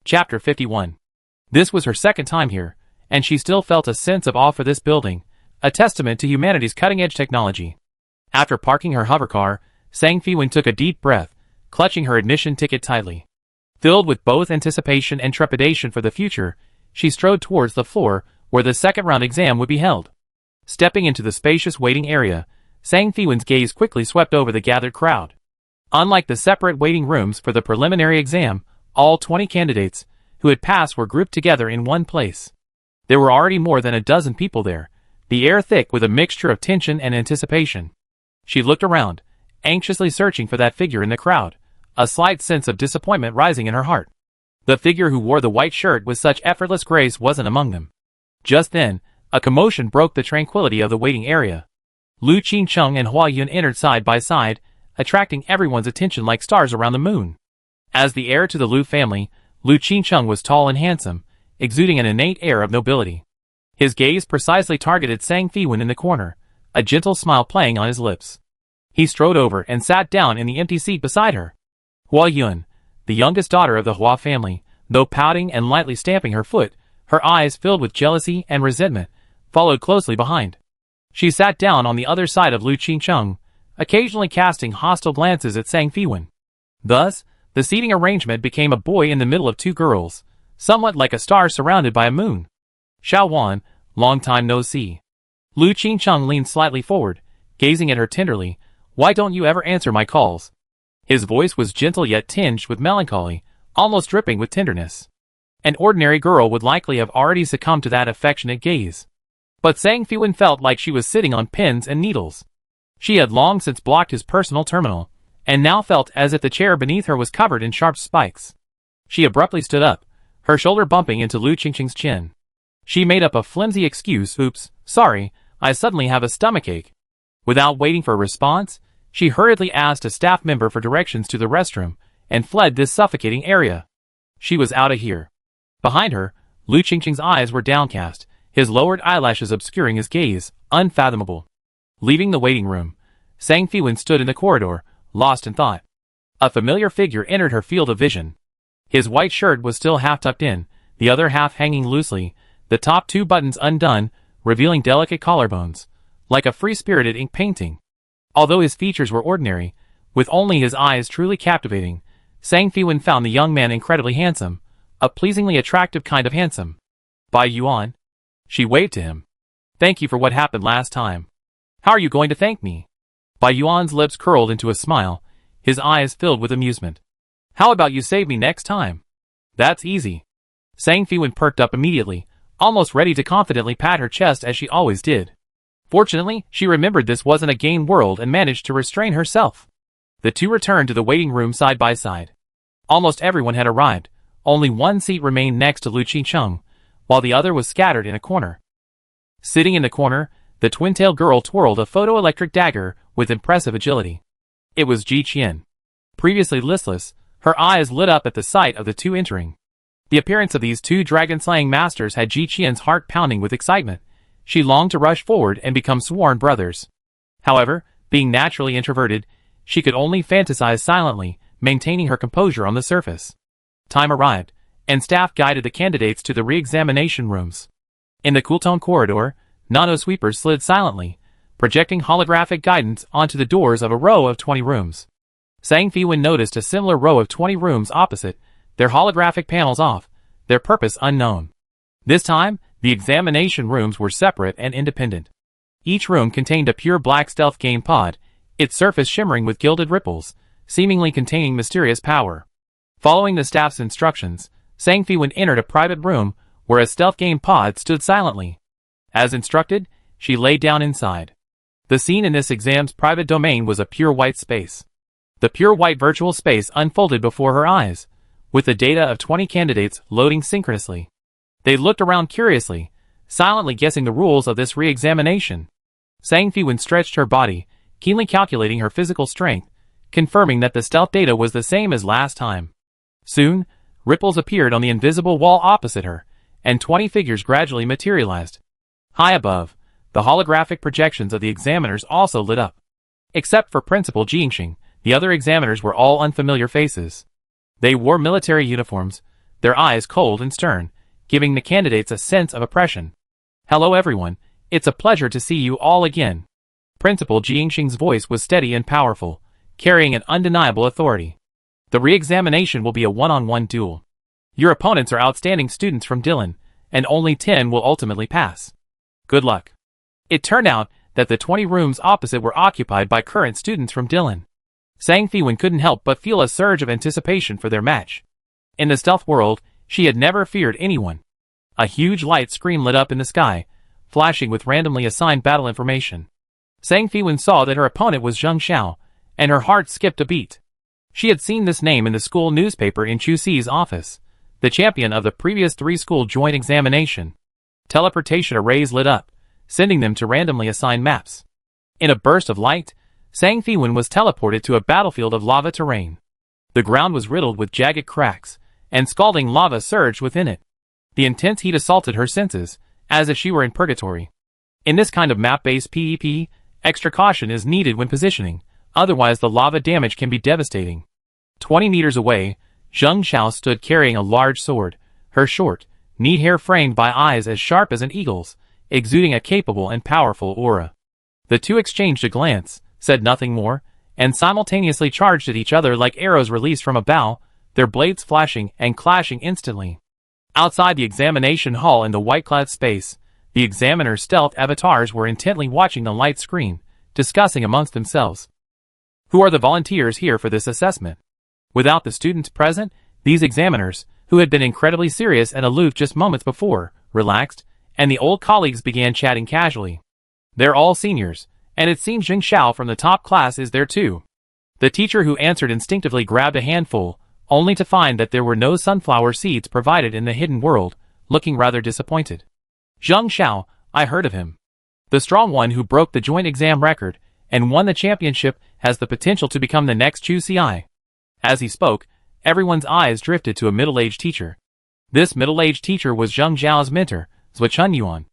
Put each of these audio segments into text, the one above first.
Chapter 51. This was her second time here, and she still felt a sense of awe for this building, a testament to humanity's cutting-edge technology. After parking her hovercar, Sang Fiwen took a deep breath, clutching her admission ticket tightly. Filled with both anticipation and trepidation for the future, she strode towards the floor where the second-round exam would be held. Stepping into the spacious waiting area, Sang Fiwen's gaze quickly swept over the gathered crowd. Unlike the separate waiting rooms for the preliminary exam, all 20 candidates who had passed were grouped together in one place. There were already more than a dozen people there, the air thick with a mixture of tension and anticipation. She looked around, anxiously searching for that figure in the crowd, a slight sense of disappointment rising in her heart. The figure who wore the white shirt with such effortless grace wasn't among them. Just then, a commotion broke the tranquility of the waiting area. Lu Qingcheng and Hua Yun entered side by side, attracting everyone's attention like stars around the moon. As the heir to the Lu family, Lu Qingcheng was tall and handsome, exuding an innate air of nobility. His gaze precisely targeted Sang Fiwen in the corner, a gentle smile playing on his lips. He strode over and sat down in the empty seat beside her. Hua Yun, the youngest daughter of the Hua family, though pouting and lightly stamping her foot, her eyes filled with jealousy and resentment, followed closely behind. She sat down on the other side of Lu Qingcheng, occasionally casting hostile glances at Sang Fiwen. Thus, the seating arrangement became a boy in the middle of two girls, somewhat like a star surrounded by a moon. Xiao Wan, long time no see. Lu Qingcheng leaned slightly forward, gazing at her tenderly. Why don't you ever answer my calls? His voice was gentle yet tinged with melancholy, almost dripping with tenderness. An ordinary girl would likely have already succumbed to that affectionate gaze. But Sang Fiwen felt like she was sitting on pins and needles. She had long since blocked his personal terminal, and now felt as if the chair beneath her was covered in sharp spikes. She abruptly stood up, her shoulder bumping into Lu Qingcheng's chin. She made up a flimsy excuse. Oops, sorry, I suddenly have a stomachache. Without waiting for a response, she hurriedly asked a staff member for directions to the restroom, and fled this suffocating area. She was out of here. Behind her, Lu Qingcheng's eyes were downcast, his lowered eyelashes obscuring his gaze, unfathomable. Leaving the waiting room, Sang Fiwen stood in the corridor, lost in thought. A familiar figure entered her field of vision. His white shirt was still half tucked in, the other half hanging loosely, the top two buttons undone, revealing delicate collarbones, like a free-spirited ink painting. Although his features were ordinary, with only his eyes truly captivating, Sang Fiwen found the young man incredibly handsome, a pleasingly attractive kind of handsome. Bai Yuan? She waved to him. Thank you for what happened last time. How are you going to thank me? Bai Yuan's lips curled into a smile, his eyes filled with amusement. How about you save me next time? That's easy. Sang Fiwen perked up immediately, almost ready to confidently pat her chest as she always did. Fortunately, she remembered this wasn't a game world and managed to restrain herself. The two returned to the waiting room side by side. Almost everyone had arrived, only one seat remained next to Lu Qingcheng, while the other was scattered in a corner. Sitting in the corner, the twin-tailed girl twirled a photoelectric dagger with impressive agility. It was Ji Qian. Previously listless, her eyes lit up at the sight of the two entering. The appearance of these two dragon-slaying masters had Ji Qian's heart pounding with excitement. She longed to rush forward and become sworn brothers. However, being naturally introverted, she could only fantasize silently, maintaining her composure on the surface. Time arrived, and staff guided the candidates to the re-examination rooms. In the cool-tone corridor, nano-sweepers slid silently, projecting holographic guidance onto the doors of a row of 20 rooms. Sang Fiwen noticed a similar row of 20 rooms opposite, their holographic panels off, their purpose unknown. This time, the examination rooms were separate and independent. Each room contained a pure black stealth game pod, its surface shimmering with gilded ripples, seemingly containing mysterious power. Following the staff's instructions, Sang Fiwen entered a private room where a stealth game pod stood silently. As instructed, she lay down inside. The scene in this exam's private domain was a pure white space. The pure white virtual space unfolded before her eyes, with the data of 20 candidates loading synchronously. They looked around curiously, silently guessing the rules of this re-examination. Sang Fiwen stretched her body, keenly calculating her physical strength, confirming that the stealth data was the same as last time. Soon, ripples appeared on the invisible wall opposite her, and 20 figures gradually materialized. High above, the holographic projections of the examiners also lit up. Except for Principal Jingxing, the other examiners were all unfamiliar faces. They wore military uniforms, their eyes cold and stern, giving the candidates a sense of oppression. "Hello everyone, it's a pleasure to see you all again." Principal Jiangxing's voice was steady and powerful, carrying an undeniable authority. "The re-examination will be a one-on-one duel. Your opponents are outstanding students from Dillon, and only 10 will ultimately pass. Good luck." It turned out that the 20 rooms opposite were occupied by current students from Dillon. Sang Fiwen couldn't help but feel a surge of anticipation for their match. In the stealth world, she had never feared anyone. A huge light screen lit up in the sky, flashing with randomly assigned battle information. Sang Fiwen saw that her opponent was Zheng Xiao, and her heart skipped a beat. She had seen this name in the school newspaper in Chu Si's office, the champion of the previous 3-school joint examination. Teleportation arrays lit up, sending them to randomly assigned maps. In a burst of light, Sang Fiwen was teleported to a battlefield of lava terrain. The ground was riddled with jagged cracks, and scalding lava surged within it. The intense heat assaulted her senses, as if she were in purgatory. In this kind of map-based PvP, extra caution is needed when positioning, otherwise the lava damage can be devastating. 20 meters away, Zheng Xiao stood carrying a large sword, her short, neat hair framed by eyes as sharp as an eagle's, exuding a capable and powerful aura. The two exchanged a glance, said nothing more, and simultaneously charged at each other like arrows released from a bow, their blades flashing and clashing instantly. Outside the examination hall in the white-clad space, the examiners' stealth avatars were intently watching the light screen, discussing amongst themselves. "Who are the volunteers here for this assessment?" Without the students present, these examiners, who had been incredibly serious and aloof just moments before, relaxed, and the old colleagues began chatting casually. "They're all seniors, and it seems Zheng Xiao from the top class is there too." The teacher who answered instinctively grabbed a handful, only to find that there were no sunflower seeds provided in the hidden world, looking rather disappointed. "Zheng Xiao, I heard of him. The strong one who broke the joint exam record and won the championship has the potential to become the next Chu Si." As he spoke, everyone's eyes drifted to a middle-aged teacher. This middle-aged teacher was Zheng Xiao's mentor, Zhuchen Yuan.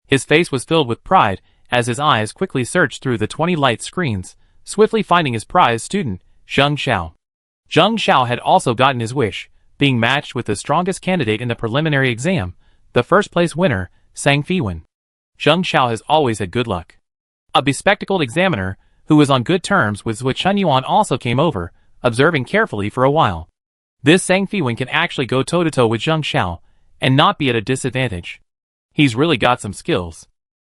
His face was filled with pride as his eyes quickly searched through the 20 light screens, swiftly finding his prized student, Zheng Xiao. Zheng Xiao had also gotten his wish, being matched with the strongest candidate in the preliminary exam, the first-place winner, Sang Fiwen. Zheng Xiao has always had good luck. A bespectacled examiner, who was on good terms with Zhuchen Yuan, also came over, observing carefully for a while. This Sang Fiwen can actually go toe-to-toe with Zheng Xiao, and not be at a disadvantage. He's really got some skills.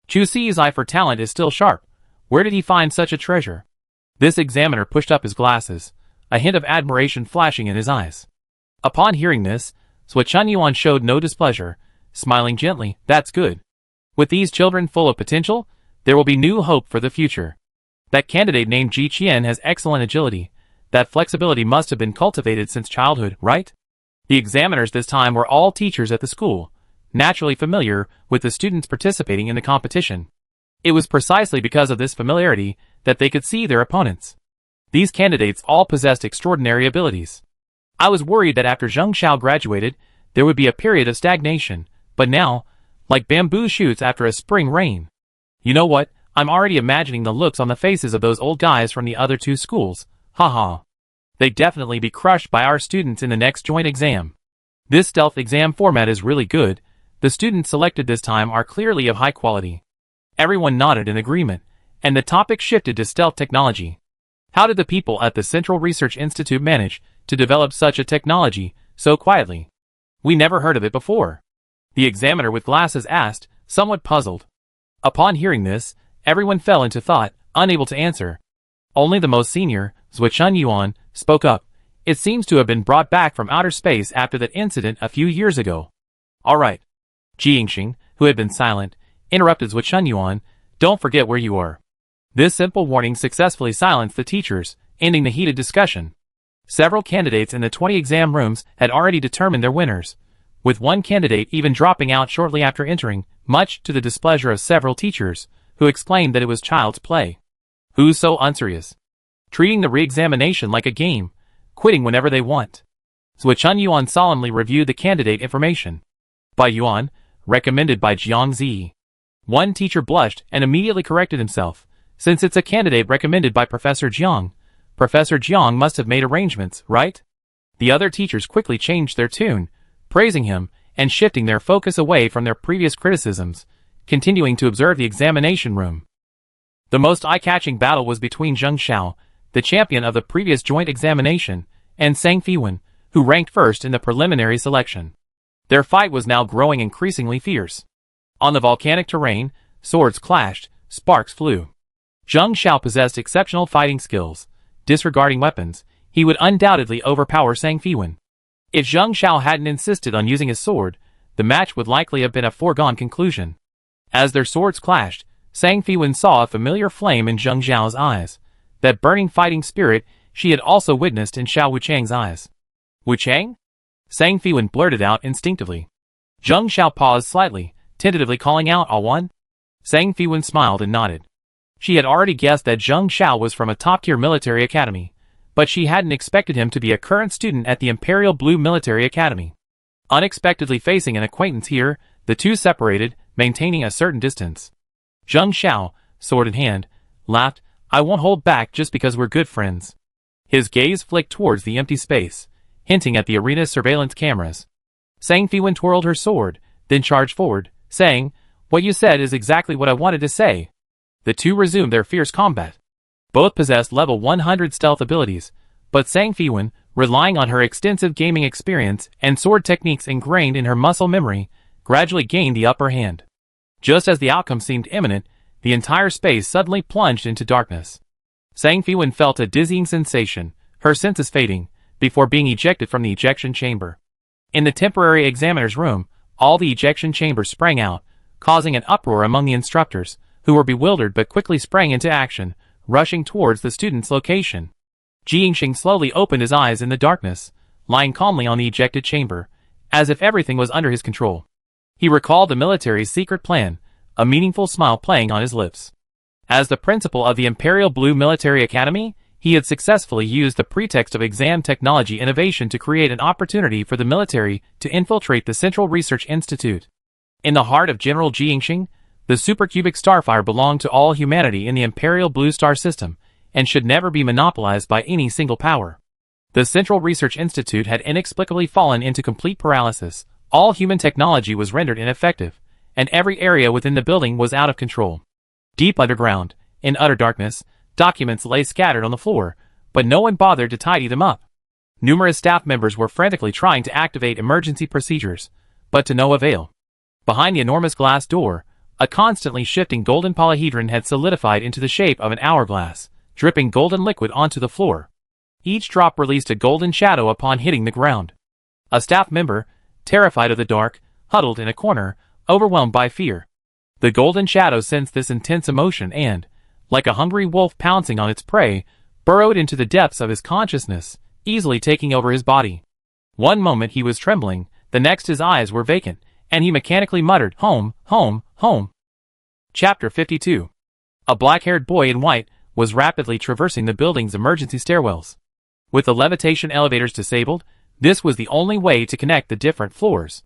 Chu Si's eye for talent is still sharp. Where did he find such a treasure? This examiner pushed up his glasses, a hint of admiration flashing in his eyes. Upon hearing this, Zhuchen Yuan showed no displeasure, smiling gently. "That's good. With these children full of potential, there will be new hope for the future. That candidate named Ji Qian has excellent agility. That flexibility must have been cultivated since childhood, right?" The examiners this time were all teachers at the school, naturally familiar with the students participating in the competition. It was precisely because of this familiarity that they could see their opponents. These candidates all possessed extraordinary abilities. I was worried that after Zheng Xiao graduated, there would be a period of stagnation, but now, like bamboo shoots after a spring rain. You know what, I'm already imagining the looks on the faces of those old guys from the other two schools. Haha. They'd definitely be crushed by our students in the next joint exam. This stealth exam format is really good. The students selected this time are clearly of high quality. Everyone nodded in agreement, and the topic shifted to stealth technology. How did the people at the Central Research Institute manage to develop such a technology so quietly? We never heard of it before. The examiner with glasses asked, somewhat puzzled. Upon hearing this, everyone fell into thought, unable to answer. Only the most senior, Zhuchen Yuan, spoke up. It seems to have been brought back from outer space after that incident a few years ago. All right. Jiangxing, who had been silent, interrupted Zhuchen Yuan. Don't forget where you are. This simple warning successfully silenced the teachers, ending the heated discussion. Several candidates in the 20 exam rooms had already determined their winners, with one candidate even dropping out shortly after entering, much to the displeasure of several teachers, who exclaimed that it was child's play. Who's so unserious? Treating the re-examination like a game, quitting whenever they want. Zhuchen Yuan solemnly reviewed the candidate information. By Yuan, recommended by Jiang Zi. One teacher blushed and immediately corrected himself. Since it's a candidate recommended by Professor Jiang must have made arrangements, right? The other teachers quickly changed their tune. praising him and shifting their focus away from their previous criticisms, continuing to observe the examination room. The most eye-catching battle was between Zheng Xiao, the champion of the previous joint examination, and Sang Fiwen, who ranked first in the preliminary selection. Their fight was now growing increasingly fierce. On the volcanic terrain, swords clashed, sparks flew. Zheng Xiao possessed exceptional fighting skills. Disregarding weapons, he would undoubtedly overpower Sang Fiwen. If Zheng Xiao hadn't insisted on using his sword, the match would likely have been a foregone conclusion. As their swords clashed, Sang Fiwen saw a familiar flame in Zheng Xiao's eyes, that burning fighting spirit she had also witnessed in Xiao Wuchang's eyes. Wuchang? Sang Fiwen blurted out instinctively. Zheng Xiao paused slightly, tentatively calling out "All one?" Sang Fiwen smiled and nodded. She had already guessed that Zheng Xiao was from a top-tier military academy, but she hadn't expected him to be a current student at the Imperial Blue Military Academy. Unexpectedly facing an acquaintance here, the two separated, maintaining a certain distance. Zheng Xiao, sword in hand, laughed. "I won't hold back just because we're good friends." His gaze flicked towards the empty space, hinting at the arena's surveillance cameras. Sang Fiwen twirled her sword, then charged forward, saying, "What you said is exactly what I wanted to say." The two resumed their fierce combat. Both possessed level 100 stealth abilities, but Sang Fiwen, relying on her extensive gaming experience and sword techniques ingrained in her muscle memory, gradually gained the upper hand. Just as the outcome seemed imminent, the entire space suddenly plunged into darkness. Sang Fiwen felt a dizzying sensation, her senses fading, before being ejected from the ejection chamber. In the temporary examiner's room, all the ejection chambers sprang out, causing an uproar among the instructors, who were bewildered but quickly sprang into action, rushing towards the student's location. Jiangxing slowly opened his eyes in the darkness, lying calmly on the ejected chamber, as if everything was under his control. He recalled the military's secret plan, a meaningful smile playing on his lips. As the principal of the Imperial Blue Military Academy, he had successfully used the pretext of exam technology innovation to create an opportunity for the military to infiltrate the Central Research Institute. In the heart of General Jiangxing, the supercubic starfire belonged to all humanity in the Imperial Blue Star system, and should never be monopolized by any single power. The Central Research Institute had inexplicably fallen into complete paralysis, all human technology was rendered ineffective, and every area within the building was out of control. Deep underground, in utter darkness, documents lay scattered on the floor, but no one bothered to tidy them up. Numerous staff members were frantically trying to activate emergency procedures, but to no avail. Behind the enormous glass door, a constantly shifting golden polyhedron had solidified into the shape of an hourglass, dripping golden liquid onto the floor. Each drop released a golden shadow upon hitting the ground. A staff member, terrified of the dark, huddled in a corner, overwhelmed by fear. The golden shadow sensed this intense emotion and, like a hungry wolf pouncing on its prey, burrowed into the depths of his consciousness, easily taking over his body. One moment he was trembling, the next his eyes were vacant, and he mechanically muttered, "Home, home, home." Chapter 52. A black-haired boy in white was rapidly traversing the building's emergency stairwells. With the levitation elevators disabled, this was the only way to connect the different floors.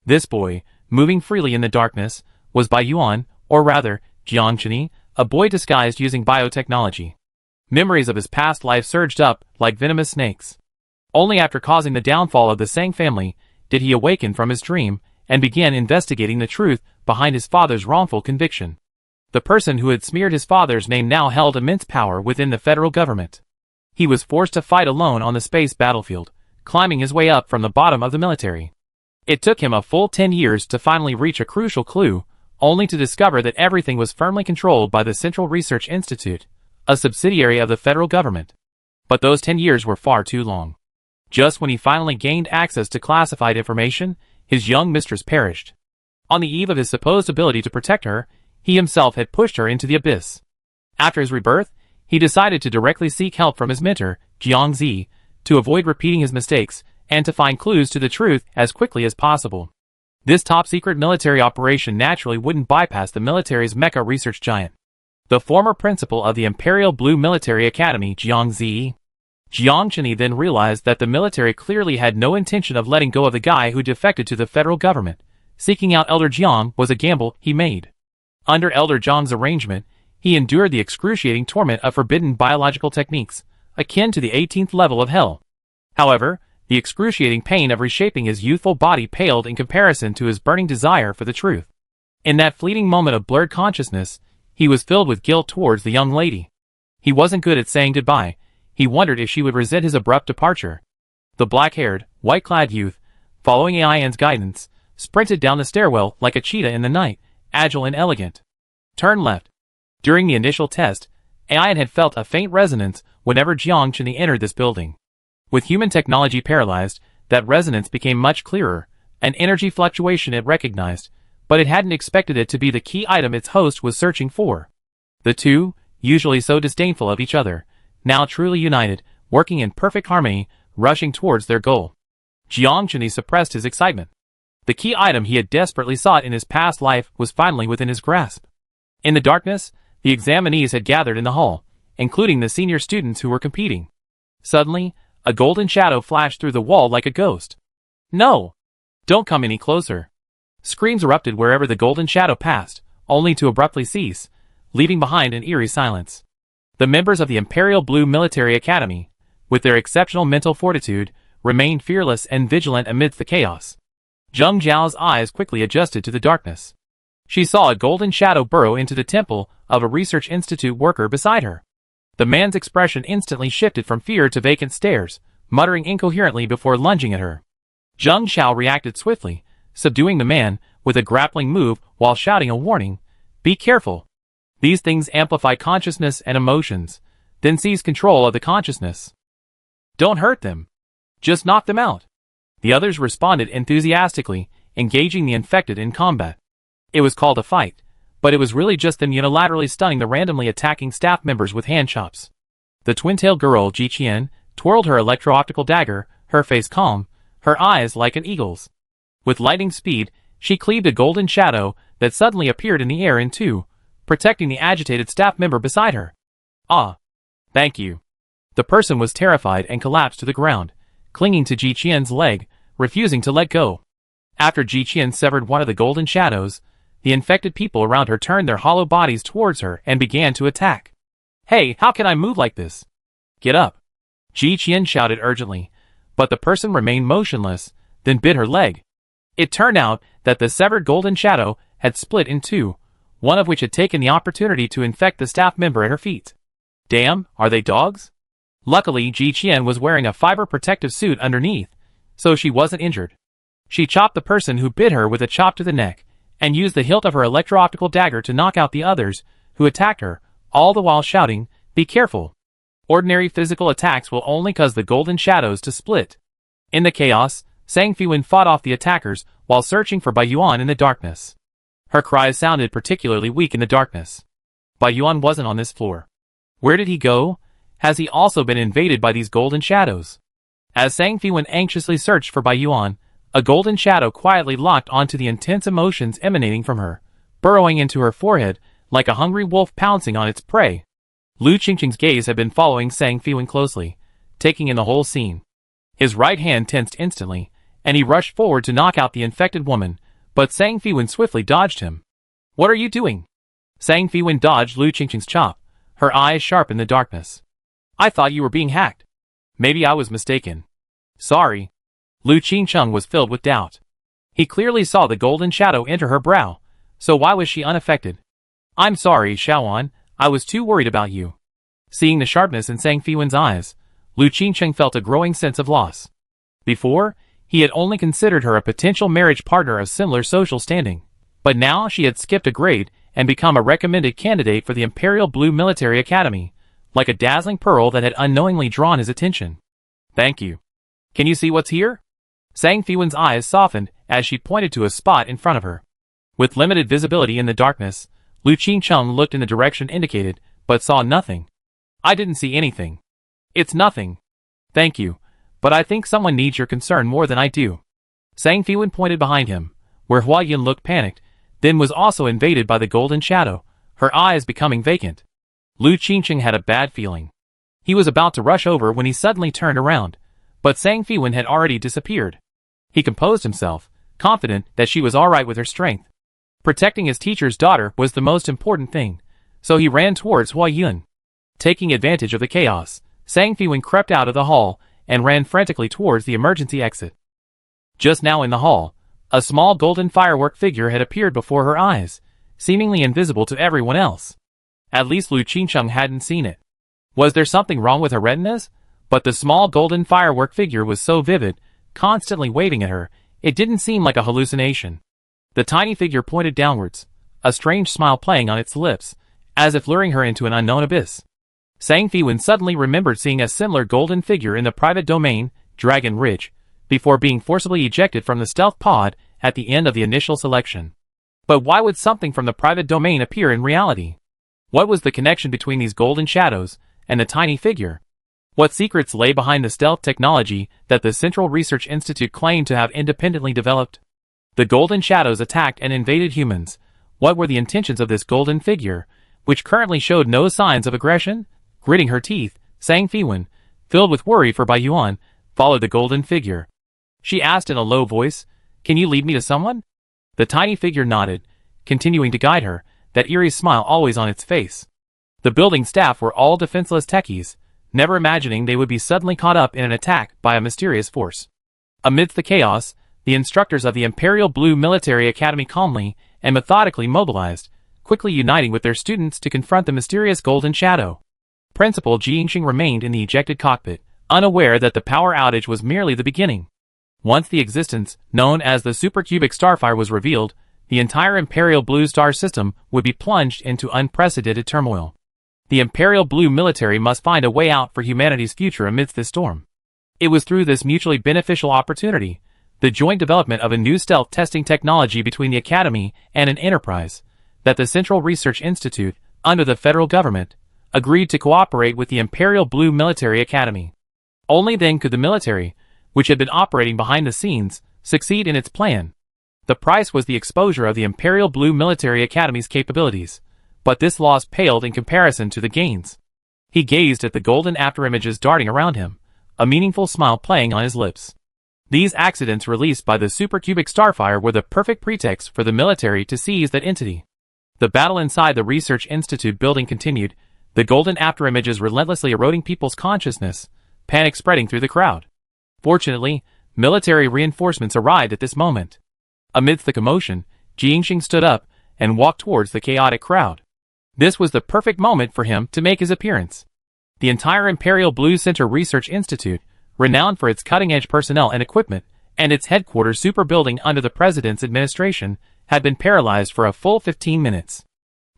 This boy, moving freely in the darkness, was Bai Yuan, or rather, Jiangchini, a boy disguised using biotechnology. Memories of his past life surged up like venomous snakes. Only after causing the downfall of the Sang family did he awaken from his dream and began investigating the truth behind his father's wrongful conviction. The person who had smeared his father's name now held immense power within the federal government. He was forced to fight alone on the space battlefield, climbing his way up from the bottom of the military. It took him a full 10 years to finally reach a crucial clue, only to discover that everything was firmly controlled by the Central Research Institute, a subsidiary of the federal government. But those 10 years were far too long. Just when he finally gained access to classified information, his young mistress perished. On the eve of his supposed ability to protect her, he himself had pushed her into the abyss. After his rebirth, he decided to directly seek help from his mentor, Jiang Zi, to avoid repeating his mistakes and to find clues to the truth as quickly as possible. This top-secret military operation naturally wouldn't bypass the military's mecha research giant. The former principal of the Imperial Blue Military Academy, Jiang Zi. Jiangchini then realized that the military clearly had no intention of letting go of the guy who defected to the federal government. Seeking out Elder Jiang was a gamble he made. Under Elder Jiang's arrangement, he endured the excruciating torment of forbidden biological techniques, akin to the 18th level of hell. However, The excruciating pain of reshaping his youthful body paled in comparison to his burning desire for the truth. In that fleeting moment of blurred consciousness, he was filled with guilt towards the young lady. He wasn't good at saying goodbye. He wondered if she would resent his abrupt departure. The black-haired, white-clad youth, following Ain's guidance, sprinted down the stairwell like a cheetah in the night, agile and elegant. Turn left. During the initial test, Ain had felt a faint resonance whenever Jiang Chunyi entered this building. With human technology paralyzed, that resonance became much clearer, an energy fluctuation it recognized, but it hadn't expected it to be the key item its host was searching for. The two, usually so disdainful of each other, now truly united, working in perfect harmony, rushing towards their goal. Jiang Chunyi suppressed his excitement. The key item he had desperately sought in his past life was finally within his grasp. In the darkness, the examinees had gathered in the hall, including the senior students who were competing. Suddenly, a golden shadow flashed through the wall like a ghost. "No! Don't come any closer!" Screams erupted wherever the golden shadow passed, only to abruptly cease, leaving behind an eerie silence. The members of the Imperial Blue Military Academy, with their exceptional mental fortitude, remained fearless and vigilant amidst the chaos. Zheng Zhao's eyes quickly adjusted to the darkness. She saw a golden shadow burrow into the temple of a research institute worker beside her. The man's expression instantly shifted from fear to vacant stares, muttering incoherently before lunging at her. Zheng Zhao reacted swiftly, subduing the man with a grappling move while shouting a warning, "Be careful. These things amplify consciousness and emotions, then seize control of the consciousness. Don't hurt them. Just knock them out." The others responded enthusiastically, engaging the infected in combat. It was called a fight, but it was really just them unilaterally stunning the randomly attacking staff members with hand chops. The twin-tailed girl, Ji Qian, twirled her electro-optical dagger, her face calm, her eyes like an eagle's. With lightning speed, she cleaved a golden shadow that suddenly appeared in the air in two, protecting the agitated staff member beside her. "Ah. Thank you." The person was terrified and collapsed to the ground, clinging to Ji Qian's leg, refusing to let go. After Ji Qian severed one of the golden shadows, the infected people around her turned their hollow bodies towards her and began to attack. "Hey, how can I move like this? Get up!" Ji Qian shouted urgently, but the person remained motionless, then bit her leg. It turned out that the severed golden shadow had split in two, one of which had taken the opportunity to infect the staff member at her feet. Damn, are they dogs? Luckily, Ji Qian was wearing a fiber protective suit underneath, so she wasn't injured. She chopped the person who bit her with a chop to the neck, and used the hilt of her electro-optical dagger to knock out the others who attacked her, all the while shouting, "Be careful. Ordinary physical attacks will only cause the golden shadows to split." In the chaos, Sang Fiwen fought off the attackers while searching for Bai Yuan in the darkness. Her cries sounded particularly weak in the darkness. Bai Yuan wasn't on this floor. Where did he go? Has he also been invaded by these golden shadows? As Sang Fiwen anxiously searched for Bai Yuan, a golden shadow quietly locked onto the intense emotions emanating from her, burrowing into her forehead like a hungry wolf pouncing on its prey. Lu Qingqing's gaze had been following Sang Fiwen closely, taking in the whole scene. His right hand tensed instantly, and he rushed forward to knock out the infected woman, but Sang Fiwen swiftly dodged him. "What are you doing?" Sang Fiwen dodged Lu Qingqing's chop, her eyes sharp in the darkness. "I thought you were being hacked. Maybe I was mistaken. Sorry." Lu Qingqing was filled with doubt. He clearly saw the golden shadow enter her brow, so why was she unaffected? "I'm sorry, Xiaoan, I was too worried about you." Seeing the sharpness in Sang Fiwen's eyes, Lu Qingqing felt a growing sense of loss. Before, he had only considered her a potential marriage partner of similar social standing, but now she had skipped a grade and become a recommended candidate for the Imperial Blue Military Academy, like a dazzling pearl that had unknowingly drawn his attention. "Thank you. Can you see what's here?" Sang Fiwen's eyes softened as she pointed to a spot in front of her. With limited visibility in the darkness, Lu Qingqing looked in the direction indicated, but saw nothing. "I didn't see anything. It's nothing. Thank you, but I think someone needs your concern more than I do." Sang Fiwen pointed behind him, where Hua Yun looked panicked, then was also invaded by the golden shadow, her eyes becoming vacant. Lu Qingqing had a bad feeling. He was about to rush over when he suddenly turned around, but Sang Fiwen had already disappeared. He composed himself, confident that she was alright with her strength. Protecting his teacher's daughter was the most important thing, so he ran towards Hua Yun. Taking advantage of the chaos, Sang Fiwen crept out of the hall and ran frantically towards the emergency exit. Just now in the hall, a small golden firework figure had appeared before her eyes, seemingly invisible to everyone else. At least Lu Qingcheng hadn't seen it. Was there something wrong with her retinas? But the small golden firework figure was so vivid, constantly waving at her, it didn't seem like a hallucination. The tiny figure pointed downwards, a strange smile playing on its lips, as if luring her into an unknown abyss. Sang Fiwen suddenly remembered seeing a similar golden figure in the private domain, Dragon Ridge, before being forcibly ejected from the stealth pod at the end of the initial selection. But why would something from the private domain appear in reality? What was the connection between these golden shadows and the tiny figure? What secrets lay behind the stealth technology that the Central Research Institute claimed to have independently developed? The golden shadows attacked and invaded humans. What were the intentions of this golden figure, which currently showed no signs of aggression? Gritting her teeth, Sang Fiwen, filled with worry for Bai Yuan, followed the golden figure. She asked in a low voice, "Can you lead me to someone?" The tiny figure nodded, continuing to guide her, that eerie smile always on its face. The building staff were all defenseless techies, never imagining they would be suddenly caught up in an attack by a mysterious force. Amidst the chaos, the instructors of the Imperial Blue Military Academy calmly and methodically mobilized, quickly uniting with their students to confront the mysterious golden shadow. Principal Jingxing remained in the ejected cockpit, unaware that the power outage was merely the beginning. Once the existence, known as the supercubic starfire, was revealed, the entire Imperial Blue Star system would be plunged into unprecedented turmoil. The Imperial Blue military must find a way out for humanity's future amidst this storm. It was through this mutually beneficial opportunity, the joint development of a new stealth testing technology between the Academy and an enterprise, that the Central Research Institute, under the federal government, agreed to cooperate with the Imperial Blue Military Academy. Only then could the military, which had been operating behind the scenes, succeed in its plan. The price was the exposure of the Imperial Blue Military Academy's capabilities, but this loss paled in comparison to the gains. He gazed at the golden afterimages darting around him, a meaningful smile playing on his lips. These accidents released by the supercubic starfire were the perfect pretext for the military to seize that entity. The battle inside the Research Institute building continued, the golden afterimages relentlessly eroding people's consciousness, panic spreading through the crowd. Fortunately, military reinforcements arrived at this moment. Amidst the commotion, Jingxing stood up and walked towards the chaotic crowd. This was the perfect moment for him to make his appearance. The entire Imperial Blue Center Research Institute, renowned for its cutting-edge personnel and equipment, and its headquarters super building under the President's administration, had been paralyzed for a full 15 minutes.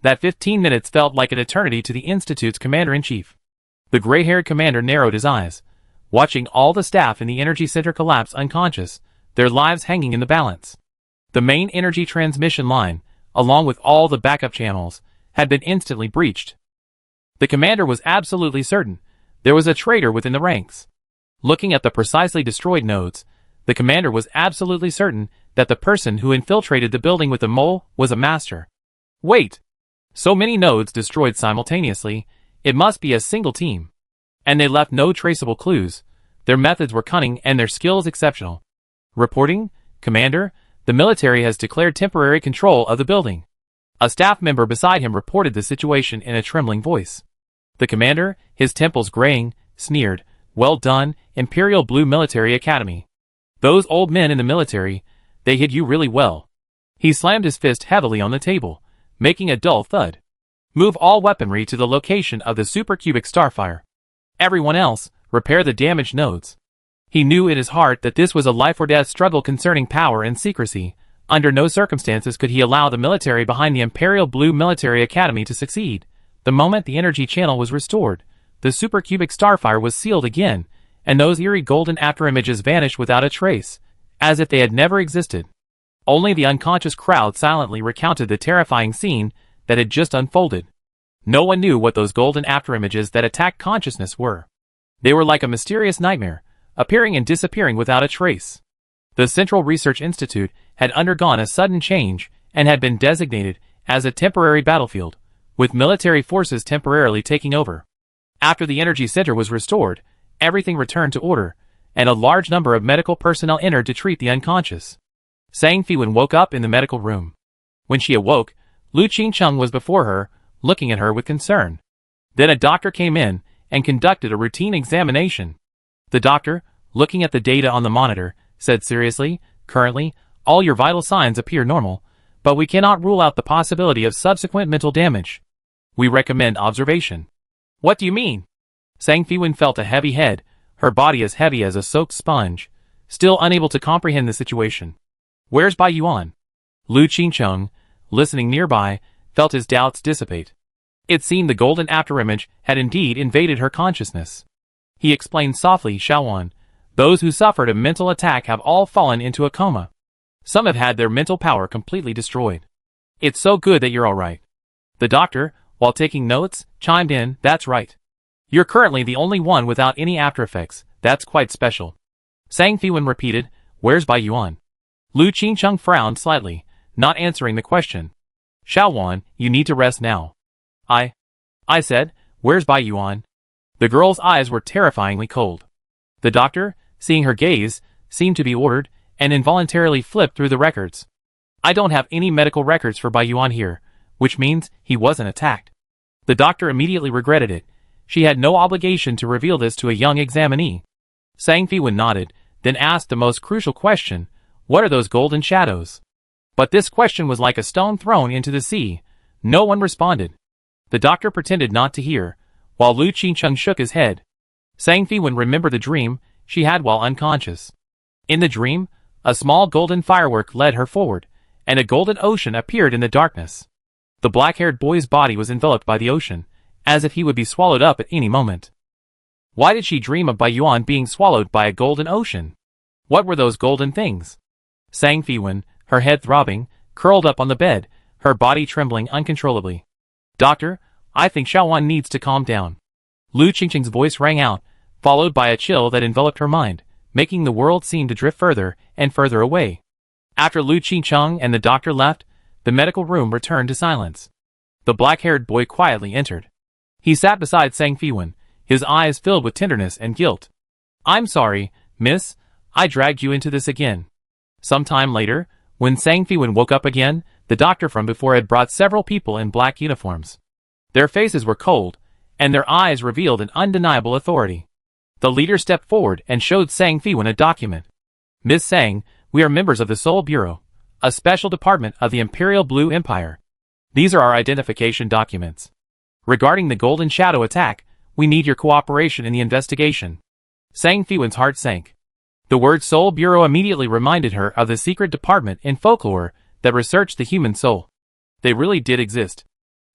That 15 minutes felt like an eternity to the Institute's commander-in-chief. The gray-haired commander narrowed his eyes, watching all the staff in the energy center collapse unconscious, their lives hanging in the balance. The main energy transmission line, along with all the backup channels, had been instantly breached. The commander was absolutely certain there was a traitor within the ranks. Looking at the precisely destroyed nodes, the commander was absolutely certain that the person who infiltrated the building with the mole was a master. Wait! So many nodes destroyed simultaneously, it must be a single team. And they left no traceable clues. Their methods were cunning and their skills exceptional. Reporting, Commander, the military has declared temporary control of the building. A staff member beside him reported the situation in a trembling voice. The commander, his temples graying, sneered, "Well done, Imperial Blue Military Academy. Those old men in the military, they hid you really well." He slammed his fist heavily on the table, making a dull thud. "Move all weaponry to the location of the supercubic starfire. Everyone else, repair the damaged nodes." He knew in his heart that this was a life-or-death struggle concerning power and secrecy. Under no circumstances could he allow the military behind the Imperial Blue Military Academy to succeed. The moment the energy channel was restored, the supercubic starfire was sealed again, and those eerie golden afterimages vanished without a trace, as if they had never existed. Only the unconscious crowd silently recounted the terrifying scene that had just unfolded. No one knew what those golden afterimages that attacked consciousness were. They were like a mysterious nightmare, appearing and disappearing without a trace. The Central Research Institute had undergone a sudden change and had been designated as a temporary battlefield, with military forces temporarily taking over. After the energy center was restored, everything returned to order, and a large number of medical personnel entered to treat the unconscious. Sang Fiwen woke up in the medical room. When she awoke, Lu Qingcheng was before her, looking at her with concern. Then a doctor came in and conducted a routine examination. The doctor, looking at the data on the monitor, said seriously, currently, all your vital signs appear normal, but we cannot rule out the possibility of subsequent mental damage. We recommend observation. What do you mean? Sang Fiwen felt a heavy head, her body as heavy as a soaked sponge, still unable to comprehend the situation. Where's Bai Yuan? Lu Qingcheng, listening nearby, felt his doubts dissipate. It seemed the golden afterimage had indeed invaded her consciousness. He explained softly, Xiaowan, those who suffered a mental attack have all fallen into a coma. Some have had their mental power completely destroyed. It's so good that you're all right. The doctor, while taking notes, chimed in, that's right. You're currently the only one without any aftereffects, that's quite special. Sang Fiwen repeated, where's Bai Yuan? Lu Qingcheng frowned slightly, not answering the question. Xiaowan, you need to rest now. I said, where's Bai Yuan? The girl's eyes were terrifyingly cold. The doctor, seeing her gaze, seemed to be ordered, and involuntarily flipped through the records. I don't have any medical records for Bai Yuan here, which means he wasn't attacked. The doctor immediately regretted it. She had no obligation to reveal this to a young examinee. Sang Fiwen nodded, then asked the most crucial question, what are those golden shadows? But this question was like a stone thrown into the sea. No one responded. The doctor pretended not to hear, while Lu Qingcheng shook his head. Sang Fiwen remembered the dream she had while unconscious. In the dream, a small golden firework led her forward, and a golden ocean appeared in the darkness. The black-haired boy's body was enveloped by the ocean, as if he would be swallowed up at any moment. Why did she dream of Bai Yuan being swallowed by a golden ocean? What were those golden things? Sang Fiwen, her head throbbing, curled up on the bed, her body trembling uncontrollably. Doctor, I think Xiaowan needs to calm down. Lu Qingcheng's voice rang out, followed by a chill that enveloped her mind, making the world seem to drift further and further away. After Lu Qingcheng and the doctor left, the medical room returned to silence. The black-haired boy quietly entered. He sat beside Sang Fiwen, his eyes filled with tenderness and guilt. I'm sorry, miss, I dragged you into this again. Some time later, when Sang Fiwen woke up again, the doctor from before had brought several people in black uniforms. Their faces were cold, and their eyes revealed an undeniable authority. The leader stepped forward and showed Sang Fiwen a document. Miss Sang, we are members of the Seoul Bureau, a special department of the Imperial Blue Empire. These are our identification documents. Regarding the Golden Shadow attack, we need your cooperation in the investigation. Sang Fiwen's heart sank. The word Seoul Bureau immediately reminded her of the secret department in folklore that researched the human soul. They really did exist.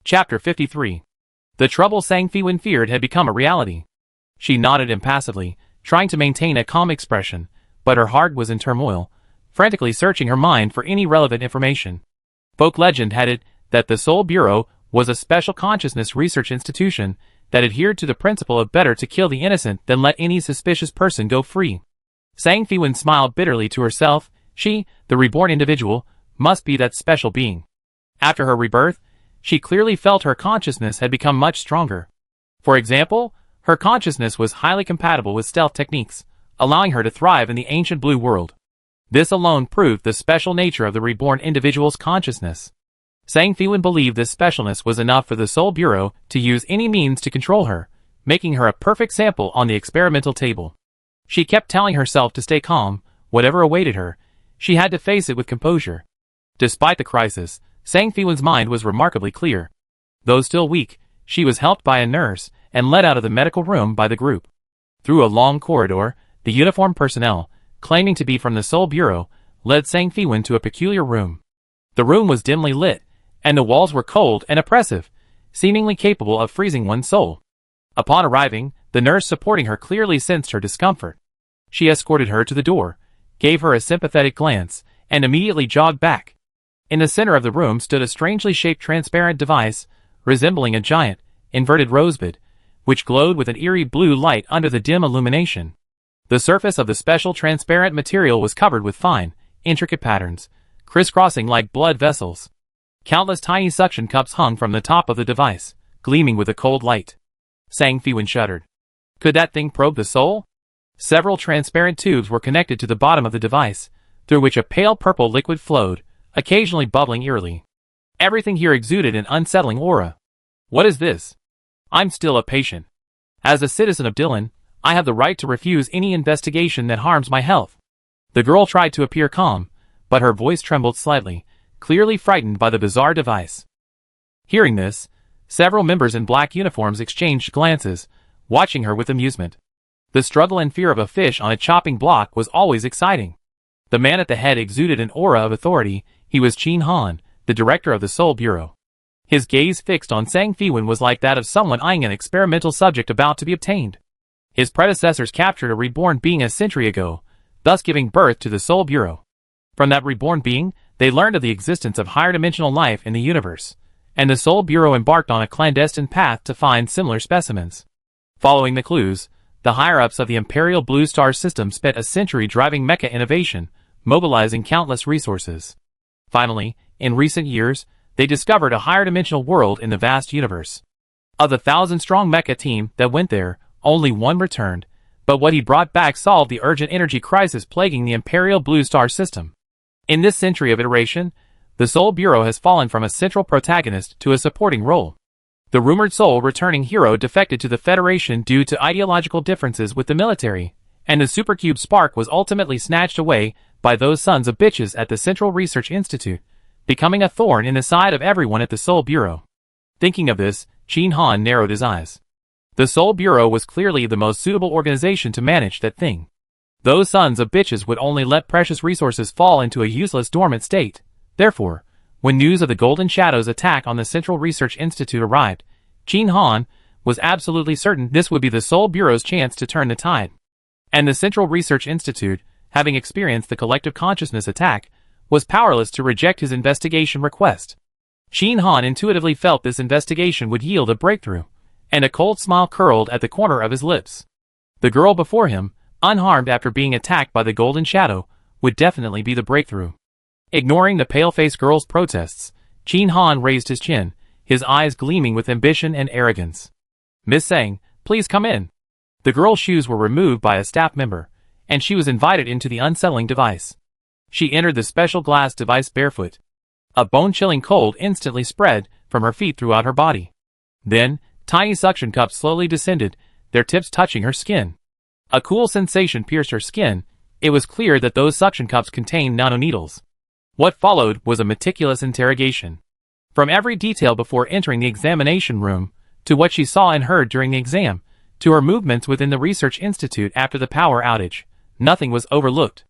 Chapter 53. The trouble Sang Fiwen feared had become a reality. She nodded impassively, trying to maintain a calm expression, but her heart was in turmoil, frantically searching her mind for any relevant information. Folk legend had it that the Seoul Bureau was a special consciousness research institution that adhered to the principle of better to kill the innocent than let any suspicious person go free. Sang Fiwen smiled bitterly to herself. She, the reborn individual, must be that special being. After her rebirth, she clearly felt her consciousness had become much stronger. For example, her consciousness was highly compatible with stealth techniques, allowing her to thrive in the ancient blue world. This alone proved the special nature of the reborn individual's consciousness. Sang Fiwen believed this specialness was enough for the Seoul Bureau to use any means to control her, making her a perfect sample on the experimental table. She kept telling herself to stay calm. Whatever awaited her, she had to face it with composure. Despite the crisis, Sang Fiwen's mind was remarkably clear. Though still weak, she was helped by a nurse and led out of the medical room by the group. Through a long corridor, the uniformed personnel, claiming to be from the Seoul Bureau, led Sang Fiwen to a peculiar room. The room was dimly lit, and the walls were cold and oppressive, seemingly capable of freezing one's soul. Upon arriving, the nurse supporting her clearly sensed her discomfort. She escorted her to the door, gave her a sympathetic glance, and immediately jogged back. In the center of the room stood a strangely shaped transparent device, resembling a giant, inverted rosebud, which glowed with an eerie blue light under the dim illumination. The surface of the special transparent material was covered with fine, intricate patterns, crisscrossing like blood vessels. Countless tiny suction cups hung from the top of the device, gleaming with a cold light. Sang Fiwen shuddered. Could that thing probe the soul? Several transparent tubes were connected to the bottom of the device, through which a pale purple liquid flowed, occasionally bubbling eerily. Everything here exuded an unsettling aura. What is this? I'm still a patient. As a citizen of Dylan, I have the right to refuse any investigation that harms my health. The girl tried to appear calm, but her voice trembled slightly, clearly frightened by the bizarre device. Hearing this, several members in black uniforms exchanged glances, watching her with amusement. The struggle and fear of a fish on a chopping block was always exciting. The man at the head exuded an aura of authority. He was Chin Han, the director of the Seoul Bureau. His gaze fixed on Sang Fiwen was like that of someone eyeing an experimental subject about to be obtained. His predecessors captured a reborn being a century ago, thus giving birth to the Seoul Bureau. From that reborn being, they learned of the existence of higher-dimensional life in the universe, and the Seoul Bureau embarked on a clandestine path to find similar specimens. Following the clues, the higher-ups of the Imperial Blue Star system spent a century driving mecha innovation, mobilizing countless resources. Finally, in recent years, they discovered a higher-dimensional world in the vast universe. Of the 1,000-strong mecha team that went there, only one returned, but what he brought back solved the urgent energy crisis plaguing the Imperial Blue Star system. In this century of iteration, the Seoul Bureau has fallen from a central protagonist to a supporting role. The rumored Seoul returning hero defected to the Federation due to ideological differences with the military, and the Supercube Spark was ultimately snatched away by those sons of bitches at the Central Research Institute, becoming a thorn in the side of everyone at the Seoul Bureau. Thinking of this, Chin Han narrowed his eyes. The Seoul Bureau was clearly the most suitable organization to manage that thing. Those sons of bitches would only let precious resources fall into a useless dormant state. Therefore, when news of the Golden Shadow's attack on the Central Research Institute arrived, Chin Han was absolutely certain this would be the Seoul Bureau's chance to turn the tide. And the Central Research Institute, having experienced the collective consciousness attack, was powerless to reject his investigation request. Chin Han intuitively felt this investigation would yield a breakthrough, and a cold smile curled at the corner of his lips. The girl before him, unharmed after being attacked by the Golden Shadow, would definitely be the breakthrough. Ignoring the pale-faced girl's protests, Chin Han raised his chin, his eyes gleaming with ambition and arrogance. "Miss Sang, please come in." The girl's shoes were removed by a staff member, and she was invited into the unsettling device. She entered the special glass device barefoot. A bone-chilling cold instantly spread from her feet throughout her body. Then, tiny suction cups slowly descended, their tips touching her skin. A cool sensation pierced her skin. It was clear that those suction cups contained nanoneedles. What followed was a meticulous interrogation. From every detail before entering the examination room, to what she saw and heard during the exam, to her movements within the research institute after the power outage, nothing was overlooked.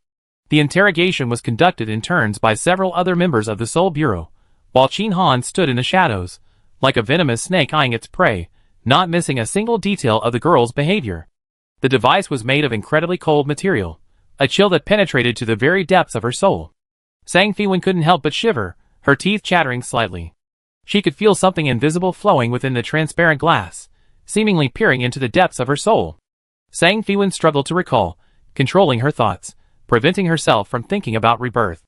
The interrogation was conducted in turns by several other members of the Seoul Bureau, while Chin Han stood in the shadows, like a venomous snake eyeing its prey, not missing a single detail of the girl's behavior. The device was made of incredibly cold material, a chill that penetrated to the very depths of her soul. Sang Fiwen couldn't help but shiver, her teeth chattering slightly. She could feel something invisible flowing within the transparent glass, seemingly peering into the depths of her soul. Sang Fiwen struggled to recall, controlling her thoughts, preventing herself from thinking about rebirth.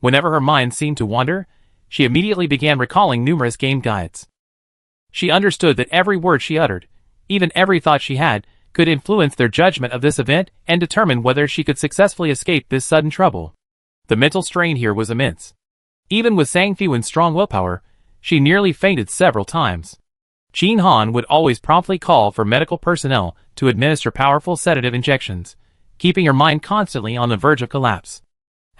Whenever her mind seemed to wander, she immediately began recalling numerous game guides. She understood that every word she uttered, even every thought she had, could influence their judgment of this event and determine whether she could successfully escape this sudden trouble. The mental strain here was immense. Even with Sang Fiwen's strong willpower, she nearly fainted several times. Chin Han would always promptly call for medical personnel to administer powerful sedative injections, keeping her mind constantly on the verge of collapse.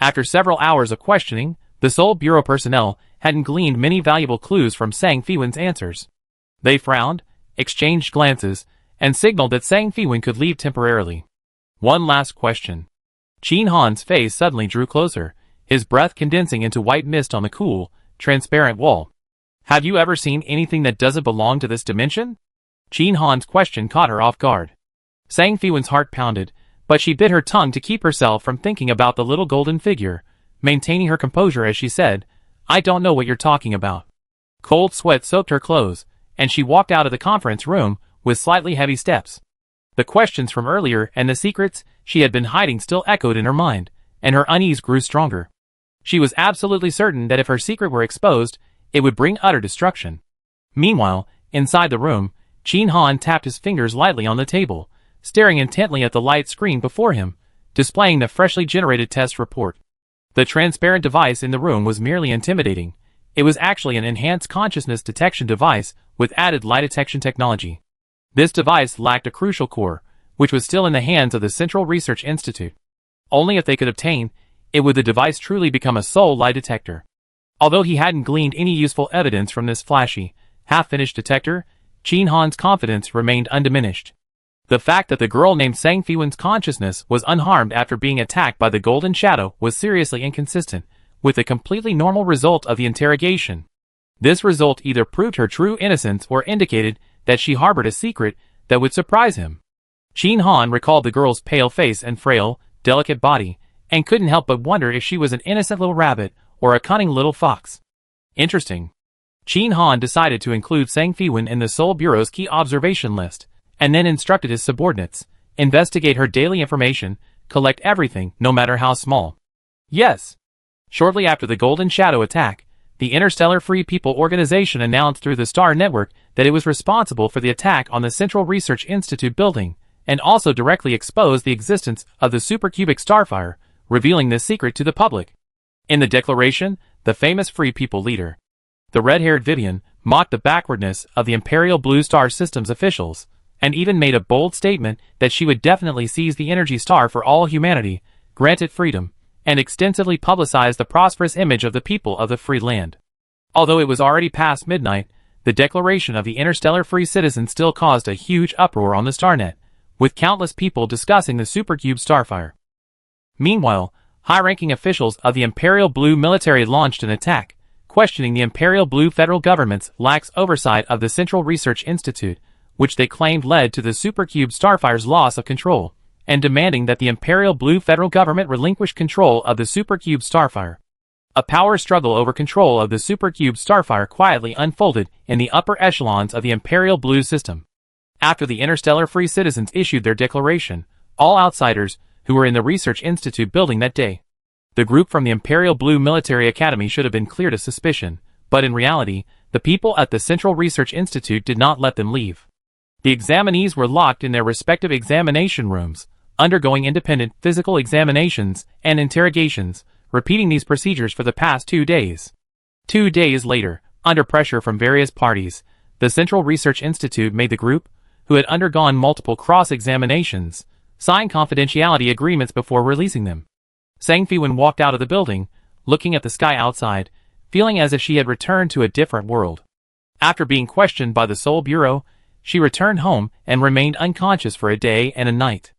After several hours of questioning, the Seoul Bureau personnel hadn't gleaned many valuable clues from Sang Fiwen's answers. They frowned, exchanged glances, and signaled that Sang Fiwen could leave temporarily. One last question. Chin Han's face suddenly drew closer, his breath condensing into white mist on the cool, transparent wall. "Have you ever seen anything that doesn't belong to this dimension?" Chin Han's question caught her off guard. Sang Fiwen's heart pounded, but she bit her tongue to keep herself from thinking about the little golden figure, maintaining her composure as she said, "I don't know what you're talking about." Cold sweat soaked her clothes, and she walked out of the conference room with slightly heavy steps. The questions from earlier and the secrets she had been hiding still echoed in her mind, and her unease grew stronger. She was absolutely certain that if her secret were exposed, it would bring utter destruction. Meanwhile, inside the room, Chin Han tapped his fingers lightly on the table, staring intently at the light screen before him, displaying the freshly generated test report. The transparent device in the room was merely intimidating. It was actually an enhanced consciousness detection device with added lie detection technology. This device lacked a crucial core, which was still in the hands of the Central Research Institute. Only if they could obtain it would the device truly become a soul lie detector. Although he hadn't gleaned any useful evidence from this flashy, half-finished detector, Qin Han's confidence remained undiminished. The fact that the girl named Sang Fiwen's consciousness was unharmed after being attacked by the Golden Shadow was seriously inconsistent with the completely normal result of the interrogation. This result either proved her true innocence or indicated that she harbored a secret that would surprise him. Qin Han recalled the girl's pale face and frail, delicate body, and couldn't help but wonder if she was an innocent little rabbit or a cunning little fox. Interesting. Qin Han decided to include Sang Fiwen in the Seoul Bureau's key observation list, and then instructed his subordinates, investigate her daily information, collect everything, no matter how small. Yes. Shortly after the Golden Shadow attack, the Interstellar Free People organization announced through the Star Network that it was responsible for the attack on the Central Research Institute building, and also directly exposed the existence of the supercubic starfire, revealing this secret to the public. In the declaration, the famous Free People leader, the red-haired Vivian, mocked the backwardness of the Imperial Blue Star Systems officials, and even made a bold statement that she would definitely seize the energy star for all humanity, grant it freedom, and extensively publicize the prosperous image of the people of the free land. Although it was already past midnight, the declaration of the interstellar free citizen still caused a huge uproar on the Starnet, with countless people discussing the supercube starfire. Meanwhile, high-ranking officials of the Imperial Blue military launched an attack, questioning the Imperial Blue federal government's lax oversight of the Central Research Institute, which they claimed led to the supercube starfire's loss of control, and demanding that the Imperial Blue federal government relinquish control of the supercube starfire. A power struggle over control of the supercube starfire quietly unfolded in the upper echelons of the Imperial Blue system. After the interstellar free citizens issued their declaration, all outsiders who were in the Research Institute building that day, the group from the Imperial Blue Military Academy should have been cleared of suspicion, but in reality, the people at the Central Research Institute did not let them leave. The examinees were locked in their respective examination rooms, undergoing independent physical examinations and interrogations, repeating these procedures for the past 2 days. 2 days later, under pressure from various parties, the Central Research Institute made the group, who had undergone multiple cross-examinations, sign confidentiality agreements before releasing them. Sang Fiwen walked out of the building, looking at the sky outside, feeling as if she had returned to a different world. After being questioned by the Seoul Bureau, she returned home and remained unconscious for a day and a night.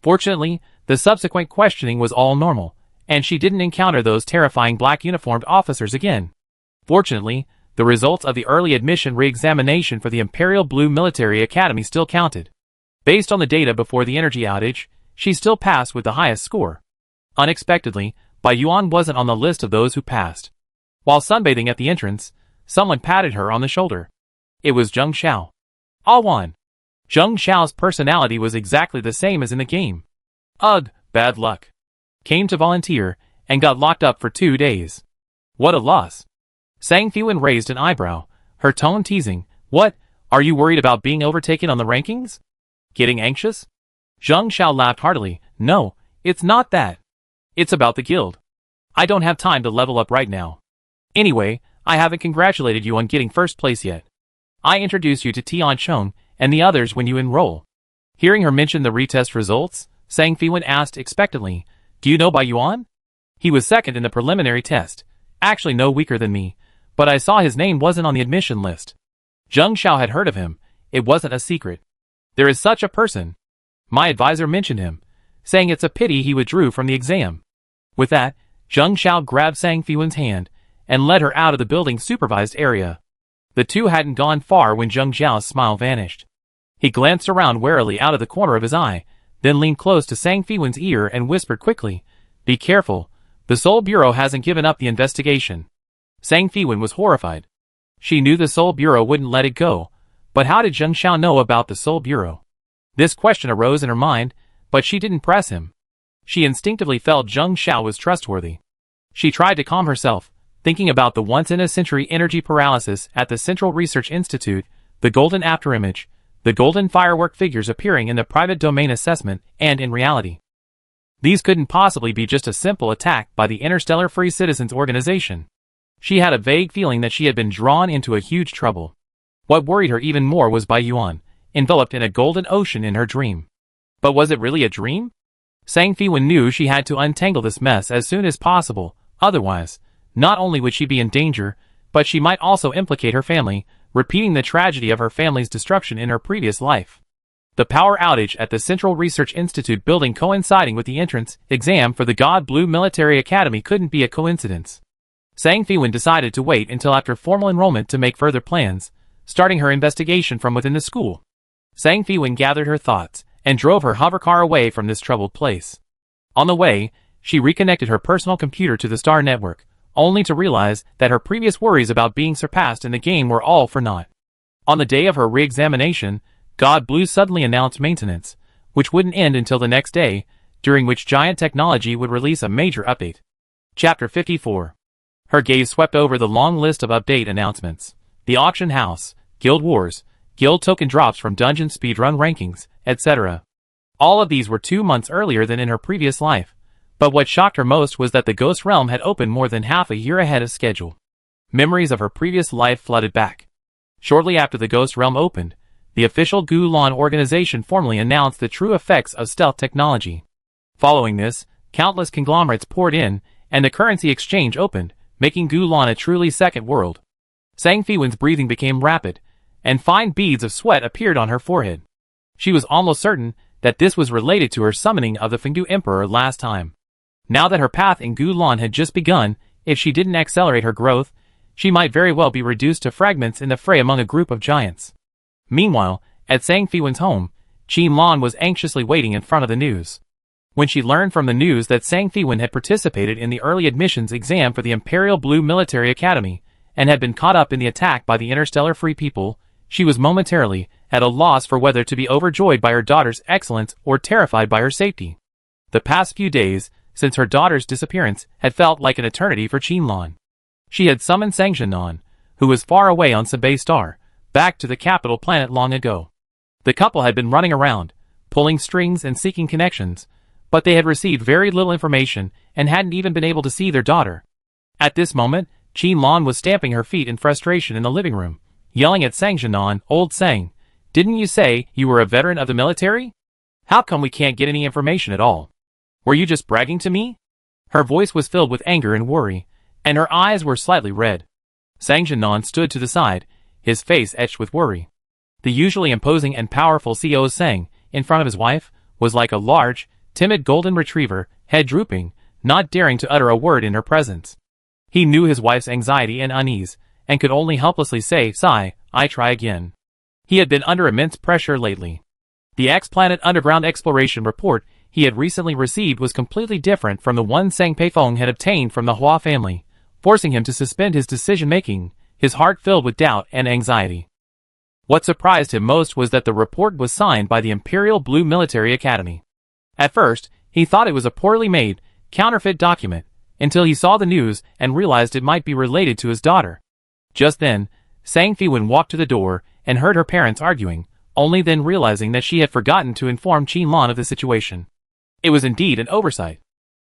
Fortunately, the subsequent questioning was all normal, and she didn't encounter those terrifying black uniformed officers again. Fortunately, the results of the early admission re-examination for the Imperial Blue Military Academy still counted. Based on the data before the energy outage, she still passed with the highest score. Unexpectedly, Bai Yuan wasn't on the list of those who passed. While sunbathing at the entrance, someone patted her on the shoulder. It was Zheng Xiao. All won. Zheng Xiao's personality was exactly the same as in the game. Ugh, bad luck. Came to volunteer, and got locked up for 2 days. What a loss. Sang Fiwen raised an eyebrow, her tone teasing. What, are you worried about being overtaken on the rankings? Getting anxious? Zheng Xiao laughed heartily. No, it's not that. It's about the guild. I don't have time to level up right now. Anyway, I haven't congratulated you on getting first place yet. I introduce you to Tian Chong and the others when you enroll. Hearing her mention the retest results, Sang Fiwen asked expectantly, Do you know Bai Yuan? He was second in the preliminary test, actually no weaker than me, but I saw his name wasn't on the admission list. Zheng Xiao had heard of him, it wasn't a secret. There is such a person. My advisor mentioned him, saying it's a pity he withdrew from the exam. With that, Zheng Xiao grabbed Sang Fiwen's hand and led her out of the building's supervised area. The two hadn't gone far when Zheng Xiao's smile vanished. He glanced around warily out of the corner of his eye, then leaned close to Sang Fiwen's ear and whispered quickly, Be careful, the Seoul Bureau hasn't given up the investigation. Sang Fiwen was horrified. She knew the Seoul Bureau wouldn't let it go, but how did Zheng Xiao know about the Seoul Bureau? This question arose in her mind, but she didn't press him. She instinctively felt Zheng Xiao was trustworthy. She tried to calm herself, thinking about the once-in-a-century energy paralysis at the Central Research Institute, the golden afterimage, the golden firework figures appearing in the private domain assessment, and in reality. These couldn't possibly be just a simple attack by the Interstellar Free Citizens Organization. She had a vague feeling that she had been drawn into a huge trouble. What worried her even more was Bai Yuan, enveloped in a golden ocean in her dream. But was it really a dream? Sang Fiwen knew she had to untangle this mess as soon as possible, otherwise, not only would she be in danger, but she might also implicate her family, repeating the tragedy of her family's destruction in her previous life. The power outage at the Central Research Institute building coinciding with the entrance exam for the God Blue Military Academy couldn't be a coincidence. Sang Fiwen decided to wait until after formal enrollment to make further plans, starting her investigation from within the school. Sang Fiwen gathered her thoughts and drove her hovercar away from this troubled place. On the way, she reconnected her personal computer to the Star Network, only to realize that her previous worries about being surpassed in the game were all for naught. On the day of her re-examination, God Blue suddenly announced maintenance, which wouldn't end until the next day, during which Giant Technology would release a major update. Chapter 54. Her gaze swept over the long list of update announcements. The auction house, guild wars, guild token drops from dungeon speedrun rankings, etc. All of these were 2 months earlier than in her previous life, but what shocked her most was that the Ghost Realm had opened more than half a year ahead of schedule. Memories of her previous life flooded back. Shortly after the Ghost Realm opened, the official Gulan organization formally announced the true effects of stealth technology. Following this, countless conglomerates poured in, and the currency exchange opened, making Gulan a truly second world. Sang Fiwen's breathing became rapid, and fine beads of sweat appeared on her forehead. She was almost certain that this was related to her summoning of the Fengdu Emperor last time. Now that her path in Gulan had just begun, if she didn't accelerate her growth, she might very well be reduced to fragments in the fray among a group of giants. Meanwhile, at Sang Fiwen's home, Qin Lan was anxiously waiting in front of the news. When she learned from the news that Sang Fiwen had participated in the early admissions exam for the Imperial Blue Military Academy, and had been caught up in the attack by the Interstellar Free People, she was momentarily at a loss for whether to be overjoyed by her daughter's excellence or terrified by her safety. The past few days, since her daughter's disappearance, had felt like an eternity for Qin Lan. She had summoned Sang Zhenan, who was far away on Sabay Star, back to the capital planet long ago. The couple had been running around, pulling strings and seeking connections, but they had received very little information and hadn't even been able to see their daughter. At this moment, Qin Lan was stamping her feet in frustration in the living room, yelling at Sang Zhenan, "Old Sang, didn't you say you were a veteran of the military? How come we can't get any information at all? Were you just bragging to me?" Her voice was filled with anger and worry, and her eyes were slightly red. Sang Zhenan stood to the side, his face etched with worry. The usually imposing and powerful CEO Sang, in front of his wife, was like a large, timid golden retriever, head drooping, not daring to utter a word in her presence. He knew his wife's anxiety and unease, and could only helplessly say, "Sigh, I try again." He had been under immense pressure lately. The X-Planet Underground Exploration report he had recently received was completely different from the one Sang Peifeng had obtained from the Hua family, forcing him to suspend his decision-making, his heart filled with doubt and anxiety. What surprised him most was that the report was signed by the Imperial Blue Military Academy. At first, he thought it was a poorly made, counterfeit document, until he saw the news and realized it might be related to his daughter. Just then, Sang Fiwen walked to the door and heard her parents arguing, only then realizing that she had forgotten to inform Qin Lan of the situation. It was indeed an oversight.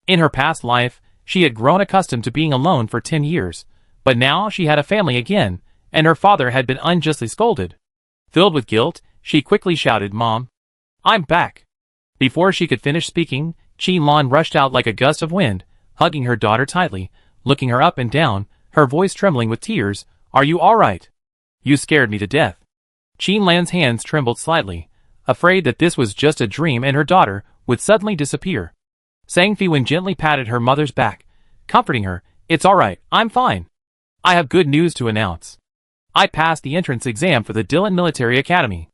In her past life, she had grown accustomed to being alone for 10 years, but now she had a family again, and her father had been unjustly scolded. Filled with guilt, she quickly shouted, "Mom, I'm back." Before she could finish speaking, Qin Lan rushed out like a gust of wind, hugging her daughter tightly, looking her up and down, her voice trembling with tears. "Are you all right? You scared me to death." Qin Lan's hands trembled slightly, afraid that this was just a dream and her daughter would suddenly disappear. Sang Fiwen gently patted her mother's back, comforting her. "It's all right, I'm fine. I have good news to announce. I passed the entrance exam for the Dylan Military Academy."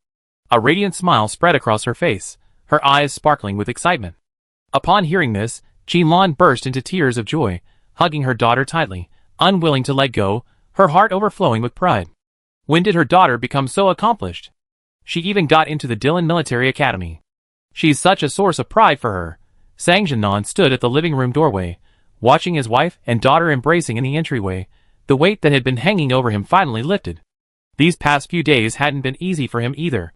A radiant smile spread across her face, her eyes sparkling with excitement. Upon hearing this, Qin Lan burst into tears of joy, hugging her daughter tightly, unwilling to let go, her heart overflowing with pride. When did her daughter become so accomplished? She even got into the Dylan Military Academy. She's such a source of pride for her. Sang Zhenan stood at the living room doorway, watching his wife and daughter embracing in the entryway. The weight that had been hanging over him finally lifted. These past few days hadn't been easy for him either.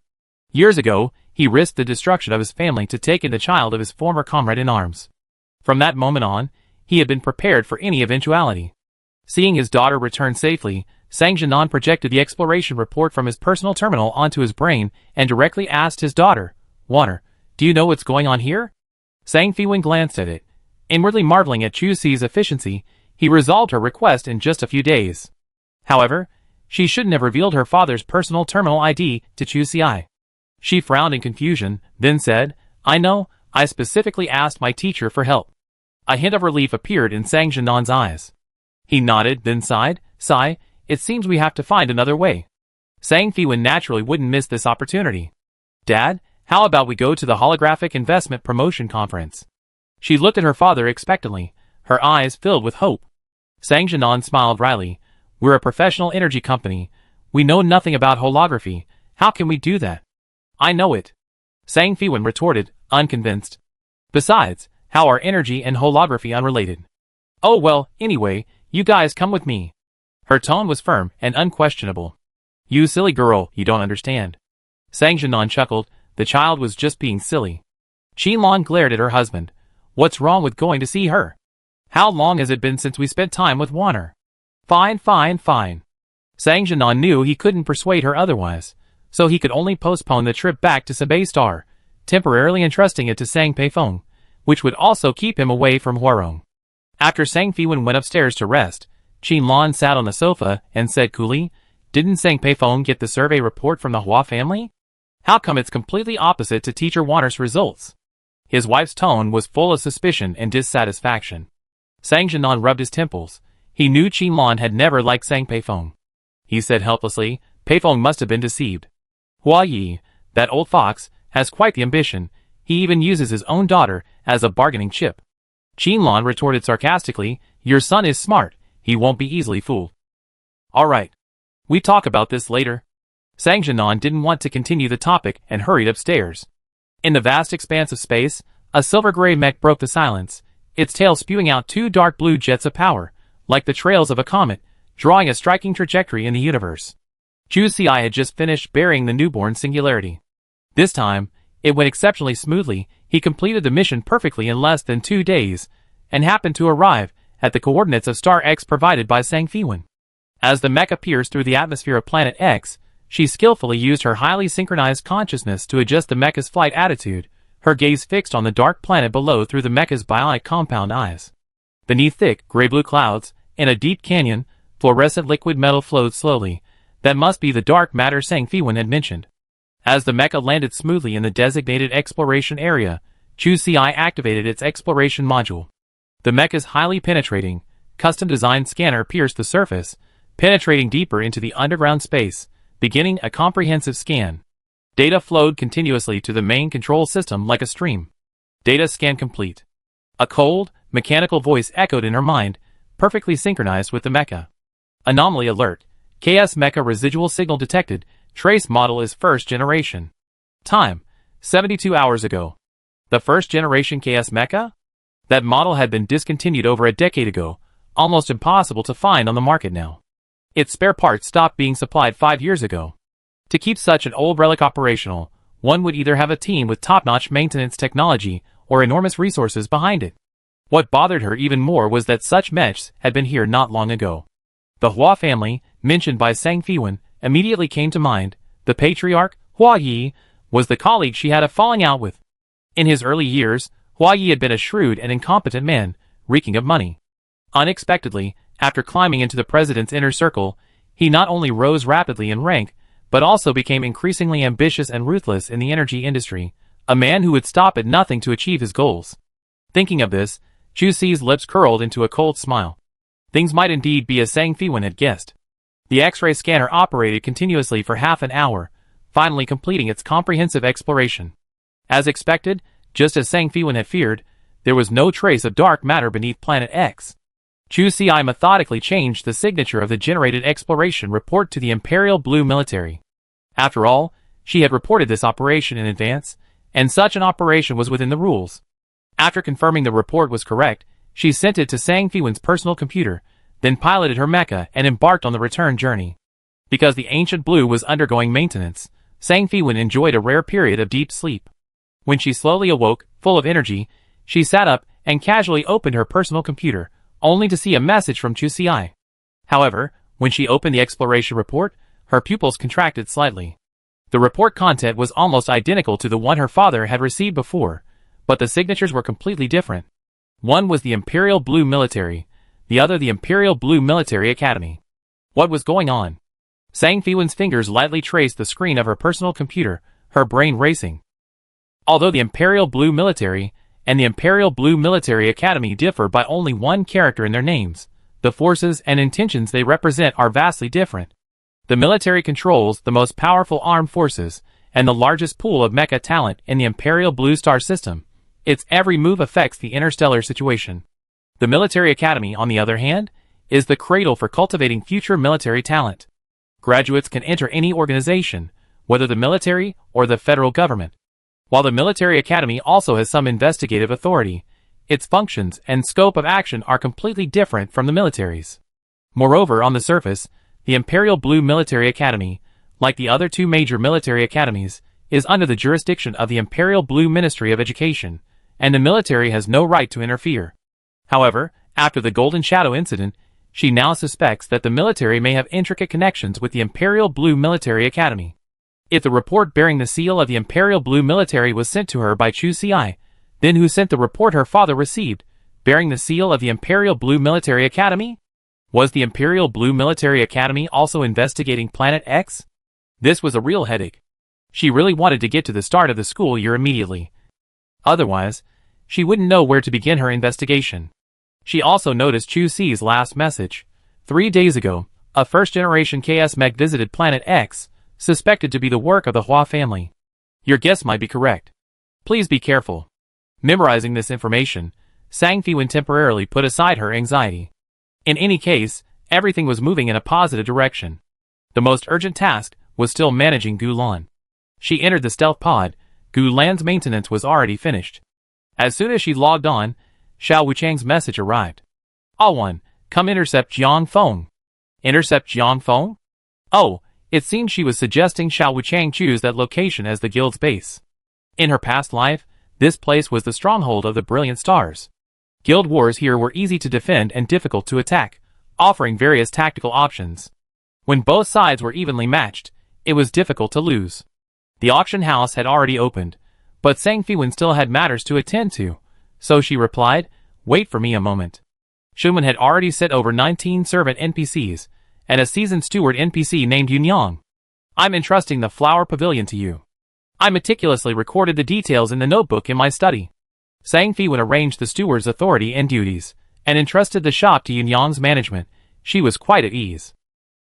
Years ago, he risked the destruction of his family to take in the child of his former comrade in arms. From that moment on, he had been prepared for any eventuality. Seeing his daughter return safely, Sang Zhenan projected the exploration report from his personal terminal onto his brain and directly asked his daughter, "Water, Do you know what's going on here? Sang Fiwen glanced at it. Inwardly marveling at Chu Si's efficiency, he resolved her request in just a few days. However, she shouldn't have revealed her father's personal terminal ID to Chu Si. She frowned in confusion, then said, I know, I specifically asked my teacher for help. A hint of relief appeared in Sang Jianan's eyes. He nodded, then sighed, Sigh, it seems we have to find another way. Sang Fiwen naturally wouldn't miss this opportunity. Dad, how about we go to the Holographic Investment Promotion Conference? She looked at her father expectantly, her eyes filled with hope. Sang Jianan smiled wryly. We're a professional energy company. We know nothing about holography. How can we do that? I know it. Sang Fiwen retorted, unconvinced. Besides, how are energy and holography unrelated? Oh well, anyway, you guys come with me. Her tone was firm and unquestionable. You silly girl, you don't understand. Sang Jianan chuckled, the child was just being silly. Qinlan glared at her husband. What's wrong with going to see her? How long has it been since we spent time with Warner? Fine. Sang Jianan knew he couldn't persuade her otherwise, so he could only postpone the trip back to Sabay Star, temporarily entrusting it to Sang Peifeng, which would also keep him away from Huarong. After Sang Fiwen went upstairs to rest, Qinlan sat on the sofa and said coolly, Didn't Sang Peifeng get the survey report from the Hua family? How come it's completely opposite to Teacher Warner's results? His wife's tone was full of suspicion and dissatisfaction. Sang Jianan rubbed his temples. He knew Qinlan had never liked Sang Peifeng. He said helplessly, Peifeng must have been deceived. Hua Yi, that old fox, has quite the ambition. He even uses his own daughter as a bargaining chip. Qinlan retorted sarcastically, Your son is smart. He won't be easily fooled. All right. We talk about this later. Sang Jianan didn't want to continue the topic and hurried upstairs. In the vast expanse of space, a silver-gray mech broke the silence, its tail spewing out two dark blue jets of power, like the trails of a comet, drawing a striking trajectory in the universe. Chu Si had just finished burying the newborn singularity. This time, it went exceptionally smoothly. He completed the mission perfectly in less than 2 days, and happened to arrive at the coordinates of Star X provided by Sang Fiwen. As the mecha pierced through the atmosphere of Planet X, she skillfully used her highly synchronized consciousness to adjust the mecha's flight attitude, her gaze fixed on the dark planet below through the mecha's bionic compound eyes. Beneath thick, gray-blue clouds, in a deep canyon, fluorescent liquid metal flowed slowly. That must be the dark matter Sang Fiwen had mentioned. As the mecha landed smoothly in the designated exploration area, Chu Si activated its exploration module. The mecha's highly penetrating, custom-designed scanner pierced the surface, penetrating deeper into the underground space, beginning a comprehensive scan. Data flowed continuously to the main control system like a stream. Data scan complete. A cold, mechanical voice echoed in her mind, perfectly synchronized with the mecha. Anomaly alert. KS mecha residual signal detected. Trace model is first generation. Time: 72 hours ago. The first generation KS mecha? That model had been discontinued over a decade ago, almost impossible to find on the market now. Its spare parts stopped being supplied 5 years ago. To keep such an old relic operational, one would either have a team with top-notch maintenance technology or enormous resources behind it. What bothered her even more was that such mechs had been here not long ago. The Hua family, mentioned by Sang Fiwen, immediately came to mind. The patriarch, Hua Yi, was the colleague she had a falling out with. In his early years, Hua Yi had been a shrewd and incompetent man, reeking of money. Unexpectedly, after climbing into the president's inner circle, he not only rose rapidly in rank, but also became increasingly ambitious and ruthless in the energy industry, a man who would stop at nothing to achieve his goals. Thinking of this, Chu Si's lips curled into a cold smile. Things might indeed be as Sang Fiwen had guessed. The X-ray scanner operated continuously for half an hour, finally completing its comprehensive exploration. As expected, just as Sang Fiwen had feared, there was no trace of dark matter beneath Planet X. Chu Si methodically changed the signature of the generated exploration report to the Imperial Blue Military. After all, she had reported this operation in advance, and such an operation was within the rules. After confirming the report was correct, she sent it to Sang Fiwen's personal computer, then piloted her mecha and embarked on the return journey. Because the ancient blue was undergoing maintenance, Sang Fiwen enjoyed a rare period of deep sleep. When she slowly awoke, full of energy, she sat up and casually opened her personal computer, only to see a message from Chu Si. However, when she opened the exploration report, her pupils contracted slightly. The report content was almost identical to the one her father had received before, but the signatures were completely different. One was the Imperial Blue Military, the other the Imperial Blue Military Academy. What was going on? Sang Fiwen's fingers lightly traced the screen of her personal computer, her brain racing. Although the Imperial Blue Military and the Imperial Blue Military Academy differ by only one character in their names, the forces and intentions they represent are vastly different. The military controls the most powerful armed forces and the largest pool of mecha talent in the Imperial Blue Star system. Its every move affects the interstellar situation. The Military Academy, on the other hand, is the cradle for cultivating future military talent. Graduates can enter any organization, whether the military or the federal government. While the Military Academy also has some investigative authority, its functions and scope of action are completely different from the military's. Moreover, on the surface, the Imperial Blue Military Academy, like the other two major military academies, is under the jurisdiction of the Imperial Blue Ministry of Education, and the military has no right to interfere. However, after the Golden Shadow incident, she now suspects that the military may have intricate connections with the Imperial Blue Military Academy. If the report bearing the seal of the Imperial Blue Military was sent to her by Chu Ci, then who sent the report her father received, bearing the seal of the Imperial Blue Military Academy? Was the Imperial Blue Military Academy also investigating Planet X? This was a real headache. She really wanted to get to the start of the school year immediately. Otherwise, she wouldn't know where to begin her investigation. She also noticed Chu Ci's last message. 3 days ago, a first-generation KS mech visited Planet X, suspected to be the work of the Hua family. Your guess might be correct. Please be careful. Memorizing this information, Sang Fiwen temporarily put aside her anxiety. In any case, everything was moving in a positive direction. The most urgent task was still managing Gu Lan. She entered the stealth pod. Gu Lan's maintenance was already finished. As soon as she logged on, Xiao Wuchang's message arrived. "Ah1, come intercept Jiang Feng." Intercept Jiang Feng? Oh, it seemed she was suggesting Xiao Wuchang choose that location as the guild's base. In her past life, this place was the stronghold of the Brilliant Stars. Guild wars here were easy to defend and difficult to attack, offering various tactical options. When both sides were evenly matched, it was difficult to lose. The auction house had already opened, but Sang Fiwen still had matters to attend to, so she replied, "Wait for me a moment." Shuman had already set over 19 servant NPCs, and a seasoned steward NPC named Yunyang. "I'm entrusting the flower pavilion to you. I meticulously recorded the details in the notebook in my study." Sang Fiwen arranged the steward's authority and duties, and entrusted the shop to Yunyang's management. She was quite at ease.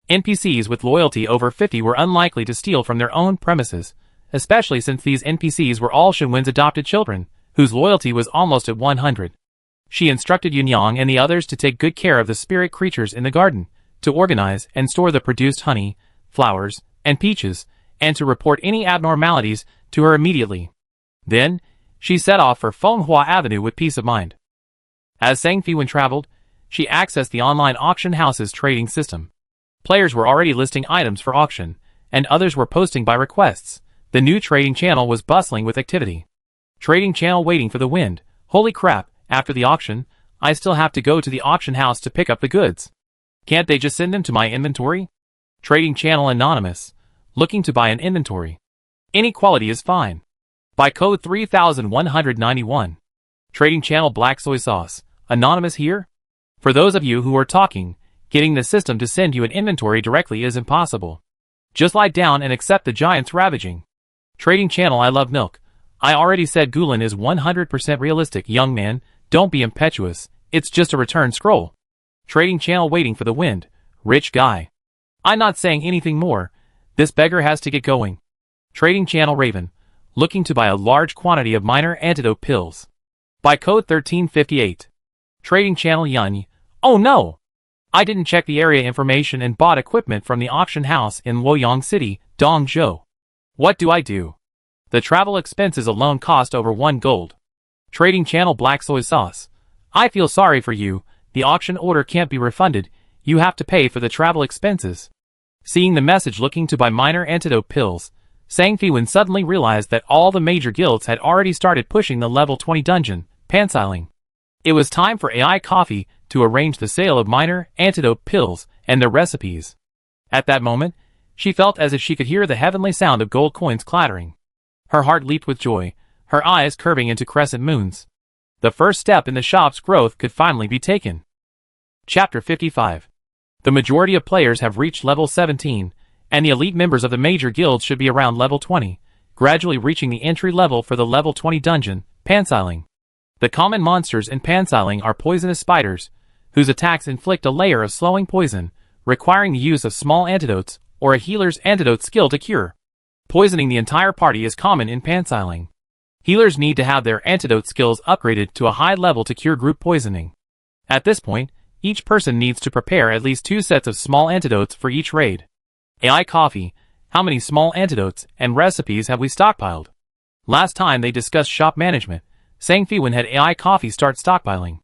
NPCs with loyalty over 50 were unlikely to steal from their own premises, especially since these NPCs were all Shenwen's adopted children, whose loyalty was almost at 100. She instructed Yunyang and the others to take good care of the spirit creatures in the garden, to organize and store the produced honey, flowers, and peaches, and to report any abnormalities to her immediately. Then, she set off for Fenghua Avenue with peace of mind. As Sang Fiwen traveled, she accessed the online auction house's trading system. Players were already listing items for auction, and others were posting by requests. The new trading channel was bustling with activity. Trading channel waiting for the wind. Holy crap, after the auction, I still have to go to the auction house to pick up the goods. Can't they just send them to my inventory? Trading channel anonymous. Looking to buy an inventory. Any quality is fine. By code 3191. Trading channel black soy sauce. Anonymous here? For those of you who are talking, getting the system to send you an inventory directly is impossible. Just lie down and accept the giants ravaging. Trading channel I love milk. I already said Gulen is 100% realistic, young man. Don't be impetuous. It's just a return scroll. Trading channel waiting for the wind. Rich guy. I'm not saying anything more. This beggar has to get going. Trading channel Raven. Looking to buy a large quantity of minor antidote pills. By code 1358. Trading channel Yun. Oh no! I didn't check the area information and bought equipment from the auction house in Luoyang City, Dongzhou. What do I do? The travel expenses alone cost over 1 gold. Trading channel black soy sauce. I feel sorry for you. The auction order can't be refunded. You have to pay for the travel expenses. Seeing the message looking to buy minor antidote pills, Sang Fiwen suddenly realized that all the major guilds had already started pushing the level 20 dungeon, pansiling. It was time for AI Coffee to arrange the sale of minor antidote pills and their recipes. At that moment, She felt as if she could hear the heavenly sound of gold coins clattering. Her heart leaped with joy, her eyes curving into crescent moons. The first step in the shop's growth could finally be taken. Chapter 55. The majority of players have reached level 17, and the elite members of the major guilds should be around level 20, gradually reaching the entry level for the level 20 dungeon, Pansiling. The common monsters in Pansiling are poisonous spiders, whose attacks inflict a layer of slowing poison, requiring the use of small antidotes or a healer's antidote skill to cure. Poisoning the entire party is common in Pansiling. Healers need to have their antidote skills upgraded to a high level to cure group poisoning. At this point, each person needs to prepare at least 2 sets of small antidotes for each raid. AI Coffee, how many small antidotes and recipes have we stockpiled? Last time they discussed shop management, Sang Fiwen had AI Coffee start stockpiling.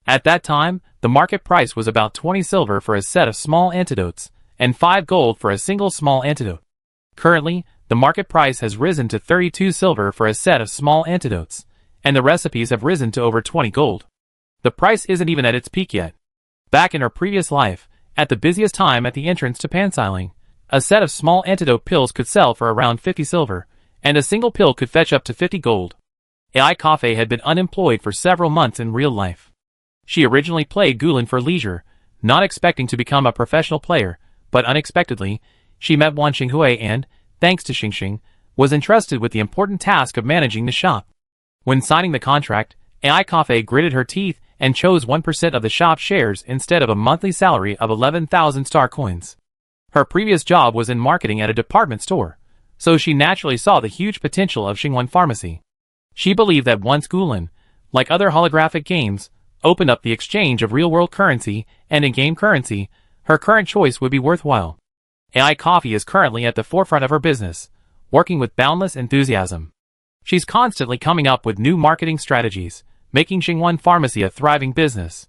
At that time, the market price was about 20 silver for a set of small antidotes, and 5 gold for a single small antidote. Currently, the market price has risen to 32 silver for a set of small antidotes, and the recipes have risen to over 20 gold. The price isn't even at its peak yet. Back in her previous life, at the busiest time at the entrance to Pansiling, a set of small antidote pills could sell for around 50 silver, and a single pill could fetch up to 50 gold. AI Coffee had been unemployed for several months in real life. She originally played Gulen for leisure, not expecting to become a professional player, but unexpectedly, she met Wan Xinghui and, thanks to Xingxing, was entrusted with the important task of managing the shop. When signing the contract, AI Coffee gritted her teeth and chose 1% of the shop shares instead of a monthly salary of 11,000 star coins. Her previous job was in marketing at a department store, so she naturally saw the huge potential of Xingwan Pharmacy. She believed that once Gulen, like other holographic games, opened up the exchange of real-world currency and in-game currency, her current choice would be worthwhile. AI Coffee is currently at the forefront of her business, working with boundless enthusiasm. She's constantly coming up with new marketing strategies, making Xingwan Pharmacy a thriving business.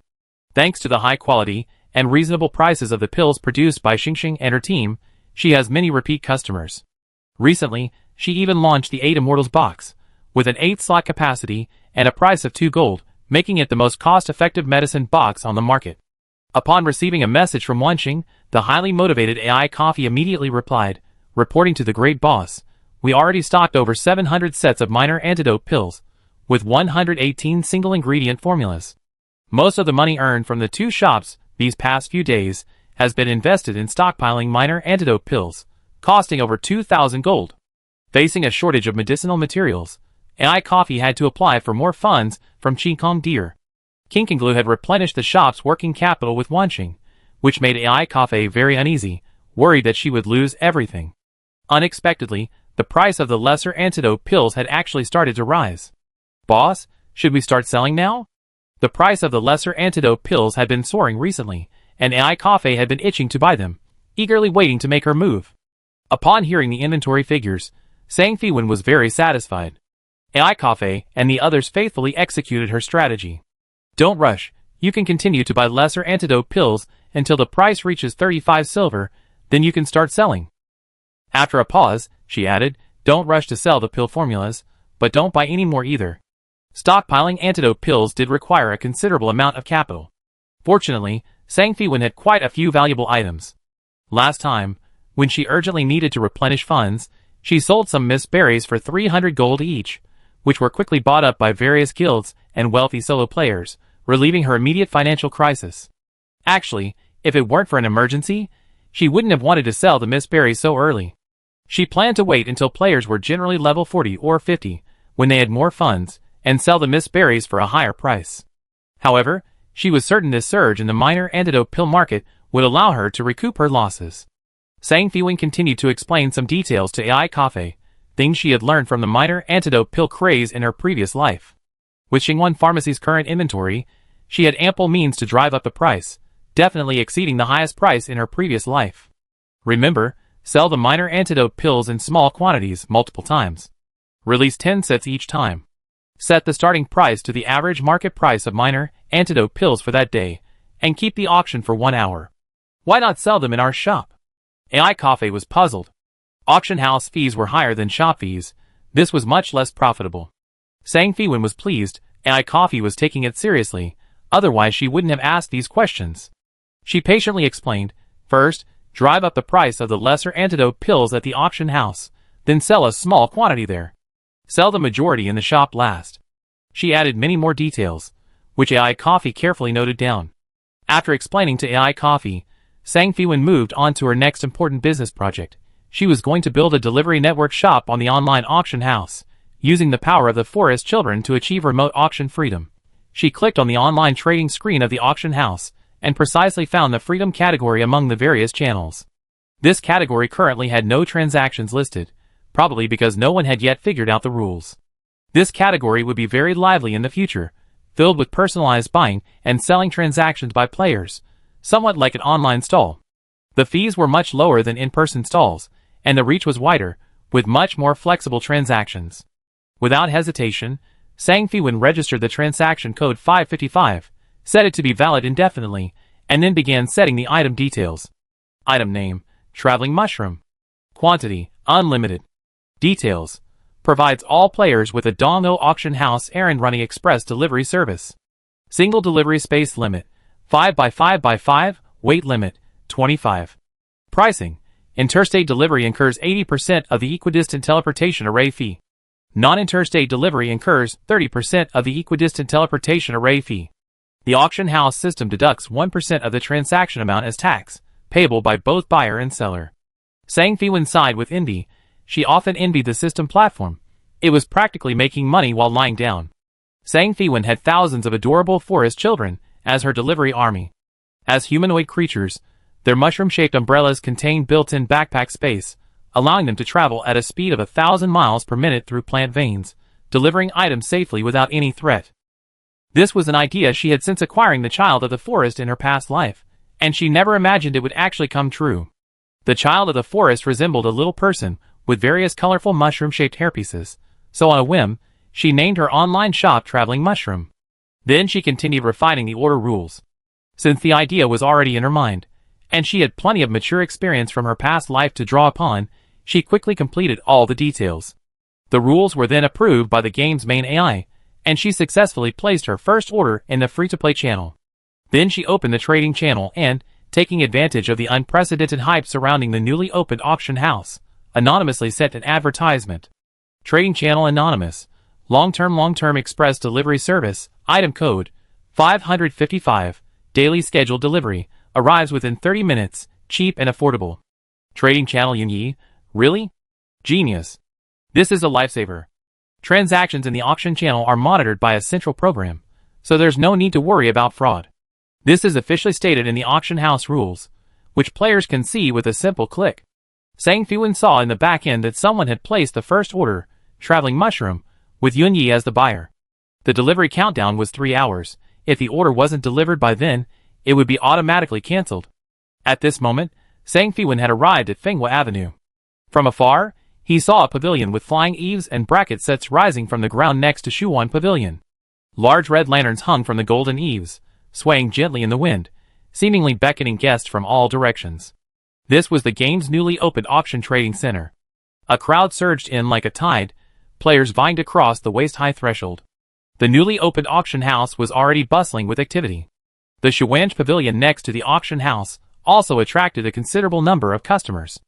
Thanks to the high quality and reasonable prices of the pills produced by Xingxing and her team, she has many repeat customers. Recently, she even launched the 8 Immortals box, with an 8-slot capacity and a price of 2 gold, making it the most cost-effective medicine box on the market. Upon receiving a message from Wanxing, the highly motivated AI Coffee immediately replied, reporting to the great boss, "We already stocked over 700 sets of minor antidote pills, with 118 single-ingredient formulas. Most of the money earned from the 2 shops these past few days has been invested in stockpiling minor antidote pills, costing over 2,000 gold." Facing a shortage of medicinal materials, AI Coffee had to apply for more funds from Qingkong Deer. Kinkinglu had replenished the shop's working capital with Wanxing, which made AI Coffee very uneasy, worried that she would lose everything. Unexpectedly, the price of the lesser antidote pills had actually started to rise. "Boss, should we start selling now?" The price of the lesser antidote pills had been soaring recently, and AI Coffee had been itching to buy them, eagerly waiting to make her move. Upon hearing the inventory figures, Sang Fiwen was very satisfied. AI Coffee and the others faithfully executed her strategy. "Don't rush, you can continue to buy lesser antidote pills until the price reaches 35 silver, then you can start selling." After a pause, she added, "Don't rush to sell the pill formulas, but don't buy any more either." Stockpiling antidote pills did require a considerable amount of capital. Fortunately, Sang Fiwen had quite a few valuable items. Last time, when she urgently needed to replenish funds, she sold some mist berries for 300 gold each, which were quickly bought up by various guilds and wealthy solo players, relieving her immediate financial crisis. Actually, if it weren't for an emergency, she wouldn't have wanted to sell the mist berries so early. She planned to wait until players were generally level 40 or 50, when they had more funds, and sell the mist berries for a higher price. However, she was certain this surge in the minor antidote pill market would allow her to recoup her losses. Sang Fiwen continued to explain some details to AI Coffee, things she had learned from the minor antidote pill craze in her previous life. With Xingwan Pharmacy's current inventory, she had ample means to drive up the price, definitely exceeding the highest price in her previous life. Remember, sell the minor antidote pills in small quantities multiple times. Release 10 sets each time. Set the starting price to the average market price of minor antidote pills for that day, and keep the auction for 1 hour. Why not sell them in our shop? AI Coffee was puzzled. Auction house fees were higher than shop fees. This was much less profitable. Sang Fiwen was pleased, AI Coffee was taking it seriously, otherwise she wouldn't have asked these questions. She patiently explained, "First, drive up the price of the lesser antidote pills at the auction house, then sell a small quantity there. Sell the majority in the shop last. She added many more details, which AI Coffee carefully noted down. After explaining to AI Coffee, Sang Fiwen moved on to her next important business project. She was going to build a delivery network shop on the online auction house, using the power of the forest children to achieve remote auction freedom. She clicked on the online trading screen of the auction house, and precisely found the freedom category among the various channels. This category currently had no transactions listed, probably because no one had yet figured out the rules. This category would be very lively in the future, filled with personalized buying and selling transactions by players, somewhat like an online stall. The fees were much lower than in-person stalls, and the reach was wider, with much more flexible transactions. Without hesitation, Sang Fiwen registered the transaction code 555, set it to be valid indefinitely, and then began setting the item details. Item name, Traveling Mushroom. Quantity, unlimited. Details, provides all players with a Dongo Auction House errand running express delivery service. Single delivery space limit, 5x5x5, weight limit, 25. Pricing, interstate delivery incurs 80% of the equidistant teleportation array fee. Non-interstate delivery incurs 30% of the equidistant teleportation array fee. The auction house system deducts 1% of the transaction amount as tax, payable by both buyer and seller. Sang Fiwen sighed with envy. She often envied the system platform. It was practically making money while lying down. Sang Fiwen had thousands of adorable forest children as her delivery army. As humanoid creatures, their mushroom-shaped umbrellas contained built-in backpack space, allowing them to travel at a speed of 1,000 miles per minute through plant veins, delivering items safely without any threat. This was an idea she had since acquiring the child of the forest in her past life, and she never imagined it would actually come true. The child of the forest resembled a little person with various colorful mushroom-shaped hairpieces, so on a whim, she named her online shop Traveling Mushroom. Then she continued refining the order rules. Since the idea was already in her mind, and she had plenty of mature experience from her past life to draw upon, she quickly completed all the details. The rules were then approved by the game's main AI, and she successfully placed her first order in the free-to-play channel. Then she opened the trading channel and, taking advantage of the unprecedented hype surrounding the newly opened auction house, anonymously sent an advertisement. Trading channel anonymous. Long-term express delivery service, item code 555, daily scheduled delivery, arrives within 30 minutes, cheap and affordable. Trading channel Yunyi, really? Genius. This is a lifesaver. Transactions in the auction channel are monitored by a central program, so there's no need to worry about fraud. This is officially stated in the auction house rules, which players can see with a simple click. Sang Fiwen saw in the back end that someone had placed the first order, Traveling Mushroom, with Yunyi as the buyer. The delivery countdown was 3 hours. If the order wasn't delivered by then, it would be automatically cancelled. At this moment, Sang Fiwen had arrived at Fenghua Avenue. From afar, he saw a pavilion with flying eaves and bracket sets rising from the ground next to Shuwan Pavilion. Large red lanterns hung from the golden eaves, swaying gently in the wind, seemingly beckoning guests from all directions. This was the game's newly opened auction trading center. A crowd surged in like a tide, players vying to cross the waist-high threshold. The newly opened auction house was already bustling with activity. The Shuwanj Pavilion next to the auction house also attracted a considerable number of customers.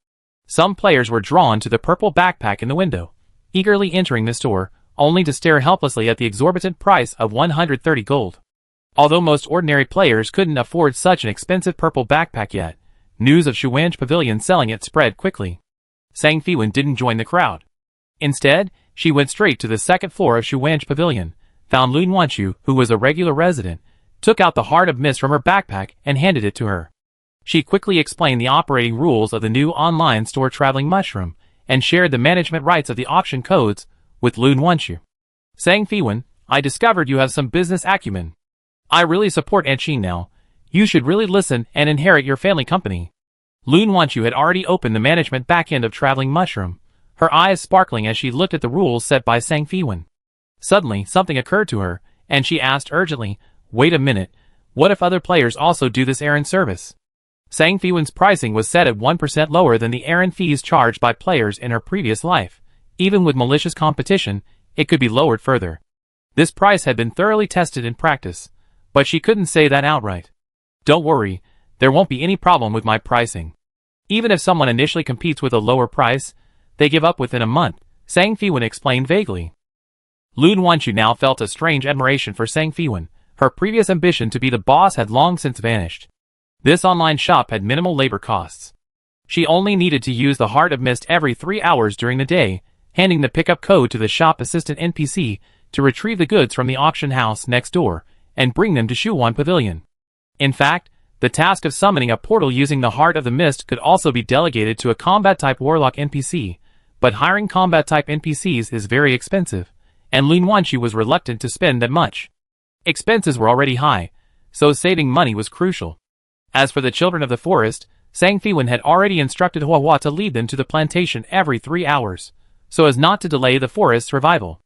Some players were drawn to the purple backpack in the window, eagerly entering the store, only to stare helplessly at the exorbitant price of 130 gold. Although most ordinary players couldn't afford such an expensive purple backpack yet, news of Shuwanj Pavilion selling it spread quickly. Sang Fiwen didn't join the crowd. Instead, she went straight to the second floor of Shuwanj Pavilion, found Lun Wanchu, who was a regular resident, took out the Heart of Mist from her backpack and handed it to her. She quickly explained the operating rules of the new online store Traveling Mushroom, and shared the management rights of the auction codes with Lun Wanchu. Sang Fiwen, I discovered you have some business acumen. I really support Anshin now. You should really listen and inherit your family company. Lun Wanchu had already opened the management backend of Traveling Mushroom, her eyes sparkling as she looked at the rules set by Sang Fiwen. Suddenly, something occurred to her, and she asked urgently, wait a minute, what if other players also do this errand service? Sang Fiwen's pricing was set at 1% lower than the errand fees charged by players in her previous life. Even with malicious competition, it could be lowered further. This price had been thoroughly tested in practice, but she couldn't say that outright. Don't worry, there won't be any problem with my pricing. Even if someone initially competes with a lower price, they give up within a month, Sang Fiwen explained vaguely. Lun Wanchu now felt a strange admiration for Sang Fiwen. Her previous ambition to be the boss had long since vanished. This online shop had minimal labor costs. She only needed to use the Heart of Mist every 3 hours during the day, handing the pickup code to the shop assistant NPC to retrieve the goods from the auction house next door and bring them to Shuwan Pavilion. In fact, the task of summoning a portal using the Heart of the Mist could also be delegated to a combat-type warlock NPC, but hiring combat-type NPCs is very expensive, and Lun Wanchu was reluctant to spend that much. Expenses were already high, so saving money was crucial. As for the children of the forest, Sang Fiwen had already instructed Hua Hua to lead them to the plantation every 3 hours, so as not to delay the forest's revival.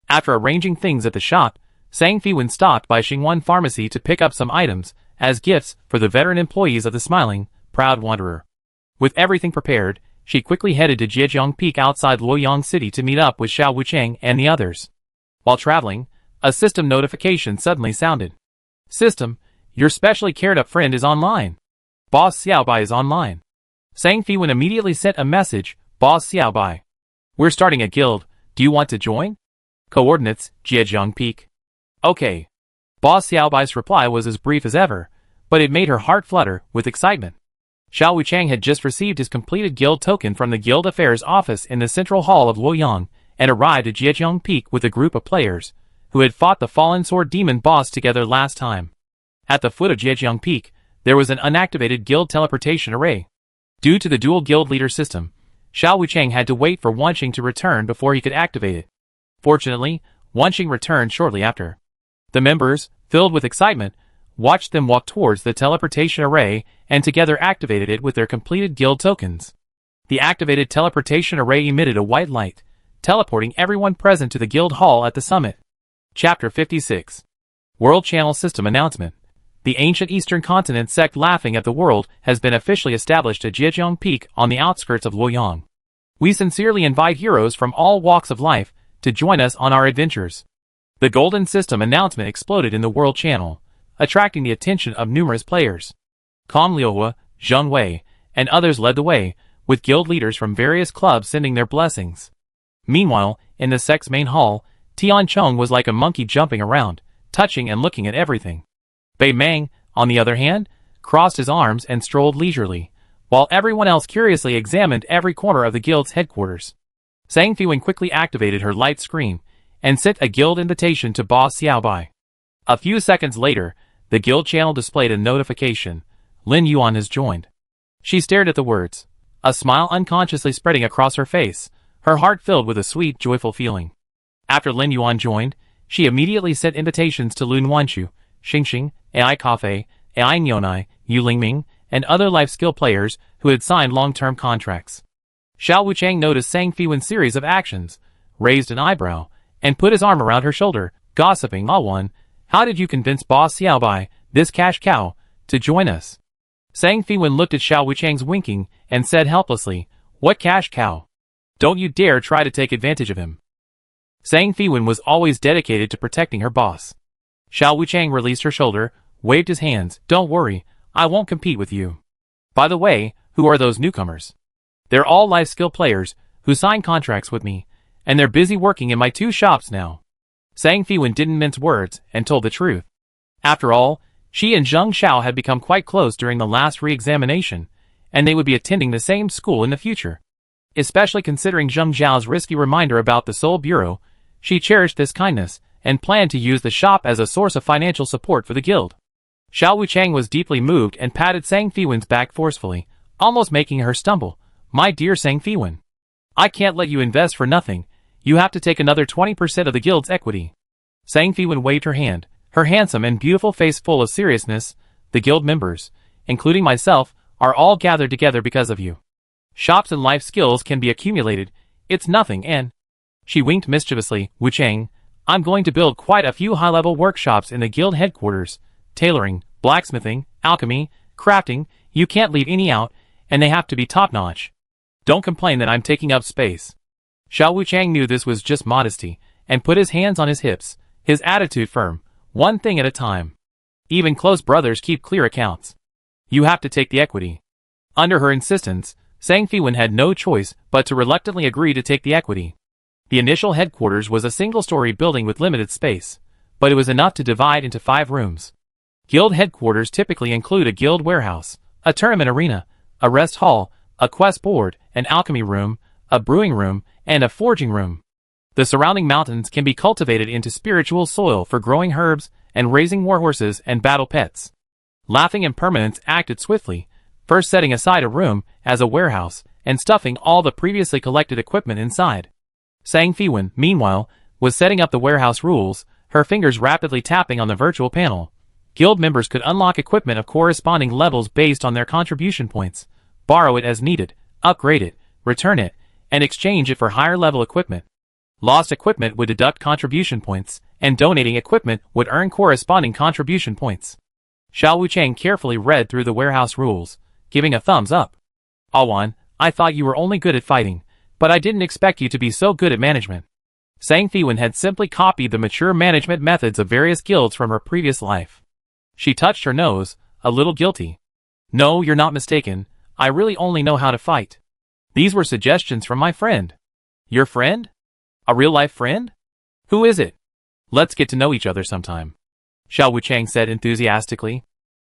After arranging things at the shop, Sang Fiwen stopped by Xingwan Pharmacy to pick up some items as gifts for the veteran employees of the Smiling, Proud Wanderer. With everything prepared, she quickly headed to Jiejiang Peak outside Luoyang City to meet up with Xiao Wuchang and the others. While traveling, a system notification suddenly sounded. System, your specially cared-up friend is online. Boss Xiaobai is online. Sang Fiwen immediately sent a message, Boss Xiaobai. We're starting a guild, do you want to join? Coordinates, Jiejiang Peak. Okay. Boss Xiaobai's reply was as brief as ever, but it made her heart flutter with excitement. Xiao Wuchang had just received his completed guild token from the Guild Affairs office in the central hall of Luoyang and arrived at Jiejiang Peak with a group of players who had fought the fallen sword demon boss together last time. At the foot of Jiejiang Peak, there was an unactivated guild teleportation array. Due to the dual guild leader system, Xiao Wuchang had to wait for Wanqing to return before he could activate it. Fortunately, Wanqing returned shortly after. The members, filled with excitement, watched them walk towards the teleportation array and together activated it with their completed guild tokens. The activated teleportation array emitted a white light, teleporting everyone present to the guild hall at the summit. Chapter 56. World Channel System Announcement. The ancient Eastern Continent sect Laughing at the World has been officially established at Jiejiang Peak on the outskirts of Luoyang. We sincerely invite heroes from all walks of life to join us on our adventures. The Golden System announcement exploded in the World Channel, attracting the attention of numerous players. Kong Liuhua, Zheng Wei, and others led the way, with guild leaders from various clubs sending their blessings. Meanwhile, in the sect's main hall, Tian Cheng was like a monkey jumping around, touching and looking at everything. Bei Meng, on the other hand, crossed his arms and strolled leisurely, while everyone else curiously examined every corner of the guild's headquarters. Sang Fiwen quickly activated her light screen and sent a guild invitation to Boss Xiaobai. A few seconds later, the guild channel displayed a notification. Lin Yuan has joined. She stared at the words, a smile unconsciously spreading across her face, her heart filled with a sweet, joyful feeling. After Lin Yuan joined, she immediately sent invitations to Lun Wanchu, Xingxing, AI Cafe, AI Nyonai, Yu Lingming, and other life skill players who had signed long-term contracts. Xiao Wuchang noticed Sang Fiwen's series of actions, raised an eyebrow, and put his arm around her shoulder, gossiping, "Ah Wan, how did you convince Boss Xiaobai, this cash cow, to join us?" Sang Fiwen looked at Xiao Wuchang's winking and said helplessly, "What cash cow? Don't you dare try to take advantage of him." Sang Fiwen was always dedicated to protecting her boss. Xiao Wuchang released her shoulder, waved his hands, "Don't worry, I won't compete with you. By the way, who are those newcomers? They're all life skill players who signed contracts with me, and they're busy working in my 2 shops now." Sang Fiwen didn't mince words and told the truth. After all, she and Zheng Xiao had become quite close during the last re-examination, and they would be attending the same school in the future. Especially considering Zheng Xiao's risky reminder about the Soul Bureau, she cherished this kindness and planned to use the shop as a source of financial support for the guild. Xiao Wuchang was deeply moved and patted Sang Fiwen's back forcefully, almost making her stumble. "My dear Sang Fiwen, I can't let you invest for nothing. You have to take another 20% of the guild's equity." Sang Fiwen waved her hand, her handsome and beautiful face full of seriousness. "The guild members, including myself, are all gathered together because of you. Shops and life skills can be accumulated. It's nothing, and..." She winked mischievously. "Wuchang, I'm going to build quite a few high-level workshops in the guild headquarters. Tailoring, blacksmithing, alchemy, crafting, you can't leave any out, and they have to be top-notch. Don't complain that I'm taking up space." Xiao Wuchang knew this was just modesty, and put his hands on his hips, his attitude firm, one thing at a time. "Even close brothers keep clear accounts. You have to take the equity." Under her insistence, Sang Fiwen had no choice but to reluctantly agree to take the equity. The initial headquarters was a single-story building with limited space, but it was enough to divide into 5 rooms. Guild headquarters typically include a guild warehouse, a tournament arena, a rest hall, a quest board, an alchemy room, a brewing room, and a forging room. The surrounding mountains can be cultivated into spiritual soil for growing herbs and raising warhorses and battle pets. Laughing Impermanence acted swiftly, first setting aside a room as a warehouse and stuffing all the previously collected equipment inside. Sang Fiwen, meanwhile, was setting up the warehouse rules, her fingers rapidly tapping on the virtual panel. Guild members could unlock equipment of corresponding levels based on their contribution points, borrow it as needed, upgrade it, return it, and exchange it for higher-level equipment. Lost equipment would deduct contribution points, and donating equipment would earn corresponding contribution points. Xiao Wuchang carefully read through the warehouse rules, giving a thumbs up. Awan, I thought you were only good at fighting, but I didn't expect you to be so good at management. Sang Fiwen had simply copied the mature management methods of various guilds from her previous life. She touched her nose, a little guilty. No, you're not mistaken, I really only know how to fight. These were suggestions from my friend. Your friend? A real-life friend? Who is it? Let's get to know each other sometime. Xiao Wuchang said enthusiastically.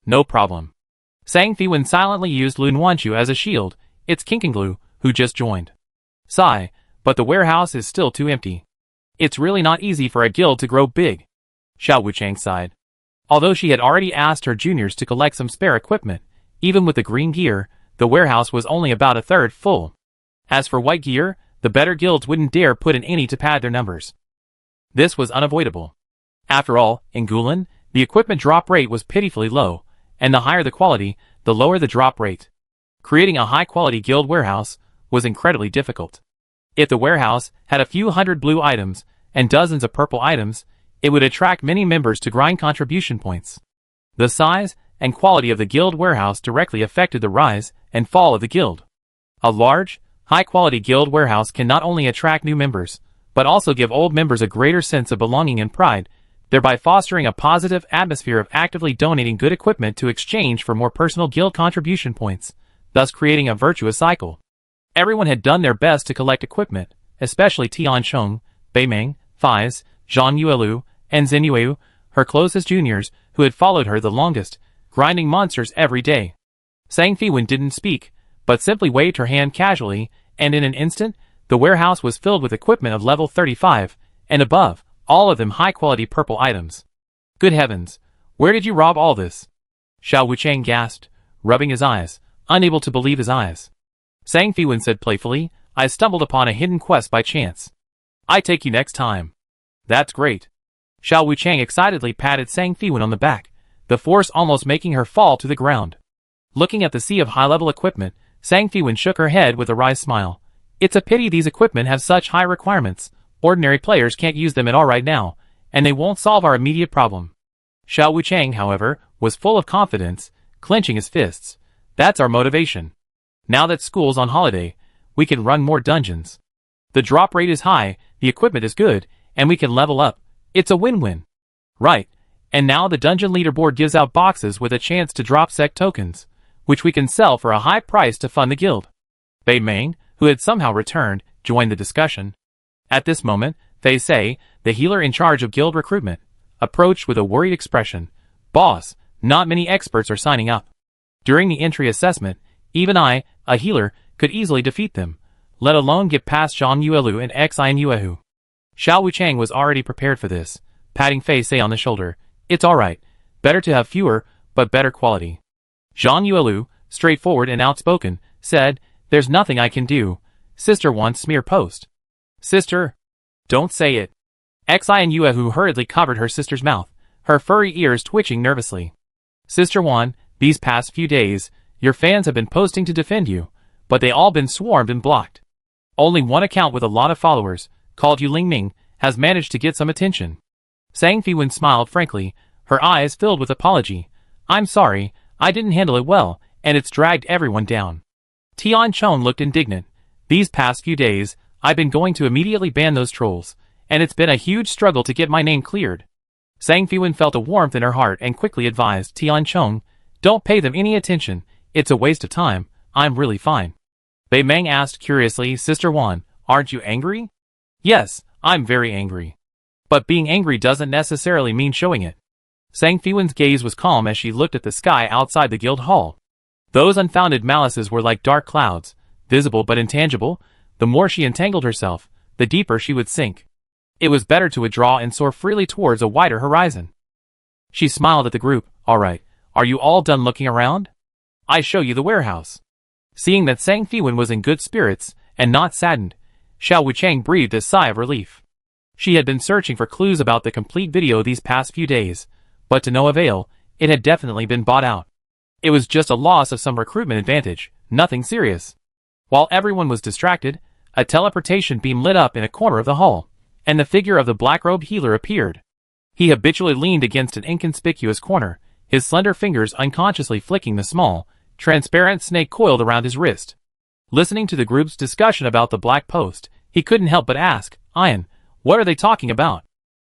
No problem. Sang Fiwen silently used Lun Wanchu as a shield, it's Kinkinglu, who just joined. Sigh, but the warehouse is still too empty. It's really not easy for a guild to grow big. Xiao Wuchang sighed. Although she had already asked her juniors to collect some spare equipment, even with the green gear, the warehouse was only about a third full. As for white gear, the better guilds wouldn't dare put in any to pad their numbers. This was unavoidable. After all, in Gulen, the equipment drop rate was pitifully low, and the higher the quality, the lower the drop rate. Creating a high-quality guild warehouse was incredibly difficult. If the warehouse had a few hundred blue items and dozens of purple items, it would attract many members to grind contribution points. The size and quality of the guild warehouse directly affected the rise and fall of the guild. A large, high-quality guild warehouse can not only attract new members, but also give old members a greater sense of belonging and pride, thereby fostering a positive atmosphere of actively donating good equipment to exchange for more personal guild contribution points, thus creating a virtuous cycle. Everyone had done their best to collect equipment, especially Tian Chong, Bei Meng, Fies, Zhang Yuelu, and Zin Yueu, her closest juniors, who had followed her the longest, grinding monsters every day. Sang Fiwen didn't speak, but simply waved her hand casually, and in an instant, the warehouse was filled with equipment of level 35, and above, all of them high-quality purple items. Good heavens, where did you rob all this? Xiao Wuchang gasped, rubbing his eyes, unable to believe his eyes. Sang Fiwen said playfully, I stumbled upon a hidden quest by chance. I take you next time. That's great. Xiao Wuchang excitedly patted Sang Fiwen on the back, the force almost making her fall to the ground. Looking at the sea of high-level equipment, Sang Fiwen shook her head with a wry smile. It's a pity these equipment have such high requirements. Ordinary players can't use them at all right now, and they won't solve our immediate problem. Xiao Wuchang, however, was full of confidence, clenching his fists. That's our motivation. Now that school's on holiday, we can run more dungeons. The drop rate is high, the equipment is good, and we can level up. It's a win-win. Right, and now the dungeon leaderboard gives out boxes with a chance to drop sect tokens, which we can sell for a high price to fund the guild. Bei Meng, who had somehow returned, joined the discussion. At this moment, Fei Sei, the healer in charge of guild recruitment, approached with a worried expression. Boss, not many experts are signing up. During the entry assessment, even I, a healer, could easily defeat them, let alone get past Zhang Yuelu and Xin Yuehu. Xiao Wuchang was already prepared for this, patting Fei Sei on the shoulder. It's alright, better to have fewer, but better quality. Zhang Yuelu, straightforward and outspoken, said, There's nothing I can do. Sister wants smear post. Sister? Don't say it. Xin Yuehu hurriedly covered her sister's mouth, her furry ears twitching nervously. Sister Wan, these past few days, your fans have been posting to defend you, but they all been swarmed and blocked. Only one account with a lot of followers, called Yu Lingming, has managed to get some attention. Sang Fiwen smiled frankly, her eyes filled with apology. I'm sorry, I didn't handle it well, and it's dragged everyone down. Tian Chong looked indignant. These past few days, I've been going to immediately ban those trolls, and it's been a huge struggle to get my name cleared. Sang Fiwen felt a warmth in her heart and quickly advised Tian Chong, Don't pay them any attention, it's a waste of time, I'm really fine. Bei Meng asked curiously. Sister Wan, aren't you angry? Yes, I'm very angry. But being angry doesn't necessarily mean showing it. Sang Fiwen's gaze was calm as she looked at the sky outside the guild hall. Those unfounded malices were like dark clouds, visible but intangible. The more she entangled herself, the deeper she would sink. It was better to withdraw and soar freely towards a wider horizon. She smiled at the group. All right, are you all done looking around? I show you the warehouse. Seeing that Sang Fiwen was in good spirits, and not saddened, Xiao Wuchang breathed a sigh of relief. She had been searching for clues about the complete video these past few days, but to no avail. It had definitely been bought out. It was just a loss of some recruitment advantage, nothing serious. While everyone was distracted, a teleportation beam lit up in a corner of the hall, and the figure of the black-robed healer appeared. He habitually leaned against an inconspicuous corner, his slender fingers unconsciously flicking the small, transparent snake coiled around his wrist. Listening to the group's discussion about the black post, he couldn't help but ask, Ian, what are they talking about?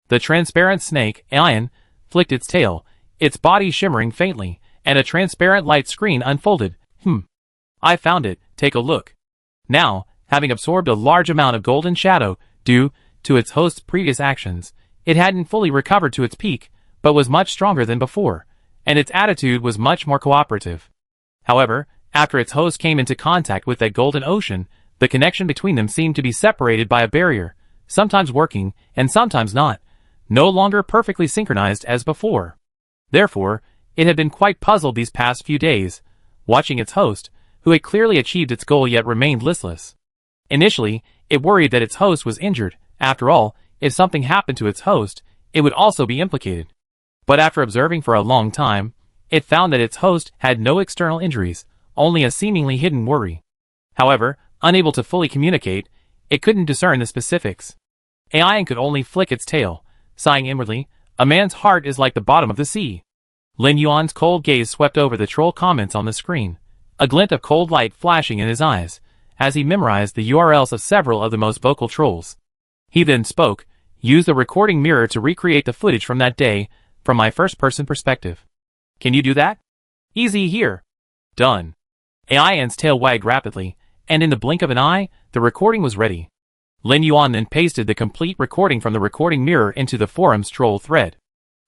The transparent snake, Ian, flicked its tail, its body shimmering faintly, and a transparent light screen unfolded. I found it, take a look. Now, having absorbed a large amount of golden shadow, due to its host's previous actions, it hadn't fully recovered to its peak, but was much stronger than before, and its attitude was much more cooperative. However, after its host came into contact with that golden ocean, the connection between them seemed to be separated by a barrier, sometimes working, and sometimes not, no longer perfectly synchronized as before. Therefore, it had been quite puzzled these past few days, watching its host, who had clearly achieved its goal yet remained listless. Initially, it worried that its host was injured. After all, if something happened to its host, it would also be implicated. But after observing for a long time, it found that its host had no external injuries, only a seemingly hidden worry. However, unable to fully communicate, it couldn't discern the specifics. Ian could only flick its tail, sighing inwardly, a man's heart is like the bottom of the sea. Lin Yuan's cold gaze swept over the troll comments on the screen, a glint of cold light flashing in his eyes, as he memorized the URLs of several of the most vocal trolls. He then spoke, use the recording mirror to recreate the footage from that day, from my first-person perspective. Can you do that? Easy here. Done. Ian's tail wagged rapidly, and in the blink of an eye, the recording was ready. Lin Yuan then pasted the complete recording from the recording mirror into the forum's troll thread.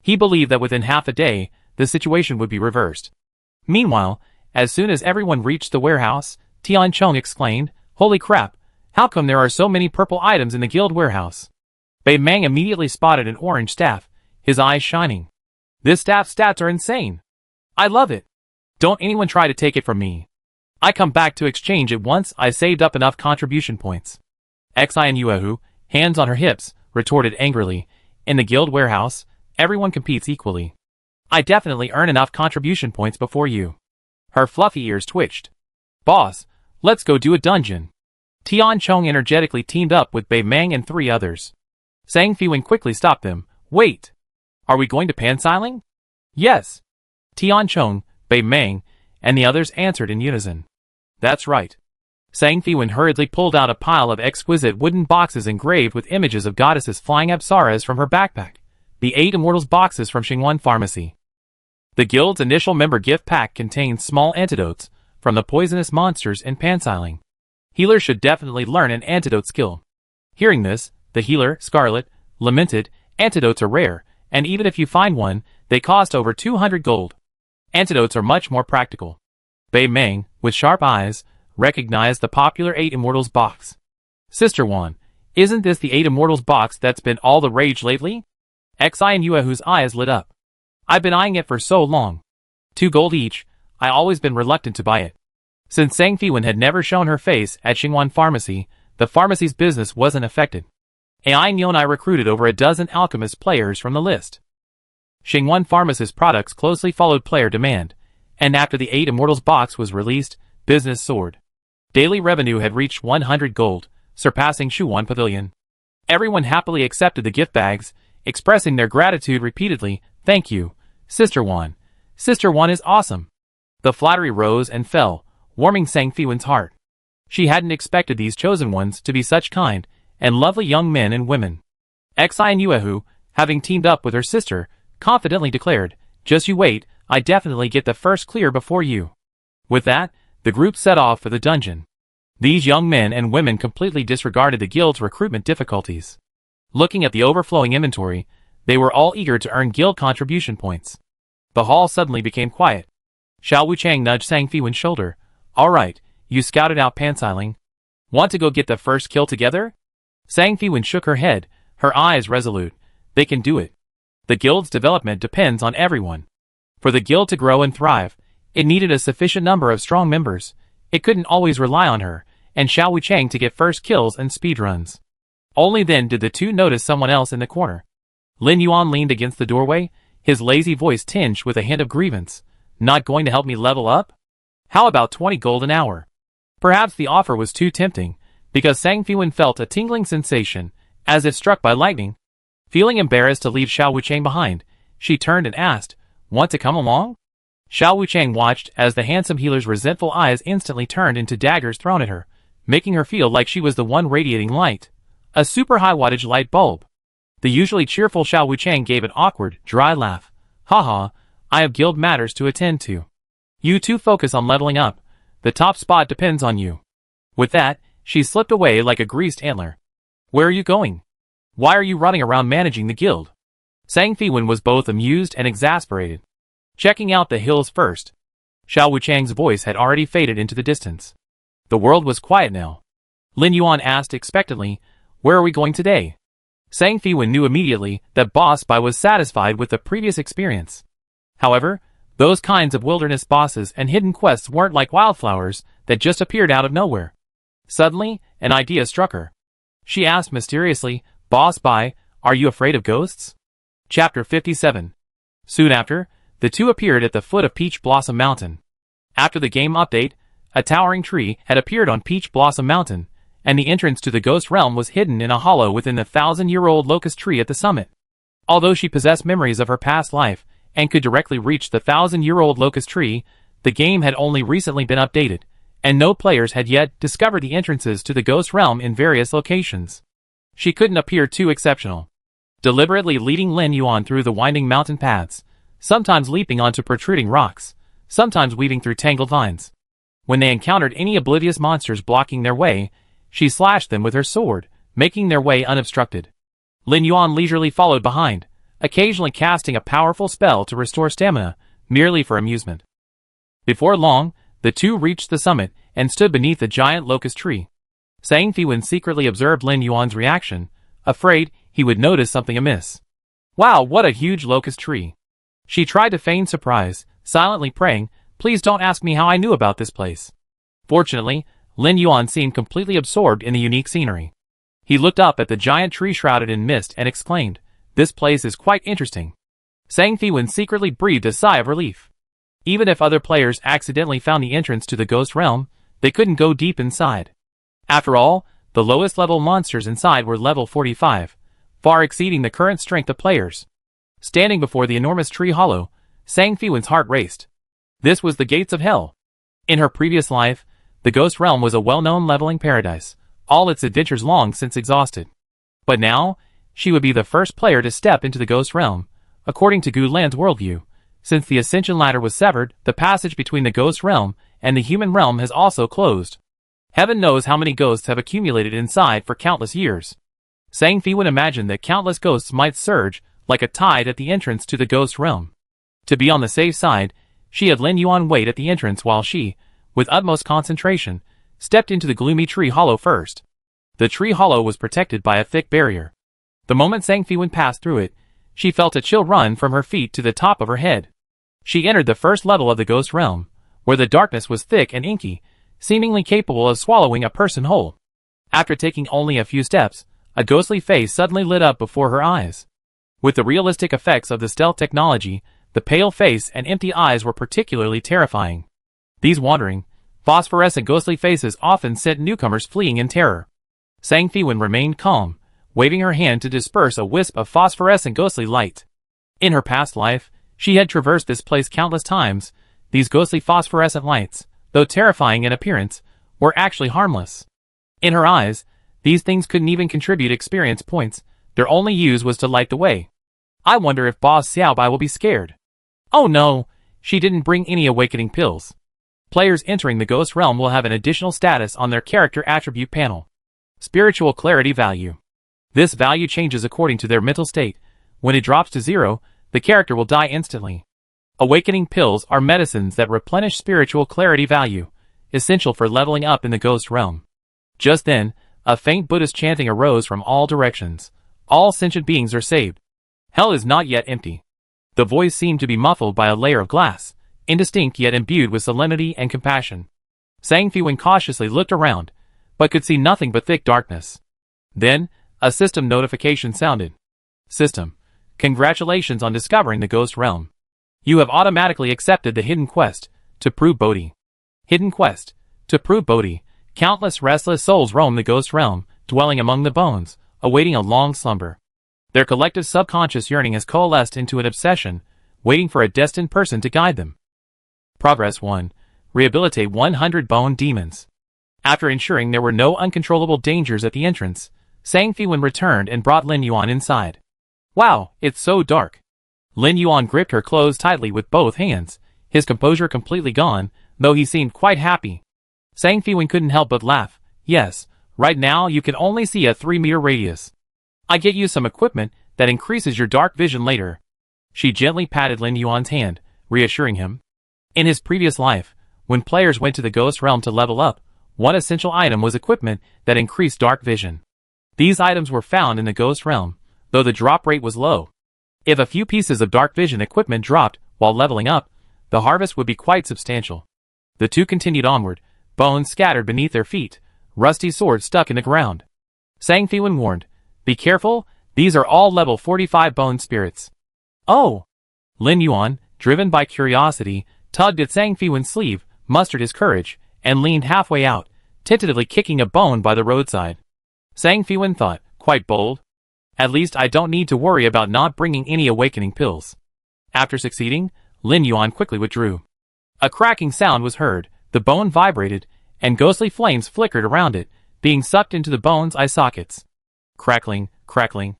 He believed that within half a day, the situation would be reversed. Meanwhile, as soon as everyone reached the warehouse, Tian Chong exclaimed, Holy crap, how come there are so many purple items in the guild warehouse? Bei Meng immediately spotted an orange staff, his eyes shining. This staff's stats are insane. I love it. Don't anyone try to take it from me. I come back to exchange it once I saved up enough contribution points. Xian Yuehu, hands on her hips, retorted angrily, in the guild warehouse, everyone competes equally. I definitely earn enough contribution points before you. Her fluffy ears twitched. Boss, let's go do a dungeon. Tian Chong energetically teamed up with Bei Meng and 3 others. Sang Fiwen quickly stopped them. Wait. Are we going to pansiling? Yes. Tian Chong, Bei Meng, and the others answered in unison. That's right. Sang Fiwen hurriedly pulled out a pile of exquisite wooden boxes engraved with images of goddesses flying apsaras from her backpack, the 8 Immortals boxes from Xingwan Pharmacy. The guild's initial member gift pack contains small antidotes from the poisonous monsters in pansiling. Healers should definitely learn an antidote skill. Hearing this, the healer, Scarlet, lamented, antidotes are rare, and even if you find one, they cost over 200 gold. Antidotes are much more practical. Bei Meng, with sharp eyes, recognized the popular 8 Immortals box. Sister Wan, isn't this the 8 Immortals box that's been all the rage lately? Xian Yuehu's eyes lit up. I've been eyeing it for so long. 2 gold each, I always been reluctant to buy it. Since Sang Fiwen had never shown her face at Xingwan Pharmacy, the pharmacy's business wasn't affected. Ian Yonai recruited over a dozen alchemist players from the list. Xingwan Pharmacy's products closely followed player demand, and after the 8 Immortals box was released, business soared. Daily revenue had reached 100 gold, surpassing Shuwan Pavilion. Everyone happily accepted the gift bags, expressing their gratitude repeatedly. Thank you, Sister Wan. Sister Wan is awesome. The flattery rose and fell, warming Sang Fiwen's heart. She hadn't expected these chosen ones to be such kind and lovely young men and women. Xian Yuehu, having teamed up with her sister, confidently declared, just you wait, I definitely get the first clear before you. With that, The group set off for the dungeon. These young men and women completely disregarded the guild's recruitment difficulties. Looking at the overflowing inventory, they were all eager to earn guild contribution points. The hall suddenly became quiet. Xiao Wuchang nudged Sang Fiwen's shoulder. All right, you scouted out Pansiling. Want to go get the first kill together? Sang Fiwen shook her head, her eyes resolute. They can do it. The guild's development depends on everyone. For the guild to grow and thrive, it needed a sufficient number of strong members. It couldn't always rely on her and Xiao Wuchang to get first kills and speedruns. Only then did the two notice someone else in the corner. Lin Yuan leaned against the doorway, his lazy voice tinged with a hint of grievance. Not going to help me level up? How about 20 gold an hour? Perhaps the offer was too tempting, because Sang Fiwen felt a tingling sensation, as if struck by lightning. Feeling embarrassed to leave Xiao Wuchang behind, she turned and asked, Want to come along? Xiao Wuchang watched as the handsome healer's resentful eyes instantly turned into daggers thrown at her, making her feel like she was the one radiating light. A super high wattage light bulb. The usually cheerful Xiao Wuchang gave an awkward, dry laugh. Haha, I have guild matters to attend to. You two focus on leveling up. The top spot depends on you. With that, she slipped away like a greased antler. Where are you going? Why are you running around managing the guild? Sang Fiwen was both amused and exasperated. Checking out the hills first. Xiao Wuchang's voice had already faded into the distance. The world was quiet now. Lin Yuan asked expectantly, Where are we going today? Sang Fiwen knew immediately that Boss Bai was satisfied with the previous experience. However, those kinds of wilderness bosses and hidden quests weren't like wildflowers that just appeared out of nowhere. Suddenly, an idea struck her. She asked mysteriously, Boss Bai, are you afraid of ghosts? Chapter 57. Soon after, the two appeared at the foot of Peach Blossom Mountain. After the game update, a towering tree had appeared on Peach Blossom Mountain, and the entrance to the Ghost Realm was hidden in a hollow within the 1,000-year-old locust tree at the summit. Although she possessed memories of her past life, and could directly reach the 1,000-year-old locust tree, the game had only recently been updated, and no players had yet discovered the entrances to the Ghost Realm in various locations. She couldn't appear too exceptional. Deliberately leading Lin Yuan through the winding mountain paths, sometimes leaping onto protruding rocks, sometimes weaving through tangled vines. When they encountered any oblivious monsters blocking their way, she slashed them with her sword, making their way unobstructed. Lin Yuan leisurely followed behind, occasionally casting a powerful spell to restore stamina, merely for amusement. Before long, the two reached the summit and stood beneath the giant locust tree. Sang Fiwen secretly observed Lin Yuan's reaction, afraid he would notice something amiss. Wow, what a huge locust tree! She tried to feign surprise, silently praying, Please don't ask me how I knew about this place. Fortunately, Lin Yuan seemed completely absorbed in the unique scenery. He looked up at the giant tree shrouded in mist and exclaimed, This place is quite interesting. Sang Fiwen secretly breathed a sigh of relief. Even if other players accidentally found the entrance to the Ghost Realm, they couldn't go deep inside. After all, the lowest level monsters inside were level 45, far exceeding the current strength of players. Standing before the enormous tree hollow, Sang Fiwen's heart raced. This was the gates of hell. In her previous life, the Ghost Realm was a well-known leveling paradise, all its adventures long since exhausted. But now, she would be the first player to step into the Ghost Realm, according to Gu Lan's worldview. Since the Ascension Ladder was severed, the passage between the Ghost Realm and the human realm has also closed. Heaven knows how many ghosts have accumulated inside for countless years. Sang Fiwen imagined that countless ghosts might surge, like a tide at the entrance to the Ghost Realm. To be on the safe side, she had Lin Yuan wait at the entrance while she, with utmost concentration, stepped into the gloomy tree hollow first. The tree hollow was protected by a thick barrier. The moment Sang Fiwen passed through it, she felt a chill run from her feet to the top of her head. She entered the first level of the Ghost Realm, where the darkness was thick and inky, seemingly capable of swallowing a person whole. After taking only a few steps, a ghostly face suddenly lit up before her eyes. With the realistic effects of the stealth technology, the pale face and empty eyes were particularly terrifying. These wandering, phosphorescent ghostly faces often sent newcomers fleeing in terror. Sang Fiwen remained calm, waving her hand to disperse a wisp of phosphorescent ghostly light. In her past life, she had traversed this place countless times. These ghostly phosphorescent lights, though terrifying in appearance, were actually harmless. In her eyes, these things couldn't even contribute experience points. Their only use was to light the way. I wonder if Boss Xiaobai will be scared. Oh no, she didn't bring any awakening pills. Players entering the Ghost Realm will have an additional status on their character attribute panel. Spiritual Clarity Value. This value changes according to their mental state. When it drops to 0, the character will die instantly. Awakening Pills are medicines that replenish spiritual clarity value, essential for leveling up in the Ghost Realm. Just then, a faint Buddhist chanting arose from all directions. All sentient beings are saved. Hell is not yet empty. The voice seemed to be muffled by a layer of glass, indistinct yet imbued with solemnity and compassion. Sang Fiwen cautiously looked around, but could see nothing but thick darkness. Then, a system notification sounded. System, congratulations on discovering the Ghost Realm. You have automatically accepted the hidden quest, to prove Bodhi. Hidden quest, to prove Bodhi. Countless restless souls roam the Ghost Realm, dwelling among the bones, awaiting a long slumber. Their collective subconscious yearning has coalesced into an obsession, waiting for a destined person to guide them. Progress 1. Rehabilitate 100 bone demons. After ensuring there were no uncontrollable dangers at the entrance, Sang Fiwen returned and brought Lin Yuan inside. Wow, it's so dark. Lin Yuan gripped her clothes tightly with both hands, his composure completely gone, though he seemed quite happy. Sang Fiwen couldn't help but laugh. Yes, right now you can only see a 3-meter radius. I get you some equipment that increases your dark vision later. She gently patted Lin Yuan's hand, reassuring him. In his previous life, when players went to the Ghost Realm to level up, one essential item was equipment that increased dark vision. These items were found in the Ghost Realm, though the drop rate was low. If a few pieces of dark vision equipment dropped while leveling up, the harvest would be quite substantial. The two continued onward, bones scattered beneath their feet, rusty swords stuck in the ground. Sang Fiwen warned, "Be careful, these are all level 45 bone spirits." Oh! Lin Yuan, driven by curiosity, tugged at Sang Fiwen's sleeve, mustered his courage, and leaned halfway out, tentatively kicking a bone by the roadside. Sang Fiwen thought, quite bold. At least I don't need to worry about not bringing any awakening pills. After succeeding, Lin Yuan quickly withdrew. A cracking sound was heard, the bone vibrated, and ghostly flames flickered around it, being sucked into the bone's eye sockets. Crackling, crackling.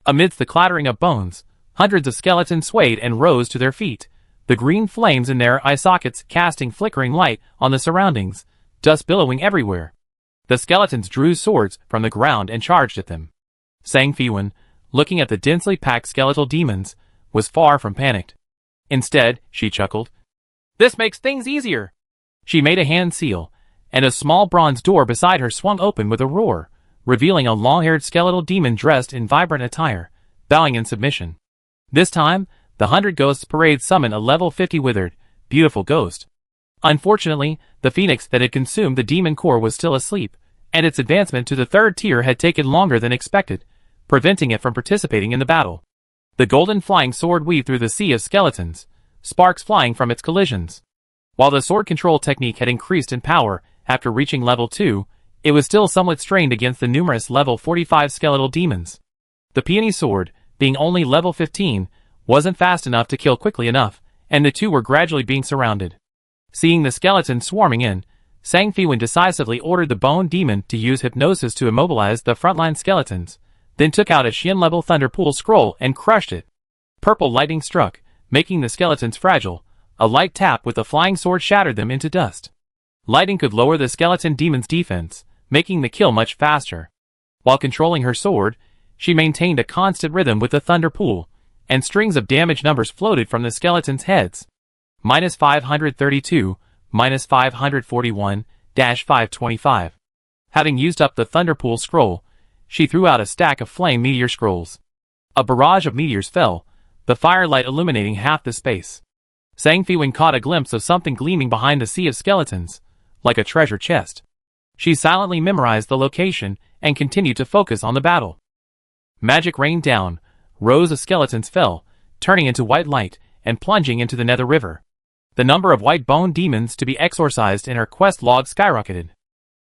Amidst the clattering of bones, hundreds of skeletons swayed and rose to their feet, the green flames in their eye sockets casting flickering light on the surroundings, dust billowing everywhere. The skeletons drew swords from the ground and charged at them. Sang Fiwen, looking at the densely packed skeletal demons, was far from panicked. Instead, she chuckled. This makes things easier. She made a hand seal, and a small bronze door beside her swung open with a roar, revealing a long-haired skeletal demon dressed in vibrant attire, bowing in submission. This time, the 100 Ghosts Parade summoned a level 50 withered, beautiful ghost. Unfortunately, the phoenix that had consumed the demon core was still asleep, and its advancement to the 3rd tier had taken longer than expected, preventing it from participating in the battle. The golden flying sword weaved through the sea of skeletons, sparks flying from its collisions. While the sword control technique had increased in power after reaching level 2, it was still somewhat strained against the numerous level 45 skeletal demons. The peony sword, being only level 15, wasn't fast enough to kill quickly enough, and the two were gradually being surrounded. Seeing the skeletons swarming in, Sang Fiwen decisively ordered the bone demon to use hypnosis to immobilize the frontline skeletons, then took out a Shin-level Thunderpool scroll and crushed it. Purple lightning struck, making the skeletons fragile. A light tap with the flying sword shattered them into dust. Lightning could lower the skeleton demon's defense, making the kill much faster. While controlling her sword, she maintained a constant rhythm with the Thunderpool, and strings of damage numbers floated from the skeletons' heads. -532, -541, -525. Having used up the Thunderpool scroll, she threw out a stack of flame meteor scrolls. A barrage of meteors fell, the firelight illuminating half the space. Sang Fiwen caught a glimpse of something gleaming behind the sea of skeletons, like a treasure chest. She silently memorized the location and continued to focus on the battle. Magic rained down, rows of skeletons fell, turning into white light and plunging into the Nether River. The number of white bone demons to be exorcised in her quest log skyrocketed.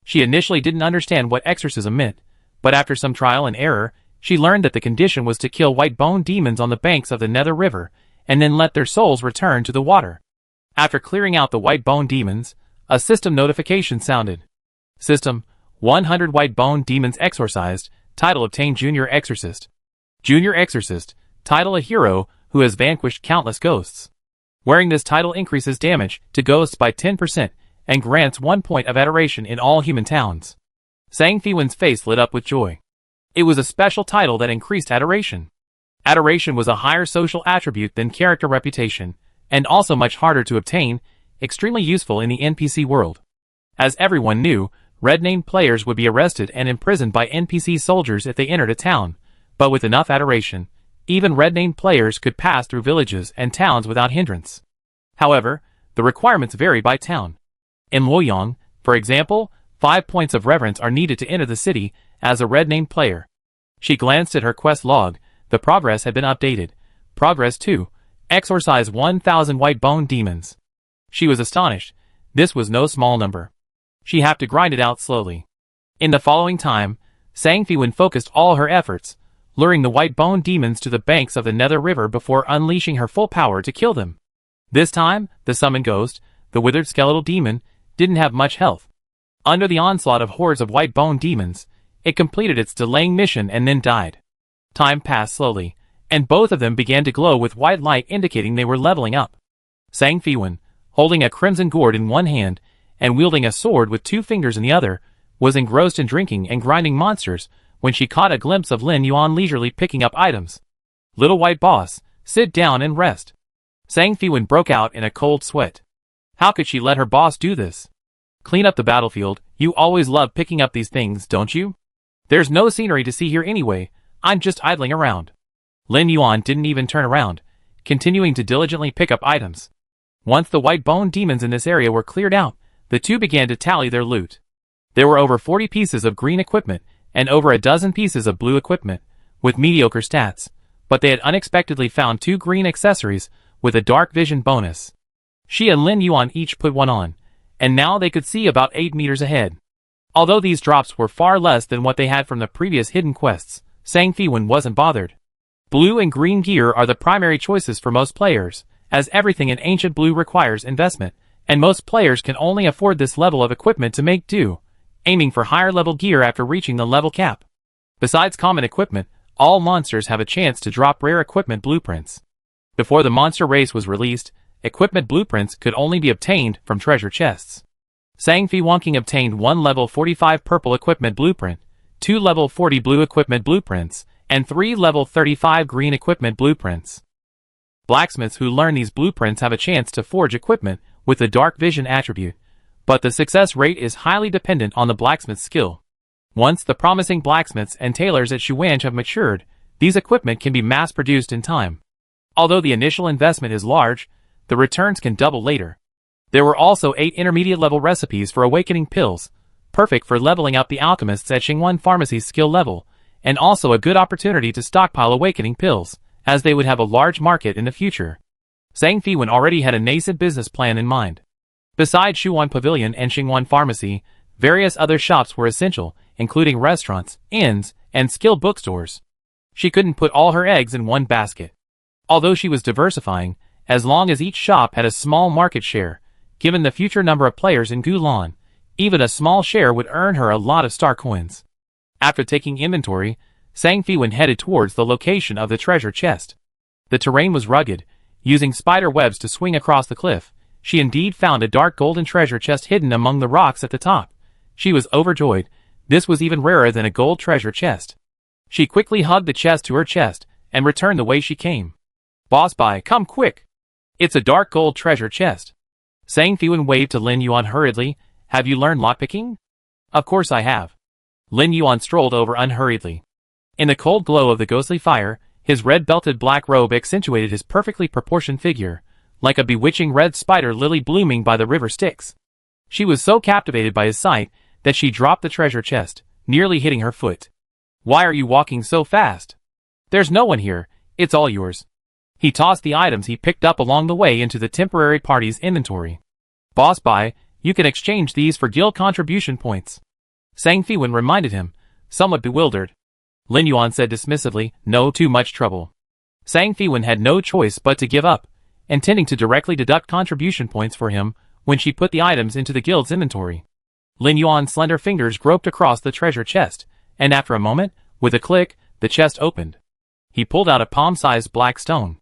She initially didn't understand what exorcism meant, but after some trial and error, she learned that the condition was to kill white bone demons on the banks of the Nether River, and then let their souls return to the water. After clearing out the white bone demons, a system notification sounded. System, 100 white bone demons exorcised, title obtained Junior Exorcist. Junior Exorcist, title a hero who has vanquished countless ghosts. Wearing this title increases damage to ghosts by 10%, and grants 1 point of adoration in all human towns. Sang Fiwen's face lit up with joy. It was a special title that increased adoration. Adoration was a higher social attribute than character reputation, and also much harder to obtain, extremely useful in the NPC world. As everyone knew, red-named players would be arrested and imprisoned by NPC soldiers if they entered a town, but with enough adoration, even red-named players could pass through villages and towns without hindrance. However, the requirements vary by town. In Luoyang, for example, 5 points of reverence are needed to enter the city as a red-named player. She glanced at her quest log. The progress had been updated. Progress 2. Exorcise 1,000 white bone demons. She was astonished. This was no small number. She had to grind it out slowly. In the following time, Sang Fiwen focused all her efforts, luring the white bone demons to the banks of the Nether River before unleashing her full power to kill them. This time, the summoned ghost, the withered skeletal demon, didn't have much health. Under the onslaught of hordes of white bone demons, it completed its delaying mission and then died. Time passed slowly, and both of them began to glow with white light indicating they were leveling up. Sang Fiwen, holding a crimson gourd in one hand and wielding a sword with 2 fingers in the other, was engrossed in drinking and grinding monsters when she caught a glimpse of Lin Yuan leisurely picking up items. "Little white boss, sit down and rest." Sang Fiwen broke out in a cold sweat. How could she let her boss do this? "Clean up the battlefield, you always love picking up these things, don't you? There's no scenery to see here anyway, I'm just idling around." Lin Yuan didn't even turn around, continuing to diligently pick up items. Once the white bone demons in this area were cleared out, the two began to tally their loot. There were over 40 pieces of green equipment and over a dozen pieces of blue equipment, with mediocre stats, but they had unexpectedly found 2 green accessories with a dark vision bonus. She and Lin Yuan each put one on, and now they could see about 8 meters ahead. Although these drops were far less than what they had from the previous hidden quests, Sang Fiwen wasn't bothered. Blue and green gear are the primary choices for most players, as everything in Ancient Blue requires investment, and most players can only afford this level of equipment to make do, aiming for higher level gear after reaching the level cap. Besides common equipment, all monsters have a chance to drop rare equipment blueprints. Before the monster race was released, equipment blueprints could only be obtained from treasure chests. Sang Fiwen obtained 1 level 45 purple equipment blueprint, 2 level 40 blue equipment blueprints, and 3 level 35 green equipment blueprints. Blacksmiths who learn these blueprints have a chance to forge equipment with the dark vision attribute, but the success rate is highly dependent on the blacksmith's skill. Once the promising blacksmiths and tailors at Shuanj have matured, these equipment can be mass-produced in time. Although the initial investment is large, the returns can double later. There were also 8 intermediate-level recipes for awakening pills, perfect for leveling up the alchemists at Xingwan Pharmacy's skill level, and also a good opportunity to stockpile awakening pills, as they would have a large market in the future. Sang Fiwen already had a nascent business plan in mind. Besides Shuan Pavilion and Xingwan Pharmacy, various other shops were essential, including restaurants, inns, and skill bookstores. She couldn't put all her eggs in one basket. Although she was diversifying, as long as each shop had a small market share, given the future number of players in Gulan, even a small share would earn her a lot of star coins. After taking inventory, Sang Fiwen headed towards the location of the treasure chest. The terrain was rugged. Using spider webs to swing across the cliff, she indeed found a dark golden treasure chest hidden among the rocks at the top. She was overjoyed. This was even rarer than a gold treasure chest. She quickly hugged the chest to her chest and returned the way she came. "Boss Bai, come quick! It's a dark gold treasure chest." Sang Fiwen waved to Lin Yuan hurriedly. "Have you learned lockpicking?" "Of course I have." Lin Yuan strolled over unhurriedly. In the cold glow of the ghostly fire, his red-belted black robe accentuated his perfectly proportioned figure, like a bewitching red spider lily blooming by the river Styx. She was so captivated by his sight that she dropped the treasure chest, nearly hitting her foot. "Why are you walking so fast? There's no one here, it's all yours." He tossed the items he picked up along the way into the temporary party's inventory. "Boss Bai, you can exchange these for guild contribution points." Sang Fiwen reminded him, somewhat bewildered. Lin Yuan said dismissively, "No, too much trouble." Sang Fiwen had no choice but to give up, intending to directly deduct contribution points for him when she put the items into the guild's inventory. Lin Yuan's slender fingers groped across the treasure chest, and after a moment, with a click, the chest opened. He pulled out a palm-sized black stone.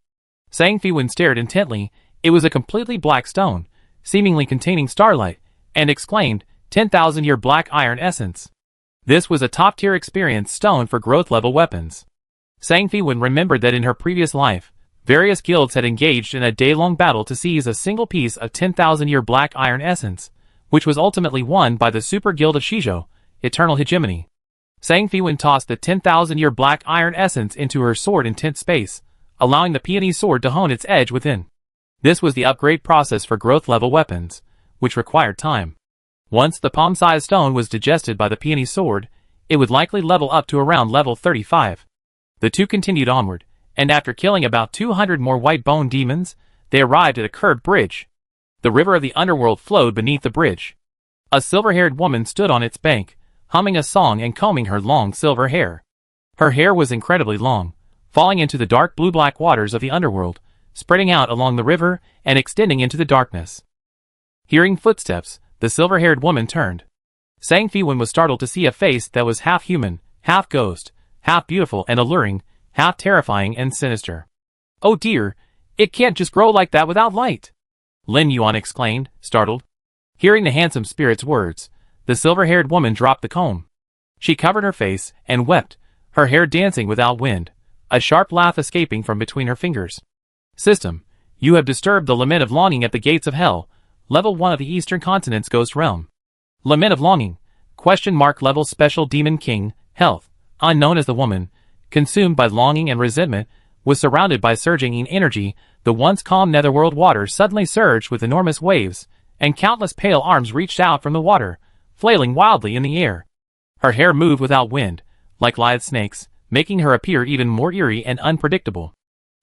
Sang Fiwen stared intently. It was a completely black stone, seemingly containing starlight, and exclaimed, 10,000-year black iron essence. This was a top-tier experience stone for growth-level weapons. Sang Fiwen remembered that in her previous life, various guilds had engaged in a day-long battle to seize a single piece of 10,000-year black iron essence, which was ultimately won by the Super Guild of Shizhou, Eternal Hegemony. Sang Fiwen tossed the 10,000-year black iron essence into her sword in tent space, allowing the peony sword to hone its edge within. This was the upgrade process for growth-level weapons, which required time. Once the palm-sized stone was digested by the peony sword, it would likely level up to around level 35. The two continued onward, and after killing about 200 more white bone demons, they arrived at a curved bridge. The river of the underworld flowed beneath the bridge. A silver-haired woman stood on its bank, humming a song and combing her long silver hair. Her hair was incredibly long, falling into the dark blue-black waters of the underworld, spreading out along the river and extending into the darkness. Hearing footsteps, the silver-haired woman turned. Sang Fiwen was startled to see a face that was half human, half ghost, half beautiful and alluring, half terrifying and sinister. "Oh dear, it can't just grow like that without light!" Lin Yuan exclaimed, startled. Hearing the handsome spirit's words, the silver-haired woman dropped the comb. She covered her face and wept, her hair dancing without wind, a sharp laugh escaping from between her fingers. "System, you have disturbed the lament of longing at the gates of hell, level 1 of the Eastern Continent's Ghost Realm. Lament of longing, ? Level Special Demon King, health, unknown as the woman, consumed by longing and resentment, was surrounded by surging energy. The once calm netherworld water suddenly surged with enormous waves, and countless pale arms reached out from the water, flailing wildly in the air. Her hair moved without wind, like lithe snakes, making her appear even more eerie and unpredictable.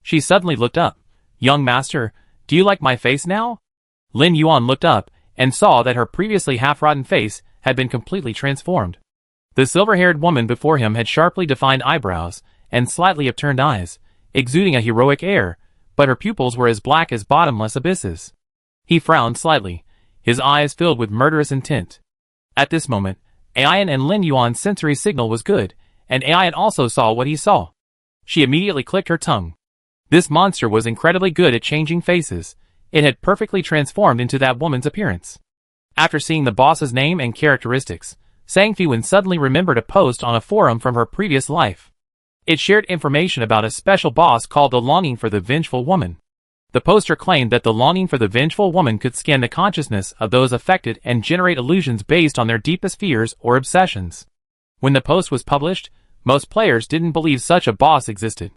She suddenly looked up. "Young master, do you like my face now?" Lin Yuan looked up and saw that her previously half-rotten face had been completely transformed. The silver-haired woman before him had sharply defined eyebrows and slightly upturned eyes, exuding a heroic air, but her pupils were as black as bottomless abysses. He frowned slightly, his eyes filled with murderous intent. At this moment, Aiyan and Lin Yuan's sensory signal was good, and Aiyan also saw what he saw. She immediately clicked her tongue. This monster was incredibly good at changing faces. It had perfectly transformed into that woman's appearance. After seeing the boss's name and characteristics, Sang Fiwen suddenly remembered a post on a forum from her previous life. It shared information about a special boss called the Longing for the Vengeful Woman. The poster claimed that the Longing for the Vengeful Woman could scan the consciousness of those affected and generate illusions based on their deepest fears or obsessions. When the post was published, most players didn't believe such a boss existed.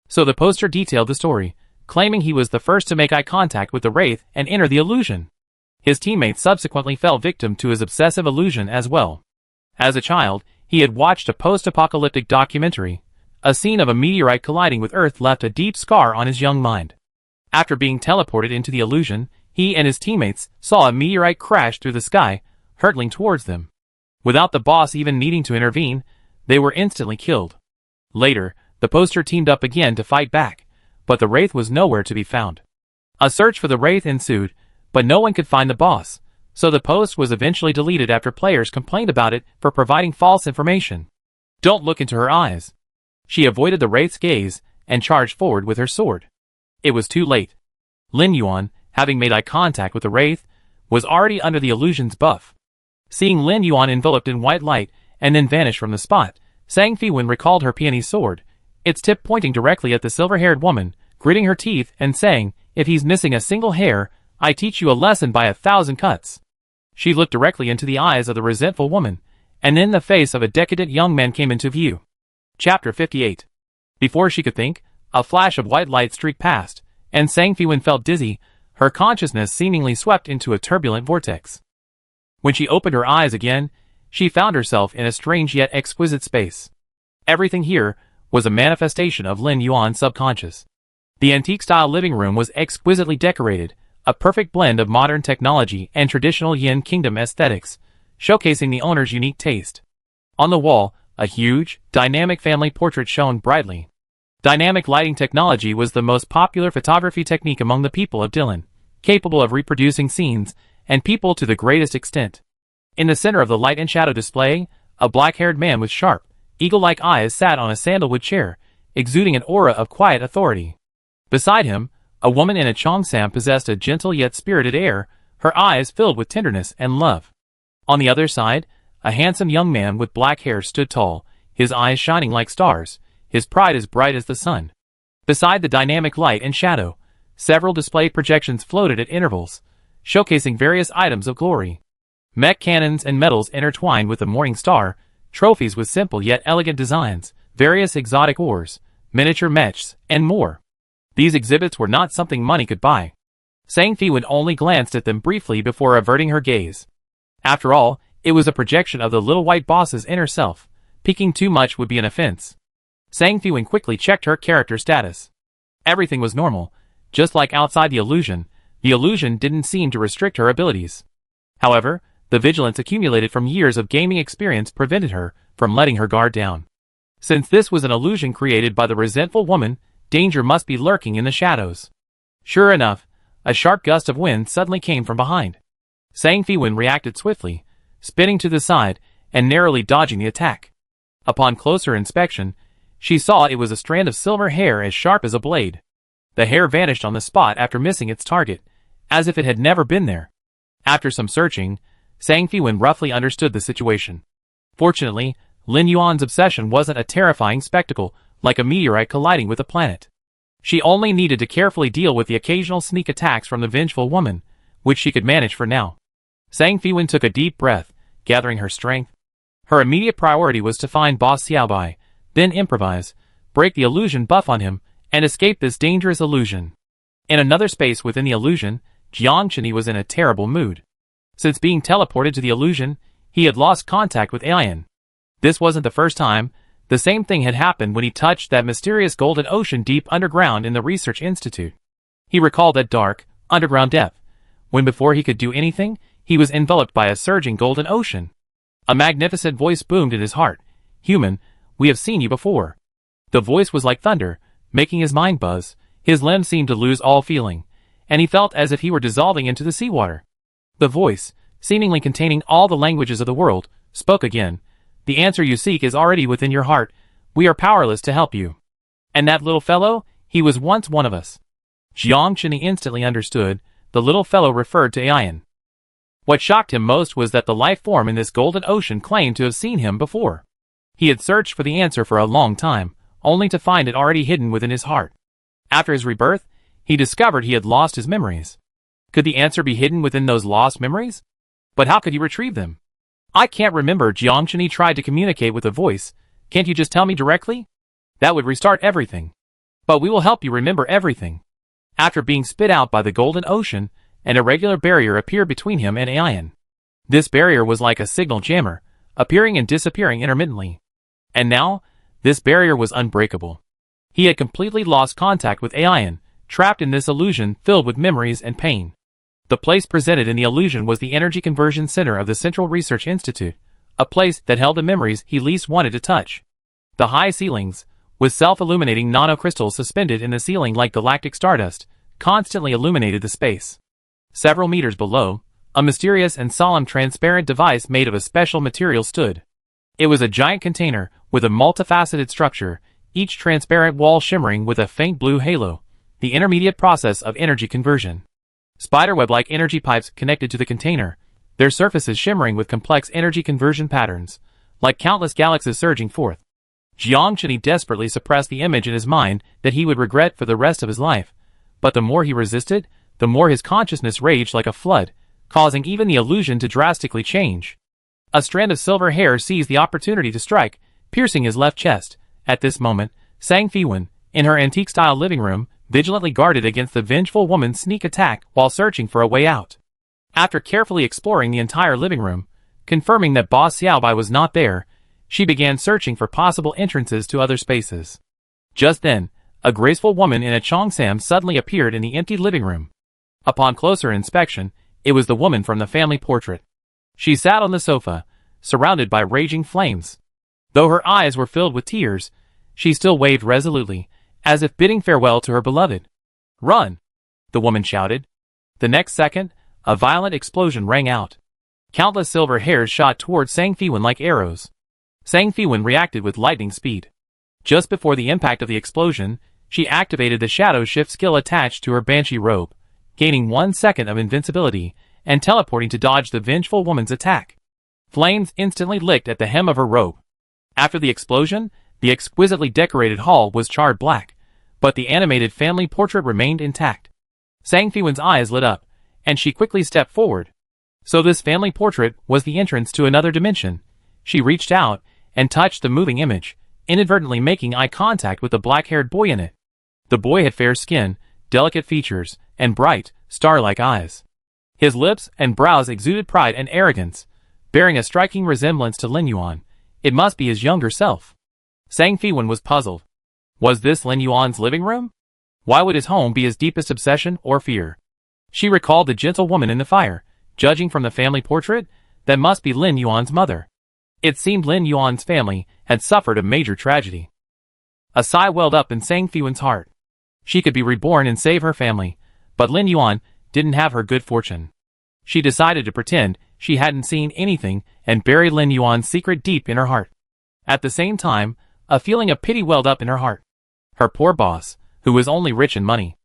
So the poster detailed the story, claiming he was the first to make eye contact with the Wraith and enter the illusion. His teammates subsequently fell victim to his obsessive illusion as well. As a child, he had watched a post-apocalyptic documentary. A scene of a meteorite colliding with Earth left a deep scar on his young mind. After being teleported into the illusion, he and his teammates saw a meteorite crash through the sky, hurtling towards them. Without the boss even needing to intervene, they were instantly killed. Later, the poster teamed up again to fight back, but the Wraith was nowhere to be found. A search for the Wraith ensued, but no one could find the boss, so the post was eventually deleted after players complained about it for providing false information. Don't look into her eyes. She avoided the Wraith's gaze and charged forward with her sword. It was too late. Lin Yuan, having made eye contact with the Wraith, was already under the illusion's buff. Seeing Lin Yuan enveloped in white light and then vanish from the spot, Sang Fiwen recalled her peony sword, its tip pointing directly at the silver-haired woman, gritting her teeth and saying, "If he's missing a single hair, I teach you a lesson by 1,000 cuts." She looked directly into the eyes of the resentful woman, and then the face of a decadent young man came into view. Chapter 58. Before she could think, a flash of white light streaked past, and Sang Fiwen felt dizzy, her consciousness seemingly swept into a turbulent vortex. When she opened her eyes again, she found herself in a strange yet exquisite space. Everything here was a manifestation of Lin Yuan's subconscious. The antique-style living room was exquisitely decorated, a perfect blend of modern technology and traditional Yin Kingdom aesthetics, showcasing the owner's unique taste. On the wall, a huge, dynamic family portrait shone brightly. Dynamic lighting technology was the most popular photography technique among the people of Dylan, capable of reproducing scenes and people to the greatest extent. In the center of the light and shadow display, a black-haired man with sharp, eagle-like eyes sat on a sandalwood chair, exuding an aura of quiet authority. Beside him, a woman in a cheongsam possessed a gentle yet spirited air, her eyes filled with tenderness and love. On the other side, a handsome young man with black hair stood tall, his eyes shining like stars, his pride as bright as the sun. Beside the dynamic light and shadow, several display projections floated at intervals, showcasing various items of glory. Mech cannons and medals intertwined with the morning star, trophies with simple yet elegant designs, various exotic ores, miniature mechs, and more. These exhibits were not something money could buy. Sang Fiwen only glanced at them briefly before averting her gaze. After all, it was a projection of the little white boss's inner self. Peeking too much would be an offense. Sang Fiwen quickly checked her character status. Everything was normal. Just like outside the illusion didn't seem to restrict her abilities. However, the vigilance accumulated from years of gaming experience prevented her from letting her guard down. Since this was an illusion created by the resentful woman, danger must be lurking in the shadows. Sure enough, a sharp gust of wind suddenly came from behind. Sang Fiwen reacted swiftly, spinning to the side and narrowly dodging the attack. Upon closer inspection, she saw it was a strand of silver hair as sharp as a blade. The hair vanished on the spot after missing its target, as if it had never been there. After some searching, Sang Fiwen roughly understood the situation. Fortunately, Lin Yuan's obsession wasn't a terrifying spectacle like a meteorite colliding with a planet. She only needed to carefully deal with the occasional sneak attacks from the vengeful woman, which she could manage for now. Sang Fiwen took a deep breath, gathering her strength. Her immediate priority was to find Boss Xiaobai, then improvise, break the illusion buff on him, and escape this dangerous illusion. In another space within the illusion, Jiang Chini was in a terrible mood. Since being teleported to the illusion, he had lost contact with Ayan. This wasn't the first time. The same thing had happened when he touched that mysterious golden ocean deep underground in the research institute. He recalled that dark, underground depth, when before he could do anything, he was enveloped by a surging golden ocean. A magnificent voice boomed in his heart. "Human, we have seen you before." The voice was like thunder, making his mind buzz. His limbs seemed to lose all feeling, and he felt as if he were dissolving into the seawater. The voice, seemingly containing all the languages of the world, spoke again. "The answer you seek is already within your heart. We are powerless to help you." And that little fellow, he was once one of us. Jiang Chini instantly understood. The little fellow referred to Ayan. What shocked him most was that the life form in this golden ocean claimed to have seen him before. He had searched for the answer for a long time, only to find it already hidden within his heart. After his rebirth, he discovered he had lost his memories. Could the answer be hidden within those lost memories? But how could he retrieve them? "I can't remember." Jiang Chini tried to communicate with the voice. "Can't you just tell me directly? That would restart everything. But we will help you remember everything." After being spit out by the golden ocean, an irregular barrier appeared between him and Ayan. This barrier was like a signal jammer, appearing and disappearing intermittently. And now, this barrier was unbreakable. He had completely lost contact with Ayan, trapped in this illusion filled with memories and pain. The place presented in the illusion was the energy conversion center of the Central Research Institute, a place that held the memories he least wanted to touch. The high ceilings, with self-illuminating nanocrystals suspended in the ceiling like galactic stardust, constantly illuminated the space. Several meters below, a mysterious and solemn transparent device made of a special material stood. It was a giant container with a multifaceted structure, each transparent wall shimmering with a faint blue halo, the intermediate process of energy conversion. Spiderweb-like energy pipes connected to the container, their surfaces shimmering with complex energy conversion patterns, like countless galaxies surging forth. Jiang Chini desperately suppressed the image in his mind that he would regret for the rest of his life, but the more he resisted, the more his consciousness raged like a flood, causing even the illusion to drastically change. A strand of silver hair seized the opportunity to strike, piercing his left chest. At this moment, Sang Fiwen, in her antique-style living room, vigilantly guarded against the vengeful woman's sneak attack while searching for a way out. After carefully exploring the entire living room, confirming that Boss Xiaobai was not there, she began searching for possible entrances to other spaces. Just then, a graceful woman in a cheongsam suddenly appeared in the empty living room. Upon closer inspection, it was the woman from the family portrait. She sat on the sofa, surrounded by raging flames. Though her eyes were filled with tears, she still waved resolutely, as if bidding farewell to her beloved. "Run!" the woman shouted. The next second, a violent explosion rang out. Countless silver hairs shot towards Sang Fiwen like arrows. Sang Fiwen reacted with lightning speed. Just before the impact of the explosion, she activated the shadow shift skill attached to her banshee robe, gaining 1 second of invincibility, and teleporting to dodge the vengeful woman's attack. Flames instantly licked at the hem of her robe. After the explosion, the exquisitely decorated hall was charred black, but the animated family portrait remained intact. Sang Fiwen's eyes lit up, and she quickly stepped forward. So this family portrait was the entrance to another dimension. She reached out and touched the moving image, inadvertently making eye contact with the black-haired boy in it. The boy had fair skin, delicate features, and bright, star-like eyes. His lips and brows exuded pride and arrogance, bearing a striking resemblance to Lin Yuan. It must be his younger self. Sang Fiwen was puzzled. Was this Lin Yuan's living room? Why would his home be his deepest obsession or fear? She recalled the gentle woman in the fire. Judging from the family portrait, that must be Lin Yuan's mother. It seemed Lin Yuan's family had suffered a major tragedy. A sigh welled up in Sang Fiwen's heart. She could be reborn and save her family, but Lin Yuan didn't have her good fortune. She decided to pretend she hadn't seen anything and bury Lin Yuan's secret deep in her heart. At the same time, a feeling of pity welled up in her heart. Her poor boss, who was only rich in money.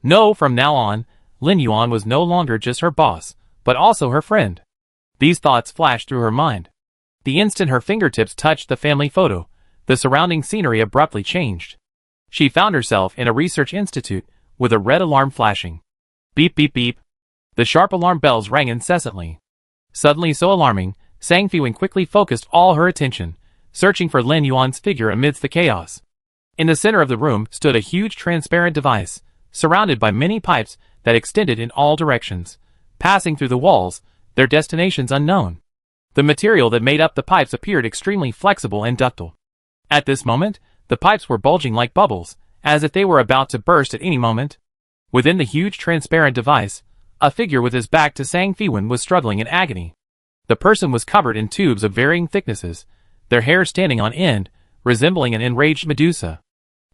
No, from now on, Lin Yuan was no longer just her boss, but also her friend. These thoughts flashed through her mind. The instant her fingertips touched the family photo, the surrounding scenery abruptly changed. She found herself in a research institute, with a red alarm flashing. Beep beep beep. The sharp alarm bells rang incessantly. Suddenly so alarming, Sang Fiwen quickly focused all her attention, searching for Lin Yuan's figure amidst the chaos. In the center of the room stood a huge transparent device, surrounded by many pipes that extended in all directions, passing through the walls, their destinations unknown. The material that made up the pipes appeared extremely flexible and ductile. At this moment, the pipes were bulging like bubbles, as if they were about to burst at any moment. Within the huge transparent device, a figure with his back to Sang Fiwen was struggling in agony. The person was covered in tubes of varying thicknesses, their hair standing on end, resembling an enraged Medusa.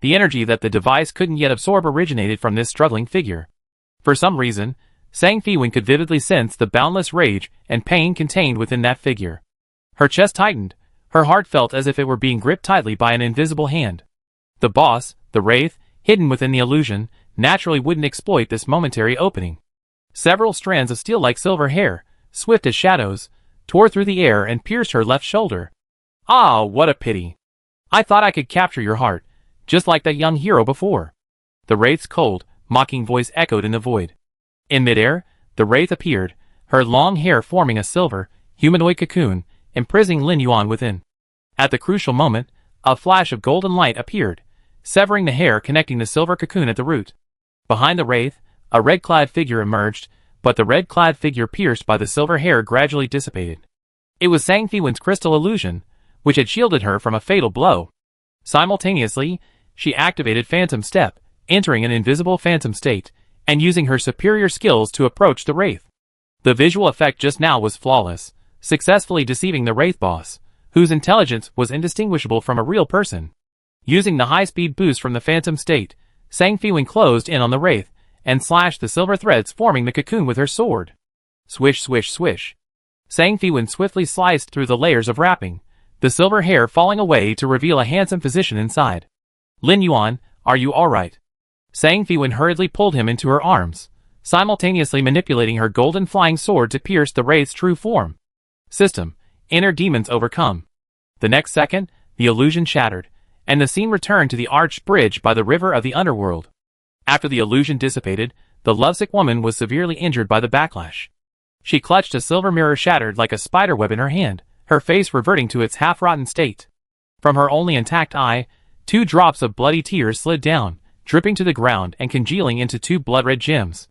The energy that the device couldn't yet absorb originated from this struggling figure. For some reason, Sang Fiwen could vividly sense the boundless rage and pain contained within that figure. Her chest tightened, her heart felt as if it were being gripped tightly by an invisible hand. The boss, the wraith, hidden within the illusion, naturally wouldn't exploit this momentary opening. Several strands of steel-like silver hair, swift as shadows, tore through the air and pierced her left shoulder. Ah, what a pity. I thought I could capture your heart, just like that young hero before. The wraith's cold, mocking voice echoed in the void. In midair, the wraith appeared, her long hair forming a silver, humanoid cocoon, imprisoning Lin Yuan within. At the crucial moment, a flash of golden light appeared, severing the hair connecting the silver cocoon at the root. Behind the wraith, a red-clad figure emerged, but the red-clad figure pierced by the silver hair gradually dissipated. It was Sang Fiwen's crystal illusion, which had shielded her from a fatal blow. Simultaneously, she activated Phantom Step, entering an invisible phantom state, and using her superior skills to approach the wraith. The visual effect just now was flawless, successfully deceiving the wraith boss, whose intelligence was indistinguishable from a real person. Using the high-speed boost from the phantom state, Sang Fiwen closed in on the wraith, and slashed the silver threads forming the cocoon with her sword. Swish swish swish. Sang Fiwen swiftly sliced through the layers of wrapping, the silver hair falling away to reveal a handsome physician inside. Lin Yuan, are you alright? Sang Fiwen hurriedly pulled him into her arms, simultaneously manipulating her golden flying sword to pierce the wraith's true form. System, inner demons overcome. The next second, the illusion shattered, and the scene returned to the arched bridge by the river of the underworld. After the illusion dissipated, the lovesick woman was severely injured by the backlash. She clutched a silver mirror shattered like a spiderweb in her hand, her face reverting to its half-rotten state. From her only intact eye, 2 drops of bloody tears slid down, dripping to the ground and congealing into 2 blood-red gems.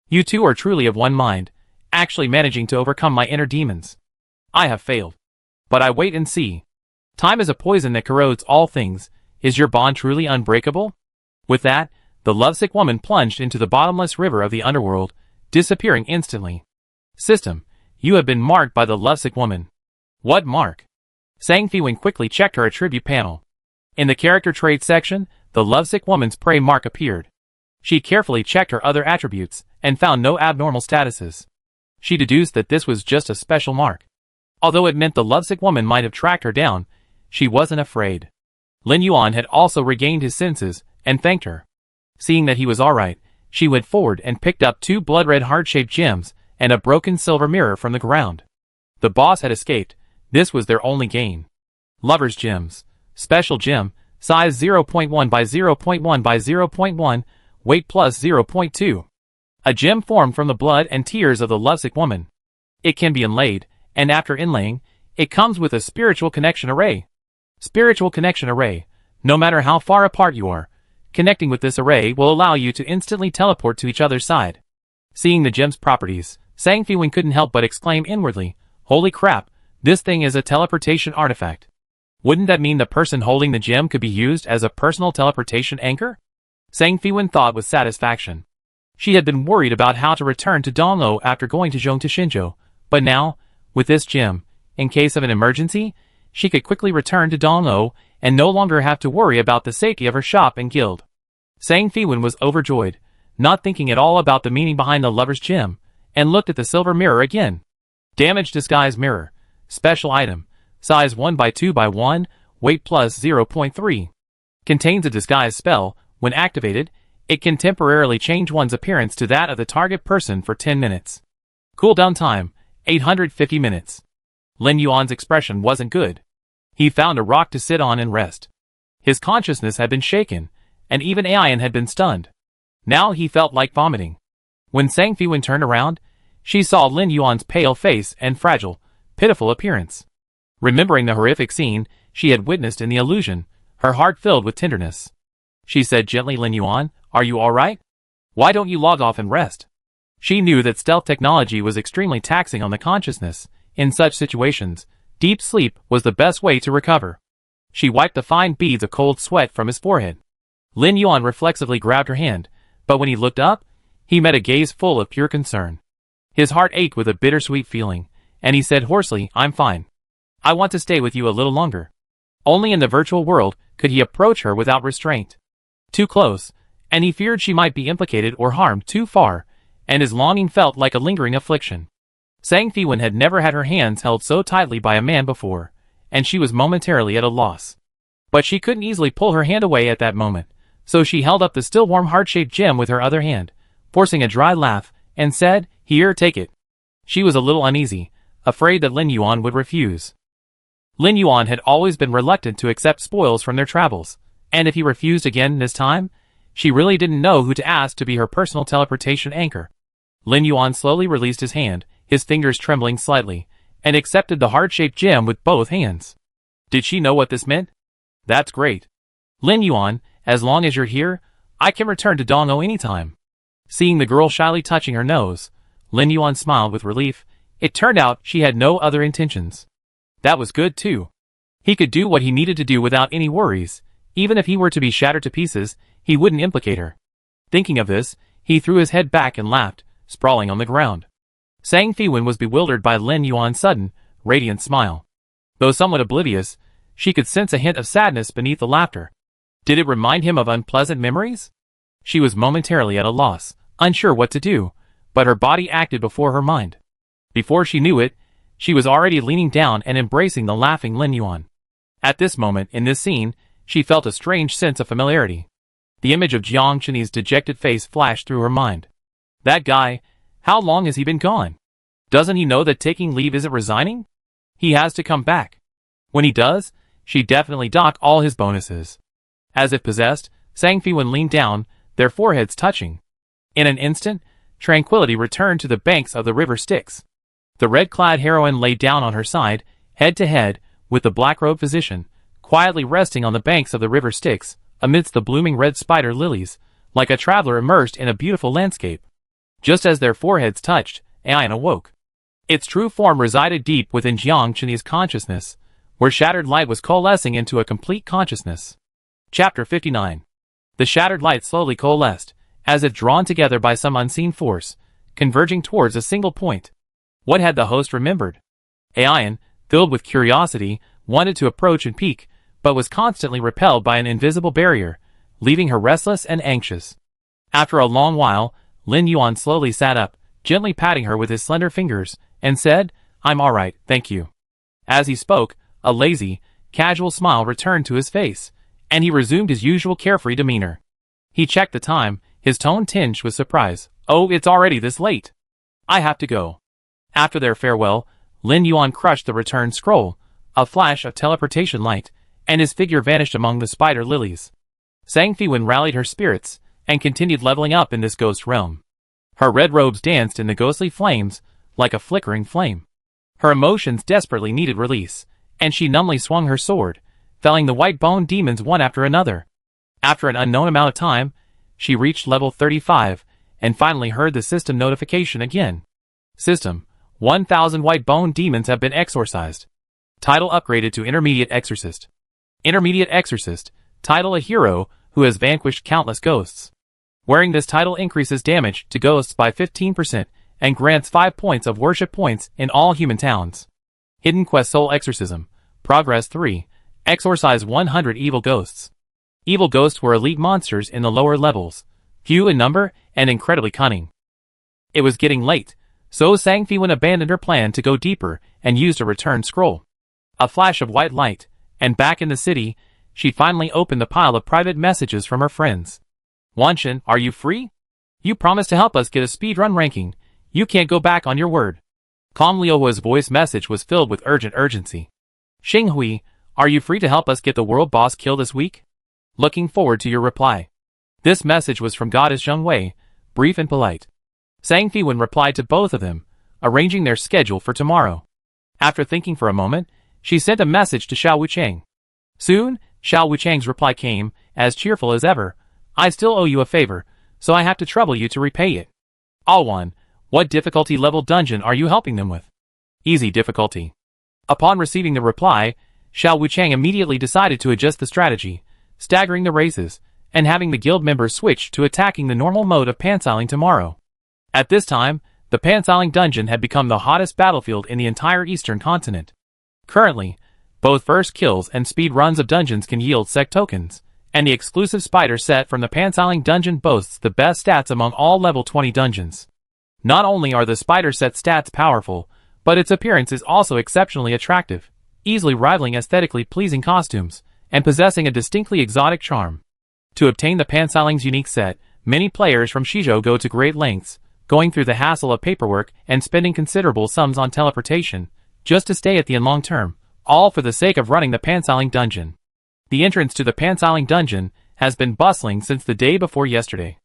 You two are truly of one mind, actually managing to overcome my inner demons. I have failed. But I wait and see. Time is a poison that corrodes all things. Is your bond truly unbreakable? With that, the lovesick woman plunged into the bottomless river of the underworld, disappearing instantly. System, you have been marked by the lovesick woman. What mark? Sang Fiwen quickly checked her attribute panel. In the character trait section, the lovesick woman's prey mark appeared. She carefully checked her other attributes, and found no abnormal statuses. She deduced that this was just a special mark. Although it meant the lovesick woman might have tracked her down, she wasn't afraid. Lin Yuan had also regained his senses, and thanked her. Seeing that he was alright, she went forward and picked up 2 blood-red heart-shaped gems, and a broken silver mirror from the ground. The boss had escaped. This was their only gain. Lover's Gems. Special gem, size 0.1 by 0.1 by 0.1, weight plus 0.2. A gem formed from the blood and tears of the lovesick woman. It can be inlaid, and after inlaying, it comes with a spiritual connection array. Spiritual connection array. No matter how far apart you are, connecting with this array will allow you to instantly teleport to each other's side. Seeing the gem's properties, Sang Fiwen couldn't help but exclaim inwardly, "Holy crap, this thing is a teleportation artifact." Wouldn't that mean the person holding the gem could be used as a personal teleportation anchor? Sang Fiwen thought with satisfaction. She had been worried about how to return to Donglo after going to Zhong to Shinzhou, but now, with this gem, in case of an emergency, she could quickly return to Donglo and no longer have to worry about the safety of her shop and guild. Sang Fiwen was overjoyed, not thinking at all about the meaning behind the lover's gem, and looked at the silver mirror again. Damage disguise mirror. Special item. Size 1 by 2 by 1, weight plus 0.3. Contains a disguise spell. When activated, it can temporarily change one's appearance to that of the target person for 10 minutes. Cooldown time, 850 minutes. Lin Yuan's expression wasn't good. He found a rock to sit on and rest. His consciousness had been shaken, and even Ayan had been stunned. Now he felt like vomiting. When Sang Fiwen turned around, she saw Lin Yuan's pale face and fragile, pitiful appearance. Remembering the horrific scene she had witnessed in the illusion, her heart filled with tenderness. She said gently, "Lin Yuan, are you alright? Why don't you log off and rest?" She knew that stealth technology was extremely taxing on the consciousness. In such situations, deep sleep was the best way to recover. She wiped the fine beads of cold sweat from his forehead. Lin Yuan reflexively grabbed her hand, but when he looked up, he met a gaze full of pure concern. His heart ached with a bittersweet feeling, and he said hoarsely, "I'm fine. I want to stay with you a little longer." Only in the virtual world could he approach her without restraint. Too close, and he feared she might be implicated or harmed too far, and his longing felt like a lingering affliction. Sang Fiwen had never had her hands held so tightly by a man before, and she was momentarily at a loss. But she couldn't easily pull her hand away at that moment, so she held up the still warm heart-shaped gem with her other hand, forcing a dry laugh, and said, "Here, take it." She was a little uneasy, afraid that Lin Yuan would refuse. Lin Yuan had always been reluctant to accept spoils from their travels, and if he refused again this time, she really didn't know who to ask to be her personal teleportation anchor. Lin Yuan slowly released his hand, his fingers trembling slightly, and accepted the heart-shaped gem with both hands. Did she know what this meant? That's great. Lin Yuan, as long as you're here, I can return to Donglo anytime. Seeing the girl shyly touching her nose, Lin Yuan smiled with relief. It turned out she had no other intentions. That was good too. He could do what he needed to do without any worries. Even if he were to be shattered to pieces, he wouldn't implicate her. Thinking of this, he threw his head back and laughed, sprawling on the ground. Sang Fiwen was bewildered by Lin Yuan's sudden, radiant smile. Though somewhat oblivious, she could sense a hint of sadness beneath the laughter. Did it remind him of unpleasant memories? She was momentarily at a loss, unsure what to do, but her body acted before her mind. Before she knew it, she was already leaning down and embracing the laughing Lin Yuan. At this moment, in this scene, she felt a strange sense of familiarity. The image of Jiang Chenyi's dejected face flashed through her mind. That guy, how long has he been gone? Doesn't he know that taking leave isn't resigning? He has to come back. When he does, she definitely dock all his bonuses. As if possessed, Sang Fiwen leaned down, their foreheads touching. In an instant, tranquility returned to the banks of the river Styx. The red-clad heroine lay down on her side, head to head, with the black-robed physician, quietly resting on the banks of the river Styx, amidst the blooming red spider lilies, like a traveler immersed in a beautiful landscape. Just as their foreheads touched, Ayan awoke. Its true form resided deep within Jiang Chenyi's consciousness, where shattered light was coalescing into a complete consciousness. Chapter 59. The shattered light slowly coalesced, as if drawn together by some unseen force, converging towards a single point. What had the host remembered? Ayan, filled with curiosity, wanted to approach and peek, but was constantly repelled by an invisible barrier, leaving her restless and anxious. After a long while, Lin Yuan slowly sat up, gently patting her with his slender fingers, and said, "I'm alright, thank you." As he spoke, a lazy, casual smile returned to his face, and he resumed his usual carefree demeanor. He checked the time, his tone tinged with surprise. "Oh, it's already this late. I have to go. After their farewell, Lin Yuan crushed the return scroll, a flash of teleportation light, and his figure vanished among the spider lilies. Sang Fiwen rallied her spirits, and continued leveling up in this ghost realm. Her red robes danced in the ghostly flames, like a flickering flame. Her emotions desperately needed release, and she numbly swung her sword, felling the white bone demons one after another. After an unknown amount of time, she reached level 35, and finally heard the system notification again. System: 1,000 white bone demons have been exorcised. Title upgraded to Intermediate Exorcist. Intermediate Exorcist, title: a hero who has vanquished countless ghosts. Wearing this title increases damage to ghosts by 15% and grants 5 points of worship points in all human towns. Hidden Quest: Soul Exorcism. Progress 3. Exorcise 100 evil ghosts. Evil ghosts were elite monsters in the lower levels, few in number and incredibly cunning. It was getting late, so Sang Fiwen abandoned her plan to go deeper and used a return scroll. A flash of white light, and back in the city, she finally opened the pile of private messages from her friends. Wanshin, are you free? You promised to help us get a speedrun ranking. You can't go back on your word. Kong Liuhua's voice message was filled with urgency. Xinghui, are you free to help us get the world boss kill this week? Looking forward to your reply. This message was from Goddess Zhengwei, brief and polite. Sang Fiwen replied to both of them, arranging their schedule for tomorrow. After thinking for a moment, she sent a message to Xiao Wuchang. Soon, Xiao Wuchang's reply came, as cheerful as ever. I still owe you a favor, so I have to trouble you to repay it. Alwan, what difficulty level dungeon are you helping them with? Easy difficulty. Upon receiving the reply, Xiao Wuchang immediately decided to adjust the strategy, staggering the races, and having the guild members switch to attacking the normal mode of pansiling tomorrow. At this time, the pansiling dungeon had become the hottest battlefield in the entire eastern continent. Currently, both first kills and speed runs of dungeons can yield sect tokens, and the exclusive spider set from the pansiling dungeon boasts the best stats among all level 20 dungeons. Not only are the spider set stats powerful, but its appearance is also exceptionally attractive, easily rivaling aesthetically pleasing costumes, and possessing a distinctly exotic charm. To obtain the pansiling's unique set, many players from Shizhou go to great lengths, going through the hassle of paperwork and spending considerable sums on teleportation, just to stay at the inn long term, all for the sake of running the pansiling dungeon. The entrance to the pansiling dungeon has been bustling since the day before yesterday.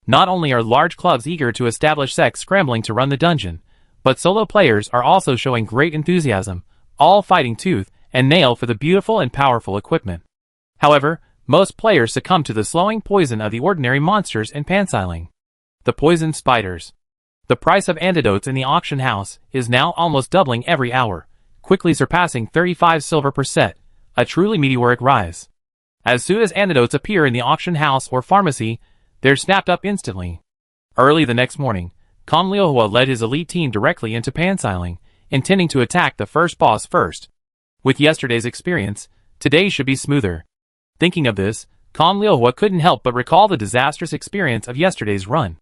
Not only are large clubs eager to establish sects scrambling to run the dungeon, but solo players are also showing great enthusiasm, all fighting tooth and nail for the beautiful and powerful equipment. However, most players succumb to the slowing poison of the ordinary monsters in pansiling. The poisoned spiders. The price of antidotes in the auction house is now almost doubling every hour, quickly surpassing 35 silver per set, a truly meteoric rise. As soon as antidotes appear in the auction house or pharmacy, they're snapped up instantly. Early the next morning, Kong Liuhua led his elite team directly into pansiling, intending to attack the first boss first. With yesterday's experience, today should be smoother. Thinking of this, Kong Liuhua couldn't help but recall the disastrous experience of yesterday's run.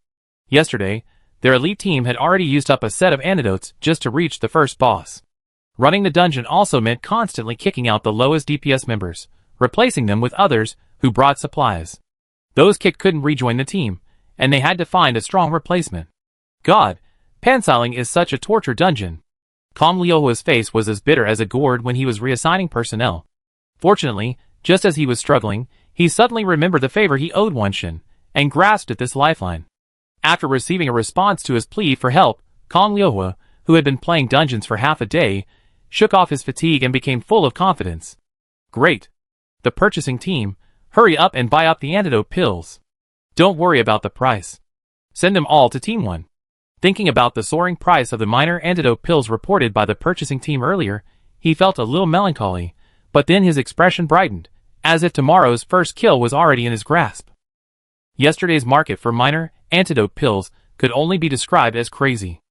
Yesterday, their elite team had already used up a set of antidotes just to reach the first boss. Running the dungeon also meant constantly kicking out the lowest DPS members, replacing them with others who brought supplies. Those kicked couldn't rejoin the team, and they had to find a strong replacement. God, pansiling is such a torture dungeon. Kong Liuhua's face was as bitter as a gourd when he was reassigning personnel. Fortunately, just as he was struggling, he suddenly remembered the favor he owed Wanshin, and grasped at this lifeline. After receiving a response to his plea for help, Kong Liuhua, who had been playing dungeons for half a day, shook off his fatigue and became full of confidence. Great. The purchasing team, hurry up and buy up the antidote pills. Don't worry about the price. Send them all to Team 1. Thinking about the soaring price of the minor antidote pills reported by the purchasing team earlier, he felt a little melancholy, but then his expression brightened, as if tomorrow's first kill was already in his grasp. Yesterday's market for minor antidote pills could only be described as crazy.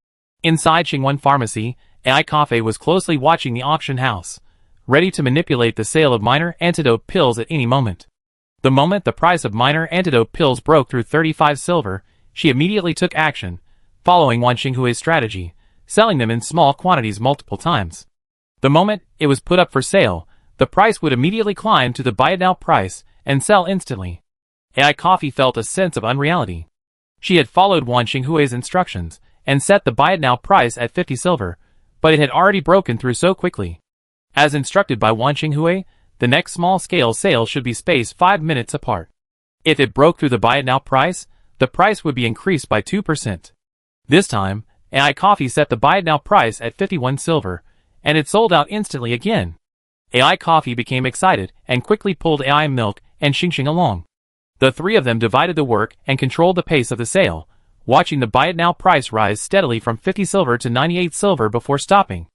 Inside Xingwen Pharmacy, AI Cafe was closely watching the auction house, ready to manipulate the sale of minor antidote pills at any moment. The moment the price of minor antidote pills broke through 35 silver, she immediately took action, following Wan Xinghui's strategy, selling them in small quantities multiple times. The moment it was put up for sale, the price would immediately climb to the buy-it-now price and sell instantly. AI Coffee felt a sense of unreality. She had followed Wan Xinghui's instructions and set the buy it now price at 50 silver, but it had already broken through so quickly. As instructed by Wan Qinghui, the next small-scale sale should be spaced 5 minutes apart. If it broke through the buy it now price, the price would be increased by 2%. This time, AI Coffee set the buy it now price at 51 silver, and it sold out instantly again. AI Coffee became excited and quickly pulled AI Milk and Xingxing along. The three of them divided the work and controlled the pace of the sale, watching the buy it now price rise steadily from 50 silver to 98 silver before stopping.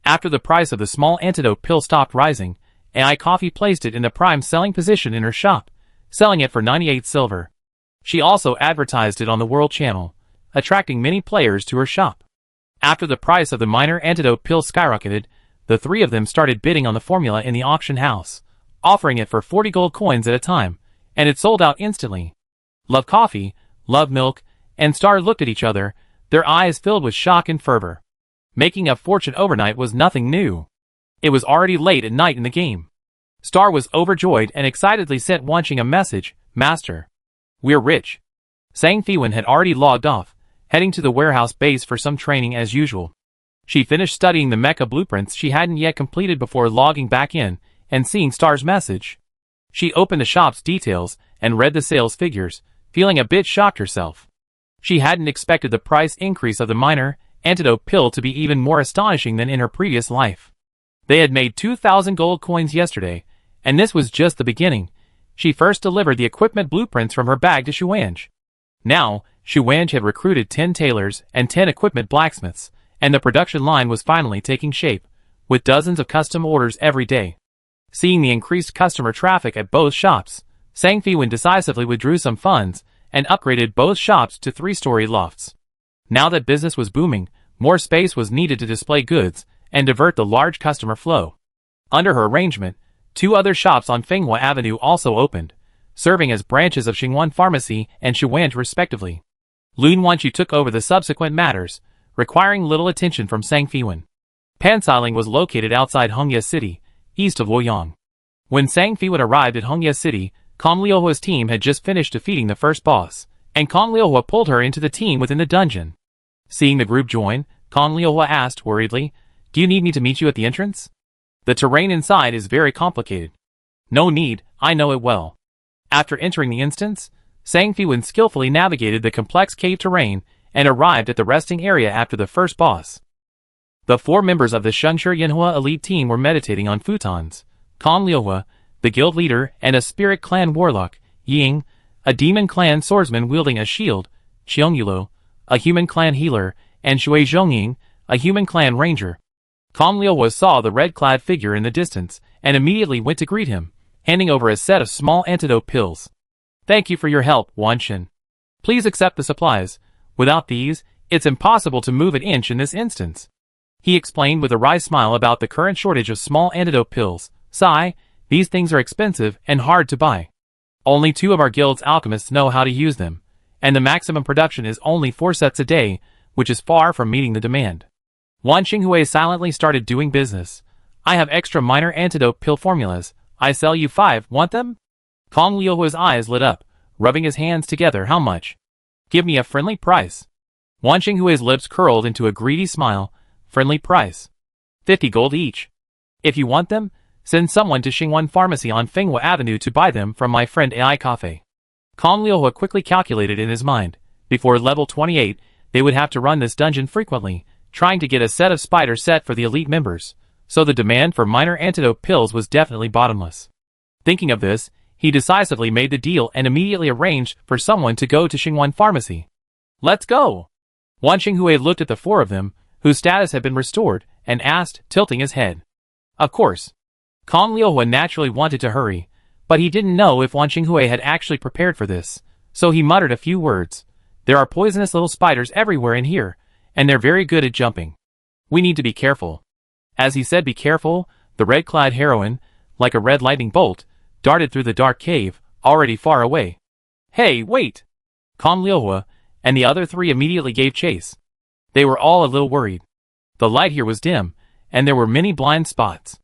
After the price of the small antidote pill stopped rising, AI Coffee placed it in the prime selling position in her shop, selling it for 98 silver. She also advertised it on the World Channel, attracting many players to her shop. After the price of the minor antidote pill skyrocketed, the three of them started bidding on the formula in the auction house, offering it for 40 gold coins at a time, and it sold out instantly. Love Coffee, Love Milk, and Star looked at each other, their eyes filled with shock and fervor. Making a fortune overnight was nothing new. It was already late at night in the game. Star was overjoyed and excitedly sent Wanqing a message, "Master, we're rich." Sang Fiwen had already logged off, heading to the warehouse base for some training as usual. She finished studying the mecha blueprints she hadn't yet completed before logging back in and seeing Star's message. She opened the shop's details and read the sales figures, feeling a bit shocked herself. She hadn't expected the price increase of the minor antidote pill to be even more astonishing than in her previous life. They had made 2,000 gold coins yesterday, and this was just the beginning. She first delivered the equipment blueprints from her bag to Shuanj. Now, Shuanj had recruited 10 tailors and 10 equipment blacksmiths, and the production line was finally taking shape, with dozens of custom orders every day. Seeing the increased customer traffic at both shops, Sang Fiwen decisively withdrew some funds and upgraded both shops to 3-story lofts. Now that business was booming, more space was needed to display goods and divert the large customer flow. Under her arrangement, 2 other shops on Fenghua Avenue also opened, serving as branches of Xingwan Pharmacy and Shuanj respectively. Lun Wanqi took over the subsequent matters, requiring little attention from Sang Fiwen. Pansiling was located outside Hongye City, east of Luoyang. When Sang Fiwen arrived at Hongye City, Kong Liuhua's team had just finished defeating the first boss, and Kong Liuhua pulled her into the team within the dungeon. Seeing the group join, Kong Liuhua asked worriedly, "Do you need me to meet you at the entrance? The terrain inside is very complicated." "No need, I know it well." After entering the instance, Sang Fiwen skillfully navigated the complex cave terrain and arrived at the resting area after the first boss. The 4 members of the Shengshi Yanhua elite team were meditating on futons: Kong Liuhua, the guild leader and a spirit clan warlock; Ying, a demon clan swordsman wielding a shield; Qiong Yulo, a human clan healer; and Shui Zhongying, a human clan ranger. Kong Liuhua saw the red-clad figure in the distance and immediately went to greet him, handing over a set of small antidote pills. "Thank you for your help, Wanqing. Please accept the supplies. Without these, it's impossible to move an inch in this instance." He explained with a wry smile about the current shortage of small antidote pills. "Sigh, these things are expensive and hard to buy. Only 2 of our guild's alchemists know how to use them, and the maximum production is only 4 sets a day, which is far from meeting the demand." Wan Qinghui silently started doing business. "I have extra minor antidote pill formulas. I sell you 5, want them?" Kong Liuhua's eyes lit up, rubbing his hands together. "How much?" "Give me a friendly price." Wan Qinghui's lips curled into a greedy smile. "Friendly price. 50 gold each. If you want them, send someone to Xingwan Pharmacy on Fenghua Avenue to buy them from my friend AI Cafe." Kong Liuhua quickly calculated in his mind. Before level 28, they would have to run this dungeon frequently, trying to get a set of spider set for the elite members, so the demand for minor antidote pills was definitely bottomless. Thinking of this, he decisively made the deal and immediately arranged for someone to go to Xingwan Pharmacy. "Let's go!" Wan Qinghui looked at the 4 of them, whose status had been restored, and asked, tilting his head. Of course. Kong Liuhua naturally wanted to hurry, but he didn't know if Wan Qinghui had actually prepared for this, so he muttered a few words. "There are poisonous little spiders everywhere in here, and they're very good at jumping. We need to be careful." As he said be careful, the red-clad heroine, like a red lightning bolt, darted through the dark cave, already far away. "Hey, wait!" Kong Liuhua and the other 3 immediately gave chase. They were all a little worried. The light here was dim, and there were many blind spots.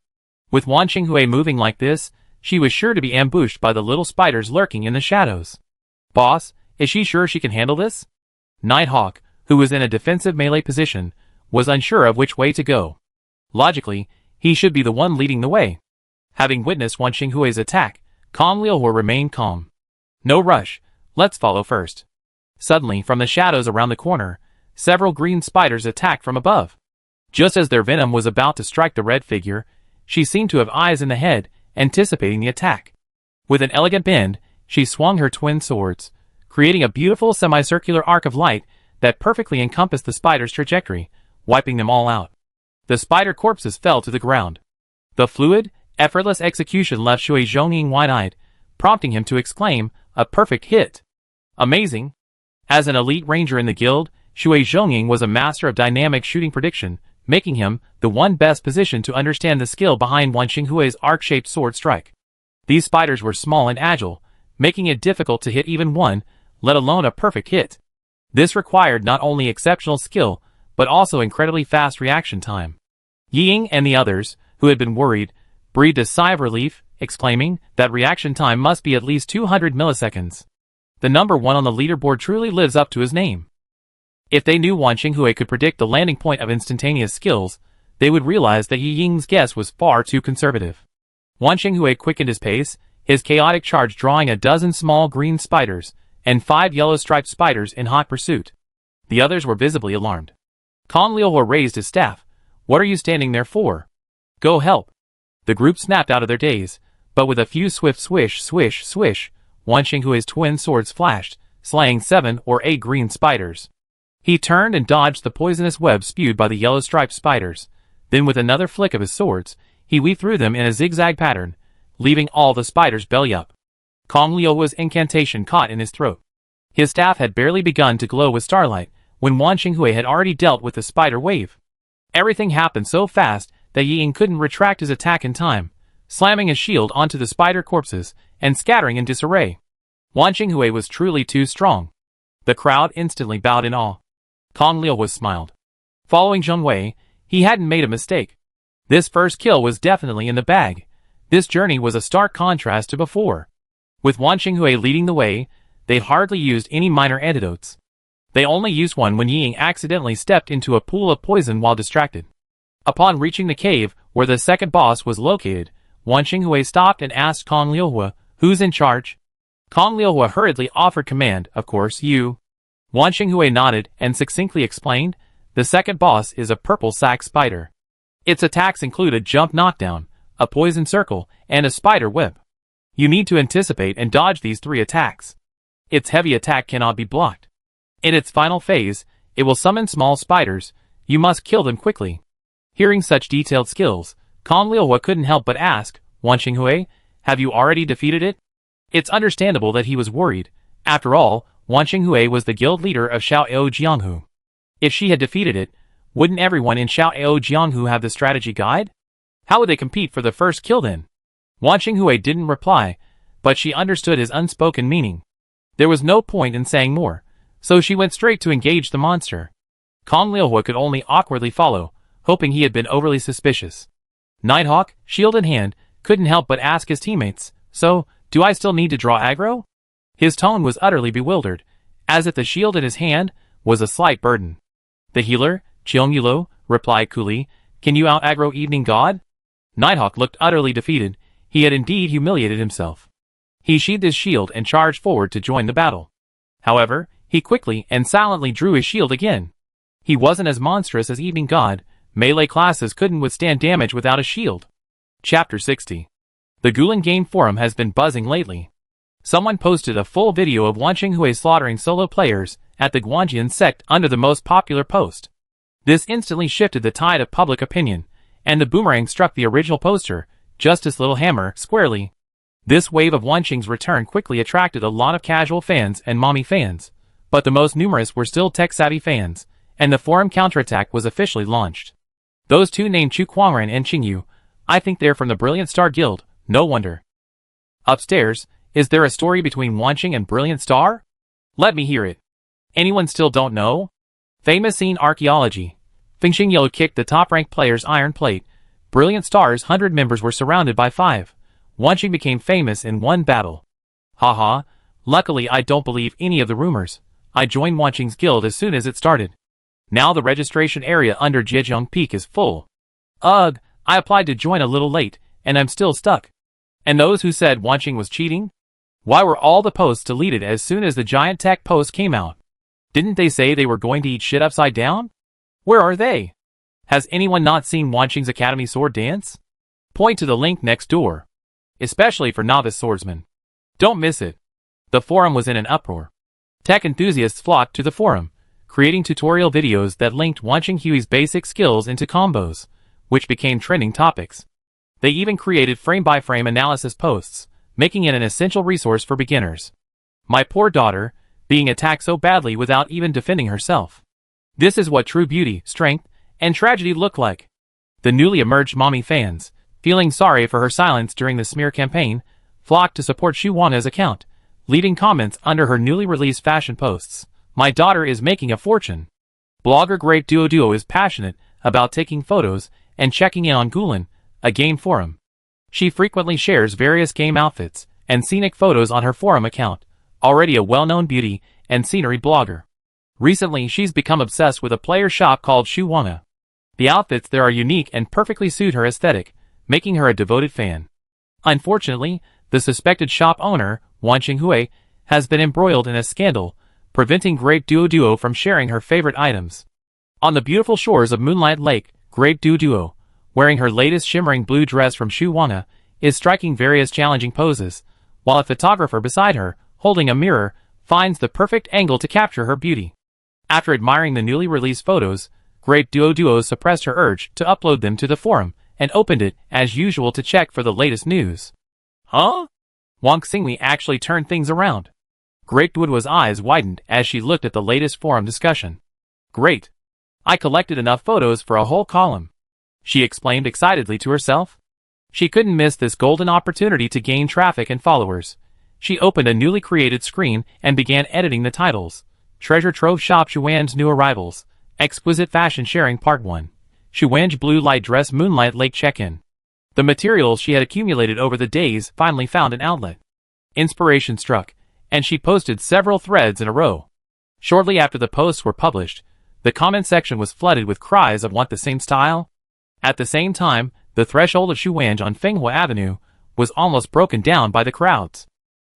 With Wan Qinghui moving like this, she was sure to be ambushed by the little spiders lurking in the shadows. "Boss, is she sure she can handle this?" Nighthawk, who was in a defensive melee position, was unsure of which way to go. Logically, he should be the one leading the way. Having witnessed Wan Qinghui's attack, Kong Liuhua remained calm. No rush, let's follow first. Suddenly, from the shadows around the corner, several green spiders attacked from above. Just as their venom was about to strike the red figure, she seemed to have eyes in the head, anticipating the attack. With an elegant bend, she swung her twin swords, creating a beautiful semicircular arc of light that perfectly encompassed the spider's trajectory, wiping them all out. The spider corpses fell to the ground. The fluid, effortless execution left Shui Zhongying wide-eyed, prompting him to exclaim, "A perfect hit!" Amazing! As an elite ranger in the guild, Shui Zhongying was a master of dynamic shooting prediction, making him the one best positioned to understand the skill behind Wan Qinghui's arc-shaped sword strike. These spiders were small and agile, making it difficult to hit even one, let alone a perfect hit. This required not only exceptional skill, but also incredibly fast reaction time. Ying and the others, who had been worried, breathed a sigh of relief, exclaiming that reaction time must be at least 200 milliseconds. The number one on the leaderboard truly lives up to his name. If they knew Wan Qinghui could predict the landing point of instantaneous skills, they would realize that Yi Ying's guess was far too conservative. Wan Qinghui quickened his pace, his chaotic charge drawing a dozen small green spiders, and 5 yellow-striped spiders in hot pursuit. The others were visibly alarmed. Kong Liuhua raised his staff. "What are you standing there for? Go help." The group snapped out of their daze, but with a few swift swish, swish, swish, Wan Qinghui's twin swords flashed, slaying 7 or 8 green spiders. He turned and dodged the poisonous web spewed by the yellow-striped spiders. Then with another flick of his swords, he weaved through them in a zigzag pattern, leaving all the spiders belly up. Kong Liuhua's incantation caught in his throat. His staff had barely begun to glow with starlight, when Wan Qinghui had already dealt with the spider wave. Everything happened so fast that Yi Ying couldn't retract his attack in time, slamming his shield onto the spider corpses and scattering in disarray. Wan Qinghui was truly too strong. The crowd instantly bowed in awe. Kong Liuhua smiled. Following Zheng Wei, he hadn't made a mistake. This first kill was definitely in the bag. This journey was a stark contrast to before. With Wan Qinghui leading the way, they hardly used any minor antidotes. They only used one when Yi Ying accidentally stepped into a pool of poison while distracted. Upon reaching the cave where the second boss was located, Wan Qinghui stopped and asked Kong Liuhua, "Who's in charge?" Kong Liuhua hurriedly offered command, "Of course, you." Wan Qinghui nodded and succinctly explained, "The second boss is a purple sac spider. Its attacks include a jump knockdown, a poison circle, and a spider web. You need to anticipate and dodge these 3 attacks. Its heavy attack cannot be blocked. In its final phase, it will summon small spiders. You must kill them quickly." Hearing such detailed skills, Kong Liuhua couldn't help but ask, "Wan Qinghui, have you already defeated it?" It's understandable that he was worried. After all, Wan Qinghui was the guild leader of Xiaoao Jianghu. If she had defeated it, wouldn't everyone in Xiaoao Jianghu have the strategy guide? How would they compete for the first kill then? Wan Qinghui didn't reply, but she understood his unspoken meaning. There was no point in saying more, so she went straight to engage the monster. Kong Liuhua could only awkwardly follow, hoping he had been overly suspicious. Nighthawk, shield in hand, couldn't help but ask his teammates, "So, do I still need to draw aggro?" His tone was utterly bewildered, as if the shield in his hand was a slight burden. The healer, Cheong Yulo, replied coolly, "Can you out-aggro Evening God?" Nighthawk looked utterly defeated. He had indeed humiliated himself. He sheathed his shield and charged forward to join the battle. However, he quickly and silently drew his shield again. He wasn't as monstrous as Evening God. Melee classes couldn't withstand damage without a shield. Chapter 60. The Gulen Game Forum has been buzzing lately. Someone posted a full video of Wan Qinghui slaughtering solo players at the Guanjian sect under the most popular post. This instantly shifted the tide of public opinion, and the boomerang struck the original poster, Justice Littlehammer, squarely. This wave of Wan Qing's return quickly attracted a lot of casual fans and mommy fans, but the most numerous were still tech-savvy fans, and the forum counterattack was officially launched. Those two named Chu Quangran and Qingyu, I think they're from the Brilliant Star Guild, no wonder. Upstairs, is there a story between Wan Qing and Brilliant Star? Let me hear it. Anyone still don't know? Famous scene archaeology. Fengxing Yellow kicked the top-ranked player's iron plate. Brilliant Star's 100 members were surrounded by 5. Wan Qing became famous in one battle. Haha, luckily I don't believe any of the rumors. I joined Wanqing's guild as soon as it started. Now the registration area under Zhejiang Peak is full. Ugh, I applied to join a little late, and I'm still stuck. And those who said Wanqing was cheating? Why were all the posts deleted as soon as the giant tech post came out? Didn't they say they were going to eat shit upside down? Where are they? Has anyone not seen Wanqing's Academy sword dance? Point to the link next door. Especially for novice swordsmen. Don't miss it. The forum was in an uproar. Tech enthusiasts flocked to the forum, creating tutorial videos that linked Wanqing Hui's basic skills into combos, which became trending topics. They even created frame-by-frame analysis posts, making it an essential resource for beginners. My poor daughter, being attacked so badly without even defending herself. This is what true beauty, strength, and tragedy look like. The newly emerged mommy fans, feeling sorry for her silence during the smear campaign, flocked to support Xu Wanna's account, leaving comments under her newly released fashion posts. My daughter is making a fortune. Blogger Great Duo is passionate about taking photos and checking in on Gulen, a game forum. She frequently shares various game outfits and scenic photos on her forum account, already a well-known beauty and scenery blogger. Recently she's become obsessed with a player shop called Xu Wanna. The outfits there are unique and perfectly suit her aesthetic, making her a devoted fan. Unfortunately, the suspected shop owner, Wanqing Hui, has been embroiled in a scandal, preventing Great Duo from sharing her favorite items. On the beautiful shores of Moonlight Lake, Great Duo, wearing her latest shimmering blue dress from Xu Wanna, is striking various challenging poses, while a photographer beside her, holding a mirror, finds the perfect angle to capture her beauty. After admiring the newly released photos, Great Duo suppressed her urge to upload them to the forum, and opened it, as usual, to check for the latest news. Huh? Wang Xingli actually turned things around. Great Duo's eyes widened as she looked at the latest forum discussion. Great. I collected enough photos for a whole column. She exclaimed excitedly to herself. She couldn't miss this golden opportunity to gain traffic and followers. She opened a newly created screen and began editing the titles. Treasure Trove Shop Xuan's New Arrivals. Exquisite Fashion Sharing Part 1. Xuan's Blue Light Dress Moonlight Lake Check-in. The materials she had accumulated over the days finally found an outlet. Inspiration struck, and she posted several threads in a row. Shortly after the posts were published, the comment section was flooded with cries of "Want the same style?" At the same time, the threshold of Xuan on Fenghua Avenue was almost broken down by the crowds.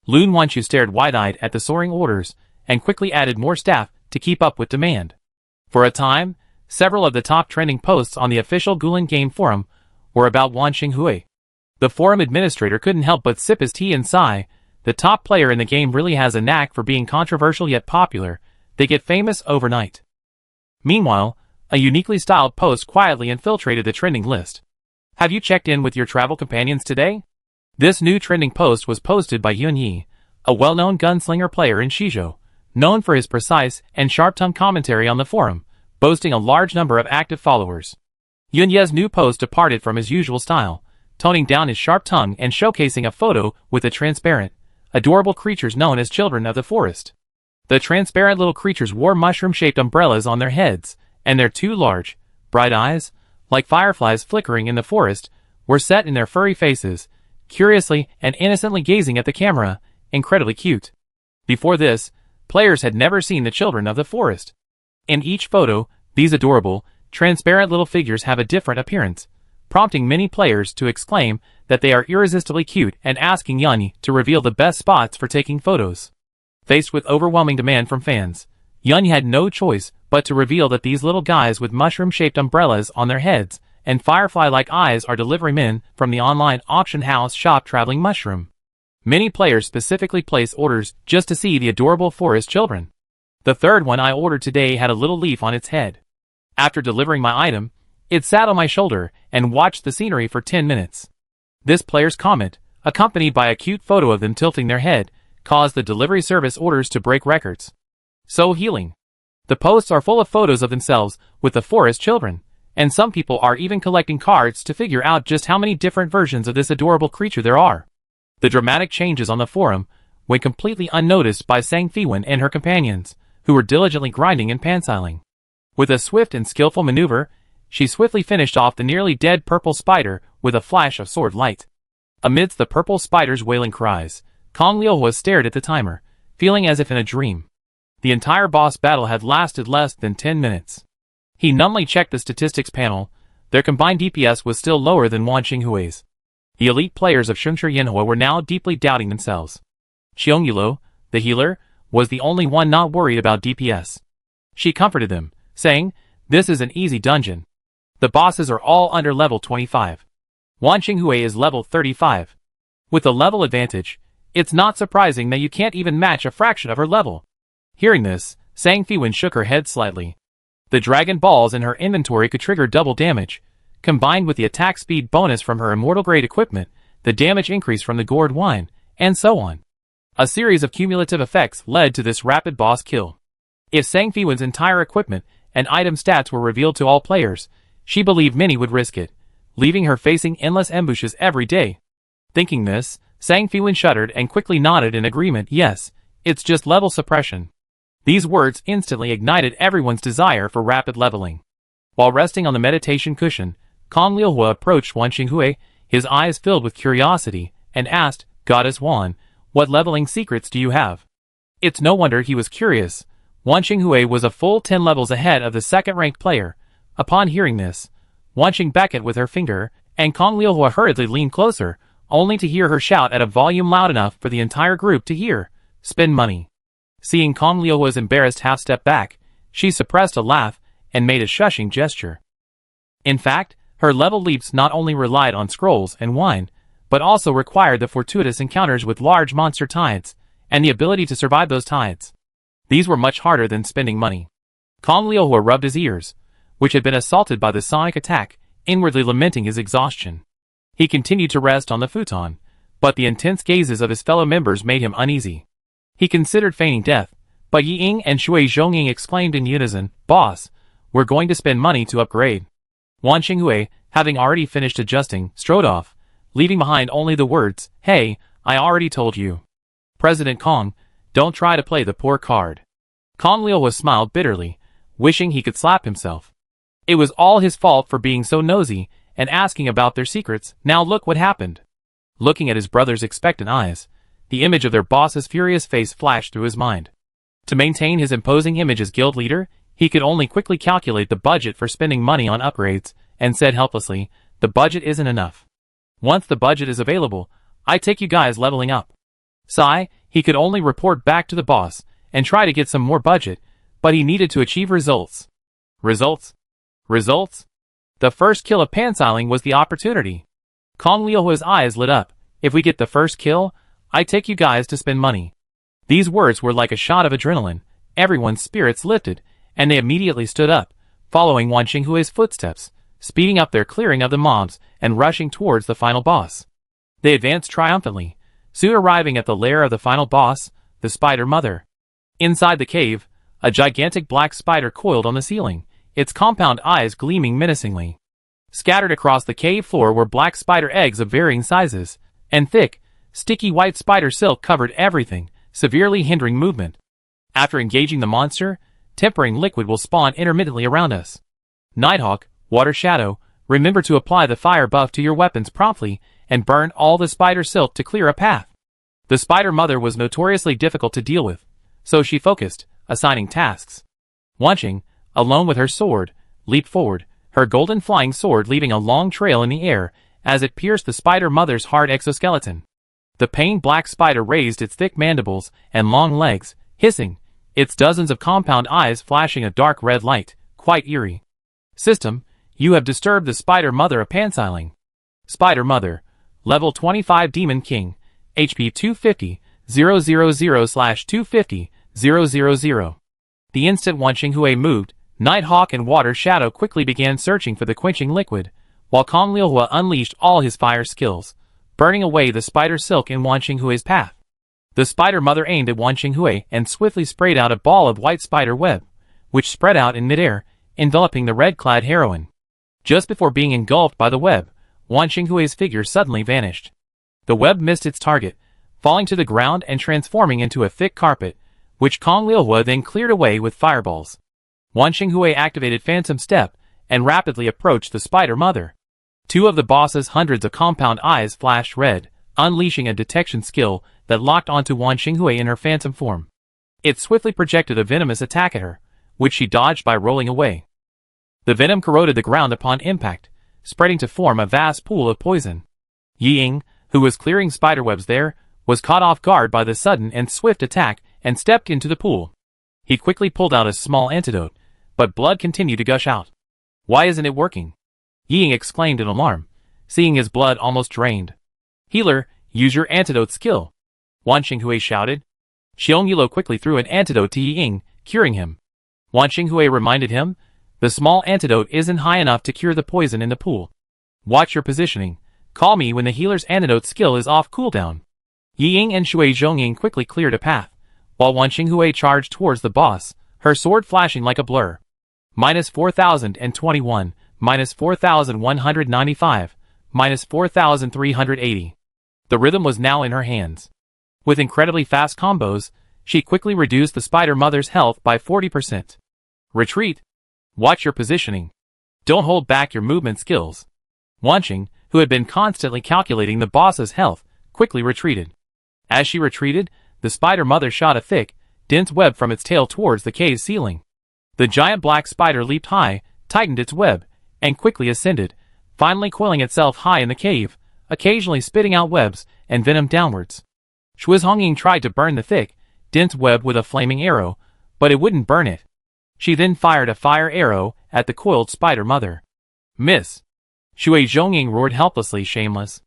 Lun Wanqiu stared wide-eyed at the soaring orders and quickly added more staff to keep up with demand. For a time, several of the top trending posts on the official Gulen Game forum were about Wanqing Hui. The forum administrator couldn't help but sip his tea and sigh. The top player in the game really has a knack for being controversial yet popular. They get famous overnight. Meanwhile, a uniquely styled post quietly infiltrated the trending list. Have you checked in with your travel companions today? This new trending post was posted by Yun Yi, a well-known gunslinger player in Shizhou, known for his precise and sharp-tongued commentary on the forum, boasting a large number of active followers. Yun Ye's new post departed from his usual style, toning down his sharp tongue and showcasing a photo with the transparent, adorable creatures known as children of the forest. The transparent little creatures wore mushroom-shaped umbrellas on their heads, and their two large, bright eyes, like fireflies flickering in the forest, were set in their furry faces, curiously and innocently gazing at the camera, incredibly cute. Before this, players had never seen the children of the forest. In each photo, these adorable, transparent little figures have a different appearance, prompting many players to exclaim that they are irresistibly cute and asking Yanni to reveal the best spots for taking photos. Faced with overwhelming demand from fans, Yanni had no choice but to reveal that these little guys with mushroom-shaped umbrellas on their heads and firefly-like eyes are delivery men from the online auction house shop Traveling Mushroom. Many players specifically place orders just to see the adorable forest children. The third one I ordered today had a little leaf on its head. After delivering my item, it sat on my shoulder and watched the scenery for 10 minutes. This player's comment, accompanied by a cute photo of them tilting their head, caused the delivery service orders to break records. So healing. The posts are full of photos of themselves with the forest children, and some people are even collecting cards to figure out just how many different versions of this adorable creature there are. The dramatic changes on the forum went completely unnoticed by Sang Fiwen and her companions, who were diligently grinding and pansiling. With a swift and skillful maneuver, she swiftly finished off the nearly dead purple spider with a flash of sword light. Amidst the purple spider's wailing cries, Kong Liuhua stared at the timer, feeling as if in a dream. The entire boss battle had lasted less than 10 minutes. He numbly checked the statistics panel. Their combined DPS was still lower than Wan Qinghui's. The elite players of Shengshi Yanhua were now deeply doubting themselves. Xiong Yulo, the healer, was the only one not worried about DPS. She comforted them, saying, "This is an easy dungeon. The bosses are all under level 25. Wan Qinghui is level 35. With a level advantage, it's not surprising that you can't even match a fraction of her level." Hearing this, Sang Fiwen shook her head slightly. The dragon balls in her inventory could trigger double damage. Combined with the attack speed bonus from her immortal grade equipment, the damage increase from the gourd wine, and so on. A series of cumulative effects led to this rapid boss kill. If Sang Fiwen's entire equipment and item stats were revealed to all players, she believed many would risk it, leaving her facing endless ambushes every day. Thinking this, Sang Fiwen shuddered and quickly nodded in agreement. Yes, it's just level suppression. These words instantly ignited everyone's desire for rapid leveling. While resting on the meditation cushion, Kong Liuhua approached Wan Qinghui, his eyes filled with curiosity, and asked, "Goddess Wan, what leveling secrets do you have?" It's no wonder he was curious. Wan Qinghui was a full 10 levels ahead of the second-ranked player. Upon hearing this, Wan Qing beckoned with her finger, and Kong Liuhua hurriedly leaned closer, only to hear her shout at a volume loud enough for the entire group to hear, "Spend money." Seeing Kong Liuhua's embarrassed half-step back, she suppressed a laugh and made a shushing gesture. In fact, her level leaps not only relied on scrolls and wine, but also required the fortuitous encounters with large monster tides, and the ability to survive those tides. These were much harder than spending money. Kong Liuhua rubbed his ears, which had been assaulted by the sonic attack, inwardly lamenting his exhaustion. He continued to rest on the futon, but the intense gazes of his fellow members made him uneasy. He considered feigning death, but Yi Ying and Shui Zhongying exclaimed in unison, "Boss, we're going to spend money to upgrade." Wan Qinghui, having already finished adjusting, strode off, leaving behind only the words, "Hey, I already told you. President Kong, don't try to play the poor card." Kong Liuhua smiled bitterly, wishing he could slap himself. It was all his fault for being so nosy and asking about their secrets. Now look what happened. Looking at his brother's expectant eyes, the image of their boss's furious face flashed through his mind. To maintain his imposing image as guild leader, he could only quickly calculate the budget for spending money on upgrades, and said helplessly, "The budget isn't enough. Once the budget is available, I take you guys leveling up." Sigh, he could only report back to the boss, and try to get some more budget, but he needed to achieve results. Results? Results? The first kill of Pansiling was the opportunity. Kong Liuhua's eyes lit up. "If we get the first kill, I take you guys to spend money." These words were like a shot of adrenaline. Everyone's spirits lifted, and they immediately stood up, following Wan Qinghui's footsteps, speeding up their clearing of the mobs and rushing towards the final boss. They advanced triumphantly, soon arriving at the lair of the final boss, the Spider Mother. Inside the cave, a gigantic black spider coiled on the ceiling, its compound eyes gleaming menacingly. Scattered across the cave floor were black spider eggs of varying sizes, and thick, sticky white spider silk covered everything, severely hindering movement. After engaging the monster, tempering liquid will spawn intermittently around us. Nighthawk, Water Shadow, remember to apply the fire buff to your weapons promptly and burn all the spider silk to clear a path. The Spider Mother was notoriously difficult to deal with, so she focused, assigning tasks. Wan Qing, alone with her sword, leaped forward, her golden flying sword leaving a long trail in the air as it pierced the Spider Mother's hard exoskeleton. The pained black spider raised its thick mandibles and long legs, hissing, its dozens of compound eyes flashing a dark red light, quite eerie. "System, you have disturbed the Spider Mother of Pansiling." Spider Mother, Level 25 Demon King, HP 250, 000/250, 000. The instant Wan Qinghui moved, Nighthawk and Water Shadow quickly began searching for the quenching liquid, while Kong Liuhua unleashed all his fire skills, burning away the spider silk in Wan Qinghui's path. The Spider Mother aimed at Wan Qinghui and swiftly sprayed out a ball of white spider web, which spread out in midair, enveloping the red-clad heroine. Just before being engulfed by the web, Wan Qinghui's figure suddenly vanished. The web missed its target, falling to the ground and transforming into a thick carpet, which Kong Liuhua then cleared away with fireballs. Wan Qinghui activated Phantom Step and rapidly approached the Spider Mother. Two of the boss's hundreds of compound eyes flashed red, unleashing a detection skill that locked onto Wan Qinghui in her phantom form. It swiftly projected a venomous attack at her, which she dodged by rolling away. The venom corroded the ground upon impact, spreading to form a vast pool of poison. Ying, who was clearing spiderwebs there, was caught off guard by the sudden and swift attack and stepped into the pool. He quickly pulled out a small antidote, but blood continued to gush out. "Why isn't it working?" Ying exclaimed in alarm, seeing his blood almost drained. "Healer, use your antidote skill," Wan Xinghui shouted. Xiong Yilo quickly threw an antidote to Ying, curing him. Wan Xinghui reminded him, "The small antidote isn't high enough to cure the poison in the pool. Watch your positioning. Call me when the healer's antidote skill is off cooldown." Ying and Shui Zhongying quickly cleared a path, while Wan Xinghui charged towards the boss, her sword flashing like a blur. -4021, -4195, -4380. The rhythm was now in her hands. With incredibly fast combos, she quickly reduced the spider mother's health by 40%. "Retreat. Watch your positioning. Don't hold back your movement skills." Wanqing, who had been constantly calculating the boss's health, quickly retreated. As she retreated, the spider mother shot a thick, dense web from its tail towards the cave's ceiling. The giant black spider leaped high, tightened its web, and quickly ascended, finally coiling itself high in the cave, occasionally spitting out webs and venom downwards. Shui Zhongying tried to burn the thick, dense web with a flaming arrow, but it wouldn't burn it. She then fired a fire arrow at the coiled spider mother. "Miss!" Shui Zhongying roared helplessly, shameless.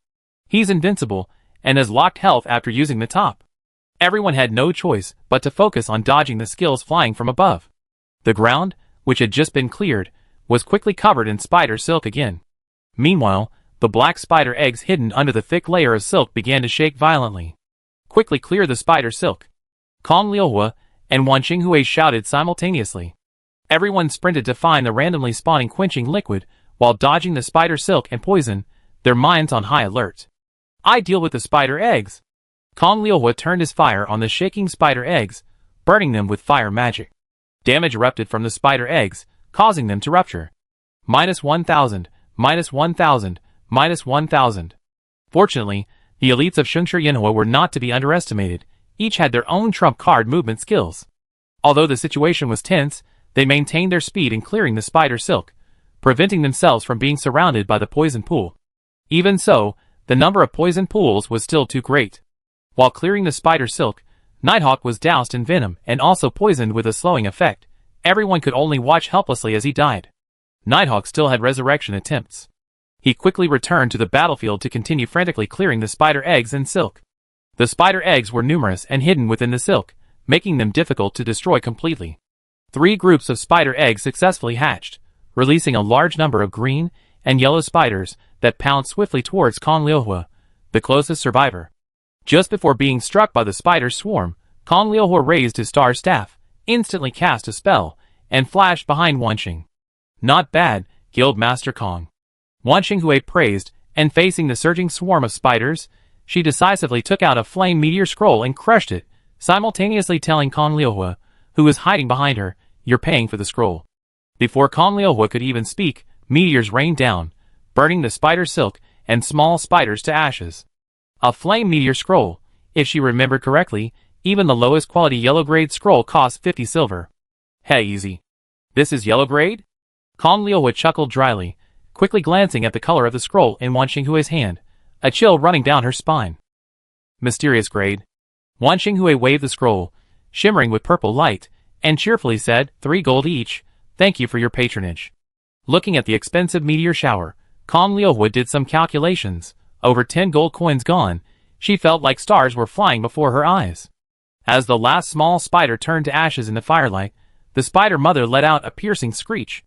"He's invincible, and has locked health after using the top." Everyone had no choice but to focus on dodging the skills flying from above. The ground, which had just been cleared, was quickly covered in spider silk again. Meanwhile, the black spider eggs hidden under the thick layer of silk began to shake violently. "Quickly clear the spider silk!" Kong Liuhua and Wan Xinghui shouted simultaneously. Everyone sprinted to find the randomly spawning quenching liquid while dodging the spider silk and poison, their minds on high alert. "I deal with the spider eggs!" Kong Liuhua turned his fire on the shaking spider eggs, burning them with fire magic. Damage erupted from the spider eggs, causing them to rupture. -1000, -1000, -1000. Fortunately, the elites of Shengshi Yinhua were not to be underestimated. Each had their own trump card movement skills. Although the situation was tense, they maintained their speed in clearing the spider silk, preventing themselves from being surrounded by the poison pool. Even so, the number of poison pools was still too great. While clearing the spider silk, Nighthawk was doused in venom and also poisoned with a slowing effect. Everyone could only watch helplessly as he died. Nighthawk still had resurrection attempts. He quickly returned to the battlefield to continue frantically clearing the spider eggs and silk. The spider eggs were numerous and hidden within the silk, making them difficult to destroy completely. 3 groups of spider eggs successfully hatched, releasing a large number of green and yellow spiders that pounced swiftly towards Kong Liuhua, the closest survivor. Just before being struck by the spider swarm, Kong Liuhua raised his star staff, instantly cast a spell, and flashed behind Wanqing. "Not bad, Guild Master Kong." Wan Xinghui praised, and facing the surging swarm of spiders, she decisively took out a flame meteor scroll and crushed it, simultaneously telling Kong Liuhua, who was hiding behind her, "You're paying for the scroll." Before Kong Liuhua could even speak, meteors rained down, burning the spider silk and small spiders to ashes. A flame meteor scroll, if she remembered correctly, even the lowest quality yellow grade scroll cost 50 silver. "Hey, easy. This is yellow grade?" Kong Liuhua chuckled dryly, quickly glancing at the color of the scroll in Wan Xinghui's hand, a chill running down her spine. "Mysterious grade." Wan Xinghui waved the scroll, shimmering with purple light, and cheerfully said, 3 gold each, thank you for your patronage. Looking at the expensive meteor shower, Kong Liuhua did some calculations. Over 10 gold coins gone, she felt like stars were flying before her eyes. As the last small spider turned to ashes in the firelight, the spider mother let out a piercing screech.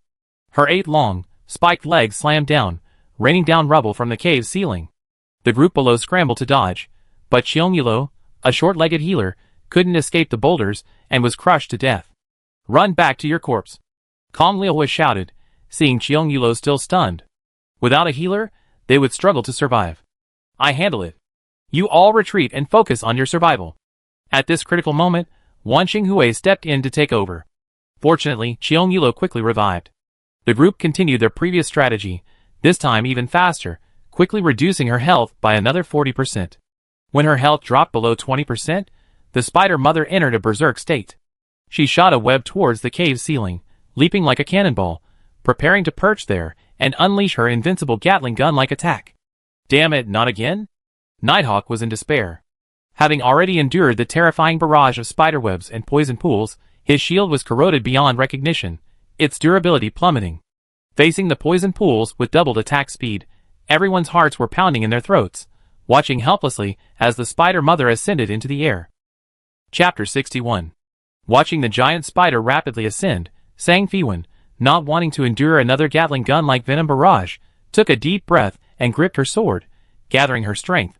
Her 8 long, spiked legs slammed down, raining down rubble from the cave's ceiling. The group below scrambled to dodge, but Xiong Yilo, a short-legged healer, couldn't escape the boulders and was crushed to death. "Run back to your corpse," Kong Liuhua shouted, seeing Xiong Yilo still stunned. Without a healer, they would struggle to survive. "I handle it. You all retreat and focus on your survival." At this critical moment, Wan Xinghui stepped in to take over. Fortunately, Xiong Yilo quickly revived. The group continued their previous strategy, this time even faster, quickly reducing her health by another 40%. When her health dropped below 20%, the spider mother entered a berserk state. She shot a web towards the cave's ceiling, leaping like a cannonball, preparing to perch there and unleash her invincible Gatling gun-like attack. Damn it, not again? Nighthawk was in despair. Having already endured the terrifying barrage of spiderwebs and poison pools, his shield was corroded beyond recognition, its durability plummeting. Facing the poison pools with doubled attack speed, everyone's hearts were pounding in their throats, watching helplessly as the spider mother ascended into the air. Chapter 61. Watching the giant spider rapidly ascend, Sang Fiwen, not wanting to endure another Gatling gun-like venom barrage, took a deep breath and gripped her sword, gathering her strength.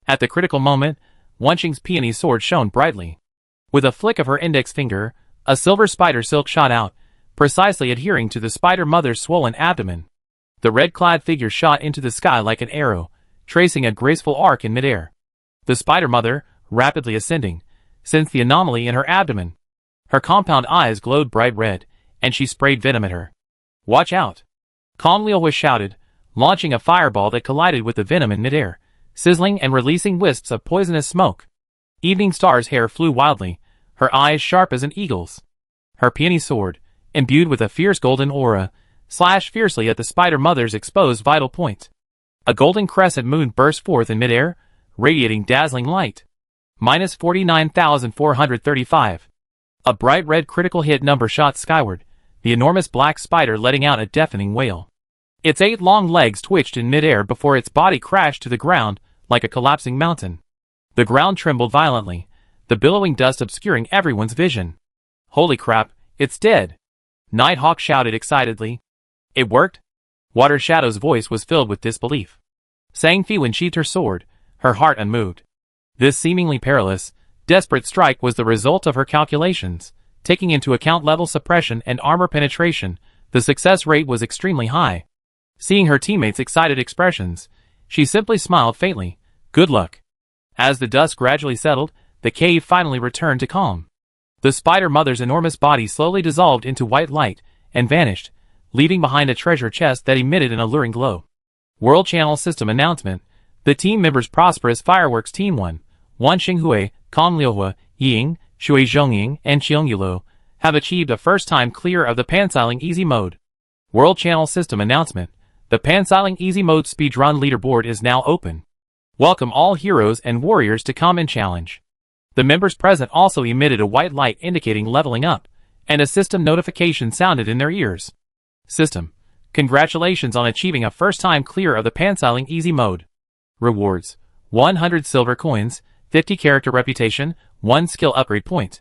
At the critical moment, Wanqing's peony sword shone brightly. With a flick of her index finger, a silver spider silk shot out, precisely adhering to the spider mother's swollen abdomen. The red-clad figure shot into the sky like an arrow, tracing a graceful arc in midair. The spider mother, rapidly ascending, sensed the anomaly in her abdomen. Her compound eyes glowed bright red, and she sprayed venom at her. "Watch out!" Kong Liuhua shouted, launching a fireball that collided with the venom in midair, sizzling and releasing wisps of poisonous smoke. Evening Star's hair flew wildly, her eyes sharp as an eagle's. Her peony sword, imbued with a fierce golden aura, slashed fiercely at the spider mother's exposed vital point. A golden crescent moon burst forth in midair, radiating dazzling light. Minus 49,435. A bright red critical hit number shot skyward, the enormous black spider letting out a deafening wail. Its 8 long legs twitched in midair before its body crashed to the ground like a collapsing mountain. The ground trembled violently, the billowing dust obscuring everyone's vision. "Holy crap, it's dead!" Nighthawk shouted excitedly. "It worked?" Water Shadow's voice was filled with disbelief. Sang Fiwen sheathed her sword, her heart unmoved. This seemingly perilous, desperate strike was the result of her calculations. Taking into account level suppression and armor penetration, the success rate was extremely high. Seeing her teammates' excited expressions, she simply smiled faintly. "Good luck." As the dust gradually settled, the cave finally returned to calm. The spider mother's enormous body slowly dissolved into white light and vanished, leaving behind a treasure chest that emitted an alluring glow. World Channel System announcement: the team members Prosperous Fireworks Team 1, Wan Xinghui, Kong Liuhua, Ying, Shui Zhongying, and Qiangyulo, have achieved a first-time clear of the Pansailing Easy Mode. World Channel System announcement: the Pansailing Easy Mode speedrun leaderboard is now open. Welcome all heroes and warriors to come and challenge. The members present also emitted a white light indicating leveling up, and a system notification sounded in their ears. System: congratulations on achieving a first-time clear of the Pansailing Easy Mode. Rewards: 100 silver coins, 50 character reputation, 1 skill upgrade point.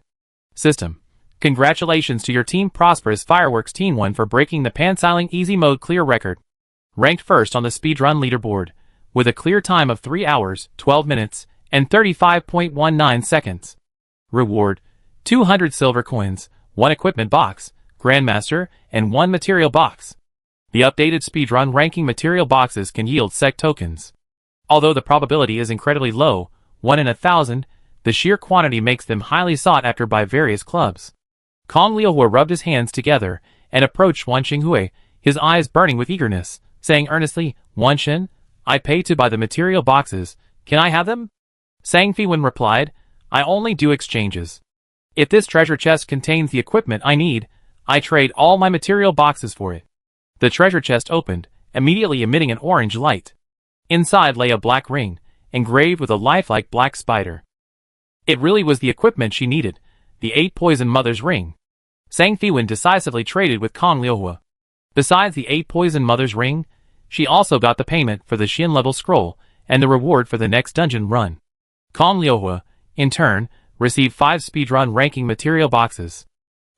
System: congratulations to your team Prosperous Fireworks Team 1 for breaking the Pansailing Easy Mode clear record. Ranked first on the speedrun leaderboard, with a clear time of 3 hours, 12 minutes, and 35.19 seconds. Reward: 200 silver coins, 1 equipment box, Grandmaster, and 1 material box. The updated speedrun ranking material boxes can yield SEC tokens. Although the probability is incredibly low, 1 in 1,000, the sheer quantity makes them highly sought after by various clubs. Kong Liuhua rubbed his hands together and approached Wan Xinghui, his eyes burning with eagerness, saying earnestly, "Wan Shen, I pay to buy the material boxes. Can I have them?" Sang Fiwen replied, "I only do exchanges. If this treasure chest contains the equipment I need, I trade all my material boxes for it." The treasure chest opened, immediately emitting an orange light. Inside lay a black ring, engraved with a lifelike black spider. It really was the equipment she needed, the 8 Poison Mother's ring. Sang Fiwen decisively traded with Kong Liuhua. Besides the 8 Poison Mother's ring, she also got the payment for the Xin level scroll and the reward for the next dungeon run. Kong Liuhua, in turn, received 5 speedrun ranking material boxes.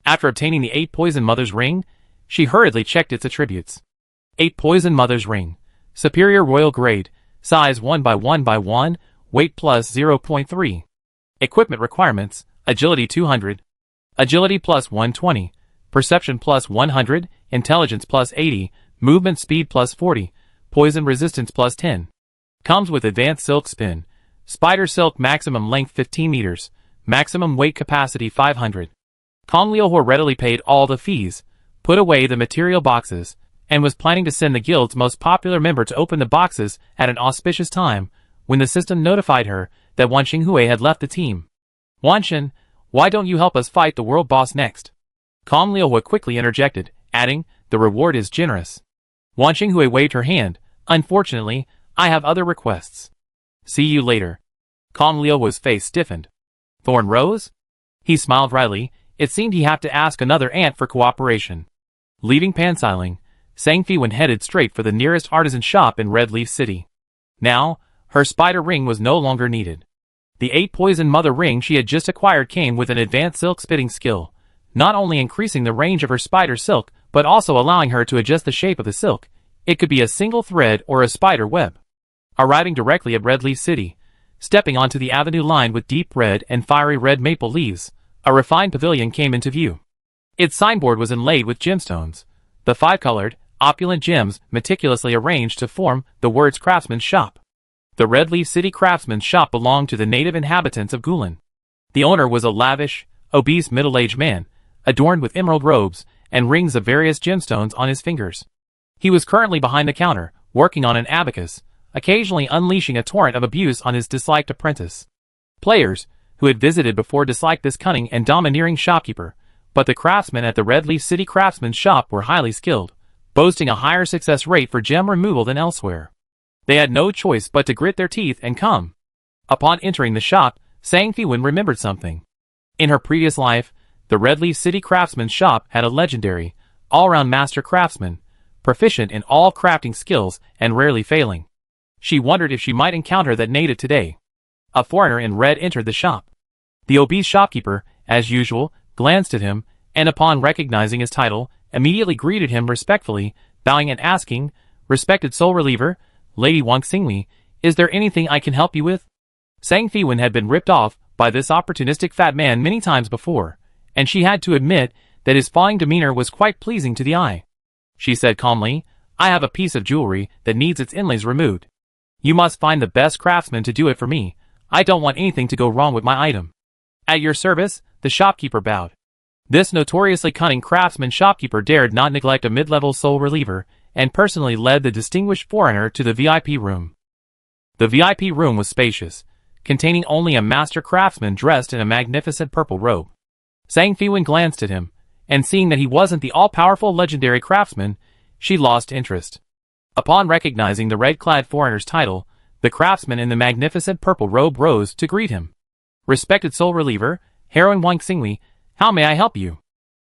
After obtaining the 8 Poison Mother's ring, she hurriedly checked its attributes. 8 Poison Mother's ring. Superior Royal Grade, size 1x1x1, weight plus 0.3. Equipment requirements: Agility 200, Agility plus 120, Perception plus 100, Intelligence plus 80, Movement Speed plus 40, Poison Resistance plus 10. Comes with Advanced Silk Spin, Spider Silk maximum length 15 meters, maximum weight capacity 500. Kong Liuhua readily paid all the fees, put away the material boxes, and was planning to send the guild's most popular member to open the boxes at an auspicious time, when the system notified her that Wan Xinghui had left the team. Wanshin, why don't you help us fight the world boss next? Kong Liuhua quickly interjected, adding, the reward is generous. Wan Xinghue waved her hand. Unfortunately, I have other requests. See you later. Kong Liuhua's face stiffened. Thorn Rose? He smiled wryly. It seemed he had to ask another ant for cooperation. Leaving Pansiling, Sang Fiwen headed straight for the nearest artisan shop in Red Leaf City. Now, her spider ring was no longer needed. The 8 poison mother ring she had just acquired came with an advanced silk spitting skill, not only increasing the range of her spider silk, but also allowing her to adjust the shape of the silk. It could be a single thread or a spider web. Arriving directly at Red Leaf City, stepping onto the avenue lined with deep red and fiery red maple leaves, a refined pavilion came into view. Its signboard was inlaid with gemstones, the 5-colored, opulent gems meticulously arranged to form the words Craftsman's Shop. The Red Leaf City Craftsman's Shop belonged to the native inhabitants of Gulen. The owner was a lavish, obese middle-aged man, adorned with emerald robes and rings of various gemstones on his fingers. He was currently behind the counter, working on an abacus, occasionally unleashing a torrent of abuse on his disliked apprentice. Players, who had visited before disliked this cunning and domineering shopkeeper, but the craftsmen at the Red Leaf City Craftsman's Shop were highly skilled, boasting a higher success rate for gem removal than elsewhere. They had no choice but to grit their teeth and come. Upon entering the shop, Sang Fiwen remembered something. In her previous life, the Red Leaf City Craftsman's Shop had a legendary, all-round master craftsman, proficient in all crafting skills and rarely failing. She wondered if she might encounter that native today. A foreigner in red entered the shop. The obese shopkeeper, as usual, glanced at him, and upon recognizing his title, immediately greeted him respectfully, bowing and asking, "Respected soul reliever, Lady Wang Xingli, is there anything I can help you with?" Sang Fiwen had been ripped off by this opportunistic fat man many times before, and she had to admit that his fawning demeanor was quite pleasing to the eye. She said calmly, "I have a piece of jewelry that needs its inlays removed. You must find the best craftsman to do it for me. I don't want anything to go wrong with my item." "At your service," the shopkeeper bowed. This notoriously cunning craftsman shopkeeper dared not neglect a mid-level soul reliever, and personally led the distinguished foreigner to the VIP room. The VIP room was spacious, containing only a master craftsman dressed in a magnificent purple robe. Sang Fiwen glanced at him, and seeing that he wasn't the all-powerful legendary craftsman, she lost interest. Upon recognizing the red-clad foreigner's title, the craftsman in the magnificent purple robe rose to greet him. "Respected soul reliever, heroine Wang Xingli, how may I help you?"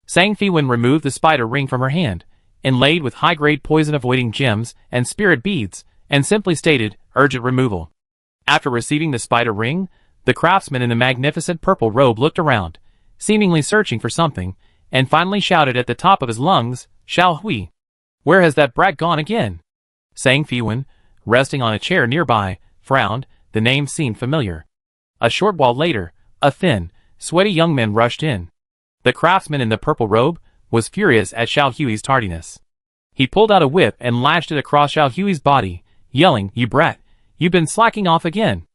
Sang Fiwen removed the spider ring from her hand, inlaid with high-grade poison-avoiding gems and spirit beads, and simply stated, "Urgent removal." After receiving the spider ring, the craftsman in the magnificent purple robe looked around, seemingly searching for something, and finally shouted at the top of his lungs, "Xiao Hui! Where has that brat gone again?" Sang Fiwen, resting on a chair nearby, frowned. The name seemed familiar. A short while later, a thin, sweaty young man rushed in. The craftsman in the purple robe was furious at Xiao Hui's tardiness. He pulled out a whip and lashed it across Xiao Hui's body, yelling, "You brat, you've been slacking off again.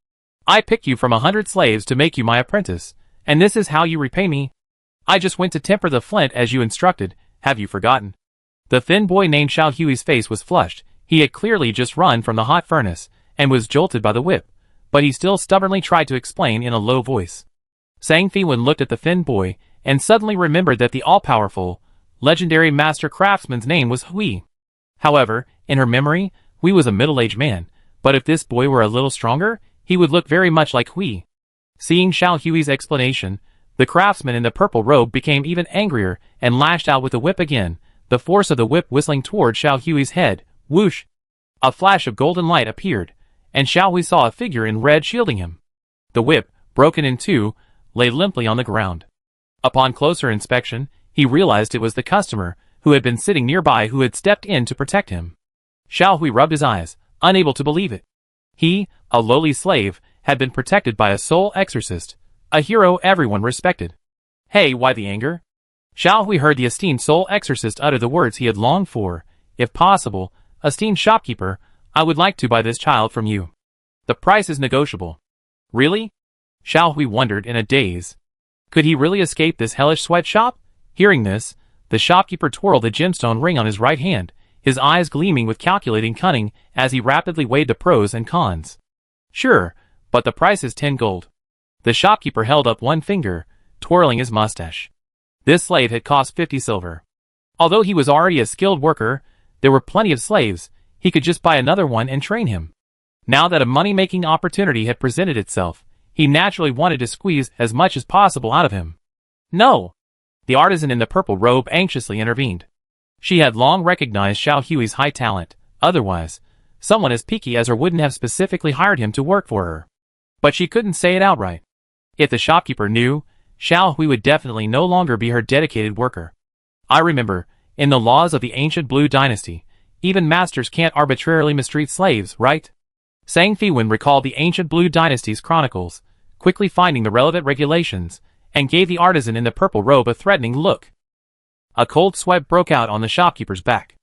I picked you from 100 slaves to make you my apprentice, and this is how you repay me? I just went to temper the flint as you instructed, have you forgotten?" The thin boy named Xiao Hui's face was flushed. He had clearly just run from the hot furnace, and was jolted by the whip, but he still stubbornly tried to explain in a low voice. Sang Fiwen looked at the thin boy, and suddenly remembered that the all-powerful, legendary master craftsman's name was Hui. However, in her memory, Hui was a middle-aged man, but if this boy were a little stronger, he would look very much like Hui. Seeing Xiao Hui's explanation, the craftsman in the purple robe became even angrier and lashed out with the whip again, the force of the whip whistling toward Xiao Hui's head. Whoosh! A flash of golden light appeared, and Xiao Hui saw a figure in red shielding him. The whip, broken in two, lay limply on the ground. Upon closer inspection, he realized it was the customer, who had been sitting nearby who had stepped in to protect him. Xiao Hui rubbed his eyes, unable to believe it. He, a lowly slave, had been protected by a soul exorcist, a hero everyone respected. "Hey, why the anger?" Xiao Hui heard the esteemed soul exorcist utter the words he had longed for. "If possible, esteemed shopkeeper, I would like to buy this child from you. The price is negotiable." "Really?" Xiao Hui wondered in a daze. Could he really escape this hellish sweatshop? Hearing this, the shopkeeper twirled the gemstone ring on his right hand, his eyes gleaming with calculating cunning as he rapidly weighed the pros and cons. "Sure, but the price is 10 gold. The shopkeeper held up one finger, twirling his mustache. This slave had cost 50 silver. Although he was already a skilled worker, there were plenty of slaves. He could just buy another one and train him. Now that a money-making opportunity had presented itself, he naturally wanted to squeeze as much as possible out of him. No! The artisan in the purple robe anxiously intervened. She had long recognized Xiao Hui's high talent. Otherwise, someone as picky as her wouldn't have specifically hired him to work for her. But she couldn't say it outright. If the shopkeeper knew, Xiao Hui would definitely no longer be her dedicated worker. I remember, in the laws of the ancient Blue Dynasty, even masters can't arbitrarily mistreat slaves, right? Sang Fiwen recalled the ancient Blue Dynasty's chronicles, quickly finding the relevant regulations, and gave the artisan in the purple robe a threatening look. A cold sweat broke out on the shopkeeper's back.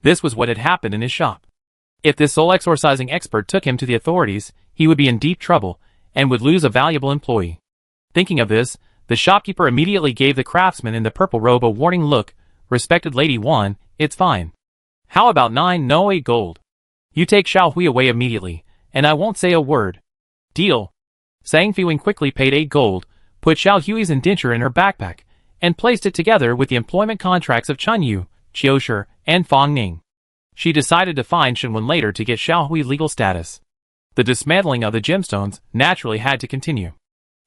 This was what had happened in his shop. If this soul exorcising expert took him to the authorities, he would be in deep trouble, and would lose a valuable employee. Thinking of this, the shopkeeper immediately gave the craftsman in the purple robe a warning look. Respected Lady Wan, it's fine. How about 9 no 8 gold? You take Xiao Hui away immediately, and I won't say a word. Deal. Sang Fiwen quickly paid 8 gold, put Xiao Hui's indenture in her backpack, and placed it together with the employment contracts of Chun Yu, Qiu Shi, and Fong Ning. She decided to find Shen Wen later to get Xiao Hui's legal status. The dismantling of the gemstones naturally had to continue.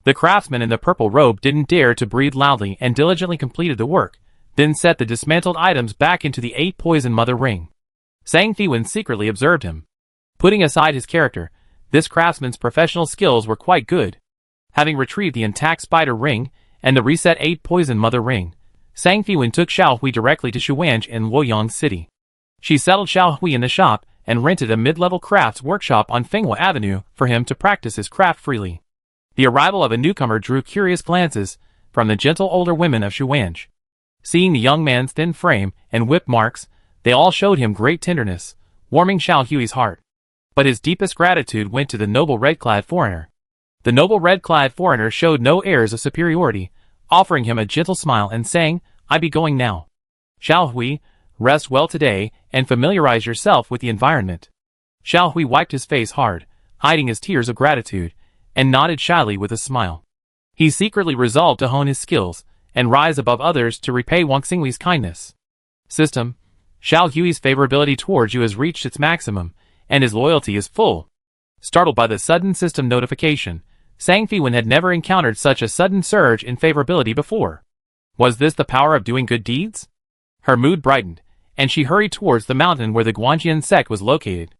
The craftsman in the purple robe didn't dare to breathe loudly and diligently completed the work, then set the dismantled items back into the 8 poison mother ring. Sang Fiwen secretly observed him. Putting aside his character, this craftsman's professional skills were quite good. Having retrieved the intact spider ring and the reset 8 poison mother ring, Sang Fiwen took Xiao Hui directly to Shuanj in Luoyang City. She settled Xiao Hui in the shop and rented a mid-level crafts workshop on Fenghua Avenue for him to practice his craft freely. The arrival of a newcomer drew curious glances from the gentle older women of Shuanj. Seeing the young man's thin frame and whip marks, they all showed him great tenderness, warming Xiao Hui's heart. But his deepest gratitude went to the noble red-clad foreigner. The noble red-clad foreigner showed no airs of superiority, offering him a gentle smile and saying, "I be going now. Xiao Hui, rest well today and familiarize yourself with the environment." Xiao Hui wiped his face hard, hiding his tears of gratitude, and nodded shyly with a smile. He secretly resolved to hone his skills and rise above others to repay Wang Xingwei's kindness. System, Xiao Hui's favorability towards you has reached its maximum, and his loyalty is full. Startled by the sudden system notification, Sang Fiwen had never encountered such a sudden surge in favorability before. Was this the power of doing good deeds? Her mood brightened, and she hurried towards the mountain where the Guanjian sect was located.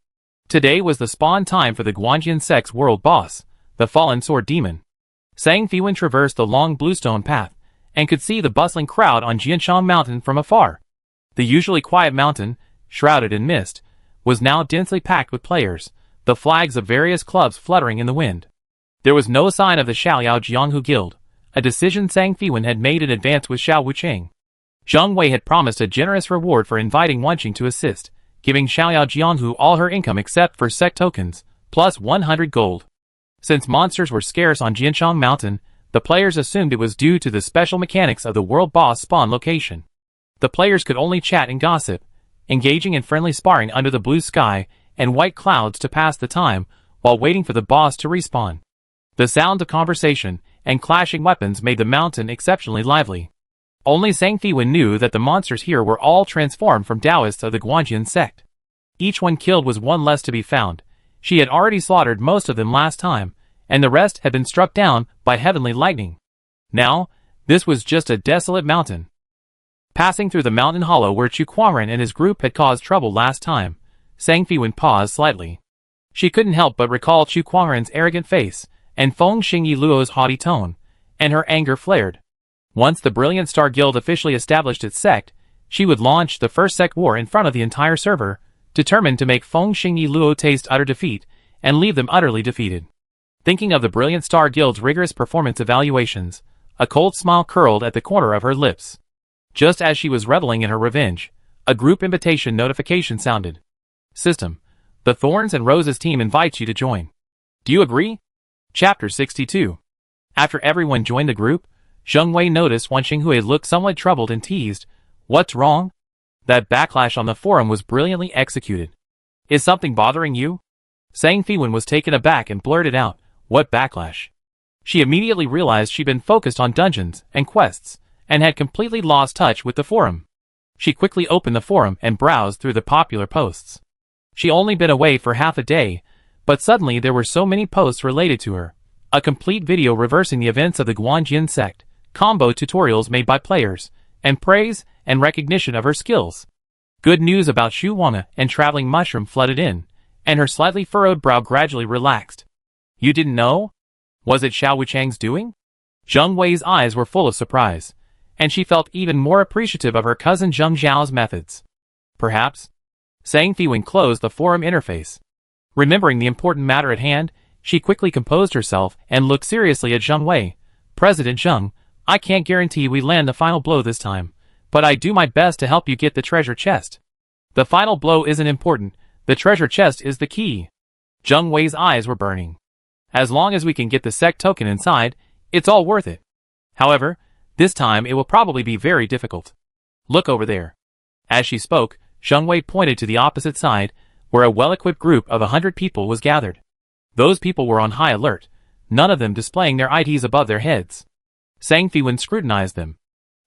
Today was the spawn time for the Guanjian sect's world boss, the fallen sword demon. Sang Fiwen traversed the long bluestone path, and could see the bustling crowd on Jianshang Mountain from afar. The usually quiet mountain, shrouded in mist, was now densely packed with players, the flags of various clubs fluttering in the wind. There was no sign of the Xiaoyao Jianghu Guild, a decision Sang Fiwen had made in advance with Xiao Wucheng. Zhang Wei had promised a generous reward for inviting Wanqing to assist, giving Xiaoyao Jianghu all her income except for sect tokens, plus 100 gold. Since monsters were scarce on Jianshang Mountain, the players assumed it was due to the special mechanics of the world boss spawn location. The players could only chat and gossip, engaging in friendly sparring under the blue sky and white clouds to pass the time while waiting for the boss to respawn. The sound of conversation and clashing weapons made the mountain exceptionally lively. Only Sang Fiwen knew that the monsters here were all transformed from Taoists of the Guanjian sect. Each one killed was one less to be found. She had already slaughtered most of them last time, and the rest had been struck down by heavenly lightning. Now, this was just a desolate mountain. Passing through the mountain hollow where Chu Kuangren and his group had caused trouble last time, Sang Fiwen paused slightly. She couldn't help but recall Chu Kuangren's arrogant face, and Feng Xingyi Luo's haughty tone, and her anger flared. Once the Brilliant Star Guild officially established its sect, she would launch the first sect war in front of the entire server, determined to make Feng Xingyi Luo taste utter defeat, and leave them utterly defeated. Thinking of the Brilliant Star Guild's rigorous performance evaluations, a cold smile curled at the corner of her lips. Just as she was reveling in her revenge, a group invitation notification sounded. System, the Thorns and Roses team invites you to join. Do you agree? Chapter 62. After everyone joined the group, Zheng Wei noticed Wanqing, who had looked somewhat troubled, and teased, "What's wrong?" That backlash on the forum was brilliantly executed. "Is something bothering you?" Sang Fiwen was taken aback and blurted out, "What backlash?" She immediately realized she'd been focused on dungeons and quests, and had completely lost touch with the forum. She quickly opened the forum and browsed through the popular posts. She'd only been away for half a day, but suddenly there were so many posts related to her. A complete video reversing the events of the Guanjin sect, combo tutorials made by players, and praise and recognition of her skills. Good news about Shu Wana and Traveling Mushroom flooded in, and her slightly furrowed brow gradually relaxed. You didn't know? Was it Xiao Wuchang's doing? Zheng Wei's eyes were full of surprise, and she felt even more appreciative of her cousin Zheng Zhao's methods. Perhaps? Sang Fiwen closed the forum interface. Remembering the important matter at hand, she quickly composed herself and looked seriously at Zheng Wei. President Zheng, I can't guarantee we land the final blow this time, but I do my best to help you get the treasure chest. The final blow isn't important, the treasure chest is the key. Zheng Wei's eyes were burning. As long as we can get the sect token inside, it's all worth it. However, this time it will probably be very difficult. Look over there. As she spoke, Zheng Wei pointed to the opposite side, where a well-equipped group of 100 people was gathered. Those people were on high alert, none of them displaying their IDs above their heads. Sang Fiwen scrutinized them.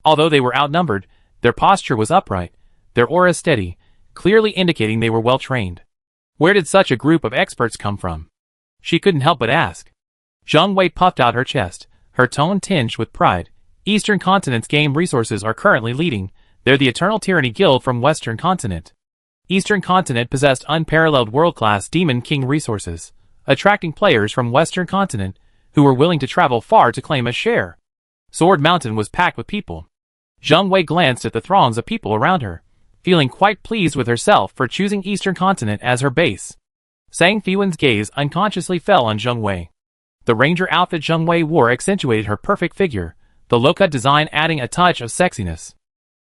Although they were outnumbered, their posture was upright, their aura steady, clearly indicating they were well-trained. Where did such a group of experts come from? She couldn't help but ask. Zheng Wei puffed out her chest, her tone tinged with pride. Eastern Continent's game resources are currently leading. They're the Eternal Tyranny Guild from Western Continent. Eastern Continent possessed unparalleled world-class Demon King resources, attracting players from Western Continent who were willing to travel far to claim a share. Sword Mountain was packed with people. Zheng Wei glanced at the throngs of people around her, feeling quite pleased with herself for choosing Eastern Continent as her base. Sang Fiwen's gaze unconsciously fell on Zheng Wei. The ranger outfit Zheng Wei wore accentuated her perfect figure, the low-cut design adding a touch of sexiness.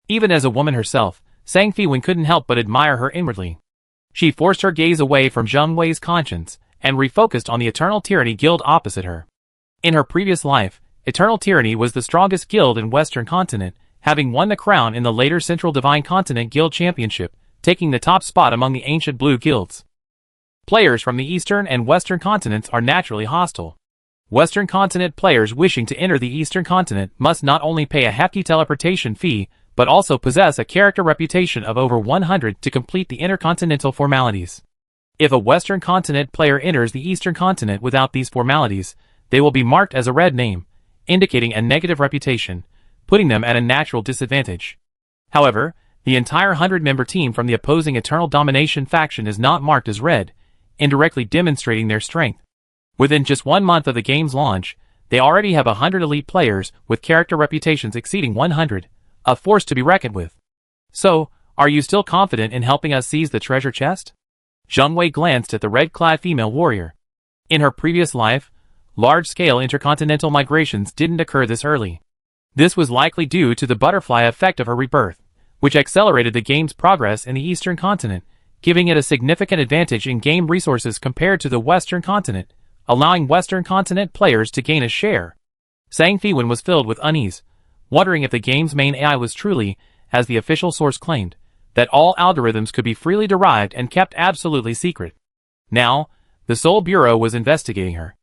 Even as a woman herself, Sang Fiwen couldn't help but admire her inwardly. She forced her gaze away from Zheng Wei's conscience and refocused on the Eternal Tyranny Guild opposite her. In her previous life, Eternal Tyranny was the strongest guild in Western Continent, having won the crown in the later Central Divine Continent Guild Championship, taking the top spot among the ancient blue guilds. Players from the Eastern and Western continents are naturally hostile. Western Continent players wishing to enter the Eastern Continent must not only pay a hefty teleportation fee, but also possess a character reputation of over 100 to complete the intercontinental formalities. If a Western Continent player enters the Eastern Continent without these formalities, they will be marked as a red name, indicating a negative reputation, putting them at a natural disadvantage. However, the entire 100-member team from the opposing Eternal Domination faction is not marked as red, indirectly demonstrating their strength. Within just 1 month of the game's launch, they already have 100 elite players with character reputations exceeding 100, a force to be reckoned with. So, are you still confident in helping us seize the treasure chest? Zheng Wei glanced at the red-clad female warrior. In her previous life, large-scale intercontinental migrations didn't occur this early. This was likely due to the butterfly effect of her rebirth, which accelerated the game's progress in the Eastern Continent, giving it a significant advantage in game resources compared to the Western Continent, allowing Western Continent players to gain a share. Sang Fiwen was filled with unease, wondering if the game's main AI was truly, as the official source claimed, that all algorithms could be freely derived and kept absolutely secret. Now, the Seoul Bureau was investigating her.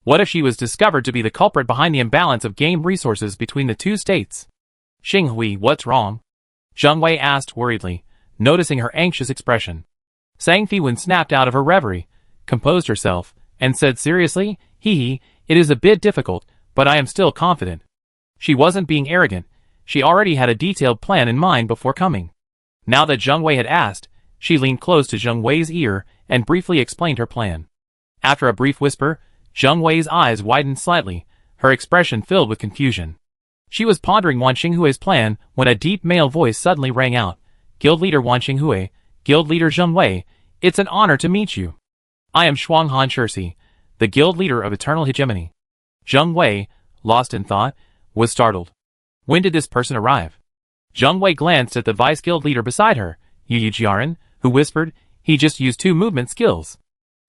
What if she was discovered to be the culprit behind the imbalance of game resources between the two states? Xinghui, what's wrong? Zheng Wei asked worriedly, noticing her anxious expression. Sang Fiwen snapped out of her reverie, composed herself, and said seriously, it is a bit difficult, but I am still confident. She wasn't being arrogant, she already had a detailed plan in mind before coming. Now that Zheng Wei had asked, she leaned close to Zheng Wei's ear and briefly explained her plan. After a brief whisper, Zheng Wei's eyes widened slightly, her expression filled with confusion. She was pondering Wan Xinghui's plan when a deep male voice suddenly rang out. Guild Leader Wan Xinghui, Guild Leader Zheng Wei, it's an honor to meet you. I am Shuanghan Shirsi, the Guild Leader of Eternal Hegemony. Zheng Wei, lost in thought, was startled. When did this person arrive? Zheng Wei glanced at the Vice Guild Leader beside her, Yu Jiaren, who whispered, he just used 2 movement skills.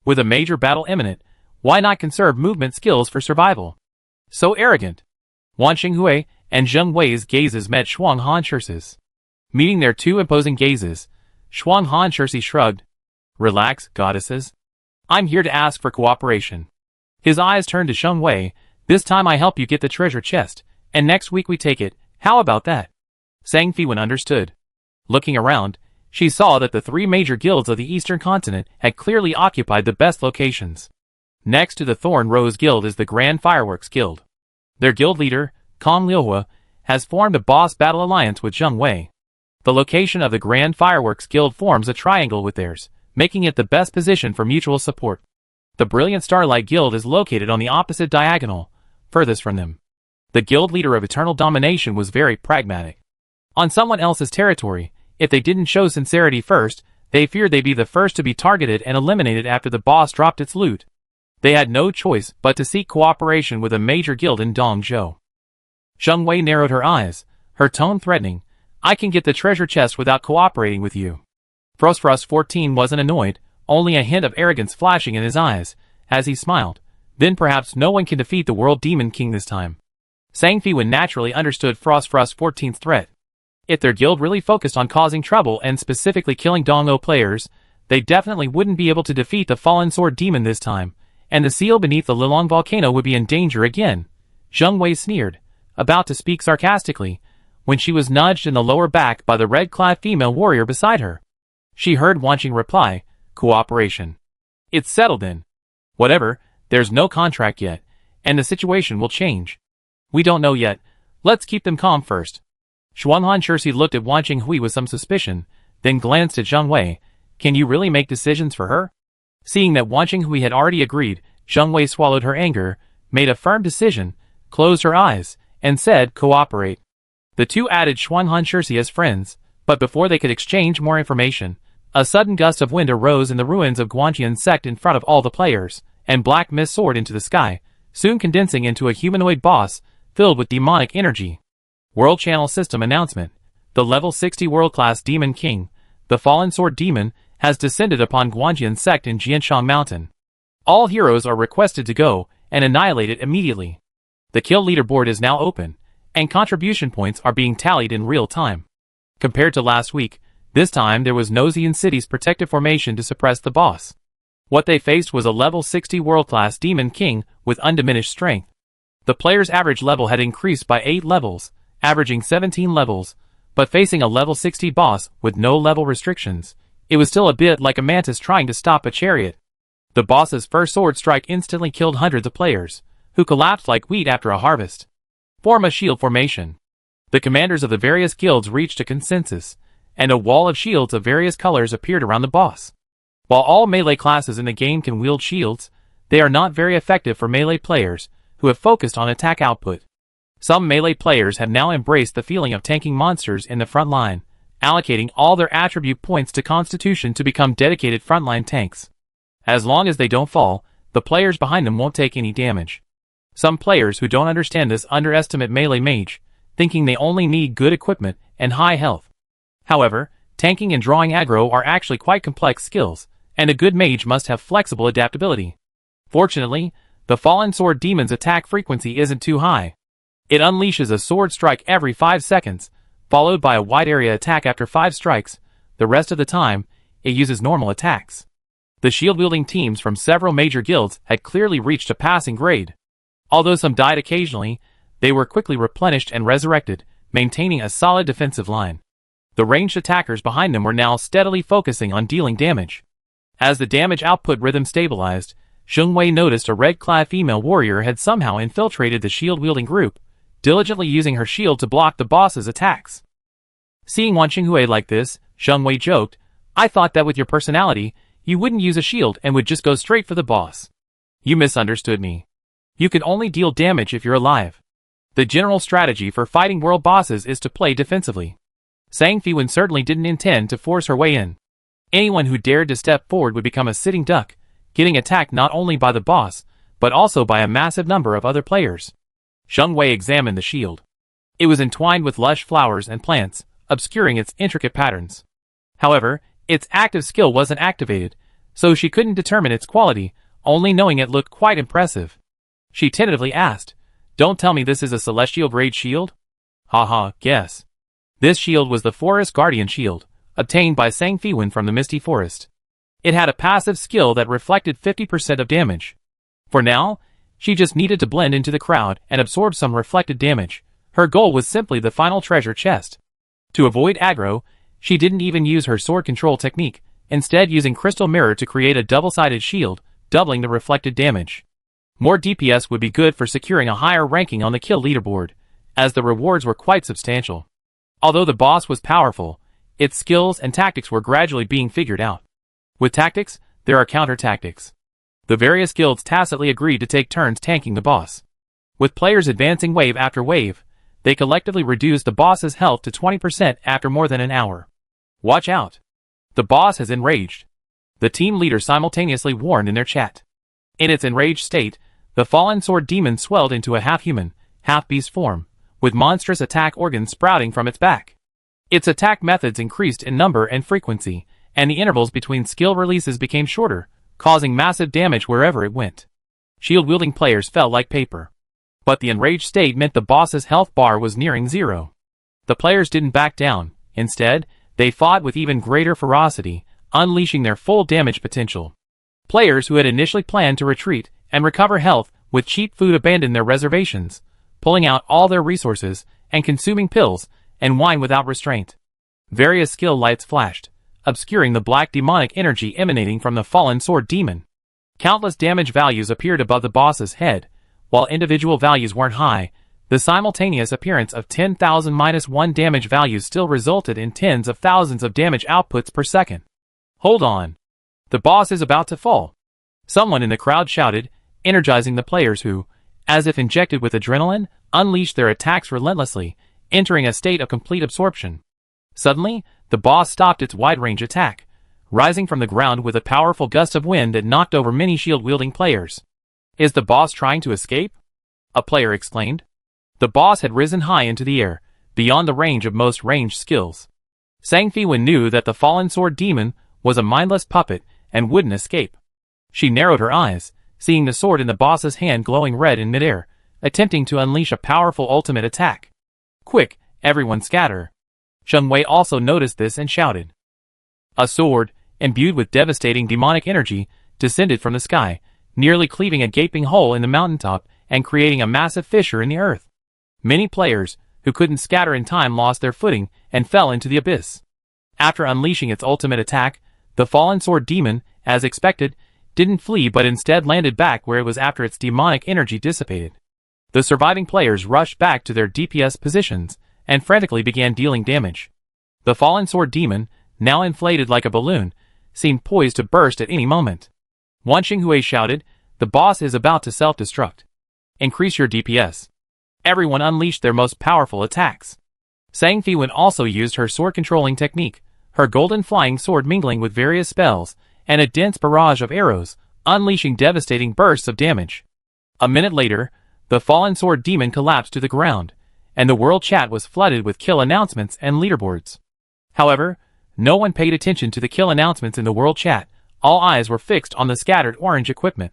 With a major battle imminent, why not conserve movement skills for survival? So arrogant. Wan Xinghui and Zheng Wei's gazes met Shuanghan Shirsi's. Meeting their 2 imposing gazes, Shuanghan Shirsi shrugged. Relax, goddesses. I'm here to ask for cooperation. His eyes turned to Zheng Wei, This time I help you get the treasure chest, and next week we take it. How about that? Sang Fiwen understood. Looking around, she saw that the 3 major guilds of the Eastern Continent had clearly occupied the best locations. Next to the Thorn Rose Guild is the Grand Fireworks Guild. Their guild leader, Kong Liuhua, has formed a boss battle alliance with Zheng Wei. The location of the Grand Fireworks Guild forms a triangle with theirs, making it the best position for mutual support. The Brilliant Starlight Guild is located on the opposite diagonal, furthest from them. The guild leader of Eternal Domination was very pragmatic. On someone else's territory, if they didn't show sincerity first, they feared they'd be the first to be targeted and eliminated after the boss dropped its loot. They had no choice but to seek cooperation with a major guild in Dongzhou. Zheng Wei narrowed her eyes, her tone threatening. I can get the treasure chest without cooperating with you. Frostfrost 14 wasn't annoyed, only a hint of arrogance flashing in his eyes, as he smiled. Then perhaps no one can defeat the World Demon King this time. Sang Fiwen naturally understood Frostfrost 14's threat. If their guild really focused on causing trouble and specifically killing Dongzhou players, they definitely wouldn't be able to defeat the Fallen Sword Demon this time, and the seal beneath the Lilong volcano would be in danger again. Zheng Wei sneered, about to speak sarcastically, when she was nudged in the lower back by the red-clad female warrior beside her. She heard Wanqing reply, cooperation. It's settled then. Whatever, there's no contract yet, and the situation will change. We don't know yet, let's keep them calm first. Xuanhan Shirsi looked at Wanqing Hui with some suspicion, then glanced at Zheng Wei. Can you really make decisions for her? Seeing that Wanqing Hui had already agreed, Zheng Wei swallowed her anger, made a firm decision, closed her eyes, and said, cooperate. The two added Xuanhan Shirsi as friends, but before they could exchange more information, a sudden gust of wind arose in the ruins of Guanqian's sect in front of all the players, and black mist soared into the sky, soon condensing into a humanoid boss, filled with demonic energy. World Channel System announcement. The level 60 world-class Demon King, the Fallen Sword Demon, has descended upon Guanqian's sect in Jianshang Mountain. All heroes are requested to go and annihilate it immediately. The kill leaderboard is now open, and contribution points are being tallied in real time. Compared to last week, this time there was no Xian City's protective formation to suppress the boss. What they faced was a level 60 world-class Demon King with undiminished strength. The player's average level had increased by 8 levels, averaging 17 levels, but facing a level 60 boss with no level restrictions, it was still a bit like a mantis trying to stop a chariot. The boss's first sword strike instantly killed hundreds of players, who collapsed like wheat after a harvest. Form a shield formation. The commanders of the various guilds reached a consensus, and a wall of shields of various colors appeared around the boss. While all melee classes in the game can wield shields, they are not very effective for melee players who have focused on attack output. Some melee players have now embraced the feeling of tanking monsters in the front line, allocating all their attribute points to Constitution to become dedicated frontline tanks. As long as they don't fall, the players behind them won't take any damage. Some players who don't understand this underestimate melee mage, thinking they only need good equipment and high health. However, tanking and drawing aggro are actually quite complex skills, and a good mage must have flexible adaptability. Fortunately, the Fallen Sword Demon's attack frequency isn't too high. It unleashes a sword strike every 5 seconds, followed by a wide area attack after 5 strikes. The rest of the time, it uses normal attacks. The shield-wielding teams from several major guilds had clearly reached a passing grade. Although some died occasionally, they were quickly replenished and resurrected, maintaining a solid defensive line. The ranged attackers behind them were now steadily focusing on dealing damage. As the damage output rhythm stabilized, Zheng Wei noticed a red-clad female warrior had somehow infiltrated the shield-wielding group, diligently using her shield to block the boss's attacks. Seeing Wanqing Hui like this, Zheng Wei joked, I thought that with your personality, you wouldn't use a shield and would just go straight for the boss. You misunderstood me. You can only deal damage if you're alive. The general strategy for fighting world bosses is to play defensively. Sang Fiwen certainly didn't intend to force her way in. Anyone who dared to step forward would become a sitting duck, getting attacked not only by the boss, but also by a massive number of other players. Zheng Wei examined the shield. It was entwined with lush flowers and plants, obscuring its intricate patterns. However, its active skill wasn't activated, so she couldn't determine its quality, only knowing it looked quite impressive. She tentatively asked, Don't tell me this is a celestial grade shield? Haha, guess. This shield was the Forest Guardian shield, obtained by Sang Fiwen from the Misty Forest. It had a passive skill that reflected 50% of damage. For now, She just needed to blend into the crowd and absorb some reflected damage. Her goal was simply the final treasure chest. To avoid aggro, she didn't even use her sword control technique, instead using Crystal Mirror to create a double-sided shield, doubling the reflected damage. More DPS would be good for securing a higher ranking on the kill leaderboard, as the rewards were quite substantial. Although the boss was powerful, its skills and tactics were gradually being figured out. With tactics, there are counter-tactics. The various guilds tacitly agreed to take turns tanking the boss. With players advancing wave after wave, they collectively reduced the boss's health to 20% after more than an hour. Watch out! The boss has enraged. The team leader simultaneously warned in their chat. In its enraged state, the fallen sword demon swelled into a half-human, half-beast form, with monstrous attack organs sprouting from its back. Its attack methods increased in number and frequency, and the intervals between skill releases became shorter, causing massive damage wherever it went. Shield-wielding players fell like paper. But the enraged state meant the boss's health bar was nearing zero. The players didn't back down. Instead, they fought with even greater ferocity, unleashing their full damage potential. Players who had initially planned to retreat and recover health with cheap food abandoned their reservations, pulling out all their resources and consuming pills and wine without restraint. Various skill lights flashed, obscuring the black demonic energy emanating from the fallen sword demon. Countless damage values appeared above the boss's head. While individual values weren't high, the simultaneous appearance of 10,000-1 damage values still resulted in tens of thousands of damage outputs per second. Hold on. The boss is about to fall. Someone in the crowd shouted, energizing the players who, as if injected with adrenaline, unleashed their attacks relentlessly, entering a state of complete absorption. Suddenly, the boss stopped its wide-range attack, rising from the ground with a powerful gust of wind that knocked over many shield-wielding players. Is the boss trying to escape? A player exclaimed. The boss had risen high into the air, beyond the range of most ranged skills. Sangfiwen knew that the fallen sword demon was a mindless puppet and wouldn't escape. She narrowed her eyes, seeing the sword in the boss's hand glowing red in midair, attempting to unleash a powerful ultimate attack. Quick, everyone scatter. Zheng Wei also noticed this and shouted. A sword, imbued with devastating demonic energy, descended from the sky, nearly cleaving a gaping hole in the mountaintop and creating a massive fissure in the earth. Many players, who couldn't scatter in time, lost their footing and fell into the abyss. After unleashing its ultimate attack, the fallen sword demon, as expected, didn't flee but instead landed back where it was after its demonic energy dissipated. The surviving players rushed back to their DPS positions and frantically began dealing damage. The fallen sword demon, now inflated like a balloon, seemed poised to burst at any moment. Wan Xinghui shouted, "The boss is about to self-destruct. Increase your DPS." Everyone unleashed their most powerful attacks. Sangfiwen also used her sword-controlling technique, her golden flying sword mingling with various spells, and a dense barrage of arrows, unleashing devastating bursts of damage. A minute later, the fallen sword demon collapsed to the ground, and the world chat was flooded with kill announcements and leaderboards. However, no one paid attention to the kill announcements in the world chat. All eyes were fixed on the scattered orange equipment.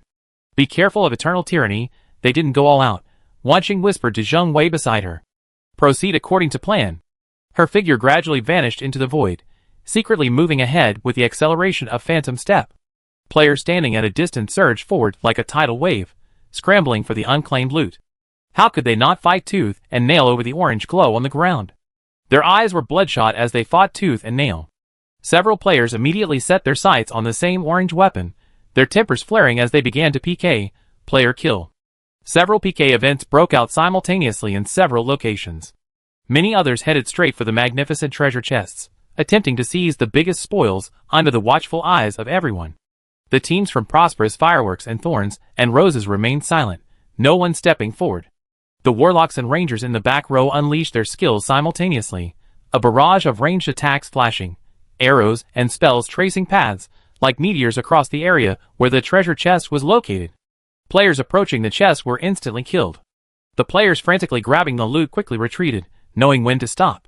Be careful of eternal tyranny, they didn't go all out, Wan Xing whispered to Zheng Wei beside her. Proceed according to plan. Her figure gradually vanished into the void, secretly moving ahead with the acceleration of phantom step. Players standing at a distance surged forward like a tidal wave, scrambling for the unclaimed loot. How could they not fight tooth and nail over the orange glow on the ground? Their eyes were bloodshot as they fought tooth and nail. Several players immediately set their sights on the same orange weapon, their tempers flaring as they began to PK, player kill. Several PK events broke out simultaneously in several locations. Many others headed straight for the magnificent treasure chests, attempting to seize the biggest spoils under the watchful eyes of everyone. The teams from Prosperous Fireworks and Thorns and Roses remained silent, no one stepping forward. The warlocks and rangers in the back row unleashed their skills simultaneously, a barrage of ranged attacks flashing, arrows and spells tracing paths, like meteors across the area where the treasure chest was located. Players approaching the chest were instantly killed. The players frantically grabbing the loot quickly retreated, knowing when to stop.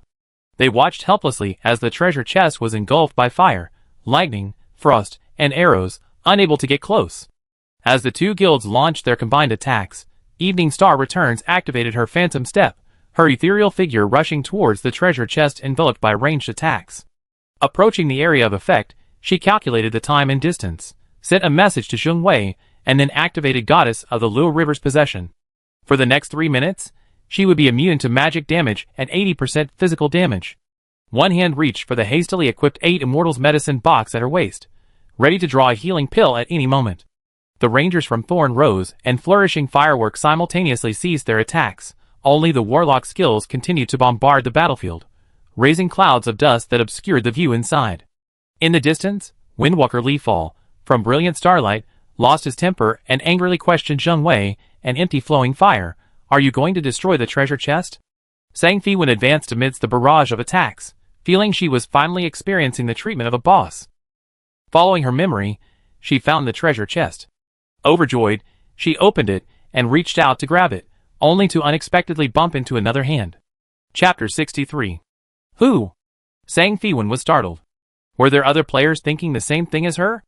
They watched helplessly as the treasure chest was engulfed by fire, lightning, frost, and arrows, unable to get close. As the two guilds launched their combined attacks, Evening Star Returns activated her phantom step, her ethereal figure rushing towards the treasure chest enveloped by ranged attacks. Approaching the area of effect, she calculated the time and distance, sent a message to Zheng Wei, and then activated Goddess of the Luo River's possession. For the next 3 minutes, she would be immune to magic damage and 80% physical damage. One hand reached for the hastily equipped 8 Immortals medicine box at her waist, ready to draw a healing pill at any moment. The rangers from Thorn Rose and Flourishing Firework simultaneously ceased their attacks. Only the warlock skills continued to bombard the battlefield, raising clouds of dust that obscured the view inside. In the distance, Windwalker Leafall, from brilliant starlight, lost his temper and angrily questioned Zheng Wei, an empty flowing fire. Are you going to destroy the treasure chest? Sang Fewen advanced amidst the barrage of attacks, feeling she was finally experiencing the treatment of a boss. Following her memory, she found the treasure chest. Overjoyed, she opened it and reached out to grab it, only to unexpectedly bump into another hand. Chapter 63. Who? Sang Fewen was startled. Were there other players thinking the same thing as her?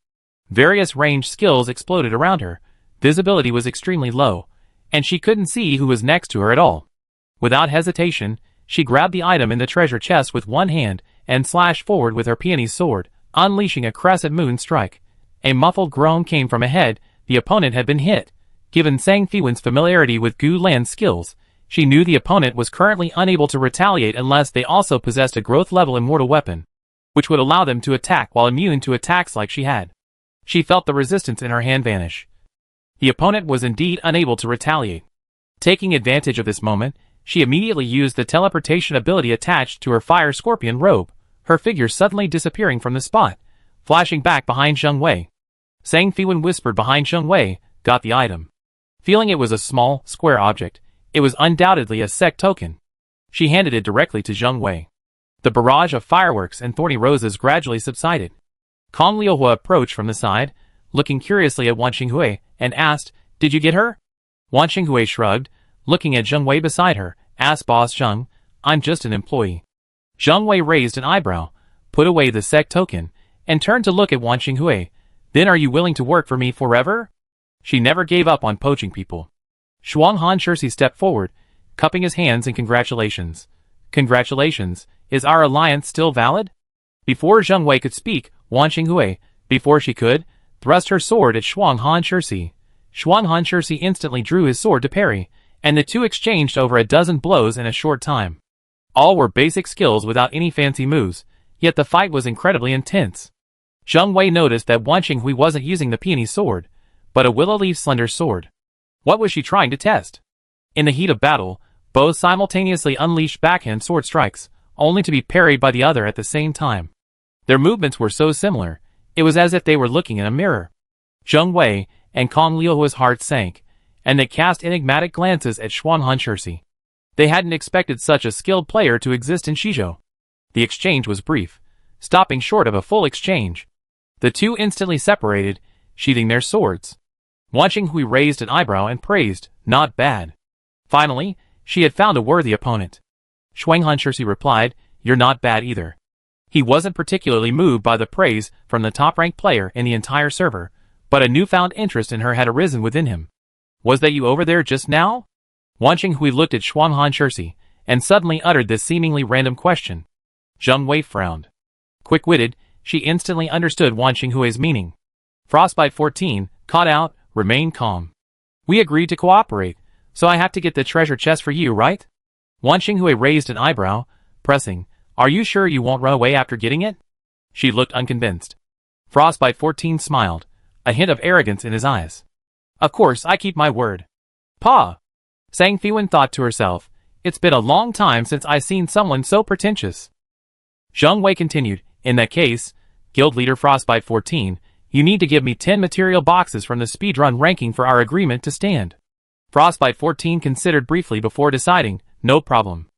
Various ranged skills exploded around her, visibility was extremely low, and she couldn't see who was next to her at all. Without hesitation, she grabbed the item in the treasure chest with one hand and slashed forward with her peony sword, unleashing a crescent moon strike. A muffled groan came from ahead. The opponent had been hit. Given Sang Fewen's familiarity with Gu Lan's skills, she knew the opponent was currently unable to retaliate unless they also possessed a growth level immortal weapon, which would allow them to attack while immune to attacks like she had. She felt the resistance in her hand vanish. The opponent was indeed unable to retaliate. Taking advantage of this moment, she immediately used the teleportation ability attached to her fire scorpion robe, her figure suddenly disappearing from the spot, flashing back behind Zheng Wei. Sang Fewen whispered behind Zheng Wei, got the item. Feeling it was a small, square object, it was undoubtedly a sect token. She handed it directly to Zheng Wei. The barrage of fireworks and thorny roses gradually subsided. Kong Liuhua approached from the side, looking curiously at Wan Xinghui, and asked, "Did you get her?" Wan Xinghui shrugged, looking at Zheng Wei beside her, asked Boss Zheng, "I'm just an employee." Zheng Wei raised an eyebrow, put away the sect token, and turned to look at Wan Xinghui. "Then are you willing to work for me forever?" She never gave up on poaching people. Shuang Han Shirsi stepped forward, cupping his hands in congratulations. "Congratulations, is our alliance still valid?" Before Zheng Wei could speak, Wan Xinghui, before she could, thrust her sword at Shuang Han Shirsi. Shuang Han Shirsi instantly drew his sword to parry, and the two exchanged over a dozen blows in a short time. All were basic skills without any fancy moves, yet the fight was incredibly intense. Zheng Wei noticed that Wan Xinghui wasn't using the peony sword, but a willow leaf slender sword. What was she trying to test? In the heat of battle, both simultaneously unleashed backhand sword strikes, only to be parried by the other at the same time. Their movements were so similar, it was as if they were looking in a mirror. Zheng Wei and Kong Liuhua's hearts sank, and they cast enigmatic glances at Shuang Han Shirsi. They hadn't expected such a skilled player to exist in Shizhou. The exchange was brief, stopping short of a full exchange. The two instantly separated, sheathing their swords. Wan Xinghui raised an eyebrow and praised, "Not bad." Finally, she had found a worthy opponent. Shuang Han Shirsi replied, "You're not bad either." He wasn't particularly moved by the praise from the top-ranked player in the entire server, but a newfound interest in her had arisen within him. "Was that you over there just now?" Wan Xinghui looked at Shuang Han Shirsi, and suddenly uttered this seemingly random question. Zheng Wei frowned. Quick-witted, she instantly understood Wan Xinghui's meaning. Frostbite 14, caught out, remain calm. "We agreed to cooperate, so I have to get the treasure chest for you, right?" Wan Xinghui raised an eyebrow, pressing, "Are you sure you won't run away after getting it?" She looked unconvinced. Frostbite 14 smiled, a hint of arrogance in his eyes. "Of course I keep my word." "Pa!" Sang Fewen thought to herself, "It's been a long time since I seen someone so pretentious." Zheng Wei continued, "In that case, Guild Leader Frostbite 14, you need to give me 10 material boxes from the speedrun ranking for our agreement to stand." Frostbite 14 considered briefly before deciding, "No problem."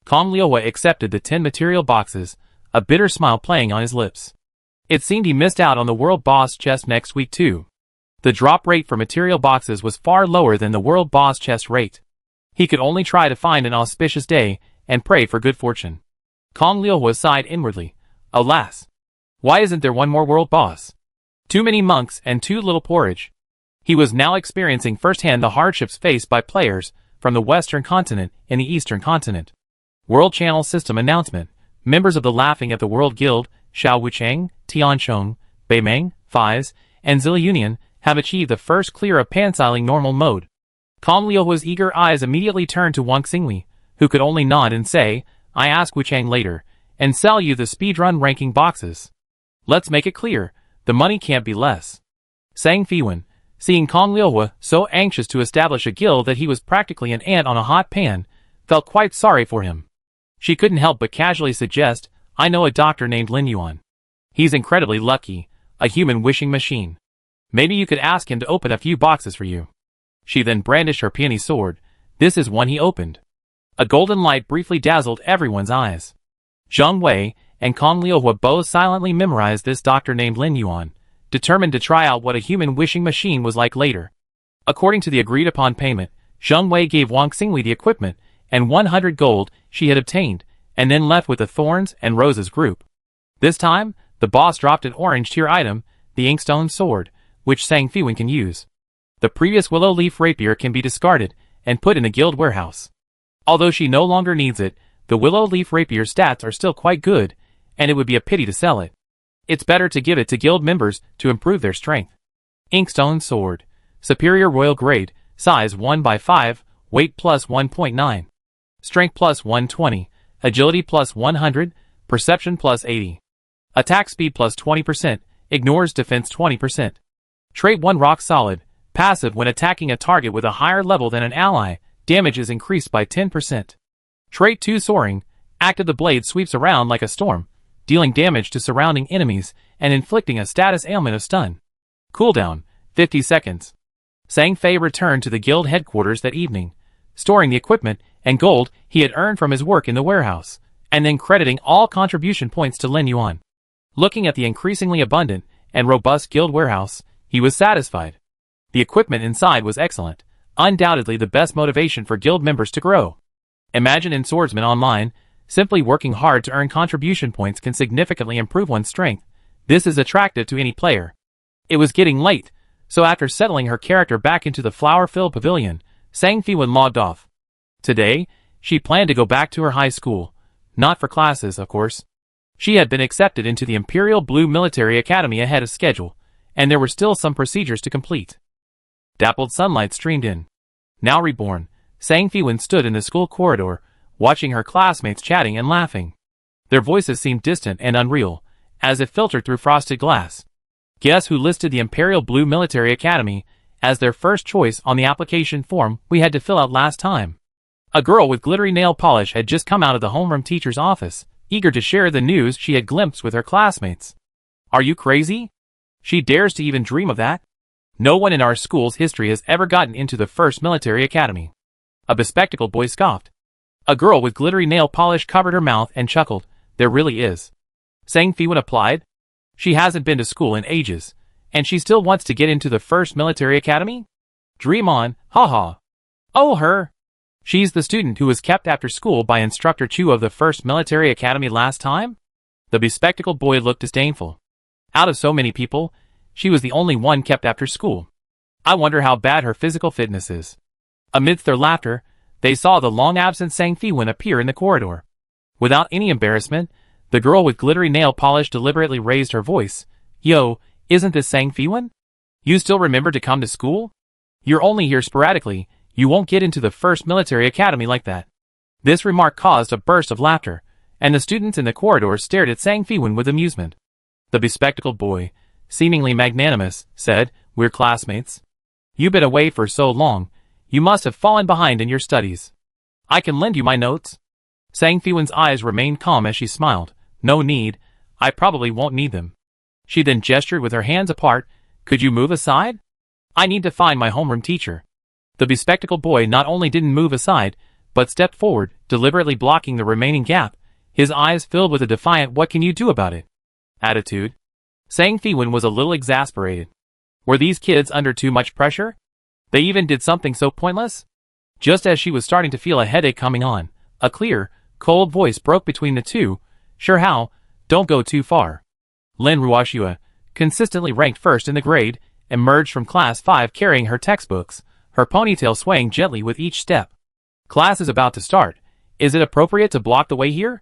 Kong Liuhua accepted the 10 material boxes, a bitter smile playing on his lips. It seemed he missed out on the world boss chest next week too. The drop rate for material boxes was far lower than the world boss chest rate. He could only try to find an auspicious day and pray for good fortune. Kong Liuhua sighed inwardly. Alas! Why isn't there one more world boss? Too many monks and too little porridge. He was now experiencing firsthand the hardships faced by players from the Western continent and the Eastern continent. World Channel System announcement. Members of the Laughing at the World Guild, Xiao Wucheng, Tian Chong, Beimeng, Fies, and Zilla Union have achieved the first clear of pansiling normal mode. Kong Liuhua's eager eyes immediately turned to Wang Xingwei, who could only nod and say, I ask Wu Chang later, and sell you the speedrun ranking boxes. Let's make it clear, the money can't be less. Sang Fiwen, seeing Kong Liuhua so anxious to establish a guild that he was practically an ant on a hot pan, felt quite sorry for him. She couldn't help but casually suggest, I know a doctor named Lin Yuan. He's incredibly lucky, a human wishing machine. Maybe you could ask him to open a few boxes for you. She then brandished her peony sword. This is one he opened. A golden light briefly dazzled everyone's eyes. Zheng Wei and Kong Liuhua both silently memorized this doctor named Lin Yuan, determined to try out what a human wishing machine was like later. According to the agreed-upon payment, Zheng Wei gave Wang Xingwei the equipment and 100 gold she had obtained, and then left with the Thorns and Roses group. This time, the boss dropped an orange tier item, the Inkstone sword, which Sang Fiwen can use. The previous willow leaf rapier can be discarded and put in the guild warehouse. Although she no longer needs it, the willow leaf rapier's stats are still quite good, and it would be a pity to sell it. It's better to give it to guild members to improve their strength. Inkstone sword. Superior royal grade, size 1/5, weight plus 1.9. Strength plus 120, agility plus 100, perception plus 80. Attack speed plus 20%, ignores defense 20%. Trait 1 rock solid, passive when attacking a target with a higher level than an ally, damage is increased by 10%. Trait 2 soaring, active the blade sweeps around like a storm, dealing damage to surrounding enemies and inflicting a status ailment of stun. Cooldown, 50 seconds. Sang Fei returned to the guild headquarters that evening, storing the equipment and gold he had earned from his work in the warehouse, and then crediting all contribution points to Lin Yuan. Looking at the increasingly abundant and robust guild warehouse, he was satisfied. The equipment inside was excellent, undoubtedly the best motivation for guild members to grow. Imagine in Swordsman Online, simply working hard to earn contribution points can significantly improve one's strength. This is attractive to any player. It was getting late, so after settling her character back into the flower-filled pavilion, Sang Fiwen logged off. Today, she planned to go back to her high school. Not for classes, of course. She had been accepted into the Imperial Blue Military Academy ahead of schedule, and there were still some procedures to complete. Dappled sunlight streamed in. Now reborn, Sang Fiwen stood in the school corridor, watching her classmates chatting and laughing. Their voices seemed distant and unreal, as if filtered through frosted glass. Guess who listed the Imperial Blue Military Academy as their first choice on the application form we had to fill out last time? A girl with glittery nail polish had just come out of the homeroom teacher's office, eager to share the news she had glimpsed with her classmates. Are you crazy? She dares to even dream of that? No one in our school's history has ever gotten into the first military academy. A bespectacled boy scoffed. A girl with glittery nail polish covered her mouth and chuckled. There really is. Sang Fiwen applied. She hasn't been to school in ages, and she still wants to get into the first military academy? Dream on, haha. Oh, her. She's the student who was kept after school by Instructor Chu of the first military academy last time? The bespectacled boy looked disdainful. Out of so many people, she was the only one kept after school. I wonder how bad her physical fitness is. Amidst their laughter, they saw the long-absent Sang Fiwen appear in the corridor. Without any embarrassment, the girl with glittery nail polish deliberately raised her voice. Yo, isn't this Sang Fiwen? You still remember to come to school? You're only here sporadically, you won't get into the first military academy like that. This remark caused a burst of laughter, and the students in the corridor stared at Sang Fiwen with amusement. The bespectacled boy, seemingly magnanimous, said, We're classmates. You've been away for so long, you must have fallen behind in your studies. I can lend you my notes. Sang Fiwen's eyes remained calm as she smiled. No need, I probably won't need them. She then gestured with her hands apart. Could you move aside? I need to find my homeroom teacher. The bespectacled boy not only didn't move aside, but stepped forward, deliberately blocking the remaining gap, his eyes filled with a defiant what can you do about it attitude. Sang Fiwen was a little exasperated. Were these kids under too much pressure? They even did something so pointless? Just as she was starting to feel a headache coming on, a clear, cold voice broke between the two. Sure how, don't go too far. Lin Ruoxua, consistently ranked first in the grade, emerged from class 5 carrying her textbooks, her ponytail swaying gently with each step. Class is about to start. Is it appropriate to block the way here?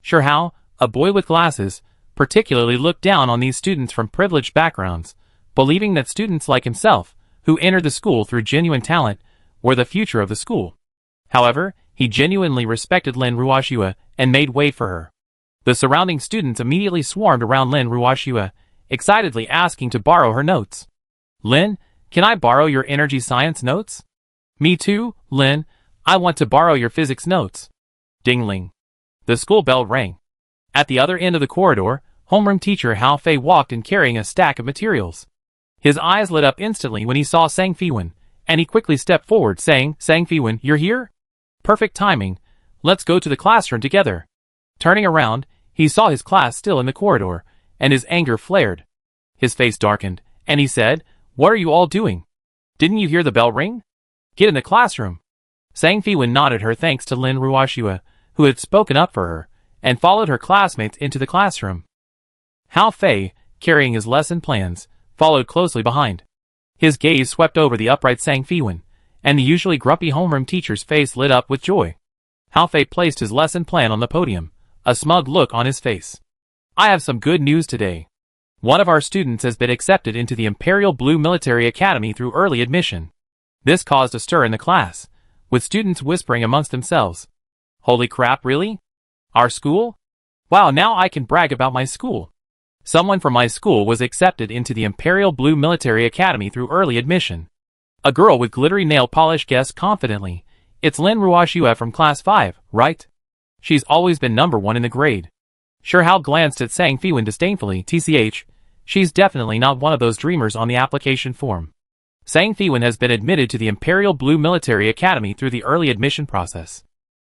Sure how, a boy with glasses, particularly looked down on these students from privileged backgrounds, believing that students like himself, who entered the school through genuine talent, were the future of the school. However, he genuinely respected Lin Ruoxue and made way for her. The surrounding students immediately swarmed around Lin Ruoxue, excitedly asking to borrow her notes. "Lin, can I borrow your energy science notes?" "Me too, Lin. I want to borrow your physics notes." Ding-ling. The school bell rang. At the other end of the corridor, homeroom teacher Hao Fei walked in carrying a stack of materials. His eyes lit up instantly when he saw Sang Fiwen, and he quickly stepped forward saying, "Sang Fiwen, you're here? Perfect timing. Let's go to the classroom together." Turning around, he saw his class still in the corridor, and his anger flared. His face darkened, and he said, "What are you all doing? Didn't you hear the bell ring? Get in the classroom." Sang Fiwen nodded her thanks to Lin Ruoxue, who had spoken up for her, and followed her classmates into the classroom. Hao Fei, carrying his lesson plans, followed closely behind. His gaze swept over the upright Sang Fiwen, and the usually grumpy homeroom teacher's face lit up with joy. Hao Fei placed his lesson plan on the podium, a smug look on his face. "I have some good news today. One of our students has been accepted into the Imperial Blue Military Academy through early admission." This caused a stir in the class, with students whispering amongst themselves. "Holy crap, really? Our school? Wow, now I can brag about my school. Someone from my school was accepted into the Imperial Blue Military Academy through early admission." A girl with glittery nail polish guessed confidently, "It's Lin Ruoxue from Class 5, right? She's always been number 1 in the grade." Sure Hao glanced at Sang Fiwen disdainfully. "TCH, she's definitely not one of those dreamers on the application form. Sang Fiwen has been admitted to the Imperial Blue Military Academy through the early admission process."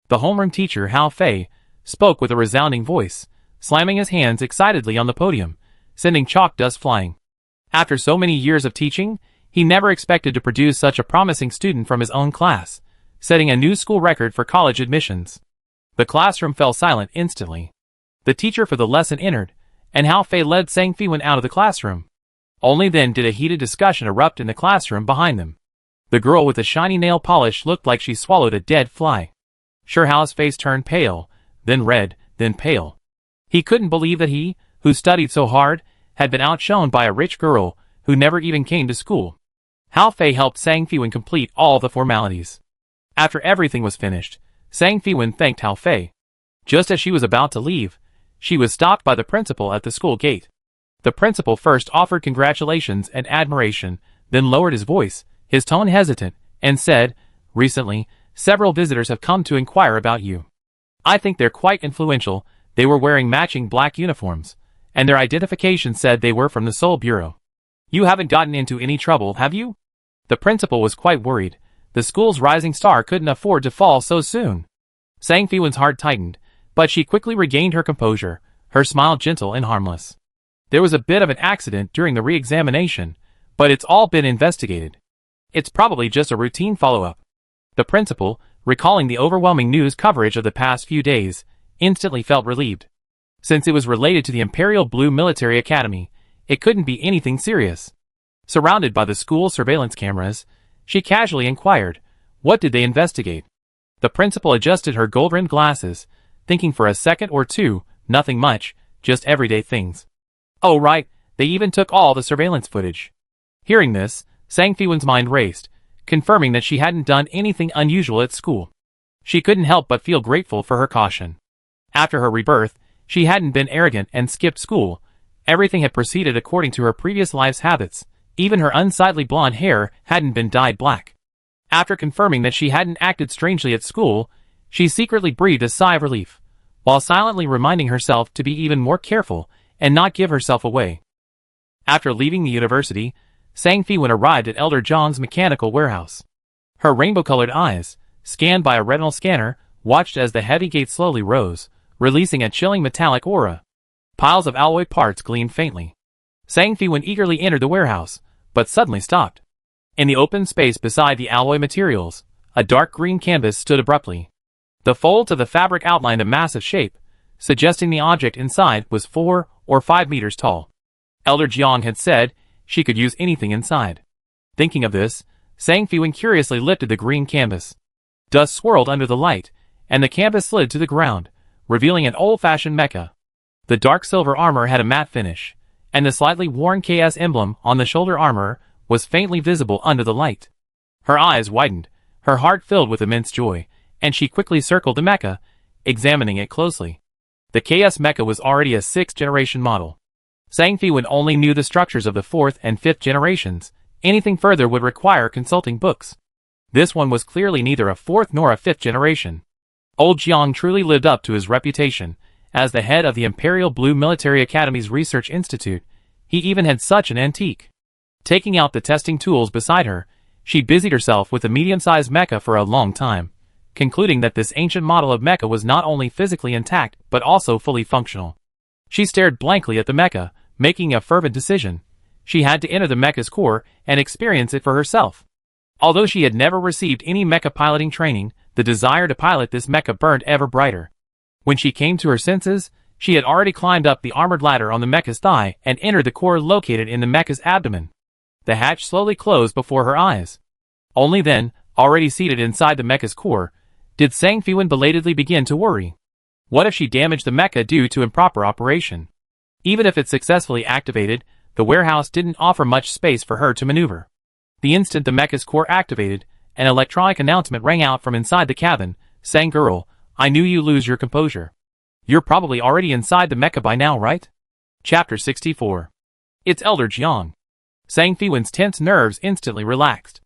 The homeroom teacher Hao Fei spoke with a resounding voice, slamming his hands excitedly on the podium, sending chalk dust flying. After so many years of teaching, he never expected to produce such a promising student from his own class, setting a new school record for college admissions. The classroom fell silent instantly. The teacher for the lesson entered, and Hao Fei led Sang Fiwen out of the classroom. Only then did a heated discussion erupt in the classroom behind them. The girl with the shiny nail polish looked like she swallowed a dead fly. Sure Hao's face turned pale, then red, then pale. He couldn't believe that he, who studied so hard, had been outshone by a rich girl who never even came to school. Hao Fei helped Sang Fiwen complete all the formalities. After everything was finished, Sang Fiwen thanked Hao Fei. Just as she was about to leave, she was stopped by the principal at the school gate. The principal first offered congratulations and admiration, then lowered his voice, his tone hesitant, and said, "Recently, several visitors have come to inquire about you. I think they're quite influential. They were wearing matching black uniforms, and their identification said they were from the Seoul Bureau. You haven't gotten into any trouble, have you?" The principal was quite worried. The school's rising star couldn't afford to fall so soon. Sang Fiwen's heart tightened, but she quickly regained her composure, her smile gentle and harmless. "There was a bit of an accident during the re-examination, but it's all been investigated. It's probably just a routine follow-up." The principal, recalling the overwhelming news coverage of the past few days, instantly felt relieved. Since it was related to the Imperial Blue Military Academy, it couldn't be anything serious. Surrounded by the school surveillance cameras, she casually inquired, "What did they investigate?" The principal adjusted her gold-rimmed glasses, thinking for a second or two, "Nothing much, just everyday things." "Oh right, they even took all the surveillance footage." Hearing this, Sang Fiwen's mind raced, confirming that she hadn't done anything unusual at school. She couldn't help but feel grateful for her caution. After her rebirth, she hadn't been arrogant and skipped school. Everything had proceeded according to her previous life's habits. Even her unsightly blonde hair hadn't been dyed black. After confirming that she hadn't acted strangely at school, she secretly breathed a sigh of relief, while silently reminding herself to be even more careful and not give herself away. After leaving the university, Sang Fiwen arrived at Elder Zhang's mechanical warehouse. Her rainbow-colored eyes, scanned by a retinal scanner, watched as the heavy gate slowly rose, releasing a chilling metallic aura. Piles of alloy parts gleamed faintly. Sang Fiwen eagerly entered the warehouse, but suddenly stopped. In the open space beside the alloy materials, a dark green canvas stood abruptly. The folds of the fabric outlined a massive shape, suggesting the object inside was 4 or 5 meters tall. Elder Jiang had said she could use anything inside. Thinking of this, Sang Fiwen curiously lifted the green canvas. Dust swirled under the light, and the canvas slid to the ground, revealing an old-fashioned mecha. The dark silver armor had a matte finish, and the slightly worn KS emblem on the shoulder armor was faintly visible under the light. Her eyes widened, her heart filled with immense joy, and she quickly circled the mecha, examining it closely. The KS mecha was already a 6th generation model. Sang Fiwen only knew the structures of the 4th and 5th generations. Anything further would require consulting books. This one was clearly neither a 4th nor a 5th generation. Old Jiang truly lived up to his reputation. As the head of the Imperial Blue Military Academy's Research Institute, he even had such an antique. Taking out the testing tools beside her, she busied herself with the medium-sized mecha for a long time, concluding that this ancient model of mecha was not only physically intact but also fully functional. She stared blankly at the mecha, making a fervent decision. She had to enter the mecha's core and experience it for herself. Although she had never received any mecha piloting training, the desire to pilot this mecha burned ever brighter. When she came to her senses, she had already climbed up the armored ladder on the mecha's thigh and entered the core located in the mecha's abdomen. The hatch slowly closed before her eyes. Only then, already seated inside the mecha's core, did Sang Fiwen belatedly begin to worry. What if she damaged the mecha due to improper operation? Even if it successfully activated, the warehouse didn't offer much space for her to maneuver. The instant the mecha's core activated, an electronic announcement rang out from inside the cabin. "Sang girl, I knew you lose your composure. You're probably already inside the mecha by now, right?" Chapter 64. It's Elder Jiang. Sang Fiwen's tense nerves instantly relaxed.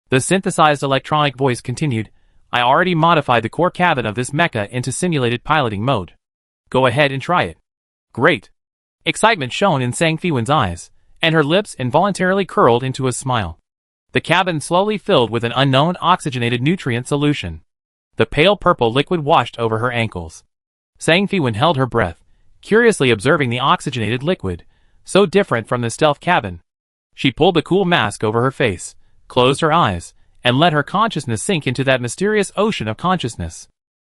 The synthesized electronic voice continued, "I already modified the core cabin of this mecha into simulated piloting mode. Go ahead and try it." "Great." Excitement shone in Sang Fiwen's eyes, and her lips involuntarily curled into a smile. The cabin slowly filled with an unknown oxygenated nutrient solution. The pale purple liquid washed over her ankles. Sang Fiwen held her breath, curiously observing the oxygenated liquid, so different from the stealth cabin. She pulled the cool mask over her face, closed her eyes, and let her consciousness sink into that mysterious ocean of consciousness.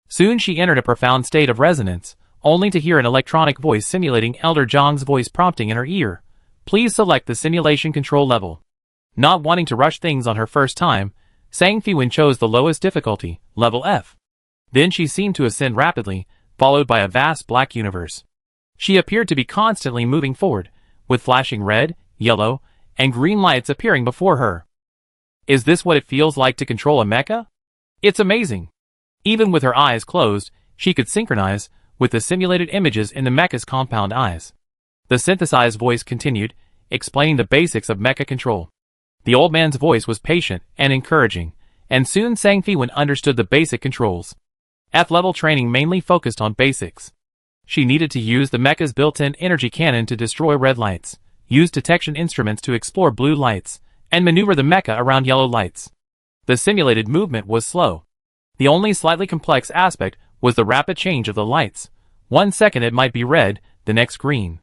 Soon she entered a profound state of resonance, only to hear an electronic voice simulating Elder Jiang's voice prompting in her ear, "Please select the simulation control level." Not wanting to rush things on her first time, Sang Fiwen chose the lowest difficulty, level F. Then she seemed to ascend rapidly, followed by a vast black universe. She appeared to be constantly moving forward, with flashing red, yellow, and green lights appearing before her. Is this what it feels like to control a mecha? It's amazing. Even with her eyes closed, she could synchronize with the simulated images in the mecha's compound eyes. The synthesized voice continued, explaining the basics of mecha control. The old man's voice was patient and encouraging, and soon Sang Fiwen understood the basic controls. F-level training mainly focused on basics. She needed to use the mecha's built-in energy cannon to destroy red lights, use detection instruments to explore blue lights, and maneuver the mecha around yellow lights. The simulated movement was slow. The only slightly complex aspect was the rapid change of the lights. 1 second it might be red, the next green.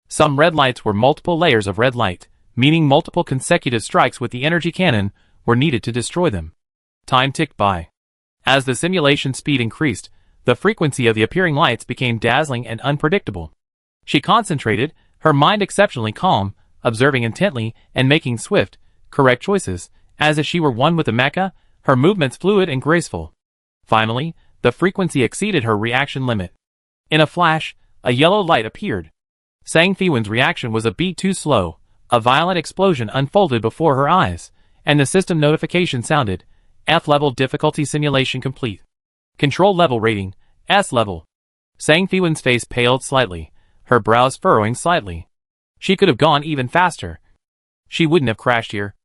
Some red lights were multiple layers of red light, meaning multiple consecutive strikes with the energy cannon were needed to destroy them. Time ticked by. As the simulation speed increased, the frequency of the appearing lights became dazzling and unpredictable. She concentrated, her mind exceptionally calm, observing intently and making swift, correct choices, as if she were one with the mecha, her movements fluid and graceful. Finally, the frequency exceeded her reaction limit. In a flash, a yellow light appeared. Sang Fiwen's reaction was a beat too slow. A violent explosion unfolded before her eyes, and the system notification sounded, F-level difficulty simulation complete. Control level rating, S level. Sang Fiwen's face paled slightly, her brows furrowing slightly. She could have gone even faster. She wouldn't have crashed here.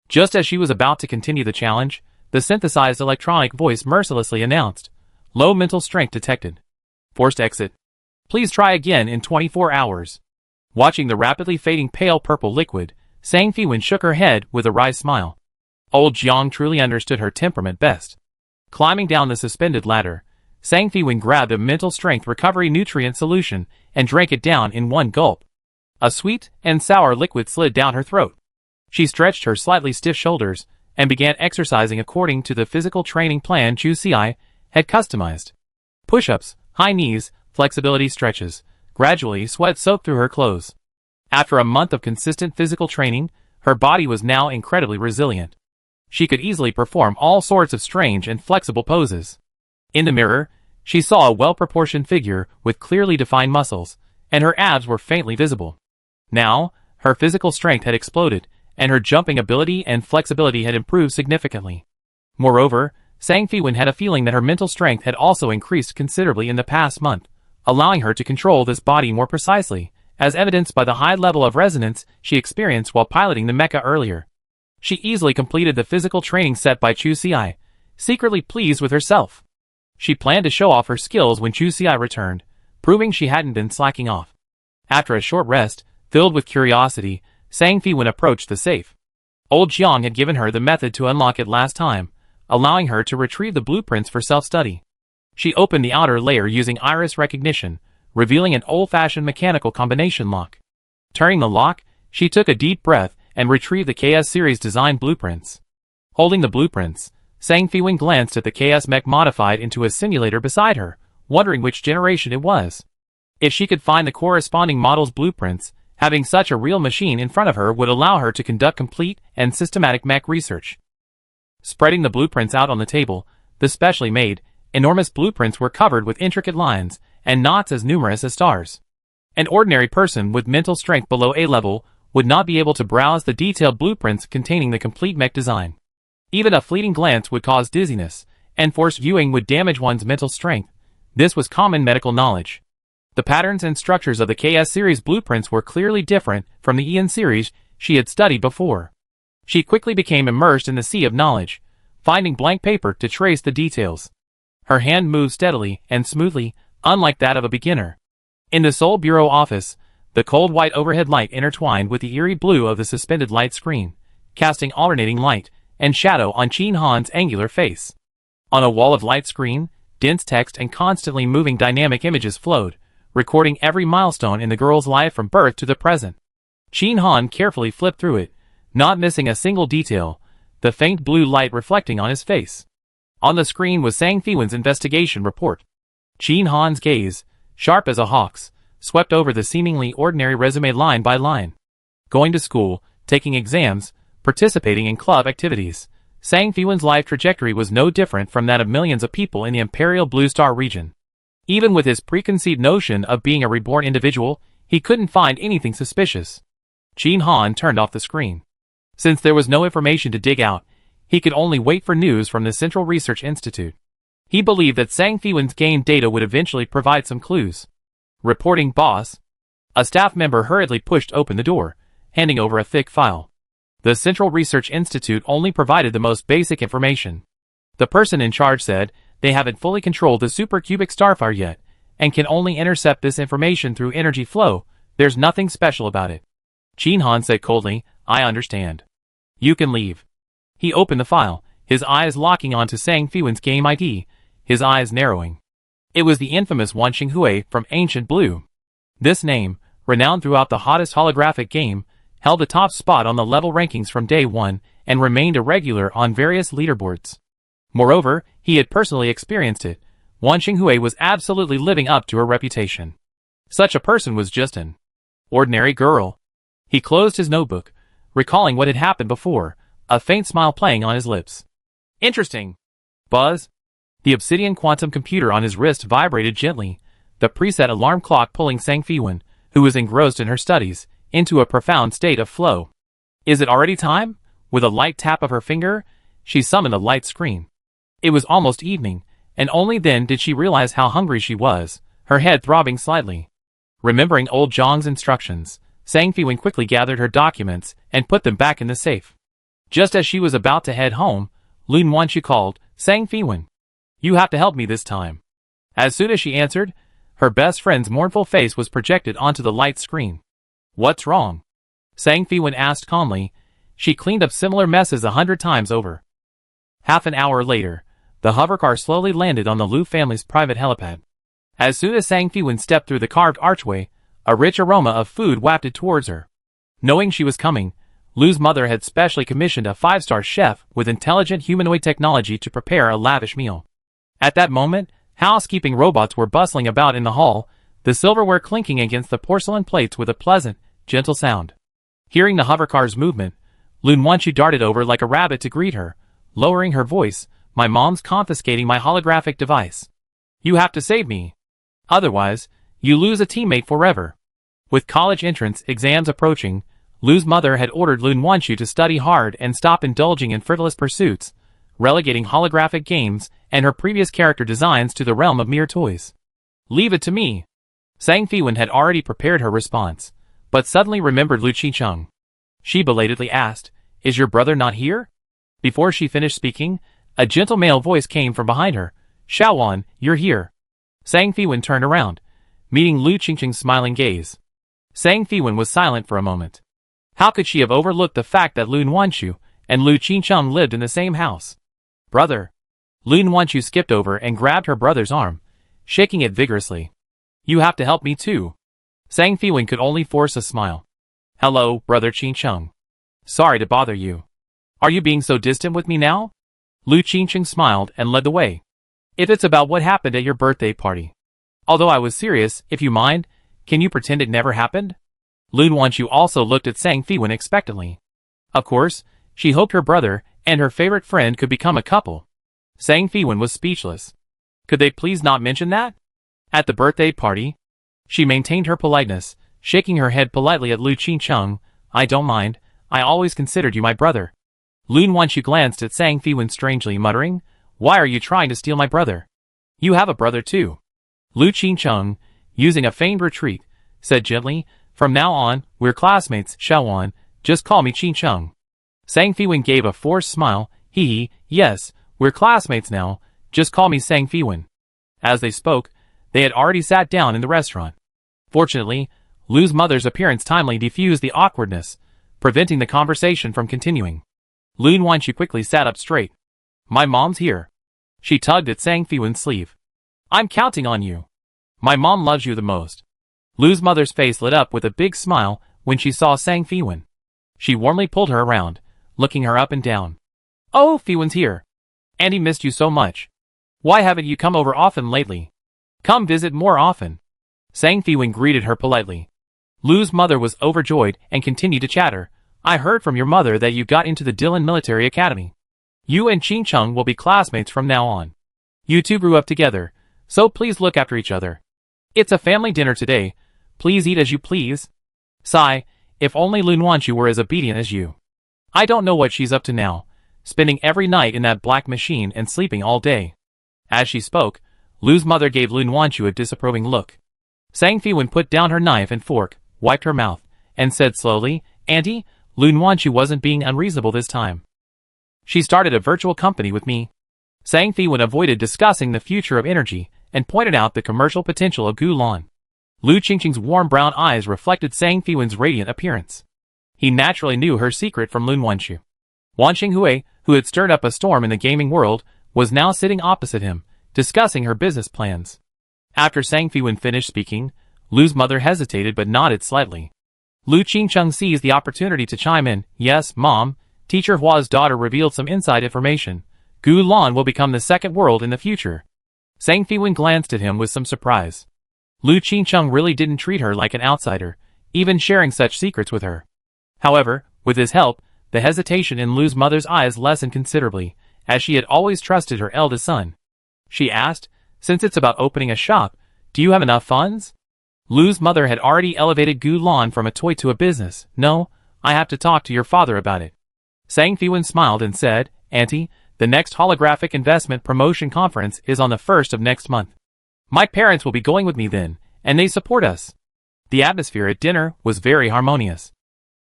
Just as she was about to continue the challenge, the synthesized electronic voice mercilessly announced, "Low mental strength detected. Forced exit. Please try again in 24 hours. Watching the rapidly fading pale purple liquid, Sang Fiwen shook her head with a wry smile. Old Jiang truly understood her temperament best. Climbing down the suspended ladder, Sang Fiwen grabbed a mental strength recovery nutrient solution and drank it down in one gulp. A sweet and sour liquid slid down her throat. She stretched her slightly stiff shoulders and began exercising according to the physical training plan Chu Ci had customized. Push-ups, high knees, flexibility stretches. Gradually, sweat soaked through her clothes. After a month of consistent physical training, her body was now incredibly resilient. She could easily perform all sorts of strange and flexible poses. In the mirror, she saw a well-proportioned figure with clearly defined muscles, and her abs were faintly visible. Now, her physical strength had exploded, and her jumping ability and flexibility had improved significantly. Moreover, Sang Fiwen had a feeling that her mental strength had also increased considerably in the past month, allowing her to control this body more precisely, as evidenced by the high level of resonance she experienced while piloting the mecha earlier. She easily completed the physical training set by Chu Ci, secretly pleased with herself. She planned to show off her skills when Chu Ci returned, proving she hadn't been slacking off. After a short rest, filled with curiosity, Sang Fiwen approached the safe. Old Jiang had given her the method to unlock it last time, allowing her to retrieve the blueprints for self-study. She opened the outer layer using iris recognition, revealing an old-fashioned mechanical combination lock. Turning the lock, she took a deep breath and retrieved the KS series design blueprints. Holding the blueprints, Sang Fiwen glanced at the KS mech modified into a simulator beside her, wondering which generation it was. If she could find the corresponding model's blueprints, having such a real machine in front of her would allow her to conduct complete and systematic mech research. Spreading the blueprints out on the table, the specially made, enormous blueprints were covered with intricate lines and knots as numerous as stars. An ordinary person with mental strength below A level would not be able to browse the detailed blueprints containing the complete mech design. Even a fleeting glance would cause dizziness, and forced viewing would damage one's mental strength. This was common medical knowledge. The patterns and structures of the KS series blueprints were clearly different from the EN series she had studied before. She quickly became immersed in the sea of knowledge, finding blank paper to trace the details. Her hand moved steadily and smoothly, unlike that of a beginner. In the Seoul Bureau office, the cold white overhead light intertwined with the eerie blue of the suspended light screen, casting alternating light and shadow on Chin Han's angular face. On a wall of light screen, dense text and constantly moving dynamic images flowed, recording every milestone in the girl's life from birth to the present. Chin Han carefully flipped through it, not missing a single detail, the faint blue light reflecting on his face. On the screen was Sang Fiwen's investigation report. Chin Han's gaze, sharp as a hawk's, swept over the seemingly ordinary resume line by line. Going to school, taking exams, participating in club activities, Sang Fiwen's life trajectory was no different from that of millions of people in the Imperial Blue Star region. Even with his preconceived notion of being a reborn individual, he couldn't find anything suspicious. Chin Han turned off the screen. Since there was no information to dig out, he could only wait for news from the Central Research Institute. He believed that Sang Fiwen's gained data would eventually provide some clues. Reporting, boss. A staff member hurriedly pushed open the door, handing over a thick file. The Central Research Institute only provided the most basic information. The person in charge said they haven't fully controlled the supercubic starfire yet, and can only intercept this information through energy flow. There's nothing special about it. Chin Han said coldly, I understand. You can leave. He opened the file, his eyes locking onto Sang Fiwen's game ID, his eyes narrowing. It was the infamous Wan Xinghui from Ancient Blue. This name, renowned throughout the hottest holographic game, held the top spot on the level rankings from day one and remained a regular on various leaderboards. Moreover, he had personally experienced it. Wan Xinghui was absolutely living up to her reputation. Such a person was just an ordinary girl. He closed his notebook, recalling what had happened before, a faint smile playing on his lips. Interesting. Buzz. The obsidian quantum computer on his wrist vibrated gently, the preset alarm clock pulling Sang Fiwen, who was engrossed in her studies, into a profound state of flow. Is it already time? With a light tap of her finger, she summoned the light screen. It was almost evening, and only then did she realize how hungry she was, her head throbbing slightly. Remembering old Zhang's instructions, Sang Fiwen quickly gathered her documents and put them back in the safe. Just as she was about to head home, Lun Wanqu called, Sang Fiwen. You have to help me this time. As soon as she answered, her best friend's mournful face was projected onto the light screen. What's wrong? Sang Fiwen asked calmly. She cleaned up similar messes 100 times over. Half an hour later, the hovercar slowly landed on the Lu family's private helipad. As soon as Sang Fiwen stepped through the carved archway, a rich aroma of food wafted towards her. Knowing she was coming, Lu's mother had specially commissioned a 5-star chef with intelligent humanoid technology to prepare a lavish meal. At that moment, housekeeping robots were bustling about in the hall, the silverware clinking against the porcelain plates with a pleasant, gentle sound. Hearing the hovercar's movement, Lun Wanqu darted over like a rabbit to greet her, lowering her voice, My mom's confiscating my holographic device. You have to save me. Otherwise, you lose a teammate forever. With college entrance exams approaching, Lu's mother had ordered Lun Wanchu to study hard and stop indulging in frivolous pursuits, relegating holographic games and her previous character designs to the realm of mere toys. "Leave it to me." Sang Fiwen had already prepared her response, but suddenly remembered Lu Qingcheng. She belatedly asked, "Is your brother not here?" Before she finished speaking, a gentle male voice came from behind her. "Xiaowan, you're here." Sang Fiwen turned around, meeting Lu Qingcheng's smiling gaze. Sang Fiwen was silent for a moment. How could she have overlooked the fact that Lun Wanchu and Lu Qingcheng lived in the same house? "Brother." Lun Wanchu skipped over and grabbed her brother's arm, shaking it vigorously. "You have to help me too." Sang Fiwen could only force a smile. "Hello, brother Qingcheng. Sorry to bother you. Are you being so distant with me now?" Lu Qingcheng smiled and led the way. "If it's about what happened at your birthday party. Although I was serious, if you mind, can you pretend it never happened?" Lun Wanchu also looked at Sang Fiwen expectantly. Of course, she hoped her brother and her favorite friend could become a couple. Sang Fiwen was speechless. Could they please not mention that? At the birthday party? She maintained her politeness, shaking her head politely at Lu Qingcheng. "I don't mind, I always considered you my brother." Lun Wanchu glanced at Sang Fiwen strangely, muttering, "Why are you trying to steal my brother? You have a brother too." Lu Qingcheng, using a feigned retreat, said gently, "From now on, we're classmates, Xiaowan, just call me Qingcheng." Sang Fiwen gave a forced smile. Yes, we're classmates now, just call me Sang Fiwen." As they spoke, they had already sat down in the restaurant. Fortunately, Lu's mother's appearance timely diffused the awkwardness, preventing the conversation from continuing. Lun Wanchu quickly sat up straight. "My mom's here." She tugged at Sang Fiwen's sleeve. "I'm counting on you. My mom loves you the most." Lu's mother's face lit up with a big smile when she saw Sang Fiwen. She warmly pulled her around, looking her up and down. "Oh, Fiwen's here. Auntie missed you so much. Why haven't you come over often lately? Come visit more often." Sang Fiwen greeted her politely. Lu's mother was overjoyed and continued to chatter. "I heard from your mother that you got into the Dillon Military Academy. You and Qingcheng will be classmates from now on. You two grew up together, so please look after each other. It's a family dinner today. Please eat as you please." Sigh, if only Lun Wanchu were as obedient as you. I don't know what she's up to now, spending every night in that black machine and sleeping all day. As she spoke, Lu's mother gave Lun Wanchu a disapproving look. Sang Fiwen put down her knife and fork, wiped her mouth, and said slowly, "Auntie, Lun Wanchu wasn't being unreasonable this time. She started a virtual company with me." Sang Fiwen avoided discussing the future of energy and pointed out the commercial potential of Gulan. Lu Qingcheng's warm brown eyes reflected Sang Fiwen's radiant appearance. He naturally knew her secret from Lun Wanchu. Wan Qinghui, who had stirred up a storm in the gaming world, was now sitting opposite him, discussing her business plans. After Sang Fiwen finished speaking, Lu's mother hesitated but nodded slightly. Lu Qingcheng seized the opportunity to chime in. "Yes, Mom, Teacher Hua's daughter revealed some inside information. Gulan will become the second world in the future." Sang Fiwen glanced at him with some surprise. Lu Qingcheng really didn't treat her like an outsider, even sharing such secrets with her. However, with his help, the hesitation in Lu's mother's eyes lessened considerably, as she had always trusted her eldest son. She asked, "Since it's about opening a shop, do you have enough funds?" Lu's mother had already elevated Gulan from a toy to a business. "No, I have to talk to your father about it." Sang Fiwen smiled and said, "Auntie, the next holographic investment promotion conference is on the 1st of next month. My parents will be going with me then, and they support us." The atmosphere at dinner was very harmonious.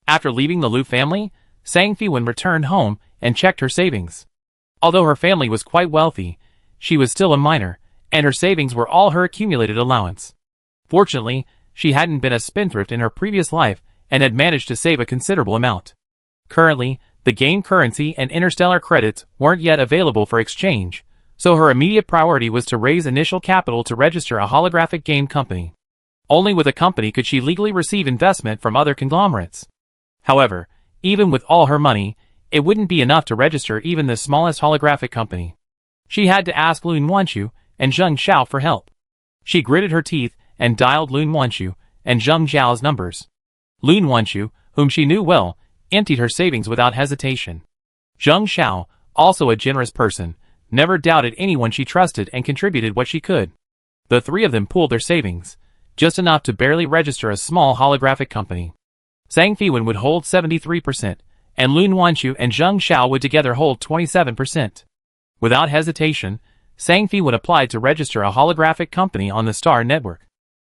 After leaving the Lu family, Sang Fiwen returned home and checked her savings. Although her family was quite wealthy, she was still a minor, and her savings were all her accumulated allowance. Fortunately, she hadn't been a spendthrift in her previous life and had managed to save a considerable amount. Currently, the game currency and interstellar credits weren't yet available for exchange, so her immediate priority was to raise initial capital to register a holographic game company. Only with a company could she legally receive investment from other conglomerates. However, even with all her money, it wouldn't be enough to register even the smallest holographic company. She had to ask Lun Wanchu and Zheng Xiao for help. She gritted her teeth and dialed Lun Wanchu and Zheng Xiao's numbers. Lun Wanchu, whom she knew well, emptied her savings without hesitation. Zheng Xiao, also a generous person, never doubted anyone she trusted and contributed what she could. The three of them pooled their savings, just enough to barely register a small holographic company. Zhang Fiwen would hold 73%, and Lun Wanqiu and Zheng Xiao would together hold 27%. Without hesitation, Zhang Fiwen applied to register a holographic company on the Star Network.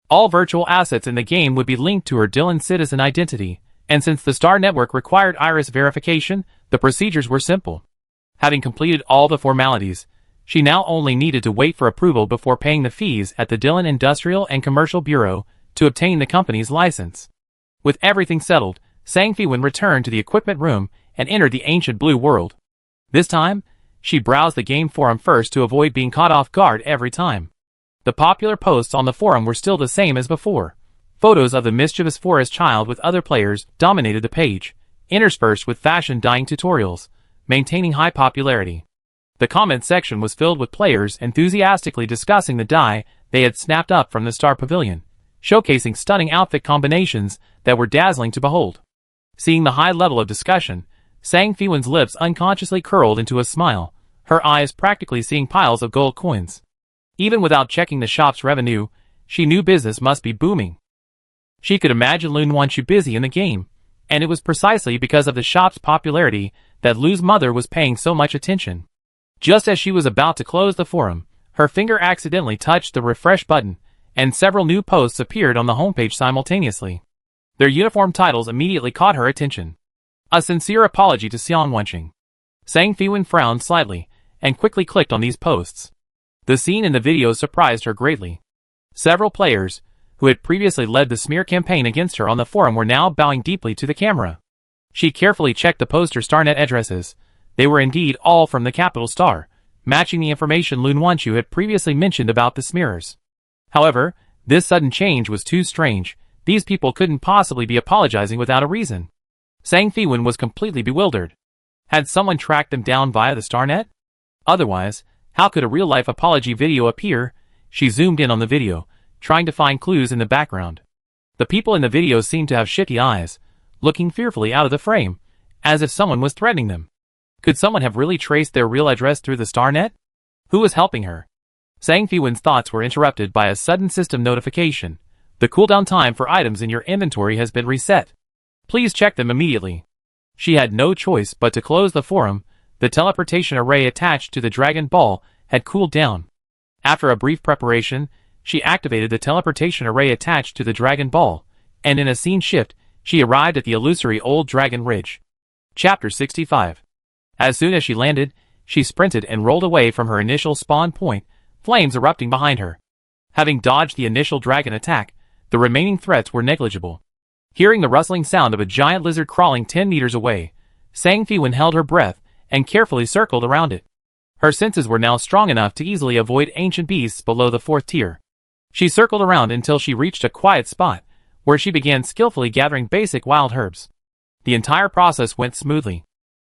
All virtual assets in the game would be linked to her Dylan citizen identity, and since the Star Network required iris verification, the procedures were simple. Having completed all the formalities, she now only needed to wait for approval before paying the fees at the Dylan Industrial and Commercial Bureau to obtain the company's license. With everything settled, Zhang Fiwen returned to the equipment room and entered the ancient blue world. This time, she browsed the game forum first to avoid being caught off guard every time. The popular posts on the forum were still the same as before. Photos of the mischievous forest child with other players dominated the page, interspersed with fashion dyeing tutorials, maintaining high popularity. The comment section was filled with players enthusiastically discussing the dye they had snapped up from the Star Pavilion, showcasing stunning outfit combinations that were dazzling to behold. Seeing the high level of discussion, Zhang Fiwen's lips unconsciously curled into a smile, her eyes practically seeing piles of gold coins. Even without checking the shop's revenue, she knew business must be booming. She could imagine Lun Wanqiu busy in the game, and it was precisely because of the shop's popularity that Lu's mother was paying so much attention. Just as she was about to close the forum, her finger accidentally touched the refresh button, and several new posts appeared on the homepage simultaneously. Their uniform titles immediately caught her attention. A sincere apology to Xiang Wenqing. Zhang Fiwen frowned slightly, and quickly clicked on these posts. The scene in the video surprised her greatly. Several players, who had previously led the smear campaign against her on the forum, were now bowing deeply to the camera. She carefully checked the poster StarNet addresses. They were indeed all from the capital Star, matching the information Lun Wanqiu had previously mentioned about the smearers. However, this sudden change was too strange. These people couldn't possibly be apologizing without a reason. Zhang Fiwen was completely bewildered. Had someone tracked them down via the StarNet? Otherwise, how could a real-life apology video appear? She zoomed in on the video, trying to find clues in the background. The people in the video seemed to have shifty eyes, looking fearfully out of the frame, as if someone was threatening them. Could someone have really traced their real address through the StarNet? Who was helping her? Zhang Fiwen's thoughts were interrupted by a sudden system notification. The cooldown time for items in your inventory has been reset. Please check them immediately. She had no choice but to close the forum. The teleportation array attached to the Dragon Ball had cooled down. After a brief preparation, she activated the teleportation array attached to the Dragon Ball, and in a scene shift, she arrived at the illusory Old Dragon Ridge. Chapter 65. As soon as she landed, she sprinted and rolled away from her initial spawn point, flames erupting behind her. Having dodged the initial dragon attack, the remaining threats were negligible. Hearing the rustling sound of a giant lizard crawling 10 meters away, Zhang Fiwen held her breath and carefully circled around it. Her senses were now strong enough to easily avoid ancient beasts below the 4th tier. She circled around until she reached a quiet spot, where she began skillfully gathering basic wild herbs. The entire process went smoothly.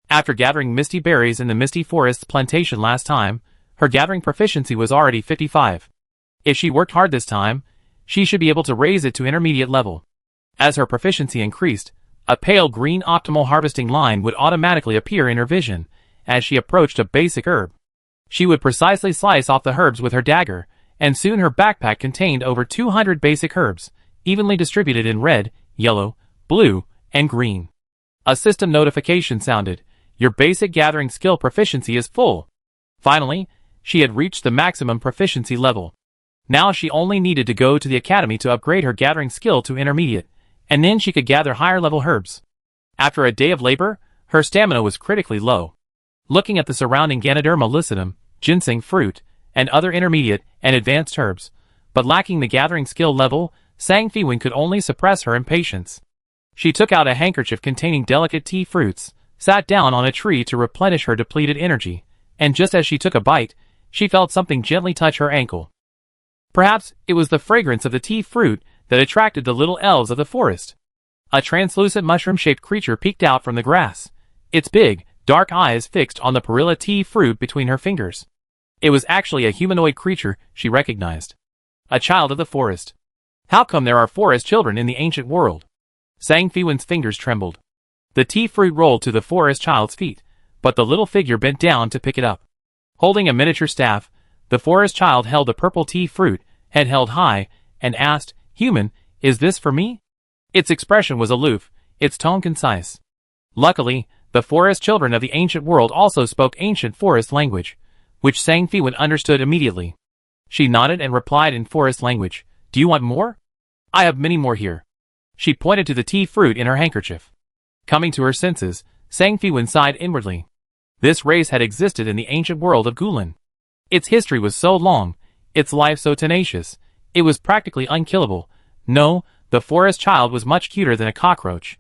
After gathering misty berries in the Misty Forest's plantation last time, her gathering proficiency was already 55. If she worked hard this time, she should be able to raise it to intermediate level. As her proficiency increased, a pale green optimal harvesting line would automatically appear in her vision as she approached a basic herb. She would precisely slice off the herbs with her dagger, and soon her backpack contained over 200 basic herbs, evenly distributed in red, yellow, blue, and green. A system notification sounded. Your basic gathering skill proficiency is full. Finally, she had reached the maximum proficiency level. Now she only needed to go to the academy to upgrade her gathering skill to intermediate, and then she could gather higher level herbs. After a day of labor, her stamina was critically low. Looking at the surrounding Ganoderma lucidum, ginseng fruit, and other intermediate and advanced herbs, but lacking the gathering skill level, Zhang Fiwen could only suppress her impatience. She took out a handkerchief containing delicate tea fruits, sat down on a tree to replenish her depleted energy, and just as she took a bite, she felt something gently touch her ankle. Perhaps it was the fragrance of the tea fruit that attracted the little elves of the forest. A translucent mushroom-shaped creature peeked out from the grass, its big, dark eyes fixed on the perilla tea fruit between her fingers. It was actually a humanoid creature she recognized. A child of the forest. How come there are forest children in the ancient world? Zhang Fiwen's fingers trembled. The tea fruit rolled to the forest child's feet, but the little figure bent down to pick it up. Holding a miniature staff, the forest child held the purple tea fruit, head held high, and asked, "Human, is this for me?" Its expression was aloof, its tone concise. Luckily, the forest children of the ancient world also spoke ancient forest language, which Sang Fiwen understood immediately. She nodded and replied in forest language, "Do you want more? I have many more here." She pointed to the tea fruit in her handkerchief. Coming to her senses, Sang Fiwen sighed inwardly. This race had existed in the ancient world of Gulen. Its history was so long, its life so tenacious, it was practically unkillable. No, the forest child was much cuter than a cockroach.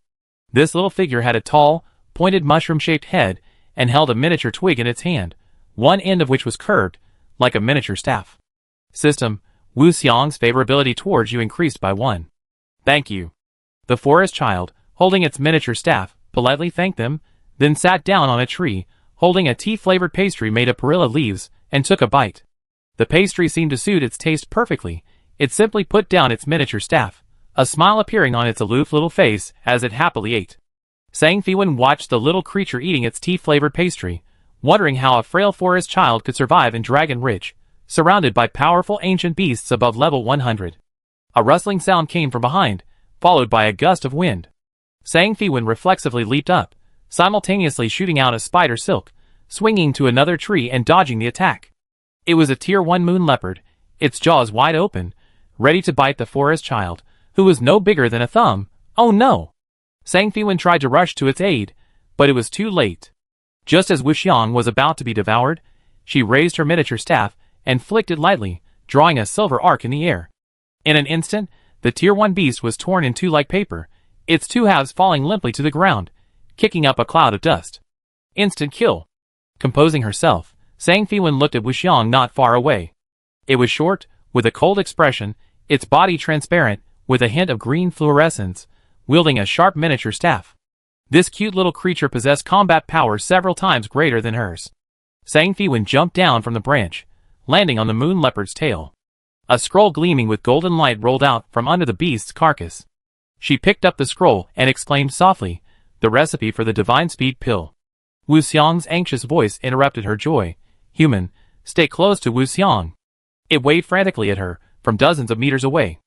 This little figure had a tall, pointed mushroom-shaped head and held a miniature twig in its hand, one end of which was curved, like a miniature staff. System, Wu Xiang's favorability towards you increased by 1. Thank you. The forest child, holding its miniature staff, politely thanked them, then sat down on a tree, holding a tea-flavored pastry made of perilla leaves, and took a bite. The pastry seemed to suit its taste perfectly. It simply put down its miniature staff, a smile appearing on its aloof little face as it happily ate. Sang Fiwen watched the little creature eating its tea-flavored pastry, wondering how a frail forest child could survive in Dragon Ridge, surrounded by powerful ancient beasts above level 100. A rustling sound came from behind, followed by a gust of wind. Sang Fiwen reflexively leaped up, simultaneously shooting out a spider silk, swinging to another tree and dodging the attack. It was a Tier 1 moon leopard, its jaws wide open, ready to bite the forest child, who was no bigger than a thumb. Oh no! Sang Fiwen tried to rush to its aid, but it was too late. Just as Wuxiang was about to be devoured, she raised her miniature staff and flicked it lightly, drawing a silver arc in the air. In an instant, the Tier 1 beast was torn in two like paper, its two halves falling limply to the ground, kicking up a cloud of dust. Instant kill. Composing herself, Sang Fiwen looked at Wuxiang not far away. It was short, with a cold expression, its body transparent, with a hint of green fluorescence, wielding a sharp miniature staff. This cute little creature possessed combat power several times greater than hers. Sang Fiwen jumped down from the branch, landing on the moon leopard's tail. A scroll gleaming with golden light rolled out from under the beast's carcass. She picked up the scroll and exclaimed softly, "The recipe for the divine speed pill." Wu Xiang's anxious voice interrupted her joy. "Human, stay close to Wu Xiang." It waved frantically at her, from dozens of meters away.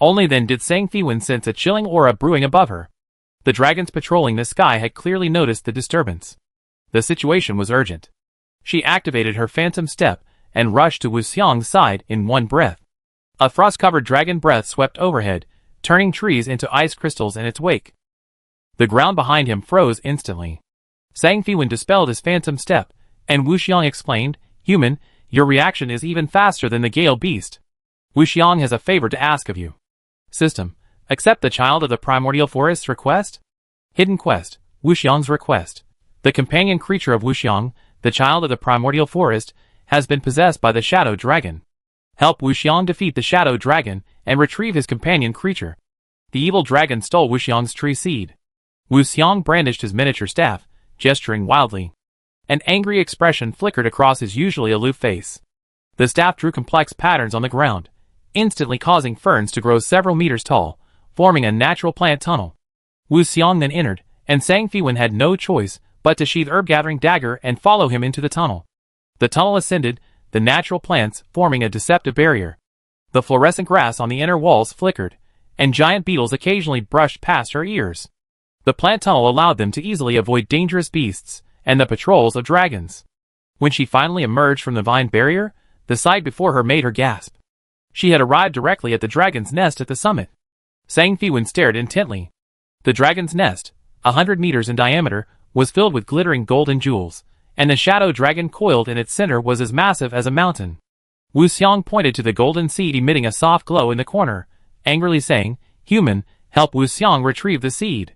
Only then did Sang Fiwen sense a chilling aura brewing above her. The dragons patrolling the sky had clearly noticed the disturbance. The situation was urgent. She activated her phantom step and rushed to Wu Xiang's side in one breath. A frost-covered dragon breath swept overhead, turning trees into ice crystals in its wake. The ground behind him froze instantly. Sang Fiwen dispelled his phantom step, and Wuxiang exclaimed, "Human, your reaction is even faster than the Gale Beast. Wuxiang has a favor to ask of you." System, accept the child of the primordial forest's request? Hidden quest, Wuxiang's request. The companion creature of Wuxiang, the child of the primordial forest, has been possessed by the shadow dragon. Help Wuxiang defeat the shadow dragon and retrieve his companion creature. The evil dragon stole Wuxiang's tree seed. Wuxiang brandished his miniature staff, gesturing wildly. An angry expression flickered across his usually aloof face. The staff drew complex patterns on the ground, instantly causing ferns to grow several meters tall, forming a natural plant tunnel. Wuxiang then entered, and Sang Fiwen had no choice but to sheath herb-gathering dagger and follow him into the tunnel. The tunnel ascended, the natural plants forming a deceptive barrier. The fluorescent grass on the inner walls flickered, and giant beetles occasionally brushed past her ears. The plant tunnel allowed them to easily avoid dangerous beasts and the patrols of dragons. When she finally emerged from the vine barrier, the sight before her made her gasp. She had arrived directly at the dragon's nest at the summit. Sang Fiwen stared intently. The dragon's nest, 100 meters in diameter, was filled with glittering golden jewels, and the shadow dragon coiled in its center was as massive as a mountain. Wuxiang pointed to the golden seed emitting a soft glow in the corner, angrily saying, "Human, help Wuxiang retrieve the seed."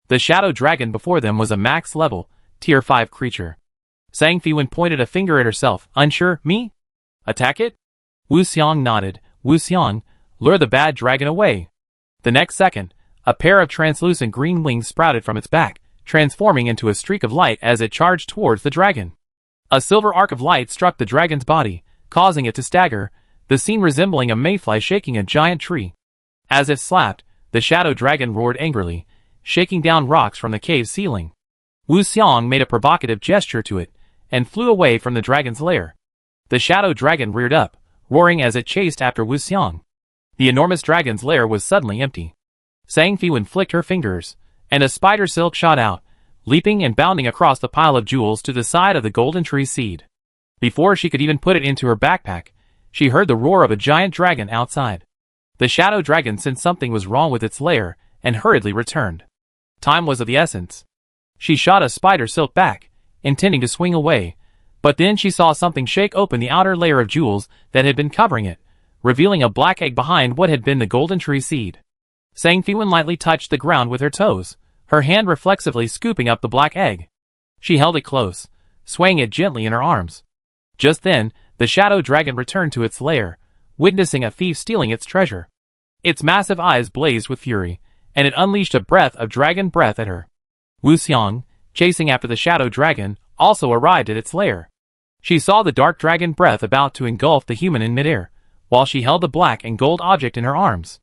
The shadow dragon before them was a max-level, Tier 5 creature. Sang Fiwen pointed a finger at herself, unsure, "Me? Attack it?" Wuxiang nodded. "Wuxiang, lure the bad dragon away." The next second, a pair of translucent green wings sprouted from its back, transforming into a streak of light as it charged towards the dragon. A silver arc of light struck the dragon's body, causing it to stagger, the scene resembling a mayfly shaking a giant tree. As if slapped, the shadow dragon roared angrily, shaking down rocks from the cave ceiling. Wuxiang made a provocative gesture to it, and flew away from the dragon's lair. The shadow dragon reared up, roaring as it chased after Wuxiang. The enormous dragon's lair was suddenly empty. Sang Fiwen flicked her fingers, and a spider silk shot out, leaping and bounding across the pile of jewels to the side of the golden tree seed. Before she could even put it into her backpack, she heard the roar of a giant dragon outside. The shadow dragon sensed something was wrong with its lair, and hurriedly returned. Time was of the essence. She shot a spider silk back, intending to swing away, but then she saw something shake open the outer layer of jewels that had been covering it, revealing a black egg behind what had been the golden tree seed. Sang Fiwen lightly touched the ground with her toes, her hand reflexively scooping up the black egg. She held it close, swaying it gently in her arms. Just then, the shadow dragon returned to its lair, witnessing a thief stealing its treasure. Its massive eyes blazed with fury, and it unleashed a breath of dragon breath at her. Wu Xiang, chasing after the shadow dragon, also arrived at its lair. She saw the dark dragon breath about to engulf the human in midair, while she held the black and gold object in her arms.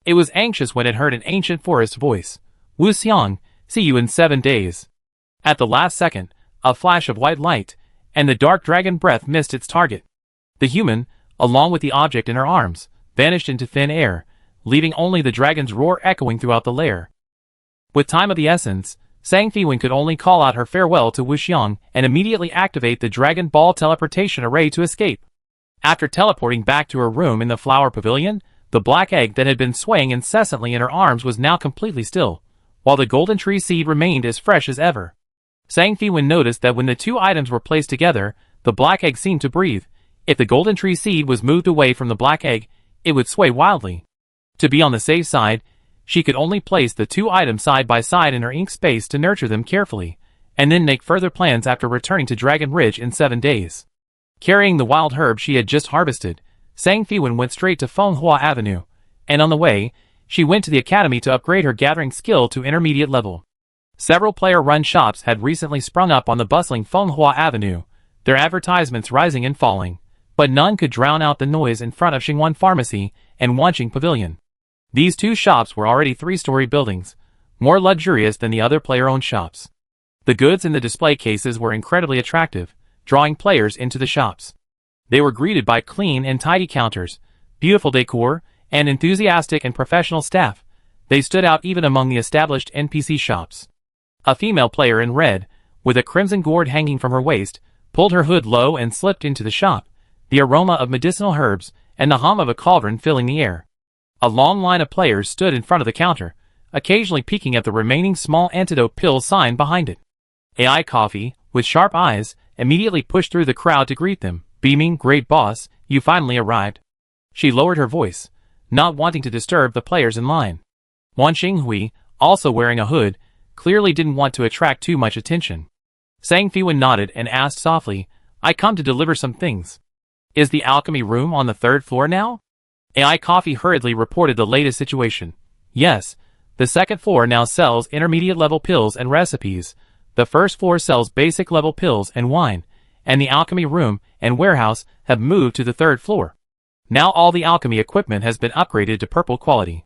It was anxious when it heard an ancient forest voice. Wu Xiang, see you in 7 days. At the last second, a flash of white light, and the dark dragon breath missed its target. The human, along with the object in her arms, vanished into thin air, leaving only the dragon's roar echoing throughout the lair. With time of the essence, Sang Fiwen could only call out her farewell to Wu Xiang and immediately activate the Dragon Ball teleportation array to escape. After teleporting back to her room in the flower pavilion, the black egg that had been swaying incessantly in her arms was now completely still, while the golden tree seed remained as fresh as ever. Sang Fiwen noticed that when the two items were placed together, the black egg seemed to breathe. If the golden tree seed was moved away from the black egg, it would sway wildly. To be on the safe side, she could only place the two items side by side in her ink space to nurture them carefully, and then make further plans after returning to Dragon Ridge in 7 days. Carrying the wild herb she had just harvested, Sang Fiwen went straight to Fenghua Avenue, and on the way, she went to the academy to upgrade her gathering skill to intermediate level. Several player-run shops had recently sprung up on the bustling Fenghua Avenue, their advertisements rising and falling, but none could drown out the noise in front of Xingwan Pharmacy and Wanqing Pavilion. These two shops were already 3-story buildings, more luxurious than the other player-owned shops. The goods in the display cases were incredibly attractive, drawing players into the shops. They were greeted by clean and tidy counters, beautiful decor, and enthusiastic and professional staff. They stood out even among the established NPC shops. A female player in red, with a crimson gourd hanging from her waist, pulled her hood low and slipped into the shop, the aroma of medicinal herbs and the hum of a cauldron filling the air. A long line of players stood in front of the counter, occasionally peeking at the remaining small antidote pill sign behind it. AI Coffee, with sharp eyes, immediately pushed through the crowd to greet them, beaming, "Great boss, you finally arrived." She lowered her voice, not wanting to disturb the players in line. Wan Xinghui, also wearing a hood, clearly didn't want to attract too much attention. Sang Fiwen nodded and asked softly, "I come to deliver some things. Is the alchemy room on the 3rd floor now?" AI Coffee hurriedly reported the latest situation. "Yes, the 2nd floor now sells intermediate level pills and recipes, the 1st floor sells basic level pills and wine, and the alchemy room and warehouse have moved to the 3rd floor. Now all the alchemy equipment has been upgraded to purple quality."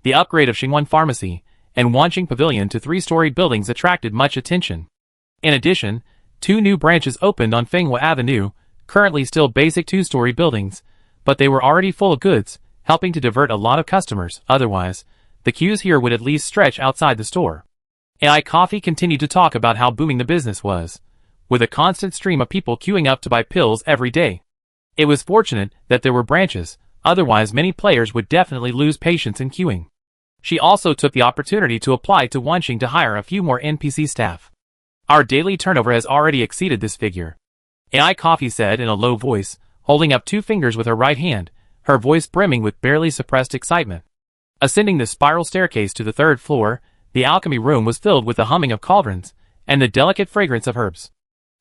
The upgrade of Xingwan Pharmacy and Wanqing Pavilion to 3-story buildings attracted much attention. In addition, 2 new branches opened on Fenghua Avenue, currently still basic 2-story buildings, but they were already full of goods, helping to divert a lot of customers. Otherwise, the queues here would at least stretch outside the store. AI Coffee continued to talk about how booming the business was, with a constant stream of people queuing up to buy pills every day. It was fortunate that there were branches, otherwise many players would definitely lose patience in queuing. She also took the opportunity to apply to Wanqing to hire a few more NPC staff. "Our daily turnover has already exceeded this figure," AI Coffee said in a low voice, holding up 2 fingers with her right hand, her voice brimming with barely suppressed excitement. Ascending the spiral staircase to the 3rd floor, the alchemy room was filled with the humming of cauldrons and the delicate fragrance of herbs.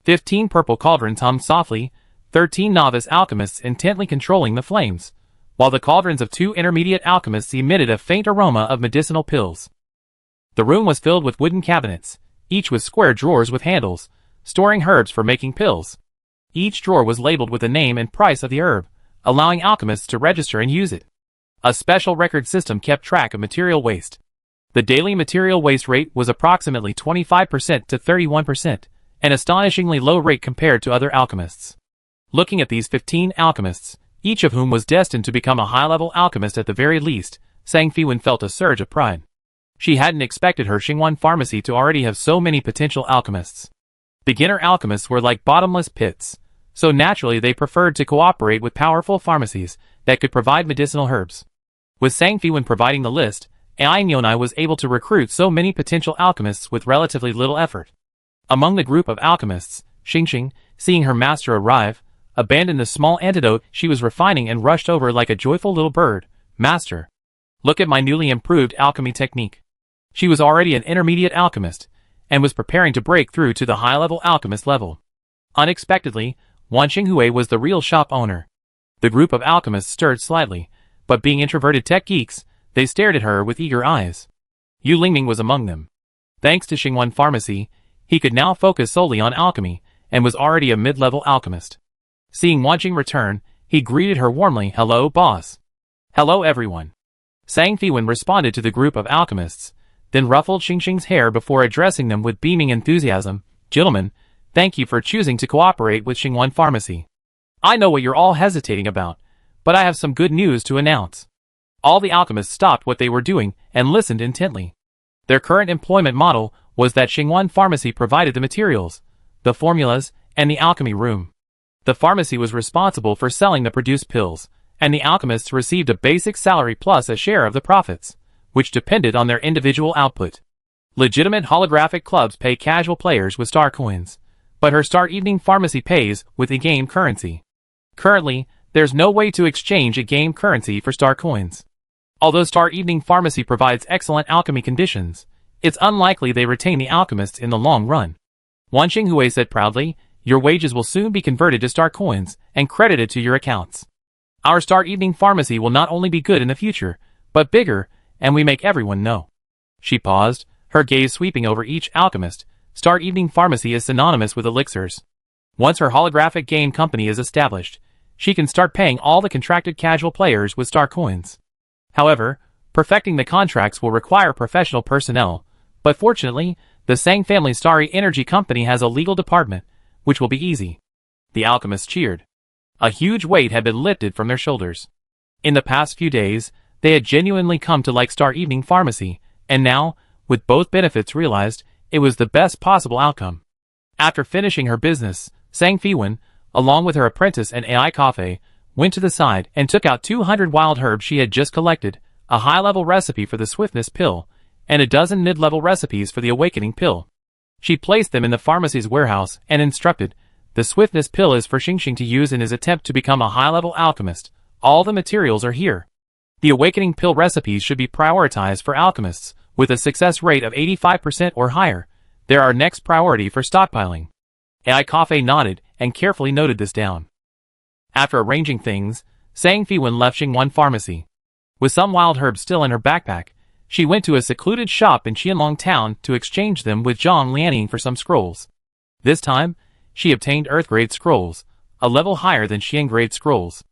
15 purple cauldrons hummed softly, 13 novice alchemists intently controlling the flames, while the cauldrons of 2 intermediate alchemists emitted a faint aroma of medicinal pills. The room was filled with wooden cabinets, each with square drawers with handles, storing herbs for making pills. Each drawer was labeled with the name and price of the herb, allowing alchemists to register and use it. A special record system kept track of material waste. The daily material waste rate was approximately 25% to 31%, an astonishingly low rate compared to other alchemists. Looking at these 15 alchemists, each of whom was destined to become a high-level alchemist at the very least. Zhang Feiwen felt a surge of pride. She hadn't expected her Xingwan pharmacy to already have so many potential alchemists. Beginner alchemists were like bottomless pits, so naturally they preferred to cooperate with powerful pharmacies that could provide medicinal herbs. With Zhang Feiwen providing the list, Ai Nyonai was able to recruit so many potential alchemists with relatively little effort. Among the group of alchemists, Xingxing, seeing her master arrive, abandoned the small antidote she was refining and rushed over like a joyful little bird. Master, look at my newly improved alchemy technique. She was already an intermediate alchemist, and was preparing to break through to the high-level alchemist level. Unexpectedly, Wan Xinghui was the real shop owner. The group of alchemists stirred slightly, but being introverted tech geeks, they stared at her with eager eyes. Yu Lingming was among them. Thanks to Xingwan Pharmacy, he could now focus solely on alchemy, and was already a mid-level alchemist. Seeing Wan Xing return, he greeted her warmly. "Hello, boss." "Hello, everyone." Zhang Feiwen responded to the group of alchemists, then ruffled Xingxing's hair before addressing them with beaming enthusiasm. "Gentlemen, thank you for choosing to cooperate with Xingwan Pharmacy. I know what you're all hesitating about, but I have some good news to announce." All the alchemists stopped what they were doing and listened intently. Their current employment model was that Xingwan Pharmacy provided the materials, the formulas, and the alchemy room. The pharmacy was responsible for selling the produced pills, and the alchemists received a basic salary plus a share of the profits, which depended on their individual output. Legitimate holographic clubs pay casual players with star coins, but her Star Evening Pharmacy pays with in-game currency. Currently, there's no way to exchange in-game currency for star coins. Although Star Evening Pharmacy provides excellent alchemy conditions, it's unlikely they retain the alchemists in the long run. Wan Xinghui said proudly, "Your wages will soon be converted to star coins and credited to your accounts. Our Star Evening Pharmacy will not only be good in the future, but bigger, and we make everyone know." She paused, her gaze sweeping over each alchemist. Star Evening Pharmacy is synonymous with elixirs. Once her holographic game company is established, she can start paying all the contracted casual players with star coins. However, perfecting the contracts will require professional personnel, but fortunately, the Sang family Starry Energy Company has a legal department, which will be easy. The alchemists cheered. A huge weight had been lifted from their shoulders. In the past few days, they had genuinely come to like Star Evening Pharmacy, and now, with both benefits realized, it was the best possible outcome. After finishing her business, Zhang Feiwen, along with her apprentice and AI Cafe, went to the side and took out 200 wild herbs she had just collected, a high-level recipe for the Swiftness pill, and a dozen mid-level recipes for the Awakening pill. She placed them in the pharmacy's warehouse and instructed, "The Swiftness pill is for Xingxing to use in his attempt to become a high-level alchemist. All the materials are here. The Awakening pill recipes should be prioritized for alchemists, with a success rate of 85% or higher. They're our next priority for stockpiling." AI Cafe nodded and carefully noted this down. After arranging things, Zhang Feiwen left Xingwan Pharmacy. With some wild herbs still in her backpack, she went to a secluded shop in Qianlong Town to exchange them with Zhang Lianing for some scrolls. This time, she obtained Earth-grade scrolls, a level higher than Xian-grade scrolls.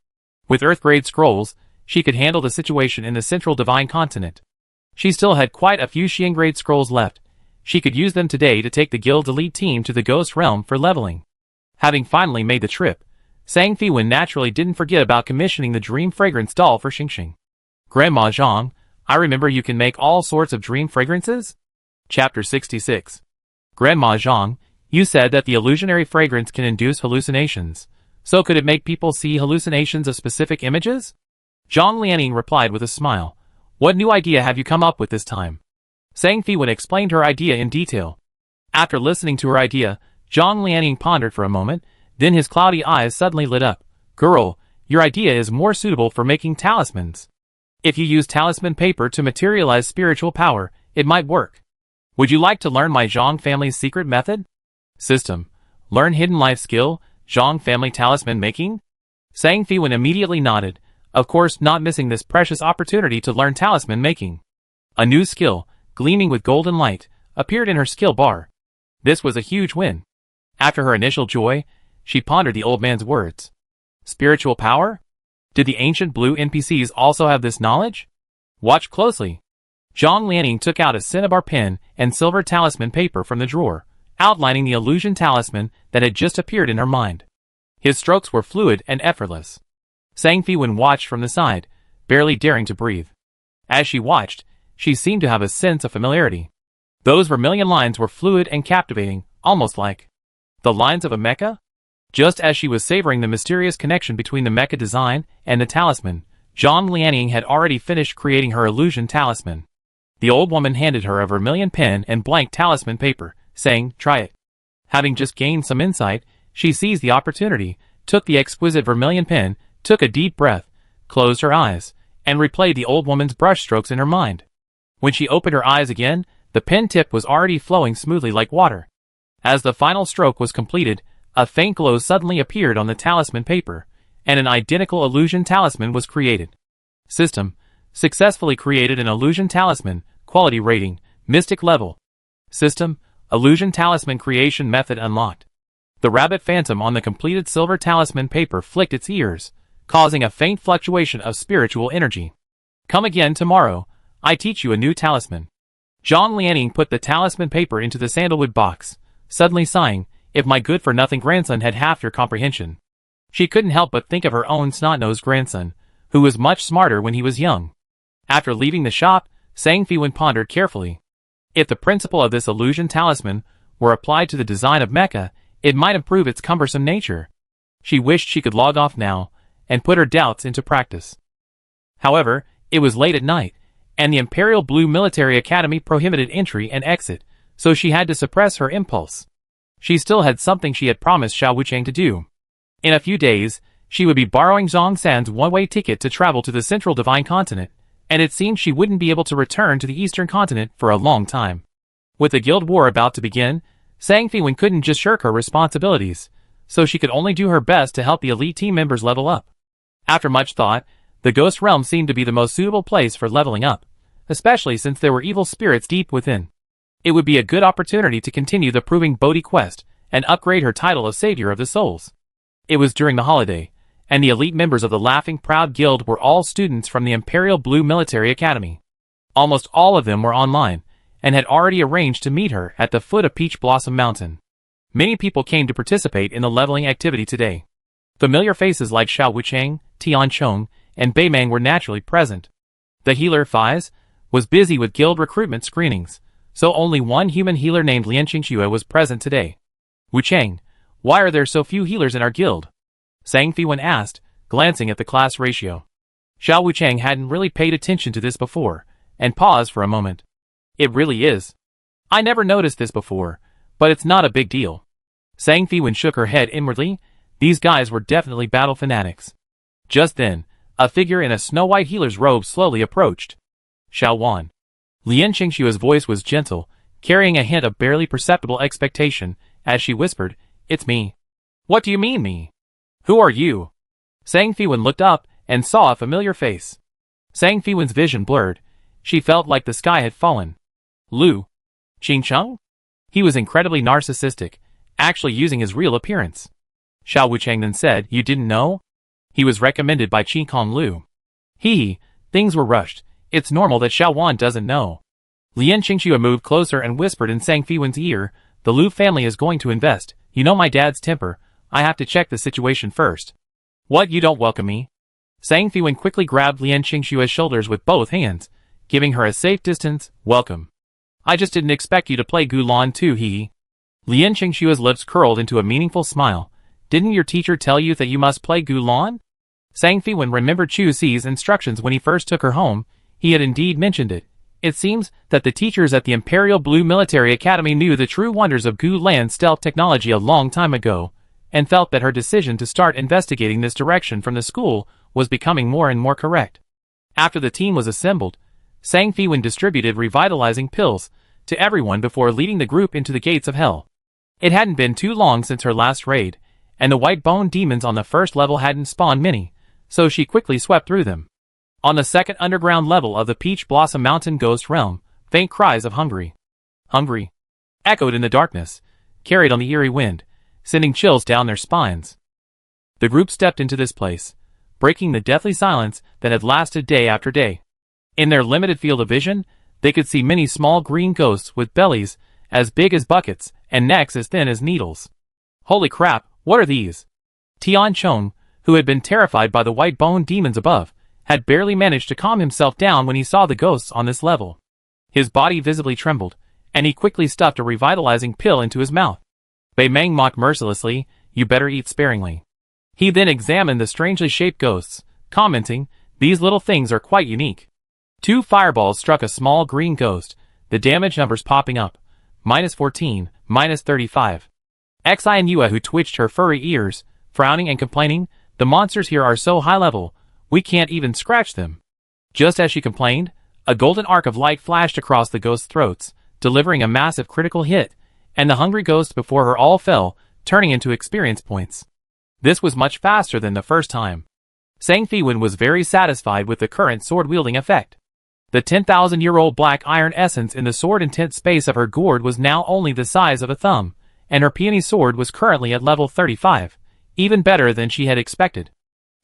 With Earth-grade scrolls, she could handle the situation in the Central Divine Continent. She still had quite a few Xian-grade scrolls left. She could use them today to take the Guild's elite team to the Ghost Realm for leveling. Having finally made the trip, Zhang Feiwen naturally didn't forget about commissioning the Dream Fragrance doll for Xingxing. "Grandma Zhang, I remember you can make all sorts of dream fragrances?" Chapter 66. "Grandma Zhang, you said that the illusionary fragrance can induce hallucinations. So could it make people see hallucinations of specific images?" Zhang Lianing replied with a smile. "What new idea have you come up with this time?" Zhang Feiwen explained her idea in detail. After listening to her idea, Zhang Lianing pondered for a moment, then his cloudy eyes suddenly lit up. "Girl, your idea is more suitable for making talismans. If you use talisman paper to materialize spiritual power, it might work. Would you like to learn my Zhang family's secret method? System. Learn hidden life skill, Zhang family talisman making?" Zhang Feiwen immediately nodded, of course not missing this precious opportunity to learn talisman making. A new skill, gleaming with golden light, appeared in her skill bar. This was a huge win. After her initial joy, she pondered the old man's words. Spiritual power? Did the ancient blue NPCs also have this knowledge? Watch closely. Zhang Lianing took out a cinnabar pen and silver talisman paper from the drawer, outlining the illusion talisman that had just appeared in her mind. His strokes were fluid and effortless. Sang Fiwen watched from the side, barely daring to breathe. As she watched, she seemed to have a sense of familiarity. Those vermilion lines were fluid and captivating, almost like the lines of a mecha? Just as she was savoring the mysterious connection between the mecha design and the talisman, Zhang Lianying had already finished creating her illusion talisman. The old woman handed her a vermilion pen and blank talisman paper, saying, "Try it." Having just gained some insight, she seized the opportunity, took the exquisite vermilion pen, took a deep breath, closed her eyes, and replayed the old woman's brushstrokes in her mind. When she opened her eyes again, the pen tip was already flowing smoothly like water. As the final stroke was completed, a faint glow suddenly appeared on the talisman paper, and an identical illusion talisman was created. System: successfully created an illusion talisman, quality rating, mystic level. System: illusion talisman creation method unlocked. The rabbit phantom on the completed silver talisman paper flicked its ears, causing a faint fluctuation of spiritual energy. "Come again tomorrow, I teach you a new talisman." Zhang Lianying put the talisman paper into the sandalwood box, suddenly sighing, if my good-for-nothing grandson had half your comprehension. She couldn't help but think of her own snot-nosed grandson, who was much smarter when he was young. After leaving the shop, Sang Fiwen pondered carefully. If the principle of this illusion talisman were applied to the design of mecha, it might improve its cumbersome nature. She wished she could log off now and put her doubts into practice. However, it was late at night, and the Imperial Blue Military Academy prohibited entry and exit, so she had to suppress her impulse. She still had something she had promised Xiao Wuchang to do. In a few days, she would be borrowing Zhang San's one-way ticket to travel to the Central Divine Continent, and it seemed she wouldn't be able to return to the Eastern Continent for a long time. With the Guild War about to begin, Sang Fiwen couldn't just shirk her responsibilities, so she could only do her best to help the elite team members level up. After much thought, the Ghost Realm seemed to be the most suitable place for leveling up, especially since there were evil spirits deep within. It would be a good opportunity to continue the Proving Bodhi quest and upgrade her title of Savior of the Souls. It was during the holiday, and the elite members of the Laughing Proud Guild were all students from the Imperial Blue Military Academy. Almost all of them were online, and had already arranged to meet her at the foot of Peach Blossom Mountain. Many people came to participate in the leveling activity today. Familiar faces like Xiao Wuchang, Tian Chong, and Beimang were naturally present. The healer, Fies, was busy with guild recruitment screenings, so only one human healer named Lian Qingxue was present today. "Wuchang, why are there so few healers in our guild?" Sang Fiwen asked, glancing at the class ratio. Xiao Wuchang hadn't really paid attention to this before, and paused for a moment. "It really is. I never noticed this before, but it's not a big deal." Sang Fiwen shook her head inwardly. These guys were definitely battle fanatics. Just then, a figure in a snow-white healer's robe slowly approached. "Xiao Wan." Lian Qingxue's voice was gentle, carrying a hint of barely perceptible expectation, as she whispered, "It's me." "What do you mean me? Who are you?" Sang Fiwen looked up and saw a familiar face. Sang Fiwen's vision blurred. She felt like the sky had fallen. Lu Qingcheng? He was incredibly narcissistic, actually using his real appearance. Xiao Wuchang then said, "You didn't know?" He was recommended by Qingkong Lu. Things were rushed. It's normal that Xiao Wan doesn't know. Lian Qingxue moved closer and whispered in Sang Fiwen's ear, "The Lu family is going to invest. You know my dad's temper. I have to check the situation first." "What, you don't welcome me?" Sang Fiwen quickly grabbed Lian Qingxue's shoulders with both hands, giving her a safe distance. "Welcome. I just didn't expect you to play Gulan too, Lian Qingxue's lips curled into a meaningful smile. "Didn't your teacher tell you that you must play Gulan?" Sang Fiwen remembered Chu Si's instructions when he first took her home. He had indeed mentioned it. It seems that the teachers at the Imperial Blue Military Academy knew the true wonders of Gulan stealth technology a long time ago, and felt that her decision to start investigating this direction from the school was becoming more and more correct. After the team was assembled, Sang Fiwen distributed revitalizing pills to everyone before leading the group into the gates of hell. It hadn't been too long since her last raid, and the white bone demons on the first level hadn't spawned many, so she quickly swept through them. On the second underground level of the Peach Blossom Mountain Ghost Realm, faint cries of "Hungry! Hungry!" echoed in the darkness, carried on the eerie wind, sending chills down their spines. The group stepped into this place, breaking the deathly silence that had lasted day after day. In their limited field of vision, they could see many small green ghosts with bellies as big as buckets and necks as thin as needles. "Holy crap, what are these?" Tian Chong, who had been terrified by the white bone demons above, had barely managed to calm himself down when he saw the ghosts on this level. His body visibly trembled, and he quickly stuffed a revitalizing pill into his mouth. Bei Meng mocked mercilessly, "You better eat sparingly." He then examined the strangely shaped ghosts, commenting, "These little things are quite unique." 2 fireballs struck a small green ghost, the damage numbers popping up, -14, -35. Xi and Yue, who twitched her furry ears, frowning and complaining, "The monsters here are so high level, we can't even scratch them." Just as she complained, a golden arc of light flashed across the ghost's throats, delivering a massive critical hit, and the hungry ghosts before her all fell, turning into experience points. This was much faster than the first time. Sang Fiwen was very satisfied with the current sword-wielding effect. The 10,000-year-old black iron essence in the sword-intent space of her gourd was now only the size of a thumb, and her peony sword was currently at level 35, even better than she had expected.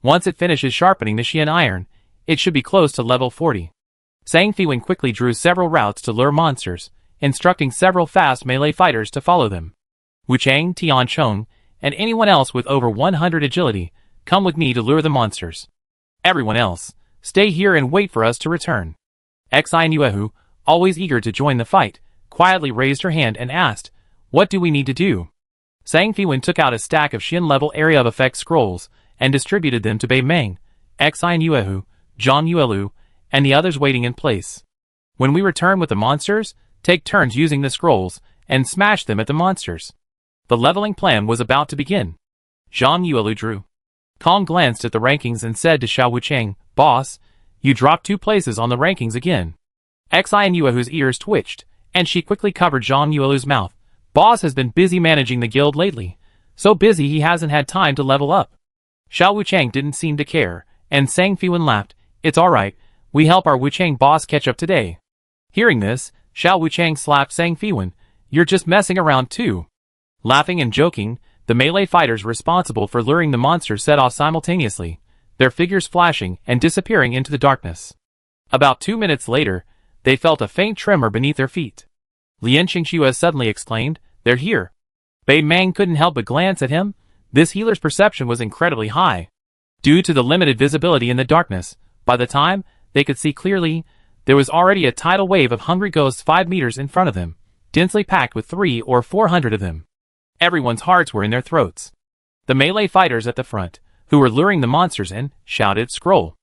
Once it finishes sharpening the Xian iron, it should be close to level 40. Sang Fiwen quickly drew several routes to lure monsters, instructing several fast melee fighters to follow them. Wu Chang, Tian Chong, and anyone else with over 100 agility, come with me to lure the monsters. Everyone else, stay here and wait for us to return. Xi and Yuehu, always eager to join the fight, quietly raised her hand and asked, "What do we need to do?" Sang Fiwen took out a stack of Xin-level area of effect scrolls and distributed them to Bei Meng, Xi and Yuehu, Zhang Yuelu, and the others waiting in place. "When we return with the monsters, take turns using the scrolls and smash them at the monsters." The leveling plan was about to begin. Zhang Yuelu drew. Kong glanced at the rankings and said to Xiao Wucheng, "Boss, you dropped 2 places on the rankings again." Xi and Yuehu's ears twitched, and she quickly covered Zhang Yuelu's mouth. "Boss has been busy managing the guild lately. So busy he hasn't had time to level up." Xiao Wucheng didn't seem to care, and Sang Fiwen laughed, "It's alright, we help our Wucheng boss catch up today." Hearing this, Xiao Wucheng slapped Sang Fiwen, "You're just messing around too." Laughing and joking, the melee fighters responsible for luring the monsters set off simultaneously, their figures flashing and disappearing into the darkness. About 2 minutes later, they felt a faint tremor beneath their feet. Lian Qingxue suddenly exclaimed, "They're here." Bei Meng couldn't help but glance at him. This healer's perception was incredibly high. Due to the limited visibility in the darkness, by the time they could see clearly, there was already a tidal wave of hungry ghosts 5 meters in front of them, densely packed with 300 or 400 of them. Everyone's hearts were in their throats. The melee fighters at the front, who were luring the monsters in, shouted, "Scroll."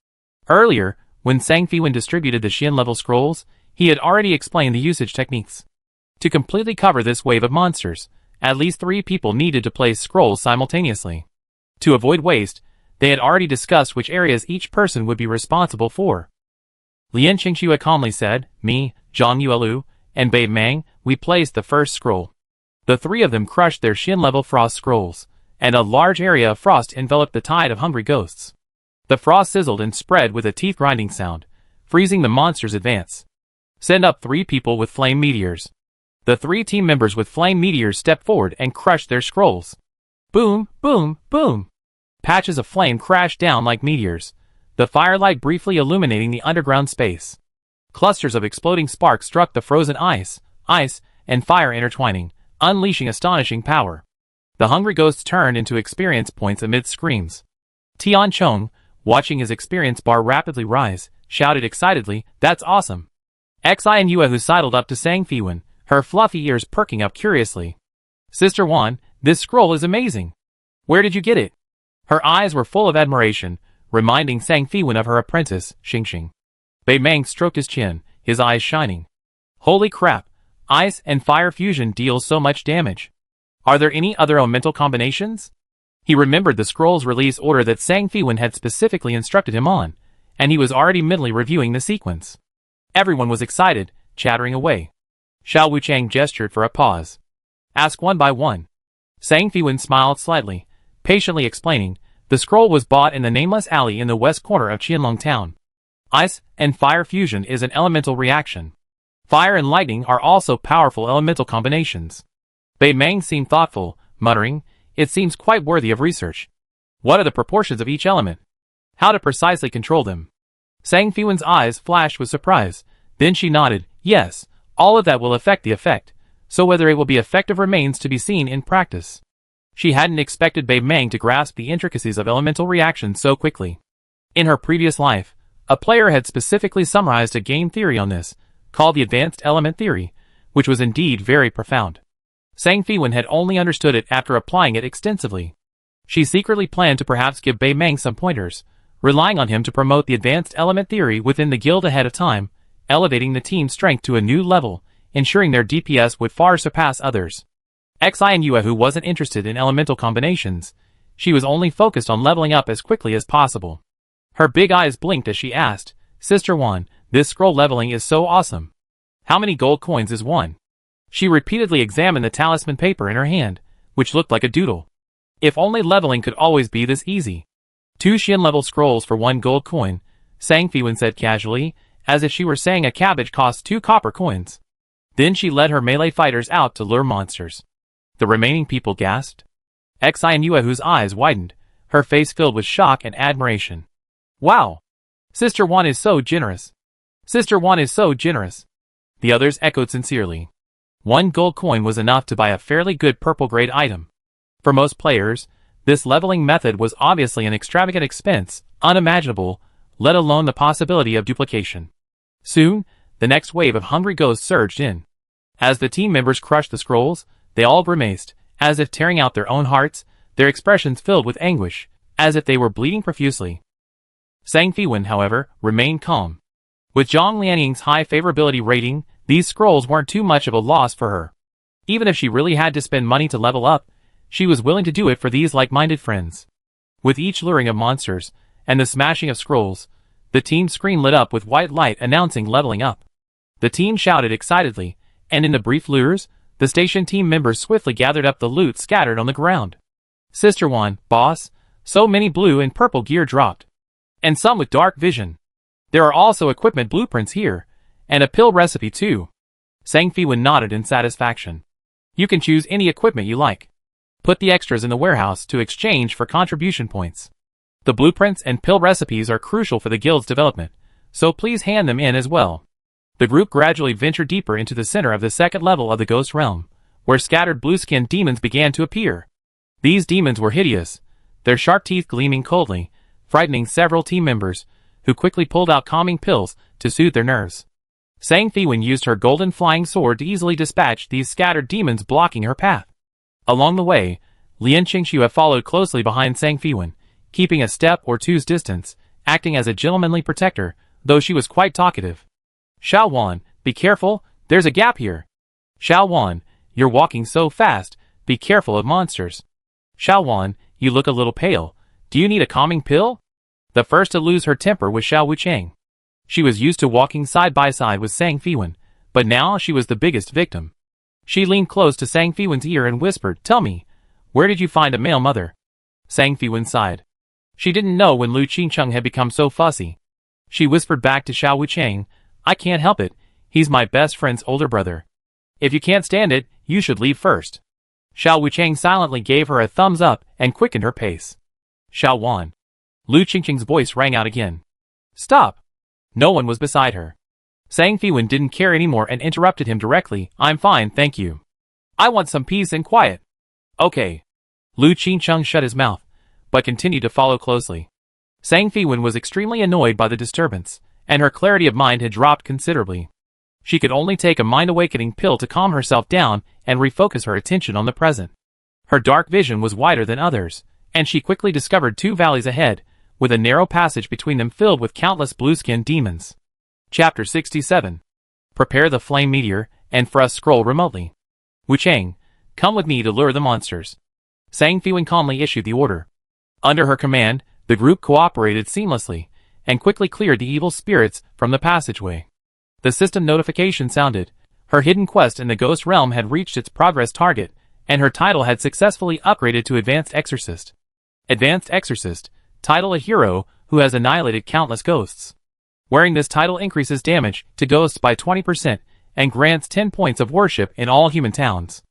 Earlier, when Sang Fiwen distributed the Xian-level scrolls, he had already explained the usage techniques. To completely cover this wave of monsters, at least 3 people needed to place scrolls simultaneously. To avoid waste, they had already discussed which areas each person would be responsible for. Lian Qingxue calmly said, "Me, Zhang Yuelu, and Bei Meng, we placed the first scroll." The 3 of them crushed their Xian-level frost scrolls, and a large area of frost enveloped the tide of hungry ghosts. The frost sizzled and spread with a teeth-grinding sound, freezing the monster's advance. "Send up 3 people with flame meteors." The 3 team members with flame meteors stepped forward and crushed their scrolls. Boom, boom, boom. Patches of flame crashed down like meteors, the firelight briefly illuminating the underground space. Clusters of exploding sparks struck the frozen ice, and fire intertwining, unleashing astonishing power. The hungry ghosts turned into experience points amid screams. Tian Chong, watching his experience bar rapidly rise, shouted excitedly, "That's awesome." Xi and Yuehu sidled up to Sang Fiwen, her fluffy ears perking up curiously. "Sister Wan, this scroll is amazing. Where did you get it?" Her eyes were full of admiration, reminding Sang Fiwen of her apprentice, Xingxing. Bei Meng stroked his chin, his eyes shining. "Holy crap, ice and fire fusion deals so much damage. Are there any other elemental combinations?" He remembered the scroll's release order that Sang Fiwen had specifically instructed him on, and he was already mentally reviewing the sequence. Everyone was excited, chattering away. Xiao Wucheng gestured for a pause. "Ask one by one." Sang Fiwen smiled slightly, patiently explaining, "The scroll was bought in the nameless alley in the west corner of Qianlong town. Ice and fire fusion is an elemental reaction. Fire and lightning are also powerful elemental combinations." Bei Meng seemed thoughtful, muttering, "It seems quite worthy of research. What are the proportions of each element? How to precisely control them?" Sang Fiwen's eyes flashed with surprise, then she nodded, "Yes, all of that will affect the effect, so whether it will be effective remains to be seen in practice." She hadn't expected Babe Mang to grasp the intricacies of elemental reactions so quickly. In her previous life, a player had specifically summarized a game theory on this, called the Advanced Element Theory, which was indeed very profound. Sang Fiwen had only understood it after applying it extensively. She secretly planned to perhaps give Babe Mang some pointers, relying on him to promote the Advanced Element Theory within the guild ahead of time, elevating the team's strength to a new level, ensuring their DPS would far surpass others. Xianyue, who wasn't interested in elemental combinations, she was only focused on leveling up as quickly as possible. Her big eyes blinked as she asked, "Sister Wan, this scroll leveling is so awesome. How many gold coins is one?" She repeatedly examined the talisman paper in her hand, which looked like a doodle. If only leveling could always be this easy. 2 Xian level scrolls for 1 gold coin, Sang Fiwen said casually, as if she were saying a cabbage costs 2 copper coins. Then she led her melee fighters out to lure monsters. The remaining people gasped. Xianyue, whose eyes widened, her face filled with shock and admiration. "Wow! Sister Wan is so generous. Sister Wan is so generous." The others echoed sincerely. 1 gold coin was enough to buy a fairly good purple-grade item. For most players, this leveling method was obviously an extravagant expense, unimaginable, let alone the possibility of duplication. Soon, the next wave of hungry ghosts surged in. As the team members crushed the scrolls, they all grimaced, as if tearing out their own hearts, their expressions filled with anguish, as if they were bleeding profusely. Sang Fiwen, however, remained calm. With Zhang Lianying's high favorability rating, these scrolls weren't too much of a loss for her. Even if she really had to spend money to level up, she was willing to do it for these like-minded friends. With each luring of monsters, and the smashing of scrolls, the team's screen lit up with white light announcing leveling up. The team shouted excitedly, and in the brief lures, the station team members swiftly gathered up the loot scattered on the ground. "Sister Wan, boss, so many blue and purple gear dropped. And some with dark vision. There are also equipment blueprints here, and a pill recipe too." Sang Fiwen nodded in satisfaction. "You can choose any equipment you like. Put the extras in the warehouse to exchange for contribution points. The blueprints and pill recipes are crucial for the guild's development, so please hand them in as well." The group gradually ventured deeper into the center of the second level of the Ghost Realm, where scattered blue-skinned demons began to appear. These demons were hideous, their sharp teeth gleaming coldly, frightening several team members, who quickly pulled out calming pills to soothe their nerves. Sang Fiwen used her golden flying sword to easily dispatch these scattered demons blocking her path. Along the way, Lian Qingxue followed closely behind Sang Fiwen, keeping a step or two's distance, acting as a gentlemanly protector, though she was quite talkative. "Xiao Wan, be careful, there's a gap here. Xiao Wan, you're walking so fast, be careful of monsters. Xiao Wan, you look a little pale, do you need a calming pill?" The first to lose her temper was Xiao Wuchang. She was used to walking side by side with Sang Fiwen, but now she was the biggest victim. She leaned close to Sang Fiwen's ear and whispered, "Tell me, where did you find a male mother?" Sang Fiwen sighed. She didn't know when Lu Qingcheng had become so fussy. She whispered back to Xiao Wuchang, "I can't help it, he's my best friend's older brother. If you can't stand it, you should leave first." Xiao Wuchang silently gave her a thumbs up and quickened her pace. "Xiao Wan." Lu Qingcheng's voice rang out again. "Stop." No one was beside her. Sang Fiwen didn't care anymore and interrupted him directly, "I'm fine, thank you. I want some peace and quiet." "Okay." Lu Qingcheng shut his mouth, but continued to follow closely. Sang Fiwen was extremely annoyed by the disturbance, and her clarity of mind had dropped considerably. She could only take a mind-awakening pill to calm herself down and refocus her attention on the present. Her dark vision was wider than others, and she quickly discovered 2 valleys ahead, with a narrow passage between them filled with countless blue-skinned demons. Chapter 67. Prepare the flame meteor, and thrust scroll remotely. Wuchang, come with me to lure the monsters. Sang Fiwen calmly issued the order. Under her command, the group cooperated seamlessly, and quickly cleared the evil spirits from the passageway. The system notification sounded. Her hidden quest in the Ghost Realm had reached its progress target, and her title had successfully upgraded to Advanced Exorcist. Advanced Exorcist, title a hero who has annihilated countless ghosts. Wearing this title increases damage to ghosts by 20% and grants 10 points of worship in all human towns.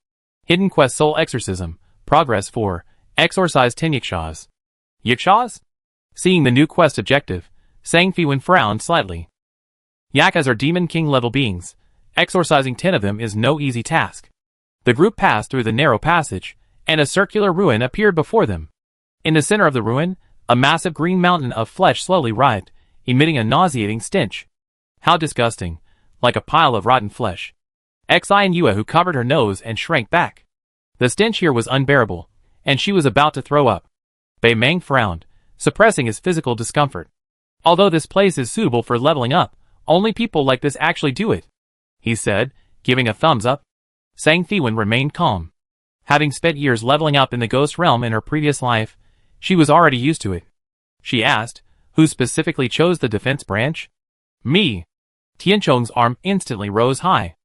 Hidden quest Soul Exorcism, progress 4, exorcise 10 Yakshas. Yakshas? Seeing the new quest objective, Sang Fiwen frowned slightly. Yakas are demon king level beings. Exorcising 10 of them is no easy task. The group passed through the narrow passage, and a circular ruin appeared before them. In the center of the ruin, a massive green mountain of flesh slowly writhed, emitting a nauseating stench. How disgusting, like a pile of rotten flesh. Xi and Yue covered her nose and shrank back. The stench here was unbearable, and she was about to throw up. Bei Meng frowned, suppressing his physical discomfort. Although this place is suitable for leveling up, only people like this actually do it, he said, giving a thumbs up. Sang Fiwen remained calm. Having spent years leveling up in the ghost realm in her previous life, she was already used to it. She asked, who specifically chose the defense branch? Me. Tianchong's arm instantly rose high.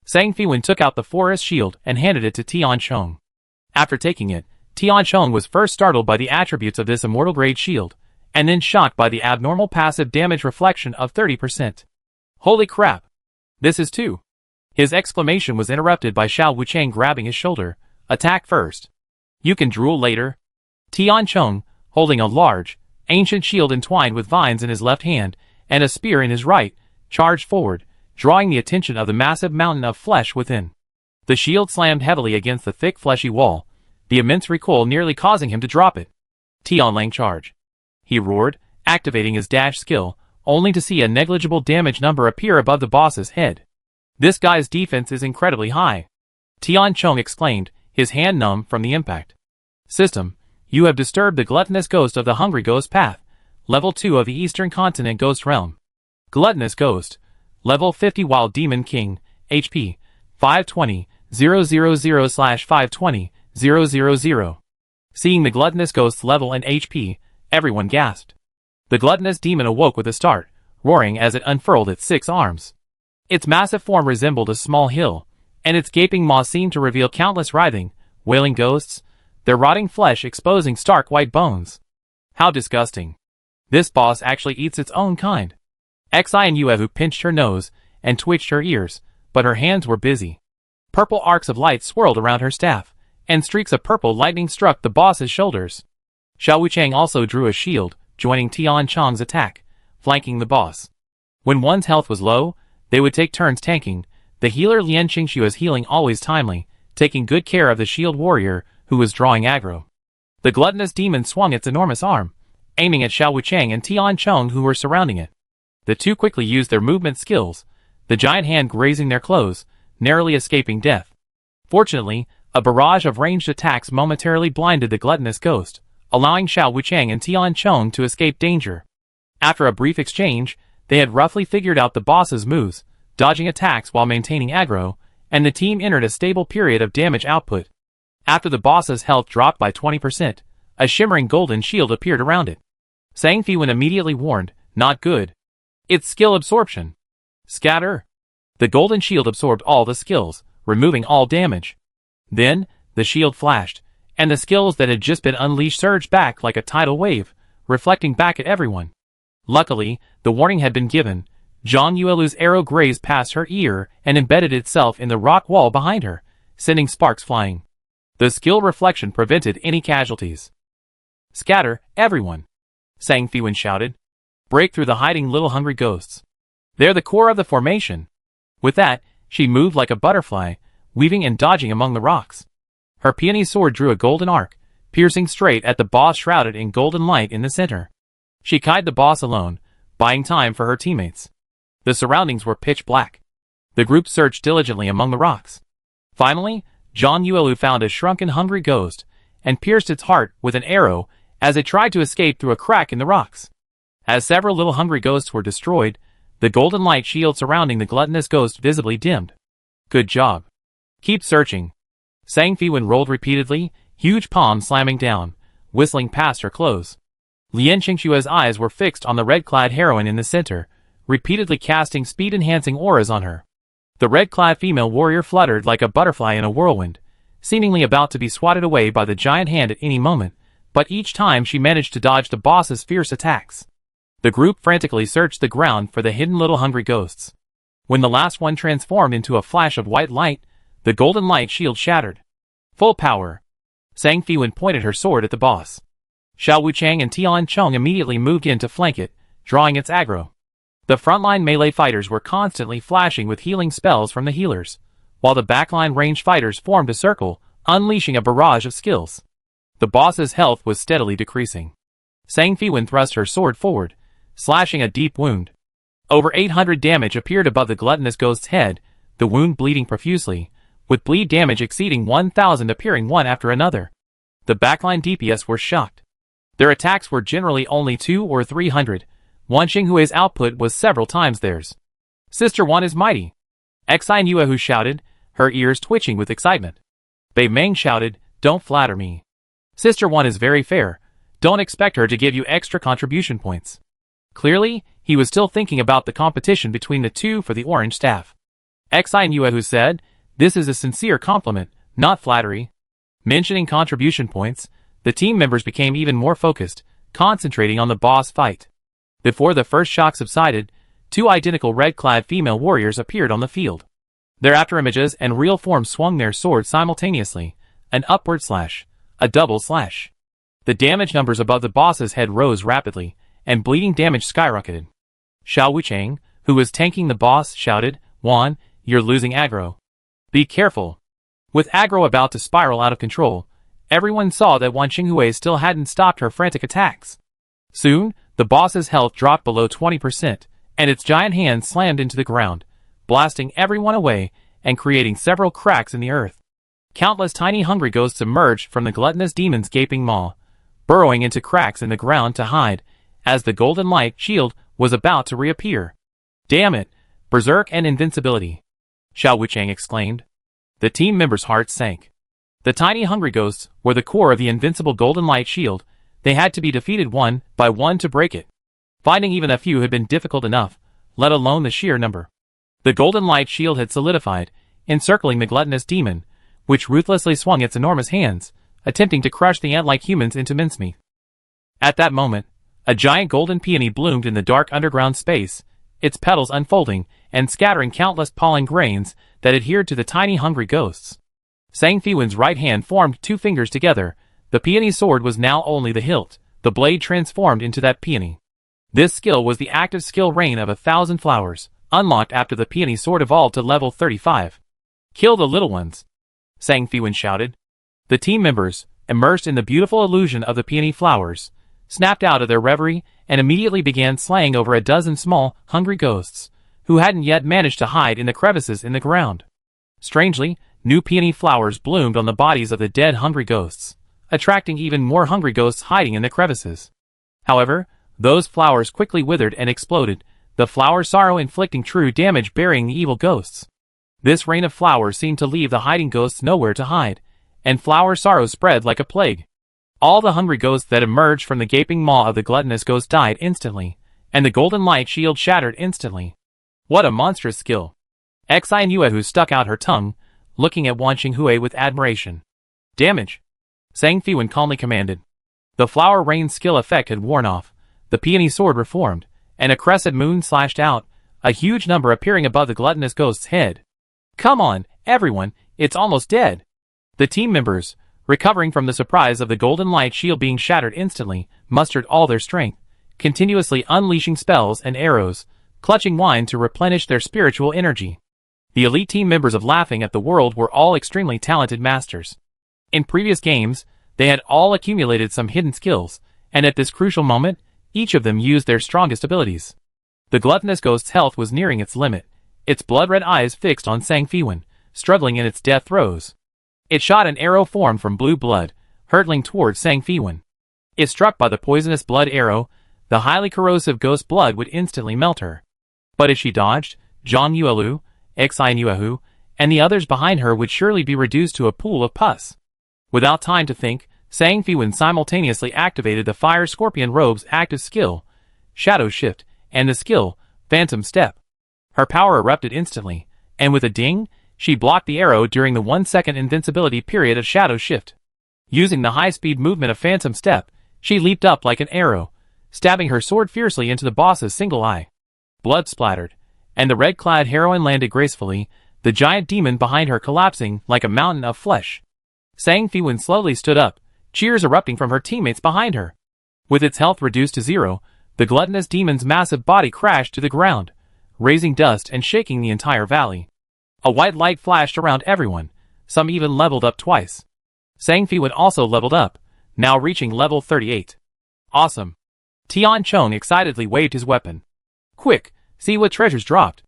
Sang Fiwen took out the forest shield and handed it to Tianchong. After taking it, Tianchong was first startled by the attributes of this immortal-grade shield, and then shocked by the abnormal passive damage reflection of 30%. Holy crap! This is too. His exclamation was interrupted by Xiao Wuchang grabbing his shoulder. Attack first. You can drool later. Tianchong, holding a large, ancient shield entwined with vines in his left hand, and a spear in his right, charged forward, drawing the attention of the massive mountain of flesh within. The shield slammed heavily against the thick fleshy wall, the immense recoil nearly causing him to drop it. Tianlang charge. He roared, activating his dash skill, only to see a negligible damage number appear above the boss's head. This guy's defense is incredibly high. Tianchong exclaimed, his hand numb from the impact. System, you have disturbed the gluttonous ghost of the Hungry Ghost Path, level 2 of the Eastern Continent Ghost Realm. Gluttonous Ghost, level 50 Wild Demon King, HP, 520, 000/520, 000. Seeing the gluttonous ghost's level and HP, everyone gasped. The gluttonous demon awoke with a start, roaring as it unfurled its 6 arms. Its massive form resembled a small hill, and its gaping maw seemed to reveal countless writhing, wailing ghosts, their rotting flesh exposing stark white bones. How disgusting. This boss actually eats its own kind. Xi and Yue pinched her nose and twitched her ears, but her hands were busy. Purple arcs of light swirled around her staff, and streaks of purple lightning struck the boss's shoulders. Xiao Wuchang also drew a shield, joining Tianchong's attack, flanking the boss. When one's health was low, they would take turns tanking. The healer Lian Qingxu was healing always timely, taking good care of the shield warrior who was drawing aggro. The gluttonous demon swung its enormous arm, aiming at Xiao Wuchang and Tianchong who were surrounding it. The two quickly used their movement skills, the giant hand grazing their clothes, narrowly escaping death. Fortunately, a barrage of ranged attacks momentarily blinded the gluttonous ghost, allowing Xiao Wuchang and Tianchong to escape danger. After a brief exchange, they had roughly figured out the boss's moves, dodging attacks while maintaining aggro, and the team entered a stable period of damage output. After the boss's health dropped by 20%, a shimmering golden shield appeared around it. Sang Fiwen immediately warned, not good. It's skill absorption. Scatter. The golden shield absorbed all the skills, removing all damage. Then, the shield flashed, and the skills that had just been unleashed surged back like a tidal wave, reflecting back at everyone. Luckily, the warning had been given. Zhang Yuelu's arrow grazed past her ear and embedded itself in the rock wall behind her, sending sparks flying. The skill reflection prevented any casualties. Scatter, everyone! Sang Fiwen shouted. Break through the hiding little hungry ghosts. They're the core of the formation. With that, she moved like a butterfly, weaving and dodging among the rocks. Her peony sword drew a golden arc, piercing straight at the boss shrouded in golden light in the center. She killed the boss alone, buying time for her teammates. The surroundings were pitch black. The group searched diligently among the rocks. Finally, Zhang Yuelu found a shrunken hungry ghost, and pierced its heart with an arrow as it tried to escape through a crack in the rocks. As several little hungry ghosts were destroyed, the golden light shield surrounding the gluttonous ghost visibly dimmed. Good job. Keep searching. Sang Fiwen rolled repeatedly, huge palms slamming down, whistling past her clothes. Lian Qingxue's eyes were fixed on the red-clad heroine in the center, repeatedly casting speed-enhancing auras on her. The red-clad female warrior fluttered like a butterfly in a whirlwind, seemingly about to be swatted away by the giant hand at any moment, but each time she managed to dodge the boss's fierce attacks. The group frantically searched the ground for the hidden little hungry ghosts. When the last one transformed into a flash of white light, the golden light shield shattered. Full power. Sang Fiwen pointed her sword at the boss. Xiao Wuchang and Tianchong immediately moved in to flank it, drawing its aggro. The frontline melee fighters were constantly flashing with healing spells from the healers, while the backline ranged fighters formed a circle, unleashing a barrage of skills. The boss's health was steadily decreasing. Sang Fiwen thrust her sword forward, slashing a deep wound. Over 800 damage appeared above the gluttonous ghost's head, the wound bleeding profusely, with bleed damage exceeding 1,000 appearing one after another. The backline DPS were shocked. Their attacks were generally only 200 or 300. Wan Xinghui's output was several times theirs. Sister Wan is mighty. Xi Nuahu shouted, her ears twitching with excitement. Bei Meng shouted, don't flatter me. Sister Wan is very fair. Don't expect her to give you extra contribution points. Clearly, he was still thinking about the competition between the two for the orange staff. Xi Nuahu said, this is a sincere compliment, not flattery. Mentioning contribution points, the team members became even more focused, concentrating on the boss fight. Before the first shock subsided, two identical red-clad female warriors appeared on the field. Their afterimages and real forms swung their swords simultaneously, an upward slash, a double slash. The damage numbers above the boss's head rose rapidly, and bleeding damage skyrocketed. Xiao Wuchang, who was tanking the boss, shouted, Wan, you're losing aggro. Be careful. With aggro about to spiral out of control, everyone saw that Wan Xinghui still hadn't stopped her frantic attacks. Soon, the boss's health dropped below 20%, and its giant hand slammed into the ground, blasting everyone away and creating several cracks in the earth. Countless tiny hungry ghosts emerged from the gluttonous demon's gaping maw, burrowing into cracks in the ground to hide, as the golden light shield was about to reappear. Damn it, berserk and invincibility! Xiao Wuchang exclaimed. The team members' hearts sank. The tiny hungry ghosts were the core of the invincible golden light shield. They had to be defeated one by one to break it. Finding even a few had been difficult enough, let alone the sheer number. The golden light shield had solidified, encircling the gluttonous demon, which ruthlessly swung its enormous hands, attempting to crush the ant-like humans into mincemeat. At that moment, a giant golden peony bloomed in the dark underground space, its petals unfolding and scattering countless pollen grains that adhered to the tiny hungry ghosts. Sang Fiwen's right hand formed two fingers together. The peony's sword was now only the hilt, the blade transformed into that peony. This skill was the active skill rain of 1,000 flowers, unlocked after the peony sword evolved to level 35. Kill the little ones! Sang Fiwen shouted. The team members, immersed in the beautiful illusion of the peony flowers, snapped out of their reverie and immediately began slaying over a dozen small, hungry ghosts, who hadn't yet managed to hide in the crevices in the ground. Strangely, new peony flowers bloomed on the bodies of the dead hungry ghosts, attracting even more hungry ghosts hiding in the crevices. However, those flowers quickly withered and exploded, the flower sorrow inflicting true damage, burying the evil ghosts. This rain of flowers seemed to leave the hiding ghosts nowhere to hide, and flower sorrow spread like a plague. All the hungry ghosts that emerged from the gaping maw of the gluttonous ghost died instantly, and the golden light shield shattered instantly. What a monstrous skill! Xi Nuahu stuck out her tongue, looking at Wan Xinghui with admiration. Damage! Sang Fiwen calmly commanded. The flower rain skill effect had worn off, the peony sword reformed, and a crescent moon slashed out, a huge number appearing above the gluttonous ghost's head. Come on, everyone, it's almost dead! The team members, recovering from the surprise of the golden light shield being shattered instantly, mustered all their strength, continuously unleashing spells and arrows, clutching wine to replenish their spiritual energy. The elite team members of Laughing at the World were all extremely talented masters. In previous games, they had all accumulated some hidden skills, and at this crucial moment, each of them used their strongest abilities. The gluttonous ghost's health was nearing its limit, its blood-red eyes fixed on Sang Fiwen, struggling in its death throes. It shot an arrow formed from blue blood, hurtling towards Sang Fiwen. If struck by the poisonous blood arrow, the highly corrosive ghost blood would instantly melt her. But if she dodged, Zhang Yuelu, Xi Nuahu, and the others behind her would surely be reduced to a pool of pus. Without time to think, Sang Fiwen simultaneously activated the Fire Scorpion Robe's active skill, Shadow Shift, and the skill, Phantom Step. Her power erupted instantly, and with a ding, she blocked the arrow during the 1-second invincibility period of Shadow Shift. Using the high-speed movement of Phantom Step, she leaped up like an arrow, stabbing her sword fiercely into the boss's single eye. Blood splattered, and the red-clad heroine landed gracefully, the giant demon behind her collapsing like a mountain of flesh. Sang Fiwen slowly stood up, cheers erupting from her teammates behind her. With its health reduced to 0, the gluttonous demon's massive body crashed to the ground, raising dust and shaking the entire valley. A white light flashed around everyone, some even leveled up twice. Sang Feiwen also leveled up, now reaching level 38. Awesome. Tian Chong excitedly waved his weapon. Quick, see what treasures dropped.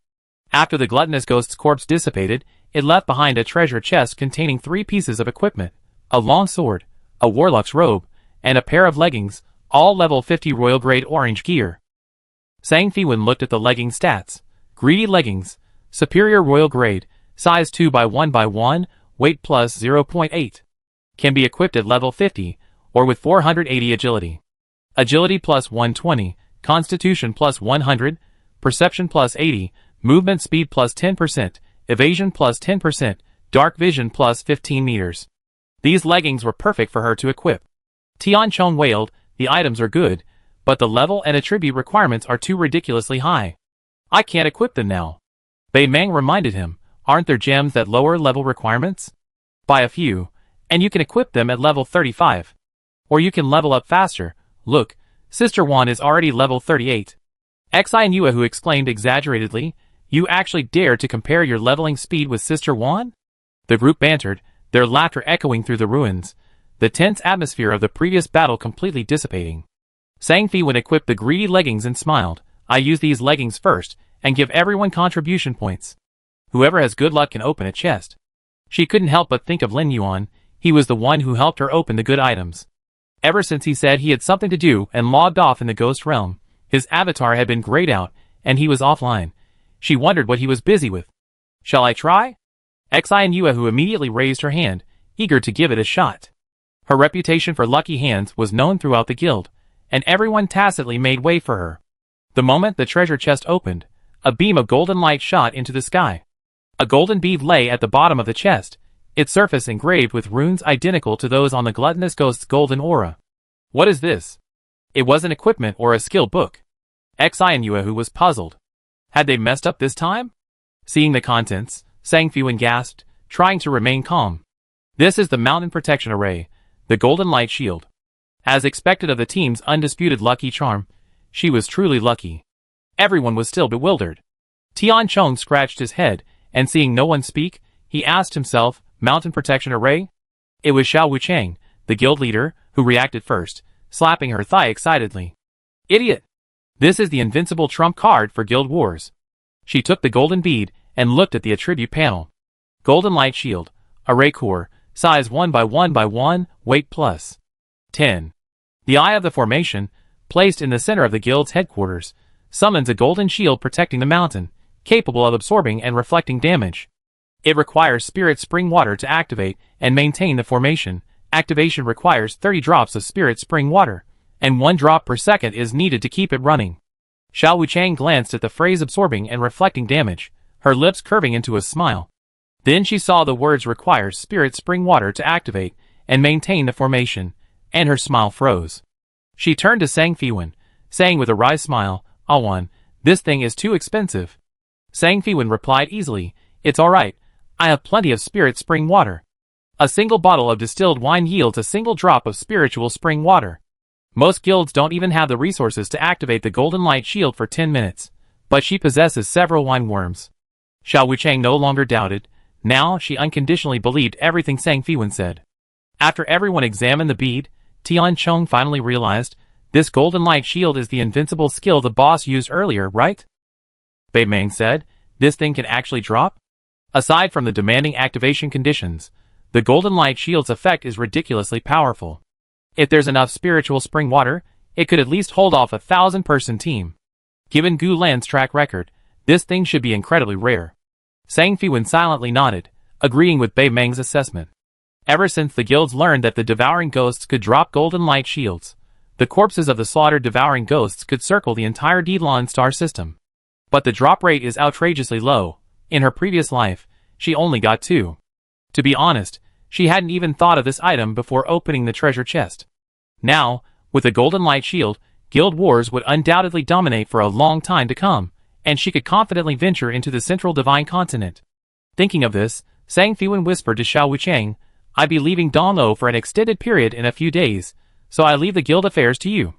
After the gluttonous ghost's corpse dissipated, it left behind a treasure chest containing 3 pieces of equipment, a long sword, a warlock's robe, and a pair of leggings, all level 50 royal grade orange gear. Sang Feiwen looked at the legging stats. Greedy leggings, superior royal grade, size 2 by 1 by 1, weight plus 0.8. Can be equipped at level 50, or with 480 agility. Agility plus 120, constitution plus 100, perception plus 80, movement speed plus 10%, evasion plus 10%, dark vision plus 15 meters. These leggings were perfect for her to equip. Tian Chong wailed, the items are good, but the level and attribute requirements are too ridiculously high. I can't equip them now. Bei Meng reminded him, aren't there gems that lower level requirements? Buy a few, and you can equip them at level 35. Or you can level up faster. Look, Sister Wan is already level 38. Xi and Yuehu exclaimed exaggeratedly, you actually dare to compare your leveling speed with Sister Wan? The group bantered, their laughter echoing through the ruins, the tense atmosphere of the previous battle completely dissipating. Sang Feiwen equipped the greedy leggings and smiled, I use these leggings first, and give everyone contribution points. Whoever has good luck can open a chest. She couldn't help but think of Lin Yuan, he was the one who helped her open the good items. Ever since he said he had something to do and logged off in the ghost realm, his avatar had been grayed out, and he was offline. She wondered what he was busy with. Shall I try? Xi and Yuehu immediately raised her hand, eager to give it a shot. Her reputation for lucky hands was known throughout the guild, and everyone tacitly made way for her. The moment the treasure chest opened, a beam of golden light shot into the sky. A golden bead lay at the bottom of the chest, its surface engraved with runes identical to those on the gluttonous ghost's golden aura. What is this? It wasn't equipment or a skill book. Xi and Yuehu was puzzled. Had they messed up this time? Seeing the contents, Sang Feiwen gasped, trying to remain calm. This is the Mountain Protection Array, the Golden Light Shield. As expected of the team's undisputed lucky charm, she was truly lucky. Everyone was still bewildered. Tian Chong scratched his head, and seeing no one speak, he asked himself, Mountain Protection Array? It was Xiao Wuchang, the guild leader, who reacted first, slapping her thigh excitedly. Idiot! This is the invincible trump card for guild wars. She took the golden bead and looked at the attribute panel. Golden Light Shield, Array Core, size 1 by 1 by 1, weight plus 10. The Eye of the Formation, placed in the center of the guild's headquarters, summons a golden shield protecting the mountain, capable of absorbing and reflecting damage. It requires Spirit Spring Water to activate and maintain the formation. Activation requires 30 drops of Spirit Spring Water, and 1 drop per second is needed to keep it running. Xiao Wuchang glanced at the phrase absorbing and reflecting damage, her lips curving into a smile. Then she saw the words requires Spirit Spring Water to activate and maintain the formation, and her smile froze. She turned to Sang Feiwen, saying with a wry smile, Awan, this thing is too expensive. Sang Feiwen replied easily, it's alright, I have plenty of Spirit Spring Water. A single bottle of distilled wine yields a single drop of spiritual spring water. Most guilds don't even have the resources to activate the Golden Light Shield for 10 minutes, but she possesses several wine worms. Xiao Wuchang no longer doubted, now she unconditionally believed everything Sang Feiwen said. After everyone examined the bead, Tian Chong finally realized, this Golden Light Shield is the invincible skill the boss used earlier, right? Bei Meng said, this thing can actually drop? Aside from the demanding activation conditions, the Golden Light Shield's effect is ridiculously powerful. If there's enough spiritual spring water, it could at least hold off a 1,000-person team. Given Gu Lan's track record, this thing should be incredibly rare. Sang Feiwen silently nodded, agreeing with Bei Meng's assessment. Ever since the guilds learned that the devouring ghosts could drop golden light shields, the corpses of the slaughtered devouring ghosts could circle the entire Delon star system. But the drop rate is outrageously low. In her previous life, she only got 2. To be honest, she hadn't even thought of this item before opening the treasure chest. Now, with a golden light shield, guild wars would undoubtedly dominate for a long time to come, and she could confidently venture into the central divine continent. Thinking of this, Sang Feiwen whispered to Xiao Wuchang, I'd be leaving Donglo for an extended period in a few days, so I leave the guild affairs to you.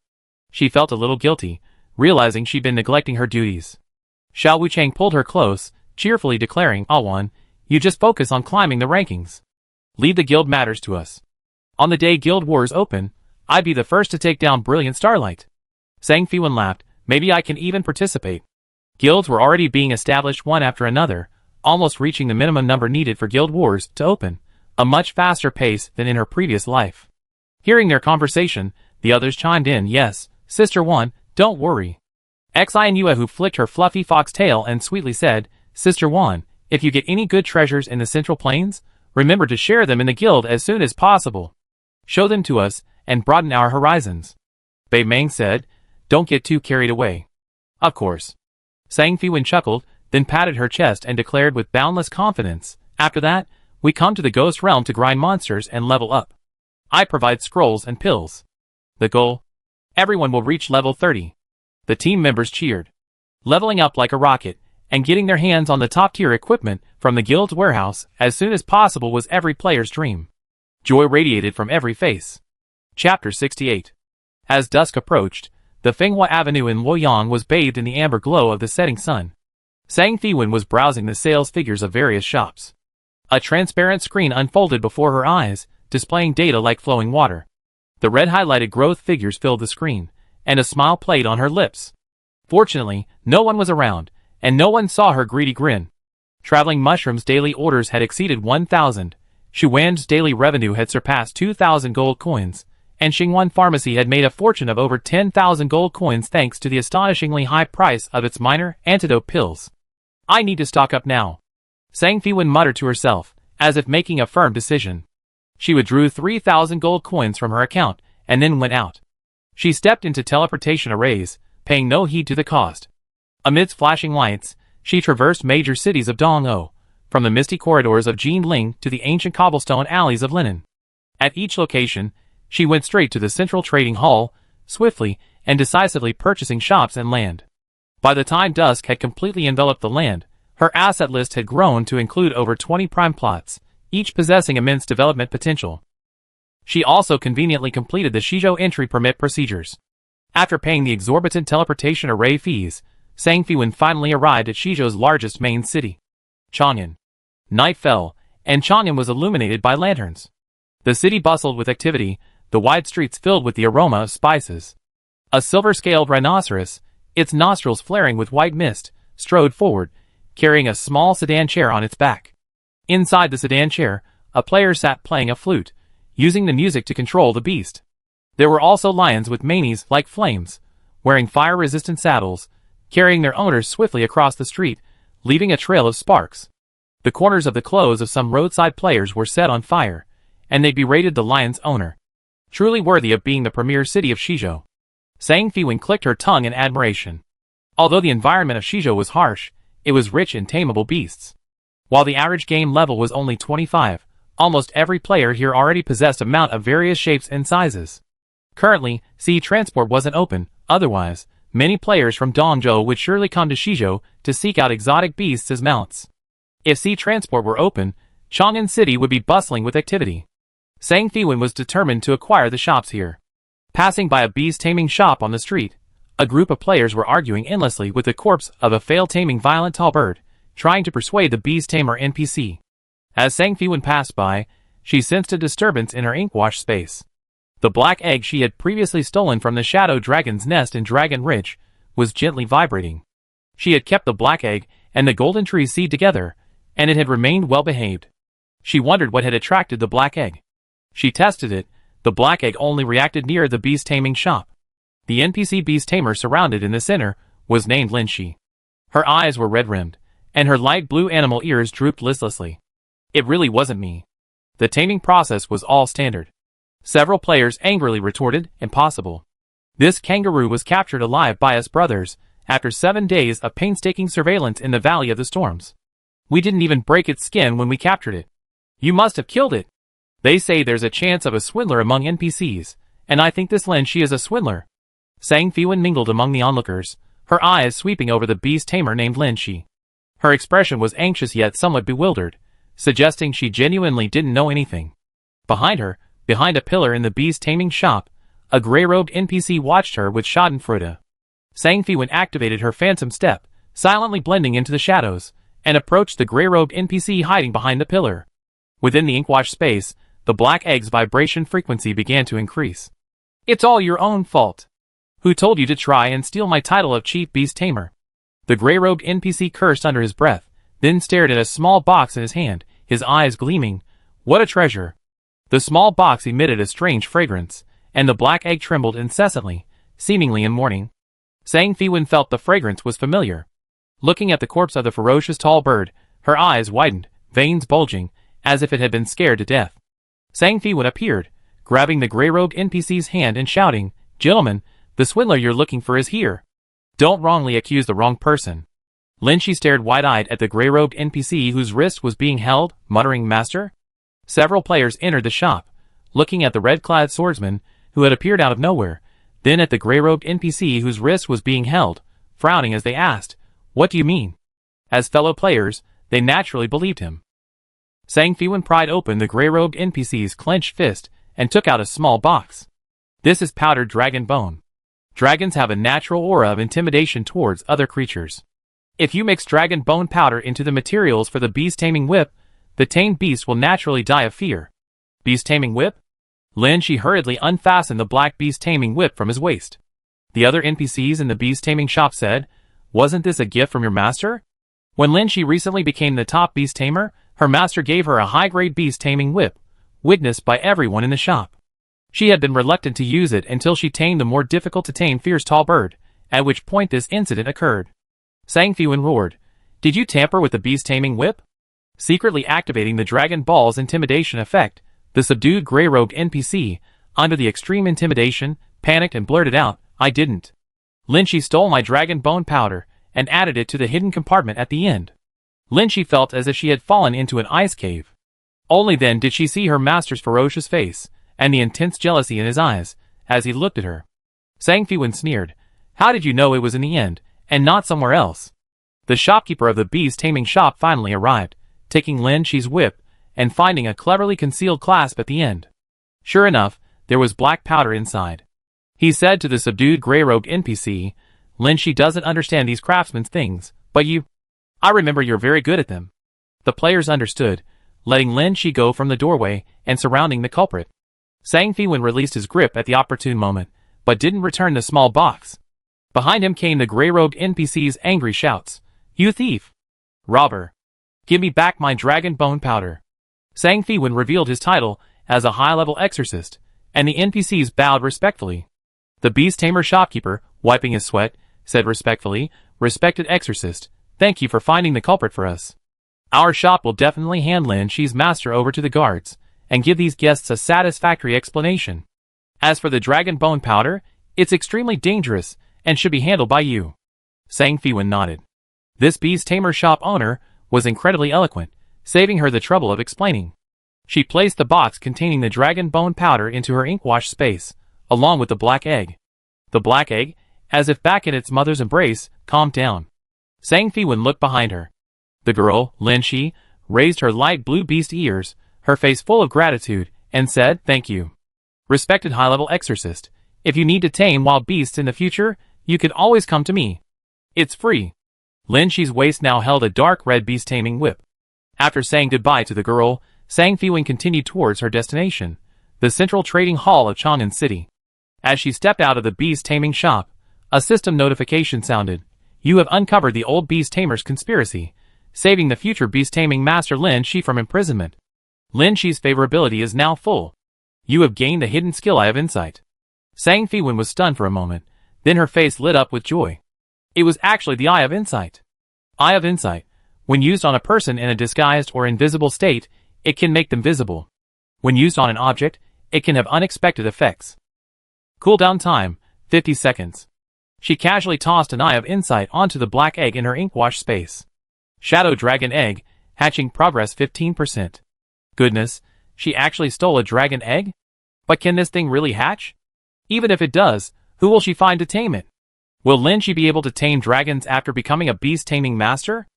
She felt a little guilty, realizing she'd been neglecting her duties. Xiao Wuchang pulled her close, cheerfully declaring, Awan, you just focus on climbing the rankings. Leave the guild matters to us. On the day Guild Wars open, I'd be the first to take down Brilliant Starlight. Sang Fiwen laughed. Maybe I can even participate. Guilds were already being established one after another, almost reaching the minimum number needed for Guild Wars to open, a much faster pace than in her previous life. Hearing their conversation, the others chimed in. Yes, Sister One, don't worry. Xinuehu flicked her fluffy fox tail and sweetly said, Sister One, if you get any good treasures in the Central Plains, remember to share them in the guild as soon as possible. Show them to us, and broaden our horizons. Bei Meng said, don't get too carried away. Of course. Sang Fiwen chuckled, then patted her chest and declared with boundless confidence, after that, we come to the Ghost Realm to grind monsters and level up. I provide scrolls and pills. The goal? Everyone will reach level 30. The team members cheered. Leveling up like a rocket, and getting their hands on the top-tier equipment from the guild's warehouse as soon as possible was every player's dream. Joy radiated from every face. Chapter 68. As dusk approached, the Fenghua Avenue in Luoyang was bathed in the amber glow of the setting sun. Sang Fiwen was browsing the sales figures of various shops. A transparent screen unfolded before her eyes, displaying data like flowing water. The red highlighted growth figures filled the screen, and a smile played on her lips. Fortunately, no one was around, and no one saw her greedy grin. Traveling Mushroom's daily orders had exceeded 1,000, Shuwan's daily revenue had surpassed 2,000 gold coins, and Xingwan Pharmacy had made a fortune of over 10,000 gold coins thanks to the astonishingly high price of its minor antidote pills. I need to stock up now. Sang Fiwen muttered to herself, as if making a firm decision. She withdrew 3,000 gold coins from her account, and then went out. She stepped into teleportation arrays, paying no heed to the cost. Amidst flashing lights, she traversed major cities of Dong'o, from the misty corridors of Jinling to the ancient cobblestone alleys of Linen. At each location, she went straight to the central trading hall, swiftly and decisively purchasing shops and land. By the time dusk had completely enveloped the land, her asset list had grown to include over 20 prime plots, each possessing immense development potential. She also conveniently completed the Shizhou entry permit procedures. After paying the exorbitant teleportation array fees, Sang Fiwen finally arrived at Shizhou's largest main city, Chang'an. Night fell, and Chang'an was illuminated by lanterns. The city bustled with activity, the wide streets filled with the aroma of spices. A silver-scaled rhinoceros, its nostrils flaring with white mist, strode forward, carrying a small sedan chair on its back. Inside the sedan chair, a player sat playing a flute, using the music to control the beast. There were also lions with manes like flames, wearing fire-resistant saddles, carrying their owners swiftly across the street, leaving a trail of sparks. The corners of the clothes of some roadside players were set on fire, and they berated the lion's owner. Truly worthy of being the premier city of Shizhou. Sang Fiwen clicked her tongue in admiration. Although the environment of Shizhou was harsh, it was rich in tameable beasts. While the average game level was only 25, almost every player here already possessed a mount of various shapes and sizes. Currently, sea transport wasn't open, otherwise, many players from Dongzhou would surely come to Shizhou to seek out exotic beasts as mounts. If sea transport were open, Chang'an City would be bustling with activity. Sang Fiwen was determined to acquire the shops here. Passing by a beast taming shop on the street, a group of players were arguing endlessly with the corpse of a failed taming violent tall bird, trying to persuade the beast tamer NPC. As Sang Fiwen passed by, she sensed a disturbance in her inkwash space. The black egg she had previously stolen from the shadow dragon's nest in Dragon Ridge was gently vibrating. She had kept the black egg and the golden tree seed together, and it had remained well behaved. She wondered what had attracted the black egg. She tested it. The black egg only reacted near the beast taming shop. The NPC beast tamer surrounded in the center was named Linshi. Her eyes were red-rimmed, and her light blue animal ears drooped listlessly. It really wasn't me. The taming process was all standard. Several players angrily retorted, impossible. This kangaroo was captured alive by us brothers, after 7 days of painstaking surveillance in the Valley of the Storms. We didn't even break its skin when we captured it. You must have killed it. They say there's a chance of a swindler among NPCs, and I think this Linshi is a swindler. Sang Fiwen mingled among the onlookers, her eyes sweeping over the beast tamer named Linshi. Her expression was anxious yet somewhat bewildered, suggesting she genuinely didn't know anything. Behind her, behind a pillar in the beast taming shop, a gray-robed NPC watched her with schadenfreude. Sang Fiwen activated her phantom step, silently blending into the shadows, and approached the gray-robed NPC hiding behind the pillar. Within the inkwash space, the black egg's vibration frequency began to increase. It's all your own fault. Who told you to try and steal my title of Chief Beast Tamer? The gray-robed NPC cursed under his breath, then stared at a small box in his hand, his eyes gleaming. What a treasure! The small box emitted a strange fragrance, and the black egg trembled incessantly, seemingly in mourning. Sang Fiwen felt the fragrance was familiar. Looking at the corpse of the ferocious tall bird, her eyes widened, veins bulging, as if it had been scared to death. Sang Fiwen appeared, grabbing the gray-robed NPC's hand and shouting, "Gentlemen, the swindler you're looking for is here. Don't wrongly accuse the wrong person." Lin Shi stared wide-eyed at the gray-robed NPC whose wrist was being held, muttering, "Master?" Several players entered the shop, looking at the red-clad swordsman who had appeared out of nowhere, then at the gray-robed NPC whose wrist was being held, frowning as they asked, "What do you mean?" As fellow players, they naturally believed him. Sang Fiwen pried open the gray-robed NPC's clenched fist and took out a small box. This is powdered dragon bone. Dragons have a natural aura of intimidation towards other creatures. If you mix dragon bone powder into the materials for the beast taming whip, the tamed beast will naturally die of fear. Beast taming whip? Lin Shi hurriedly unfastened the black beast taming whip from his waist. The other NPCs in the beast taming shop said, "Wasn't this a gift from your master?" When Lin Shi recently became the top beast tamer, her master gave her a high-grade beast taming whip, witnessed by everyone in the shop. She had been reluctant to use it until she tamed the more difficult-to-tame fierce tall bird, at which point this incident occurred. Sang Fiwen roared, "Did you tamper with the beast taming whip?" Secretly activating the Dragon Ball's intimidation effect, the subdued gray-robed NPC, under the extreme intimidation, panicked and blurted out, "I didn't. Lin Shi stole my dragon bone powder and added it to the hidden compartment at the end." Lin Shi felt as if she had fallen into an ice cave. Only then did she see her master's ferocious face, and the intense jealousy in his eyes, as he looked at her. Sang Fiwen sneered, "How did you know it was in the end, and not somewhere else?" The shopkeeper of the beast taming shop finally arrived, taking Lin Shi's whip, and finding a cleverly concealed clasp at the end. Sure enough, there was black powder inside. He said to the subdued gray-robed NPC, "Lin Shi doesn't understand these craftsman's things, but you... I remember you're very good at them." The players understood, letting Lin Shi go from the doorway and surrounding the culprit. Sang Fiwen released his grip at the opportune moment, but didn't return the small box. Behind him came the gray-robed NPC's angry shouts, "You thief! Robber! Give me back my dragon bone powder!" Sang Fiwen revealed his title as a high-level exorcist, and the NPCs bowed respectfully. The beast tamer shopkeeper, wiping his sweat, said respectfully, "Respected exorcist, thank you for finding the culprit for us. Our shop will definitely hand Lin Shi's master over to the guards, and give these guests a satisfactory explanation. As for the dragon bone powder, it's extremely dangerous, and should be handled by you." Sang Fiwen nodded. This beast tamer shop owner was incredibly eloquent, saving her the trouble of explaining. She placed the box containing the dragon bone powder into her ink-wash space, along with the black egg. The black egg, as if back in its mother's embrace, calmed down. Sang Fiwen looked behind her. The girl, Lin Shi, raised her light blue beast ears, her face full of gratitude, and said, "Thank you. Respected high-level exorcist, if you need to tame wild beasts in the future, you can always come to me. It's free." Lin Shi's waist now held a dark red beast taming whip. After saying goodbye to the girl, Sang Fiwen continued towards her destination, the central trading hall of Chang'an City. As she stepped out of the beast taming shop, a system notification sounded. "You have uncovered the old beast tamer's conspiracy, saving the future beast taming master Lin Shi from imprisonment. Lin Shi's favorability is now full. You have gained the hidden skill Eye of Insight." Sang Fiwen was stunned for a moment, then her face lit up with joy. It was actually the Eye of Insight. Eye of Insight. When used on a person in a disguised or invisible state, it can make them visible. When used on an object, it can have unexpected effects. Cooldown time, 50 seconds. She casually tossed an Eye of Insight onto the black egg in her ink-wash space. Shadow Dragon Egg, hatching progress 15%. Goodness, she actually stole a dragon egg? But can this thing really hatch? Even if it does, who will she find to tame it? Will Lin Shi be able to tame dragons after becoming a beast taming master?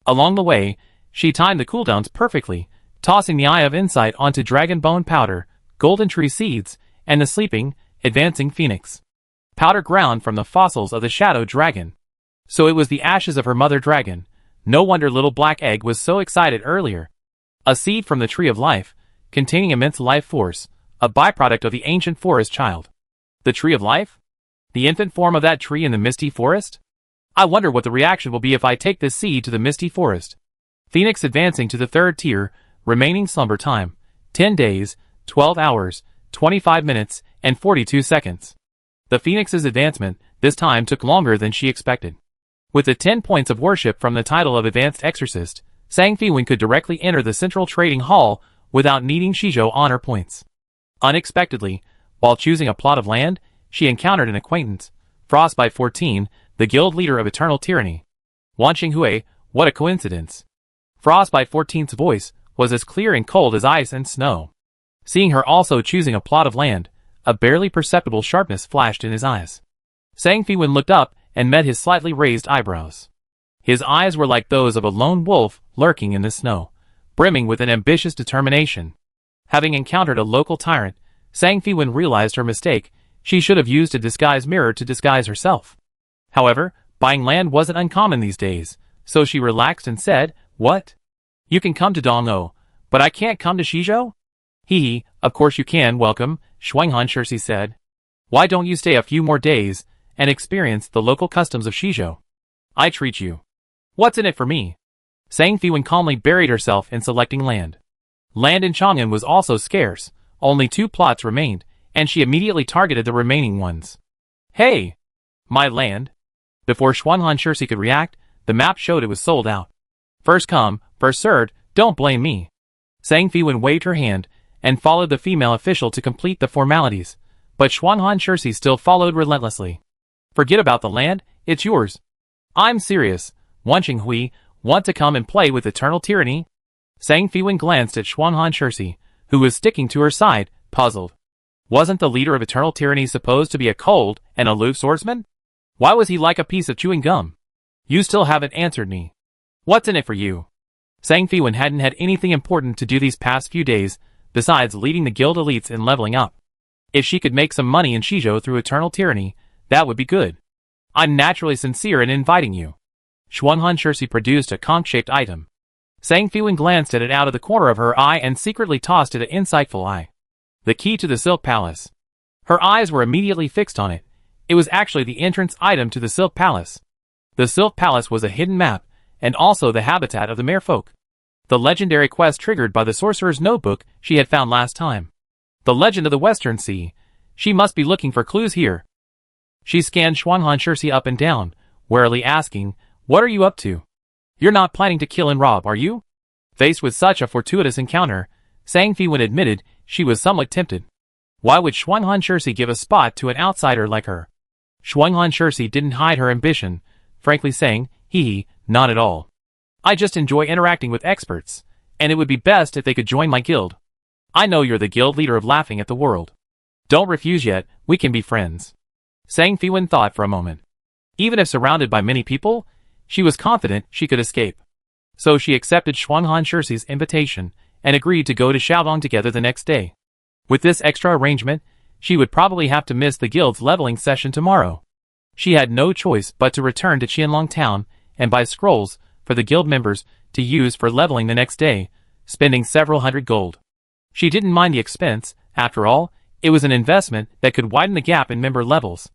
Along the way, she timed the cooldowns perfectly, tossing the Eye of Insight onto dragon bone powder, golden tree seeds, and the sleeping, advancing phoenix. Powder ground from the fossils of the shadow dragon. So it was the ashes of her mother dragon. No wonder little black egg was so excited earlier. A seed from the tree of life, containing immense life force, a byproduct of the ancient forest child. The tree of life? The infant form of that tree in the misty forest? I wonder what the reaction will be if I take this seed to the misty forest. Phoenix advancing to the third tier, remaining slumber time, 10 days, 12 hours, 25 minutes, and 42 seconds. The Phoenix's advancement, this time took longer than she expected. With the 10 points of worship from the title of Advanced Exorcist, Sang Fiwen could directly enter the Central Trading Hall without needing Shizhou honor points. Unexpectedly, while choosing a plot of land, she encountered an acquaintance, Frostbite 14, the guild leader of Eternal Tyranny. Wan Qinghui, what a coincidence. Frostbite 14's voice was as clear and cold as ice and snow. Seeing her also choosing a plot of land, a barely perceptible sharpness flashed in his eyes. Sang Fiwen looked up and met his slightly raised eyebrows. His eyes were like those of a lone wolf lurking in the snow, brimming with an ambitious determination. Having encountered a local tyrant, Sang Fiwen realized her mistake. She should have used a disguise mirror to disguise herself. However, buying land wasn't uncommon these days, so she relaxed and said, "What? You can come to Dong'o, but I can't come to Shizhou?" "Hee, of course you can, welcome," Shuanghan Shirsi said. "Why don't you stay a few more days and experience the local customs of Shizhou? I treat you. What's in it for me?" Sang Fiwen calmly buried herself in selecting land. Land in Chang'an was also scarce, only 2 plots remained, and she immediately targeted the remaining ones. "Hey! My land!" Before Shuanghan Shirsi could react, the map showed it was sold out. "First come, first served, don't blame me." Sang Fiwen waved her hand and followed the female official to complete the formalities, but Shuanghan Shirsi still followed relentlessly. "Forget about the land, it's yours." "I'm serious. Wan Qinghui, want to come and play with Eternal Tyranny?" Sang Fiwen glanced at Shuanghan Shirsi, who was sticking to her side, puzzled. Wasn't the leader of Eternal Tyranny supposed to be a cold and aloof swordsman? Why was he like a piece of chewing gum? "You still haven't answered me. What's in it for you?" Sang Fiwen hadn't had anything important to do these past few days, besides leading the guild elites in leveling up. If she could make some money in Shizhou through Eternal Tyranny, that would be good. "I'm naturally sincere in inviting you." Shuanghan Shirsi produced a conch-shaped item. Sang Fiwen glanced at it out of the corner of her eye and secretly tossed it an insightful eye. The key to the Silk Palace. Her eyes were immediately fixed on it. It was actually the entrance item to the Silk Palace. The Silk Palace was a hidden map, and also the habitat of the merfolk. The legendary quest triggered by the Sorcerer's Notebook she had found last time. The Legend of the Western Sea. She must be looking for clues here. She scanned Shuanghan Shirsi up and down, warily asking, "What are you up to? You're not planning to kill and rob, are you?" Faced with such a fortuitous encounter, Sang Fiwen admitted she was somewhat tempted. Why would Shuanghan Shirsi give a spot to an outsider like her? Shuanghan Shirsi didn't hide her ambition, frankly saying, "Hee, not at all. I just enjoy interacting with experts, and it would be best if they could join my guild. I know you're the guild leader of Laughing at the World. Don't refuse yet, we can be friends." Sang Fiwen thought for a moment. Even if surrounded by many people, she was confident she could escape. So she accepted Shuanghan Shirsi's invitation and agreed to go to Shaodong together the next day. With this extra arrangement, she would probably have to miss the guild's leveling session tomorrow. She had no choice but to return to Qianlong town and buy scrolls for the guild members to use for leveling the next day, spending several hundred gold. She didn't mind the expense, after all, it was an investment that could widen the gap in member levels.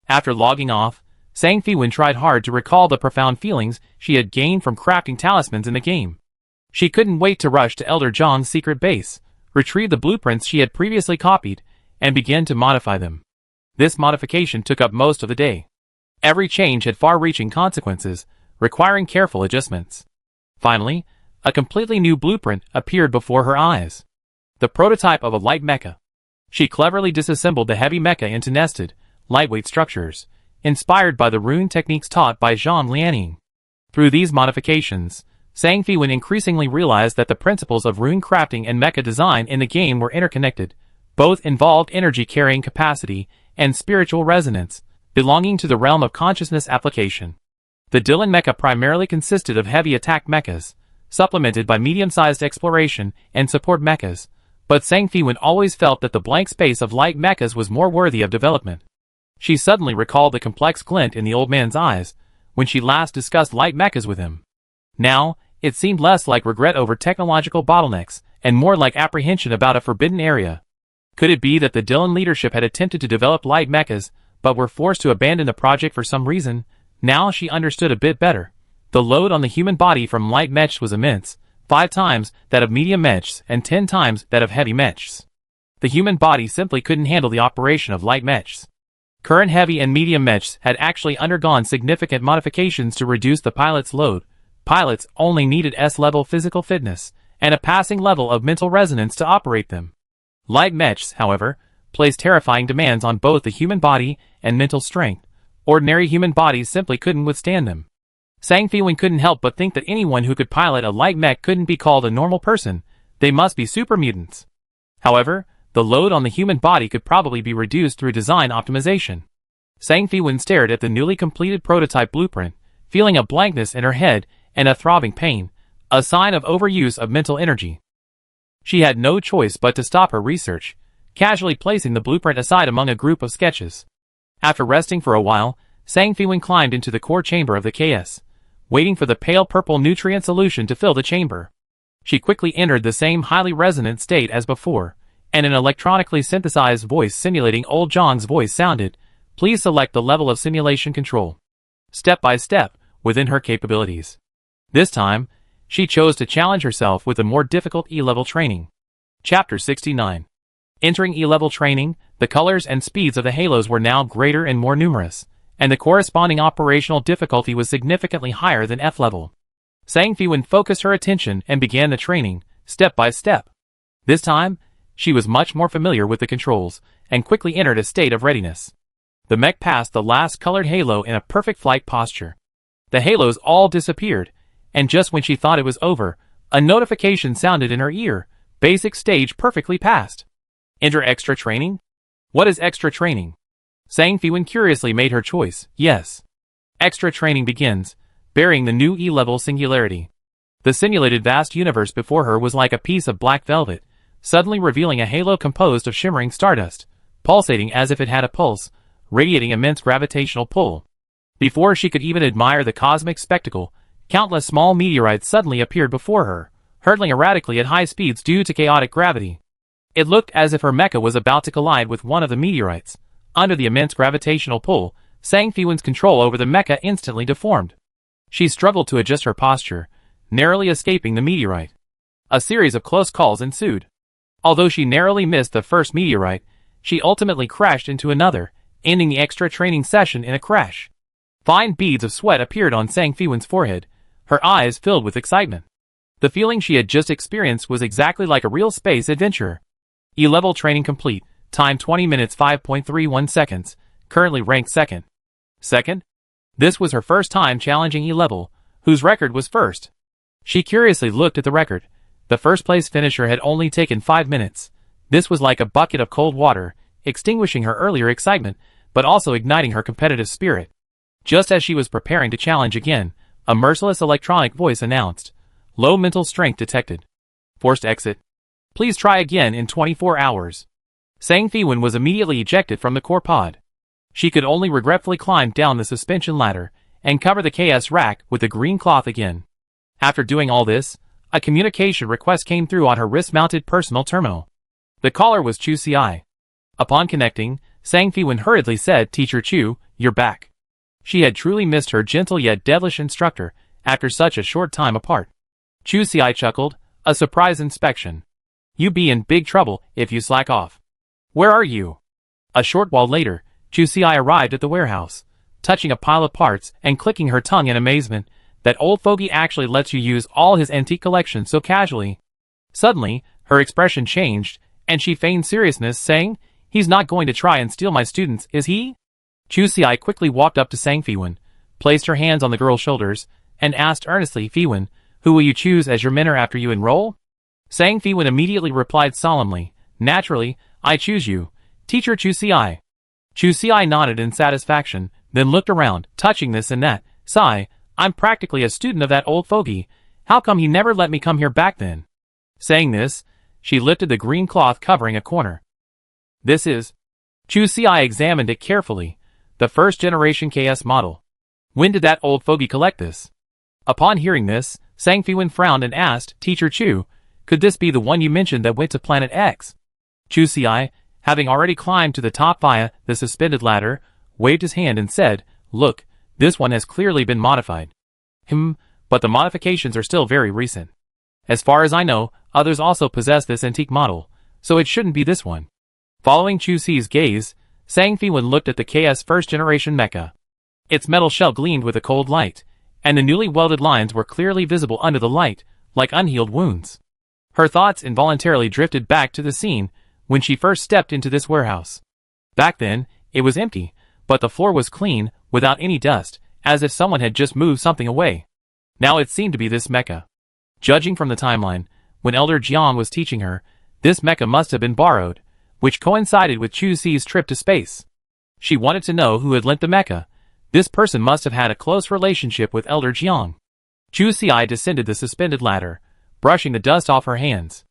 After logging off, Sang Fiwen tried hard to recall the profound feelings she had gained from crafting talismans in the game. She couldn't wait to rush to Elder Zhang's secret base, retrieve the blueprints she had previously copied, and begin to modify them. This modification took up most of the day. Every change had far-reaching consequences, requiring careful adjustments. Finally, a completely new blueprint appeared before her eyes. The prototype of a light mecha. She cleverly disassembled the heavy mecha into nested, lightweight structures, inspired by the rune techniques taught by Zhang Lianing. Through these modifications, Sang Fiwen increasingly realized that the principles of rune crafting and mecha design in the game were interconnected. Both involved energy-carrying capacity and spiritual resonance, belonging to the realm of consciousness application. The Dylan mecha primarily consisted of heavy attack mechas, supplemented by medium-sized exploration and support mechas, but Sang Fiwen always felt that the blank space of light mechas was more worthy of development. She suddenly recalled the complex glint in the old man's eyes when she last discussed light mechas with him. Now, it seemed less like regret over technological bottlenecks and more like apprehension about a forbidden area. Could it be that the Dylan leadership had attempted to develop light mechas, but were forced to abandon the project for some reason? Now she understood a bit better. The load on the human body from light mechs was immense, 5 times that of medium mechs and 10 times that of heavy mechs. The human body simply couldn't handle the operation of light mechs. Current heavy and medium mechs had actually undergone significant modifications to reduce the pilot's load. Pilots only needed S-level physical fitness and a passing level of mental resonance to operate them. Light mechs, however, placed terrifying demands on both the human body and mental strength. Ordinary human bodies simply couldn't withstand them. Sang Fiwen couldn't help but think that anyone who could pilot a light mech couldn't be called a normal person. They must be super mutants. However, the load on the human body could probably be reduced through design optimization. Sang Fiwen stared at the newly completed prototype blueprint, feeling a blankness in her head and a throbbing pain, a sign of overuse of mental energy. She had no choice but to stop her research, casually placing the blueprint aside among a group of sketches. After resting for a while, Sang Fiwen climbed into the core chamber of the KS, waiting for the pale purple nutrient solution to fill the chamber. She quickly entered the same highly resonant state as before, and an electronically synthesized voice simulating old John's voice sounded, "Please select the level of simulation control." Step by step, within her capabilities. This time, she chose to challenge herself with a more difficult E-level training. Chapter 69. Entering E-level training, the colors and speeds of the halos were now greater and more numerous, and the corresponding operational difficulty was significantly higher than F-level. Sang Fiwen focused her attention and began the training, step by step. This time, she was much more familiar with the controls, and quickly entered a state of readiness. The mech passed the last colored halo in a perfect flight posture. The halos all disappeared, and just when she thought it was over, a notification sounded in her ear. Basic stage perfectly passed. Enter extra training? What is extra training? Sang Fiwen curiously made her choice. Yes. Extra training begins, burying the new E-level singularity. The simulated vast universe before her was like a piece of black velvet, suddenly revealing a halo composed of shimmering stardust, pulsating as if it had a pulse, radiating immense gravitational pull. Before she could even admire the cosmic spectacle, countless small meteorites suddenly appeared before her, hurtling erratically at high speeds due to chaotic gravity. It looked as if her mecha was about to collide with one of the meteorites. Under the immense gravitational pull, Sang Fiwen's control over the mecha instantly deformed. She struggled to adjust her posture, narrowly escaping the meteorite. A series of close calls ensued. Although she narrowly missed the first meteorite, she ultimately crashed into another, ending the extra training session in a crash. Fine beads of sweat appeared on Sang Fiwen's forehead, her eyes filled with excitement. The feeling she had just experienced was exactly like a real space adventure. E-level training complete, time 20 minutes 5.31 seconds, currently ranked second. Second? This was her first time challenging E-level, whose record was first. She curiously looked at the record. The first place finisher had only taken 5 minutes. This was like a bucket of cold water, extinguishing her earlier excitement, but also igniting her competitive spirit. Just as she was preparing to challenge again, a merciless electronic voice announced, "Low mental strength detected. Forced exit. Please try again in 24 hours." Sang Fiwen was immediately ejected from the core pod. She could only regretfully climb down the suspension ladder and cover the KS rack with the green cloth again. After doing all this, a communication request came through on her wrist-mounted personal terminal. The caller was Chu Ci. Upon connecting, Sang Fiwen hurriedly said, "Teacher Chu, you're back." She had truly missed her gentle yet devilish instructor after such a short time apart. Chu Ci chuckled, "A surprise inspection. You be in big trouble if you slack off. Where are you?" A short while later, Chu Ci arrived at the warehouse, touching a pile of parts and clicking her tongue in amazement. That old fogey actually lets you use all his antique collection so casually. Suddenly, her expression changed, and she feigned seriousness, saying, "He's not going to try and steal my students, is he?" Chu Ci quickly walked up to Sang Fiwen, placed her hands on the girl's shoulders, and asked earnestly, "Fiwen, who will you choose as your mentor after you enroll?" Sang Fiwen immediately replied solemnly, "Naturally, I choose you, Teacher Chu Ci." Chu Ci nodded in satisfaction, then looked around, touching this and that. "Sigh, I'm practically a student of that old fogey. How come he never let me come here back then?" Saying this, she lifted the green cloth covering a corner. "This is..." Chu Ci examined it carefully. "The first generation KS model. When did that old fogey collect this?" Upon hearing this, Sang Fiwen frowned and asked, "Teacher Chu, Could this be the one you mentioned that went to Planet X? Chu Xi, having already climbed to the top via the suspended ladder, waved his hand and said, "Look, this one has clearly been modified." But the modifications are still very recent. As far as I know, others also possess this antique model, so it shouldn't be this one. Following Chu Xi's gaze, Sang Fiwen looked at the KS first-generation mecha. Its metal shell gleamed with a cold light, and the newly welded lines were clearly visible under the light, like unhealed wounds. Her thoughts involuntarily drifted back to the scene when she first stepped into this warehouse. Back then, it was empty, but the floor was clean, without any dust, as if someone had just moved something away. Now it seemed to be this mecha. Judging from the timeline, when Elder Jiang was teaching her, this mecha must have been borrowed, which coincided with Chu Xi's trip to space. She wanted to know who had lent the mecha. This person must have had a close relationship with Elder Jiang. Chu Xi descended the suspended ladder, brushing the dust off her hands.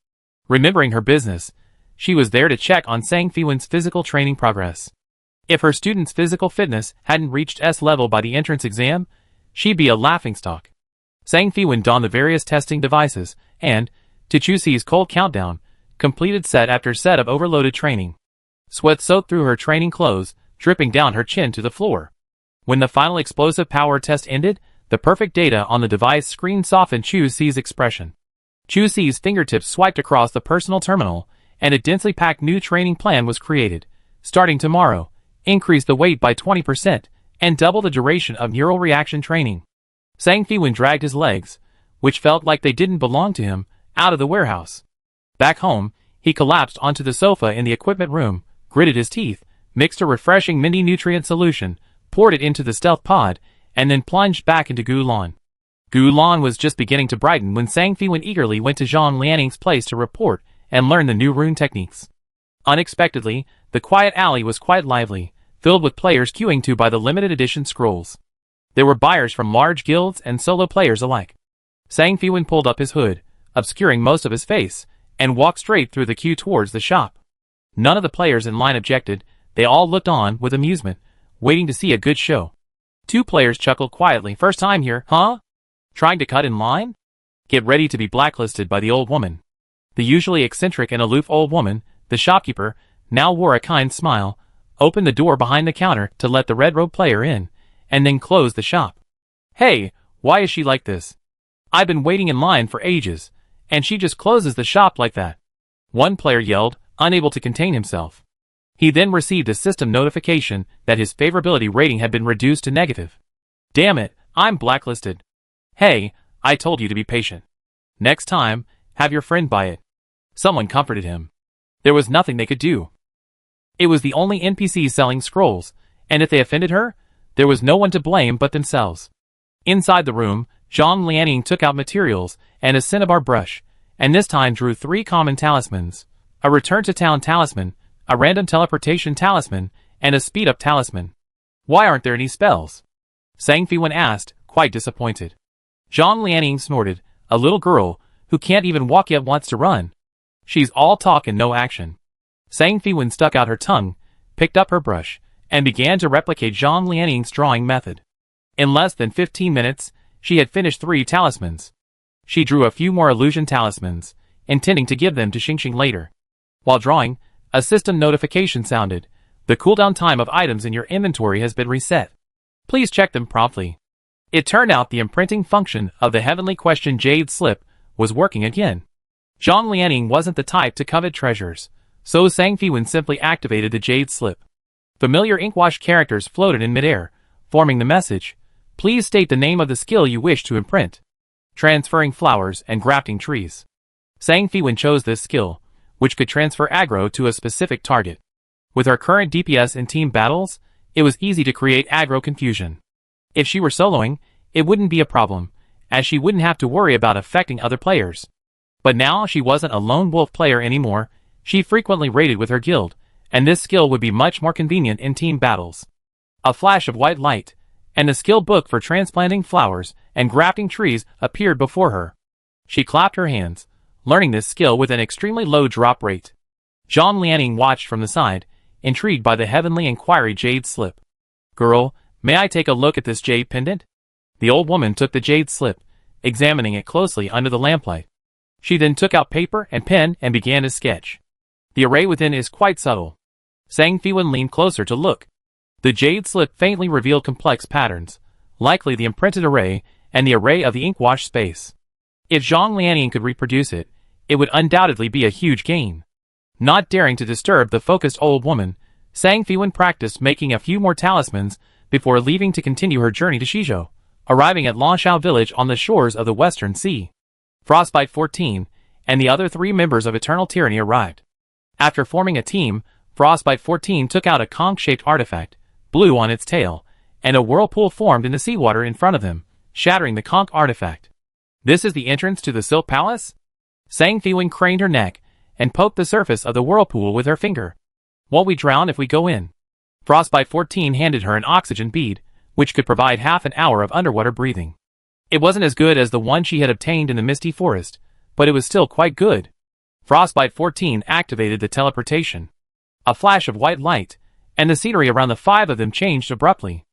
Remembering her business, she was there to check on Sang Fiwen's physical training progress. If her student's physical fitness hadn't reached S level by the entrance exam, she'd be a laughingstock. Sang Fiwen donned the various testing devices, and, to Chu Xi's cold countdown, completed set after set of overloaded training. Sweat soaked through her training clothes, dripping down her chin to the floor. When the final explosive power test ended, the perfect data on the device screen softened Chu Xi's expression. Chu Xi's fingertips swiped across the personal terminal, and a densely packed new training plan was created. Starting tomorrow, increase the weight by 20%, and double the duration of neural reaction training. Sang Fiwen dragged his legs, which felt like they didn't belong to him, out of the warehouse. Back home, he collapsed onto the sofa in the equipment room, gritted his teeth, mixed a refreshing mini-nutrient solution, poured it into the stealth pod, and then plunged back into Gulan. Gulan was just beginning to brighten when Sang Fiwen eagerly went to Zhang Lianing's place to report and learn the new rune techniques. Unexpectedly, the quiet alley was quite lively, filled with players queuing to buy the limited edition scrolls. There were buyers from large guilds and solo players alike. Sang Fiwen pulled up his hood, obscuring most of his face, and walked straight through the queue towards the shop. None of the players in line objected, they all looked on with amusement, waiting to see a good show. Two players chuckled quietly. "First time here, huh? Trying to cut in line? Get ready to be blacklisted by the old woman." The usually eccentric and aloof old woman, the shopkeeper, now wore a kind smile, opened the door behind the counter to let the red-robed player in, and then closed the shop. "Hey, why is she like this? I've been waiting in line for ages, and she just closes the shop like that," one player yelled, unable to contain himself. He then received a system notification that his favorability rating had been reduced to negative. "Damn it, I'm blacklisted." "Hey, I told you to be patient. Next time, have your friend buy it." Someone comforted him. There was nothing they could do. It was the only NPC selling scrolls, and if they offended her, there was no one to blame but themselves. Inside the room, Zhang Lianing took out materials and a cinnabar brush, and this time drew 3 common talismans: a return-to-town talisman, a random teleportation talisman, and a speed-up talisman. "Why aren't there any spells?" Sang Fiwen asked, quite disappointed. Zhang Lianing snorted. "A little girl, who can't even walk yet wants to run. She's all talk and no action." Sang Fiwen stuck out her tongue, picked up her brush, and began to replicate Zhang Lianing's drawing method. In less than 15 minutes, she had finished 3 talismans. She drew a few more illusion talismans, intending to give them to Xingxing later. While drawing, a system notification sounded. "The cooldown time of items in your inventory has been reset. Please check them promptly." It turned out the imprinting function of the heavenly question Jade Slip was working again. Zhang Lianing wasn't the type to covet treasures, so Sang Fiwen simply activated the Jade Slip. Familiar inkwash characters floated in midair, forming the message: "Please state the name of the skill you wish to imprint." Transferring flowers and grafting trees. Sang Fiwen chose this skill, which could transfer aggro to a specific target. With her current DPS in team battles, it was easy to create aggro confusion. If she were soloing, it wouldn't be a problem, as she wouldn't have to worry about affecting other players. But now she wasn't a lone wolf player anymore, she frequently raided with her guild, and this skill would be much more convenient in team battles. A flash of white light, and the skill book for transplanting flowers and grafting trees appeared before her. She clapped her hands, learning this skill with an extremely low drop rate. Zhang Lianing watched from the side, intrigued by the heavenly inquiry Jade Slip. "Girl, may I take a look at this jade pendant?" The old woman took the Jade Slip, examining it closely under the lamplight. She then took out paper and pen and began to sketch. The array within is quite subtle. Sang Fiwen leaned closer to look. The jade slip faintly revealed complex patterns, likely the imprinted array and the array of the ink wash space. If Zhang Lianian could reproduce it, it would undoubtedly be a huge gain. Not daring to disturb the focused old woman, Sang Fiwen practiced making a few more talismans before leaving to continue her journey to Shizhou, arriving at Lanshao village on the shores of the Western Sea. Frostbite 14 and the other 3 members of Eternal Tyranny arrived. After forming a team, Frostbite 14 took out a conch-shaped artifact, blue on its tail, and a whirlpool formed in the seawater in front of them, shattering the conch artifact. This is the entrance to the Silk Palace? Sang Fiwen craned her neck and poked the surface of the whirlpool with her finger. Won't we drown if we go in? Frostbite 14 handed her an oxygen bead, which could provide half an hour of underwater breathing. It wasn't as good as the one she had obtained in the misty forest, but it was still quite good. Frostbite 14 activated the teleportation. A flash of white light, and the scenery around the 5 of them changed abruptly.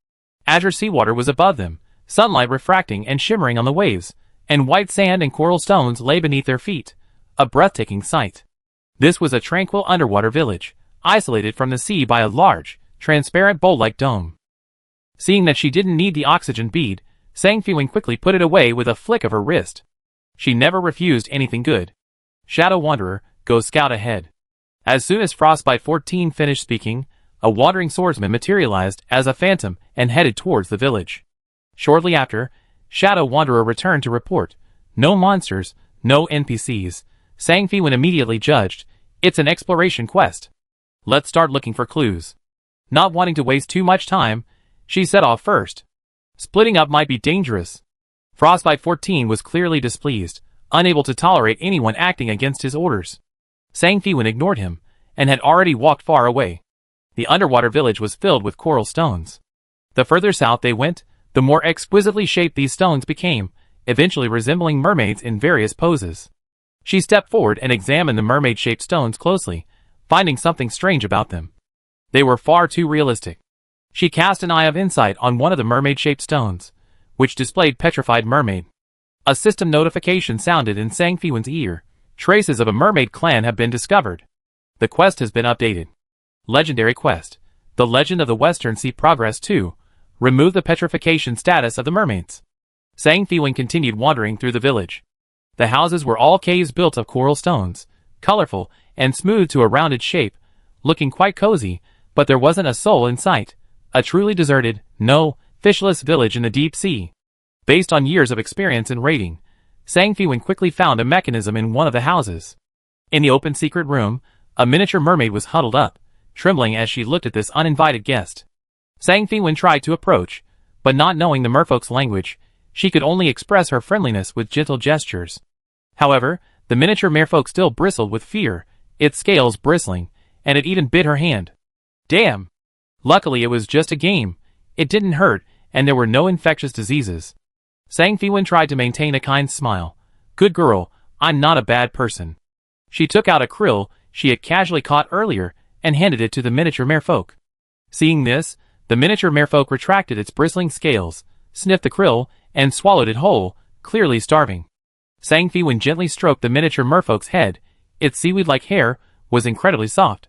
Azure seawater was above them, sunlight refracting and shimmering on the waves, and white sand and coral stones lay beneath their feet, a breathtaking sight. This was a tranquil underwater village, isolated from the sea by a large, transparent bowl-like dome. Seeing that she didn't need the oxygen bead, Sang Fiwen quickly put it away with a flick of her wrist. She never refused anything good. Shadow Wanderer, go scout ahead. As soon as Frostbite 14 finished speaking, a wandering swordsman materialized as a phantom and headed towards the village. Shortly after, Shadow Wanderer returned to report. No monsters, no NPCs. Sang Fiwen immediately judged, it's an exploration quest. Let's start looking for clues. Not wanting to waste too much time, she set off first. Splitting up might be dangerous. Frostbite 14 was clearly displeased, unable to tolerate anyone acting against his orders. Sang Fiwen ignored him, and had already walked far away. The underwater village was filled with coral stones. The further south they went, the more exquisitely shaped these stones became, eventually resembling mermaids in various poses. She stepped forward and examined the mermaid-shaped stones closely, finding something strange about them. They were far too realistic. She cast an eye of insight on one of the mermaid-shaped stones, which displayed petrified mermaid. A system notification sounded in Sang Fiwen's ear. Traces of a mermaid clan have been discovered. The quest has been updated. Legendary quest. The Legend of the Western Sea Progress 2. Remove the petrification status of the mermaids. Sang Fiwen continued wandering through the village. The houses were all caves built of coral stones, colorful and smooth to a rounded shape, looking quite cozy, but there wasn't a soul in sight. A truly deserted, fishless village in the deep sea. Based on years of experience in raiding, Sang Fiwen quickly found a mechanism in one of the houses. In the open secret room, a miniature mermaid was huddled up, trembling as she looked at this uninvited guest. Sang Fiwen tried to approach, but not knowing the merfolk's language, she could only express her friendliness with gentle gestures. However, the miniature merfolk still bristled with fear, its scales bristling, and it even bit her hand. Damn! Luckily it was just a game. It didn't hurt, and there were no infectious diseases. Sang Fiwen tried to maintain a kind smile. Good girl, I'm not a bad person. She took out a krill she had casually caught earlier and handed it to the miniature merfolk. Seeing this, the miniature merfolk retracted its bristling scales, sniffed the krill, and swallowed it whole, clearly starving. Sang Fiwen gently stroked the miniature merfolk's head. Its seaweed-like hair was incredibly soft.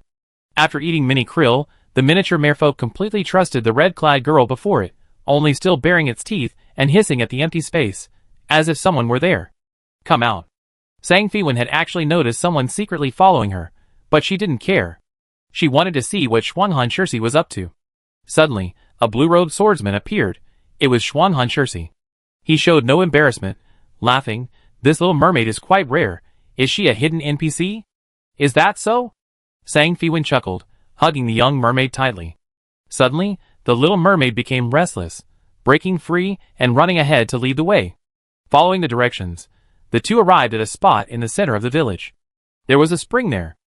After eating many krill, the miniature merfolk completely trusted the red-clad girl before it, only still baring its teeth and hissing at the empty space, as if someone were there. Come out. Sang Fiwen had actually noticed someone secretly following her, but she didn't care. She wanted to see what Xuanhan Shirsi was up to. Suddenly, a blue-robed swordsman appeared. It was Xuanhan Shirsi. He showed no embarrassment, laughing. This little mermaid is quite rare. Is she a hidden NPC? Is that so? Sang Fiwen chuckled, hugging the young mermaid tightly. Suddenly, the little mermaid became restless, breaking free and running ahead to lead the way. Following the directions, the two arrived at a spot in the center of the village. There was a spring there.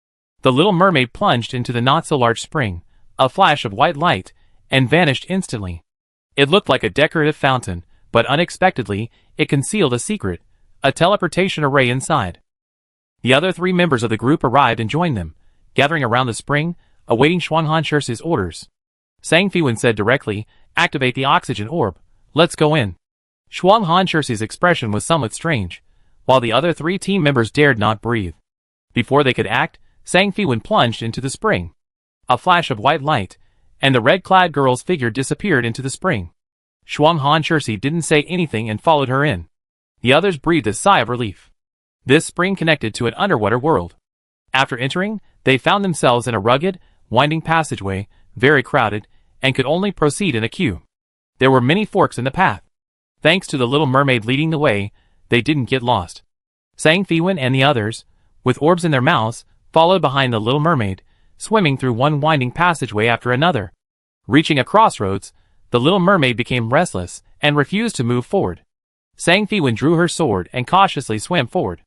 The little mermaid plunged into the not-so-large spring, a flash of white light, and vanished instantly. It looked like a decorative fountain, but unexpectedly, it concealed a secret, a teleportation array inside. The other 3 members of the group arrived and joined them, gathering around the spring, awaiting Xuanhan Shirsi's orders. Sang Fiwen said directly, activate the oxygen orb. Let's go in. Xuanhan Shirsi's expression was somewhat strange, while the other 3 team members dared not breathe. Before they could act, Sang Fiwen plunged into the spring. A flash of white light, and the red-clad girl's figure disappeared into the spring. Shuang Han Shirsi didn't say anything and followed her in. The others breathed a sigh of relief. This spring connected to an underwater world. After entering, they found themselves in a rugged, winding passageway, very crowded, and could only proceed in a queue. There were many forks in the path. Thanks to the little mermaid leading the way, they didn't get lost. Sang Fiwen and the others, with orbs in their mouths, followed behind the little mermaid, swimming through one winding passageway after another. Reaching a crossroads, the little mermaid became restless and refused to move forward. Sang Fiwen drew her sword and cautiously swam forward.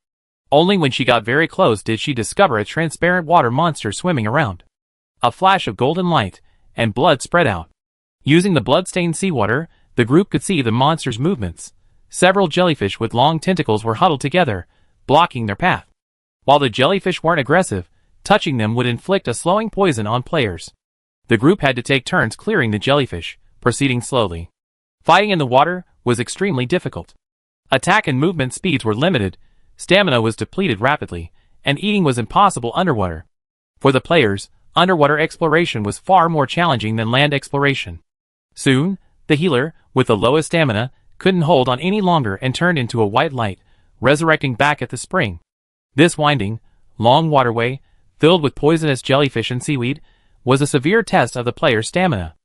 Only when she got very close did she discover a transparent water monster swimming around. A flash of golden light, and blood spread out. Using the blood-stained seawater, the group could see the monster's movements. Several jellyfish with long tentacles were huddled together, blocking their path. While the jellyfish weren't aggressive, touching them would inflict a slowing poison on players. The group had to take turns clearing the jellyfish, proceeding slowly. Fighting in the water was extremely difficult. Attack and movement speeds were limited, stamina was depleted rapidly, and eating was impossible underwater. For the players, underwater exploration was far more challenging than land exploration. Soon, the healer, with the lowest stamina, couldn't hold on any longer and turned into a white light, resurrecting back at the spring. This winding, long waterway, filled with poisonous jellyfish and seaweed, was a severe test of the player's stamina.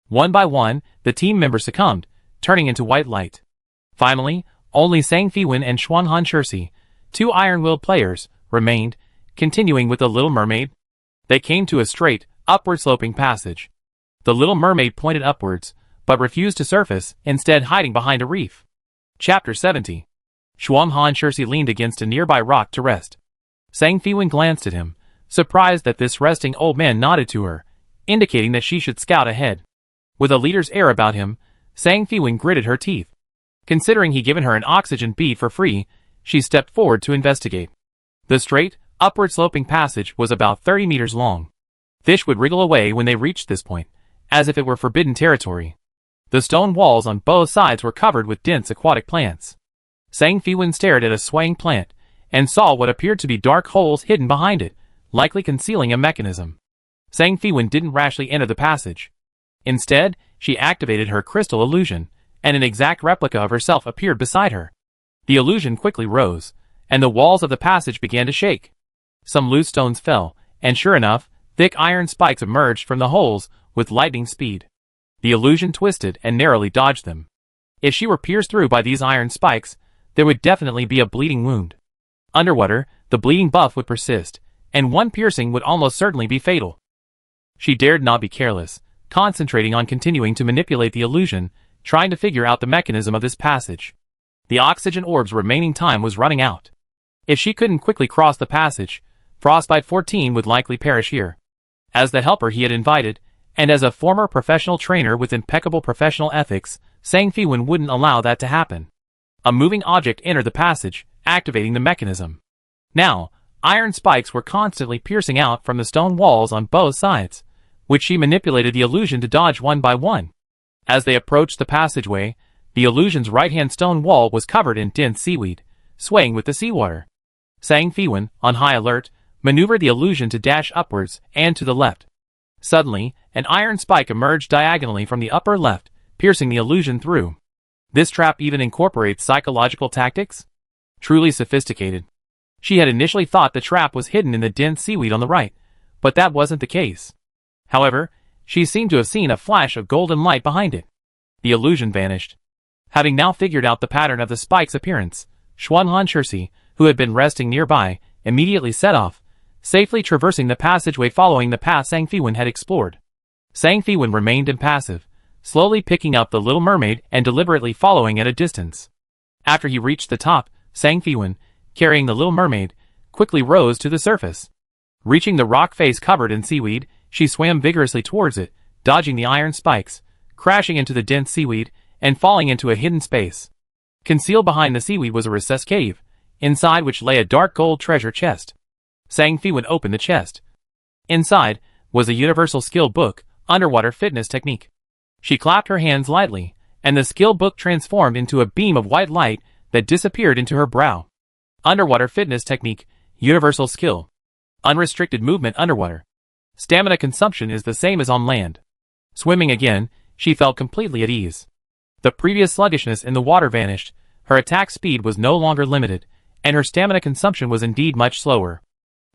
One by one, the team members succumbed, turning into white light. Finally, only Sang Fiwen and Shuang Han Shirsi, 2 iron-willed players, remained, continuing with the Little Mermaid. They came to a straight, upward-sloping passage. The Little Mermaid pointed upwards, but refused to surface, instead hiding behind a reef. Chapter 70. Shuang Han Shirsi leaned against a nearby rock to rest. Sang Fiwen glanced at him, surprised that this resting old man nodded to her, indicating that she should scout ahead. With a leader's air about him, Sang Fiwen gritted her teeth. Considering he'd given her an oxygen bead for free, she stepped forward to investigate. The straight, upward-sloping passage was about 30 meters long. Fish would wriggle away when they reached this point, as if it were forbidden territory. The stone walls on both sides were covered with dense aquatic plants. Sang Fiwen stared at a swaying plant, and saw what appeared to be dark holes hidden behind it, likely concealing a mechanism. Sang Fiwen didn't rashly enter the passage. Instead, she activated her crystal illusion, and an exact replica of herself appeared beside her. The illusion quickly rose, and the walls of the passage began to shake. Some loose stones fell, and sure enough, thick iron spikes emerged from the holes with lightning speed. The illusion twisted and narrowly dodged them. If she were pierced through by these iron spikes, there would definitely be a bleeding wound. Underwater, the bleeding buff would persist, and one piercing would almost certainly be fatal. She dared not be careless, concentrating on continuing to manipulate the illusion, trying to figure out the mechanism of this passage. The oxygen orb's remaining time was running out. If she couldn't quickly cross the passage, Frostbite 14 would likely perish here. As the helper he had invited, and as a former professional trainer with impeccable professional ethics, Sang Fiwen wouldn't allow that to happen. A moving object entered the passage, activating the mechanism. Now, iron spikes were constantly piercing out from the stone walls on both sides, which she manipulated the illusion to dodge one by one. As they approached the passageway, the illusion's right-hand stone wall was covered in dense seaweed, swaying with the seawater. Sang Fiwen, on high alert, maneuvered the illusion to dash upwards and to the left. Suddenly, an iron spike emerged diagonally from the upper left, piercing the illusion through. This trap even incorporates psychological tactics? Truly sophisticated. She had initially thought the trap was hidden in the dense seaweed on the right, but that wasn't the case. However, she seemed to have seen a flash of golden light behind it. The illusion vanished. Having now figured out the pattern of the spike's appearance, Shuang Han Shirsi, who had been resting nearby, immediately set off, safely traversing the passageway following the path Sang Fiwen had explored. Sang Fiwen remained impassive, slowly picking up the Little Mermaid and deliberately following at a distance. After he reached the top, Sang Fiwen, carrying the Little Mermaid, quickly rose to the surface. Reaching the rock face covered in seaweed, she swam vigorously towards it, dodging the iron spikes, crashing into the dense seaweed, and falling into a hidden space. Concealed behind the seaweed was a recessed cave, inside which lay a dark gold treasure chest. Sang Fiwen opened the chest. Inside was a universal skill book, Underwater Fitness Technique. She clapped her hands lightly, and the skill book transformed into a beam of white light that disappeared into her brow. Underwater fitness technique, universal skill. Unrestricted movement underwater. Stamina consumption is the same as on land. Swimming again, she felt completely at ease. The previous sluggishness in the water vanished, her attack speed was no longer limited, and her stamina consumption was indeed much slower.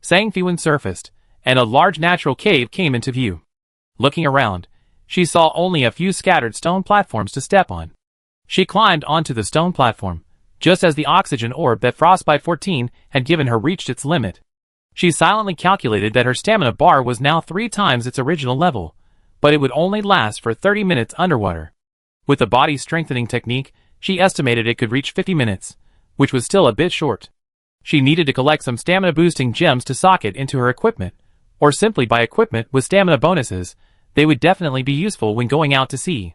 Sang Fiwen surfaced, and a large natural cave came into view. Looking around, she saw only a few scattered stone platforms to step on. She climbed onto the stone platform, just as the oxygen orb that Frostbite 14 had given her reached its limit. She silently calculated that her stamina bar was now 3 times its original level, but it would only last for 30 minutes underwater. With the body strengthening technique, she estimated it could reach 50 minutes, which was still a bit short. She needed to collect some stamina boosting gems to socket into her equipment, or simply buy equipment with stamina bonuses. They would definitely be useful when going out to sea.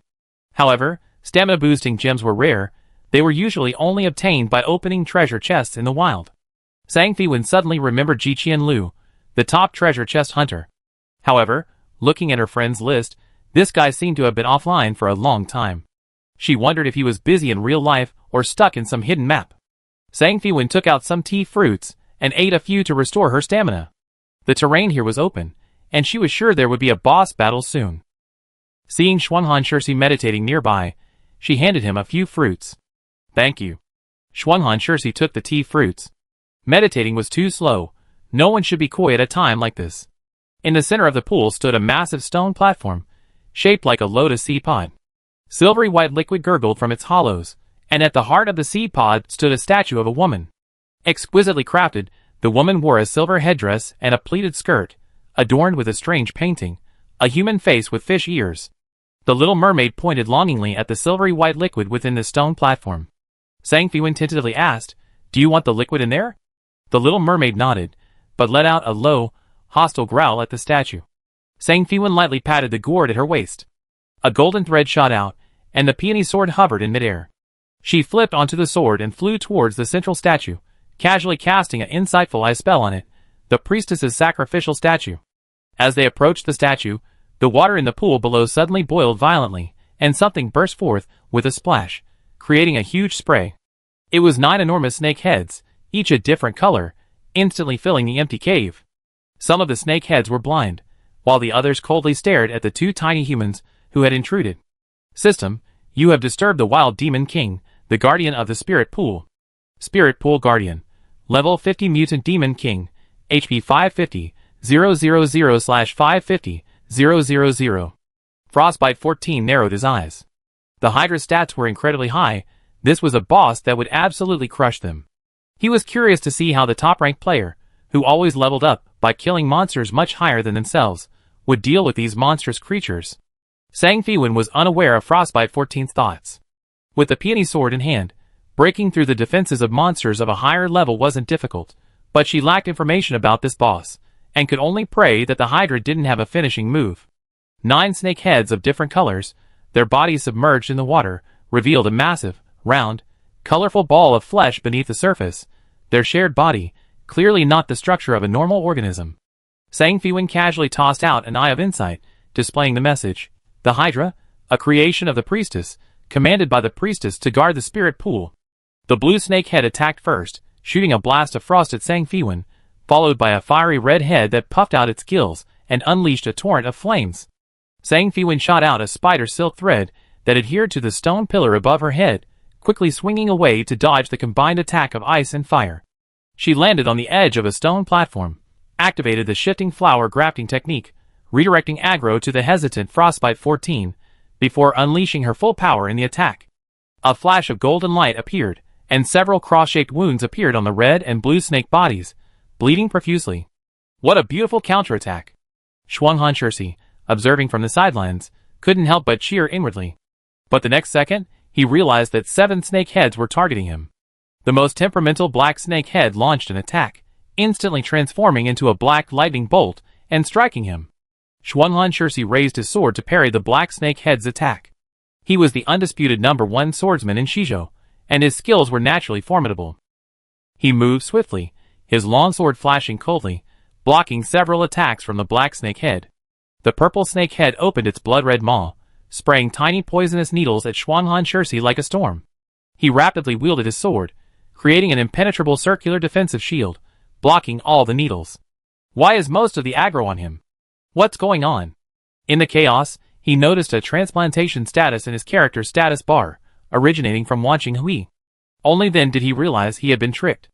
However, stamina boosting gems were rare. They were usually only obtained by opening treasure chests in the wild. Sang Fiwen suddenly remembered Ji Qian Lu, the top treasure chest hunter. However, looking at her friend's list, this guy seemed to have been offline for a long time. She wondered if he was busy in real life or stuck in some hidden map. Sang Fiwen took out some tea fruits and ate a few to restore her stamina. The terrain here was open, and she was sure there would be a boss battle soon. Seeing Xuanhan Shirsi meditating nearby, she handed him a few fruits. "Thank you." Xuanhan Shirsi took the tea fruits. Meditating was too slow. No one should be coy at a time like this. In the center of the pool stood a massive stone platform, shaped like a lotus seed pod. Silvery white liquid gurgled from its hollows, and at the heart of the seed pod stood a statue of a woman. Exquisitely crafted, the woman wore a silver headdress and a pleated skirt, adorned with a strange painting, a human face with fish ears. The little mermaid pointed longingly at the silvery white liquid within the stone platform. Sang Fiwen tentatively asked, "Do you want the liquid in there?" The little mermaid nodded, but let out a low, hostile growl at the statue. Sang Fiwen lightly patted the gourd at her waist. A golden thread shot out, and the peony sword hovered in midair. She flipped onto the sword and flew towards the central statue, casually casting an insightful eye spell on it, the priestess's sacrificial statue. As they approached the statue, the water in the pool below suddenly boiled violently, and something burst forth with a splash, creating a huge spray. It was 9 enormous snake heads, each a different color, instantly filling the empty cave. Some of the snake heads were blind, while the others coldly stared at the 2 tiny humans who had intruded. "System, you have disturbed the wild demon king, the guardian of the spirit pool. Spirit pool guardian. Level 50 mutant demon king. HP 550, 000/550, 000. Frostbite 14 narrowed his eyes. The Hydra's stats were incredibly high. This was a boss that would absolutely crush them. He was curious to see how the top-ranked player, who always leveled up by killing monsters much higher than themselves, would deal with these monstrous creatures. Sang Fiwen was unaware of Frostbite 14's thoughts. With the peony sword in hand, breaking through the defenses of monsters of a higher level wasn't difficult, but she lacked information about this boss, and could only pray that the Hydra didn't have a finishing move. 9 snake heads of different colors, their bodies submerged in the water, revealed a massive, round, colorful ball of flesh beneath the surface, their shared body, clearly not the structure of a normal organism. Sang Fiwen casually tossed out an eye of insight, displaying the message, "The Hydra, a creation of the priestess, commanded by the priestess to guard the spirit pool." The blue snake head attacked first, shooting a blast of frost at Sang Fiwen, followed by a fiery red head that puffed out its gills and unleashed a torrent of flames. Sang Fiwen shot out a spider silk thread that adhered to the stone pillar above her head, quickly swinging away to dodge the combined attack of ice and fire. She landed on the edge of a stone platform, activated the shifting flower grafting technique, redirecting aggro to the hesitant Frostbite 14, before unleashing her full power in the attack. A flash of golden light appeared, and several cross-shaped wounds appeared on the red and blue snake bodies, bleeding profusely. What a beautiful counterattack! Xuanhan Shirsi, observing from the sidelines, couldn't help but cheer inwardly. But the next second, he realized that 7 snake heads were targeting him. The most temperamental black snake head launched an attack, instantly transforming into a black lightning bolt and striking him. Xuanhan Shirsi raised his sword to parry the black snake head's attack. He was the undisputed #1 swordsman in Shizhou, and his skills were naturally formidable. He moved swiftly, his long sword flashing coldly, blocking several attacks from the black snake head. The purple snake head opened its blood-red maw, spraying tiny poisonous needles at Xuanhan Shirsi like a storm. He rapidly wielded his sword, creating an impenetrable circular defensive shield, blocking all the needles. Why is most of the aggro on him? What's going on? In the chaos, he noticed a transplantation status in his character's status bar, originating from watching Hui. Only then did he realize he had been tricked.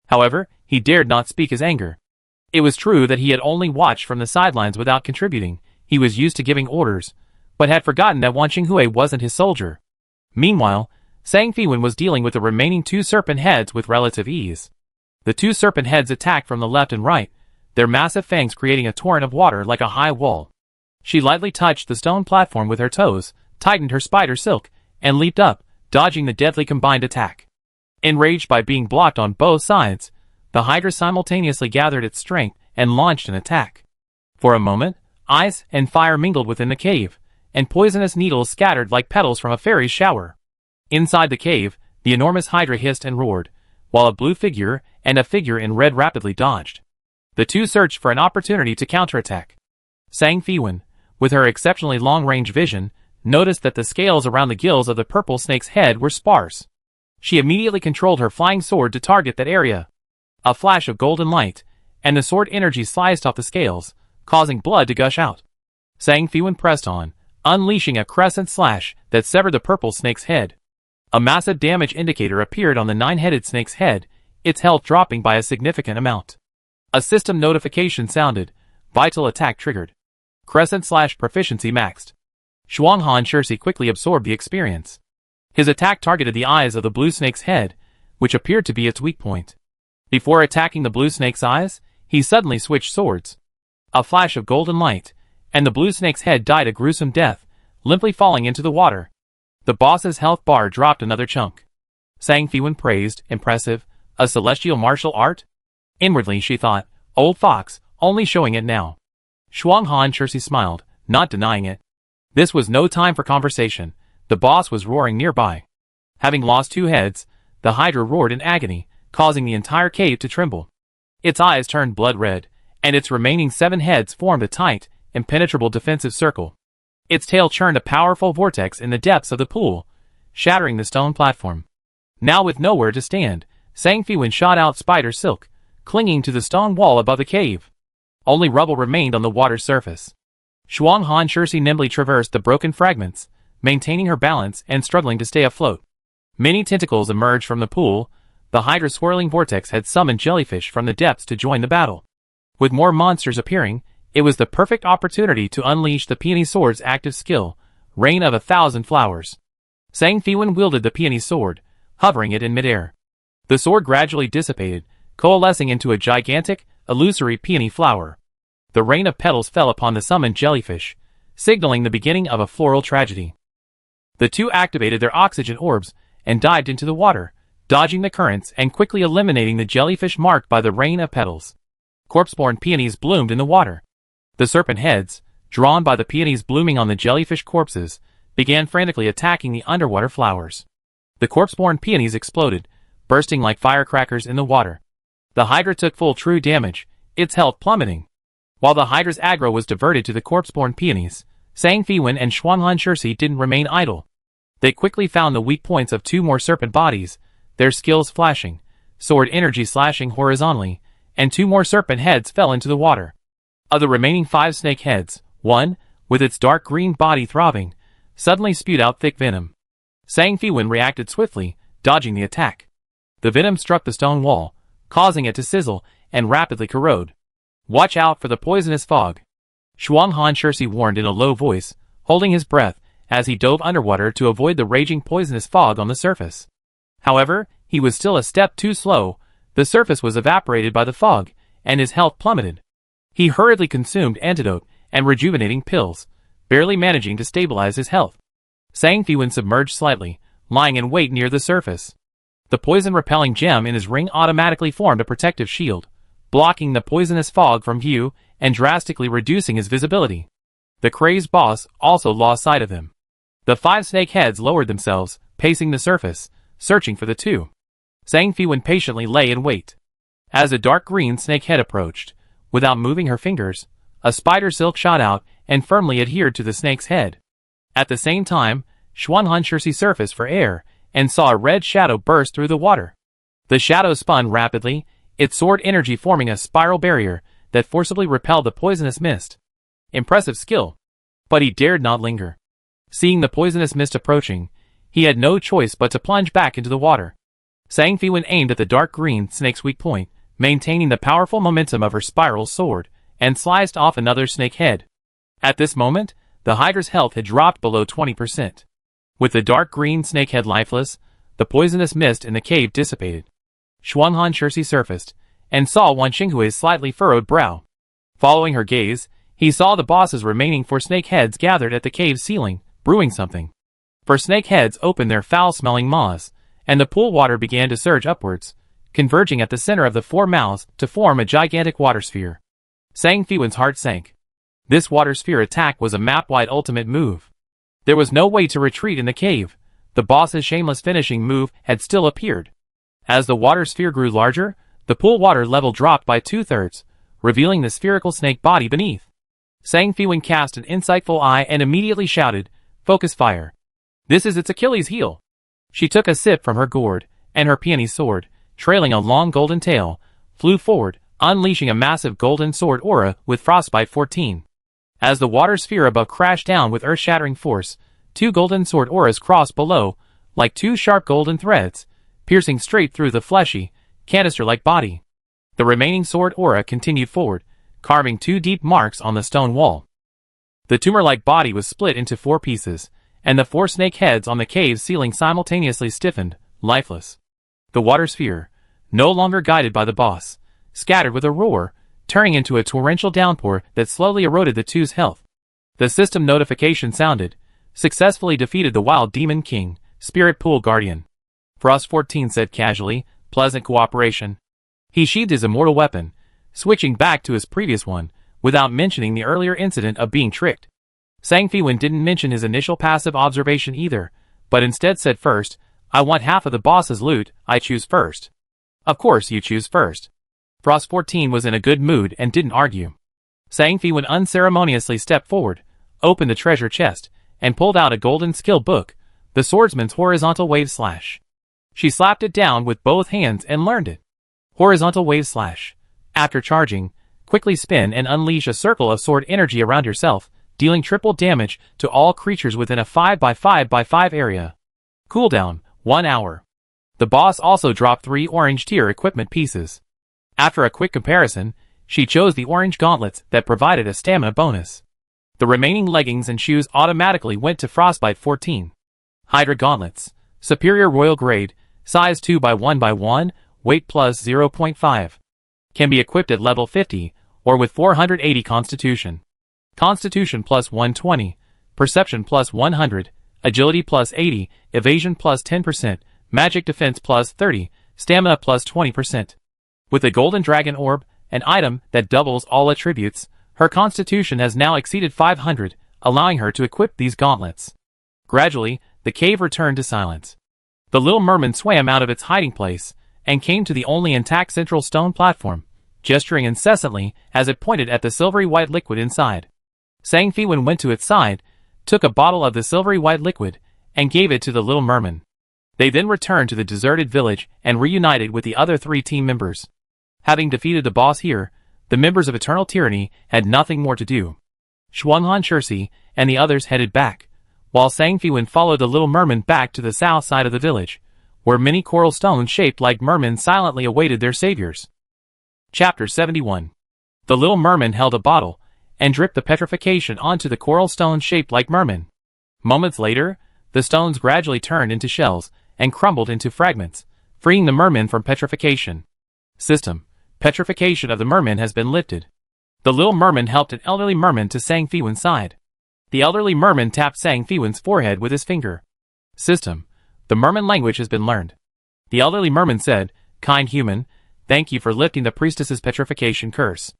However, he dared not speak his anger. It was true that he had only watched from the sidelines without contributing. He was used to giving orders, but had forgotten that Wan Qinghui wasn't his soldier. Meanwhile, Sang Fiwen was dealing with the remaining two serpent heads with relative ease. The two serpent heads attacked from the left and right, their massive fangs creating a torrent of water like a high wall. She lightly touched the stone platform with her toes, tightened her spider silk, and leaped up, dodging the deadly combined attack. Enraged by being blocked on both sides, the Hydra simultaneously gathered its strength and launched an attack. For a moment, ice and fire mingled within the cave, and poisonous needles scattered like petals from a fairy's shower. Inside the cave, the enormous Hydra hissed and roared, while a blue figure and a figure in red rapidly dodged. The two searched for an opportunity to counterattack. Sang Fiwen, with her exceptionally long-range vision, noticed that the scales around the gills of the purple snake's head were sparse. She immediately controlled her flying sword to target that area. A flash of golden light, and the sword energy sliced off the scales, causing blood to gush out. Sang Fiwen pressed on, unleashing a crescent slash that severed the purple snake's head. A massive damage indicator appeared on the nine-headed snake's head, its health dropping by a significant amount. A system notification sounded. Vital attack triggered. Crescent slash proficiency maxed. Shuanghan Shirsi quickly absorbed the experience. His attack targeted the eyes of the blue snake's head, which appeared to be its weak point. Before attacking the blue snake's eyes, he suddenly switched swords. A flash of golden light, and the blue snake's head died a gruesome death, limply falling into the water. The boss's health bar dropped another chunk. Sang Fiwen praised, impressive, a celestial martial art? Inwardly she thought, old fox, only showing it now. Shuanghan Shirsi smiled, not denying it. This was no time for conversation, the boss was roaring nearby. Having lost two heads, the Hydra roared in agony, causing the entire cave to tremble. Its eyes turned blood red, and its remaining 7 heads formed a tight, impenetrable defensive circle. Its tail churned a powerful vortex in the depths of the pool, shattering the stone platform. Now with nowhere to stand, Sang Fiwen shot out spider silk, clinging to the stone wall above the cave. Only rubble remained on the water's surface. Shuanghan Shirsi nimbly traversed the broken fragments, maintaining her balance and struggling to stay afloat. Many tentacles emerged from the pool. The Hydra's swirling vortex had summoned jellyfish from the depths to join the battle. With more monsters appearing, it was the perfect opportunity to unleash the peony sword's active skill, Rain of 1,000 Flowers. Sang Fiwen wielded the peony sword, hovering it in midair. The sword gradually dissipated, coalescing into a gigantic, illusory peony flower. The rain of petals fell upon the summoned jellyfish, signaling the beginning of a floral tragedy. The two activated their oxygen orbs and dived into the water, dodging the currents and quickly eliminating the jellyfish marked by the rain of petals. Corpse-born peonies bloomed in the water. The serpent heads, drawn by the peonies blooming on the jellyfish corpses, began frantically attacking the underwater flowers. The corpse-born peonies exploded, bursting like firecrackers in the water. The Hydra took full true damage, its health plummeting. While the Hydra's aggro was diverted to the corpse-born peonies, Sang Fiwen and Shuanghan Shirsi didn't remain idle. They quickly found the weak points of 2 more serpent bodies, their skills flashing, sword energy slashing horizontally, and 2 more serpent heads fell into the water. Of the remaining 5 snake heads, one, with its dark green body throbbing, suddenly spewed out thick venom. Sang Fiwen reacted swiftly, dodging the attack. The venom struck the stone wall, causing it to sizzle and rapidly corrode. Watch out for the poisonous fog. Shuanghan Shirsi warned in a low voice, holding his breath as he dove underwater to avoid the raging poisonous fog on the surface. However, he was still a step too slow. The surface was evaporated by the fog, and his health plummeted. He hurriedly consumed antidote and rejuvenating pills, barely managing to stabilize his health. Sang Fiwen submerged slightly, lying in wait near the surface. The poison-repelling gem in his ring automatically formed a protective shield, blocking the poisonous fog from view and drastically reducing his visibility. The crazed boss also lost sight of him. The 5 snake heads lowered themselves, pacing the surface, searching for the 2. Sang Fiwen patiently lay in wait. As a dark green snake head approached, without moving her fingers, a spider silk shot out and firmly adhered to the snake's head. At the same time, Shuanghan Shirsi surfaced for air and saw a red shadow burst through the water. The shadow spun rapidly, its sword energy forming a spiral barrier that forcibly repelled the poisonous mist. Impressive skill. But he dared not linger. Seeing the poisonous mist approaching, he had no choice but to plunge back into the water. Sang Fiwen aimed at the dark green snake's weak point, maintaining the powerful momentum of her spiral sword, and sliced off another snake head. At this moment, the Hydra's health had dropped below 20%. With the dark green snake head lifeless, the poisonous mist in the cave dissipated. Xuanhan Shirsi surfaced, and saw Wan Xinghui's slightly furrowed brow. Following her gaze, he saw the boss's remaining 4 snake heads gathered at the cave's ceiling, brewing something. 4 snake heads opened their foul-smelling maws, and the pool water began to surge upwards, converging at the center of the 4 mouths to form a gigantic water sphere. Sang Fiwen's heart sank. This water sphere attack was a map-wide ultimate move. There was no way to retreat in the cave. The boss's shameless finishing move had still appeared. As the water sphere grew larger, the pool water level dropped by 2/3, revealing the spherical snake body beneath. Sang Fiwen cast an insightful eye and immediately shouted, "Focus fire." This is its Achilles heel. She took a sip from her gourd, and her peony sword, trailing a long golden tail, flew forward, unleashing a massive golden sword aura with Frostbite 14. As the water sphere above crashed down with earth-shattering force, 2 golden sword auras crossed below, like 2 sharp golden threads, piercing straight through the fleshy, canister-like body. The remaining sword aura continued forward, carving 2 deep marks on the stone wall. The tumor-like body was split into 4 pieces, and the 4 snake heads on the cave's ceiling simultaneously stiffened, lifeless. The water sphere, no longer guided by the boss, scattered with a roar, turning into a torrential downpour that slowly eroded the two's health. The system notification sounded, "Successfully defeated the Wild Demon King, Spirit Pool Guardian." Frost 14 said casually, "Pleasant cooperation." He sheathed his immortal weapon, switching back to his previous one, without mentioning the earlier incident of being tricked. Sang Fiwen didn't mention his initial passive observation either, but instead said first, "I want half of the boss's loot, I choose first." "Of course you choose first." Frost 14 was in a good mood and didn't argue. Sang Fiwen unceremoniously stepped forward, opened the treasure chest, and pulled out a golden skill book, the swordsman's horizontal wave slash. She slapped it down with both hands and learned it. Horizontal wave slash. After charging, quickly spin and unleash a circle of sword energy around yourself, dealing triple damage to all creatures within a 5x5x5 area. Cooldown, 1 hour. The boss also dropped 3 orange tier equipment pieces. After a quick comparison, she chose the orange gauntlets that provided a stamina bonus. The remaining leggings and shoes automatically went to Frostbite 14. Hydra gauntlets, superior royal grade, size 2x1x1, weight plus 0.5. Can be equipped at level 50, or with 480 constitution. Constitution plus 120, perception plus 100, agility plus 80, evasion plus 10%, magic defense plus 30, stamina plus 20%. With a golden dragon orb, an item that doubles all attributes, her constitution has now exceeded 500, allowing her to equip these gauntlets. Gradually, the cave returned to silence. The little merman swam out of its hiding place, and came to the only intact central stone platform, gesturing incessantly as it pointed at the silvery white liquid inside. Sang Fiwen went to its side, took a bottle of the silvery white liquid, and gave it to the little merman. They then returned to the deserted village and reunited with the other 3 team members. Having defeated the boss here, the members of Eternal Tyranny had nothing more to do. Xuanhan Shirsi and the others headed back, while Sang Fiwen followed the little merman back to the south side of the village, where many coral stones shaped like mermen silently awaited their saviors. Chapter 71. The little merman held a bottle, and dripped the petrification onto the coral stones shaped like mermen. Moments later, the stones gradually turned into shells, and crumbled into fragments, freeing the merman from petrification. System. Petrification of the merman has been lifted. The little merman helped an elderly merman to Sang Fiwen's side. The elderly merman tapped Sang Fiwen's forehead with his finger. System. The merman language has been learned. The elderly merman said, "Kind human, thank you for lifting the priestess's petrification curse.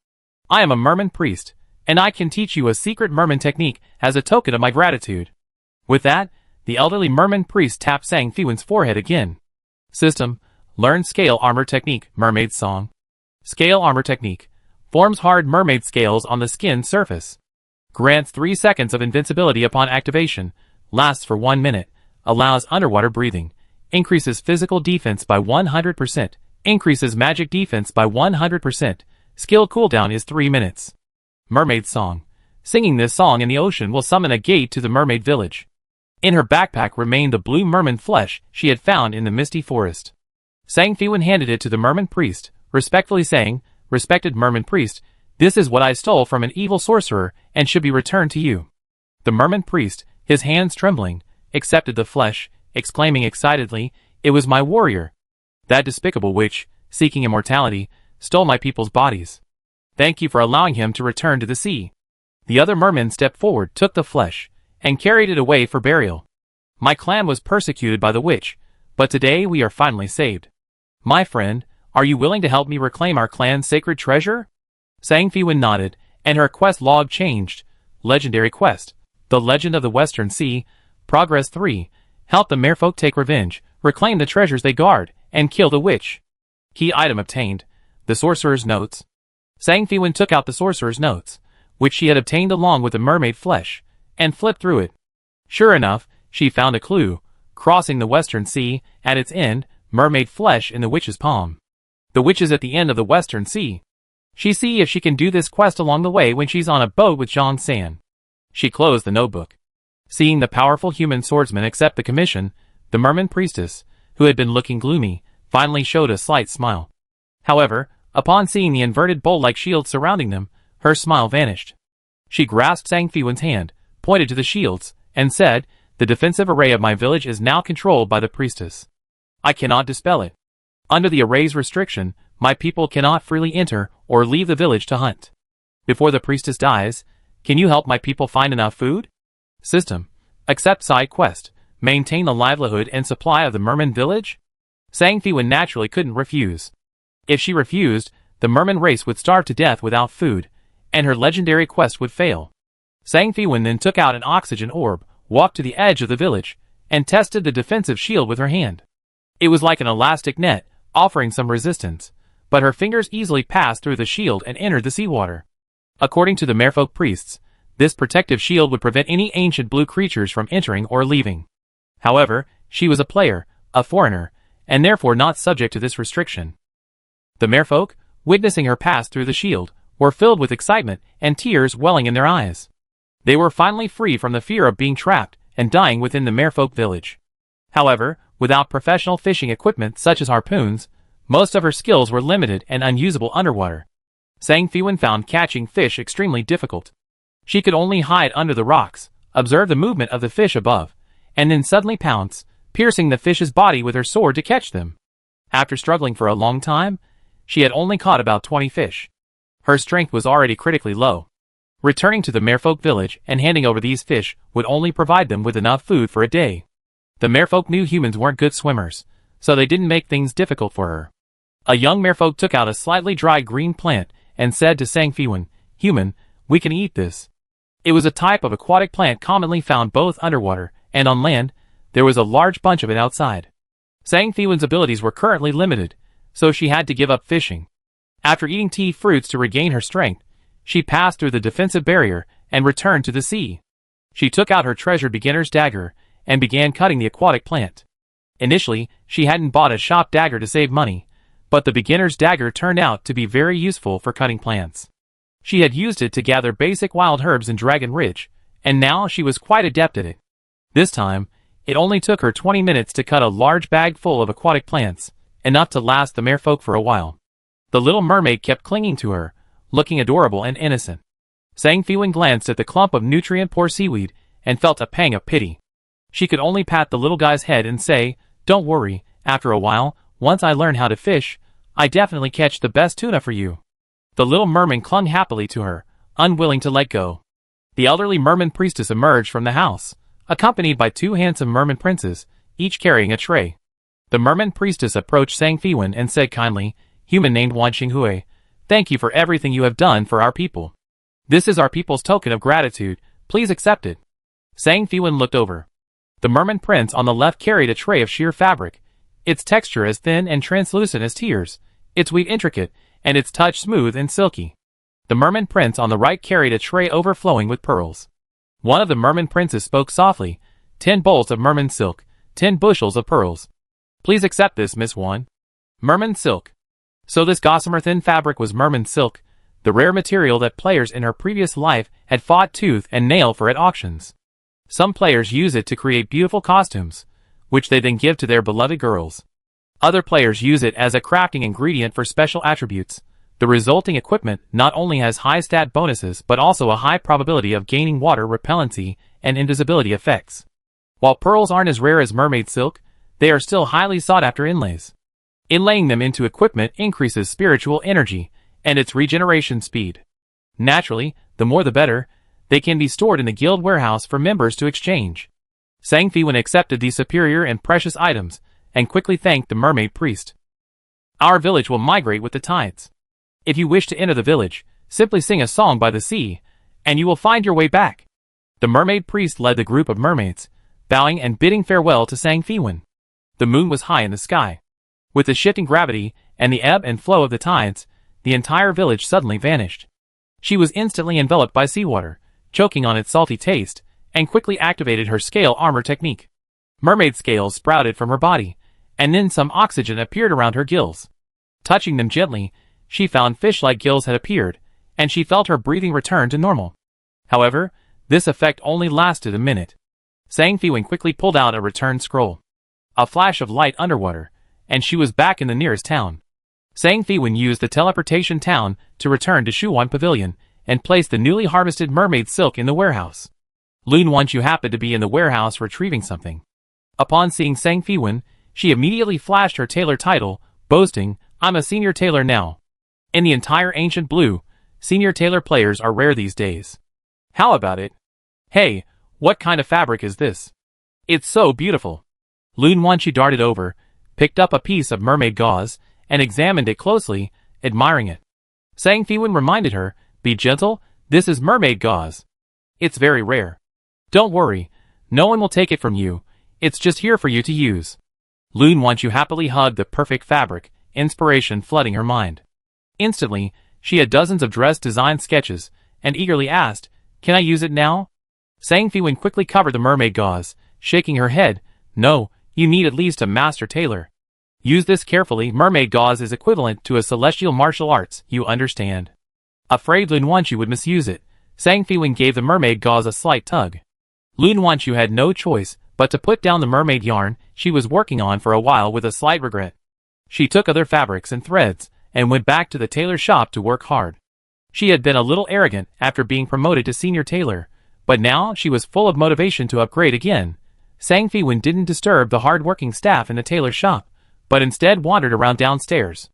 I am a merman priest, and I can teach you a secret merman technique as a token of my gratitude." With that, the elderly merman priest tapped Sang Fiwen's forehead again. System. Learn scale armor technique, mermaid song. Scale armor technique. Forms hard mermaid scales on the skin surface. Grants 3 seconds of invincibility upon activation. Lasts for 1 minute. Allows underwater breathing. increases physical defense by 100%, increases magic defense by 100%, skill cooldown is 3 minutes. Mermaid Song. Singing this song in the ocean will summon a gate to the mermaid village. In her backpack remained the blue merman flesh she had found in the misty forest. Sang Fiwen handed it to the merman priest, respectfully saying, "Respected merman priest, this is what I stole from an evil sorcerer and should be returned to you." The merman priest, his hands trembling, accepted the flesh, exclaiming excitedly, "It was my warrior. That despicable witch, seeking immortality, stole my people's bodies. Thank you for allowing him to return to the sea." The other merman stepped forward, took the flesh, and carried it away for burial. "My clan was persecuted by the witch, but today we are finally saved. My friend, are you willing to help me reclaim our clan's sacred treasure?" Sang Fiwen nodded, and her quest log changed. Legendary quest. The Legend of the Western Sea. Progress 3. Help the merfolk take revenge, reclaim the treasures they guard, and kill the witch. Key item obtained. The Sorcerer's Notes. Sang Fiwen took out the Sorcerer's Notes, which she had obtained along with the mermaid flesh, and flipped through it. Sure enough, she found a clue. Crossing the Western Sea, at its end, mermaid flesh in the witch's palm. The witch is at the end of the Western Sea. She see if she can do this quest along the way when she's on a boat with Zhang San. She closed the notebook. Seeing the powerful human swordsman accept the commission, the merman priestess, who had been looking gloomy, finally showed a slight smile. However, upon seeing the inverted bowl-like shields surrounding them, her smile vanished. She grasped Sang Fiwen's hand, pointed to the shields, and said, "The defensive array of my village is now controlled by the priestess. I cannot dispel it. Under the array's restriction, my people cannot freely enter or leave the village to hunt. Before the priestess dies, can you help my people find enough food?" System. Accept side quest. Maintain the livelihood and supply of the merman village? Sang Fiwen naturally couldn't refuse. If she refused, the merman race would starve to death without food, and her legendary quest would fail. Sang Fiwen then took out an oxygen orb, walked to the edge of the village, and tested the defensive shield with her hand. It was like an elastic net, offering some resistance, but her fingers easily passed through the shield and entered the seawater. According to the merfolk priests, this protective shield would prevent any ancient blue creatures from entering or leaving. However, she was a player, a foreigner, and therefore not subject to this restriction. The merfolk, witnessing her pass through the shield, were filled with excitement and tears welling in their eyes. They were finally free from the fear of being trapped and dying within the merfolk village. However, without professional fishing equipment such as harpoons, most of her skills were limited and unusable underwater. Sang Fiwen found catching fish extremely difficult. She could only hide under the rocks, observe the movement of the fish above, and then suddenly pounce, piercing the fish's body with her sword to catch them. After struggling for a long time, she had only caught about 20 fish. Her strength was already critically low. Returning to the merfolk village and handing over these fish would only provide them with enough food for a day. The merfolk knew humans weren't good swimmers, so they didn't make things difficult for her. A young merfolk took out a slightly dry green plant and said to Sang Fiwen, "Human, we can eat this." It was a type of aquatic plant commonly found both underwater and on land. There was a large bunch of it outside. Sang Fiwen's abilities were currently limited, so she had to give up fishing. After eating tea fruits to regain her strength, she passed through the defensive barrier and returned to the sea. She took out her treasured beginner's dagger and began cutting the aquatic plant. Initially, she hadn't bought a shop dagger to save money, but the beginner's dagger turned out to be very useful for cutting plants. She had used it to gather basic wild herbs in Dragon Ridge, and now she was quite adept at it. This time, it only took her 20 minutes to cut a large bag full of aquatic plants, enough to last the merfolk for a while. The little mermaid kept clinging to her, looking adorable and innocent. Sang Fiwen glanced at the clump of nutrient-poor seaweed and felt a pang of pity. She could only pat the little guy's head and say, "Don't worry, after a while, once I learn how to fish, I definitely catch the best tuna for you." The little merman clung happily to her, unwilling to let go. The elderly merman priestess emerged from the house, accompanied by 2 handsome merman princes, each carrying a tray. The merman priestess approached Sang Fiwen and said kindly, "Human named Wan Xinghui, thank you for everything you have done for our people. This is our people's token of gratitude, please accept it." Sang Fiwen looked over. The merman prince on the left carried a tray of sheer fabric, its texture as thin and translucent as tears, its weave intricate, and its touch smooth and silky. The merman prince on the right carried a tray overflowing with pearls. One of the merman princes spoke softly, 10 bolts of merman silk, 10 bushels of pearls. Please accept this, Miss One. Merman silk. So this gossamer thin fabric was merman silk, the rare material that players in her previous life had fought tooth and nail for at auctions. Some players use it to create beautiful costumes, which they then give to their beloved girls. Other players use it as a crafting ingredient for special attributes. The resulting equipment not only has high stat bonuses but also a high probability of gaining water repellency and invisibility effects. While pearls aren't as rare as mermaid silk, they are still highly sought after inlays. Inlaying them into equipment increases spiritual energy and its regeneration speed. Naturally, the more the better, they can be stored in the guild warehouse for members to exchange. Sang Fiwen accepted these superior and precious items and quickly thanked the mermaid priest. Our village will migrate with the tides. If you wish to enter the village, simply sing a song by the sea, and you will find your way back. The mermaid priest led the group of mermaids, bowing and bidding farewell to Sang Fiwen. The moon was high in the sky. With the shifting gravity and the ebb and flow of the tides, the entire village suddenly vanished. She was instantly enveloped by seawater, choking on its salty taste, and quickly activated her scale armor technique. Mermaid scales sprouted from her body, and then some oxygen appeared around her gills. Touching them gently, she found fish-like gills had appeared, and she felt her breathing return to normal. However, this effect only lasted a minute. Sang Fiwen quickly pulled out a return scroll. A flash of light underwater, and she was back in the nearest town. Sang Fiwen used the teleportation town to return to Shuwan Pavilion and placed the newly harvested mermaid silk in the warehouse. Lun Wanchu happened to be in the warehouse retrieving something. Upon seeing Sang Fiwen, she immediately flashed her tailor title, boasting, "I'm a senior tailor now." In the entire Ancient Blue, senior tailor players are rare these days. How about it? Hey, what kind of fabric is this? It's so beautiful. Lun Wanchu darted over, picked up a piece of mermaid gauze, and examined it closely, admiring it. Sang Fiwen reminded her, "Be gentle, this is mermaid gauze. It's very rare. Don't worry, no one will take it from you, it's just here for you to use." Lun Wanchu happily hugged the perfect fabric, inspiration flooding her mind. Instantly, she had dozens of dress design sketches, and eagerly asked, "Can I use it now?" Sang Fiwen quickly covered the mermaid gauze, shaking her head, "No, you need at least a master tailor. Use this carefully, mermaid gauze is equivalent to a celestial martial arts, you understand." Afraid Lun Wanchu would misuse it, Sang Fiwen gave the mermaid gauze a slight tug. Lun Wanchu had no choice but to put down the mermaid yarn she was working on for a while with a slight regret. She took other fabrics and threads, and went back to the tailor shop to work hard. She had been a little arrogant after being promoted to senior tailor, but now she was full of motivation to upgrade again. Sang Fiwen didn't disturb the hard-working staff in the tailor shop, but instead wandered around downstairs.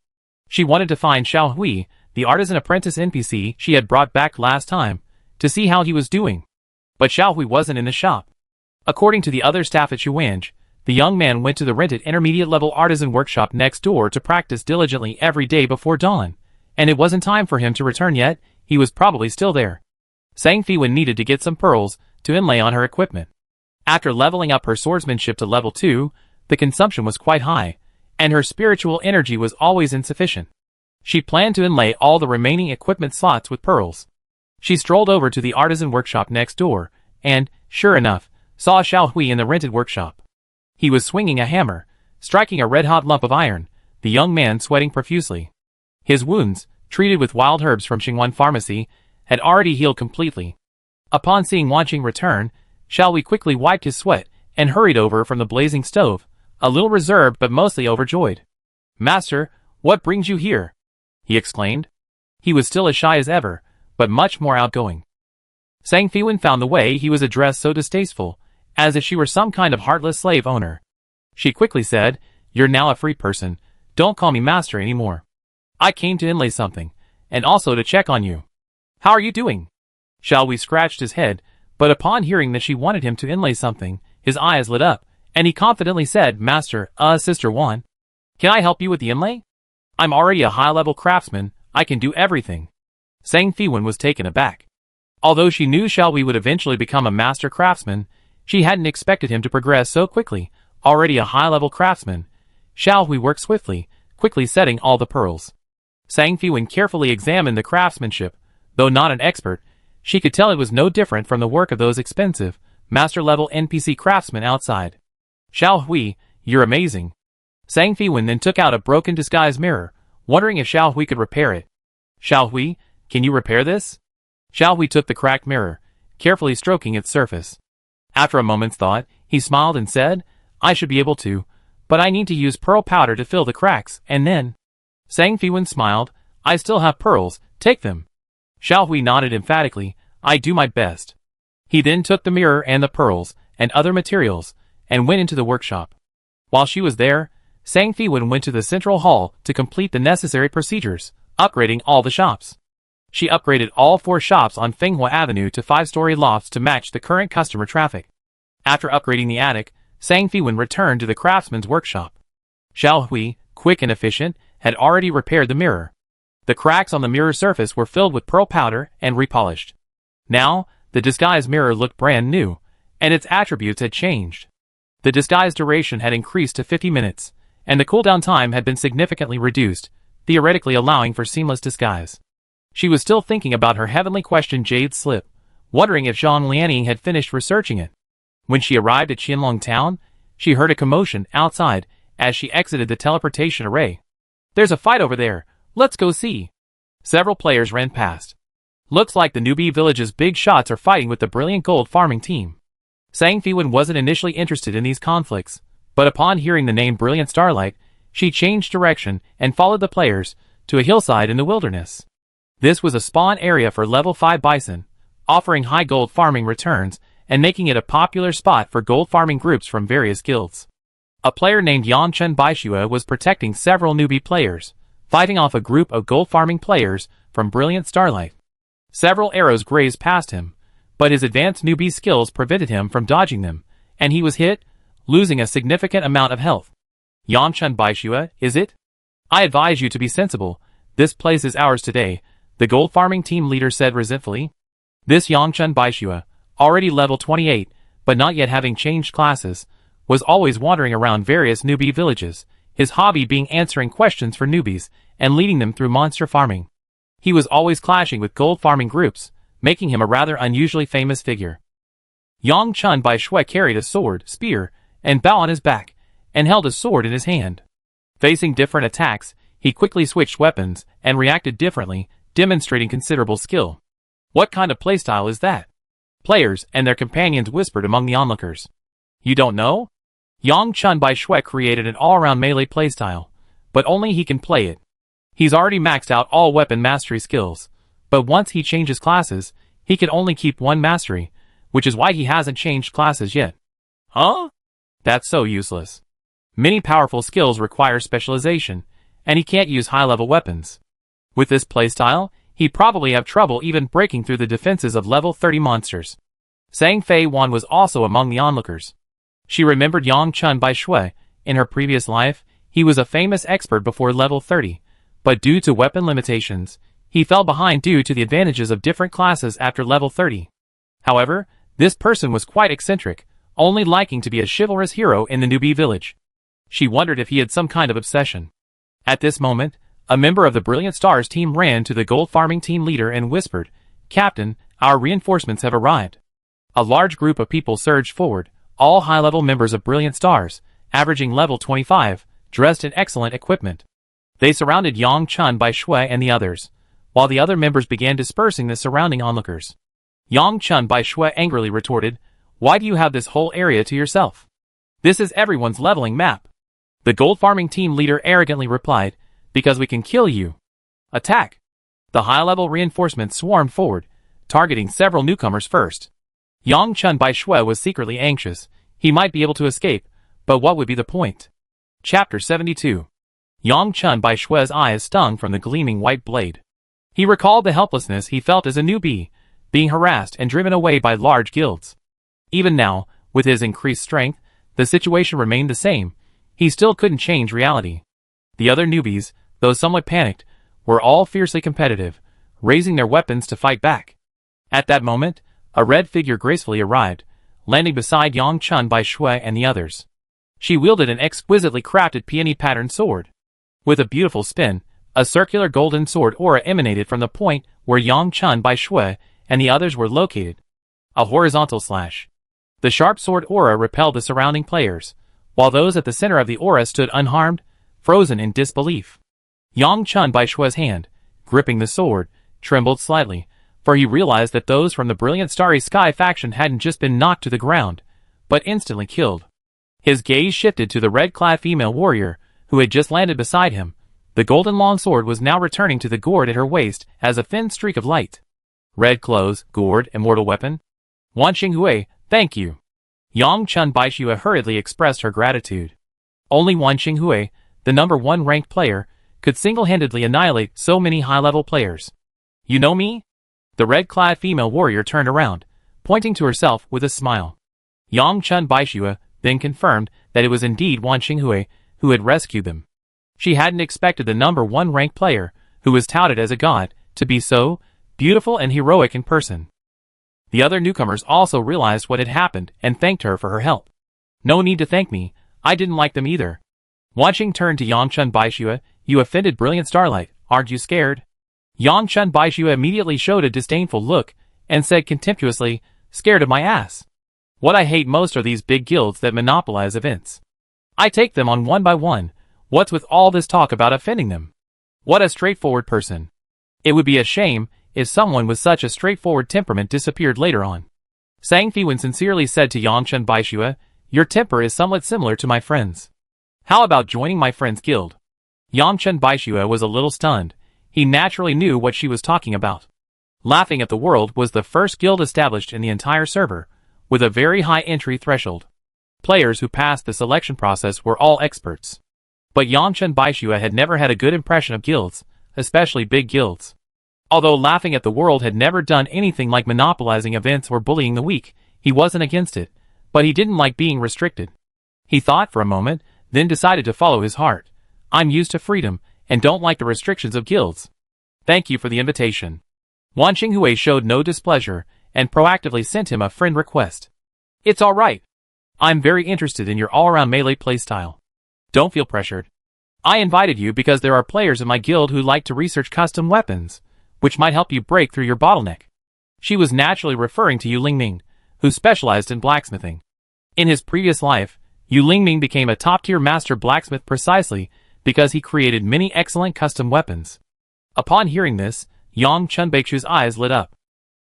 She wanted to find Xiao Hui, the artisan apprentice NPC she had brought back last time, to see how he was doing. But Xiao Hui wasn't in the shop. According to the other staff at Shuanj, the young man went to the rented intermediate-level artisan workshop next door to practice diligently every day before dawn, and it wasn't time for him to return yet, he was probably still there. Sang Fiwen needed to get some pearls to inlay on her equipment. After leveling up her swordsmanship to level 2, the consumption was quite high, and her spiritual energy was always insufficient. She planned to inlay all the remaining equipment slots with pearls. She strolled over to the artisan workshop next door, and, sure enough, saw Xiao Hui in the rented workshop. He was swinging a hammer, striking a red-hot lump of iron, the young man sweating profusely. His wounds, treated with wild herbs from Xingwan Pharmacy, had already healed completely. Upon seeing Wanqing return, Xiao Hui quickly wiped his sweat and hurried over from the blazing stove, a little reserved but mostly overjoyed. "Master, what brings you here?" he exclaimed. He was still as shy as ever, but much more outgoing. Sang Fiwen found the way he was addressed so distasteful, as if she were some kind of heartless slave owner. She quickly said, "You're now a free person, don't call me master anymore. I came to inlay something, and also to check on you. How are you doing?" Xiao Hui scratched his head, but upon hearing that she wanted him to inlay something, his eyes lit up, and he confidently said, "Master, Sister Wan, can I help you with the inlay? I'm already a high-level craftsman, I can do everything." Sang Fiwen was taken aback. Although she knew Xiao Hui would eventually become a master craftsman, she hadn't expected him to progress so quickly. Already a high-level craftsman, Xiao Hui worked swiftly, quickly setting all the pearls. Sang Fiwen carefully examined the craftsmanship. Though not an expert, she could tell it was no different from the work of those expensive, master-level NPC craftsmen outside. "Xiao Hui, you're amazing. Sang Fiwen then took out a broken disguise mirror, wondering if Xiao Hui could repair it. Xiao Hui, can you repair this? Xiao Hui took the cracked mirror, carefully stroking its surface. After a moment's thought, he smiled and said, I should be able to, but I need to use pearl powder to fill the cracks, and then... Sang Fiwen smiled, I still have pearls, take them. Xiao Hui nodded emphatically, I do my best. He then took the mirror and the pearls, and other materials, and went into the workshop. While she was there, Sang Fiwen went to the central hall to complete the necessary procedures, upgrading all the shops. She upgraded all 4 shops on Fenghua Avenue to 5-story lofts to match the current customer traffic. After upgrading the attic, Sang Fiwen returned to the craftsman's workshop. Xiao Hui, quick and efficient, had already repaired the mirror. The cracks on the mirror surface were filled with pearl powder and repolished. Now, the disguise mirror looked brand new, and its attributes had changed. The disguise duration had increased to 50 minutes, and the cooldown time had been significantly reduced, theoretically allowing for seamless disguise. She was still thinking about her heavenly question Jade's slip, wondering if Zhang Lianning had finished researching it. When she arrived at Qianlong Town, she heard a commotion outside as she exited the teleportation array. There's a fight over there, let's go see. Several players ran past. Looks like the newbie village's big shots are fighting with the brilliant gold farming team. Sang Fiwen wasn't initially interested in these conflicts, but upon hearing the name Brilliant Starlight, she changed direction and followed the players to a hillside in the wilderness. This was a spawn area for level 5 bison, offering high gold farming returns and making it a popular spot for gold farming groups from various guilds. A player named Yangchen Baishua was protecting several newbie players, fighting off a group of gold farming players from Brilliant Starlight. Several arrows grazed past him, but his advanced newbie skills prevented him from dodging them, and he was hit, losing a significant amount of health. Yangchen Baishua, is it? I advise you to be sensible, this place is ours today, the gold farming team leader said resentfully. This Yangchen Baishua, already level 28, but not yet having changed classes, was always wandering around various newbie villages, his hobby being answering questions for newbies and leading them through monster farming. He was always clashing with gold farming groups, making him a rather unusually famous figure. Yangchen Baishua carried a sword, spear, and bow on his back, and held a sword in his hand. Facing different attacks, he quickly switched weapons and reacted differently, demonstrating considerable skill. What kind of playstyle is that? Players and their companions whispered among the onlookers. You don't know? Yangchen Baishua created an all-around melee playstyle, but only he can play it. He's already maxed out all weapon mastery skills, but once he changes classes, he can only keep one mastery, which is why he hasn't changed classes yet. Huh? That's so useless. Many powerful skills require specialization, and he can't use high-level weapons. With this playstyle, he'd probably have trouble even breaking through the defenses of level 30 monsters. Sang Fei Wan was also among the onlookers. She remembered Yangchen Baishua. In her previous life, he was a famous expert before level 30, but due to weapon limitations, he fell behind due to the advantages of different classes after level 30. However, this person was quite eccentric, only liking to be a chivalrous hero in the newbie village. She wondered if he had some kind of obsession. At this moment, a member of the Brilliant Stars team ran to the gold farming team leader and whispered, Captain, our reinforcements have arrived. A large group of people surged forward, all high-level members of Brilliant Stars, averaging level 25, dressed in excellent equipment. They surrounded Yangchen Baishua and the others, while the other members began dispersing the surrounding onlookers. Yangchen Baishua angrily retorted, Why do you have this whole area to yourself? This is everyone's leveling map. The gold farming team leader arrogantly replied, Because we can kill you. Attack! The high-level reinforcements swarmed forward, targeting several newcomers first. Yangchen Baishua was secretly anxious. He might be able to escape, but what would be the point? Chapter 72. Yangchen Baishua's eyes stung from the gleaming white blade. He recalled the helplessness he felt as a newbie, being harassed and driven away by large guilds. Even now, with his increased strength, the situation remained the same. He still couldn't change reality. The other newbies, though somewhat panicked, were all fiercely competitive, raising their weapons to fight back. At that moment, a red figure gracefully arrived, landing beside Yangchen Baishua and the others. She wielded an exquisitely crafted peony-patterned sword. With a beautiful spin, a circular golden sword aura emanated from the point where Yangchen Baishua and the others were located. A horizontal slash. The sharp sword aura repelled the surrounding players, while those at the center of the aura stood unharmed, frozen in disbelief. Yang Chun Baishua's hand, gripping the sword, trembled slightly, for he realized that those from the brilliant Starry Sky faction hadn't just been knocked to the ground, but instantly killed. His gaze shifted to the red-clad female warrior, who had just landed beside him. The golden longsword was now returning to the gourd at her waist as a thin streak of light. Red clothes, gourd, immortal weapon? Wan Xinghui, thank you. Yang Chun Baishua hurriedly expressed her gratitude. Only Wan Xinghui, the number 1 ranked player, could single-handedly annihilate so many high-level players. You know me? The red-clad female warrior turned around, pointing to herself with a smile. Yang Chun Baishua then confirmed that it was indeed Wan Xinghui who had rescued them. She hadn't expected the number 1 ranked player, who was touted as a god, to be so beautiful and heroic in person. The other newcomers also realized what had happened and thanked her for her help. No need to thank me, I didn't like them either. Wan Xing turned to Yang Chun Baishua. You offended Brilliant Starlight, aren't you scared? Yang Chun Baishua immediately showed a disdainful look and said contemptuously, scared of my ass. What I hate most are these big guilds that monopolize events. I take them on one by one. What's with all this talk about offending them? What a straightforward person. It would be a shame if someone with such a straightforward temperament disappeared later on. Sang Fiwen sincerely said to Yang Chun Baishua, your temper is somewhat similar to my friend's. How about joining my friend's guild? Yang Chun Baishua was a little stunned. He naturally knew what she was talking about. Laughing at the World was the first guild established in the entire server, with a very high entry threshold. Players who passed the selection process were all experts. But Yang Chun Baishua had never had a good impression of guilds, especially big guilds. Although Laughing at the World had never done anything like monopolizing events or bullying the weak, he wasn't against it, but he didn't like being restricted. He thought for a moment, then decided to follow his heart. I'm used to freedom, and don't like the restrictions of guilds. Thank you for the invitation. Wan Xinghui showed no displeasure, and proactively sent him a friend request. It's alright. I'm very interested in your all-around melee playstyle. Don't feel pressured. I invited you because there are players in my guild who like to research custom weapons, which might help you break through your bottleneck. She was naturally referring to Yu Lingming, who specialized in blacksmithing. In his previous life, Yu Lingming became a top-tier master blacksmith precisely because he created many excellent custom weapons. Upon hearing this, Yang Chun Baishua's eyes lit up.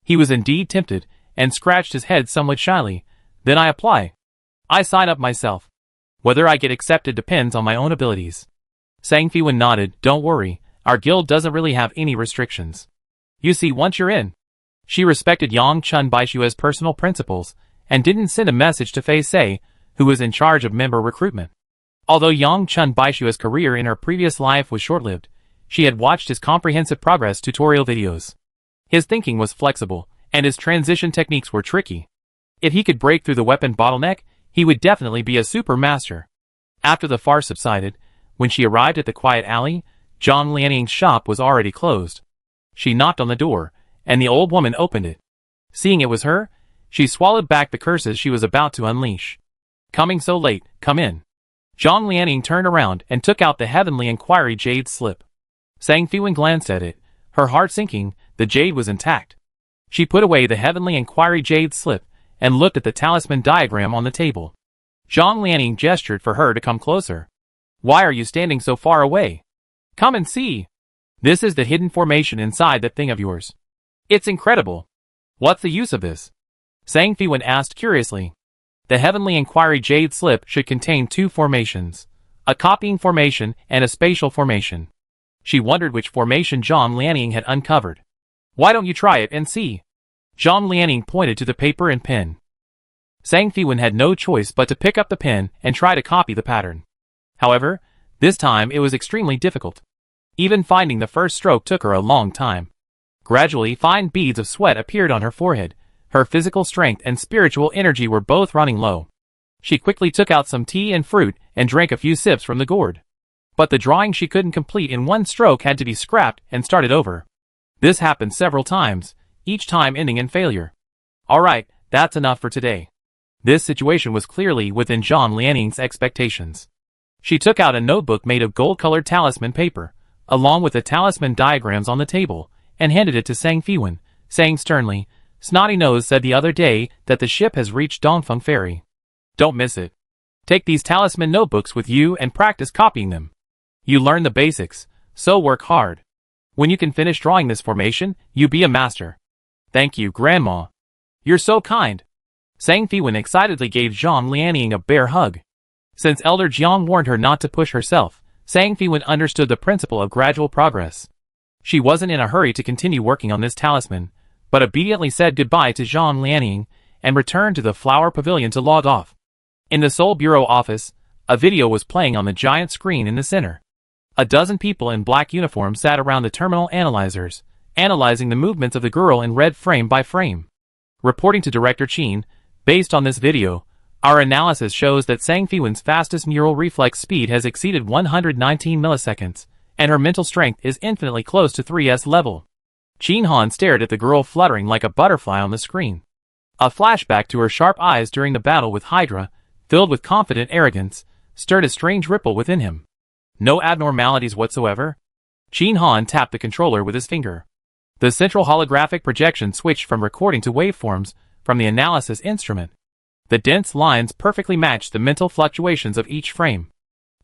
He was indeed tempted, and scratched his head somewhat shyly. Then I apply. I sign up myself. Whether I get accepted depends on my own abilities. Sang Fiwen nodded. Don't worry, our guild doesn't really have any restrictions. You see, once you're in. She respected Yang Chun Baishua's personal principles, and didn't send a message to Fei Sei, who was in charge of member recruitment. Although Yang Chun Baishua's career in her previous life was short-lived, she had watched his comprehensive progress tutorial videos. His thinking was flexible, and his transition techniques were tricky. If he could break through the weapon bottleneck, he would definitely be a super master. After the farce subsided, when she arrived at the quiet alley, Zhang Lianying's shop was already closed. She knocked on the door, and the old woman opened it. Seeing it was her, she swallowed back the curses she was about to unleash. Coming so late, come in. Zhang Lianying turned around and took out the Heavenly Inquiry jade slip. Sang Fiwen glanced at it, her heart sinking. The jade was intact. She put away the Heavenly Inquiry jade slip and looked at the talisman diagram on the table. Zhang Lianying gestured for her to come closer. Why are you standing so far away? Come and see. This is the hidden formation inside that thing of yours. It's incredible. What's the use of this? Sang Fiwen asked curiously. The Heavenly Inquiry jade slip should contain 2 formations, a copying formation and a spatial formation. She wondered which formation Zhang Lianying had uncovered. Why don't you try it and see? Zhang Lianying pointed to the paper and pen. Sang Fiwen had no choice but to pick up the pen and try to copy the pattern. However, this time it was extremely difficult. Even finding the first stroke took her a long time. Gradually, fine beads of sweat appeared on her forehead. Her physical strength and spiritual energy were both running low. She quickly took out some tea and fruit and drank a few sips from the gourd. But the drawing she couldn't complete in one stroke had to be scrapped and started over. This happened several times, each time ending in failure. Alright, that's enough for today. This situation was clearly within Zhang Lianying's expectations. She took out a notebook made of gold-colored talisman paper, along with the talisman diagrams on the table, and handed it to Sang Fiwen, saying sternly, Snotty Nose said the other day that the ship has reached Dongfeng Ferry. Don't miss it. Take these talisman notebooks with you and practice copying them. You learn the basics, so work hard. When you can finish drawing this formation, you be a master. Thank you, Grandma. You're so kind. Sang Fiwen excitedly gave Zhang Lianying a bear hug. Since Elder Jiang warned her not to push herself, Sang Fiwen understood the principle of gradual progress. She wasn't in a hurry to continue working on this talisman, but obediently said goodbye to Zhang Lianying and returned to the flower pavilion to log off. In the Seoul Bureau office, a video was playing on the giant screen in the center. A dozen people in black uniforms sat around the terminal analyzers, analyzing the movements of the girl in red frame by frame. Reporting to Director Qin, based on this video, our analysis shows that Sang Fiwen's fastest neural reflex speed has exceeded 119 milliseconds, and her mental strength is infinitely close to 3S level. Qin Han stared at the girl fluttering like a butterfly on the screen. A flashback to her sharp eyes during the battle with Hydra, filled with confident arrogance, stirred a strange ripple within him. No abnormalities whatsoever? Qin Han tapped the controller with his finger. The central holographic projection switched from recording to waveforms from the analysis instrument. The dense lines perfectly matched the mental fluctuations of each frame.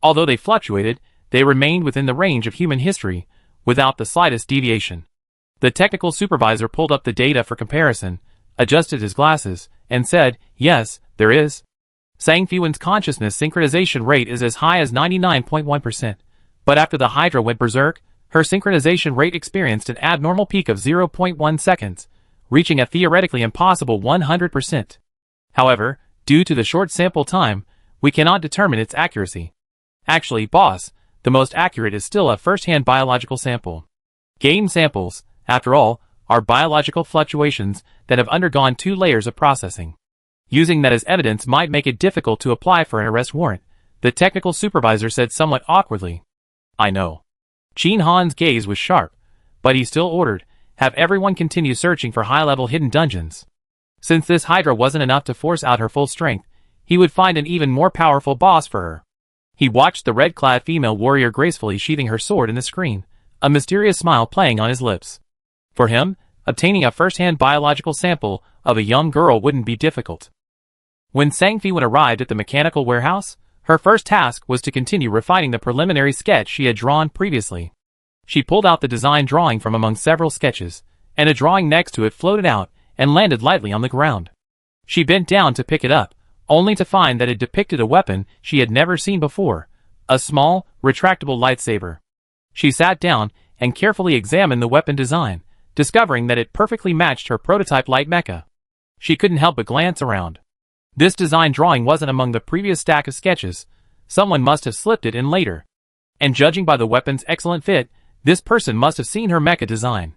Although they fluctuated, they remained within the range of human history, without the slightest deviation. The technical supervisor pulled up the data for comparison, adjusted his glasses, and said, "Yes, there is. Sang Fiwen's consciousness synchronization rate is as high as 99.1%, but after the Hydra went berserk, her synchronization rate experienced an abnormal peak of 0.1 seconds, reaching a theoretically impossible 100%. However, due to the short sample time, we cannot determine its accuracy. Actually, boss, the most accurate is still a first-hand biological sample. Game samples, after all, are biological fluctuations that have undergone 2 layers of processing. Using that as evidence might make it difficult to apply for an arrest warrant," the technical supervisor said somewhat awkwardly. "I know." Qin Han's gaze was sharp, but he still ordered, "Have everyone continue searching for high-level hidden dungeons." Since this Hydra wasn't enough to force out her full strength, he would find an even more powerful boss for her. He watched the red-clad female warrior gracefully sheathing her sword in the screen, a mysterious smile playing on his lips. For him, obtaining a first-hand biological sample of a young girl wouldn't be difficult. When Sang Fiwen arrived at the mechanical warehouse, her first task was to continue refining the preliminary sketch she had drawn previously. She pulled out the design drawing from among several sketches, and a drawing next to it floated out and landed lightly on the ground. She bent down to pick it up, only to find that it depicted a weapon she had never seen before, a small, retractable lightsaber. She sat down and carefully examined the weapon design, discovering that it perfectly matched her prototype light mecha. She couldn't help but glance around. This design drawing wasn't among the previous stack of sketches. Someone must have slipped it in later. And judging by the weapon's excellent fit, this person must have seen her mecha design.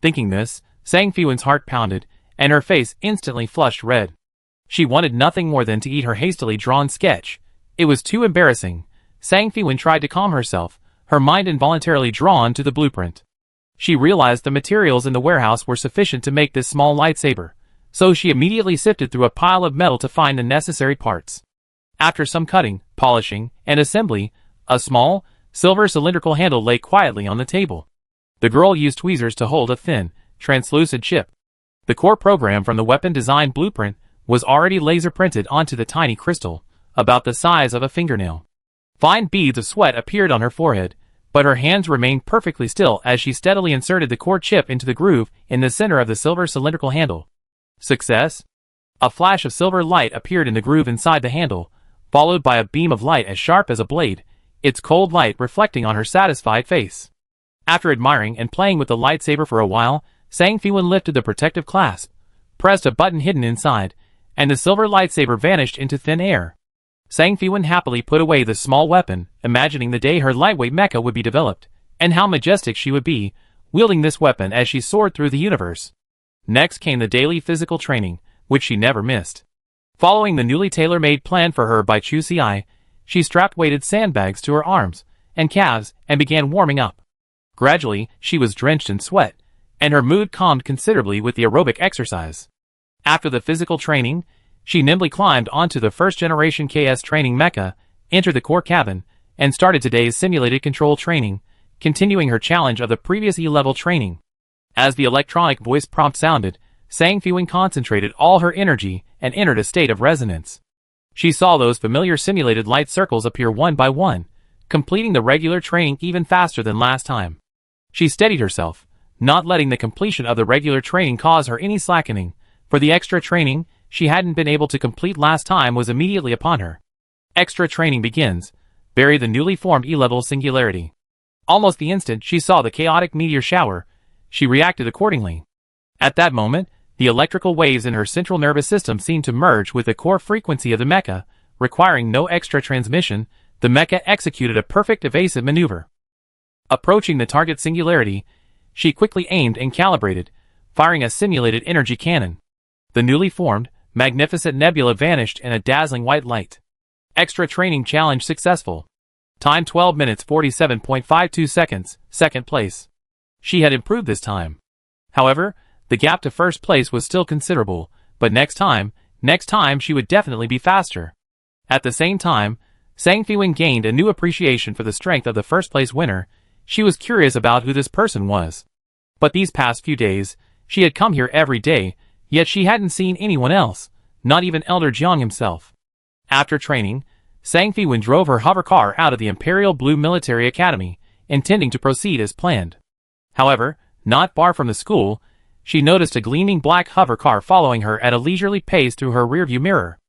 Thinking this, Sang Fiwen's heart pounded, and her face instantly flushed red. She wanted nothing more than to eat her hastily drawn sketch. It was too embarrassing. Sang Fiwen tried to calm herself, her mind involuntarily drawn to the blueprint. She realized the materials in the warehouse were sufficient to make this small lightsaber, so she immediately sifted through a pile of metal to find the necessary parts. After some cutting, polishing, and assembly, a small, silver cylindrical handle lay quietly on the table. The girl used tweezers to hold a thin, translucent chip. The core program from the weapon design blueprint was already laser printed onto the tiny crystal, about the size of a fingernail. Fine beads of sweat appeared on her forehead, but her hands remained perfectly still as she steadily inserted the core chip into the groove in the center of the silver cylindrical handle. Success? A flash of silver light appeared in the groove inside the handle, followed by a beam of light as sharp as a blade, its cold light reflecting on her satisfied face. After admiring and playing with the lightsaber for a while, Sang Fiwen lifted the protective clasp, pressed a button hidden inside, and the silver lightsaber vanished into thin air. Sang Fiwen happily put away the small weapon, imagining the day her lightweight mecha would be developed, and how majestic she would be, wielding this weapon as she soared through the universe. Next came the daily physical training, which she never missed. Following the newly tailor-made plan for her by Chu Ci, she strapped weighted sandbags to her arms and calves and began warming up. Gradually, she was drenched in sweat, and her mood calmed considerably with the aerobic exercise. After the physical training, she nimbly climbed onto the first-generation KS training mecha, entered the core cabin, and started today's simulated control training, continuing her challenge of the previous E-level training. As the electronic voice prompt sounded, Sang Fiwen concentrated all her energy and entered a state of resonance. She saw those familiar simulated light circles appear one by one, completing the regular training even faster than last time. She steadied herself, not letting the completion of the regular training cause her any slackening, for the extra training she hadn't been able to complete last time was immediately upon her. Extra training begins. Bury the newly formed E-level singularity. Almost the instant she saw the chaotic meteor shower, she reacted accordingly. At that moment, the electrical waves in her central nervous system seemed to merge with the core frequency of the mecha, requiring no extra transmission. The mecha executed a perfect evasive maneuver. Approaching the target singularity, she quickly aimed and calibrated, firing a simulated energy cannon. The newly formed, magnificent nebula vanished in a dazzling white light. Extra training challenge successful. Time 12 minutes 47.52 seconds, second place. She had improved this time. However, the gap to first place was still considerable, but next time she would definitely be faster. At the same time, Sang Fiwen gained a new appreciation for the strength of the first place winner. She was curious about who this person was. But these past few days, she had come here every day, yet she hadn't seen anyone else, not even Elder Jiang himself. After training, Sang Fiwen drove her hover car out of the Imperial Blue Military Academy, intending to proceed as planned. However, not far from the school, she noticed a gleaming black hover car following her at a leisurely pace through her rearview mirror.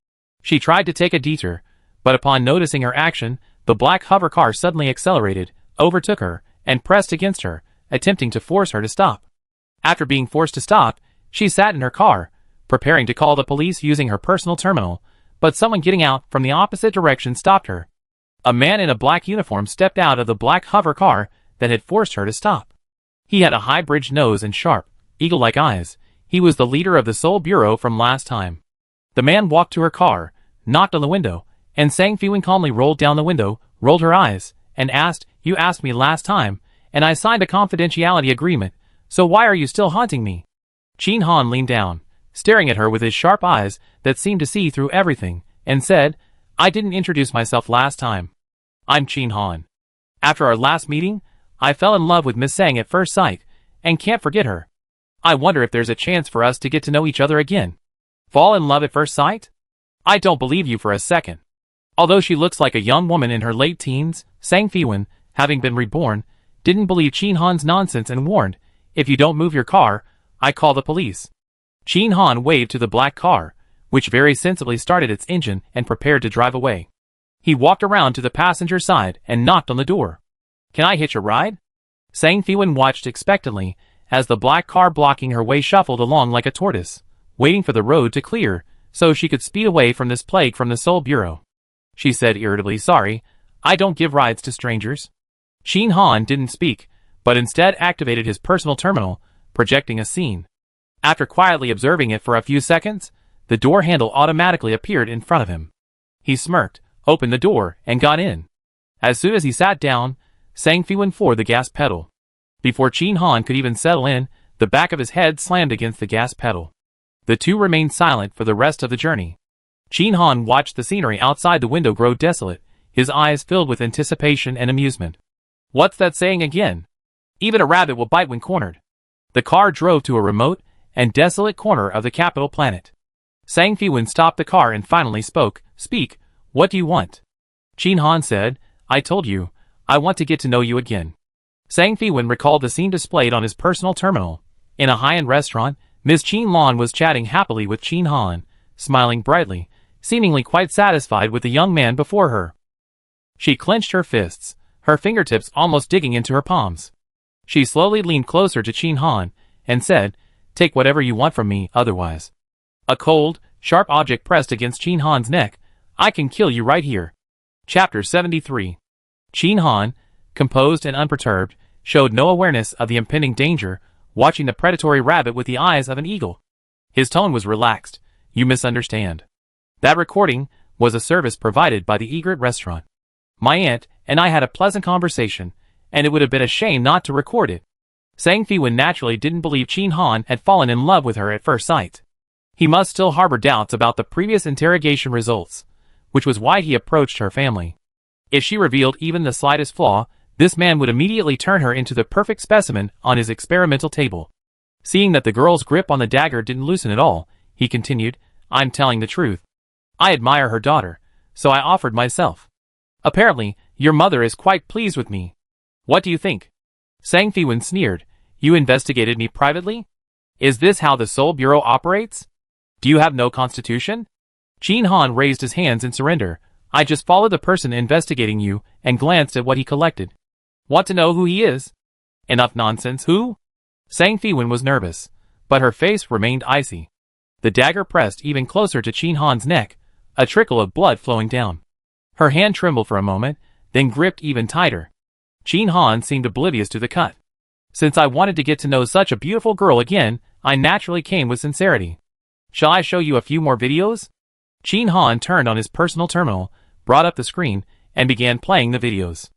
She tried to take a detour, but upon noticing her action, the black hover car suddenly accelerated, overtook her, and pressed against her, attempting to force her to stop. After being forced to stop, she sat in her car, preparing to call the police using her personal terminal, but someone getting out from the opposite direction stopped her. A man in a black uniform stepped out of the black hover car that had forced her to stop. He had a high-bridged nose and sharp, eagle-like eyes. He was the leader of the Seoul Bureau from last time. The man walked to her car, knocked on the window, and Sang Fiwen calmly rolled down the window, rolled her eyes, and asked, "You asked me last time, and I signed a confidentiality agreement, so why are you still haunting me?" Chin Han leaned down, staring at her with his sharp eyes that seemed to see through everything, and said, "I didn't introduce myself last time. I'm Chin Han. After our last meeting, I fell in love with Miss Sang at first sight, and can't forget her. I wonder if there's a chance for us to get to know each other again." Fall in love at first sight? I don't believe you for a second. Although she looks like a young woman in her late teens, Sang Fiwen, having been reborn, didn't believe Chin Han's nonsense and warned, "If you don't move your car, I call the police." Chin Han waved to the black car, which very sensibly started its engine and prepared to drive away. He walked around to the passenger side and knocked on the door. "Can I hitch a ride?" Sang Fiwen watched expectantly as the black car blocking her way shuffled along like a tortoise, waiting for the road to clear so she could speed away from this plague from the Seoul Bureau. She said irritably, "Sorry, I don't give rides to strangers." Chin Han didn't speak, but instead activated his personal terminal, projecting a scene. After quietly observing it for a few seconds, the door handle automatically appeared in front of him. He smirked, opened the door, and got in. As soon as he sat down, Sang Fiwen floored the gas pedal. Before Chin Han could even settle in, the back of his head slammed against the gas pedal. The two remained silent for the rest of the journey. Chin Han watched the scenery outside the window grow desolate, his eyes filled with anticipation and amusement. What's that saying again? Even a rabbit will bite when cornered. The car drove to a remote and desolate corner of the capital planet. Sang Fiwen stopped the car and finally spoke. "Speak, what do you want?" Chin Han said, "I told you, I want to get to know you again." Sang Fiwen recalled the scene displayed on his personal terminal. In a high-end restaurant, Ms. Chin Lan was chatting happily with Chin Han, smiling brightly, seemingly quite satisfied with the young man before her. She clenched her fists, her fingertips almost digging into her palms. She slowly leaned closer to Chin Han and said, "Take whatever you want from me, otherwise." A cold, sharp object pressed against Chin Han's neck. "I can kill you right here." Chapter 73. Chin Han, composed and unperturbed, showed no awareness of the impending danger, watching the predatory rabbit with the eyes of an eagle. His tone was relaxed. "You misunderstand. That recording was a service provided by the Egret restaurant. My aunt and I had a pleasant conversation, and it would have been a shame not to record it." Sang Fiwen naturally didn't believe Chin Han had fallen in love with her at first sight. He must still harbor doubts about the previous interrogation results, which was why he approached her family. If she revealed even the slightest flaw, this man would immediately turn her into the perfect specimen on his experimental table. Seeing that the girl's grip on the dagger didn't loosen at all, he continued, "I'm telling the truth. I admire her daughter, so I offered myself. Apparently, your mother is quite pleased with me. What do you think? Sang Fiwen sneered. You investigated me privately? Is this how the Seoul Bureau operates? Do you have no constitution? Jin Han raised his hands in surrender. I just followed the person investigating you and glanced at what he collected. Want to know who he is? Enough nonsense, who? Sang Fiwen was nervous, but her face remained icy. The dagger pressed even closer to Jin Han's neck, a trickle of blood flowing down. Her hand trembled for a moment, then gripped even tighter. Jin Han seemed oblivious to the cut. Since I wanted to get to know such a beautiful girl again, I naturally came with sincerity. Shall I show you a few more videos? Jin Han turned on his personal terminal, brought up the screen, and began playing the videos.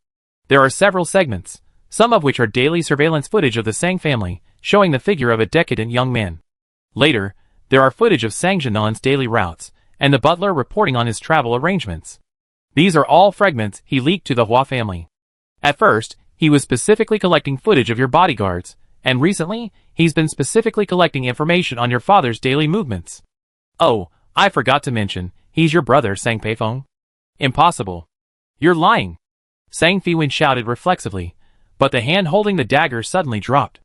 There are several segments, some of which are daily surveillance footage of the Sang family, showing the figure of a decadent young man. Later, there are footage of Sang Jianan's daily routes, and the butler reporting on his travel arrangements. These are all fragments he leaked to the Hua family. At first, he was specifically collecting footage of your bodyguards, and recently, he's been specifically collecting information on your father's daily movements. Oh, I forgot to mention, he's your brother, Sang Peifeng. Impossible. You're lying. Sang Fiwen shouted reflexively, but the hand holding the dagger suddenly dropped.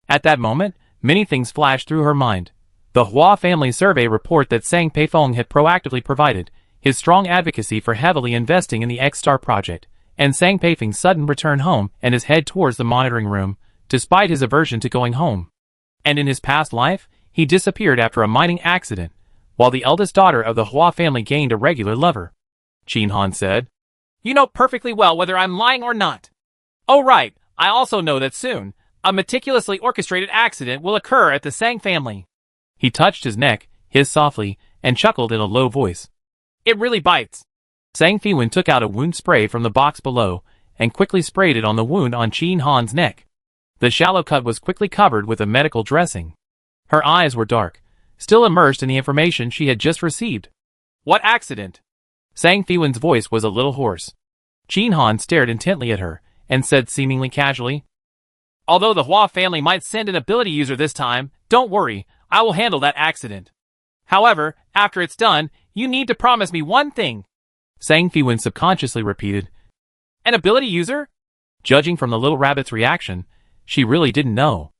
At that moment, many things flashed through her mind. The Hua family survey report that Sang Peifeng had proactively provided, his strong advocacy for heavily investing in the X-Star project, and Sang Peifeng's sudden return home and his head towards the monitoring room, despite his aversion to going home. And in his past life, he disappeared after a mining accident, while the eldest daughter of the Hua family gained a regular lover. Jin Han said, You know perfectly well whether I'm lying or not. Oh right, I also know that soon, a meticulously orchestrated accident will occur at the Sang family. He touched his neck, hissed softly, and chuckled in a low voice. It really bites. Sang Fiwen took out a wound spray from the box below, and quickly sprayed it on the wound on Jin Han's neck. The shallow cut was quickly covered with a medical dressing. Her eyes were dark, still immersed in the information she had just received. What accident? Sang Fiwen's voice was a little hoarse. Jin Han stared intently at her, and said seemingly casually, Although the Hua family might send an ability user this time, don't worry, I will handle that accident. However, after it's done, you need to promise me one thing. Sang Fiwen subconsciously repeated, An ability user? Judging from the little rabbit's reaction, she really didn't know.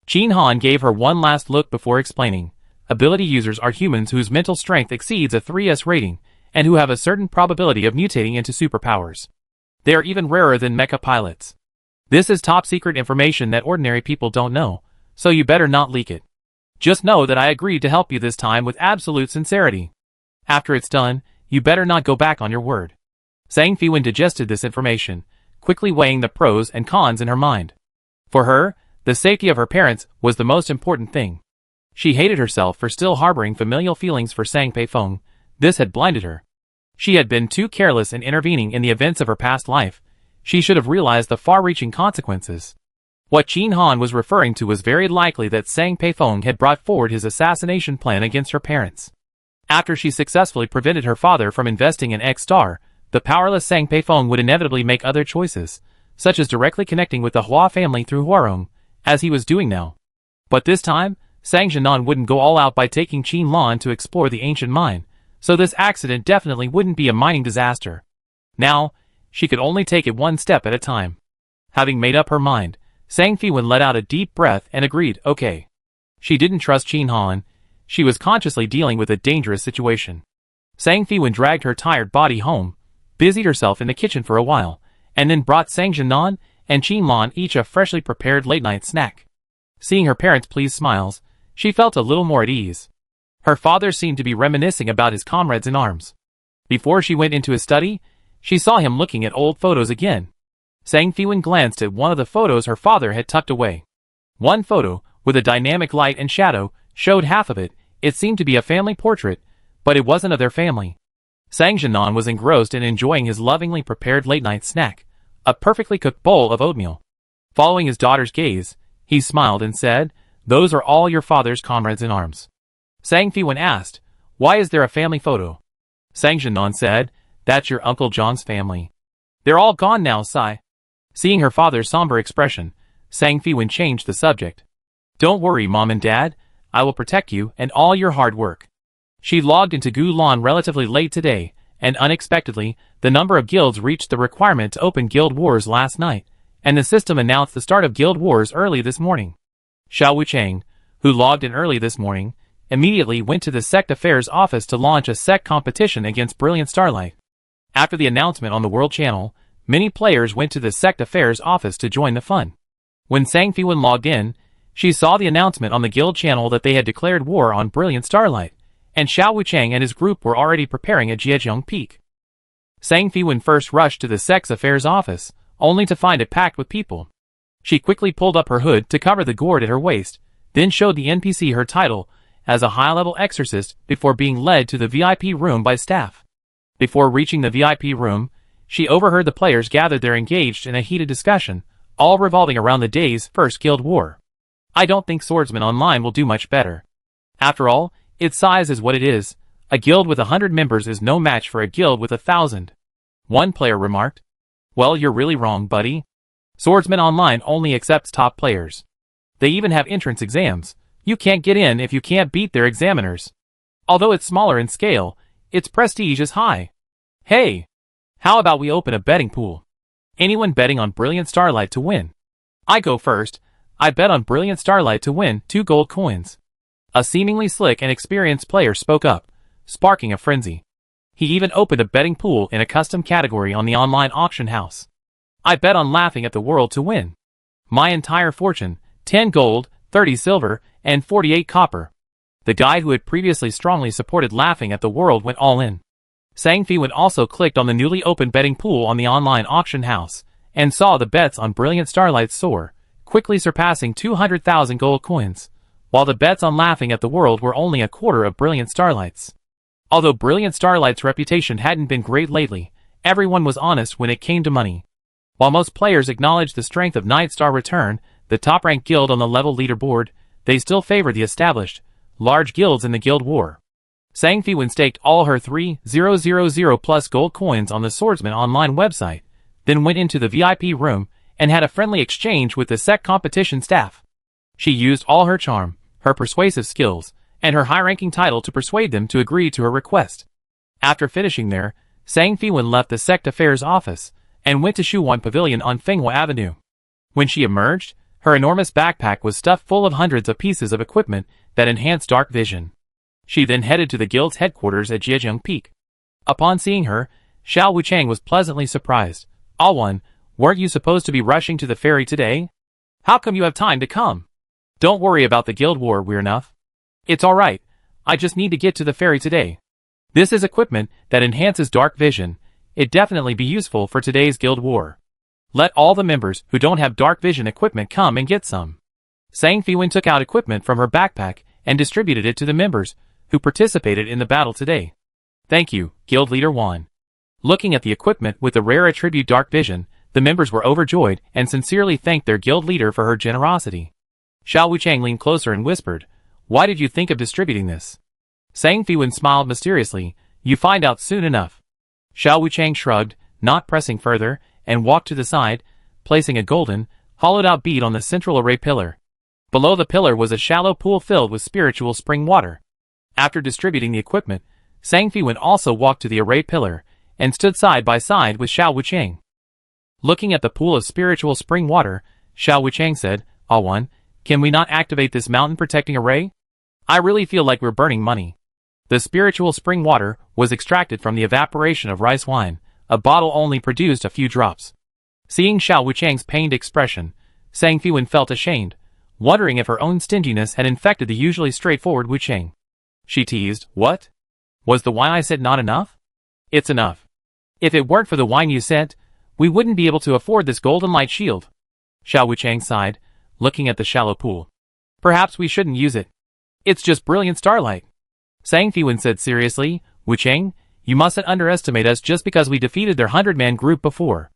Jin Han gave her one last look before explaining, Ability users are humans whose mental strength exceeds a 3S rating, and who have a certain probability of mutating into superpowers. They are even rarer than mecha pilots. This is top secret information that ordinary people don't know, so you better not leak it. Just know that I agreed to help you this time with absolute sincerity. After it's done, you better not go back on your word. Sang Fiwen digested this information, quickly weighing the pros and cons in her mind. For her, the safety of her parents was the most important thing. She hated herself for still harboring familial feelings for Sang Peifeng. This had blinded her. She had been too careless in intervening in the events of her past life. She should have realized the far-reaching consequences. What Jin Han was referring to was very likely that Sang Peifeng had brought forward his assassination plan against her parents. After she successfully prevented her father from investing in X-Star, the powerless Sang Peifeng would inevitably make other choices, such as directly connecting with the Hua family through Huarong, as he was doing now. But this time, Sang Jianan wouldn't go all out by taking Qin Lan to explore the ancient mine, so this accident definitely wouldn't be a mining disaster. Now, she could only take it one step at a time. Having made up her mind, Sang Fiwen let out a deep breath and agreed, okay. She didn't trust Jin Han. She was consciously dealing with a dangerous situation. Sang Fiwen dragged her tired body home, busied herself in the kitchen for a while, and then brought Sang Jianan and Qin Lan each a freshly prepared late-night snack. Seeing her parents' pleased smiles, she felt a little more at ease. Her father seemed to be reminiscing about his comrades in arms. Before she went into his study, she saw him looking at old photos again. Sang Fiwen glanced at one of the photos her father had tucked away. One photo, with a dynamic light and shadow, showed half of it. It seemed to be a family portrait, but it wasn't of their family. Sang Jianan was engrossed in enjoying his lovingly prepared late-night snack, a perfectly cooked bowl of oatmeal. Following his daughter's gaze, he smiled and said, Those are all your father's comrades in arms. Sang Fiwen asked, Why is there a family photo? Sang Jianan said, That's your Uncle John's family. They're all gone now, Sai. Seeing her father's somber expression, Sang Fiwen changed the subject. Don't worry, Mom and Dad, I will protect you and all your hard work. She logged into Gulan relatively late today, and unexpectedly, the number of guilds reached the requirement to open guild wars last night, and the system announced the start of guild wars early this morning. Xiao Wuchang, who logged in early this morning, immediately went to the Sect Affairs office to launch a sect competition against Brilliant Starlight. After the announcement on the World Channel, many players went to the Sect Affairs office to join the fun. When Sang Fiwen logged in, she saw the announcement on the guild channel that they had declared war on Brilliant Starlight, and Xiao Wuchang and his group were already preparing at Jiezhong Peak. Sang Fiwen first rushed to the Sect Affairs office, only to find it packed with people. She quickly pulled up her hood to cover the gourd at her waist, then showed the NPC her title as a high-level exorcist before being led to the VIP room by staff. Before reaching the VIP room, she overheard the players gathered there engaged in a heated discussion, all revolving around the day's first guild war. I don't think Swordsman Online will do much better. After all, its size is what it is. A guild with 100 members is no match for a guild with 1,000. One player remarked. Well, you're really wrong, buddy. Swordsman Online only accepts top players. They even have entrance exams. You can't get in if you can't beat their examiners. Although it's smaller in scale, its prestige is high. Hey! How about we open a betting pool? Anyone betting on Brilliant Starlight to win? I go first. I bet on Brilliant Starlight to win 2 gold coins. A seemingly slick and experienced player spoke up, sparking a frenzy. He even opened a betting pool in a custom category on the online auction house. I bet on Laughing at the World to win. My entire fortune, 10 gold, 30 silver, and 48 copper. The guy who had previously strongly supported Laughing at the World went all in. Sang Fiwen also clicked on the newly opened betting pool on the online auction house, and saw the bets on Brilliant Starlight soar, quickly surpassing 200,000 gold coins, while the bets on Laughing at the World were only a quarter of Brilliant Starlight's. Although Brilliant Starlight's reputation hadn't been great lately, everyone was honest when it came to money. While most players acknowledged the strength of Nightstar Return, the top-ranked guild on the level leaderboard, they still favored the established, large guilds in the guild war. Sang Fiwen staked all her 3,000 plus gold coins on the Swordsman Online website, then went into the VIP room and had a friendly exchange with the sect competition staff. She used all her charm, her persuasive skills, and her high-ranking title to persuade them to agree to her request. After finishing there, Sang Fiwen left the Sect Affairs office and went to Shuwan Pavilion on Fenghua Avenue. When she emerged, her enormous backpack was stuffed full of hundreds of pieces of equipment that enhanced dark vision. She then headed to the guild's headquarters at Jiezhong Peak. Upon seeing her, Xiao Wuchang was pleasantly surprised. Alwan, weren't you supposed to be rushing to the ferry today? How come you have time to come? Don't worry about the guild war, we're enough. It's alright, I just need to get to the ferry today. This is equipment that enhances dark vision. It'd definitely be useful for today's guild war. Let all the members who don't have dark vision equipment come and get some. Sang Fiwen took out equipment from her backpack and distributed it to the members who participated in the battle today. Thank you, Guild Leader Wan. Looking at the equipment with the rare attribute dark vision, the members were overjoyed and sincerely thanked their guild leader for her generosity. Xiao Wuchang leaned closer and whispered, "Why did you think of distributing this?" Sang Fiwen smiled mysteriously, "You find out soon enough." Xiao Wuchang shrugged, not pressing further, and walked to the side, placing a golden, hollowed-out bead on the central array pillar. Below the pillar was a shallow pool filled with spiritual spring water. After distributing the equipment, Sang Fiwen also walked to the array pillar, and stood side by side with Xiao Wuchang. Looking at the pool of spiritual spring water, Xiao Wuchang said, "Alwan, can we not activate this mountain-protecting array? I really feel like we're burning money." The spiritual spring water was extracted from the evaporation of rice wine. A bottle only produced a few drops. Seeing Xiao Wuchang's pained expression, Sang Fiwen felt ashamed, wondering if her own stinginess had infected the usually straightforward Wuchang. She teased, "What? Was the wine I sent not enough?" "It's enough. If it weren't for the wine you sent, we wouldn't be able to afford this golden light shield." Xiao Wuchang sighed, looking at the shallow pool. "Perhaps we shouldn't use it. It's just brilliant starlight." Sang Fiwen said seriously, "Wuchang, you mustn't underestimate us just because we defeated their 100-man group before.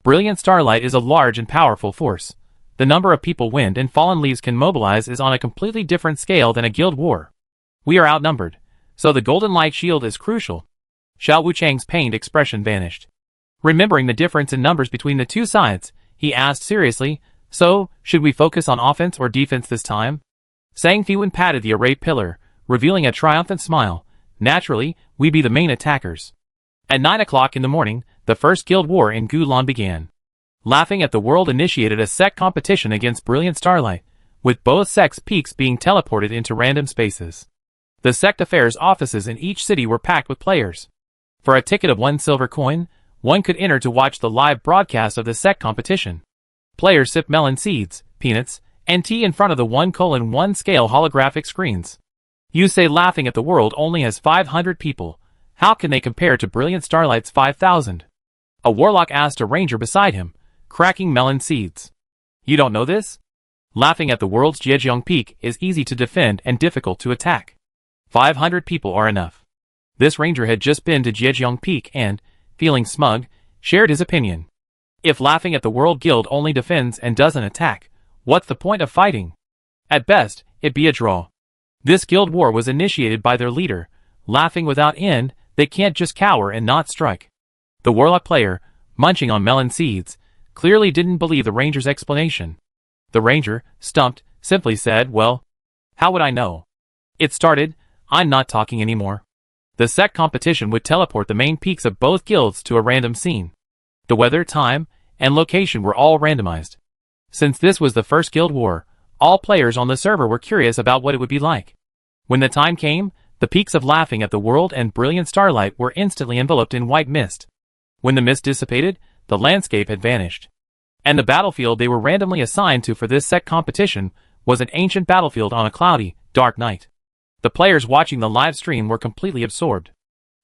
Brilliant Starlight is a large and powerful force. The number of people Wind and Fallen Leaves can mobilize is on a completely different scale than a guild war. We are outnumbered, so the Golden Light Shield is crucial." Xiao Wuchang's pained expression vanished. Remembering the difference in numbers between the two sides, he asked seriously, "So, should we focus on offense or defense this time?" Sang Fiwen patted the array pillar, revealing a triumphant smile. "Naturally, we be the main attackers." At 9 o'clock in the morning, the first guild war in Gulan began. Laughing at the World initiated a sect competition against Brilliant Starlight, with both sects' peaks being teleported into random spaces. The sect affairs offices in each city were packed with players. For a ticket of 1 silver coin, one could enter to watch the live broadcast of the sect competition. Players sip melon seeds, peanuts, and tea in front of the 1:1 scale holographic screens. You say Laughing at the World only has 500 people. How can they compare to Brilliant Starlight's 5,000? A warlock asked a ranger beside him, cracking melon seeds. You don't know this? Laughing at the World's Jejeong Peak is easy to defend and difficult to attack. 500 people are enough. This ranger had just been to Jejeong Peak and, feeling smug, shared his opinion. If Laughing at the World Guild only defends and doesn't attack, what's the point of fighting? At best, it'd be a draw. This guild war was initiated by their leader. Laughing without end, they can't just cower and not strike. The warlock player, munching on melon seeds, clearly didn't believe the ranger's explanation. The ranger, stumped, simply said, well, how would I know? It started, I'm not talking anymore. The sect competition would teleport the main peaks of both guilds to a random scene. The weather, time, and location were all randomized. Since this was the first guild war, all players on the server were curious about what it would be like. When the time came, the peaks of Laughing at the World and Brilliant Starlight were instantly enveloped in white mist. When the mist dissipated, the landscape had vanished. And the battlefield they were randomly assigned to for this sect competition was an ancient battlefield on a cloudy, dark night. The players watching the live stream were completely absorbed.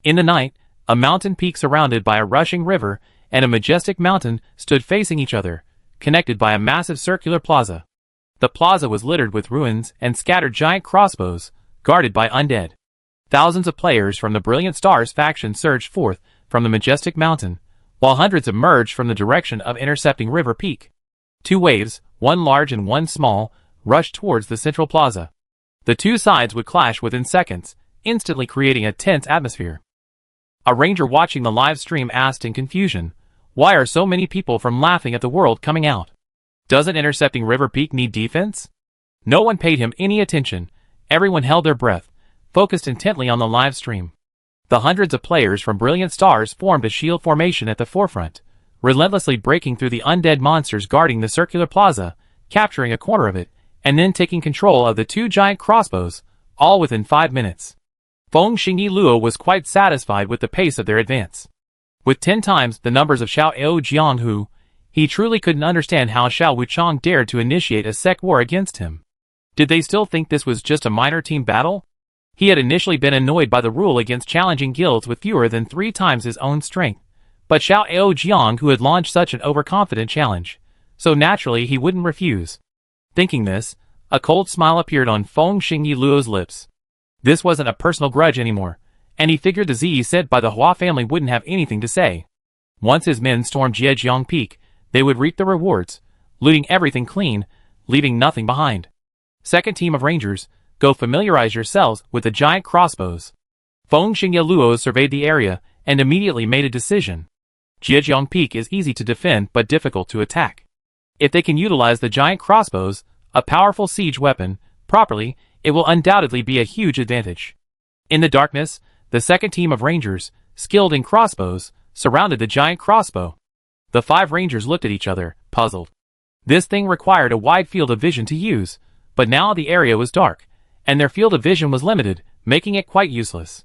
In the night, a mountain peak surrounded by a rushing river and a majestic mountain stood facing each other, connected by a massive circular plaza. The plaza was littered with ruins and scattered giant crossbows, guarded by undead. Thousands of players from the Brilliant Stars faction surged forth from the majestic mountain, while hundreds emerged from the direction of intercepting River Peak. 2 waves, one large and one small, rushed towards the central plaza. The 2 sides would clash within seconds, instantly creating a tense atmosphere. A ranger watching the live stream asked in confusion, why are so many people from Laughing at the World coming out? Doesn't intercepting River Peak need defense? No one paid him any attention. Everyone held their breath, focused intently on the live stream. The hundreds of players from Brilliant Stars formed a shield formation at the forefront, relentlessly breaking through the undead monsters guarding the circular plaza, capturing a corner of it, and then taking control of the 2 giant crossbows, all within 5 minutes. Feng Xingyi Luo was quite satisfied with the pace of their advance. With 10 times the numbers of Xiao Eo Jianghu, he truly couldn't understand how Xiao Wuchang dared to initiate a sect war against him. Did they still think this was just a minor team battle? He had initially been annoyed by the rule against challenging guilds with fewer than 3 times his own strength, but Xiao Eo Jianghu had launched such an overconfident challenge, so naturally he wouldn't refuse. Thinking this, a cold smile appeared on Feng Xingyi Luo's lips. This wasn't a personal grudge anymore, and he figured the Z sent by the Hua family wouldn't have anything to say. Once his men stormed Jejeong Peak, they would reap the rewards, looting everything clean, leaving nothing behind. Second team of rangers, go familiarize yourselves with the giant crossbows. Feng Xingyi Luo surveyed the area and immediately made a decision. Jejeong Peak is easy to defend but difficult to attack. If they can utilize the giant crossbows, a powerful siege weapon, properly, it will undoubtedly be a huge advantage. In the darkness, the second team of rangers, skilled in crossbows, surrounded the giant crossbow. The 5 rangers looked at each other, puzzled. This thing required a wide field of vision to use, but now the area was dark, and their field of vision was limited, making it quite useless.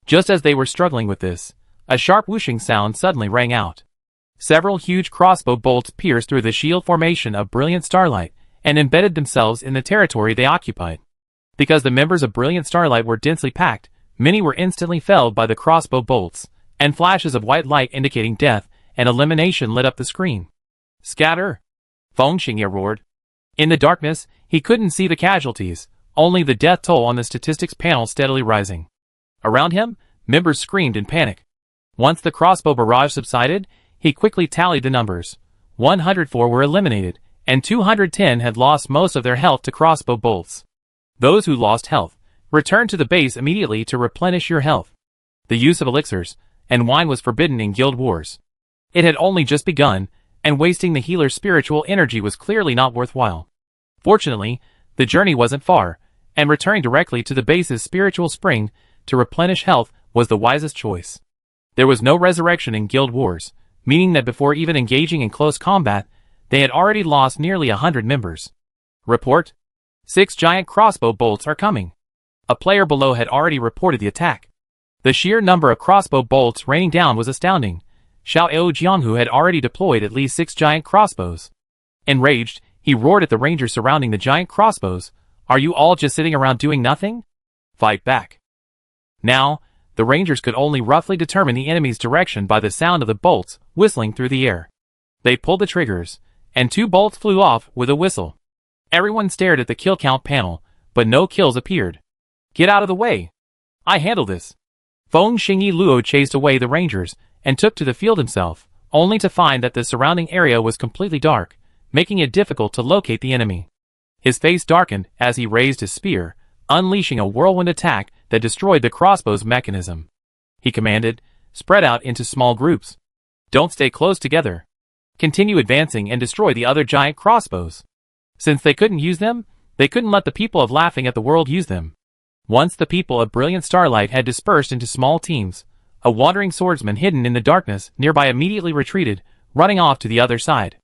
Just as they were struggling with this, a sharp whooshing sound suddenly rang out. Several huge crossbow bolts pierced through the shield formation of Brilliant Starlight and embedded themselves in the territory they occupied. Because the members of Brilliant Starlight were densely packed, many were instantly felled by the crossbow bolts, and flashes of white light indicating death and elimination lit up the screen. Scatter! Feng Xingyi roared. In the darkness, he couldn't see the casualties, only the death toll on the statistics panel steadily rising. Around him, members screamed in panic. Once the crossbow barrage subsided, he quickly tallied the numbers. 104 were eliminated, and 210 had lost most of their health to crossbow bolts. Those who lost health, returned to the base immediately to replenish your health. The use of elixirs and wine was forbidden in guild wars. It had only just begun, and wasting the healer's spiritual energy was clearly not worthwhile. Fortunately, the journey wasn't far, and returning directly to the base's spiritual spring to replenish health was the wisest choice. There was no resurrection in guild wars, meaning that before even engaging in close combat, they had already lost nearly 100 members. Report: 6 giant crossbow bolts are coming. A player below had already reported the attack. The sheer number of crossbow bolts raining down was astounding. Xiao Jianghu had already deployed at least 6 giant crossbows. Enraged, he roared at the rangers surrounding the giant crossbows. Are you all just sitting around doing nothing? Fight back. Now, the rangers could only roughly determine the enemy's direction by the sound of the bolts whistling through the air. They pulled the triggers, and 2 bolts flew off with a whistle. Everyone stared at the kill count panel, but no kills appeared. Get out of the way. I handle this. Feng Xingyi Luo chased away the rangers and took to the field himself, only to find that the surrounding area was completely dark, making it difficult to locate the enemy. His face darkened as he raised his spear, unleashing a whirlwind attack that destroyed the crossbow's mechanism. He commanded, spread out into small groups. Don't stay close together. Continue advancing and destroy the other giant crossbows. Since they couldn't use them, they couldn't let the people of Laughing at the World use them. Once the people of Brilliant Starlight had dispersed into small teams, a wandering swordsman hidden in the darkness nearby immediately retreated, running off to the other side.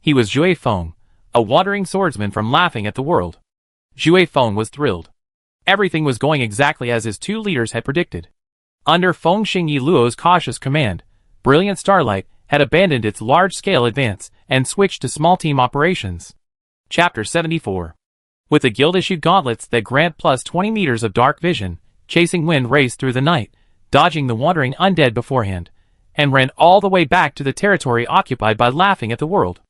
He was Zhui Feng, a wandering swordsman from Laughing at the World. Zhui Feng was thrilled. Everything was going exactly as his 2 leaders had predicted. Under Feng Xingyi Luo's cautious command, Brilliant Starlight had abandoned its large-scale advance and switched to small-team operations. Chapter 74. With the guild-issued gauntlets that grant plus 20 meters of dark vision, Chasing Wind raced through the night, dodging the wandering undead beforehand, and ran all the way back to the territory occupied by Laughing at the World.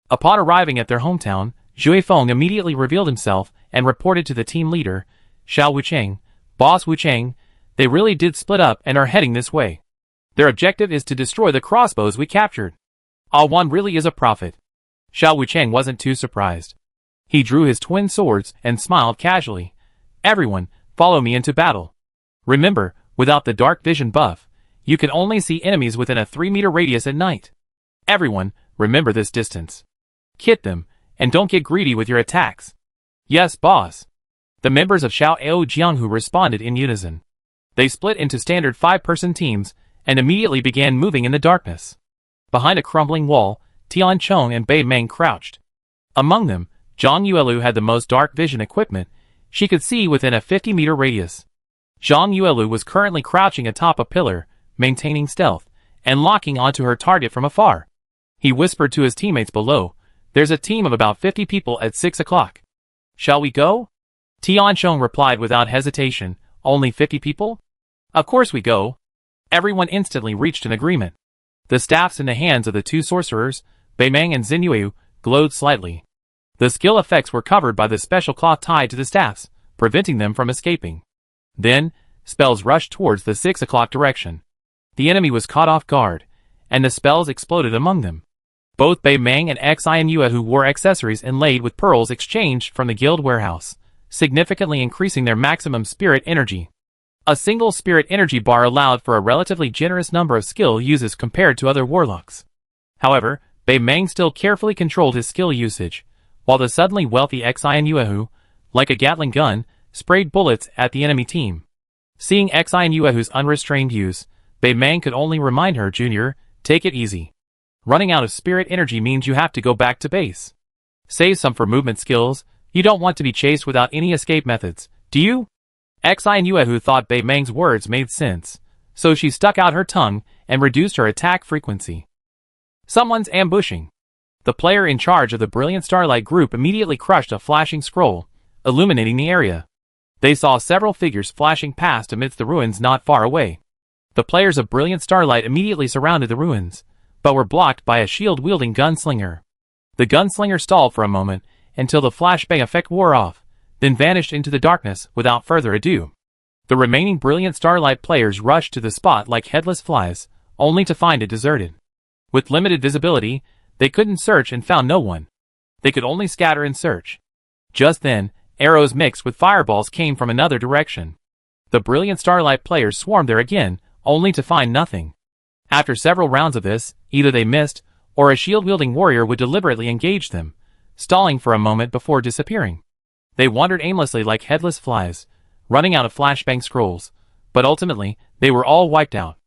Upon arriving at their hometown, Zhui Feng immediately revealed himself and reported to the team leader, Xiao Wucheng, Boss Wucheng. They really did split up and are heading this way. Their objective is to destroy the crossbows we captured. Ah Wan really is a prophet. Xiao Wucheng wasn't too surprised. He drew his twin swords and smiled casually. Everyone, follow me into battle. Remember, without the dark vision buff, you can only see enemies within a 3-meter radius at night. Everyone, remember this distance. Kit them, and don't get greedy with your attacks. Yes, boss. The members of Xiao Jianghu responded in unison. They split into standard 5-person teams, and immediately began moving in the darkness. Behind a crumbling wall, Tian Chong and Bei Meng crouched. Among them, Zhang Yuelu had the most dark vision equipment. She could see within a 50-meter radius. Zhang Yuelu was currently crouching atop a pillar, maintaining stealth, and locking onto her target from afar. He whispered to his teammates below, "There's a team of about 50 people at 6 o'clock. Shall we go?" Tian Chong replied without hesitation, "Only 50 people? Of course we go." Everyone instantly reached an agreement. The staffs in the hands of the 2 sorcerers, Bei Meng and Xinyue, glowed slightly. The skill effects were covered by the special cloth tied to the staffs, preventing them from escaping. Then, spells rushed towards the 6 o'clock direction. The enemy was caught off guard, and the spells exploded among them. Both Bei Meng and Xinyue, who wore accessories inlaid with pearls exchanged from the guild warehouse, significantly increasing their maximum spirit energy. A single spirit energy bar allowed for a relatively generous number of skill uses compared to other warlocks. However, Bei Meng still carefully controlled his skill usage, while the suddenly wealthy Xinyue, like a Gatling gun, sprayed bullets at the enemy team. Seeing Xinyue's unrestrained use, Bei Meng could only remind her, "Junior, take it easy. Running out of spirit energy means you have to go back to base. Save some for movement skills. You don't want to be chased without any escape methods, do you?" Xinyue thought Bei Meng's words made sense, so she stuck out her tongue and reduced her attack frequency. Someone's ambushing. The player in charge of the Brilliant Starlight group immediately crushed a flashing scroll, illuminating the area. They saw several figures flashing past amidst the ruins not far away. The players of Brilliant Starlight immediately surrounded the ruins, but were blocked by a shield-wielding gunslinger. The gunslinger stalled for a moment until the flashbang effect wore off, then vanished into the darkness without further ado. The remaining Brilliant Starlight players rushed to the spot like headless flies, only to find it deserted. With limited visibility, they couldn't search and found no one. They could only scatter and search. Just then, arrows mixed with fireballs came from another direction. The Brilliant Starlight players swarmed there again, only to find nothing. After several rounds of this, either they missed, or a shield-wielding warrior would deliberately engage them, stalling for a moment before disappearing. They wandered aimlessly like headless flies, running out of flashbang scrolls, but ultimately, they were all wiped out.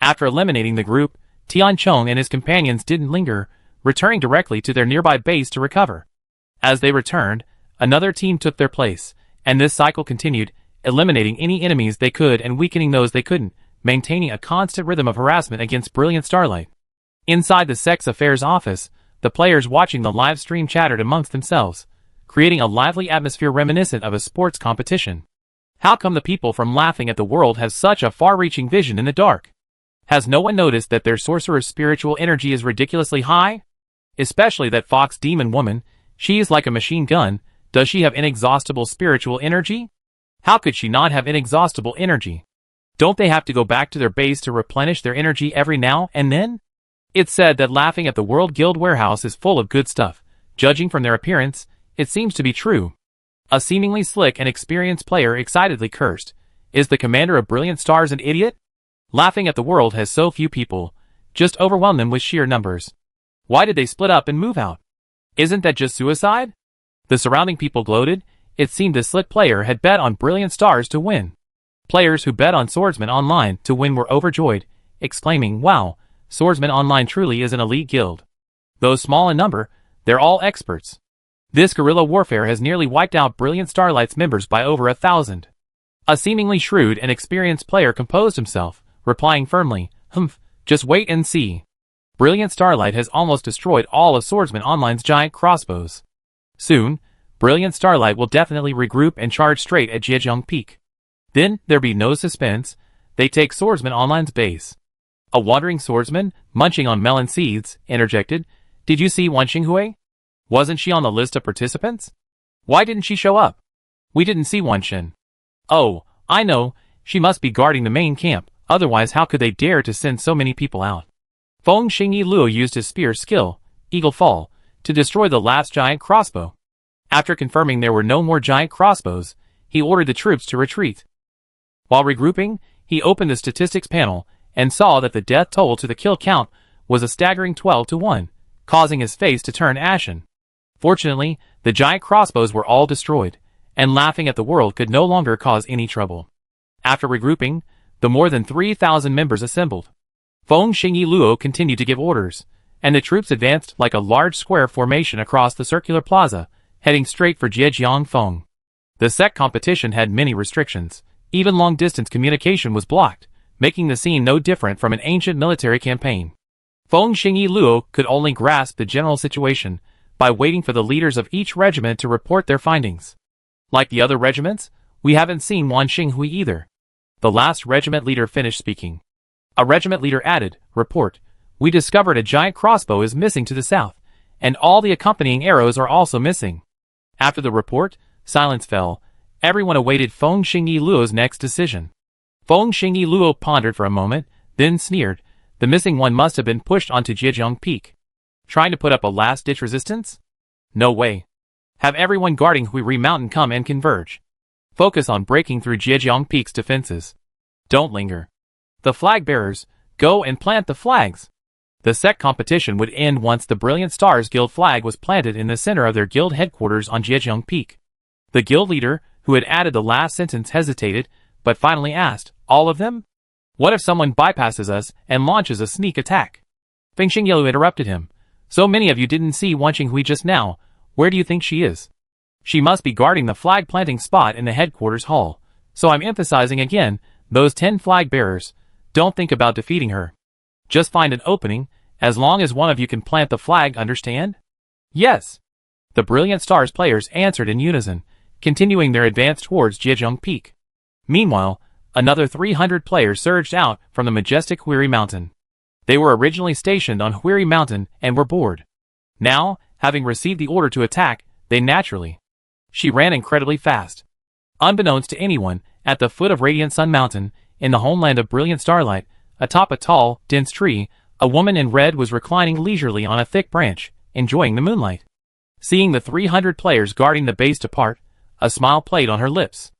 After eliminating the group, Tian Chong and his companions didn't linger, returning directly to their nearby base to recover. As they returned, another team took their place, and this cycle continued, eliminating any enemies they could and weakening those they couldn't, maintaining a constant rhythm of harassment against Brilliant Starlight. Inside the Sex Affairs office, the players watching the live stream chattered amongst themselves, creating a lively atmosphere reminiscent of a sports competition. How come the people from Laughing at the World have such a far-reaching vision in the dark? Has no one noticed that their sorcerer's spiritual energy is ridiculously high? Especially that Fox Demon Woman, she is like a machine gun. Does she have inexhaustible spiritual energy? How could she not have inexhaustible energy? Don't they have to go back to their base to replenish their energy every now and then? It's said that Laughing at the World Guild warehouse is full of good stuff. Judging from their appearance, it seems to be true. A seemingly slick and experienced player excitedly cursed. Is the commander of Brilliant Stars an idiot? Laughing at the World has so few people. Just overwhelm them with sheer numbers. Why did they split up and move out? Isn't that just suicide? The surrounding people gloated. It seemed the slick player had bet on Brilliant Stars to win. Players who bet on Swordsman Online to win were overjoyed, exclaiming, "Wow, Swordsman Online truly is an elite guild. Though small in number, they're all experts. This guerrilla warfare has nearly wiped out Brilliant Starlight's members by over 1,000. A seemingly shrewd and experienced player composed himself, replying firmly, "Humph, just wait and see." Brilliant Starlight has almost destroyed all of Swordsman Online's giant crossbows. Soon, Brilliant Starlight will definitely regroup and charge straight at Zhejiang Peak. Then, there be no suspense, they take Swordsman Online's base. A wandering swordsman, munching on melon seeds, interjected, "Did you see Wan Xinghui? Wasn't she on the list of participants? Why didn't she show up? We didn't see Wan Xin." "Oh, I know, she must be guarding the main camp, otherwise how could they dare to send so many people out?" Feng Xingyi Luo used his spear skill, Eagle Fall, to destroy the last giant crossbow. After confirming there were no more giant crossbows, he ordered the troops to retreat. While regrouping, he opened the statistics panel and saw that the death toll to the kill count was a staggering 12 to 1, causing his face to turn ashen. Fortunately, the giant crossbows were all destroyed, and Laughing at the World could no longer cause any trouble. After regrouping, the more than 3,000 members assembled. Feng Xingyi Luo continued to give orders, and the troops advanced like a large square formation across the circular plaza, heading straight for Zhejiang Feng. The SEC competition had many restrictions. Even long-distance communication was blocked, making the scene no different from an ancient military campaign. Feng Xingyi Luo could only grasp the general situation by waiting for the leaders of each regiment to report their findings. Like the other regiments, we haven't seen Wan Xinghui either. The last regiment leader finished speaking. A regiment leader added, "Report. We discovered a giant crossbow is missing to the south, and all the accompanying arrows are also missing." After the report, silence fell. Everyone awaited Feng Xingyi Luo's next decision. Feng Xingyi Luo pondered for a moment, then sneered, "The missing one must have been pushed onto Zhejiang Peak. Trying to put up a last-ditch resistance? No way. Have everyone guarding Huiri Mountain come and converge. Focus on breaking through Zhejiang Peak's defenses. Don't linger. The flag bearers, go and plant the flags." The SEC competition would end once the Brilliant Stars Guild flag was planted in the center of their guild headquarters on Zhejiang Peak. The guild leader, who had added the last sentence, hesitated, but finally asked, "All of them? What if someone bypasses us and launches a sneak attack?" Feng Xingyi interrupted him. "So many of you didn't see Wan Xinghui just now. Where do you think she is? She must be guarding the flag planting spot in the headquarters hall. So I'm emphasizing again, those 10 flag bearers, don't think about defeating her. Just find an opening, as long as one of you can plant the flag, understand?" "Yes." The Brilliant Stars players answered in unison, continuing their advance towards Zhejiang Peak. Meanwhile, another 300 players surged out from the majestic Huiri Mountain. They were originally stationed on Huiri Mountain and were bored. Now, having received the order to attack, they naturally. She ran incredibly fast. Unbeknownst to anyone, at the foot of Radiant Sun Mountain, in the homeland of Brilliant Starlight, atop a tall, dense tree, a woman in red was reclining leisurely on a thick branch, enjoying the moonlight. Seeing the 300 players guarding the base depart, a smile played on her lips.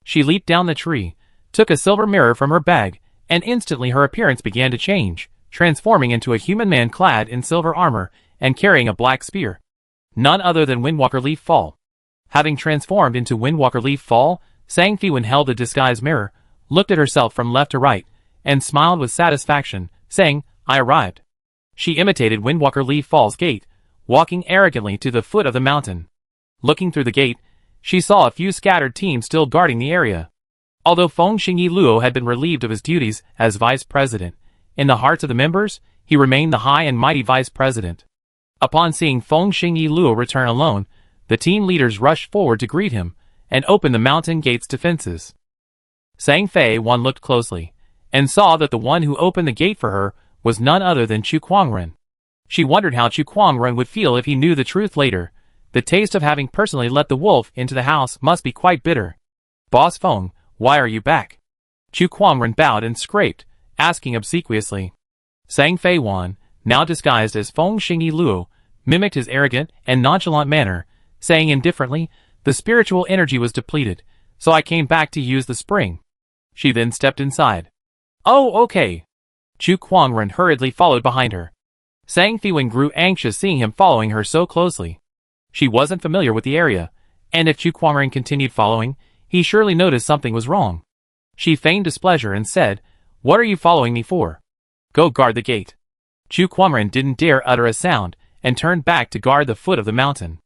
She leaped down the tree, took a silver mirror from her bag, and instantly her appearance began to change, transforming into a human man clad in silver armor and carrying a black spear. None other than Windwalker Leaf Fall. Having transformed into Windwalker Leaf Fall, Sang Fiwen held the disguise mirror, looked at herself from left to right, and smiled with satisfaction, saying, "I arrived." She imitated Windwalker Leaf Falls Gate, walking arrogantly to the foot of the mountain. Looking through the gate, she saw a few scattered teams still guarding the area. Although Feng Xingyi Luo had been relieved of his duties as vice president, in the hearts of the members, he remained the high and mighty vice president. Upon seeing Feng Xingyi Luo return alone, the team leaders rushed forward to greet him and open the mountain gate's defenses. Sang Fei Wan looked closely and saw that the one who opened the gate for her was none other than Chu Kuangren. She wondered how Chu Kuangren would feel if he knew the truth later. The taste of having personally let the wolf into the house must be quite bitter. "Boss Feng, why are you back?" Chu Kuangren bowed and scraped, asking obsequiously. Sang Fei Wan, now disguised as Feng Xingyi Luo, mimicked his arrogant and nonchalant manner, saying indifferently, "The spiritual energy was depleted, so I came back to use the spring." She then stepped inside. "Oh, okay." Chu Kuangren hurriedly followed behind her. Sang Feiwen grew anxious seeing him following her so closely. She wasn't familiar with the area, and if Chu Kuangren continued following, he surely noticed something was wrong. She feigned displeasure and said, "What are you following me for? Go guard the gate." Chu Kuangren didn't dare utter a sound and turned back to guard the foot of the mountain.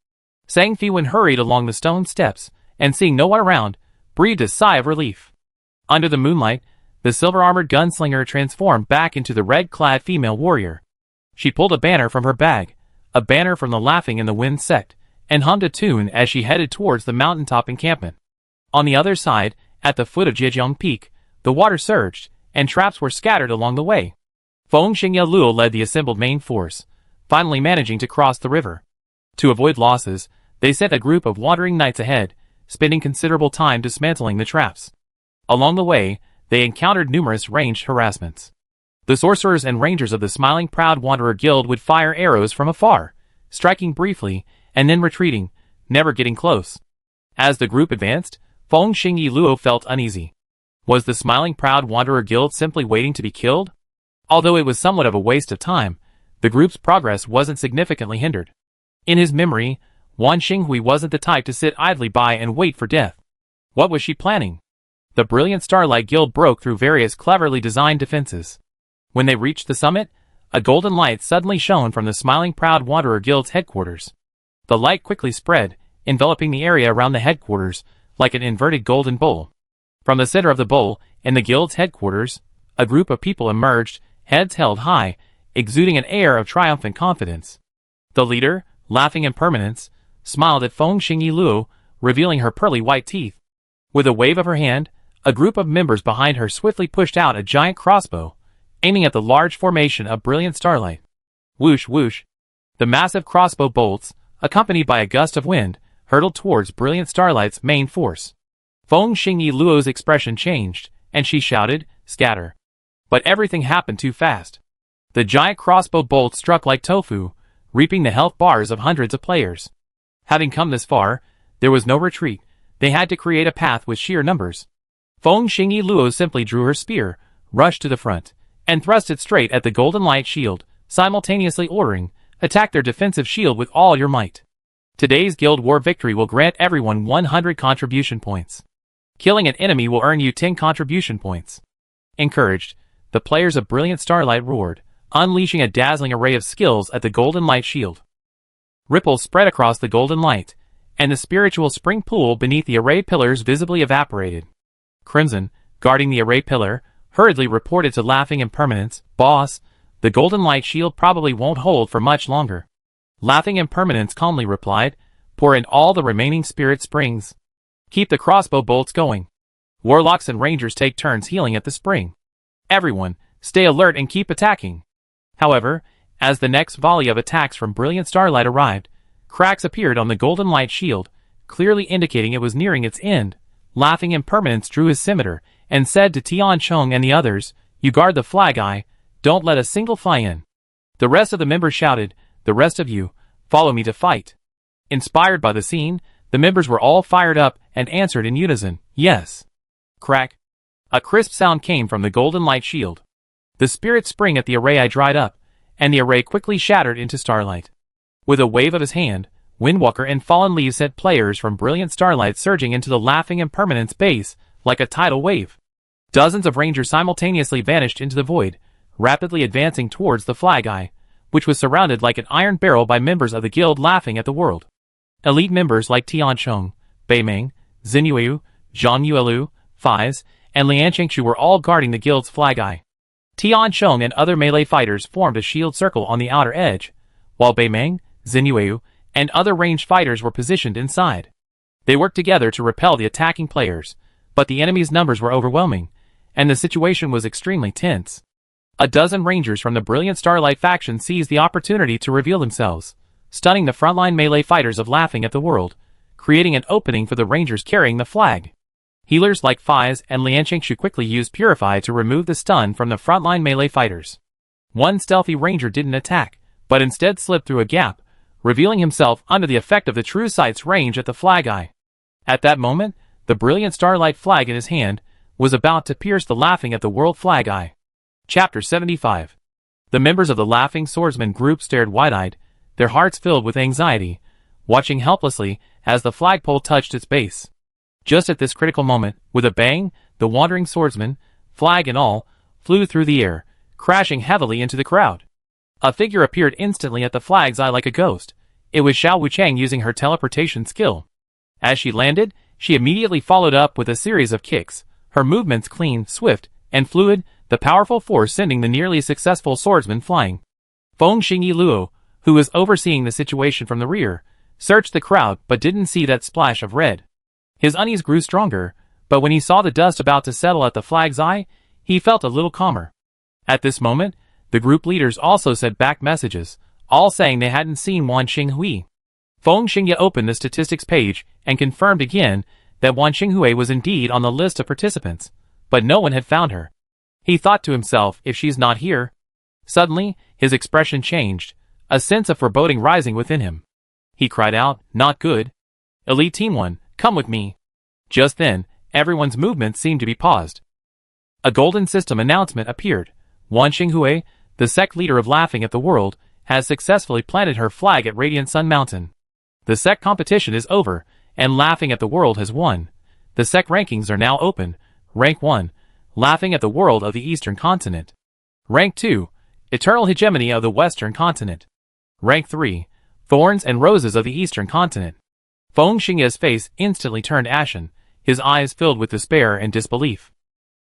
Sang Feiwen hurried along the stone steps, and seeing no one around, breathed a sigh of relief. Under the moonlight, the silver-armored gunslinger transformed back into the red-clad female warrior. She pulled a banner from her bag, a banner from the Laughing in the Wind sect, and hummed a tune as she headed towards the mountaintop encampment. On the other side, at the foot of Jijiang Peak, the water surged, and traps were scattered along the way. Feng Xingyi Luo led the assembled main force, finally managing to cross the river. To avoid losses, they sent a group of wandering knights ahead, spending considerable time dismantling the traps. Along the way, they encountered numerous ranged harassments. The sorcerers and rangers of the Smiling Proud Wanderer Guild would fire arrows from afar, striking briefly, and then retreating, never getting close. As the group advanced, Feng Xingyi Luo felt uneasy. Was the Smiling Proud Wanderer Guild simply waiting to be killed? Although it was somewhat of a waste of time, the group's progress wasn't significantly hindered. In his memory, Wan Xinghui wasn't the type to sit idly by and wait for death. What was she planning? The Brilliant Starlight Guild broke through various cleverly designed defenses. When they reached the summit, a golden light suddenly shone from the Smiling Proud Wanderer Guild's headquarters. The light quickly spread, enveloping the area around the headquarters like an inverted golden bowl. From the center of the bowl, in the guild's headquarters, a group of people emerged, heads held high, exuding an air of triumphant confidence. The leader, Laughing Impermanence, smiled at Feng Xingyi Luo, revealing her pearly white teeth. With a wave of her hand, a group of members behind her swiftly pushed out a giant crossbow, aiming at the large formation of Brilliant Starlight. Whoosh whoosh. The massive crossbow bolts, accompanied by a gust of wind, hurtled towards Brilliant Starlight's main force. Feng Xingyi Luo's expression changed, and she shouted, "Scatter." But everything happened too fast. The giant crossbow bolts struck like tofu, reaping the health bars of hundreds of players. Having come this far, there was no retreat. They had to create a path with sheer numbers. Feng Xingyi Luo simply drew her spear, rushed to the front, and thrust it straight at the golden light shield, simultaneously ordering, "Attack their defensive shield with all your might." Today's Guild War victory will grant everyone 100 contribution points. Killing an enemy will earn you 10 contribution points. Encouraged, the players of Brilliant Starlight roared, unleashing a dazzling array of skills at the golden light shield. Ripples spread across the golden light, and the spiritual spring pool beneath the array pillars visibly evaporated. Crimson, guarding the array pillar, hurriedly reported to Laughing Impermanence, "Boss, the golden light shield probably won't hold for much longer." Laughing Impermanence calmly replied, "Pour in all the remaining spirit springs. Keep the crossbow bolts going. Warlocks and rangers take turns healing at the spring. Everyone, stay alert and keep attacking." However, as the next volley of attacks from Brilliant Starlight arrived, cracks appeared on the golden light shield, clearly indicating it was nearing its end. Laughing Impermanence drew his scimitar, and said to Tian Cheng and the others, "You guard the flag eye, don't let a single fly in." The rest of the members shouted, "The rest of you, follow me to fight." Inspired by the scene, the members were all fired up and answered in unison, "Yes." Crack. A crisp sound came from the golden light shield. The spirit spring at the array eye dried up, and the array quickly shattered into starlight. With a wave of his hand, Windwalker and Fallen Leaves sent players from Brilliant Starlight surging into the Laughing Impermanence base like a tidal wave. Dozens of rangers simultaneously vanished into the void, rapidly advancing towards the flag eye, which was surrounded like an iron barrel by members of the guild laughing at the world. Elite members like Tian Chong, Bei Meng, Xin Yueyu, Zhang Yuelu, Fies, and Lian Qingshu were all guarding the guild's flag eye. Tian Chong and other melee fighters formed a shield circle on the outer edge, while Bei Meng, Xin Yueyu, and other ranged fighters were positioned inside. They worked together to repel the attacking players, but the enemy's numbers were overwhelming, and the situation was extremely tense. A dozen rangers from the Brilliant Starlight faction seized the opportunity to reveal themselves, stunning the frontline melee fighters of laughing at the world, creating an opening for the rangers carrying the flag. Healers like Fies and Lian Qingshu quickly used Purify to remove the stun from the frontline melee fighters. One stealthy ranger didn't attack, but instead slipped through a gap, revealing himself under the effect of the true sight's range at the flag eye. At that moment, the Brilliant Starlight flag in his hand was about to pierce the laughing at the world flag eye. Chapter 75. The members of the Laughing Swordsman group stared wide-eyed, their hearts filled with anxiety, watching helplessly as the flagpole touched its base. Just at this critical moment, with a bang, the wandering swordsman, flag and all, flew through the air, crashing heavily into the crowd. A figure appeared instantly at the flag's eye like a ghost. It was Xiao Wuchang using her teleportation skill. As she landed, she immediately followed up with a series of kicks, her movements clean, swift, and fluid, the powerful force sending the nearly successful swordsman flying. Feng Xingyi Luo, who was overseeing the situation from the rear, searched the crowd but didn't see that splash of red. His unease grew stronger, but when he saw the dust about to settle at the flag's eye, he felt a little calmer. At this moment, the group leaders also sent back messages, all saying they hadn't seen Wan Xinghui. Feng Xingye opened the statistics page and confirmed again that Wan Xinghui was indeed on the list of participants, but no one had found her. He thought to himself, if she's not here. Suddenly, his expression changed, a sense of foreboding rising within him. He cried out, "Not good. Elite Team 1, come with me." Just then, everyone's movements seemed to be paused. A golden system announcement appeared. Wan Xinghui, the sect leader of Laughing at the World, has successfully planted her flag at Radiant Sun Mountain. The sect competition is over, and Laughing at the World has won. The sect rankings are now open. Rank 1, Laughing at the World of the Eastern Continent. Rank 2, Eternal Hegemony of the Western Continent. Rank 3, Thorns and Roses of the Eastern Continent. Feng Xingye's face instantly turned ashen, his eyes filled with despair and disbelief.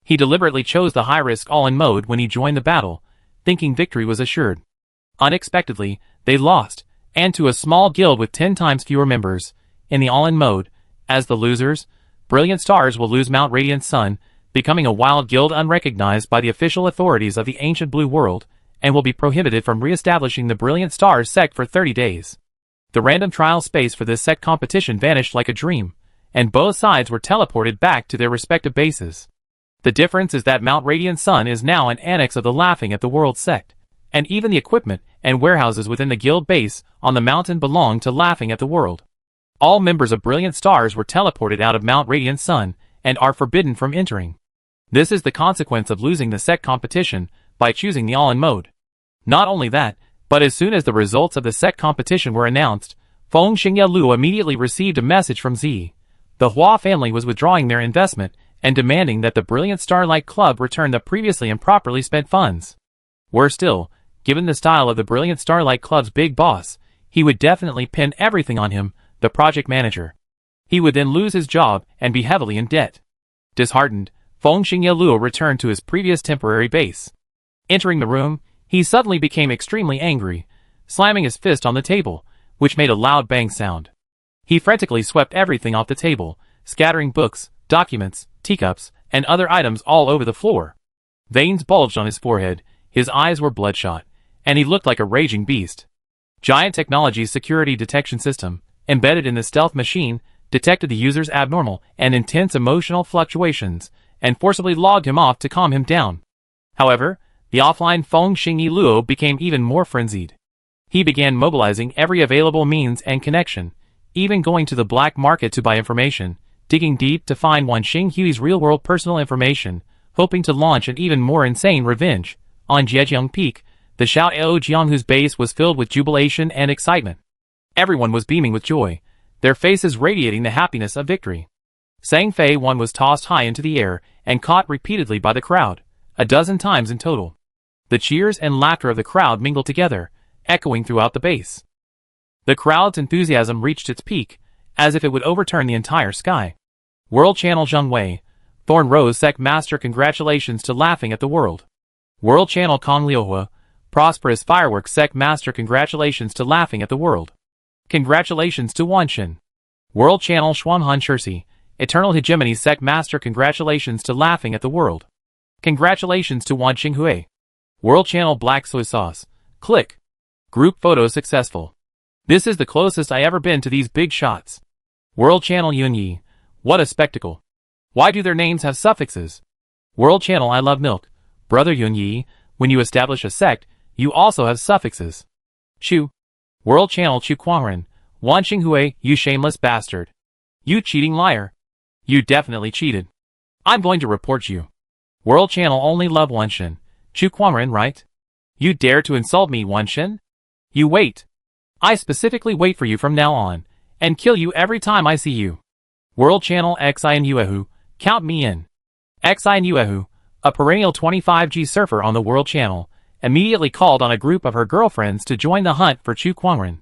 He deliberately chose the high-risk all-in mode when he joined the battle, thinking victory was assured. Unexpectedly, they lost, and to a small guild with 10 times fewer members. In the all-in mode, as the losers, Brilliant Stars will lose Mount Radiant Sun, becoming a wild guild unrecognized by the official authorities of the ancient blue world, and will be prohibited from re-establishing the Brilliant Stars sect for 30 days. The random trial space for this sect competition vanished like a dream, and both sides were teleported back to their respective bases. The difference is that Mount Radiant Sun is now an annex of the Laughing at the World sect, and even the equipment and warehouses within the guild base on the mountain belong to Laughing at the World. All members of Brilliant Stars were teleported out of Mount Radiant Sun and are forbidden from entering. This is the consequence of losing the sect competition by choosing the all-in mode. Not only that, but as soon as the results of the sect competition were announced, Feng Xingye Lu immediately received a message from Z. The Hua family was withdrawing their investment and demanding that the Brilliant Starlight Club return the previously improperly spent funds. Worse still, given the style of the Brilliant Starlight Club's big boss, he would definitely pin everything on him, the project manager. He would then lose his job and be heavily in debt. Disheartened, Feng Xingye Lu returned to his previous temporary base. Entering the room, he suddenly became extremely angry, slamming his fist on the table, which made a loud bang sound. He frantically swept everything off the table, scattering books, documents, teacups, and other items all over the floor. Veins bulged on his forehead, his eyes were bloodshot, and he looked like a raging beast. Giant Technology's security detection system, embedded in the stealth machine, detected the user's abnormal and intense emotional fluctuations, and forcibly logged him off to calm him down. However, the offline Feng Xingye Luo became even more frenzied. He began mobilizing every available means and connection, even going to the black market to buy information, digging deep to find Wan Xinghui's real-world personal information, hoping to launch an even more insane revenge. On Zhejiang Peak, the Xiao Jiang whose base was filled with jubilation and excitement. Everyone was beaming with joy, their faces radiating the happiness of victory. Sang Fei 1 was tossed high into the air and caught repeatedly by the crowd, a dozen times in total. The cheers and laughter of the crowd mingled together, echoing throughout the base. The crowd's enthusiasm reached its peak, as if it would overturn the entire sky. World Channel Zheng Wei, Thorn Rose Sect Master, congratulations to Laughing at the World. World Channel Kong Liuhua, Prosperous Fireworks Sect Master, congratulations to Laughing at the World. Congratulations to Wanshin. World Channel Xuanhan Shirsi, Eternal Hegemony Sect Master, congratulations to Laughing at the World. Congratulations to Wanqing Hui. World Channel Black Soy Sauce. Click. Group photo successful. This is the closest I ever been to these big shots. World Channel Yunyi. What a spectacle. Why do their names have suffixes? World Channel I Love Milk. Brother Yunyi, when you establish a sect, you also have suffixes. Chu. World Channel Chu Quangren. Wanqing Hui, you shameless bastard. You cheating liar. You definitely cheated. I'm going to report you. World Channel Only Love Wanshin. Chu Quangren, right? You dare to insult me, Wanshin? You wait. I specifically wait for you from now on, and kill you every time I see you. World Channel Xin Yuehu, count me in. Xin Yuehu, a perennial 25G surfer on the World Channel, immediately called on a group of her girlfriends to join the hunt for Chu Quangren.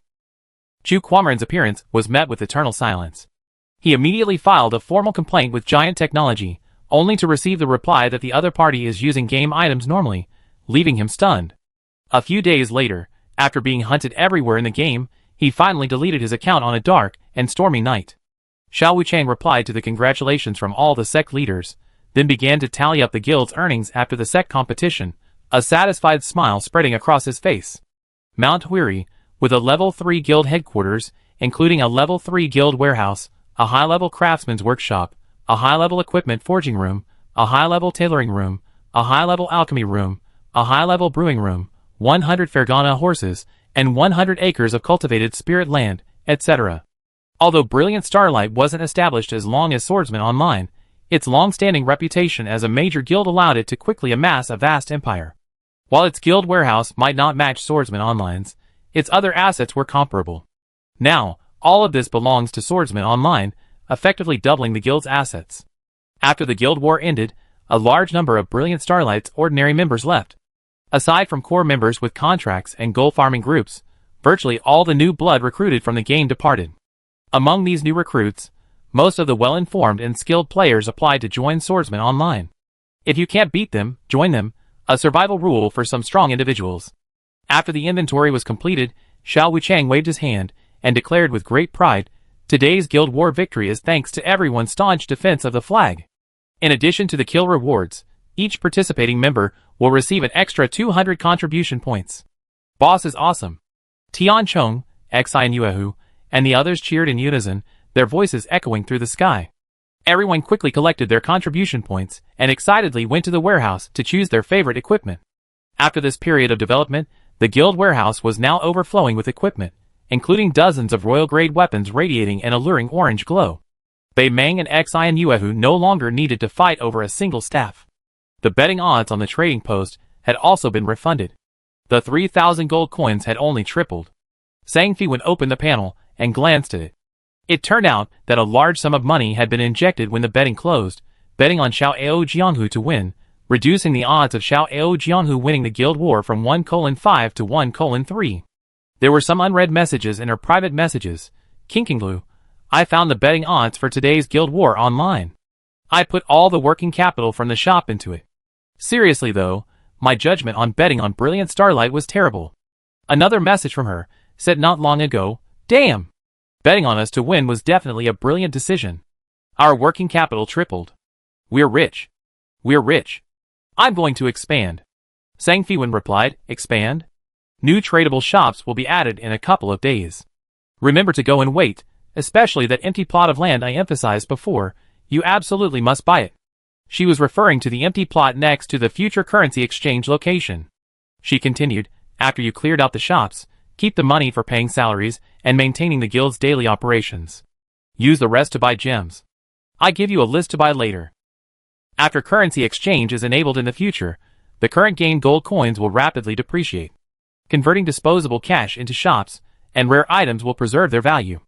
Chu Quangren's appearance was met with eternal silence. He immediately filed a formal complaint with Giant Technology, only to receive the reply that the other party is using game items normally, leaving him stunned. A few days later, after being hunted everywhere in the game, he finally deleted his account on a dark and stormy night. Xiao Wuchang replied to the congratulations from all the sect leaders, then began to tally up the guild's earnings after the sect competition, a satisfied smile spreading across his face. Mount Huiri, with a level 3 guild headquarters, including a level 3 guild warehouse, a high-level craftsman's workshop, a high-level equipment forging room, a high-level tailoring room, a high-level alchemy room, a high-level brewing room, 100 Fergana horses, and 100 acres of cultivated spirit land, etc. Although Brilliant Starlight wasn't established as long as Swordsman Online, its long-standing reputation as a major guild allowed it to quickly amass a vast empire. While its guild warehouse might not match Swordsman Online's, its other assets were comparable. Now, all of this belongs to Swordsman Online, effectively doubling the guild's assets. After the guild war ended, a large number of Brilliant Starlight's ordinary members left. Aside from core members with contracts and gold farming groups, virtually all the new blood recruited from the game departed. Among these new recruits, most of the well-informed and skilled players applied to join Swordsman Online. If you can't beat them, join them, a survival rule for some strong individuals. After the inventory was completed, Xiao Wuchang waved his hand and declared with great pride, today's guild war victory is thanks to everyone's staunch defense of the flag. In addition to the kill rewards, each participating member will receive an extra 200 contribution points. Boss is awesome. Tian Chong, Xin Yuehu, and the others cheered in unison, their voices echoing through the sky. Everyone quickly collected their contribution points and excitedly went to the warehouse to choose their favorite equipment. After this period of development, the guild warehouse was now overflowing with equipment, including dozens of royal-grade weapons radiating an alluring orange glow. Bei Meng and Xin Yuehu no longer needed to fight over a single staff. The betting odds on the trading post had also been refunded. The 3,000 gold coins had only tripled. Sang Feiwen opened the panel and glanced at it. It turned out that a large sum of money had been injected when the betting closed, betting on Xiao Ao Jianghu to win, reducing the odds of Xiao Ao Jianghu winning the guild war from 1:5 to 1:3. There were some unread messages in her private messages. Kinkinglu, I found the betting odds for today's guild war online. I put all the working capital from the shop into it. Seriously though, my judgment on betting on Brilliant Starlight was terrible. Another message from her said not long ago, damn! Betting on us to win was definitely a brilliant decision. Our working capital tripled. We're rich. We're rich. I'm going to expand. Sang Feiwen replied, expand? New tradable shops will be added in a couple of days. Remember to go and wait, especially that empty plot of land I emphasized before, you absolutely must buy it. She was referring to the empty plot next to the future currency exchange location. She continued, after you cleared out the shops, keep the money for paying salaries and maintaining the guild's daily operations. Use the rest to buy gems. I give you a list to buy later. After currency exchange is enabled in the future, the current gained gold coins will rapidly depreciate. Converting disposable cash into shops and rare items will preserve their value.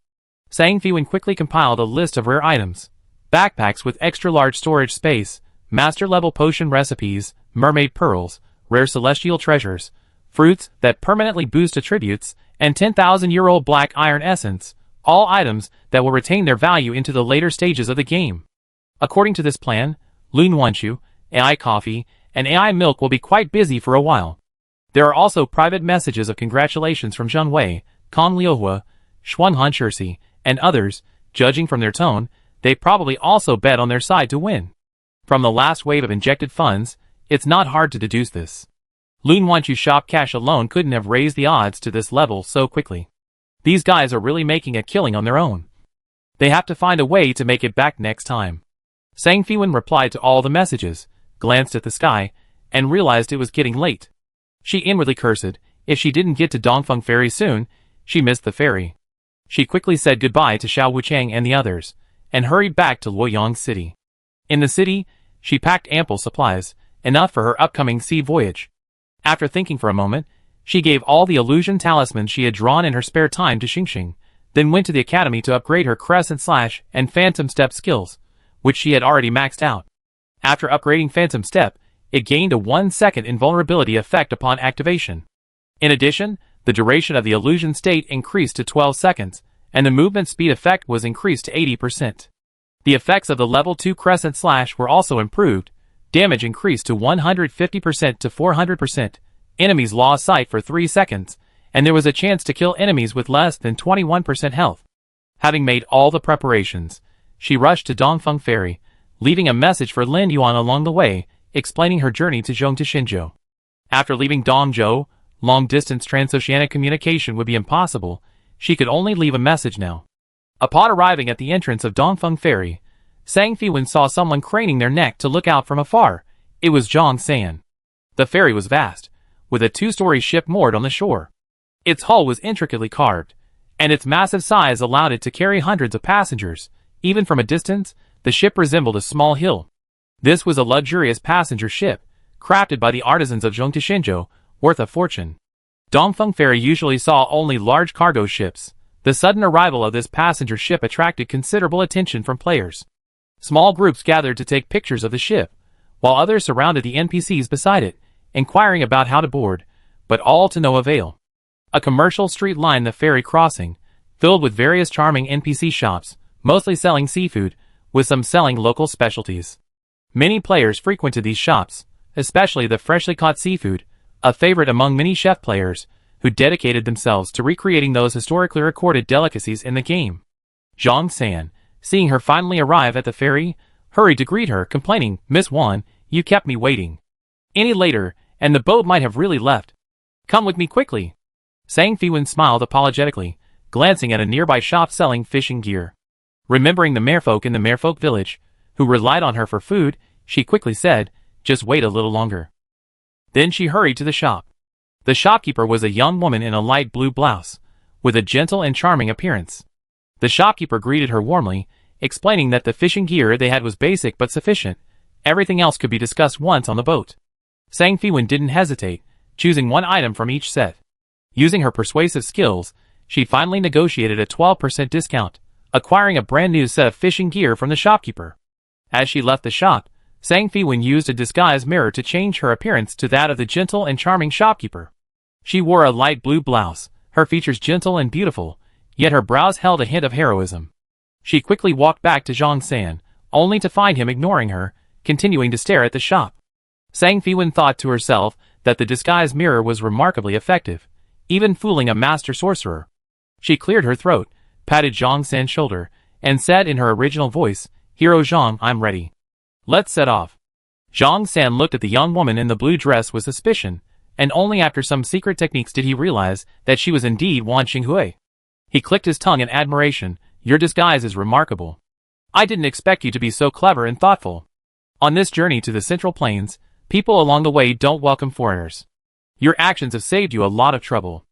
Sang Feiwen quickly compiled a list of rare items. backpacks with extra-large storage space, master-level potion recipes, mermaid pearls, rare celestial treasures, fruits that permanently boost attributes, and 10,000-year-old black iron essence, all items that will retain their value into the later stages of the game. According to this plan, Lun Wanchu, AI Coffee, and AI Milk will be quite busy for a while. There are also private messages of congratulations from Zheng Wei, Kong Liuhua, Xuanhan Shirsi, and others. Judging from their tone, they probably also bet on their side to win. From the last wave of injected funds, it's not hard to deduce this. Lun Wanchu's shop cash alone couldn't have raised the odds to this level so quickly. These guys are really making a killing on their own. They have to find a way to make it back next time. Sang Fiwen replied to all the messages, glanced at the sky, and realized it was getting late. She inwardly cursed. If she didn't get to Dongfeng Ferry soon, she missed the ferry. She quickly said goodbye to Xiao Wuchang and the others, and hurried back to Luoyang City. In the city, she packed ample supplies, enough for her upcoming sea voyage. After thinking for a moment, she gave all the illusion talismans she had drawn in her spare time to Xingxing, then went to the academy to upgrade her Crescent Slash and Phantom Step skills, which she had already maxed out. After upgrading Phantom Step, it gained a 1-second invulnerability effect upon activation. In addition, the duration of the illusion state increased to 12 seconds, and the movement speed effect was increased to 80%. The effects of the level 2 Crescent Slash were also improved. Damage increased to 150% to 400%. Enemies lost sight for 3 seconds, and there was a chance to kill enemies with less than 21% health. Having made all the preparations, she rushed to Dongfeng Ferry, leaving a message for Lin Yuan along the way, explaining her journey to Zhongzhou. After leaving Dongzhou, long-distance transoceanic communication would be impossible. She could only leave a message now. Upon arriving at the entrance of Dongfeng Ferry, Sang Fiwen saw someone craning their neck to look out from afar. It was Zhang San. The ferry was vast, with a 2-story ship moored on the shore. Its hull was intricately carved, and its massive size allowed it to carry hundreds of passengers. Even from a distance, the ship resembled a small hill. This was a luxurious passenger ship, crafted by the artisans of Zhongzhou, worth a fortune. Dongfeng Ferry usually saw only large cargo ships. The sudden arrival of this passenger ship attracted considerable attention from players. Small groups gathered to take pictures of the ship, while others surrounded the NPCs beside it, inquiring about how to board, but all to no avail. A commercial street lined the ferry crossing, filled with various charming NPC shops, mostly selling seafood, with some selling local specialties. Many players frequented these shops, especially the freshly caught seafood, a favorite among many chef players, who dedicated themselves to recreating those historically recorded delicacies in the game. Zhang San, seeing her finally arrive at the ferry, hurried to greet her, complaining, "Miss Wan, you kept me waiting. Any later, and the boat might have really left. Come with me quickly." Sang Fiwen smiled apologetically, glancing at a nearby shop selling fishing gear. Remembering the merfolk in the merfolk village, who relied on her for food, she quickly said, "Just wait a little longer." Then she hurried to the shop. The shopkeeper was a young woman in a light blue blouse, with a gentle and charming appearance. The shopkeeper greeted her warmly, explaining that the fishing gear they had was basic but sufficient. Everything else could be discussed once on the boat. Sang Fiwen didn't hesitate, choosing one item from each set. Using her persuasive skills, she finally negotiated a 12% discount, acquiring a brand new set of fishing gear from the shopkeeper. As she left the shop, Sang Fiwen used a disguise mirror to change her appearance to that of the gentle and charming shopkeeper. She wore a light blue blouse, her features gentle and beautiful, yet her brows held a hint of heroism. She quickly walked back to Zhang San, only to find him ignoring her, continuing to stare at the shop. Sang Fiwen thought to herself that the disguise mirror was remarkably effective, even fooling a master sorcerer. She cleared her throat, patted Zhang San's shoulder, and said in her original voice, "Hero Zhang, I'm ready. Let's set off." Zhang San looked at the young woman in the blue dress with suspicion, and only after some secret techniques did he realize that she was indeed Wan Xinghui. He clicked his tongue in admiration. "Your disguise is remarkable. I didn't expect you to be so clever and thoughtful. On this journey to the Central Plains, people along the way don't welcome foreigners. Your actions have saved you a lot of trouble.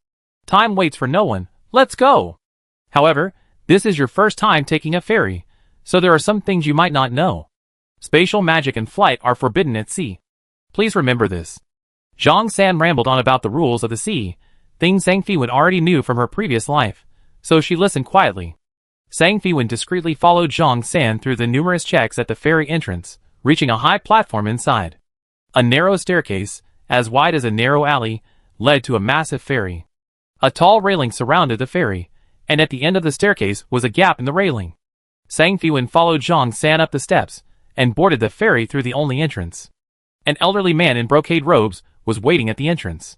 Time waits for no one. Let's go." However, this is your first time taking a ferry, so there are some things you might not know. Spatial magic and flight are forbidden at sea. Please remember this. Zhang San rambled on about the rules of the sea, things Sang Fiwen already knew from her previous life, so she listened quietly. Sang Fiwen discreetly followed Zhang San through the numerous checks at the ferry entrance, reaching a high platform inside. A narrow staircase, as wide as a narrow alley, led to a massive ferry. A tall railing surrounded the ferry, and at the end of the staircase was a gap in the railing. Sang Fiwen followed Zhang San up the steps, and boarded the ferry through the only entrance. An elderly man in brocade robes was waiting at the entrance.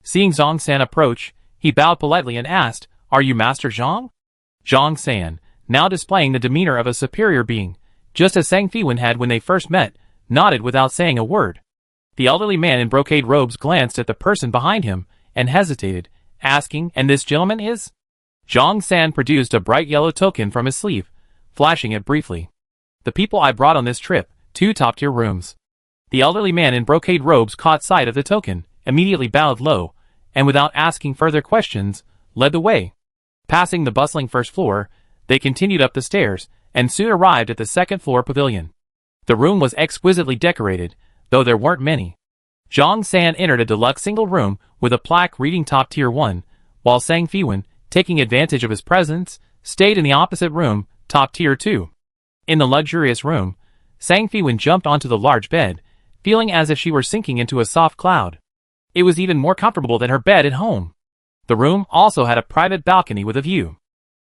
Seeing Zhang San approach, he bowed politely and asked, "Are you Master Zhang?" Zhang San, now displaying the demeanor of a superior being, just as Sang Fiwen had when they first met, nodded without saying a word. The elderly man in brocade robes glanced at the person behind him and hesitated, asking, "And this gentleman is?" Zhang San produced a bright yellow token from his sleeve, flashing it briefly. "The people I brought on this trip, 2 top-tier rooms." The elderly man in brocade robes caught sight of the token, immediately bowed low, and without asking further questions, led the way. Passing the bustling first floor, they continued up the stairs, and soon arrived at the second-floor pavilion. The room was exquisitely decorated, though there weren't many. Zhang San entered a deluxe single room with a plaque reading Top Tier 1, while Sang Fiwen, taking advantage of his presence, stayed in the opposite room, Top Tier 2. In the luxurious room, Sang Fiwen jumped onto the large bed, feeling as if she were sinking into a soft cloud. It was even more comfortable than her bed at home. The room also had a private balcony with a view.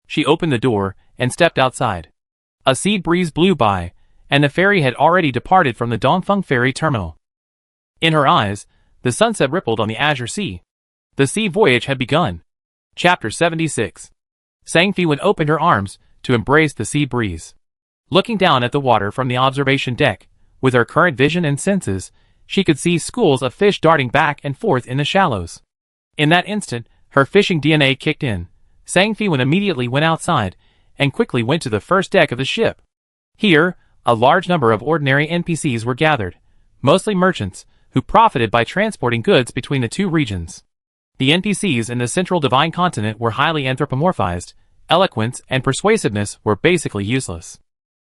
She opened the door and stepped outside. A sea breeze blew by, and the ferry had already departed from the Dongfeng ferry terminal. In her eyes, the sunset rippled on the azure sea. The sea voyage had begun. Chapter 76. Sang Fiwen opened her arms to embrace the sea breeze. Looking down at the water from the observation deck, with her current vision and senses, she could see schools of fish darting back and forth in the shallows. In that instant, her fishing DNA kicked in. Sang Fiwen immediately went outside, and quickly went to the first deck of the ship. Here, a large number of ordinary NPCs were gathered, mostly merchants, who profited by transporting goods between the two regions. The NPCs in the central divine continent were highly anthropomorphized. Eloquence and persuasiveness were basically useless.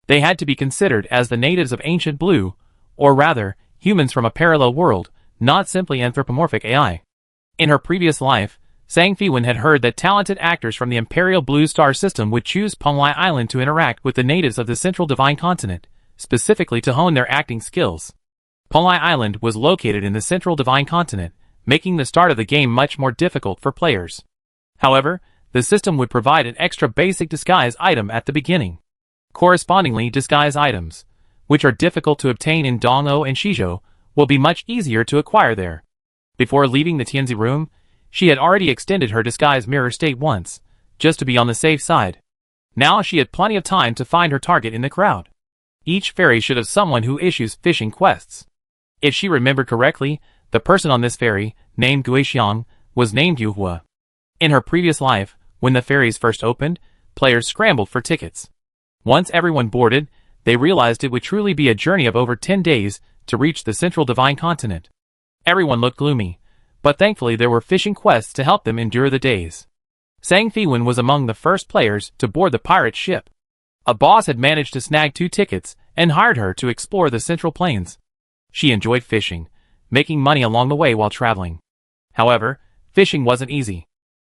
They had to be considered as the natives of ancient blue, or rather, humans from a parallel world, not simply anthropomorphic AI. In her previous life, Sang Fiwen had heard that talented actors from the Imperial Blue Star system would choose Penglai Island to interact with the natives of the Central Divine Continent, specifically to hone their acting skills. Penglai Island was located in the Central Divine Continent, making the start of the game much more difficult for players. However, the system would provide an extra basic disguise item at the beginning. Correspondingly, disguise items, which are difficult to obtain in Dong'o and Shizhou, will be much easier to acquire there. Before leaving the Tianzi room, she had already extended her disguise mirror state once, just to be on the safe side. Now she had plenty of time to find her target in the crowd. Each ferry should have someone who issues fishing quests. If she remembered correctly, the person on this ferry, named Guixiang, was named Yuhua. In her previous life, when the ferries first opened, players scrambled for tickets. Once everyone boarded, they realized it would truly be a journey of over 10 days to reach the Central Divine Continent. Everyone looked gloomy, but thankfully there were fishing quests to help them endure the days. Sang Fiwen was among the first players to board the pirate ship. A boss had managed to snag 2 tickets and hired her to explore the Central Plains. She enjoyed fishing, making money along the way while traveling. However, fishing wasn't easy.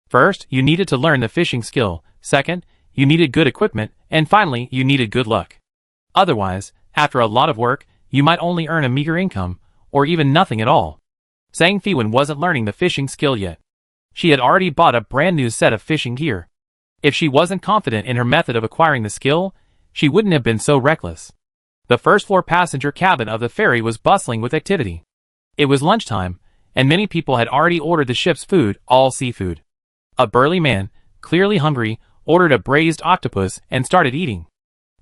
First, you needed to learn the fishing skill. Second, you needed good equipment, and finally, you needed good luck. Otherwise, after a lot of work, you might only earn a meager income, or even nothing at all. Sang Fiwen wasn't learning the fishing skill yet. She had already bought a brand new set of fishing gear. If she wasn't confident in her method of acquiring the skill, she wouldn't have been so reckless. The first-floor passenger cabin of the ferry was bustling with activity. It was lunchtime, and many people had already ordered the ship's food, all seafood. A burly man, clearly hungry, ordered a braised octopus and started eating.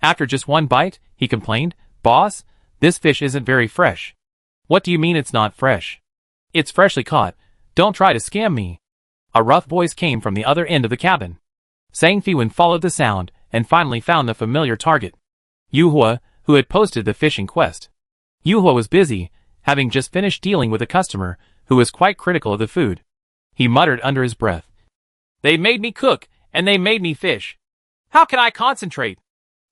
After just one bite, he complained, "Boss, this fish isn't very fresh." "What do you mean it's not fresh? It's freshly caught. Don't try to scam me." A rough voice came from the other end of the cabin. Sang Fiwen followed the sound and finally found the familiar target. Yuhua, who had posted the fishing quest. Yuhua was busy, having just finished dealing with a customer who was quite critical of the food. He muttered under his breath, "They made me cook, and they made me fish. How can I concentrate?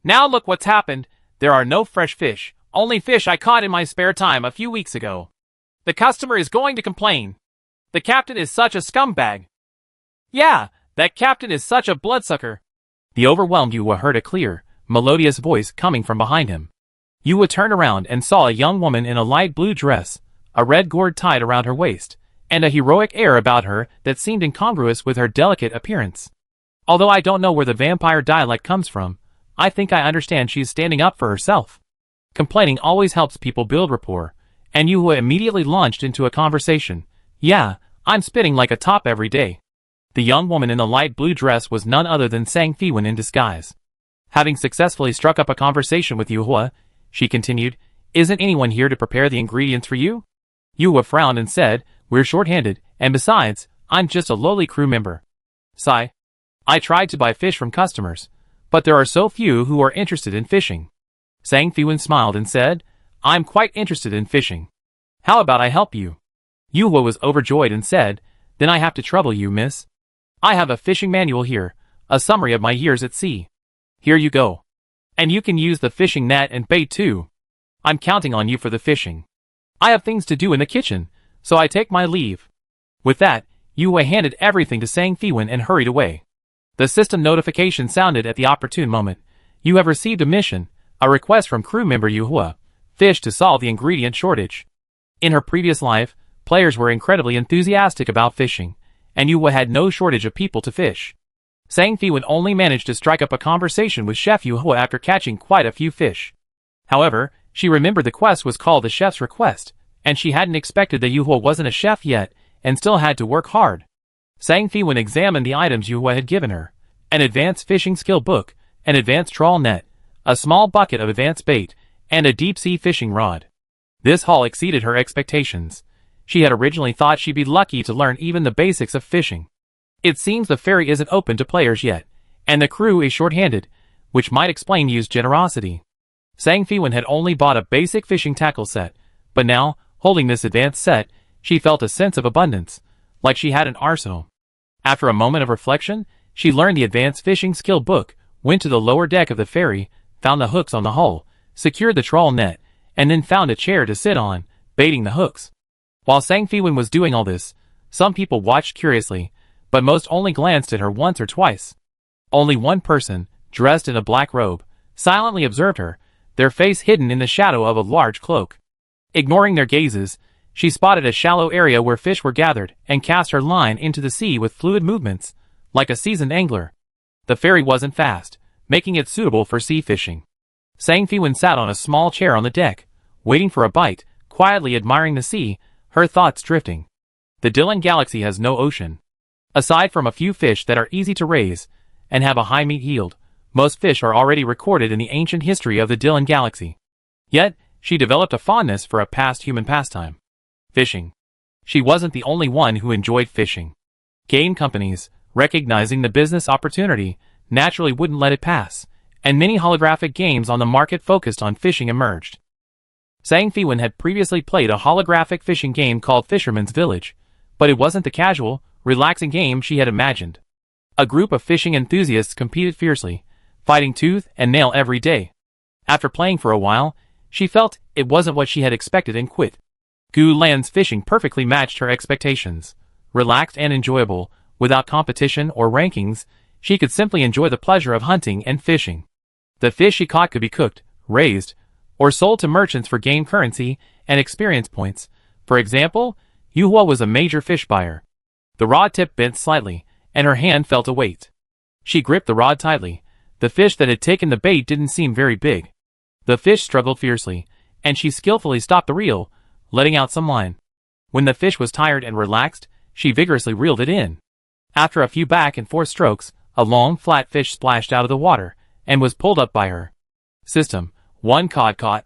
Now look what's happened. There are no fresh fish, only fish I caught in my spare time a few weeks ago. The customer is going to complain. The captain is such a scumbag. Yeah, that captain is such a bloodsucker. The overwhelmed Yuhua heard a clear, melodious voice coming from behind him. Yuhua turned around and saw a young woman in a light blue dress, a red gourd tied around her waist, and a heroic air about her that seemed incongruous with her delicate appearance. Although I don't know where the vampire dialect comes from, I think I understand she's standing up for herself. Complaining always helps people build rapport, and Yuhua immediately launched into a conversation. Yeah, I'm spitting like a top every day. The young woman in the light blue dress was none other than Sang Fiwen in disguise. Having successfully struck up a conversation with Yuhua, she continued, "Isn't anyone here to prepare the ingredients for you?" Yuhua frowned and said, "We're short-handed, and besides, I'm just a lowly crew member." Sigh. I tried to buy fish from customers, but there are so few who are interested in fishing. Sang Fiwen smiled and said, "I'm quite interested in fishing. How about I help you?" Yuhua was overjoyed and said, "Then I have to trouble you, miss. I have a fishing manual here, a summary of my years at sea. Here you go. And you can use the fishing net and bait too. I'm counting on you for the fishing. I have things to do in the kitchen, so I take my leave." With that, Yuhua handed everything to Sang Fiwen and hurried away. The system notification sounded at the opportune moment. "You have received a mission, a request from crew member Yuhua, fish to solve the ingredient shortage." In her previous life, players were incredibly enthusiastic about fishing, and Yuhua had no shortage of people to fish. Sang Fiwen only managed to strike up a conversation with Chef Yuhua after catching quite a few fish. However, she remembered the quest was called the chef's request, and she hadn't expected that Yuhua wasn't a chef yet, and still had to work hard. Sang Fiwen examined the items Yuhua had given her: an advanced fishing skill book, an advanced trawl net, a small bucket of advanced bait, and a deep-sea fishing rod. This haul exceeded her expectations. She had originally thought she'd be lucky to learn even the basics of fishing. It seems the ferry isn't open to players yet, and the crew is short-handed, which might explain Yu's generosity. Sang Fiwen had only bought a basic fishing tackle set, but now, holding this advanced set, she felt a sense of abundance, like she had an arsenal. After a moment of reflection, she learned the advanced fishing skill book, went to the lower deck of the ferry, found the hooks on the hull, secured the trawl net, and then found a chair to sit on, baiting the hooks. While Sang Fiwen was doing all this, some people watched curiously, but most only glanced at her once or twice. Only one person, dressed in a black robe, silently observed her, their face hidden in the shadow of a large cloak. Ignoring their gazes, she spotted a shallow area where fish were gathered and cast her line into the sea with fluid movements, like a seasoned angler. The ferry wasn't fast, making it suitable for sea fishing. Sang Fiwen sat on a small chair on the deck, waiting for a bite, quietly admiring the sea, her thoughts drifting. The Dylan Galaxy has no ocean. Aside from a few fish that are easy to raise and have a high meat yield, most fish are already recorded in the ancient history of the Dylan Galaxy. Yet, she developed a fondness for a past human pastime: fishing. She wasn't the only one who enjoyed fishing. Game companies, recognizing the business opportunity, naturally wouldn't let it pass, and many holographic games on the market focused on fishing emerged. Sang Fiwen had previously played a holographic fishing game called Fisherman's Village, but it wasn't the casual, relaxing game she had imagined. A group of fishing enthusiasts competed fiercely, fighting tooth and nail every day. After playing for a while, she felt it wasn't what she had expected and quit. Gu Lan's fishing perfectly matched her expectations. Relaxed and enjoyable, without competition or rankings, she could simply enjoy the pleasure of hunting and fishing. The fish she caught could be cooked, raised, or sold to merchants for game currency and experience points. For example, Yuhua was a major fish buyer. The rod tip bent slightly, and her hand felt a weight. She gripped the rod tightly. The fish that had taken the bait didn't seem very big. The fish struggled fiercely, and she skillfully stopped the reel, letting out some line. When the fish was tired and relaxed, she vigorously reeled it in. After a few back and forth strokes, a long, flat fish splashed out of the water, and was pulled up by her. System: 1 cod caught.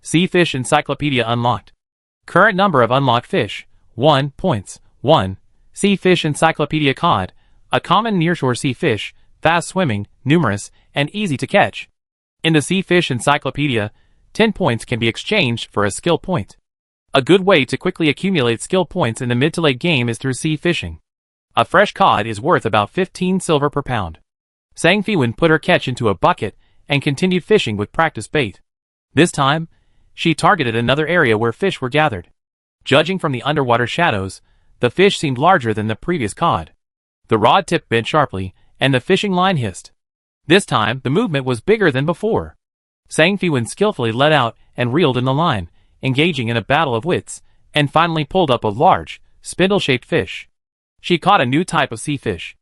Sea Fish Encyclopedia unlocked. Current number of unlocked fish: 1 points. 1. Sea Fish Encyclopedia Cod, a common nearshore sea fish, fast swimming, numerous, and easy to catch. In the Sea Fish Encyclopedia, 10 points can be exchanged for a skill point. A good way to quickly accumulate skill points in the mid to late game is through sea fishing. A fresh cod is worth about 15 silver per pound. Sang Fiwen put her catch into a bucket and continued fishing with practice bait. This time, she targeted another area where fish were gathered. Judging from the underwater shadows, the fish seemed larger than the previous cod. The rod tip bent sharply, and the fishing line hissed. This time, the movement was bigger than before. Sang Fiwen skillfully let out and reeled in the line, engaging in a battle of wits, and finally pulled up a large, spindle-shaped fish. She caught a new type of sea fish.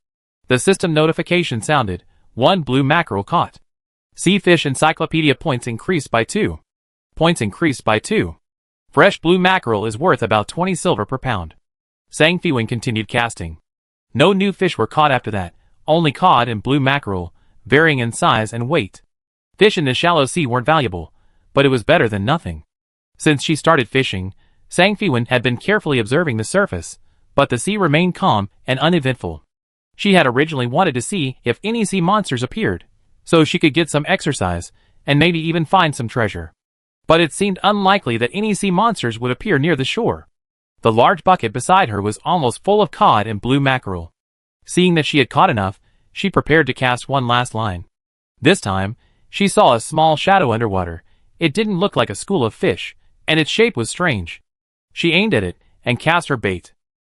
The system notification sounded. 1 blue mackerel caught. Sea fish encyclopedia points increased by 2. Points increased by 2. Fresh blue mackerel is worth about 20 silver per pound. Sang Fiwen continued casting. No new fish were caught after that, only cod and blue mackerel, varying in size and weight. Fish in the shallow sea weren't valuable, but it was better than nothing. Since she started fishing, Sang Fiwen had been carefully observing the surface, but the sea remained calm and uneventful. She had originally wanted to see if any sea monsters appeared, so she could get some exercise, and maybe even find some treasure. But it seemed unlikely that any sea monsters would appear near the shore. The large bucket beside her was almost full of cod and blue mackerel. Seeing that she had caught enough, she prepared to cast one last line. This time, she saw a small shadow underwater. It didn't look like a school of fish, and its shape was strange. She aimed at it, and cast her bait.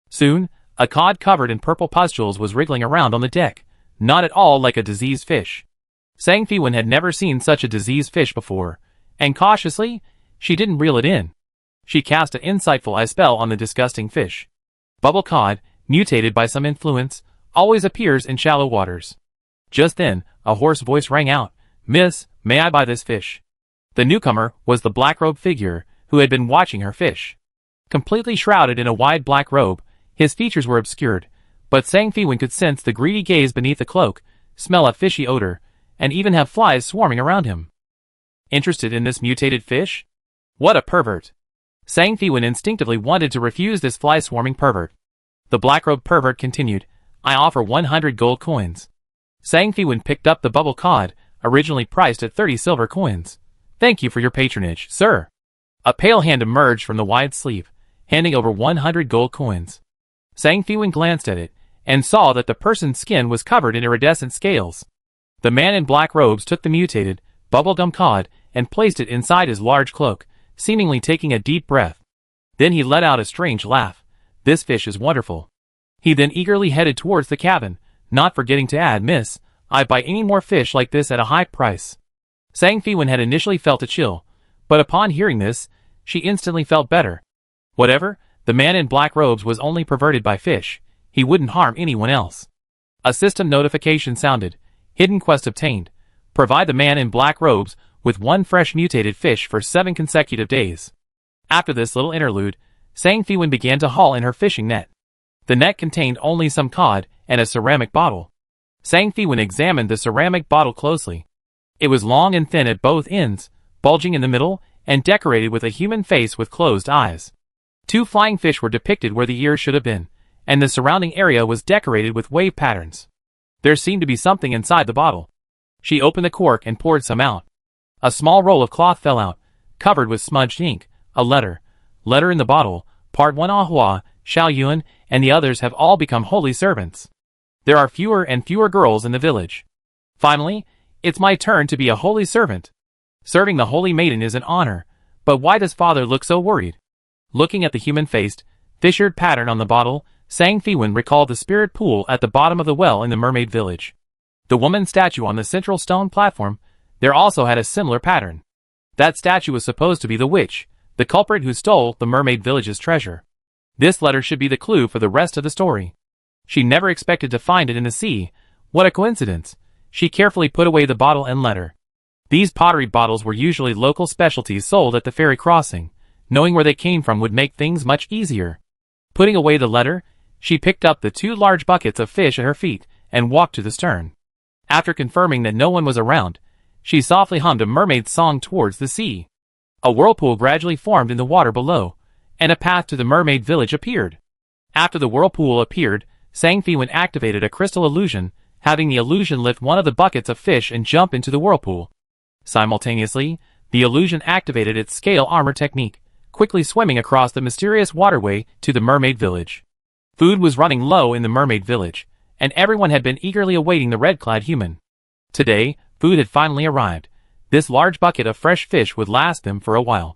Soon, a cod covered in purple pustules was wriggling around on the deck, not at all like a diseased fish. Sang Fiwen had never seen such a diseased fish before, and cautiously, she didn't reel it in. She cast an insightful eye spell on the disgusting fish. Bubble cod, mutated by some influence, always appears in shallow waters. Just then, a hoarse voice rang out, "Miss, may I buy this fish?" The newcomer was the black-robed figure who had been watching her fish. Completely shrouded in a wide black robe, his features were obscured, but Sang Fiwen could sense the greedy gaze beneath the cloak, smell a fishy odor, and even have flies swarming around him. Interested in this mutated fish? What a pervert! Sang Fiwen instinctively wanted to refuse this fly-swarming pervert. The black-robed pervert continued, "I offer 100 gold coins." Sang Fiwen picked up the bubble cod, originally priced at 30 silver coins. "Thank you for your patronage, sir." A pale hand emerged from the wide sleeve, handing over 100 gold coins. Sang Fiwen glanced at it, and saw that the person's skin was covered in iridescent scales. The man in black robes took the mutated, bubblegum cod, and placed it inside his large cloak, seemingly taking a deep breath. Then he let out a strange laugh. "This fish is wonderful." He then eagerly headed towards the cabin, not forgetting to add, "Miss, I buy any more fish like this at a high price." Sang Fiwen had initially felt a chill, but upon hearing this, she instantly felt better. Whatever, the man in black robes was only perverted by fish. He wouldn't harm anyone else. A system notification sounded. Hidden quest obtained. Provide the man in black robes with 1 fresh mutated fish for 7 consecutive days. After this little interlude, Sang Fiwen began to haul in her fishing net. The net contained only some cod and a ceramic bottle. Sang Fiwen examined the ceramic bottle closely. It was long and thin at both ends, bulging in the middle, and decorated with a human face with closed eyes. 2 flying fish were depicted where the ears should have been, and the surrounding area was decorated with wave patterns. There seemed to be something inside the bottle. She opened the cork and poured some out. A small roll of cloth fell out, covered with smudged ink. A letter. Letter in the bottle. Part 1 Ahua, Xiao Yuan, and the others have all become holy servants. There are fewer and fewer girls in the village. Finally, it's my turn to be a holy servant. Serving the holy maiden is an honor, but why does father look so worried? Looking at the human-faced, fissured pattern on the bottle, Sang Fiwen recalled the spirit pool at the bottom of the well in the mermaid village. The woman statue on the central stone platform, there also had a similar pattern. That statue was supposed to be the witch, the culprit who stole the mermaid village's treasure. This letter should be the clue for the rest of the story. She never expected to find it in the sea. What a coincidence. She carefully put away the bottle and letter. These pottery bottles were usually local specialties sold at the ferry crossing. Knowing where they came from would make things much easier. Putting away the letter, she picked up the 2 large buckets of fish at her feet and walked to the stern. After confirming that no one was around, she softly hummed a mermaid's song towards the sea. A whirlpool gradually formed in the water below, and a path to the mermaid village appeared. After the whirlpool appeared, Sang Fiwen activated a crystal illusion, having the illusion lift one of the buckets of fish and jump into the whirlpool. Simultaneously, the illusion activated its scale armor technique, quickly swimming across the mysterious waterway to the mermaid village. Food was running low in the mermaid village, and everyone had been eagerly awaiting the red-clad human. Today, food had finally arrived. This large bucket of fresh fish would last them for a while.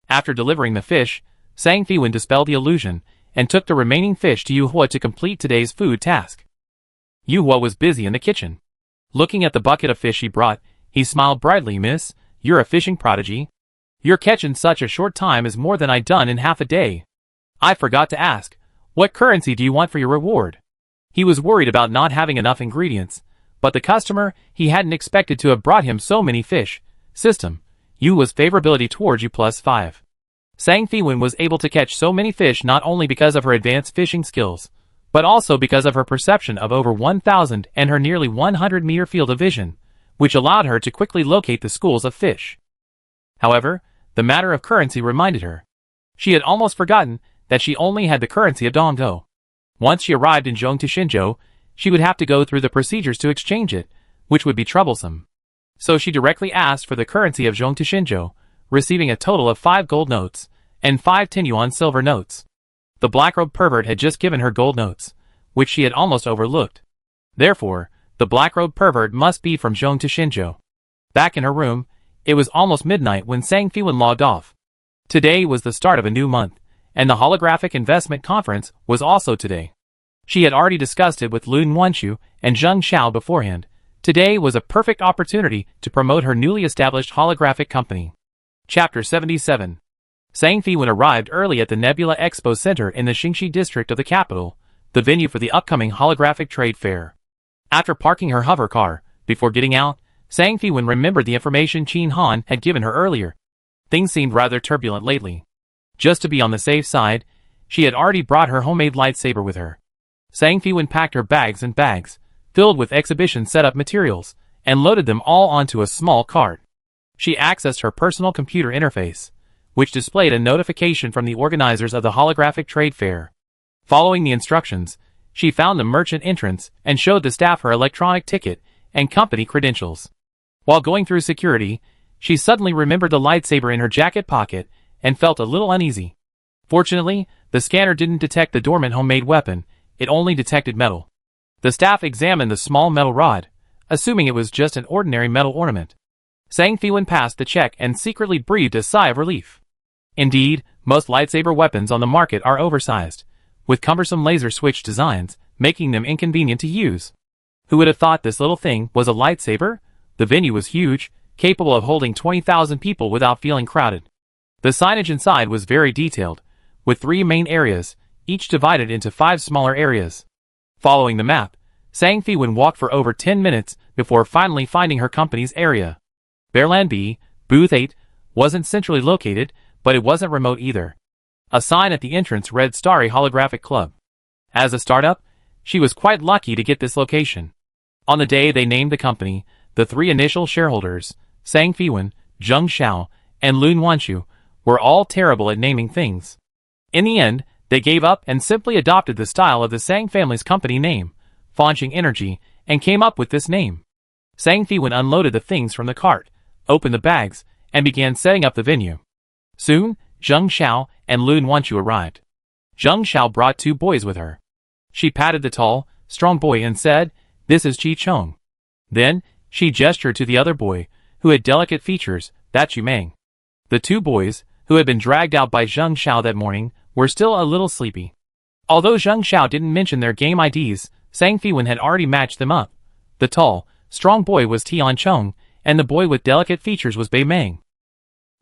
After delivering the fish, Sang Fiwen dispelled the illusion, and took the remaining fish to Yu Hua to complete today's food task. Yu Hua was busy in the kitchen. Looking at the bucket of fish she brought, he smiled brightly. Miss, you're a fishing prodigy. Your catch in such a short time is more than I done in half a day. I forgot to ask, what currency do you want for your reward? He was worried about not having enough ingredients, but the customer he hadn't expected to have brought him so many fish. System, you was favorability towards you +5. Sang Fiwen was able to catch so many fish not only because of her advanced fishing skills, but also because of her perception of over 1,000 and her nearly 100-meter field of vision, which allowed her to quickly locate the schools of fish. However, the matter of currency reminded her. She had almost forgotten that she only had the currency of Donggo. Once she arrived in Zhongtushinzhou, she would have to go through the procedures to exchange it, which would be troublesome. So she directly asked for the currency of Zhongtushinzhou, receiving a total of 5 gold notes and 5 10-yuan silver notes. The black-robed pervert had just given her gold notes, which she had almost overlooked. Therefore, the black-robed pervert must be from Zhongtushinzhou. Back in her room, it was almost midnight when Sang Fiwen logged off. Today was the start of a new month, and the holographic investment conference was also today. She had already discussed it with Lun Wanshu and Zheng Xiao beforehand. Today was a perfect opportunity to promote her newly established holographic company. Chapter 77. Sang Fiwen arrived early at the Nebula Expo Center in the Xingxi district of the capital, the venue for the upcoming holographic trade fair. After parking her hover car, before getting out, Sang Fiwen remembered the information Qin Han had given her earlier. Things seemed rather turbulent lately. Just to be on the safe side, she had already brought her homemade lightsaber with her. Sang Fiwen packed her bags and bags, filled with exhibition setup materials, and loaded them all onto a small cart. She accessed her personal computer interface, which displayed a notification from the organizers of the holographic trade fair. Following the instructions, she found the merchant entrance and showed the staff her electronic ticket and company credentials. While going through security, she suddenly remembered the lightsaber in her jacket pocket and felt a little uneasy. Fortunately, the scanner didn't detect the dormant homemade weapon, it only detected metal. The staff examined the small metal rod, assuming it was just an ordinary metal ornament. Sang Fiwen passed the check and secretly breathed a sigh of relief. Indeed, most lightsaber weapons on the market are oversized, with cumbersome laser switch designs, making them inconvenient to use. Who would have thought this little thing was a lightsaber? The venue was huge, capable of holding 20,000 people without feeling crowded. The signage inside was very detailed, with 3 main areas, each divided into 5 smaller areas. Following the map, Sang Fiwen walked for over 10 minutes before finally finding her company's area. Bearland B, Booth 8, wasn't centrally located, but it wasn't remote either. A sign at the entrance read Starry Holographic Club. As a startup, she was quite lucky to get this location. On the day they named the company, the 3 initial shareholders, Sang Fiwen, Zheng Xiao, and Lun Wanshu, were all terrible at naming things. In the end, they gave up and simply adopted the style of the Sang family's company name, Fanqing Energy, and came up with this name. Sang Fiwen unloaded the things from the cart, opened the bags, and began setting up the venue. Soon, Zheng Xiao and Lun Wanshu arrived. Zheng Xiao brought 2 boys with her. She patted the tall, strong boy and said, "This is Qi Chong." Then, she gestured to the other boy, who had delicate features, "That's Yu Meng." The 2 boys, who had been dragged out by Zheng Xiao that morning, were still a little sleepy. Although Zheng Xiao didn't mention their game IDs, Sang Fiwen had already matched them up. The tall, strong boy was Tian Chong, and the boy with delicate features was Bei Meng.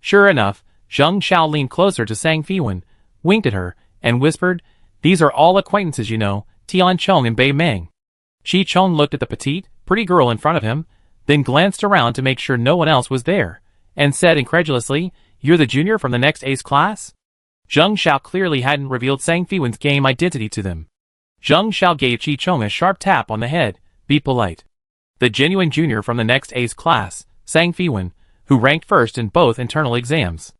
Sure enough, Zheng Xiao leaned closer to Sang Fiwen, winked at her, and whispered, "These are all acquaintances you know, Tian Chong and Bei Meng." Qi Chong looked at the petite, pretty girl in front of him, then glanced around to make sure no one else was there, and said incredulously, "You're the junior from the next Ace class?" Zheng Xiao clearly hadn't revealed Sang Fiwen's game identity to them. Zheng Xiao gave Qi Chong a sharp tap on the head, "Be polite." The genuine junior from the next Ace class, Sang Fiwen, who ranked first in both internal exams.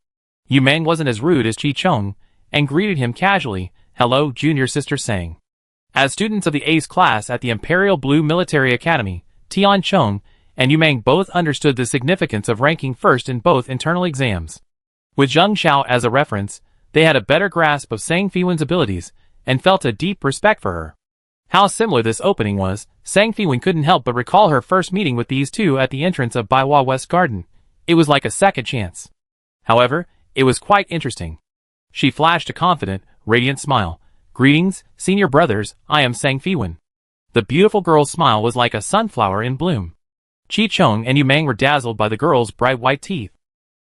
Yu Meng wasn't as rude as Qi Chong, and greeted him casually, "Hello, junior sister Sang." As students of the Ace class at the Imperial Blue Military Academy, Tian Chong and Yu Meng both understood the significance of ranking first in both internal exams. With Zheng Xiao as a reference, they had a better grasp of Sang Fiwen's abilities, and felt a deep respect for her. How similar this opening was, Sang Fiwen couldn't help but recall her first meeting with these 2 at the entrance of Baiwa West Garden. It was like a second chance. However, it was quite interesting. She flashed a confident, radiant smile. "Greetings, senior brothers, I am Sang Fiwen." The beautiful girl's smile was like a sunflower in bloom. Chi Chong and Yu Mang were dazzled by the girl's bright white teeth.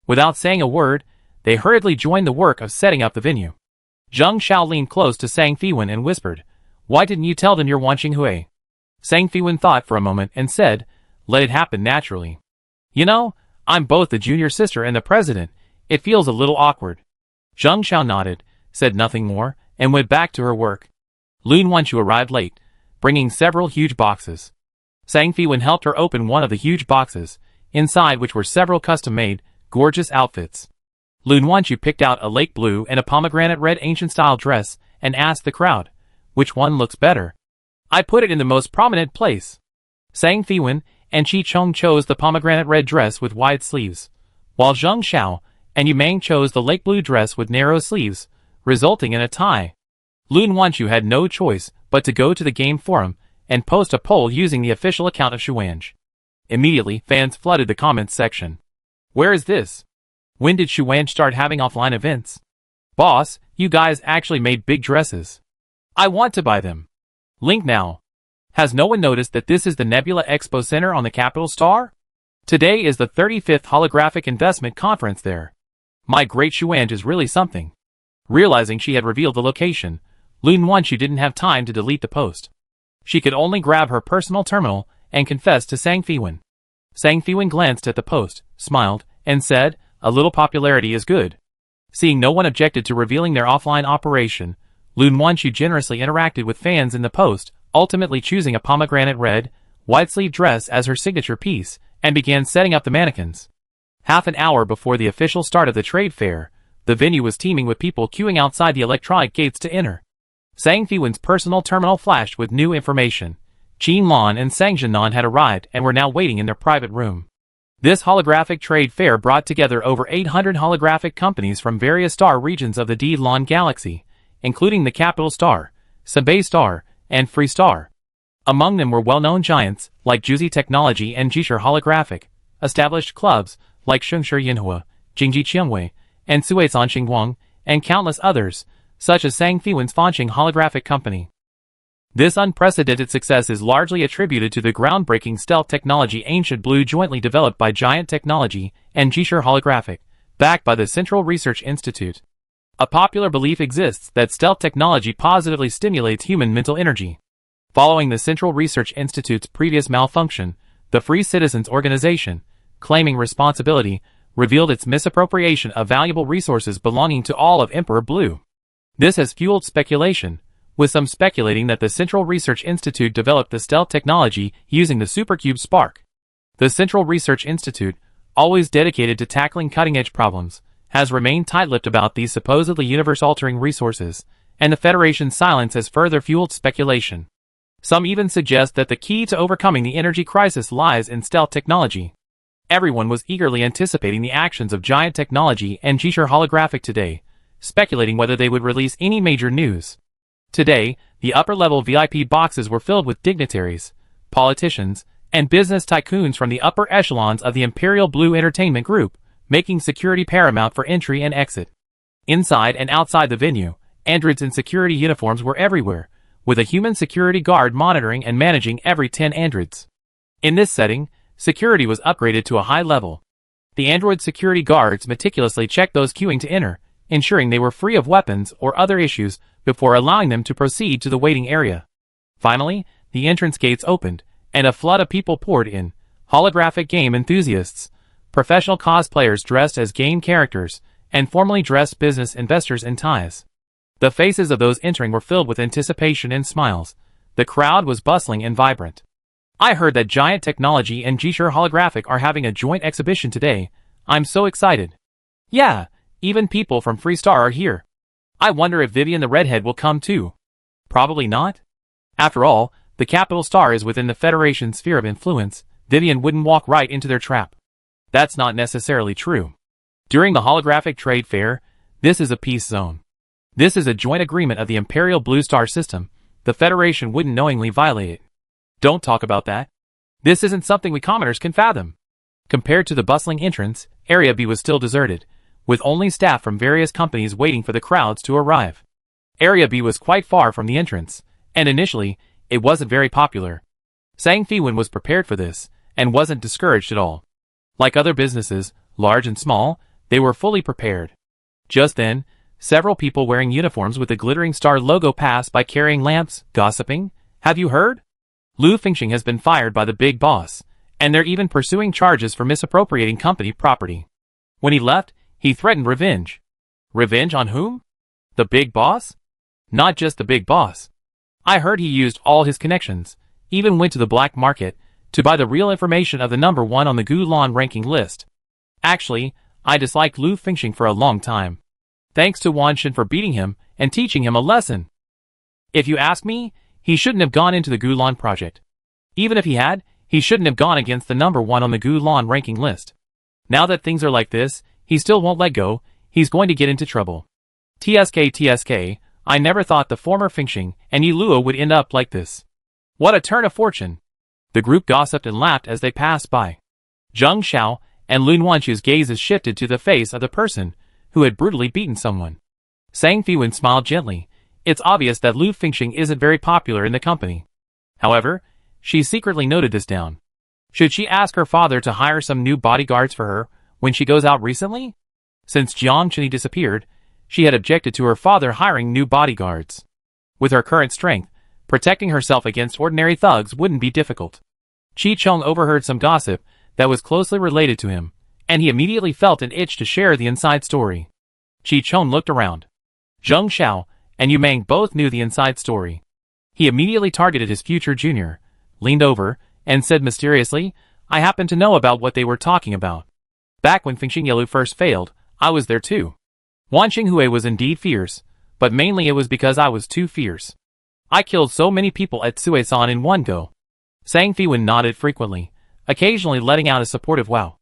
Without saying a word, they hurriedly joined the work of setting up the venue. Zheng Xiao leaned close to Sang Fiwen and whispered, "Why didn't you tell them you're Wanqing Hui?" Sang Fiwen thought for a moment and said, "Let it happen naturally. You know, I'm both the junior sister and the president. It feels a little awkward." Zheng Xiao nodded, said nothing more, and went back to her work. Lun Wanchu arrived late, bringing several huge boxes. Sang Fiwen helped her open one of the huge boxes, inside which were several custom-made, gorgeous outfits. Lun Wanchu picked out a lake blue and a pomegranate red ancient-style dress and asked the crowd, "Which one looks better?" "I put it in the most prominent place." Sang Fiwen and Chi Chong chose the pomegranate red dress with wide sleeves, while Zheng Xiao and Yu Mang chose the lake blue dress with narrow sleeves, resulting in a tie. Lun Wanchu had no choice but to go to the game forum and post a poll using the official account of Shuanj. Immediately, fans flooded the comments section. "Where is this? When did Shuanj start having offline events? Boss, you guys actually made big dresses. I want to buy them. Link now. Has no one noticed that this is the Nebula Expo Center on the Capital Star? Today is the 35th Holographic Investment Conference there. My great Shuanj is really something." Realizing she had revealed the location, Lun Wanchu didn't have time to delete the post. She could only grab her personal terminal and confess to Sang Fiwen. Sang Fiwen glanced at the post, smiled, and said, "A little popularity is good." Seeing no one objected to revealing their offline operation, Lun Wanchu generously interacted with fans in the post, ultimately choosing a pomegranate red, wide-sleeve dress as her signature piece, and began setting up the mannequins. Half an hour before the official start of the trade fair, the venue was teeming with people queuing outside the electronic gates to enter. Sang Fiwen's personal terminal flashed with new information. Qin Lan and Sang Jinan had arrived and were now waiting in their private room. This holographic trade fair brought together over 800 holographic companies from various star regions of the D-Lan galaxy, including the Capital Star, Sabay Star, and Free Star. Among them were well-known giants like Juzi Technology and Jishur Holographic, established clubs like Shengshi Yinhua, Jingji Qianwei, and Suizan Xingguang, and countless others, such as Sang Fiwen's Fanqing Holographic Company. This unprecedented success is largely attributed to the groundbreaking stealth technology Ancient Blue jointly developed by Giant Technology and Jishur Holographic, backed by the Central Research Institute. A popular belief exists that stealth technology positively stimulates human mental energy. Following the Central Research Institute's previous malfunction, the Free Citizens Organization, claiming responsibility, revealed its misappropriation of valuable resources belonging to all of Emperor Blue. This has fueled speculation, with some speculating that the Central Research Institute developed the stealth technology using the Supercube Spark. The Central Research Institute, always dedicated to tackling cutting-edge problems, has remained tight-lipped about these supposedly universe-altering resources, and the Federation's silence has further fueled speculation. Some even suggest that the key to overcoming the energy crisis lies in stealth technology. Everyone was eagerly anticipating the actions of Giant Technology and Jishur Holographic today, speculating whether they would release any major news. Today, the upper-level VIP boxes were filled with dignitaries, politicians, and business tycoons from the upper echelons of the Imperial Blue Entertainment Group, making security paramount for entry and exit. Inside and outside the venue, androids in security uniforms were everywhere, with a human security guard monitoring and managing every 10 androids. In this setting, security was upgraded to a high level. The android security guards meticulously checked those queuing to enter, ensuring they were free of weapons or other issues before allowing them to proceed to the waiting area. Finally, the entrance gates opened, and a flood of people poured in, holographic game enthusiasts, professional cosplayers dressed as game characters, and formally dressed business investors in ties. The faces of those entering were filled with anticipation and smiles. The crowd was bustling and vibrant. "I heard that Giant Technology and Jishur Holographic are having a joint exhibition today. I'm so excited." "Yeah, even people from Free Star are here. I wonder if Vivian the Redhead will come too." "Probably not. After all, the Capital Star is within the Federation's sphere of influence. Vivian wouldn't walk right into their trap." "That's not necessarily true. During the holographic trade fair, this is a peace zone. This is a joint agreement of the Imperial Blue Star system. The Federation wouldn't knowingly violate it." "Don't talk about that. This isn't something we commoners can fathom." Compared to the bustling entrance, Area B was still deserted, with only staff from various companies waiting for the crowds to arrive. Area B was quite far from the entrance, and initially, it wasn't very popular. Sang Fiwen was prepared for this, and wasn't discouraged at all. Like other businesses, large and small, they were fully prepared. Just then, several people wearing uniforms with the glittering star logo passed by carrying lamps, gossiping. "Have you heard? Lu Fengxing has been fired by the big boss, and they're even pursuing charges for misappropriating company property. When he left, he threatened revenge." "Revenge on whom? The big boss?" "Not just the big boss. I heard he used all his connections, even went to the black market, to buy the real information of the number one on the Gulan ranking list. Actually, I disliked Lu Fengxing for a long time. Thanks to Wan Shen for beating him and teaching him a lesson. If you ask me, he shouldn't have gone into the Gulan project. Even if he had, he shouldn't have gone against the number one on the Gulan ranking list. Now that things are like this, he still won't let go. He's going to get into trouble. TSK, I never thought the former Fengxing and Yilua would end up like this. What a turn of fortune." The group gossiped and laughed as they passed by. Zheng Xiao and Lun Wanchu's gazes shifted to the face of the person who had brutally beaten someone. Sang Fiwen smiled gently. It's obvious that Lu Fengxing isn't very popular in the company. However, she secretly noted this down. Should she ask her father to hire some new bodyguards for her when she goes out recently? Since Jiang Chini disappeared, she had objected to her father hiring new bodyguards. With her current strength, protecting herself against ordinary thugs wouldn't be difficult. Qi Chong overheard some gossip that was closely related to him, and he immediately felt an itch to share the inside story. Qi Chong looked around. Zheng Xiao and Yu Meng both knew the inside story. He immediately targeted his future junior, leaned over, and said mysteriously, "I happen to know about what they were talking about. Back when Fengxing Yelu first failed, I was there too. Wan Xinghui was indeed fierce, but mainly it was because I was too fierce. I killed so many people at Suisan in one go." Sang Fiwen nodded frequently, occasionally letting out a supportive wow.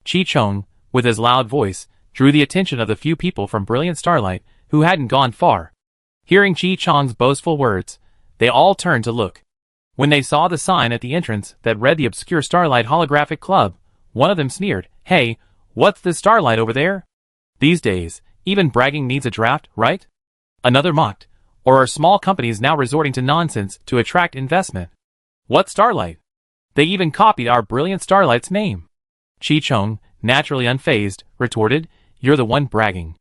Qi Chong, with his loud voice, drew the attention of the few people from Brilliant Starlight who hadn't gone far. Hearing Qi Chong's boastful words, they all turned to look. When they saw the sign at the entrance that read the Obscure Starlight Holographic Club, one of them sneered, "Hey, what's this starlight over there? These days, even bragging needs a draft, right?" Another mocked, "Or are small companies now resorting to nonsense to attract investment? What starlight? They even copied our Brilliant Starlight's name." Qi Chong, naturally unfazed, retorted, "You're the one bragging.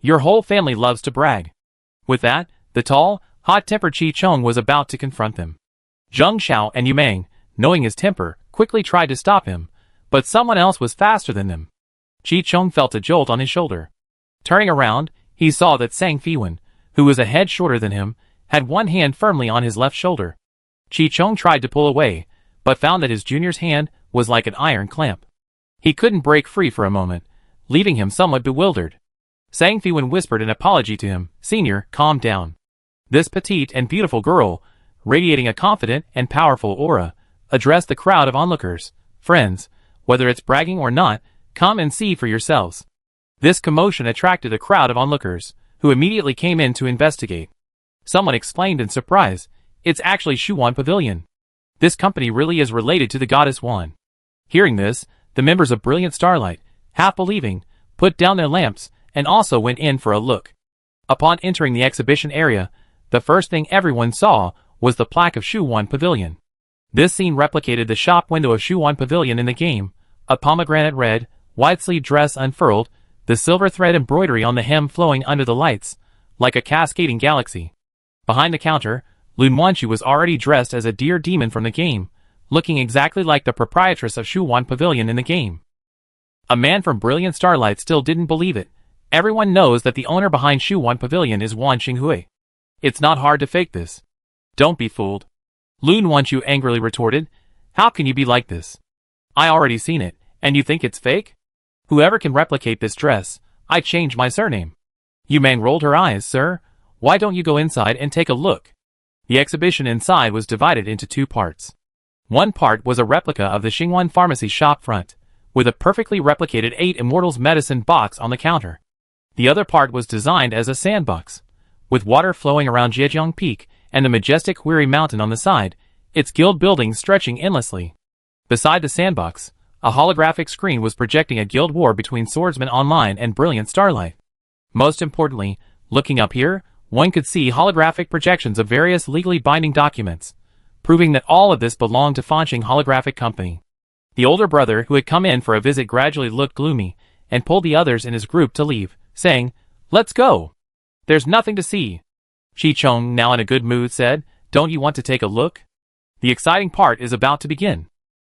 Your whole family loves to brag." With that, the tall, hot-tempered Qi Chong was about to confront them. Zheng Xiao and Yu Meng, knowing his temper, quickly tried to stop him, but someone else was faster than them. Qi Chong felt a jolt on his shoulder. Turning around, he saw that Sang Fiwen, who was a head shorter than him, had one hand firmly on his left shoulder. Qi Chong tried to pull away, but found that his junior's hand was like an iron clamp. He couldn't break free for a moment, leaving him somewhat bewildered. Sang Fiwen whispered an apology to him, "Senior, calm down." This petite and beautiful girl, radiating a confident and powerful aura, addressed the crowd of onlookers. "Friends, whether it's bragging or not, come and see for yourselves." This commotion attracted a crowd of onlookers, who immediately came in to investigate. Someone exclaimed in surprise, "It's actually Shuwan Pavilion. This company really is related to the goddess Wan." Hearing this, the members of Brilliant Starlight, half believing, put down their lamps, and also went in for a look. Upon entering the exhibition area, the first thing everyone saw was the plaque of Shuwan Pavilion. This scene replicated the shop window of Shuwan Pavilion in the game, a pomegranate red, wide-sleeved dress unfurled, the silver thread embroidery on the hem flowing under the lights, like a cascading galaxy. Behind the counter, Lun Wanchu was already dressed as a deer demon from the game, looking exactly like the proprietress of Shuwan Pavilion in the game. A man from Brilliant Starlight still didn't believe it. Everyone knows that the owner behind Shuwan Pavilion is Wan Xinghui. It's not hard to fake this. Don't be fooled. Lun Wanchu angrily retorted, "How can you be like this? I already seen it, and you think it's fake? Whoever can replicate this dress, I change my surname." Yu Meng rolled her eyes. "Sir, why don't you go inside and take a look?" The exhibition inside was divided into two parts. One part was a replica of the Xingwan Pharmacy shop front, with a perfectly replicated 8 Immortals medicine box on the counter. The other part was designed as a sandbox, with water flowing around Zhejiang Peak and the majestic Huiri Mountain on the side, its guild buildings stretching endlessly. Beside the sandbox, a holographic screen was projecting a guild war between Swordsman Online and Brilliant Starlight. Most importantly, looking up here, one could see holographic projections of various legally binding documents, proving that all of this belonged to Fanxing Holographic Company. The older brother, who had come in for a visit, gradually looked gloomy and pulled the others in his group to leave, saying, "Let's go. There's nothing to see." Chi Chong, now in a good mood, said, "Don't you want to take a look? The exciting part is about to begin."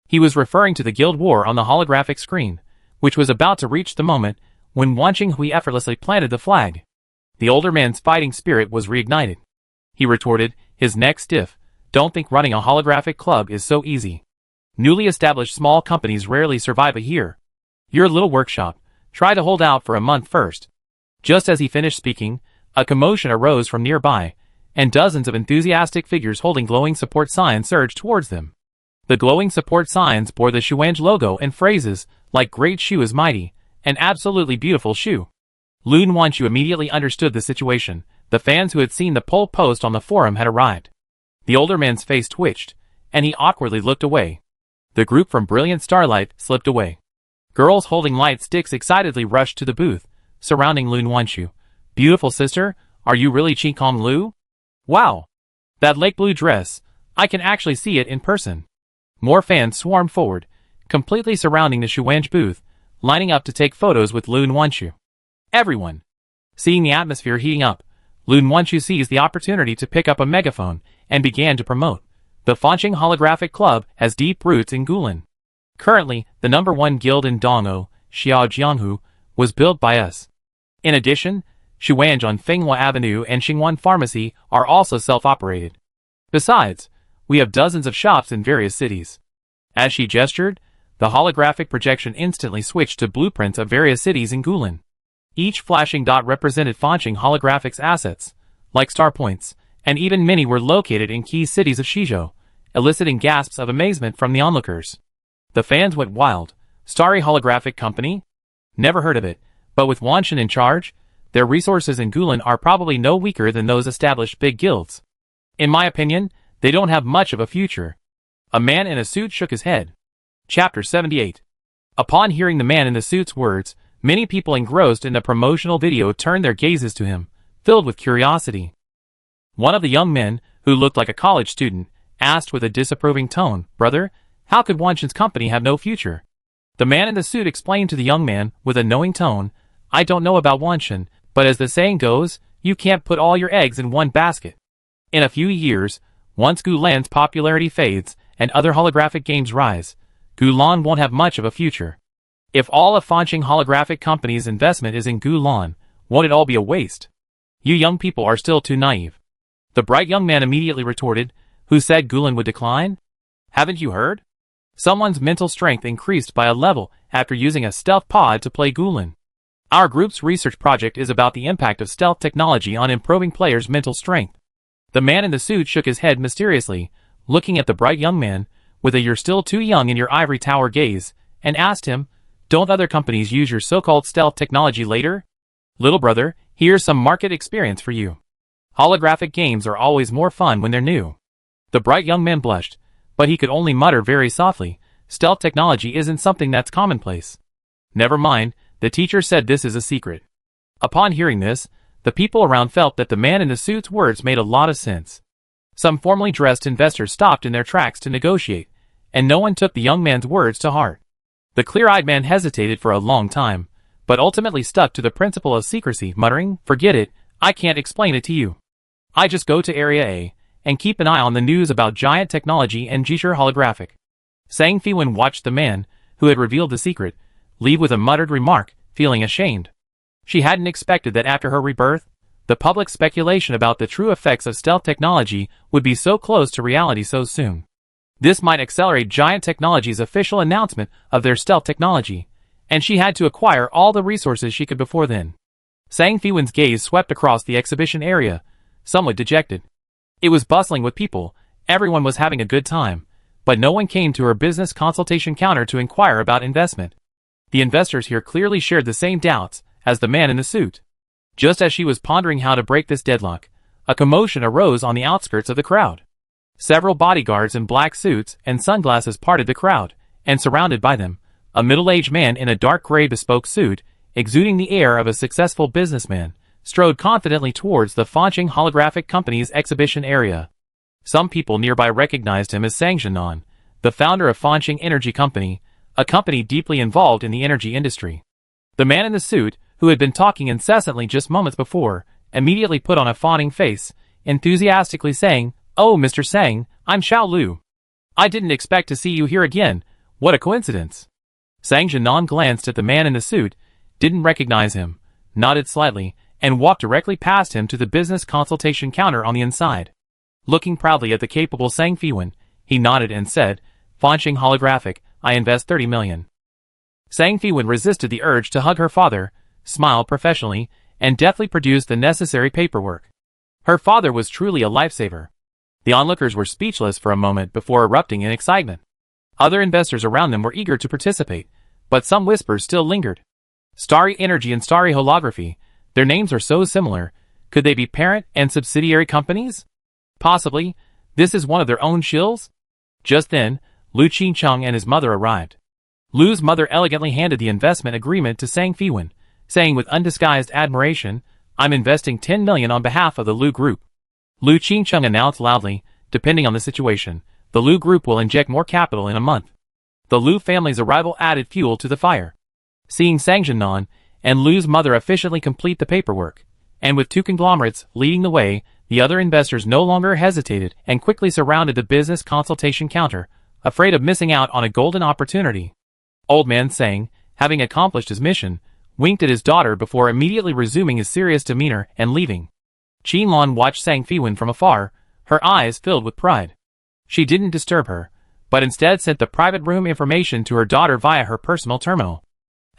He was referring to the guild war on the holographic screen, which was about to reach the moment when Wan Qinghui effortlessly planted the flag. The older man's fighting spirit was reignited. He retorted, his neck stiff, "Don't think running a holographic club is so easy. Newly established small companies rarely survive a year. You're a little workshop. Try to hold out for a month first." Just as he finished speaking, a commotion arose from nearby, and dozens of enthusiastic figures holding glowing support signs surged towards them. The glowing support signs bore the Xuange logo and phrases like "Great Shu is mighty," and "Absolutely beautiful Shu." Lun Wanshu immediately understood the situation. The fans who had seen the poll post on the forum had arrived. The older man's face twitched, and he awkwardly looked away. The group from Brilliant Starlight slipped away. Girls holding light sticks excitedly rushed to the booth, surrounding Lun Wanshu. "Beautiful sister, are you really Chi Kong Lu? Wow! That lake blue dress, I can actually see it in person." More fans swarmed forward, completely surrounding the Xuange booth, lining up to take photos with Lun Wanshu. Everyone. Seeing the atmosphere heating up, Lun Wanshu seized the opportunity to pick up a megaphone and began to promote. The Fanqing Holographic Club has deep roots in Guilin. Currently, the #1 guild in Dongou, Xiao Jianghu, was built by us. In addition, Xuange on Fenghua Avenue and Xingwan Pharmacy are also self-operated. Besides, we have dozens of shops in various cities. As she gestured, the holographic projection instantly switched to blueprints of various cities in Guilin. Each flashing dot represented Fanqing Holographic's assets, like star points, and even many were located in key cities of Shizhou, eliciting gasps of amazement from the onlookers. The fans went wild. Starry Holographic Company? Never heard of it, but with Wanshan in charge, their resources in Guilin are probably no weaker than those established big guilds. In my opinion, they don't have much of a future. A man in a suit shook his head. Chapter 78. Upon hearing the man in the suit's words, many people engrossed in the promotional video turned their gazes to him, filled with curiosity. One of the young men, who looked like a college student, asked with a disapproving tone, "Brother, how could Wanshan's company have no future?" The man in the suit explained to the young man with a knowing tone, "I don't know about Wanshan, but as the saying goes, you can't put all your eggs in one basket. In a few years, once Gulan's popularity fades and other holographic games rise, Gulan won't have much of a future. If all of Fanqing Holographic Company's investment is in Gulan, won't it all be a waste? You young people are still too naive." The bright young man immediately retorted, "Who said Gulan would decline? Haven't you heard? Someone's mental strength increased by a level after using a stealth pod to play Gulan. Our group's research project is about the impact of stealth technology on improving players' mental strength." The man in the suit shook his head mysteriously, looking at the bright young man with a "you're still too young" in your ivory tower gaze, and asked him, "Don't other companies use your so-called stealth technology later? Little brother, here's some market experience for you. Holographic games are always more fun when they're new." The bright young man blushed, but he could only mutter very softly, "Stealth technology isn't something that's commonplace." "Never mind, the teacher said this is a secret." Upon hearing this, the people around felt that the man in the suit's words made a lot of sense. Some formally dressed investors stopped in their tracks to negotiate, and no one took the young man's words to heart. The clear-eyed man hesitated for a long time, but ultimately stuck to the principle of secrecy, muttering, "Forget it, I can't explain it to you. I just go to Area A, and keep an eye on the news about giant technology and Jishur Holographic." Sang Fiwen watched the man, who had revealed the secret, leave with a muttered remark, feeling ashamed. She hadn't expected that after her rebirth, the public speculation about the true effects of stealth technology would be so close to reality so soon. This might accelerate Giant Technology's official announcement of their stealth technology, and she had to acquire all the resources she could before then. Sang Fiwen's gaze swept across the exhibition area, somewhat dejected. It was bustling with people, everyone was having a good time, but no one came to her business consultation counter to inquire about investment. The investors here clearly shared the same doubts as the man in the suit. Just as she was pondering how to break this deadlock, a commotion arose on the outskirts of the crowd. Several bodyguards in black suits and sunglasses parted the crowd, and surrounded by them, a middle-aged man in a dark gray bespoke suit, exuding the air of a successful businessman, strode confidently towards the Fanqing Holographic Company's exhibition area. Some people nearby recognized him as Sang Jinan, the founder of Fanqing Energy Company, a company deeply involved in the energy industry. The man in the suit, who had been talking incessantly just moments before, immediately put on a fawning face, enthusiastically saying, "Oh, Mr. Sang, I'm Xiao Lu. I didn't expect to see you here again. What a coincidence." Sang Jinan glanced at the man in the suit, didn't recognize him, nodded slightly, and walked directly past him to the business consultation counter on the inside. Looking proudly at the capable Sang Fiwen, he nodded and said, "Fanxing Holographic, I invest 30 million. Sang Fiwen resisted the urge to hug her father, smiled professionally, and deftly produced the necessary paperwork. Her father was truly a lifesaver. The onlookers were speechless for a moment before erupting in excitement. Other investors around them were eager to participate, but some whispers still lingered. Starry Energy and Starry Holography, their names are so similar. Could they be parent and subsidiary companies? Possibly. This is one of their own shills? Just then, Lu Qingcheng and his mother arrived. Lu's mother elegantly handed the investment agreement to Sang Fiwen, saying with undisguised admiration, "I'm investing 10 million on behalf of the Lu Group." Lu Qingcheng announced loudly, "Depending on the situation, the Lu Group will inject more capital in a month." The Lu family's arrival added fuel to the fire. Seeing Sang Jinan and Lu's mother efficiently complete the paperwork, and with two conglomerates leading the way, the other investors no longer hesitated and quickly surrounded the business consultation counter, afraid of missing out on a golden opportunity. Old man Sang, having accomplished his mission, winked at his daughter before immediately resuming his serious demeanor and leaving. Qinlan watched Sang Fiwen from afar, her eyes filled with pride. She didn't disturb her, but instead sent the private room information to her daughter via her personal terminal.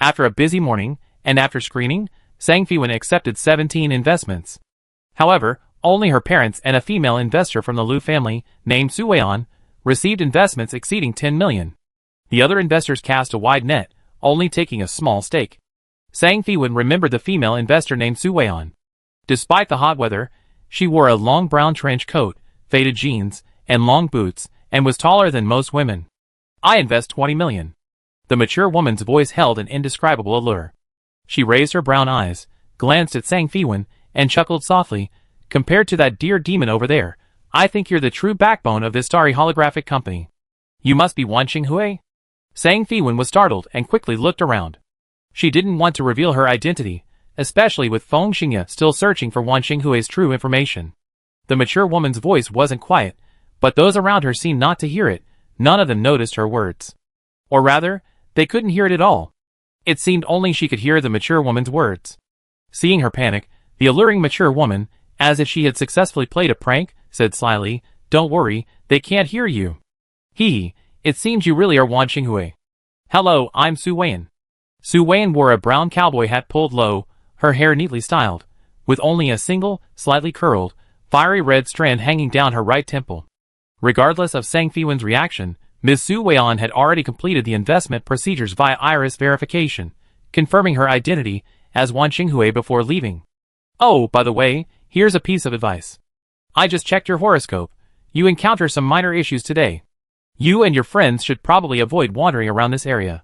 After a busy morning, and after screening, Sang Fiwen accepted 17 investments. However, only her parents and a female investor from the Lu family, named Su Weian, received investments exceeding 10 million. The other investors cast a wide net, only taking a small stake. Sang Fiwen remembered the female investor named Su Weian. Despite the hot weather, she wore a long brown trench coat, faded jeans, and long boots, and was taller than most women. "I invest 20 million. The mature woman's voice held an indescribable allure. She raised her brown eyes, glanced at Sang Fiwen, and chuckled softly, "Compared to that dear demon over there, I think you're the true backbone of this starry holographic company. You must be Wan Qinghui?" Sang Fiwen was startled and quickly looked around. She didn't want to reveal her identity, especially with Feng Xingye still searching for Wan Qinghui's true information. The mature woman's voice wasn't quiet, but those around her seemed not to hear it. None of them noticed her words. Or rather, they couldn't hear it at all. It seemed only she could hear the mature woman's words. Seeing her panic, the alluring mature woman, as if she had successfully played a prank, said slyly, "Don't worry, they can't hear you. Hee, it seems you really are Wan Qinghui. Hello, I'm Su Weian." Su Weian wore a brown cowboy hat pulled low, her hair neatly styled, with only a single, slightly curled, fiery red strand hanging down her right temple. Regardless of Sang Fiwen's reaction, Ms. Su Weian had already completed the investment procedures via iris verification, confirming her identity as Wan Qinghui before leaving. "Oh, by the way, here's a piece of advice. I just checked your horoscope. You encounter some minor issues today. You and your friends should probably avoid wandering around this area."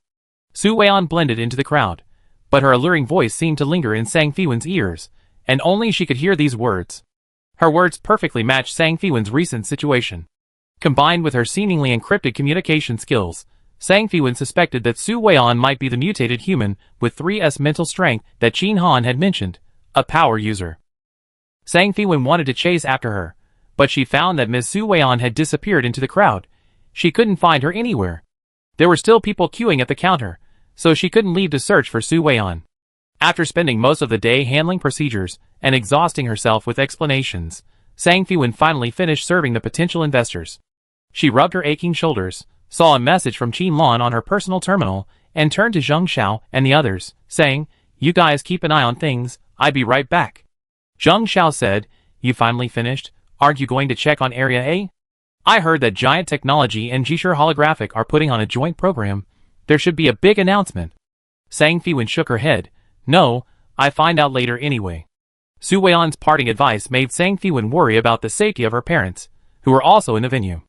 Su Weian blended into the crowd, but her alluring voice seemed to linger in Sang Fiwen's ears, and only she could hear these words. Her words perfectly matched Sang Fiwen's recent situation. Combined with her seemingly encrypted communication skills, Sang Fiwen suspected that Su Weian might be the mutated human with 3S mental strength that Qin Han had mentioned, a power user. Sang Fiwen wanted to chase after her, but she found that Ms. Su Weian had disappeared into the crowd. She couldn't find her anywhere. There were still people queuing at the counter, so she couldn't leave to search for Su Weian. After spending most of the day handling procedures and exhausting herself with explanations, Sang Fiwen finally finished serving the potential investors. She rubbed her aching shoulders, saw a message from Qin Lan on her personal terminal, and turned to Zheng Xiao and the others, saying, "You guys keep an eye on things, I'll be right back." Zheng Xiao said, "You finally finished? Aren't you going to check on Area A? I heard that Giant Technology and Jishur Holographic are putting on a joint program. There should be a big announcement." Sang Fiwen shook her head. "No, I find out later anyway." Su Weian's parting advice made Sang Fiwen worry about the safety of her parents, who were also in the venue.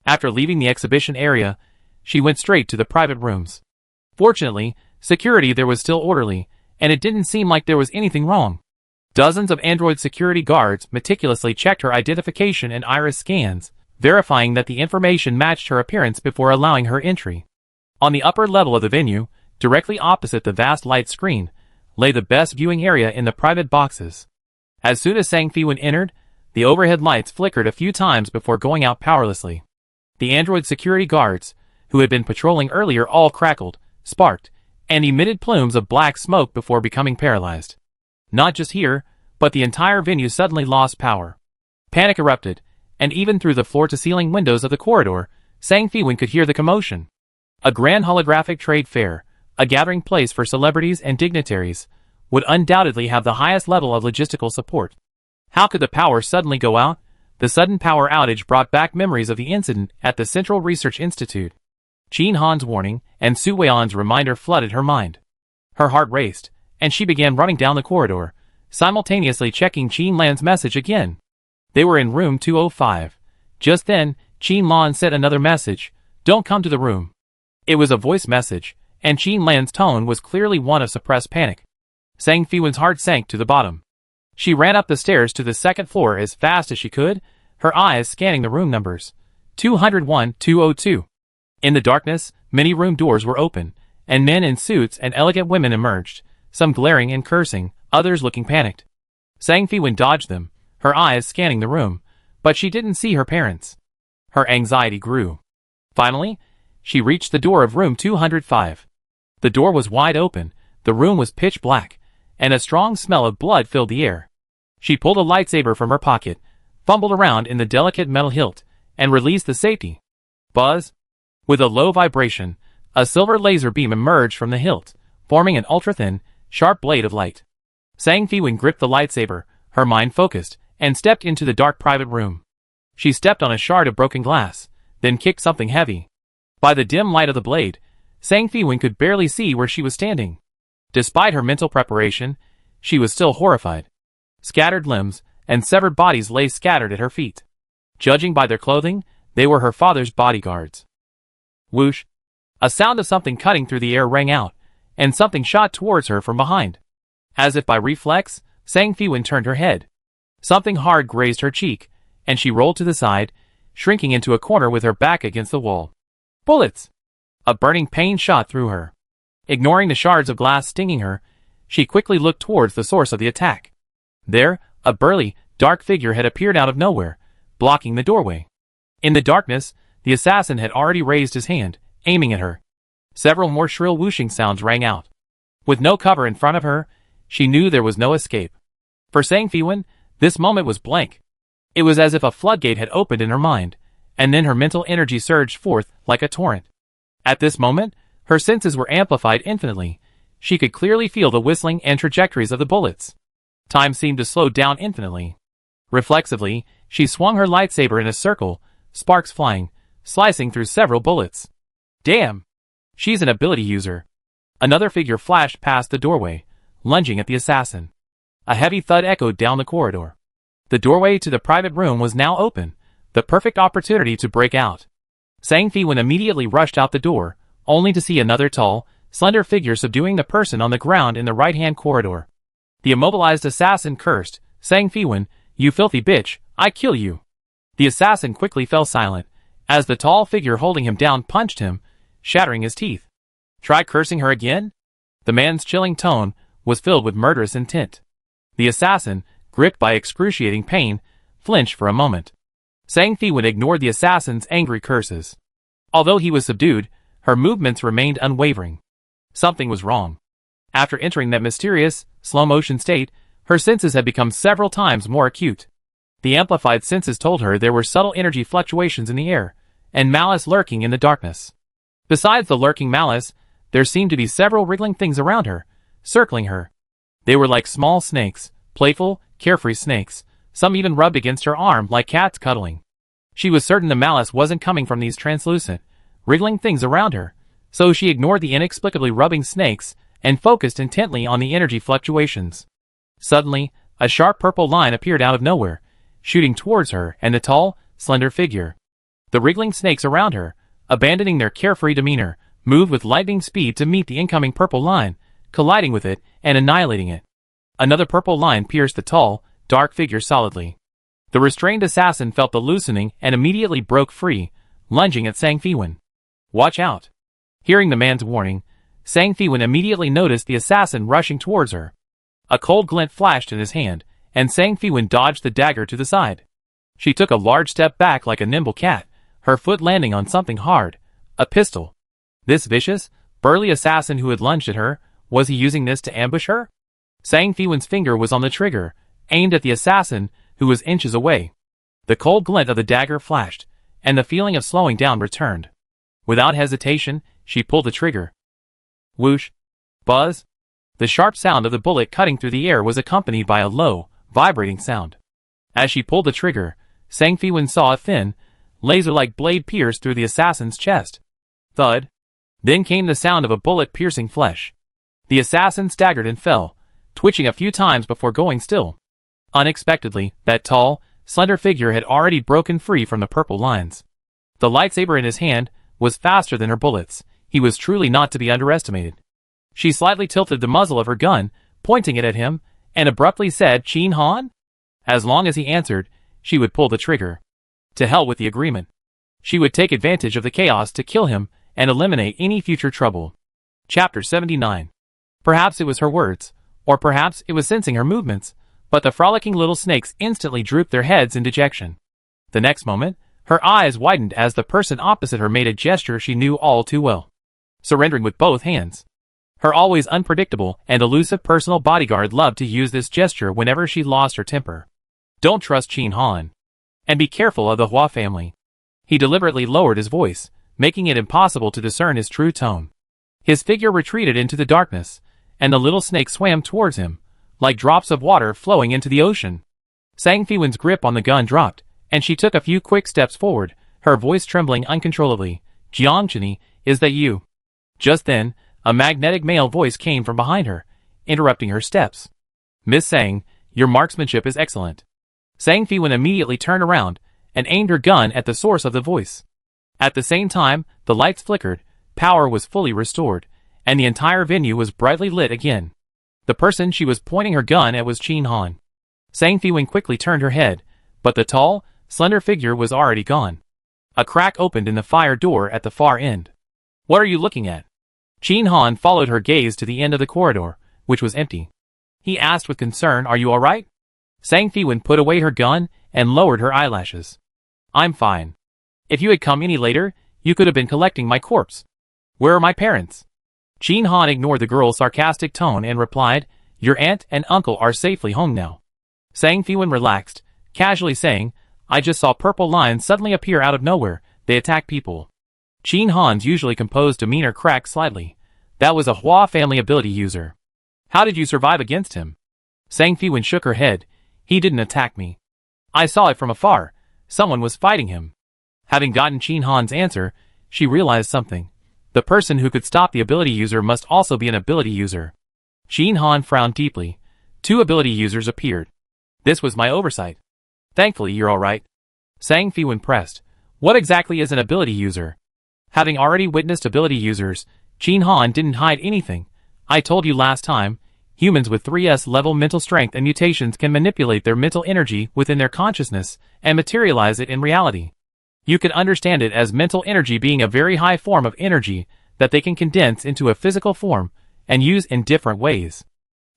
After leaving the exhibition area, she went straight to the private rooms. Fortunately, security there was still orderly, and it didn't seem like there was anything wrong. Dozens of android security guards meticulously checked her identification and iris scans, verifying that the information matched her appearance before allowing her entry. On the upper level of the venue, directly opposite the vast light screen, lay the best viewing area in the private boxes. As soon as Sang Fiwen entered, the overhead lights flickered a few times before going out powerlessly. The android security guards, who had been patrolling earlier, all crackled, sparked, and emitted plumes of black smoke before becoming paralyzed. Not just here, but the entire venue suddenly lost power. Panic erupted, and even through the floor-to-ceiling windows of the corridor, Sang Fiwen could hear the commotion. A grand holographic trade fair, a gathering place for celebrities and dignitaries, would undoubtedly have the highest level of logistical support. How could the power suddenly go out? The sudden power outage brought back memories of the incident at the Central Research Institute. Qin Han's warning and Su Weian's reminder flooded her mind. Her heart raced, and she began running down the corridor, simultaneously checking Qin Lan's message again. They were in room 205. Just then, Qin Lan sent another message, "Don't come to the room." It was a voice message, and Qin Lan's tone was clearly one of suppressed panic. Sang Fiwen's heart sank to the bottom. She ran up the stairs to the second floor as fast as she could, her eyes scanning the room numbers. 201, 202. In the darkness, many room doors were open, and men in suits and elegant women emerged, some glaring and cursing, others looking panicked. Sang Fiwen dodged them, her eyes scanning the room, but she didn't see her parents. Her anxiety grew. Finally, she reached the door of room 205. The door was wide open, the room was pitch black, and a strong smell of blood filled the air. She pulled a lightsaber from her pocket, fumbled around in the delicate metal hilt, and released the safety. Buzz! With a low vibration, a silver laser beam emerged from the hilt, forming an ultra-thin, sharp blade of light. Sang Fiwen gripped the lightsaber, her mind focused, and stepped into the dark private room. She stepped on a shard of broken glass, then kicked something heavy. By the dim light of the blade, Sang Fiwen could barely see where she was standing. Despite her mental preparation, she was still horrified. Scattered limbs and severed bodies lay scattered at her feet. Judging by their clothing, they were her father's bodyguards. Whoosh! A sound of something cutting through the air rang out, and something shot towards her from behind. As if by reflex, Sang Fiwen turned her head. Something hard grazed her cheek, and she rolled to the side, shrinking into a corner with her back against the wall. Bullets! A burning pain shot through her. Ignoring the shards of glass stinging her, she quickly looked towards the source of the attack. There, a burly, dark figure had appeared out of nowhere, blocking the doorway. In the darkness, the assassin had already raised his hand, aiming at her. Several more shrill whooshing sounds rang out. With no cover in front of her, she knew there was no escape. For Sang Fiwen, this moment was blank. It was as if a floodgate had opened in her mind, and then her mental energy surged forth like a torrent. At this moment, her senses were amplified infinitely. She could clearly feel the whistling and trajectories of the bullets. Time seemed to slow down infinitely. Reflexively, she swung her lightsaber in a circle, sparks flying, slicing through several bullets. Damn! She's an ability user. Another figure flashed past the doorway, lunging at the assassin. A heavy thud echoed down the corridor. The doorway to the private room was now open, the perfect opportunity to break out. Sang Fiwen immediately rushed out the door, only to see another tall, slender figure subduing the person on the ground in the right-hand corridor. The immobilized assassin cursed, "Sang Fiwen, you filthy bitch, I kill you." The assassin quickly fell silent, as the tall figure holding him down punched him, shattering his teeth. Try cursing her again? The man's chilling tone was filled with murderous intent. The assassin, gripped by excruciating pain, flinched for a moment. Sang Fiwen ignored the assassin's angry curses. Although he was subdued, her movements remained unwavering. Something was wrong. After entering that mysterious, slow-motion state, her senses had become several times more acute. The amplified senses told her there were subtle energy fluctuations in the air, and malice lurking in the darkness. Besides the lurking malice, there seemed to be several wriggling things around her, circling her. They were like small snakes, playful, carefree snakes. Some even rubbed against her arm like cats cuddling. She was certain the malice wasn't coming from these translucent, wriggling things around her, so she ignored the inexplicably rubbing snakes and focused intently on the energy fluctuations. Suddenly, a sharp purple line appeared out of nowhere, shooting towards her and the tall, slender figure. The wriggling snakes around her, abandoning their carefree demeanor, moved with lightning speed to meet the incoming purple line, colliding with it and annihilating it. Another purple line pierced the tall, dark figure solidly. The restrained assassin felt the loosening and immediately broke free, lunging at Sang Fiwen. Watch out! Hearing the man's warning, Sang Fiwen immediately noticed the assassin rushing towards her. A cold glint flashed in his hand, and Sang Fiwen dodged the dagger to the side. She took a large step back like a nimble cat, her foot landing on something hard, a pistol. This vicious, burly assassin who had lunged at her, was he using this to ambush her? Sang Fiwen's finger was on the trigger, aimed at the assassin, who was inches away. The cold glint of the dagger flashed, and the feeling of slowing down returned. Without hesitation, she pulled the trigger. Whoosh! Buzz! The sharp sound of the bullet cutting through the air was accompanied by a low, vibrating sound. As she pulled the trigger, Sang Fiwen saw a thin, laser-like blade pierce through the assassin's chest. Thud! Then came the sound of a bullet piercing flesh. The assassin staggered and fell, twitching a few times before going still. Unexpectedly, that tall, slender figure had already broken free from the purple lines. The lightsaber in his hand was faster than her bullets. He was truly not to be underestimated. She slightly tilted the muzzle of her gun, pointing it at him, and abruptly said, "Chin Han?" As long as he answered, she would pull the trigger. To hell with the agreement. She would take advantage of the chaos to kill him and eliminate any future trouble. Chapter 79. Perhaps it was her words, or perhaps it was sensing her movements, but the frolicking little snakes instantly drooped their heads in dejection. The next moment, her eyes widened as the person opposite her made a gesture she knew all too well. Surrendering with both hands. Her always unpredictable and elusive personal bodyguard loved to use this gesture whenever she lost her temper. Don't trust Chin Han. And be careful of the Hua family. He deliberately lowered his voice, making it impossible to discern his true tone. His figure retreated into the darkness, and the little snake swam towards him, like drops of water flowing into the ocean. Sang Fiwen's grip on the gun dropped, and she took a few quick steps forward, her voice trembling uncontrollably. "Jiangchini, is that you?" Just then, a magnetic male voice came from behind her, interrupting her steps. "Miss Sang, your marksmanship is excellent." Sang Fiwen immediately turned around and aimed her gun at the source of the voice. At the same time, the lights flickered, power was fully restored, and the entire venue was brightly lit again. The person she was pointing her gun at was Chin Han. Sang Fiwen quickly turned her head, but the tall, slender figure was already gone. A crack opened in the fire door at the far end. "What are you looking at?" Chin Han followed her gaze to the end of the corridor, which was empty. He asked with concern, "Are you alright?" Sang Fiwen put away her gun and lowered her eyelashes. "I'm fine. If you had come any later, you could have been collecting my corpse. Where are my parents?" Chin Han ignored the girl's sarcastic tone and replied, "Your aunt and uncle are safely home now." Sang Fiwen relaxed, casually saying, "I just saw purple lines suddenly appear out of nowhere. They attack people." Chin Han's usually composed demeanor cracked slightly. That was a Hua family ability user. "How did you survive against him?" Sang Fiwen shook her head. "He didn't attack me. I saw it from afar. Someone was fighting him." Having gotten Chin Han's answer, she realized something. The person who could stop the ability user must also be an ability user. Chin Han frowned deeply. 2 ability users appeared. "This was my oversight. Thankfully you're alright." Sang Fiwen pressed. "What exactly is an ability user?" Having already witnessed ability users, Chin Han didn't hide anything. "I told you last time, humans with 3S level mental strength and mutations can manipulate their mental energy within their consciousness and materialize it in reality. You can understand it as mental energy being a very high form of energy that they can condense into a physical form and use in different ways.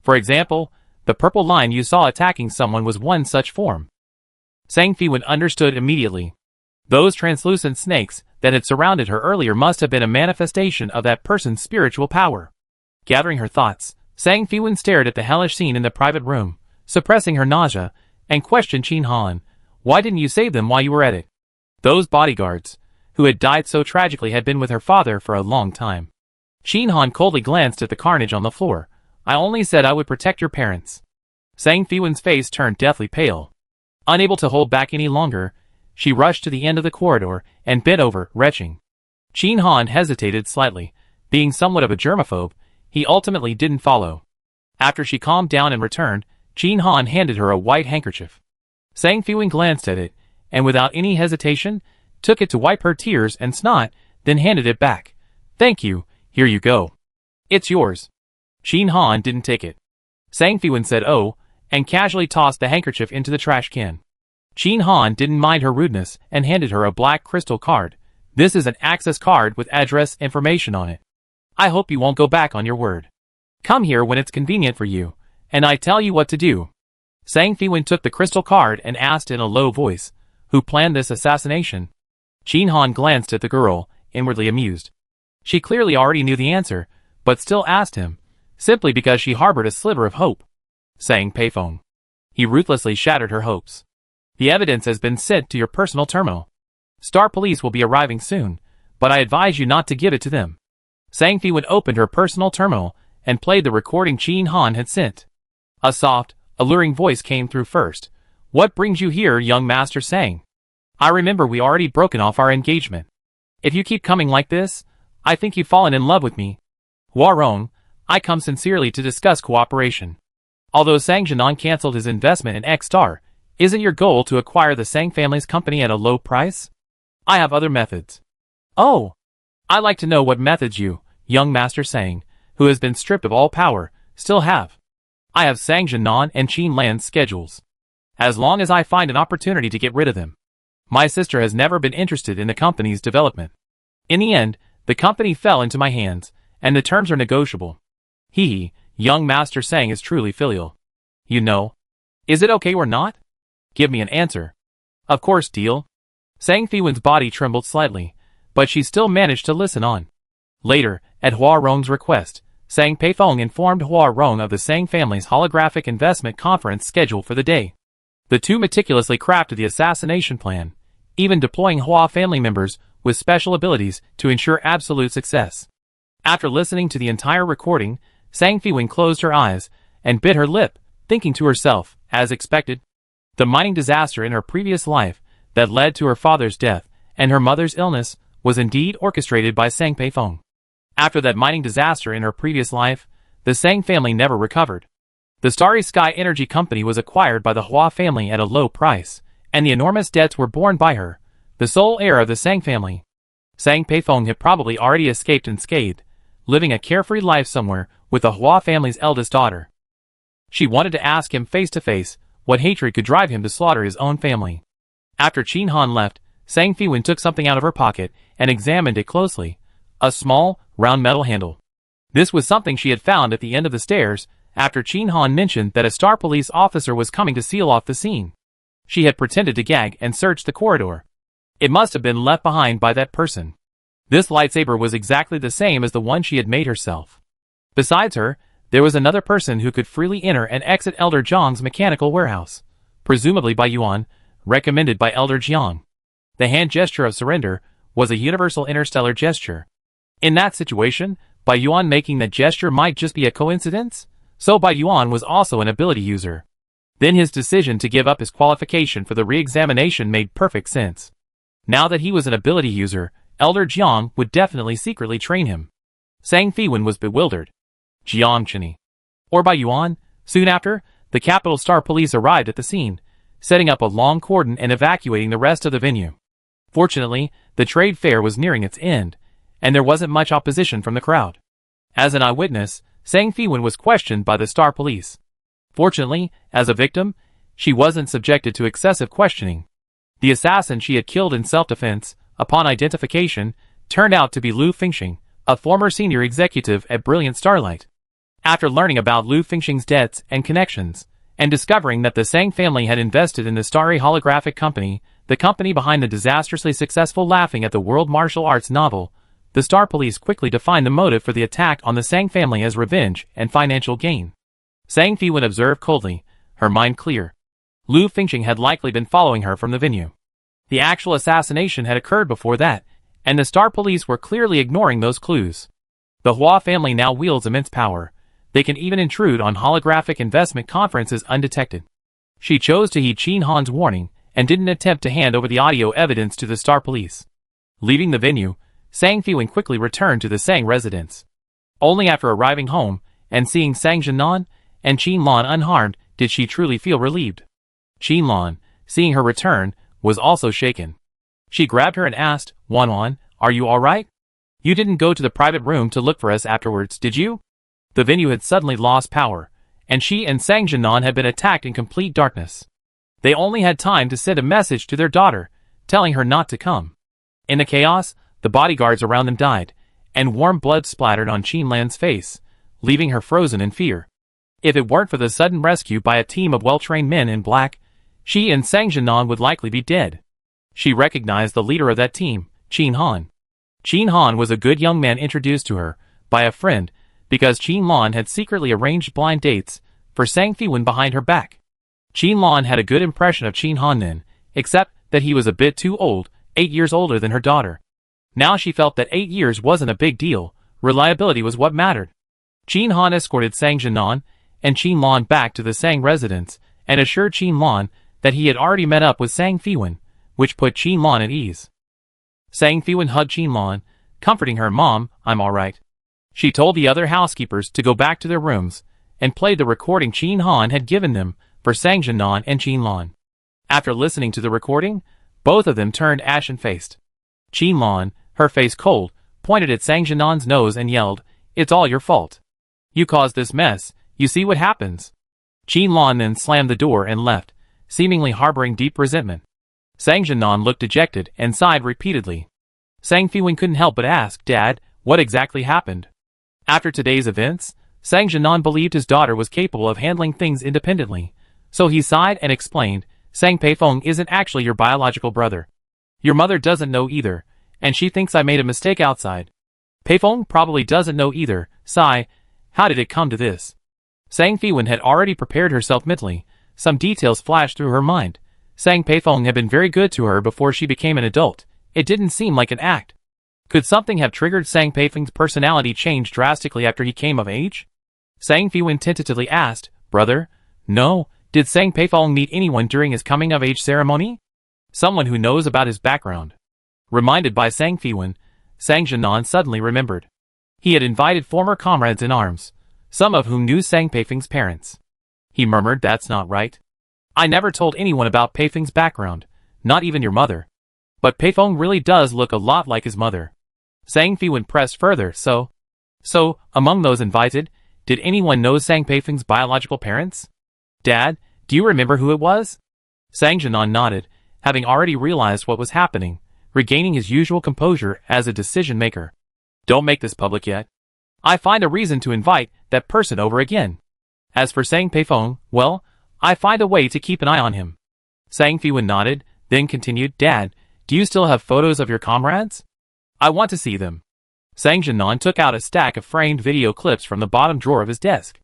For example, the purple line you saw attacking someone was one such form." Sang Fiwen understood immediately. Those translucent snakes that had surrounded her earlier must have been a manifestation of that person's spiritual power. Gathering her thoughts, Sang Fiwen stared at the hellish scene in the private room, suppressing her nausea, and questioned Chin Han, "Why didn't you save them while you were at it?" Those bodyguards, who had died so tragically, had been with her father for a long time. Chin Han coldly glanced at the carnage on the floor. "I only said I would protect your parents." Sang Fiwen's face turned deathly pale. Unable to hold back any longer, she rushed to the end of the corridor and bent over, retching. Chin Han hesitated slightly. Being somewhat of a germaphobe, he ultimately didn't follow. After she calmed down and returned, Chin Han handed her a white handkerchief. Sang Fiwen glanced at it, and without any hesitation, took it to wipe her tears and snot, then handed it back. "Thank you, here you go. It's yours." Chin Han didn't take it. Sang Fiwen said "Oh," and casually tossed the handkerchief into the trash can. Chin Han didn't mind her rudeness and handed her a black crystal card. This is an access card with address information on it. I hope you won't go back on your word. Come here when it's convenient for you, and I tell you what to do. Sang Fiwen took the crystal card and asked in a low voice, who planned this assassination? Chin Han glanced at the girl, inwardly amused. She clearly already knew the answer, but still asked him, simply because she harbored a sliver of hope. Sang Peifong. He ruthlessly shattered her hopes. The evidence has been sent to your personal terminal. Star Police will be arriving soon, but I advise you not to give it to them. Sang Fiwen opened her personal terminal and played the recording Chin Han had sent. A soft, alluring voice came through first. What brings you here, young Master Sang? I remember we already broken off our engagement. If you keep coming like this, I think you've fallen in love with me. Huarong, I come sincerely to discuss cooperation. Although Sang Jinan cancelled his investment in X-Star, isn't your goal to acquire the Sang family's company at a low price? I have other methods. Oh! I'd like to know what methods you, young Master Sang, who has been stripped of all power, still have. I have Sang Jinan and Qin Lan's schedules. As long as I find an opportunity to get rid of them. My sister has never been interested in the company's development. In the end, the company fell into my hands, and the terms are negotiable. Hee, young Master Sang is truly filial. You know. Is it okay or not? Give me an answer. Of course, deal. Sang Fiwen's body trembled slightly, but she still managed to listen on. Later, at Huarong's request, Sang Peifong informed Huarong of the Sang family's holographic investment conference scheduled for the day. The two meticulously crafted the assassination plan, even deploying Hua family members with special abilities to ensure absolute success. After listening to the entire recording, Sang Fiwen closed her eyes and bit her lip, thinking to herself, as expected, the mining disaster in her previous life that led to her father's death and her mother's illness was indeed orchestrated by Sang Peifong. After that mining disaster in her previous life, the Sang family never recovered. The Starry Sky Energy Company was acquired by the Hua family at a low price, and the enormous debts were borne by her, the sole heir of the Sang family. Sang Peifong had probably already escaped unscathed, living a carefree life somewhere with the Hua family's eldest daughter. She wanted to ask him face to face what hatred could drive him to slaughter his own family. After Chin Han left, Sang Fiwen took something out of her pocket and examined it closely. A small, round metal handle. This was something she had found at the end of the stairs after Chin Han mentioned that a Star Police officer was coming to seal off the scene. She had pretended to gag and searched the corridor. It must have been left behind by that person. This lightsaber was exactly the same as the one she had made herself. Besides her, there was another person who could freely enter and exit Elder Jiang's mechanical warehouse, presumably by Yuan, recommended by Elder Jiang. The hand gesture of surrender was a universal interstellar gesture. In that situation, Bai Yuan making that gesture might just be a coincidence, so Bai Yuan was also an ability user. Then his decision to give up his qualification for the re-examination made perfect sense. Now that he was an ability user, Elder Jiang would definitely secretly train him. Sang Fiwen was bewildered. Jiang Chini. Or Bai Yuan. Soon after, the Capital Star Police arrived at the scene, setting up a long cordon and evacuating the rest of the venue. Fortunately, the trade fair was nearing its end, and there wasn't much opposition from the crowd. As an eyewitness, Sang Fiwen was questioned by the Star Police. Fortunately, as a victim, she wasn't subjected to excessive questioning. The assassin she had killed in self-defense, upon identification, turned out to be Lu Fengxing, a former senior executive at Brilliant Starlight. After learning about Lu Fengxing's debts and connections, and discovering that the Sang family had invested in the Starry Holographic Company, the company behind the disastrously successful Laughing at the World martial arts novel, the Star Police quickly defined the motive for the attack on the Sang family as revenge and financial gain. Sang Fiwen observed coldly, her mind clear. Lu Fengxing had likely been following her from the venue. The actual assassination had occurred before that, and the Star Police were clearly ignoring those clues. The Hua family now wields immense power. They can even intrude on holographic investment conferences undetected. She chose to heed Chin Han's warning and didn't attempt to hand over the audio evidence to the Star Police. Leaving the venue, Sang Fiwen quickly returned to the Sang residence. Only after arriving home and seeing Sang Jinan and Qin Lan unharmed did she truly feel relieved. Qin Lan, seeing her return, was also shaken. She grabbed her and asked, "Wan, are you alright? You didn't go to the private room to look for us afterwards, did you?" The venue had suddenly lost power, and she and Sang Jinan had been attacked in complete darkness. They only had time to send a message to their daughter, telling her not to come. In the chaos, the bodyguards around them died, and warm blood splattered on Qin Lan's face, leaving her frozen in fear. If it weren't for the sudden rescue by a team of well-trained men in black, she and Sang Jinan would likely be dead. She recognized the leader of that team, Qin Han. Qin Han was a good young man introduced to her by a friend because Qin Lan had secretly arranged blind dates for Sang Fiwen behind her back. Qin Lan had a good impression of Qin Han then, except that he was a bit too old, 8 years older than her daughter. Now she felt that 8 years wasn't a big deal, reliability was what mattered. Qin Han escorted Sang Jinan and Qin Lan back to the Sang residence and assured Qin Lan that he had already met up with Sang Fiwen, which put Qin Lan at ease. Sang Fiwen hugged Qin Lan, comforting her, "Mom, I'm alright." She told the other housekeepers to go back to their rooms and played the recording Qin Han had given them for Sang Jinan and Qin Lan. After listening to the recording, both of them turned ashen-faced. Qin Lan, her face cold, pointed at Sang Jinan's nose and yelled, "It's all your fault. You caused this mess, you see what happens." Qin Lan then slammed the door and left, seemingly harboring deep resentment. Sang Jinan looked dejected and sighed repeatedly. Sang Fiwen couldn't help but ask, "Dad, what exactly happened?" After today's events, Sang Jinan believed his daughter was capable of handling things independently, so he sighed and explained, "Sang Peifeng isn't actually your biological brother. Your mother doesn't know either, and she thinks I made a mistake outside. Peifeng probably doesn't know either. Sigh, how did it come to this?" Sang Fiwen had already prepared herself mentally. Some details flashed through her mind. Sang Peifeng had been very good to her before she became an adult. It didn't seem like an act. Could something have triggered Sang Peifeng's personality change drastically after he came of age? Sang Fiwen tentatively asked, "Brother? No, did Sang Peifeng meet anyone during his coming-of-age ceremony? Someone who knows about his background?" Reminded by Sang Fiwen, Sang Jinan suddenly remembered. He had invited former comrades in arms, some of whom knew Sang Peifeng's parents. He murmured, "That's not right. I never told anyone about Peifeng's background, not even your mother. But Peifeng really does look a lot like his mother." Sang Fiwen pressed further, So, among those invited, did anyone know Sang Peifeng's biological parents? "Dad, do you remember who it was?" Sang Jinan nodded, having already realized what was happening, regaining his usual composure as a decision-maker. "Don't make this public yet. I find a reason to invite that person over again. As for Sang Peifeng, well, I find a way to keep an eye on him." Sang Fiwen nodded, then continued, "Dad, do you still have photos of your comrades? I want to see them." Sang Jinan took out a stack of framed video clips from the bottom drawer of his desk.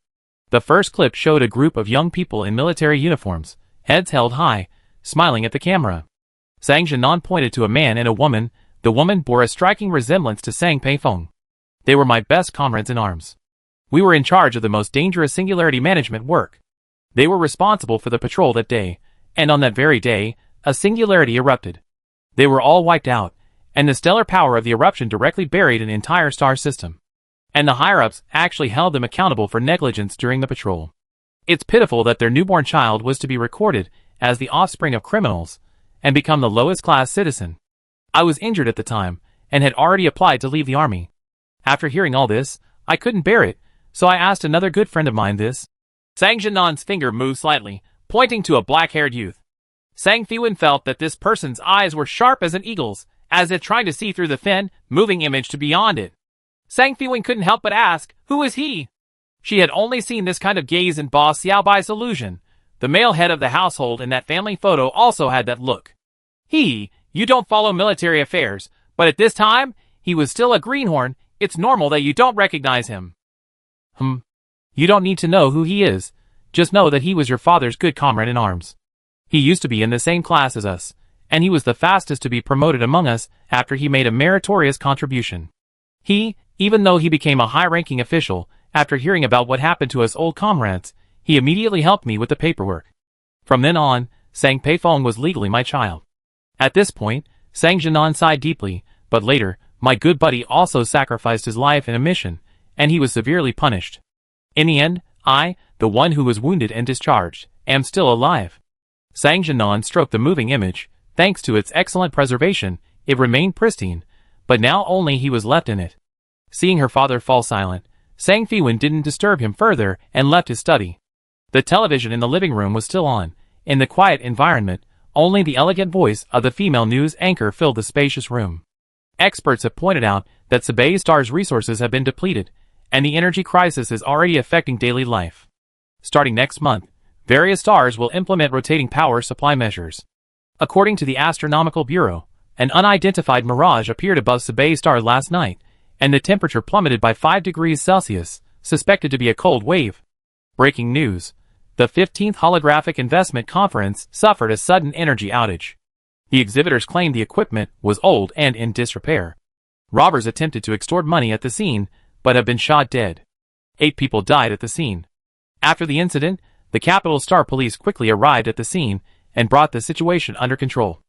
The first clip showed a group of young people in military uniforms, heads held high, smiling at the camera. Sang Jinan pointed to a man and a woman. The woman bore a striking resemblance to Sang Peifeng. "They were my best comrades in arms. We were in charge of the most dangerous singularity management work. They were responsible for the patrol that day, and on that very day, a singularity erupted. They were all wiped out, and the stellar power of the eruption directly buried an entire star system. And the higher-ups actually held them accountable for negligence during the patrol. It's pitiful that their newborn child was to be recorded as the offspring of criminals and become the lowest-class citizen. I was injured at the time, and had already applied to leave the army. After hearing all this, I couldn't bear it, so I asked another good friend of mine this." Sang Jinan's finger moved slightly, pointing to a black-haired youth. Sang Fiwen felt that this person's eyes were sharp as an eagle's, as if trying to see through the thin, moving image to beyond it. Sang Fiwen couldn't help but ask, "Who is he?" She had only seen this kind of gaze in Boss Xiaobai's illusion. The male head of the household in that family photo also had that look. You don't follow military affairs, but at this time, he was still a greenhorn. It's normal that you don't recognize him." You don't need to know who he is. Just know that he was your father's good comrade in arms. He used to be in the same class as us, and he was the fastest to be promoted among us after he made a meritorious contribution. Even though he became a high-ranking official, after hearing about what happened to us old comrades, he immediately helped me with the paperwork. From then on, Sang Peifeng was legally my child. At this point, Sang Jinan sighed deeply, but later, my good buddy also sacrificed his life in a mission, and he was severely punished. In the end, I, the one who was wounded and discharged, am still alive. Sang Jinan stroked the moving image. Thanks to its excellent preservation, it remained pristine, but now only he was left in it. Seeing her father fall silent, Sang Fiwen didn't disturb him further and left his study. The television in the living room was still on. In the quiet environment, only the elegant voice of the female news anchor filled the spacious room. Experts have pointed out that Sabay Star's resources have been depleted, and the energy crisis is already affecting daily life. Starting next month, various stars will implement rotating power supply measures. According to the Astronomical Bureau, an unidentified mirage appeared above Sabay Star last night, and the temperature plummeted by 5 degrees Celsius, suspected to be a cold wave. Breaking news. The 15th Holographic Investment Conference suffered a sudden energy outage. The exhibitors claimed the equipment was old and in disrepair. Robbers attempted to extort money at the scene, but have been shot dead. 8 people died at the scene. After the incident, the Capital Star Police quickly arrived at the scene and brought the situation under control.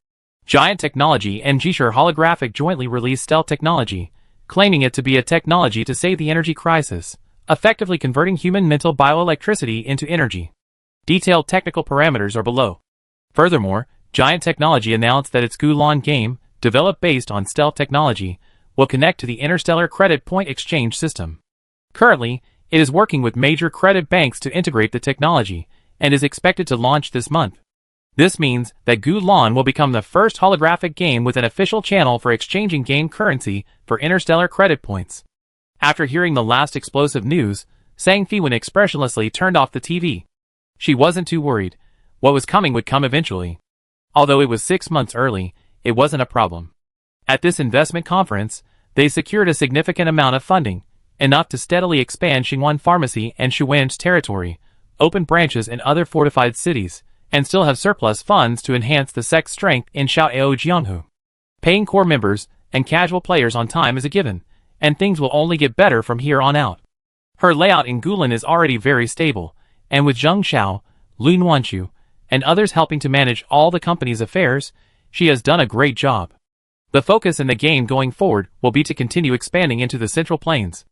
Giant Technology and G-Share Holographic jointly released stealth technology, claiming it to be a technology to save the energy crisis, effectively converting human mental bioelectricity into energy. Detailed technical parameters are below. Furthermore, Giant Technology announced that its Gulan game, developed based on stealth technology, will connect to the Interstellar Credit Point Exchange system. Currently, it is working with major credit banks to integrate the technology, and is expected to launch this month. This means that Gulan will become the first holographic game with an official channel for exchanging game currency for interstellar credit points. After hearing the last explosive news, Sang Fiwen expressionlessly turned off the TV. She wasn't too worried. What was coming would come eventually. Although it was 6 months early, it wasn't a problem. At this investment conference, they secured a significant amount of funding, enough to steadily expand Xingwan Pharmacy and Shuwen's territory, open branches in other fortified cities, and still have surplus funds to enhance the sect's strength in Xiaoao Jianghu. Paying core members and casual players on time is a given, and things will only get better from here on out. Her layout in Gulan is already very stable, and with Zheng Xiao, Lun Wanchu, and others helping to manage all the company's affairs, she has done a great job. The focus in the game going forward will be to continue expanding into the Central Plains.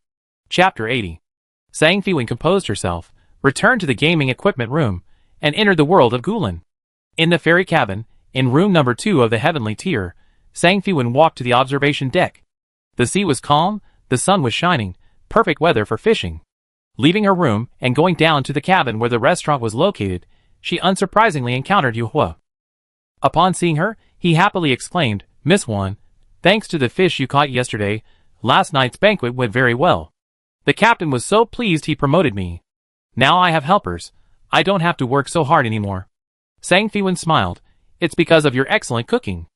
Chapter 80. Sang Fiwen composed herself, returned to the gaming equipment room, and entered the world of Gulan. In the ferry cabin, in room number 2 of the heavenly tier, Sang Fiwen walked to the observation deck. The sea was calm, the sun was shining, perfect weather for fishing. Leaving her room and going down to the cabin where the restaurant was located, she unsurprisingly encountered Yu Hua. Upon seeing her, he happily exclaimed, "Miss Wan, thanks to the fish you caught yesterday, last night's banquet went very well. The captain was so pleased he promoted me. Now I have helpers. I don't have to work so hard anymore." Sang Fiwen smiled. "It's because of your excellent cooking.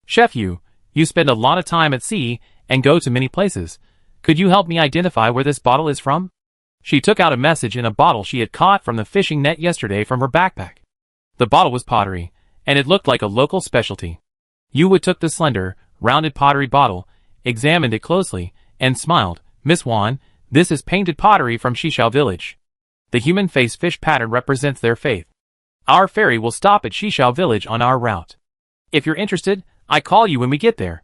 Chef Yu, you spend a lot of time at sea and go to many places. Could you help me identify where this bottle is from?" She took out a message in a bottle she had caught from the fishing net yesterday from her backpack. The bottle was pottery, and it looked like a local specialty. Yu took the slender, rounded pottery bottle, examined it closely, and smiled. "Miss Wan, this is painted pottery from Shishao village. The human face fish pattern represents their faith. Our ferry will stop at Shishao village on our route. If you're interested, I call you when we get there."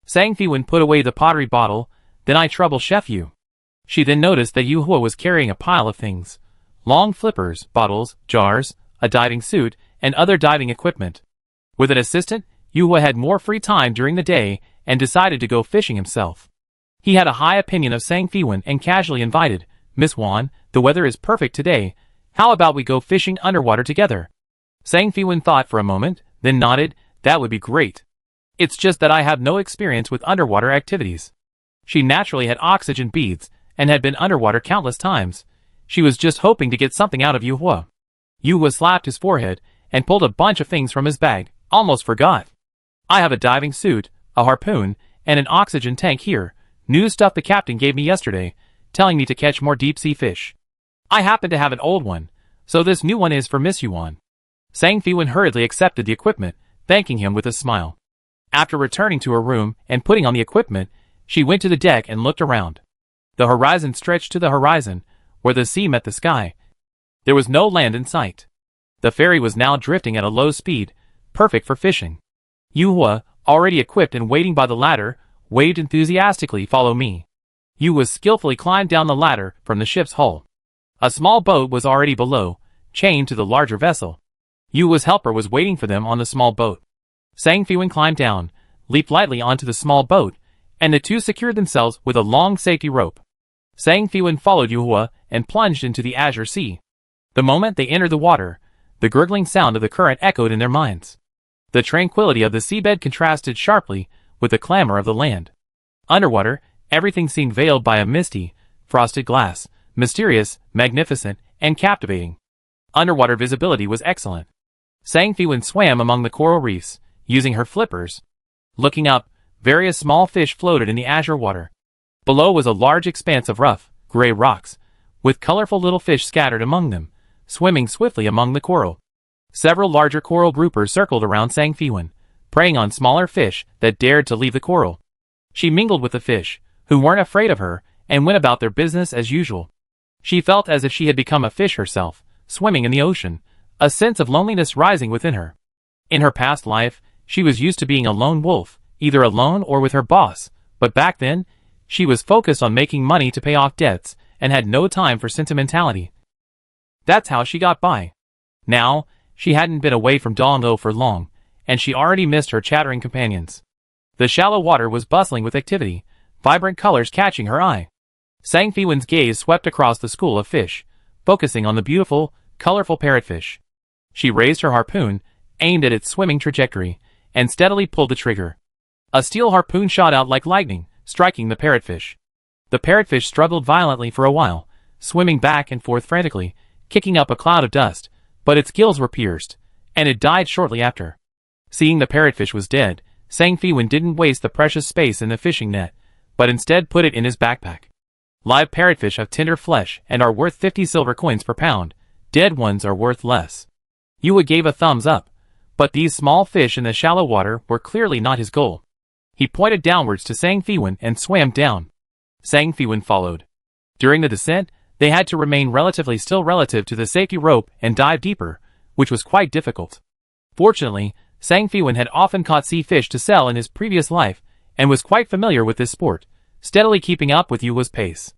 Sang Fiwen put away the pottery bottle, "Then I trouble Chef Yu." She then noticed that Yu Hua was carrying a pile of things. Long flippers, bottles, jars, a diving suit, and other diving equipment. With an assistant, Yu Hua had more free time during the day and decided to go fishing himself. He had a high opinion of Sang Fiwen and casually invited, "Miss Wan, the weather is perfect today. How about we go fishing underwater together?" Sang Fiwen thought for a moment, then nodded, "That would be great. It's just that I have no experience with underwater activities." She naturally had oxygen beads and had been underwater countless times. She was just hoping to get something out of Yu Hua. Yu Hua slapped his forehead and pulled a bunch of things from his bag. "Almost forgot. I have a diving suit, a harpoon, and an oxygen tank here. New stuff the captain gave me yesterday, telling me to catch more deep-sea fish. I happen to have an old one, so this new one is for Miss Yuan." Sang Fiwen hurriedly accepted the equipment, thanking him with a smile. After returning to her room and putting on the equipment, she went to the deck and looked around. The horizon stretched to the horizon, where the sea met the sky. There was no land in sight. The ferry was now drifting at a low speed, perfect for fishing. Yu Hua, already equipped and waiting by the ladder, waved enthusiastically, "Follow me." Yu Hua skillfully climbed down the ladder from the ship's hull. A small boat was already below, chained to the larger vessel. Yu Hua's helper was waiting for them on the small boat. Sang Fiwen climbed down, leaped lightly onto the small boat, and the two secured themselves with a long safety rope. Sang Fiwen followed Yu Hua and plunged into the azure sea. The moment they entered the water, the gurgling sound of the current echoed in their minds. The tranquility of the seabed contrasted sharply with the clamor of the land. Underwater, everything seemed veiled by a misty, frosted glass, mysterious, magnificent, and captivating. Underwater visibility was excellent. Sang Fiwen swam among the coral reefs, using her flippers. Looking up, various small fish floated in the azure water. Below was a large expanse of rough, gray rocks, with colorful little fish scattered among them, swimming swiftly among the coral. Several larger coral groupers circled around Sang Fiwen, preying on smaller fish that dared to leave the coral. She mingled with the fish, who weren't afraid of her, and went about their business as usual. She felt as if she had become a fish herself, swimming in the ocean, a sense of loneliness rising within her. In her past life, she was used to being a lone wolf, either alone or with her boss, but back then, she was focused on making money to pay off debts, and had no time for sentimentality. That's how she got by. Now, she hadn't been away from Dong-O for long, and she already missed her chattering companions. The shallow water was bustling with activity, vibrant colors catching her eye. Sang Fiwen's gaze swept across the school of fish, focusing on the beautiful, colorful parrotfish. She raised her harpoon, aimed at its swimming trajectory, and steadily pulled the trigger. A steel harpoon shot out like lightning, striking the parrotfish. The parrotfish struggled violently for a while, swimming back and forth frantically, kicking up a cloud of dust, but its gills were pierced, and it died shortly after. Seeing the parrotfish was dead, Sang Fiwen didn't waste the precious space in the fishing net, but instead put it in his backpack. Live parrotfish have tender flesh and are worth 50 silver coins per pound. Dead ones are worth less. Yue gave a thumbs up, but these small fish in the shallow water were clearly not his goal. He pointed downwards to Sang Fiwen and swam down. Sang Fiwen followed. During the descent, they had to remain relatively still relative to the safety rope and dive deeper, which was quite difficult. Fortunately, Sang Fiwen had often caught sea fish to sell in his previous life, and was quite familiar with this sport, steadily keeping up with Yue's pace.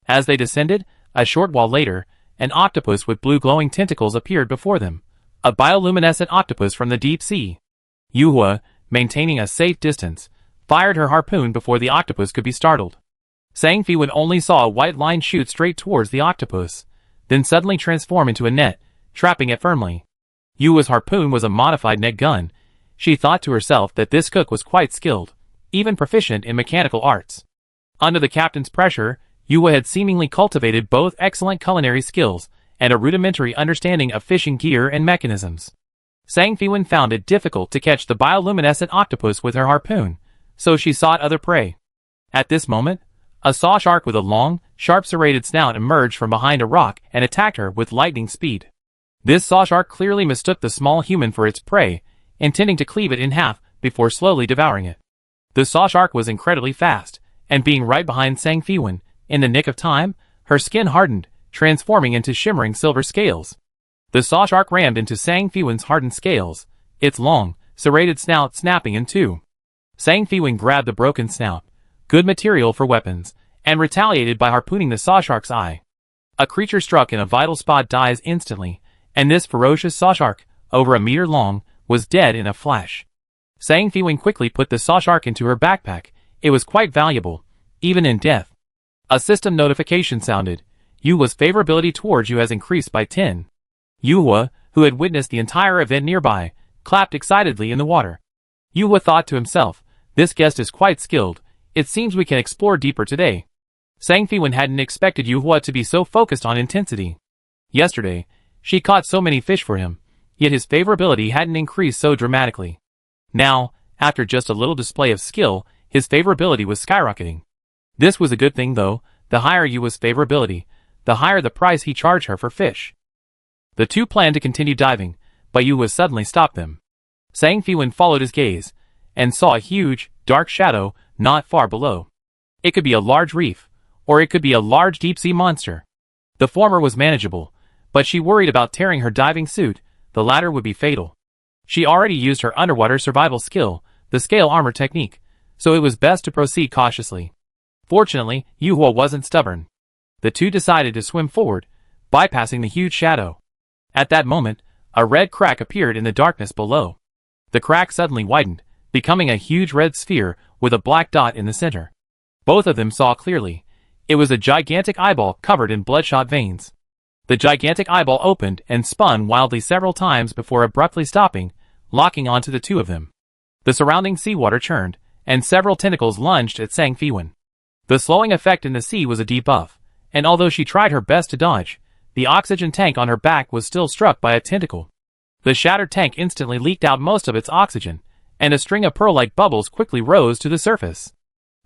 As they descended, a short while later, an octopus with blue glowing tentacles appeared before them, a bioluminescent octopus from the deep sea. Yue, maintaining a safe distance, fired her harpoon before the octopus could be startled. Sang Fiwen only saw a white line shoot straight towards the octopus, then suddenly transform into a net, trapping it firmly. Yue's harpoon was a modified net gun. She thought to herself that this cook was quite skilled, even proficient in mechanical arts. Under the captain's pressure, Yue had seemingly cultivated both excellent culinary skills and a rudimentary understanding of fishing gear and mechanisms. Sang Fiwen found it difficult to catch the bioluminescent octopus with her harpoon, so she sought other prey. At this moment, a saw shark with a long, sharp serrated snout emerged from behind a rock and attacked her with lightning speed. This saw shark clearly mistook the small human for its prey, intending to cleave it in half before slowly devouring it. The saw shark was incredibly fast, and being right behind Sang Fiwen, in the nick of time, her skin hardened, transforming into shimmering silver scales. The saw shark rammed into Sang Fiwen's hardened scales, its long, serrated snout snapping in two. Sang Fiwen grabbed the broken snout, good material for weapons, and retaliated by harpooning the saw shark's eye. A creature struck in a vital spot dies instantly, and this ferocious saw shark, over a meter long, was dead in a flash. Sang Fiwen quickly put the saw shark into her backpack. It was quite valuable, even in death. A system notification sounded. Yue's favorability towards you has increased by 10. Yue, who had witnessed the entire event nearby, clapped excitedly in the water. Yue thought to himself, this guest is quite skilled. It seems we can explore deeper today. Sang Fiwen hadn't expected Yue to be so focused on intensity. Yesterday, she caught so many fish for him, yet his favorability hadn't increased so dramatically. Now, after just a little display of skill, his favorability was skyrocketing. This was a good thing though. The higher Yue's favorability, the higher the price he charged her for fish. The two planned to continue diving, but Yue suddenly stopped them. Sang Fiwen followed his gaze, and saw a huge, dark shadow not far below. It could be a large reef, or it could be a large deep-sea monster. The former was manageable, but she worried about tearing her diving suit. The latter would be fatal. She already used her underwater survival skill, the scale armor technique, so it was best to proceed cautiously. Fortunately, Yue wasn't stubborn. The two decided to swim forward, bypassing the huge shadow. At that moment, a red crack appeared in the darkness below. The crack suddenly widened, becoming a huge red sphere with a black dot in the center. Both of them saw clearly. It was a gigantic eyeball covered in bloodshot veins. The gigantic eyeball opened and spun wildly several times before abruptly stopping, locking onto the two of them. The surrounding seawater churned, and several tentacles lunged at Sang Fiwen. The slowing effect in the sea was a debuff, and although she tried her best to dodge, the oxygen tank on her back was still struck by a tentacle. The shattered tank instantly leaked out most of its oxygen, and a string of pearl-like bubbles quickly rose to the surface.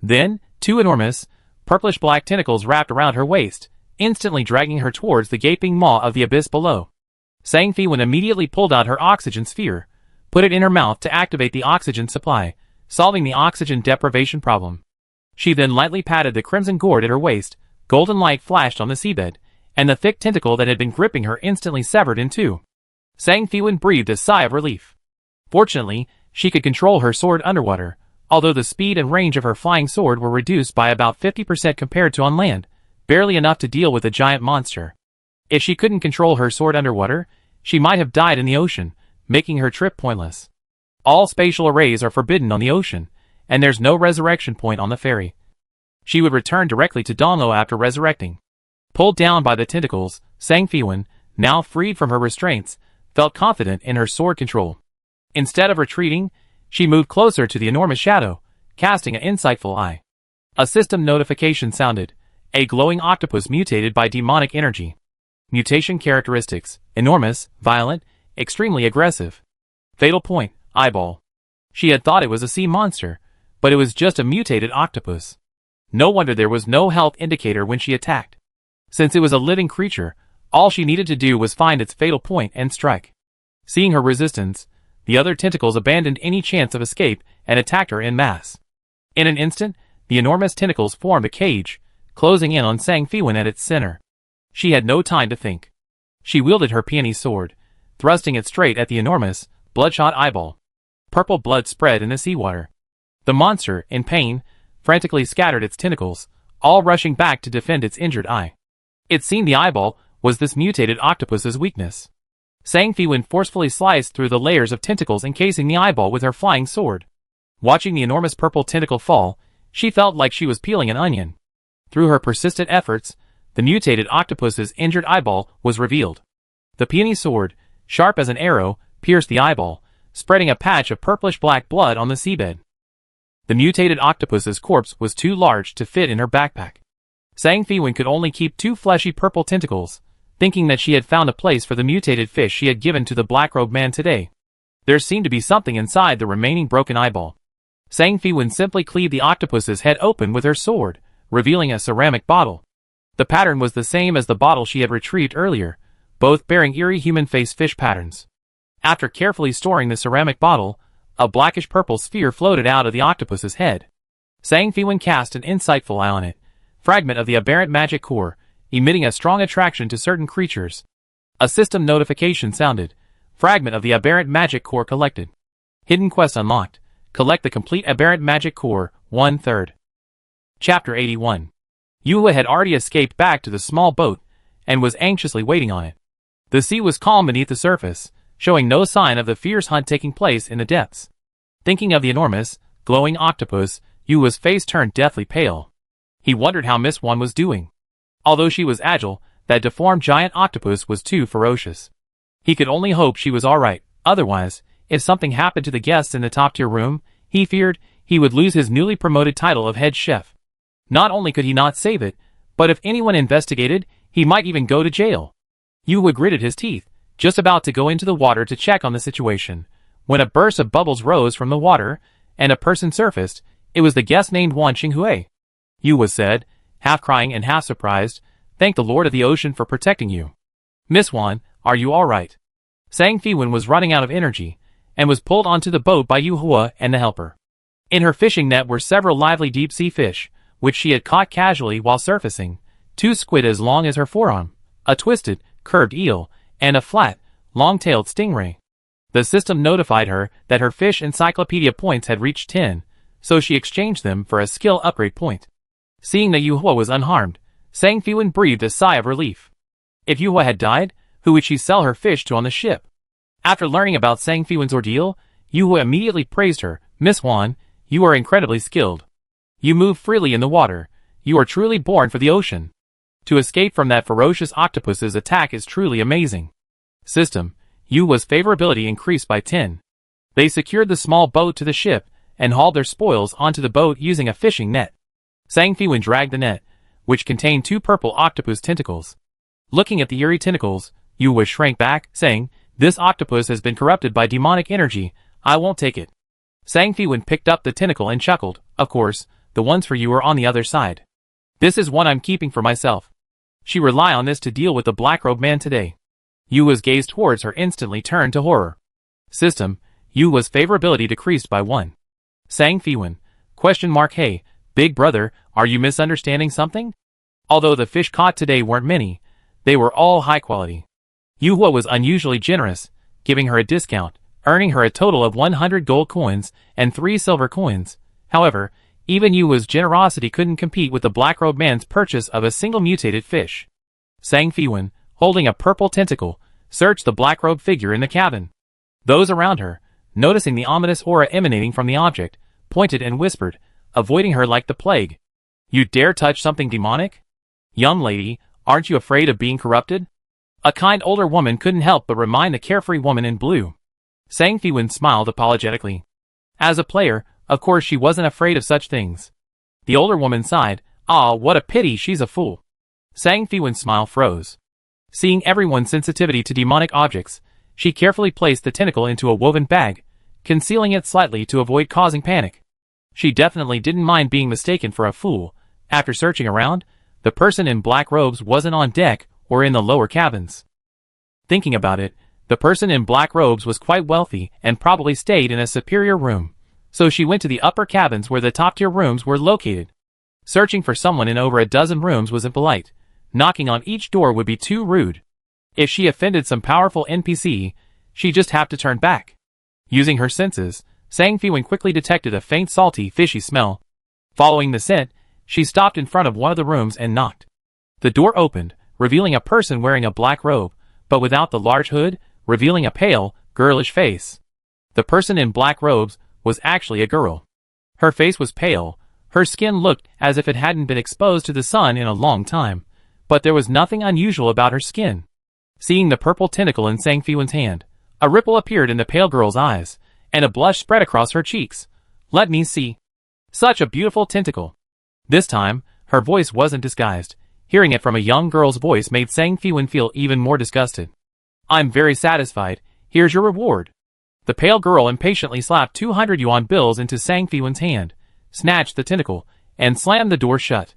Then, two enormous, purplish-black tentacles wrapped around her waist, instantly dragging her towards the gaping maw of the abyss below. Sang Fiwen immediately pulled out her oxygen sphere, put it in her mouth to activate the oxygen supply, solving the oxygen deprivation problem. She then lightly patted the crimson gourd at her waist, golden light flashed on the seabed, and the thick tentacle that had been gripping her instantly severed in two. Sang Fiwen breathed a sigh of relief. Fortunately, she could control her sword underwater, although the speed and range of her flying sword were reduced by about 50% compared to on land, barely enough to deal with a giant monster. If she couldn't control her sword underwater, she might have died in the ocean, making her trip pointless. All spatial arrays are forbidden on the ocean, and there's no resurrection point on the ferry. She would return directly to Donlo after resurrecting. Pulled down by the tentacles, Sang Fiwen, now freed from her restraints, felt confident in her sword control. Instead of retreating, she moved closer to the enormous shadow, casting an insightful eye. A system notification sounded. A glowing octopus mutated by demonic energy. Mutation characteristics: enormous, violent, extremely aggressive. Fatal point: eyeball. She had thought it was a sea monster, but it was just a mutated octopus. No wonder there was no health indicator when she attacked. Since it was a living creature, all she needed to do was find its fatal point and strike. Seeing her resistance, the other tentacles abandoned any chance of escape and attacked her en masse. In an instant, the enormous tentacles formed a cage, closing in on Sang Fiwen at its center. She had no time to think. She wielded her peony sword, thrusting it straight at the enormous, bloodshot eyeball. Purple blood spread in the seawater. The monster, in pain, frantically scattered its tentacles, all rushing back to defend its injured eye. It seemed the eyeball was this mutated octopus's weakness. Sang Fiwen forcefully sliced through the layers of tentacles encasing the eyeball with her flying sword. Watching the enormous purple tentacle fall, she felt like she was peeling an onion. Through her persistent efforts, the mutated octopus's injured eyeball was revealed. The peony sword, sharp as an arrow, pierced the eyeball, spreading a patch of purplish-black blood on the seabed. The mutated octopus's corpse was too large to fit in her backpack. Sang Fiwen could only keep two fleshy purple tentacles, thinking that she had found a place for the mutated fish she had given to the black-robed man today. There seemed to be something inside the remaining broken eyeball. Sang Fiwen simply cleaved the octopus's head open with her sword, revealing a ceramic bottle. The pattern was the same as the bottle she had retrieved earlier, both bearing eerie human face fish patterns. After carefully storing the ceramic bottle, a blackish-purple sphere floated out of the octopus's head. Sang Fiwen cast an insightful eye on it, fragment of the aberrant magic core, emitting a strong attraction to certain creatures. A system notification sounded. Fragment of the aberrant magic core collected. Hidden quest unlocked. Collect the complete aberrant magic core, 1/3. Chapter 81. Yuhua had already escaped back to the small boat, and was anxiously waiting on it. The sea was calm beneath the surface, showing no sign of the fierce hunt taking place in the depths. Thinking of the enormous, glowing octopus, Yuhua's face turned deathly pale. He wondered how Miss Wan was doing. Although she was agile, that deformed giant octopus was too ferocious. He could only hope she was alright, otherwise, if something happened to the guests in the top-tier room, he feared he would lose his newly promoted title of head chef. Not only could he not save it, but if anyone investigated, he might even go to jail. Yuhua gritted his teeth, just about to go into the water to check on the situation, when a burst of bubbles rose from the water, and a person surfaced. It was the guest named Wan Qinghui. Yuhua said, half crying and half surprised, "Thank the Lord of the Ocean for protecting you. Miss Wan, are you alright?" Sang Fiwen was running out of energy, and was pulled onto the boat by Yuhua and the helper. In her fishing net were several lively deep-sea fish, which she had caught casually while surfacing, 2 squid as long as her forearm, a twisted, curved eel, and a flat, long-tailed stingray. The system notified her that her fish encyclopedia points had reached 10, so she exchanged them for a skill upgrade point. Seeing that Yuhua was unharmed, Sang Fiwen breathed a sigh of relief. If Yuhua had died, who would she sell her fish to on the ship? After learning about Sang Fiwen's ordeal, Yuhua immediately praised her. "Miss Wan, you are incredibly skilled. You move freely in the water. You are truly born for the ocean. To escape from that ferocious octopus's attack is truly amazing." System: Yuhua's favorability increased by 10. They secured the small boat to the ship, and hauled their spoils onto the boat using a fishing net. Sang Fiwen dragged the net, which contained 2 purple octopus tentacles. Looking at the eerie tentacles, Yuhua shrank back, saying, "This octopus has been corrupted by demonic energy. I won't take it." Sang Fiwen picked up the tentacle and chuckled. "Of course, the ones for you are on the other side. This is one I'm keeping for myself. She rely on this to deal with the black-robed man today." Yuhua's gaze towards her instantly turned to horror. System, Yuhua's favorability decreased by 1. Sang Fiwen. Hey, big brother, are you misunderstanding something? Although the fish caught today weren't many, they were all high quality. Yuhua was unusually generous, giving her a discount, earning her a total of 100 gold coins and 3 silver coins. However, even Yuhua's generosity couldn't compete with the black-robed man's purchase of a single mutated fish. Sang Fiwen, holding a purple tentacle, searched the black-robed figure in the cabin. Those around her, noticing the ominous aura emanating from the object, pointed and whispered, avoiding her like the plague. "You dare touch something demonic? Young lady, aren't you afraid of being corrupted?" A kind older woman couldn't help but remind the carefree woman in blue. Sang Fiwen smiled apologetically. As a player, of course she wasn't afraid of such things. The older woman sighed, "Ah, what a pity she's a fool." Sang Fiwen's smile froze. Seeing everyone's sensitivity to demonic objects, she carefully placed the tentacle into a woven bag, concealing it slightly to avoid causing panic. She definitely didn't mind being mistaken for a fool. After searching around, the person in black robes wasn't on deck or in the lower cabins. Thinking about it, the person in black robes was quite wealthy and probably stayed in a superior room, so she went to the upper cabins where the top-tier rooms were located. Searching for someone in over a dozen rooms was impolite. Knocking on each door would be too rude. If she offended some powerful NPC, she'd just have to turn back. Using her senses, Sang Fiwen quickly detected a faint salty, fishy smell. Following the scent, she stopped in front of one of the rooms and knocked. The door opened, revealing a person wearing a black robe, but without the large hood, revealing a pale, girlish face. The person in black robes was actually a girl. Her face was pale, her skin looked as if it hadn't been exposed to the sun in a long time, but there was nothing unusual about her skin. Seeing the purple tentacle in Sang Fiwen's hand, a ripple appeared in the pale girl's eyes, and a blush spread across her cheeks. "Let me see. Such a beautiful tentacle." This time, her voice wasn't disguised. Hearing it from a young girl's voice made Sang Fiwen feel even more disgusted. "I'm very satisfied. Here's your reward." The pale girl impatiently slapped 200 yuan bills into Sang Fiwen's hand, snatched the tentacle, and slammed the door shut.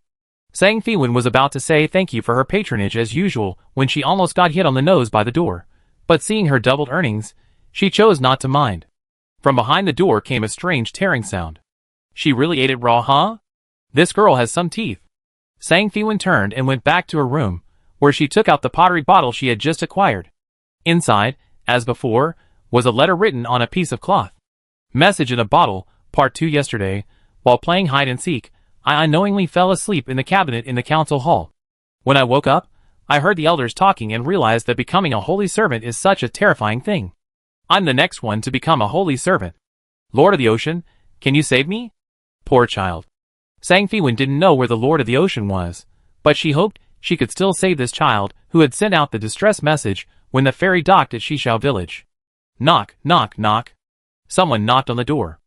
Sang Fiwen was about to say thank you for her patronage as usual when she almost got hit on the nose by the door, but seeing her doubled earnings, she chose not to mind. From behind the door came a strange tearing sound. "She really ate it raw, huh? This girl has some teeth." Sang Fiwen turned and went back to her room, where she took out the pottery bottle she had just acquired. Inside, as before, was a letter written on a piece of cloth. "Message in a bottle, part 2 yesterday, while playing hide-and-seek, I unknowingly fell asleep in the cabinet in the council hall. When I woke up, I heard the elders talking and realized that becoming a holy servant is such a terrifying thing. I'm the next one to become a holy servant. Lord of the Ocean, can you save me?" Poor child. Sang Fiwen didn't know where the Lord of the Ocean was, but she hoped she could still save this child who had sent out the distress message when the ferry docked at Shishao village. Knock, knock, knock. Someone knocked on the door.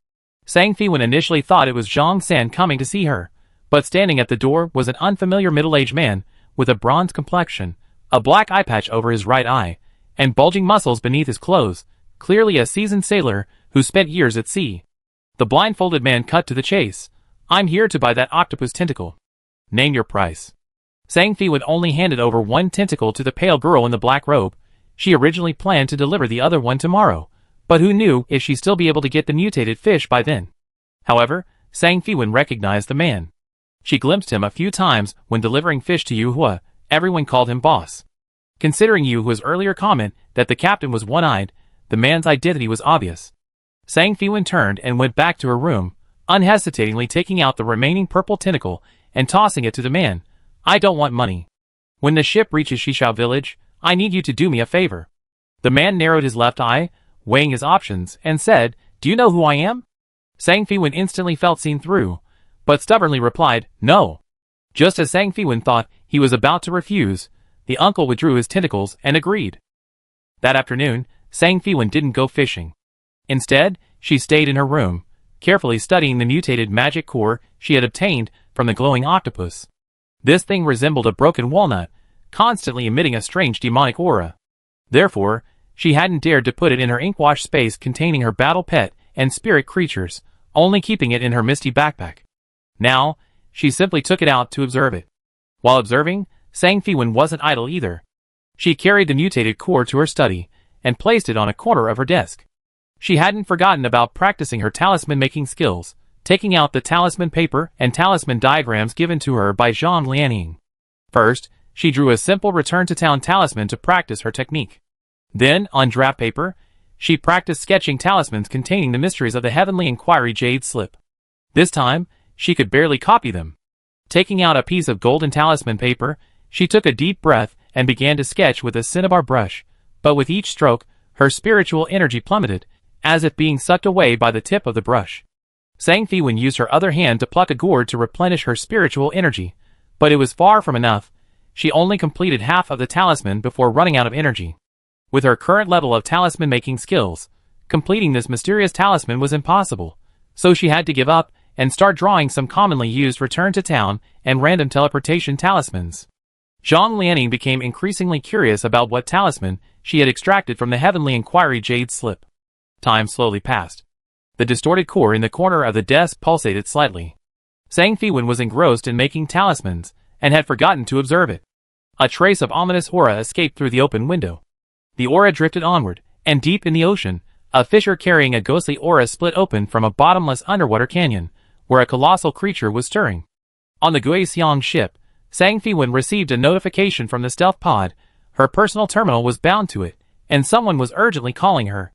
Sang Fiwen initially thought it was Zhang San coming to see her, but standing at the door was an unfamiliar middle-aged man with a bronze complexion, a black eye patch over his right eye, and bulging muscles beneath his clothes, clearly a seasoned sailor who spent years at sea. The blindfolded man cut to the chase. "I'm here to buy that octopus tentacle. Name your price." Sang Fiwen only handed over one tentacle to the pale girl in the black robe. She originally planned to deliver the other one tomorrow, but who knew if she'd still be able to get the mutated fish by then. However, Sang Fiwen recognized the man. She glimpsed him a few times when delivering fish to Yuhua. Everyone called him boss. Considering Yuhua's earlier comment that the captain was one-eyed, the man's identity was obvious. Sang Fiwen turned and went back to her room, unhesitatingly taking out the remaining purple tentacle and tossing it to the man. "I don't want money. When the ship reaches Shishao village, I need you to do me a favor." The man narrowed his left eye, weighing his options, and said, "Do you know who I am?" Sang Fiwen instantly felt seen through, but stubbornly replied, "No." Just as Sang Fiwen thought he was about to refuse, the uncle withdrew his tentacles and agreed. That afternoon, Sang Fiwen didn't go fishing. Instead, she stayed in her room, carefully studying the mutated magic core she had obtained from the glowing octopus. This thing resembled a broken walnut, constantly emitting a strange demonic aura. Therefore, she hadn't dared to put it in her ink-wash space containing her battle pet and spirit creatures, only keeping it in her misty backpack. Now, she simply took it out to observe it. While observing, Sang Fiwen wasn't idle either. She carried the mutated core to her study and placed it on a corner of her desk. She hadn't forgotten about practicing her talisman-making skills, taking out the talisman paper and talisman diagrams given to her by Zhang Lianing. First, she drew a simple return-to-town talisman to practice her technique. Then, on draft paper, she practiced sketching talismans containing the mysteries of the Heavenly Inquiry Jade Slip. This time, she could barely copy them. Taking out a piece of golden talisman paper, she took a deep breath and began to sketch with a cinnabar brush, but with each stroke, her spiritual energy plummeted, as if being sucked away by the tip of the brush. Sang Fiwen used her other hand to pluck a gourd to replenish her spiritual energy, but it was far from enough. She only completed half of the talisman before running out of energy. With her current level of talisman-making skills, completing this mysterious talisman was impossible, so she had to give up and start drawing some commonly used return-to-town and random teleportation talismans. Zhang Lianing became increasingly curious about what talisman she had extracted from the Heavenly Inquiry Jade Slip. Time slowly passed. The distorted core in the corner of the desk pulsated slightly. Sang Fiwen was engrossed in making talismans and had forgotten to observe it. A trace of ominous aura escaped through the open window. The aura drifted onward, and deep in the ocean, a fissure carrying a ghostly aura split open from a bottomless underwater canyon, where a colossal creature was stirring. On the Guixiang ship, Sang Fiwen received a notification from the stealth pod. Her personal terminal was bound to it, and someone was urgently calling her.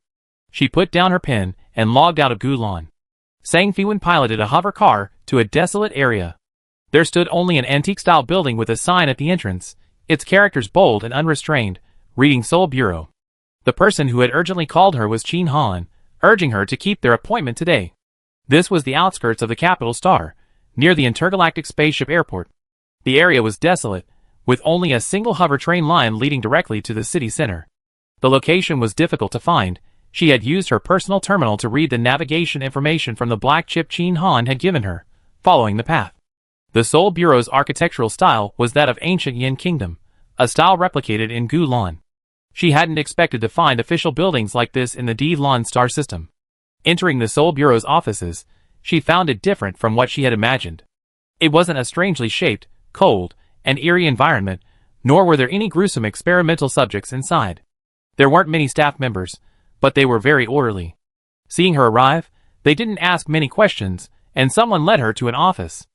She put down her pen and logged out of Gulan. Sang Fiwen piloted a hover car to a desolate area. There stood only an antique-style building with a sign at the entrance, its characters bold and unrestrained, reading Seoul Bureau. The person who had urgently called her was Qin Han, urging her to keep their appointment today. This was the outskirts of the capital star, near the intergalactic spaceship airport. The area was desolate, with only a single hover train line leading directly to the city center. The location was difficult to find. She had used her personal terminal to read the navigation information from the black chip Qin Han had given her, following the path. The Seoul Bureau's architectural style was that of ancient Yin Kingdom, a style replicated in Gulan. She hadn't expected to find official buildings like this in the D-Lan star system. Entering the Seoul Bureau's offices, she found it different from what she had imagined. It wasn't a strangely shaped, cold, and eerie environment, nor were there any gruesome experimental subjects inside. There weren't many staff members, but they were very orderly. Seeing her arrive, they didn't ask many questions, and someone led her to an office.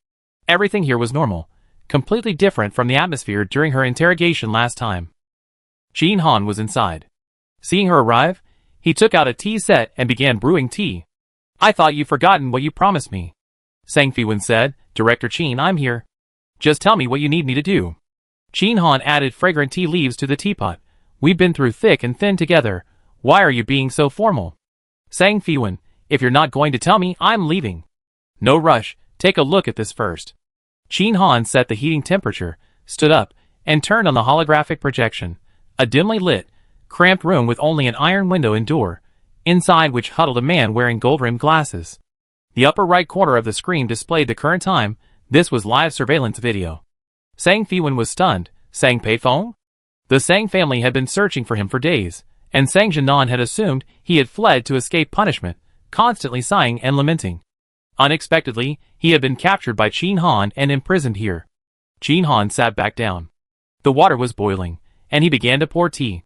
Everything here was normal, completely different from the atmosphere during her interrogation last time. Qin Han was inside. Seeing her arrive, he took out a tea set and began brewing tea. "I thought you'd forgotten what you promised me," Sang Fiwen said. "Director Qin, I'm here. Just tell me what you need me to do." Qin Han added fragrant tea leaves to the teapot. "We've been through thick and thin together. Why are you being so formal?" "Sang Fiwen, if you're not going to tell me, I'm leaving." "No rush, take a look at this first." Qin Han set the heating temperature, stood up, and turned on the holographic projection. A dimly lit, cramped room with only an iron window and door, inside which huddled a man wearing gold-rimmed glasses. The upper right corner of the screen displayed the current time. This was live surveillance video. Sang Fiwen was stunned. Sang Peifeng? The Sang family had been searching for him for days, and Sang Jinan had assumed he had fled to escape punishment, constantly sighing and lamenting. Unexpectedly, he had been captured by Qin Han and imprisoned here. Qin Han sat back down. The water was boiling, and he began to pour tea.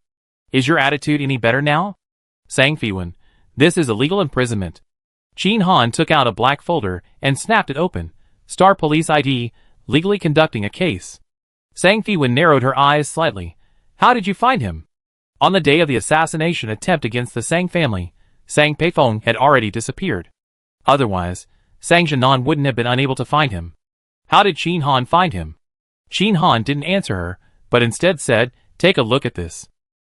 "Is your attitude any better now?" "Sang Fiwen, this is illegal imprisonment." Qin Han took out a black folder and snapped it open. "Star Police ID, legally conducting a case." Sang Fiwen narrowed her eyes slightly. "How did you find him?" On the day of the assassination attempt against the Sang family, Sang Peifeng had already disappeared. Otherwise, Sang Jinan wouldn't have been unable to find him. How did Qin Han find him? Qin Han didn't answer her, but instead said, "Take a look at this."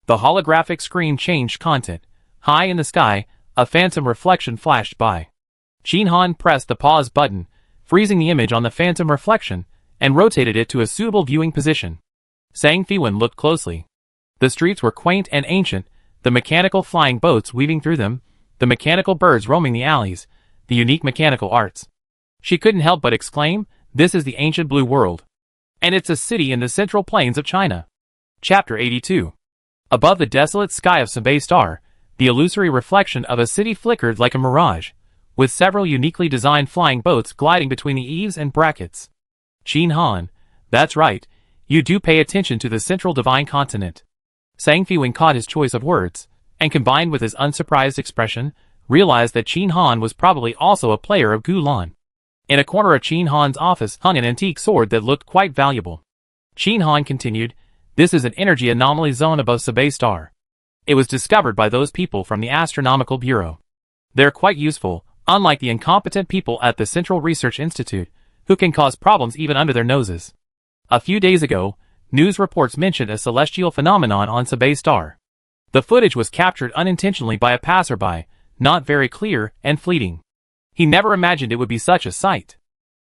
The holographic screen changed content. High in the sky, a phantom reflection flashed by. Qin Han pressed the pause button, freezing the image on the phantom reflection, and rotated it to a suitable viewing position. Sang Fiwen looked closely. The streets were quaint and ancient, the mechanical flying boats weaving through them, the mechanical birds roaming the alleys, the unique mechanical arts. She couldn't help but exclaim, "This is the ancient blue world. And it's a city in the central plains of China." Chapter 82. Above the desolate sky of Sabay Star, the illusory reflection of a city flickered like a mirage, with several uniquely designed flying boats gliding between the eaves and brackets. Qin Han, that's right, you do pay attention to the central divine continent. Sang Fiwen caught his choice of words, and combined with his unsurprised expression, realized that Qin Han was probably also a player of Gulan. In a corner of Qin Han's office hung an antique sword that looked quite valuable. Qin Han continued, "This is an energy anomaly zone above Sabay Star. It was discovered by those people from the Astronomical Bureau. They're quite useful, unlike the incompetent people at the Central Research Institute, who can cause problems even under their noses. A few days ago, news reports mentioned a celestial phenomenon on Sabay Star. The footage was captured unintentionally by a passerby, not very clear and fleeting. He never imagined it would be such a sight."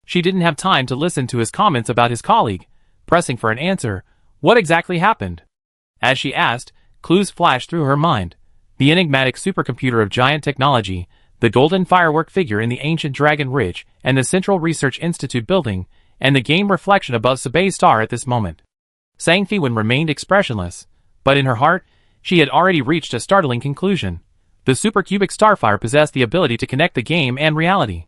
She didn't have time to listen to his comments about his colleague, pressing for an answer. What exactly happened? As she asked, clues flashed through her mind. The enigmatic supercomputer of giant technology, the golden firework figure in the ancient Dragon Ridge and the Central Research Institute building, and the game reflection above Sabay Star at this moment. Sang Fiwen remained expressionless, but in her heart, she had already reached a startling conclusion. The supercubic starfire possessed the ability to connect the game and reality.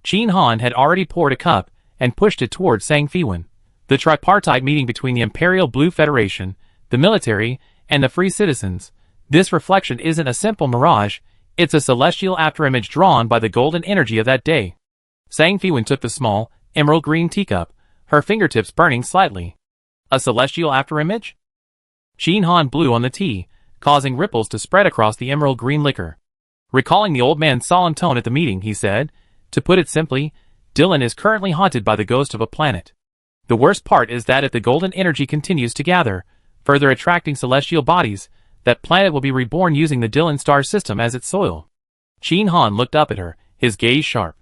Qin Han had already poured a cup and pushed it toward Sang Fiwen. The tripartite meeting between the Imperial Blue Federation, the military, and the free citizens. This reflection isn't a simple mirage, it's a celestial afterimage drawn by the golden energy of that day. Sang Fiwen took the small, emerald green teacup, her fingertips burning slightly. A celestial afterimage? Qin Han blew on the tea, causing ripples to spread across the emerald green liquor. Recalling the old man's solemn tone at the meeting, he said, "To put it simply, Dylan is currently haunted by the ghost of a planet. The worst part is that if the golden energy continues to gather, further attracting celestial bodies, that planet will be reborn using the Dylan star system as its soil." Qin Han looked up at her, his gaze sharp.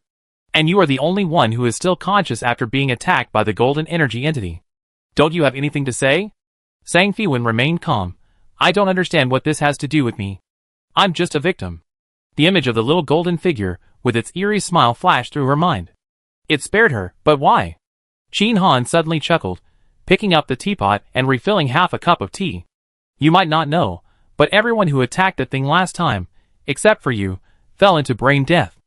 "And you are the only one who is still conscious after being attacked by the golden energy entity. Don't you have anything to say?" Sang Fiwen remained calm. "I don't understand what this has to do with me. I'm just a victim." The image of the little golden figure, with its eerie smile, flashed through her mind. It spared her, but why? Qin Han suddenly chuckled, picking up the teapot and refilling half a cup of tea. "You might not know, but everyone who attacked that thing last time, except for you, fell into brain death.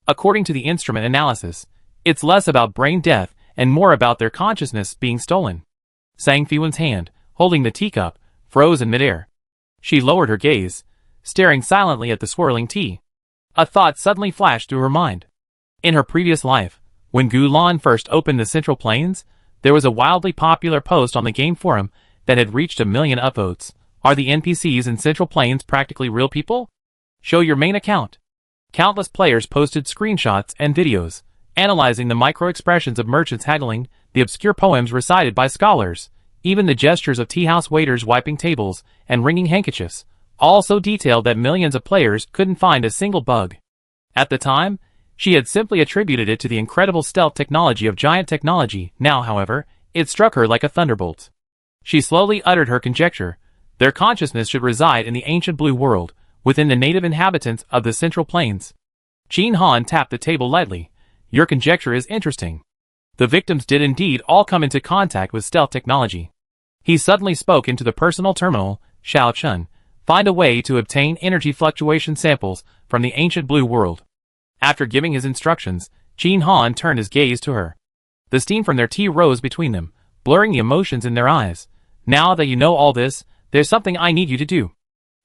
According to the instrument analysis, it's less about brain death and more about their consciousness being stolen." Sang Fiwen's hand, holding the teacup, froze in midair. She lowered her gaze, staring silently at the swirling tea. A thought suddenly flashed through her mind. In her previous life, when Gulan first opened the Central Plains, there was a wildly popular post on the game forum that had reached 1 million upvotes. Are the NPCs in Central Plains practically real people? Show your main account. Countless players posted screenshots and videos, analyzing the micro-expressions of merchants haggling, the obscure poems recited by scholars, even the gestures of tea-house waiters wiping tables and wringing handkerchiefs, all so detailed that millions of players couldn't find a single bug. At the time, she had simply attributed it to the incredible stealth technology of giant technology. Now, however, it struck her like a thunderbolt. She slowly uttered her conjecture. Their consciousness should reside in the ancient blue world, within the native inhabitants of the Central Plains. Qin Han tapped the table lightly. "Your conjecture is interesting. The victims did indeed all come into contact with stealth technology." He suddenly spoke into the personal terminal. "Xiao Chun, find a way to obtain energy fluctuation samples from the ancient blue world." After giving his instructions, Qin Han turned his gaze to her. The steam from their tea rose between them, blurring the emotions in their eyes. "Now that you know all this, there's something I need you to do."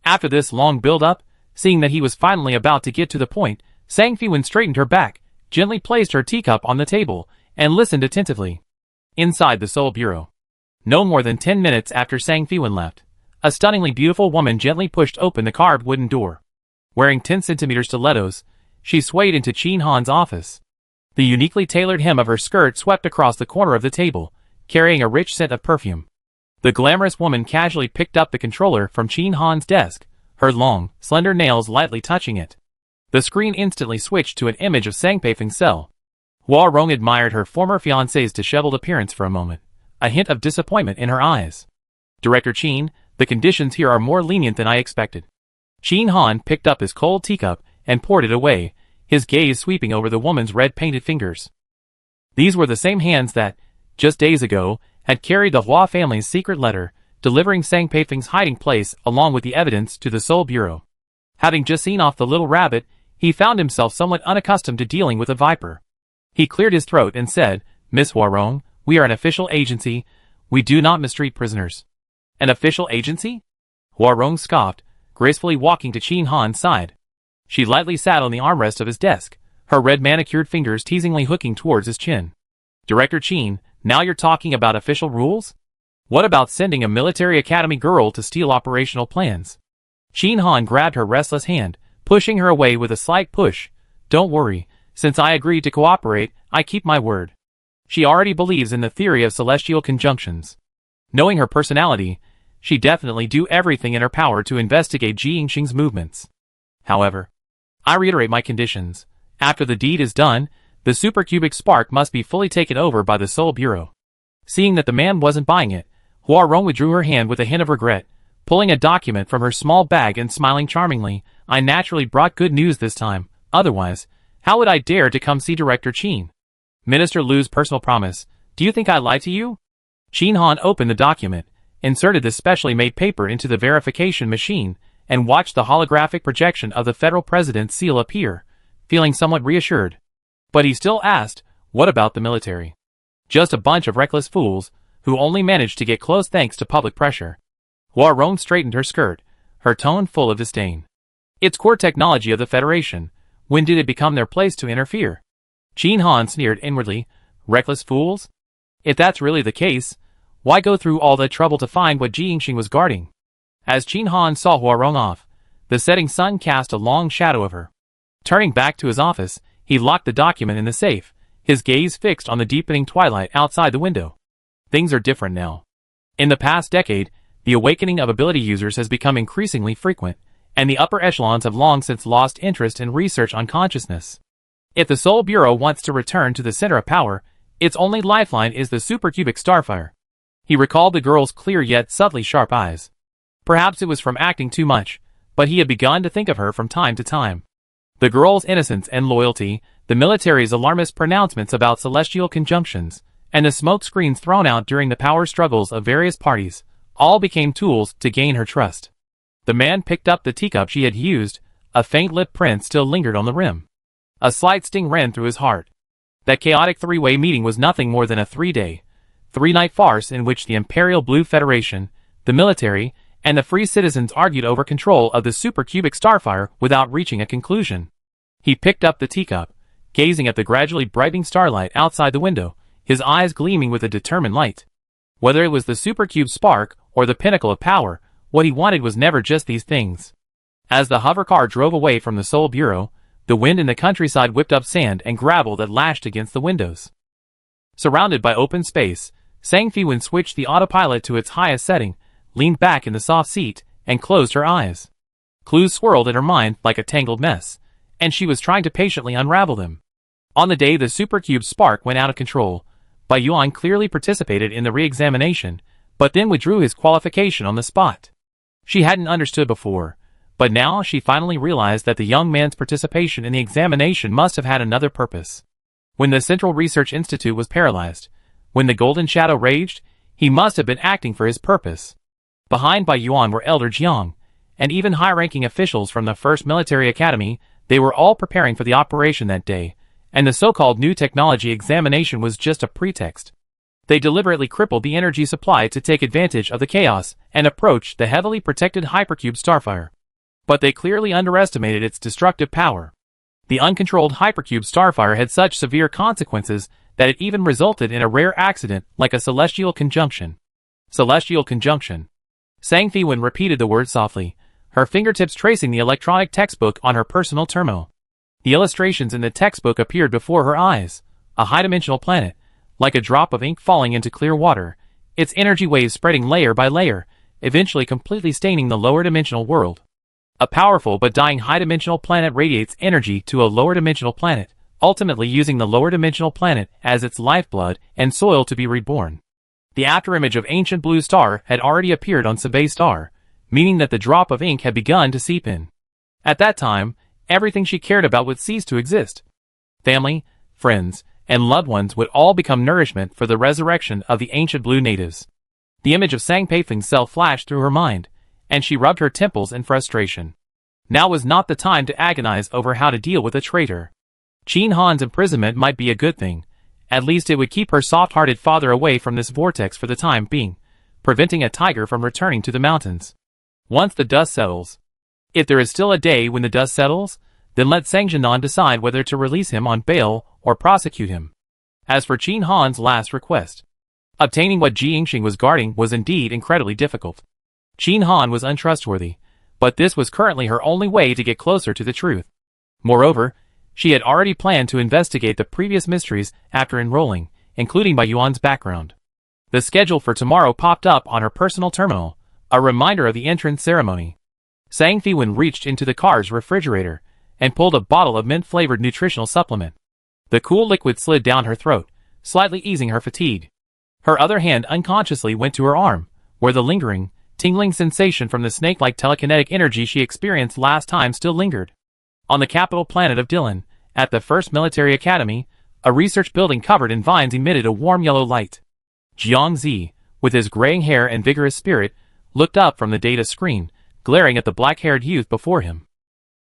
After this long build-up, seeing that he was finally about to get to the point, Sang Fiwen straightened her back, gently placed her teacup on the table, and listened attentively. Inside the Seoul Bureau. No more than 10 minutes after Sang Fiwen left, a stunningly beautiful woman gently pushed open the carved wooden door. Wearing 10-centimeter stilettos, she swayed into Qin Han's office. The uniquely tailored hem of her skirt swept across the corner of the table, carrying a rich scent of perfume. The glamorous woman casually picked up the controller from Qin Han's desk, her long, slender nails lightly touching it. The screen instantly switched to an image of Sang Peifeng's cell. Hua Rong admired her former fiancé's disheveled appearance for a moment, a hint of disappointment in her eyes. "Director Qin, the conditions here are more lenient than I expected." Qin Han picked up his cold teacup and poured it away, his gaze sweeping over the woman's red-painted fingers. These were the same hands that, just days ago, had carried the Hua family's secret letter, delivering Sang Peifeng's hiding place along with the evidence to the Seoul Bureau. Having just seen off the little rabbit, he found himself somewhat unaccustomed to dealing with a viper. He cleared his throat and said, "Miss Huarong, we are an official agency. We do not mistreat prisoners." "An official agency?" Huarong scoffed, gracefully walking to Qin Han's side. She lightly sat on the armrest of his desk, her red manicured fingers teasingly hooking towards his chin. "Director Qin, now you're talking about official rules? What about sending a military academy girl to steal operational plans?" Qin Han grabbed her restless hand, pushing her away with a slight push. "Don't worry, since I agreed to cooperate, I keep my word." She already believes in the theory of celestial conjunctions. Knowing her personality, she'd definitely do everything in her power to investigate Ji Yingxing's movements. However, I reiterate my conditions. After the deed is done, the supercubic spark must be fully taken over by the Seoul Bureau. Seeing that the man wasn't buying it, Huarong withdrew her hand with a hint of regret, pulling a document from her small bag and smiling charmingly. "I naturally brought good news this time. Otherwise, how would I dare to come see Director Qin? Minister Lu's personal promise. Do you think I lied to you?" Qin Han opened the document, inserted the specially made paper into the verification machine, and watched the holographic projection of the federal president's seal appear, feeling somewhat reassured. But he still asked, "What about the military?" "Just a bunch of reckless fools, who only managed to get close thanks to public pressure." Huarong straightened her skirt, her tone full of disdain. "It's core technology of the Federation. When did it become their place to interfere?" Qin Han sneered inwardly. "Reckless fools? If that's really the case, why go through all the trouble to find what Ji Yingxing was guarding?" As Qin Han saw Huarong off, the setting sun cast a long shadow of her. Turning back to his office, he locked the document in the safe, his gaze fixed on the deepening twilight outside the window. Things are different now. In the past decade, the awakening of ability users has become increasingly frequent, and the upper echelons have long since lost interest in research on consciousness. If the Seoul Bureau wants to return to the center of power, its only lifeline is the supercubic starfire. He recalled the girl's clear yet subtly sharp eyes. Perhaps it was from acting too much, but he had begun to think of her from time to time. The girl's innocence and loyalty, the military's alarmist pronouncements about celestial conjunctions, and the smoke screens thrown out during the power struggles of various parties, all became tools to gain her trust. The man picked up the teacup she had used, a faint lip print still lingered on the rim. A slight sting ran through his heart. That chaotic three-way meeting was nothing more than a three-day, three-night farce in which the Imperial Blue Federation, the military, and the free citizens argued over control of the supercubic starfire without reaching a conclusion. He picked up the teacup, gazing at the gradually brightening starlight outside the window, his eyes gleaming with a determined light. Whether it was the supercube spark or the pinnacle of power, what he wanted was never just these things. As the hovercar drove away from the Seoul Bureau, the wind in the countryside whipped up sand and gravel that lashed against the windows. Surrounded by open space, Sang Fiwen switched the autopilot to its highest setting, leaned back in the soft seat, and closed her eyes. Clues swirled in her mind like a tangled mess, and she was trying to patiently unravel them. On the day the supercube spark went out of control, Bai Yuan clearly participated in the re-examination, but then withdrew his qualification on the spot. She hadn't understood before, but now she finally realized that the young man's participation in the examination must have had another purpose. When the Central Research Institute was paralyzed, when the Golden Shadow raged, he must have been acting for his purpose. Behind Bai Yuan were Elder Jiang, and even high-ranking officials from the First Military Academy. They were all preparing for the operation that day, and the so-called new technology examination was just a pretext. They deliberately crippled the energy supply to take advantage of the chaos and approach the heavily protected hypercube starfire. But they clearly underestimated its destructive power. The uncontrolled hypercube starfire had such severe consequences that it even resulted in a rare accident like a celestial conjunction. Celestial conjunction. Sang Fiwen repeated the word softly, her fingertips tracing the electronic textbook on her personal terminal. The illustrations in the textbook appeared before her eyes, a high-dimensional planet, like a drop of ink falling into clear water, its energy waves spreading layer by layer, eventually completely staining the lower-dimensional world. A powerful but dying high-dimensional planet radiates energy to a lower-dimensional planet, ultimately using the lower-dimensional planet as its lifeblood and soil to be reborn. The afterimage of ancient blue star had already appeared on Sabay star, meaning that the drop of ink had begun to seep in. At that time, everything she cared about would cease to exist. Family, friends, and loved ones would all become nourishment for the resurrection of the ancient blue natives. The image of Sang Peifeng's cell flashed through her mind, and she rubbed her temples in frustration. Now was not the time to agonize over how to deal with a traitor. Qin Han's imprisonment might be a good thing. At least it would keep her soft-hearted father away from this vortex for the time being, preventing a tiger from returning to the mountains. Once the dust settles. If there is still a day when the dust settles, then let Sang Jinan decide whether to release him on bail or prosecute him. As for Qin Han's last request, obtaining what Ji Yingxing was guarding was indeed incredibly difficult. Qin Han was untrustworthy, but this was currently her only way to get closer to the truth. Moreover, she had already planned to investigate the previous mysteries after enrolling, including Bai Yuan's background. The schedule for tomorrow popped up on her personal terminal, a reminder of the entrance ceremony. Sang Fiwen reached into the car's refrigerator and pulled a bottle of mint-flavored nutritional supplement. The cool liquid slid down her throat, slightly easing her fatigue. Her other hand unconsciously went to her arm, where the lingering, tingling sensation from the snake-like telekinetic energy she experienced last time still lingered. On the capital planet of Dylan, at the First Military Academy, a research building covered in vines emitted a warm yellow light. Jiangzi, with his graying hair and vigorous spirit, looked up from the data screen, glaring at the black-haired youth before him.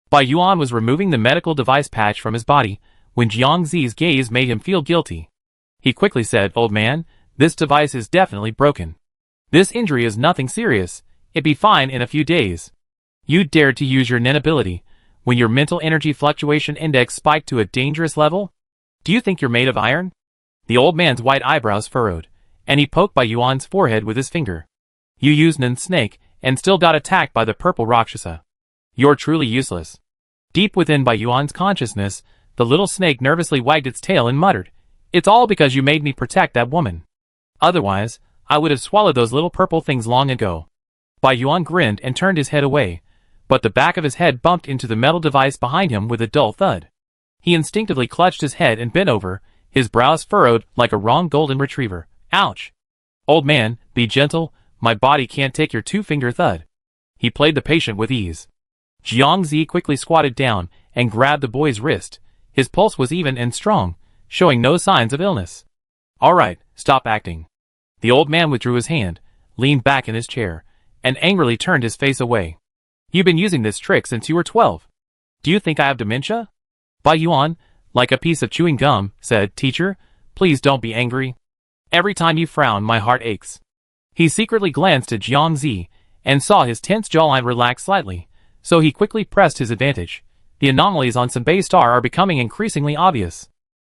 Bai Yuan was removing the medical device patch from his body when Jiangzi's gaze made him feel guilty. He quickly said, "Old man, this device is definitely broken. This injury is nothing serious. It'd be fine in a few days. You dared to use your Nen ability when your mental energy fluctuation index spiked to a dangerous level? Do you think you're made of iron?" The old man's white eyebrows furrowed, and he poked Bai Yuan's forehead with his finger. "You used Nen Snake and still got attacked by the purple Rakshasa. You're truly useless." Deep within Bai Yuan's consciousness, the little snake nervously wagged its tail and muttered, "It's all because you made me protect that woman. Otherwise, I would have swallowed those little purple things long ago." Bai Yuan grinned and turned his head away, but the back of his head bumped into the metal device behind him with a dull thud. He instinctively clutched his head and bent over, his brows furrowed like a wronged golden retriever. "Ouch! Old man, be gentle, my body can't take your two-finger thud." He played the patient with ease. Jiangzi quickly squatted down and grabbed the boy's wrist. His pulse was even and strong, showing no signs of illness. "All right, stop acting." The old man withdrew his hand, leaned back in his chair, and angrily turned his face away. "You've been using this trick since you were 12. Do you think I have dementia?" Bai Yuan, like a piece of chewing gum, said, "Teacher, please don't be angry. Every time you frown, my heart aches." He secretly glanced at Jiangzi and saw his tense jawline relax slightly, so he quickly pressed his advantage. The anomalies on Senbei Star are becoming increasingly obvious.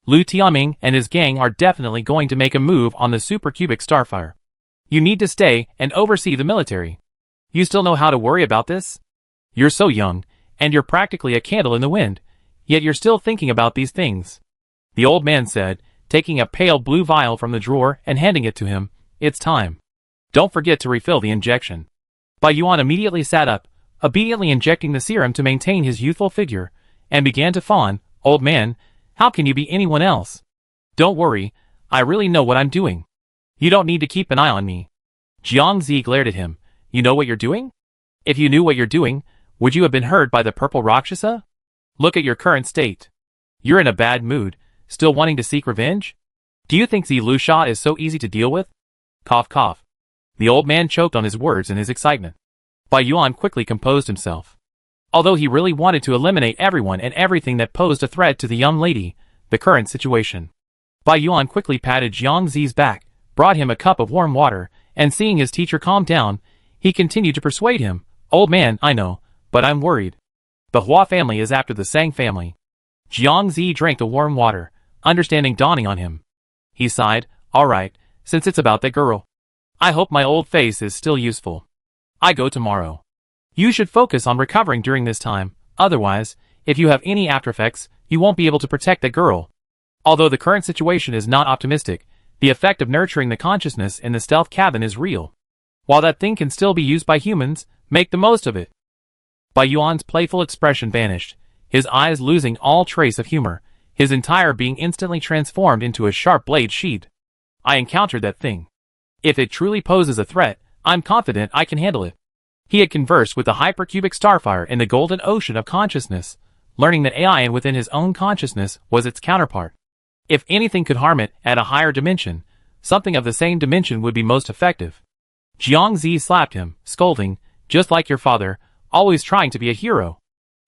Lu Tianming and his gang are definitely going to make a move on the supercubic starfire. You need to stay and oversee the military. You still know how to worry about this? You're so young, and you're practically a candle in the wind, yet you're still thinking about these things. The old man said, taking a pale blue vial from the drawer and handing it to him. "It's time. Don't forget to refill the injection." Bai Yuan immediately sat up, obediently injecting the serum to maintain his youthful figure, and began to fawn. "Old man, how can you be anyone else? Don't worry, I really know what I'm doing. You don't need to keep an eye on me." Jiangzi glared at him. "You know what you're doing? If you knew what you're doing, would you have been hurt by the purple Rakshasa? Look at your current state. You're in a bad mood, still wanting to seek revenge? Do you think Zi Lusha is so easy to deal with?" Cough cough. The old man choked on his words in his excitement. Bai Yuan quickly composed himself. Although he really wanted to eliminate everyone and everything that posed a threat to the young lady, the current situation. Bai Yuan quickly patted Jiangzi's back, brought him a cup of warm water, and seeing his teacher calm down, he continued to persuade him. "Old man, I know, but I'm worried. The Hua family is after the Sang family." Jiangzi drank the warm water, understanding dawning on him. He sighed. "All right, since it's about that girl. I hope my old face is still useful. I go tomorrow. You should focus on recovering during this time, otherwise, if you have any aftereffects, you won't be able to protect that girl." Although the current situation is not optimistic, the effect of nurturing the consciousness in the stealth cabin is real. While that thing can still be used by humans, make the most of it. Bai Yuan's playful expression vanished, his eyes losing all trace of humor, his entire being instantly transformed into a sharp blade sheathed. "I encountered that thing. If it truly poses a threat, I'm confident I can handle it." He had conversed with the hypercubic starfire in the golden ocean of consciousness, learning that AI within his own consciousness was its counterpart. If anything could harm it at a higher dimension, something of the same dimension would be most effective. Jiang Zi slapped him, scolding, "Just like your father, always trying to be a hero."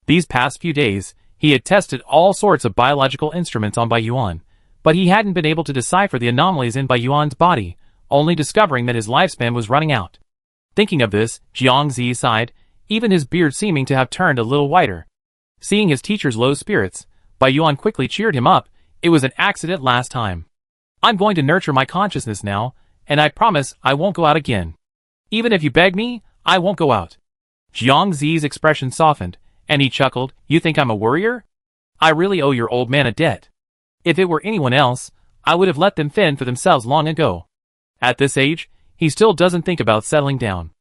These past few days, he had tested all sorts of biological instruments on Baiyuan, but he hadn't been able to decipher the anomalies in Baiyuan's body, only discovering that his lifespan was running out. Thinking of this, Jiang Zi sighed, even his beard seeming to have turned a little whiter. Seeing his teacher's low spirits, Baiyuan quickly cheered him up. "It was an accident last time. I'm going to nurture my consciousness now, and I promise I won't go out again. Even if you beg me, I won't go out." Jiang Zi's expression softened, and he chuckled, "You think I'm a worrier? I really owe your old man a debt. If it were anyone else, I would have let them fend for themselves long ago. At this age, he still doesn't think about settling down.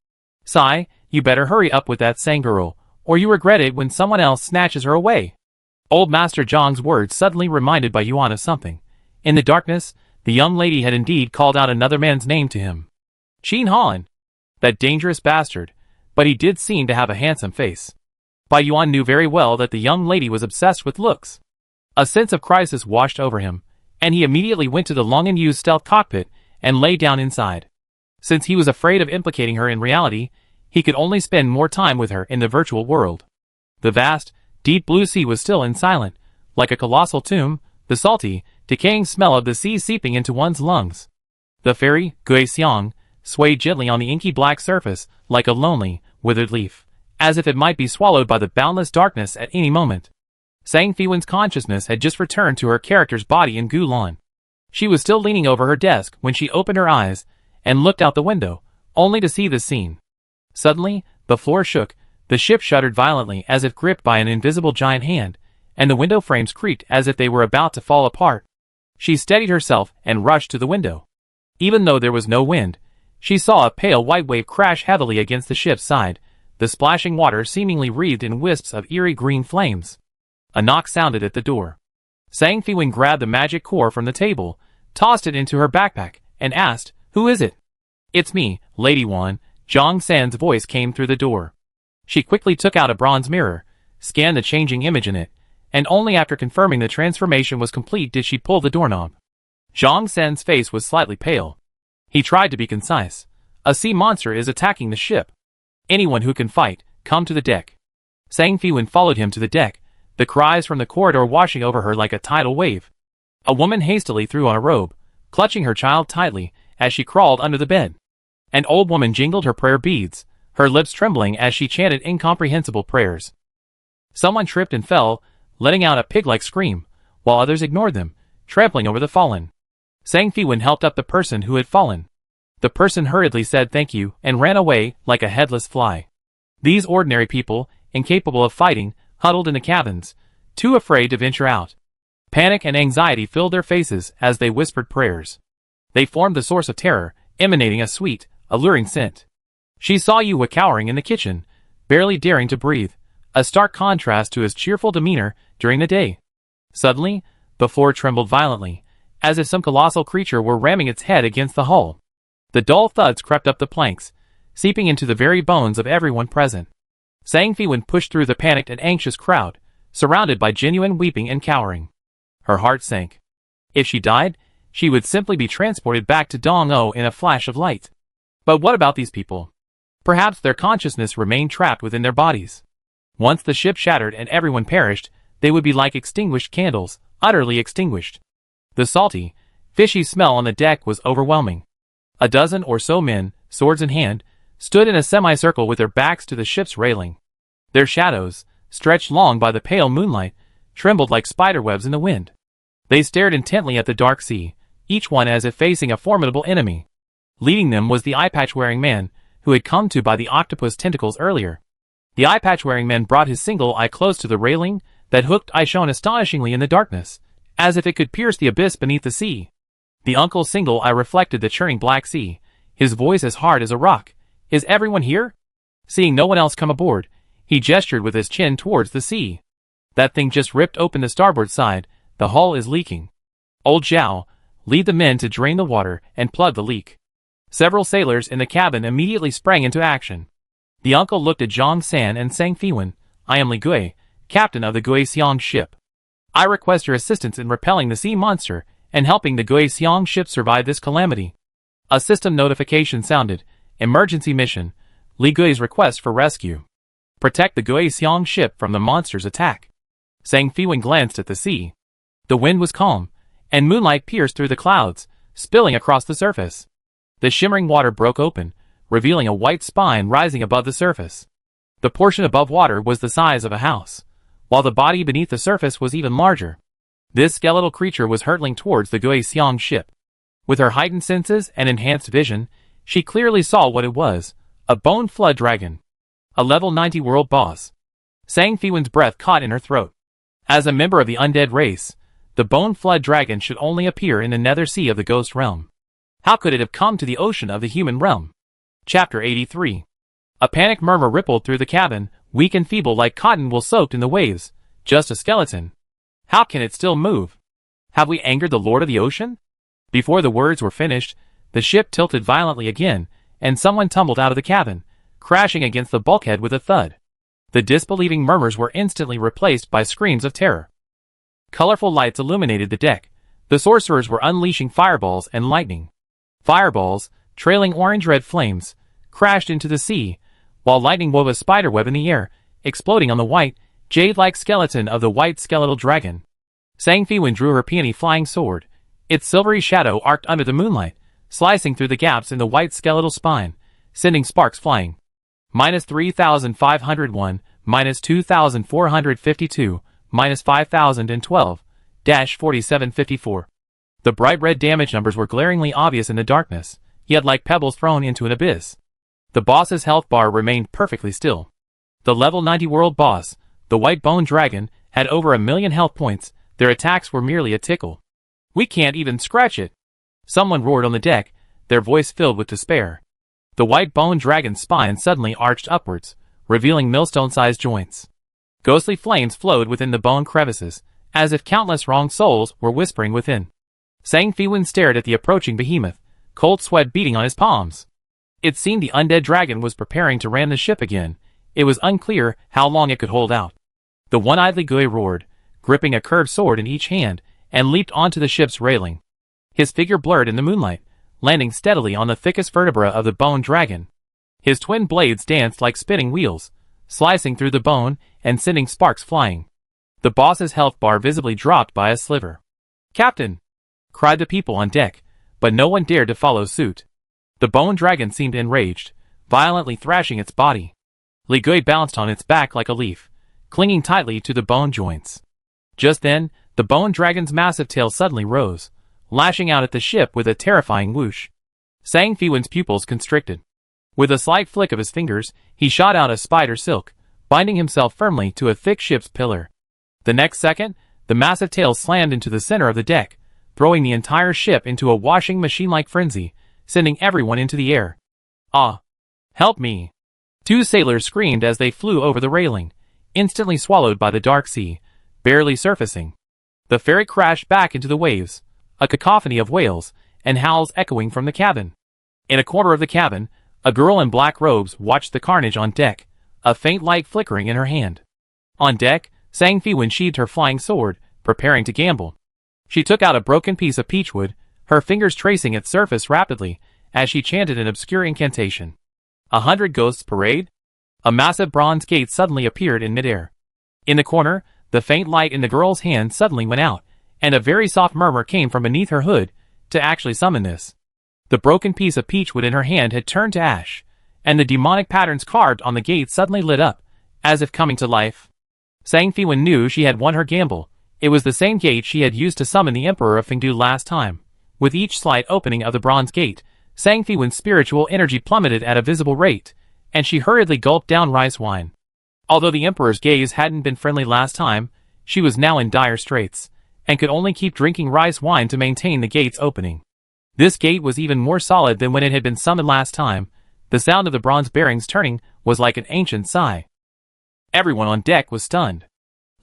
Sai, you better hurry up with that Sangirl, or you regret it when someone else snatches her away." Old Master Zhang's words suddenly reminded Baiyuan of something. In the darkness, the young lady had indeed called out another man's name to him. Qin Han. That dangerous bastard, but he did seem to have a handsome face. Baiyuan knew very well that the young lady was obsessed with looks. A sense of crisis washed over him, and he immediately went to the long-unused stealth cockpit and lay down inside. Since he was afraid of implicating her in reality, he could only spend more time with her in the virtual world. The vast, deep blue sea was still and silent, like a colossal tomb, the salty, decaying smell of the sea seeping into one's lungs. The fairy, Gui Xiang, swayed gently on the inky black surface like a lonely, withered leaf, as if it might be swallowed by the boundless darkness at any moment. Sang Fiwen's consciousness had just returned to her character's body in Gulan. She was still leaning over her desk when she opened her eyes and looked out the window, only to see the scene. Suddenly, the floor shook, the ship shuddered violently as if gripped by an invisible giant hand, and the window frames creaked as if they were about to fall apart. She steadied herself and rushed to the window. Even though there was no wind, she saw a pale white wave crash heavily against the ship's side, the splashing water seemingly wreathed in wisps of eerie green flames. A knock sounded at the door. Sang Fiwen grabbed the magic core from the table, tossed it into her backpack, and asked, "Who is it?" "It's me, Lady Wan," Zhang San's voice came through the door. She quickly took out a bronze mirror, scanned the changing image in it, and only after confirming the transformation was complete did she pull the doorknob. Zhang San's face was slightly pale. He tried to be concise. "A sea monster is attacking the ship. Anyone who can fight, come to the deck." Sang Fiwen followed him to the deck, the cries from the corridor washing over her like a tidal wave. A woman hastily threw on a robe, clutching her child tightly as she crawled under the bed. An old woman jingled her prayer beads, her lips trembling as she chanted incomprehensible prayers. Someone tripped and fell, letting out a pig-like scream, while others ignored them, trampling over the fallen. Sang Fiwen helped up the person who had fallen. The person hurriedly said thank you and ran away like a headless fly. These ordinary people, incapable of fighting, huddled in the cabins, too afraid to venture out. Panic and anxiety filled their faces as they whispered prayers. They formed the source of terror, emanating a sweet, alluring scent. She saw Yue cowering in the kitchen, barely daring to breathe, a stark contrast to his cheerful demeanor during the day. Suddenly, the floor trembled violently, as if some colossal creature were ramming its head against the hull. The dull thuds crept up the planks, seeping into the very bones of everyone present. Sang Fiwen pushed through the panicked and anxious crowd, surrounded by genuine weeping and cowering. Her heart sank. If she died, she would simply be transported back to Dong-O in a flash of light. But what about these people? Perhaps their consciousness remained trapped within their bodies. Once the ship shattered and everyone perished, they would be like extinguished candles, utterly extinguished. The salty, fishy smell on the deck was overwhelming. A dozen or so men, swords in hand, stood in a semicircle with their backs to the ship's railing. Their shadows, stretched long by the pale moonlight, trembled like spiderwebs in the wind. They stared intently at the dark sea, each one as if facing a formidable enemy. Leading them was the eye-patch-wearing man, who had come to by the octopus tentacles earlier. The eye-patch-wearing man brought his single eye close to the railing, that hooked eye shone astonishingly in the darkness, as if it could pierce the abyss beneath the sea. The uncle's single eye reflected the churning black sea, his voice as hard as a rock. "Is everyone here?" Seeing no one else come aboard, he gestured with his chin towards the sea. "That thing just ripped open the starboard side, the hull is leaking. Old Zhao, lead the men to drain the water and plug the leak." Several sailors in the cabin immediately sprang into action. The uncle looked at Zhang San and Sang Fiwen. "I am Li Gui, captain of the Guixiang ship. I request your assistance in repelling the sea monster and helping the Guixiang ship survive this calamity. A system notification sounded. Emergency mission. Li Gui's request for rescue. Protect the Guixiang ship from the monster's attack. Zhang Feiwen glanced at the sea. The wind was calm, and moonlight pierced through the clouds, spilling across the surface. The shimmering water broke open, revealing a white spine rising above the surface. The portion above water was the size of a house, while the body beneath the surface was even larger. This skeletal creature was hurtling towards the Guixiang ship. With her heightened senses and enhanced vision, she clearly saw what it was, a bone flood dragon. A level 90 world boss. Zhang Feiwen's breath caught in her throat. As a member of the undead race, the bone flood dragon should only appear in the nether sea of the ghost realm. How could it have come to the ocean of the human realm? Chapter 83. A panic murmur rippled through the cabin, weak and feeble like cotton wool soaked in the waves. Just a skeleton. How can it still move? Have we angered the Lord of the Ocean? Before the words were finished, the ship tilted violently again, and someone tumbled out of the cabin, crashing against the bulkhead with a thud. The disbelieving murmurs were instantly replaced by screams of terror. Colorful lights illuminated the deck. The sorcerers were unleashing fireballs and lightning. Fireballs, trailing orange-red flames, crashed into the sea, while lightning wove a spiderweb in the air, exploding on the white, jade-like skeleton of the white skeletal dragon. Zhang Feiwen drew her peony flying sword. Its silvery shadow arced under the moonlight, slicing through the gaps in the white skeletal spine, sending sparks flying. -3,501, -2,452, -5,012, -4754. The bright red damage numbers were glaringly obvious in the darkness, yet like pebbles thrown into an abyss. The boss's health bar remained perfectly still. The level 90 world boss, the white bone dragon, had over 1,000,000 health points. Their attacks were merely a tickle. We can't even scratch it. Someone roared on the deck, their voice filled with despair. The white bone dragon's spine suddenly arched upwards, revealing millstone-sized joints. Ghostly flames flowed within the bone crevices, as if countless wronged souls were whispering within. Zhang Feiwen stared at the approaching behemoth, cold sweat beating on his palms. It seemed the undead dragon was preparing to ram the ship again. It was unclear how long it could hold out. The one-eyed Li Gui roared, gripping a curved sword in each hand, and leaped onto the ship's railing. His figure blurred in the moonlight, landing steadily on the thickest vertebra of the bone dragon. His twin blades danced like spinning wheels, slicing through the bone and sending sparks flying. The boss's health bar visibly dropped by a sliver. "Captain!" cried the people on deck, but no one dared to follow suit. The bone dragon seemed enraged, violently thrashing its body. Li Gui bounced on its back like a leaf, clinging tightly to the bone joints. Just then, the bone dragon's massive tail suddenly rose, lashing out at the ship with a terrifying whoosh. Zhang Feiwen's pupils constricted. With a slight flick of his fingers, he shot out a spider silk, binding himself firmly to a thick ship's pillar. The next second, the massive tail slammed into the center of the deck, throwing the entire ship into a washing machine-like frenzy, sending everyone into the air. "Ah! Help me!" Two sailors screamed as they flew over the railing, instantly swallowed by the dark sea, barely surfacing. The ferry crashed back into the waves, a cacophony of wails and howls echoing from the cabin. In a corner of the cabin, a girl in black robes watched the carnage on deck, a faint light flickering in her hand. On deck, Zhang Feiwen sheathed her flying sword, preparing to gamble. She took out a broken piece of peachwood, her fingers tracing its surface rapidly as she chanted an obscure incantation. 100 ghosts parade? A massive bronze gate suddenly appeared in midair. In the corner, the faint light in the girl's hand suddenly went out, and a very soft murmur came from beneath her hood to actually summon this. The broken piece of peachwood in her hand had turned to ash, and the demonic patterns carved on the gate suddenly lit up, as if coming to life. Zhang Feiwen knew she had won her gamble. It was the same gate she had used to summon the Emperor of Fengdu last time. With each slight opening of the bronze gate, Zhang Feiwen's spiritual energy plummeted at a visible rate, and she hurriedly gulped down rice wine. Although the Emperor's gaze hadn't been friendly last time, she was now in dire straits, and could only keep drinking rice wine to maintain the gate's opening. This gate was even more solid than when it had been summoned last time. The sound of the bronze bearings turning was like an ancient sigh. Everyone on deck was stunned.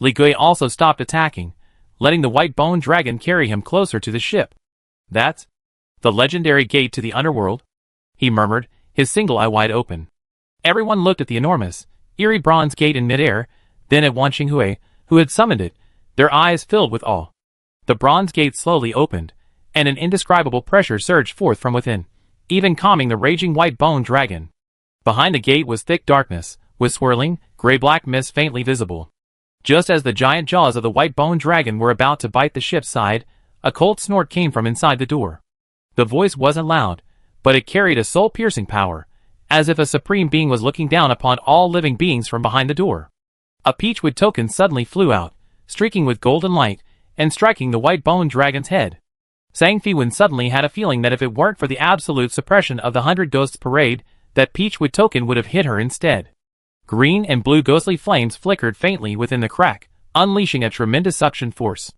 Li Gui also stopped attacking, letting the white bone dragon carry him closer to the ship. "That's the legendary gate to the underworld?" he murmured, his single eye wide open. Everyone looked at the enormous, eerie bronze gate in midair, Then at Wan Xinghui, who had summoned it, their eyes filled with awe. The bronze gate slowly opened, and an indescribable pressure surged forth from within, even calming the raging white bone dragon. Behind the gate was thick darkness, with swirling, gray-black mist faintly visible. Just as the giant jaws of the white bone dragon were about to bite the ship's side, a cold snort came from inside the door. The voice wasn't loud, but it carried a soul-piercing power, as if a supreme being was looking down upon all living beings from behind the door. A peachwood token suddenly flew out, streaking with golden light, and striking the white bone dragon's head. Sang Fiwen suddenly had a feeling that if it weren't for the absolute suppression of the 100 Ghosts parade, that peachwood token would have hit her instead. Green and blue ghostly flames flickered faintly within the crack, unleashing a tremendous suction force.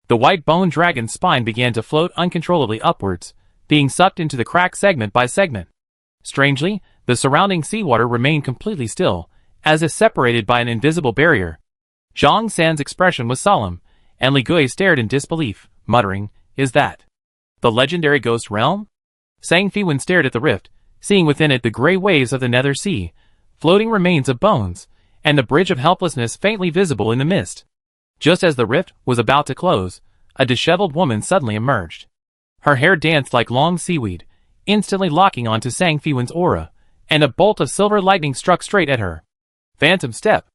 The white bone dragon's spine began to float uncontrollably upwards, being sucked into the crack segment by segment. Strangely, the surrounding seawater remained completely still, as if separated by an invisible barrier. Zhang San's expression was solemn, and Li Gui stared in disbelief, muttering, "Is that the legendary ghost realm?" Sang Fiwen stared at the rift, seeing within it the gray waves of the nether sea, floating remains of bones, and the bridge of helplessness faintly visible in the mist. Just as the rift was about to close, a disheveled woman suddenly emerged. Her hair danced like long seaweed, instantly locking onto Sang Fiwen's aura, and a bolt of silver lightning struck straight at her. Phantom step.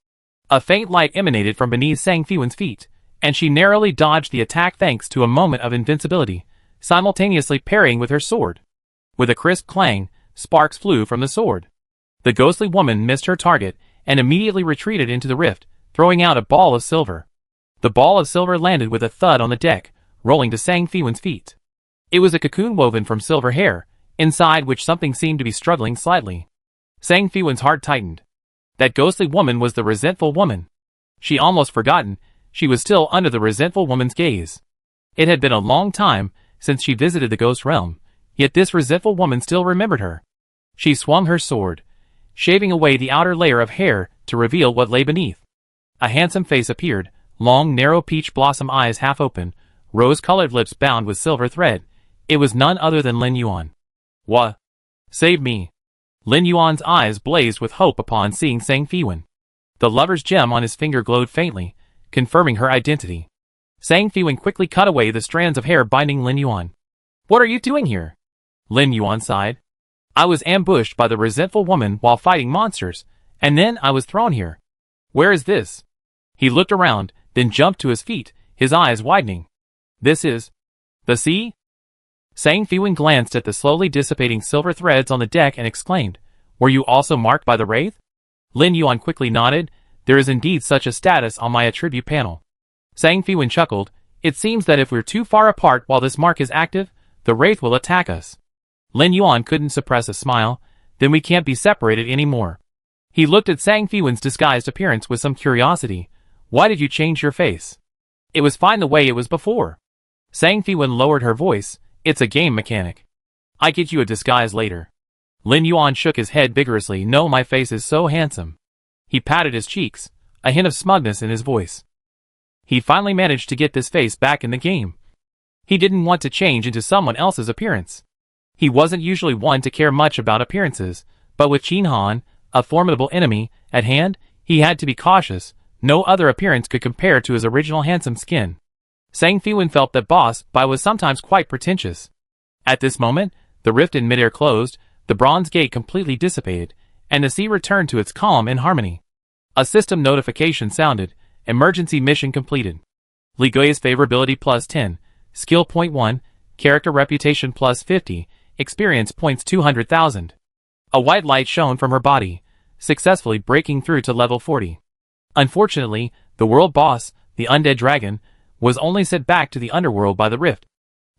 A faint light emanated from beneath Sang Fiwen's feet, and she narrowly dodged the attack thanks to a moment of invincibility, simultaneously parrying with her sword. With a crisp clang, sparks flew from the sword. The ghostly woman missed her target and immediately retreated into the rift, throwing out a ball of silver. The ball of silver landed with a thud on the deck, rolling to Sang Fiwen's feet. It was a cocoon woven from silver hair, inside which something seemed to be struggling slightly. Sang Fiwen's heart tightened. That ghostly woman was the resentful woman. She almost forgotten she was still under the resentful woman's gaze. It had been a long time since she visited the ghost realm, yet this resentful woman still remembered her. She swung her sword, shaving away the outer layer of hair to reveal what lay beneath. A handsome face appeared, long narrow peach blossom eyes half open, rose-colored lips bound with silver thread. It was none other than Lin Yuan. "What? Save me." Lin Yuan's eyes blazed with hope upon seeing Sang Fiwen. The lover's gem on his finger glowed faintly, confirming her identity. Sang Fiwen quickly cut away the strands of hair binding Lin Yuan. "What are you doing here?" Lin Yuan sighed. "I was ambushed by the resentful woman while fighting monsters, and then I was thrown here. Where is this?" He looked around, then jumped to his feet, his eyes widening. "This is the sea?" Sang Fiwen glanced at the slowly dissipating silver threads on the deck and exclaimed, "Were you also marked by the wraith?" Lin Yuan quickly nodded. "There is indeed such a status on my attribute panel." Sang Fiwen chuckled. "It seems that if we're too far apart while this mark is active, the wraith will attack us." Lin Yuan couldn't suppress a smile. "Then we can't be separated anymore." He looked at Sang Fiwen's disguised appearance with some curiosity. "Why did you change your face? It was fine the way it was before." Sang Fiwen lowered her voice. "It's a game mechanic. I get you a disguise later." Lin Yuan shook his head vigorously. "No, my face is so handsome." He patted his cheeks, a hint of smugness in his voice. He finally managed to get this face back in the game. He didn't want to change into someone else's appearance. He wasn't usually one to care much about appearances, but with Qin Han, a formidable enemy, at hand, he had to be cautious. No other appearance could compare to his original handsome skin. Sang Fiwen felt that Boss Bai was sometimes quite pretentious. At this moment, the rift in midair closed, the bronze gate completely dissipated, and the sea returned to its calm and harmony. A system notification sounded. Emergency mission completed. Li Gui's favorability plus 10, skill point 1, character reputation plus 50, experience points 200,000. A white light shone from her body, successfully breaking through to level 40. Unfortunately, the world boss, the undead dragon, was only sent back to the underworld by the rift.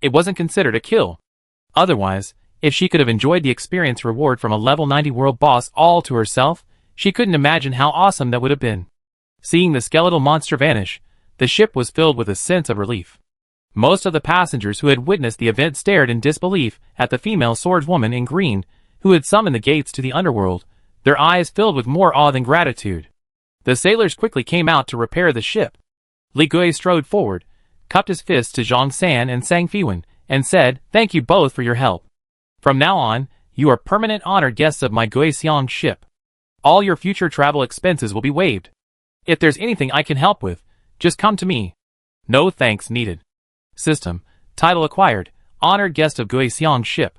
It wasn't considered a kill. Otherwise, if she could have enjoyed the experience reward from a level 90 world boss all to herself, she couldn't imagine how awesome that would have been. Seeing the skeletal monster vanish, the ship was filled with a sense of relief. Most of the passengers who had witnessed the event stared in disbelief at the female swordswoman in green, who had summoned the gates to the underworld, their eyes filled with more awe than gratitude. The sailors quickly came out to repair the ship. Li Gui strode forward, cupped his fists to Zhang San and Sang Fiwen, and said, "Thank you both for your help. From now on, you are permanent honored guests of my Gui Xiang ship. All your future travel expenses will be waived." If there's anything I can help with, just come to me. No thanks needed. System. Title acquired. Honored guest of Gui Xiang's ship.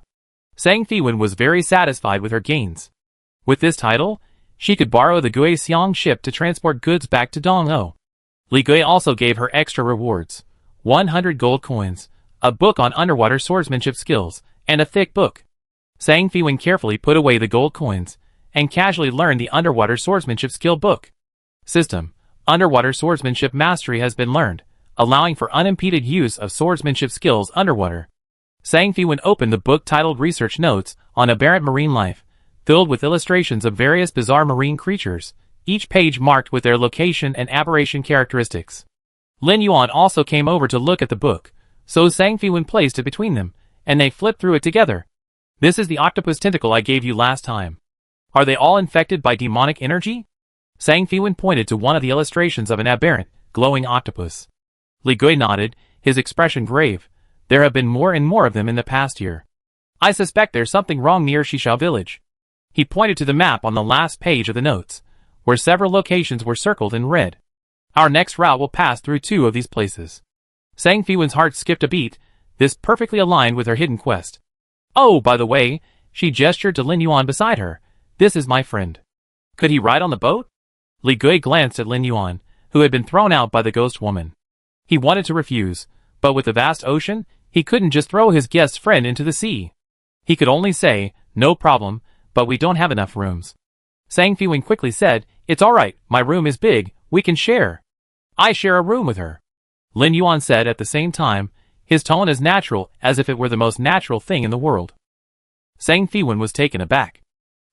Sang Fiwen was very satisfied with her gains. With this title, she could borrow the Gui Xiang ship to transport goods back to Dong'o. Li Gui also gave her extra rewards. 100 gold coins, a book on underwater swordsmanship skills, and a thick book. Sang Fiwen carefully put away the gold coins, and casually learned the underwater swordsmanship skill book. System. Underwater swordsmanship mastery has been learned, allowing for unimpeded use of swordsmanship skills underwater. Sang Fiwen opened the book titled Research Notes on Aberrant Marine Life, filled with illustrations of various bizarre marine creatures, each page marked with their location and aberration characteristics. Lin Yuan also came over to look at the book, so Sang Fiwen placed it between them, and they flipped through it together. This is the octopus tentacle I gave you last time. Are they all infected by demonic energy? Sang Fiwen pointed to one of the illustrations of an aberrant, glowing octopus. Li Gui nodded, his expression grave. There have been more and more of them in the past year. I suspect there's something wrong near Shishao village. He pointed to the map on the last page of the notes, where several locations were circled in red. Our next route will pass through 2 of these places. Sang Fiwen's heart skipped a beat, this perfectly aligned with her hidden quest. Oh, by the way, she gestured to Lin Yuan beside her. This is my friend. Could he ride on the boat? Li Gui glanced at Lin Yuan, who had been thrown out by the ghost woman. He wanted to refuse, but with the vast ocean, he couldn't just throw his guest friend into the sea. He could only say, no problem, but we don't have enough rooms. Sang Fiwen quickly said, it's alright, my room is big, we can share. I share a room with her. Lin Yuan said at the same time, his tone as natural as if it were the most natural thing in the world. Sang Fiwen was taken aback.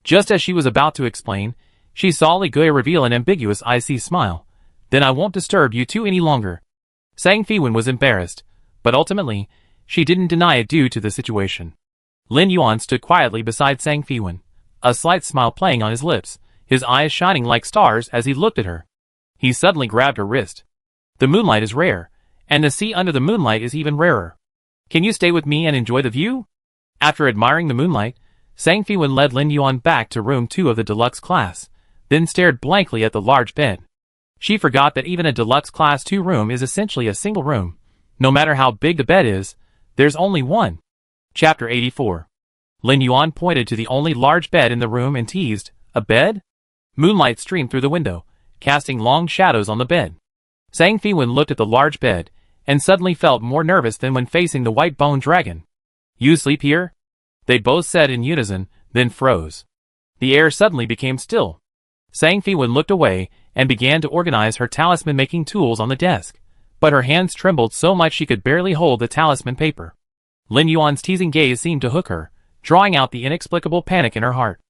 Just as she was about to explain, she saw Li Gui reveal an ambiguous icy smile. Then I won't disturb you 2 any longer. Sang Fiwen was embarrassed, but ultimately, she didn't deny it due to the situation. Lin Yuan stood quietly beside Sang Fiwen, a slight smile playing on his lips, his eyes shining like stars as he looked at her. He suddenly grabbed her wrist. The moonlight is rare, and the sea under the moonlight is even rarer. Can you stay with me and enjoy the view? After admiring the moonlight, Sang Fiwen led Lin Yuan back to room 2 of the deluxe class, then stared blankly at the large bed. She forgot that even a deluxe class 2 room is essentially a single room. No matter how big the bed is, there's only one. Chapter 84. Lin Yuan pointed to the only large bed in the room and teased, a bed? Moonlight streamed through the window, casting long shadows on the bed. Sang Fiwen looked at the large bed, and suddenly felt more nervous than when facing the white bone dragon. You sleep here? They both said in unison, then froze. The air suddenly became still. Sang Fiwen looked away, and began to organize her talisman-making tools on the desk, but her hands trembled so much she could barely hold the talisman paper. Lin Yuan's teasing gaze seemed to hook her, drawing out the inexplicable panic in her heart.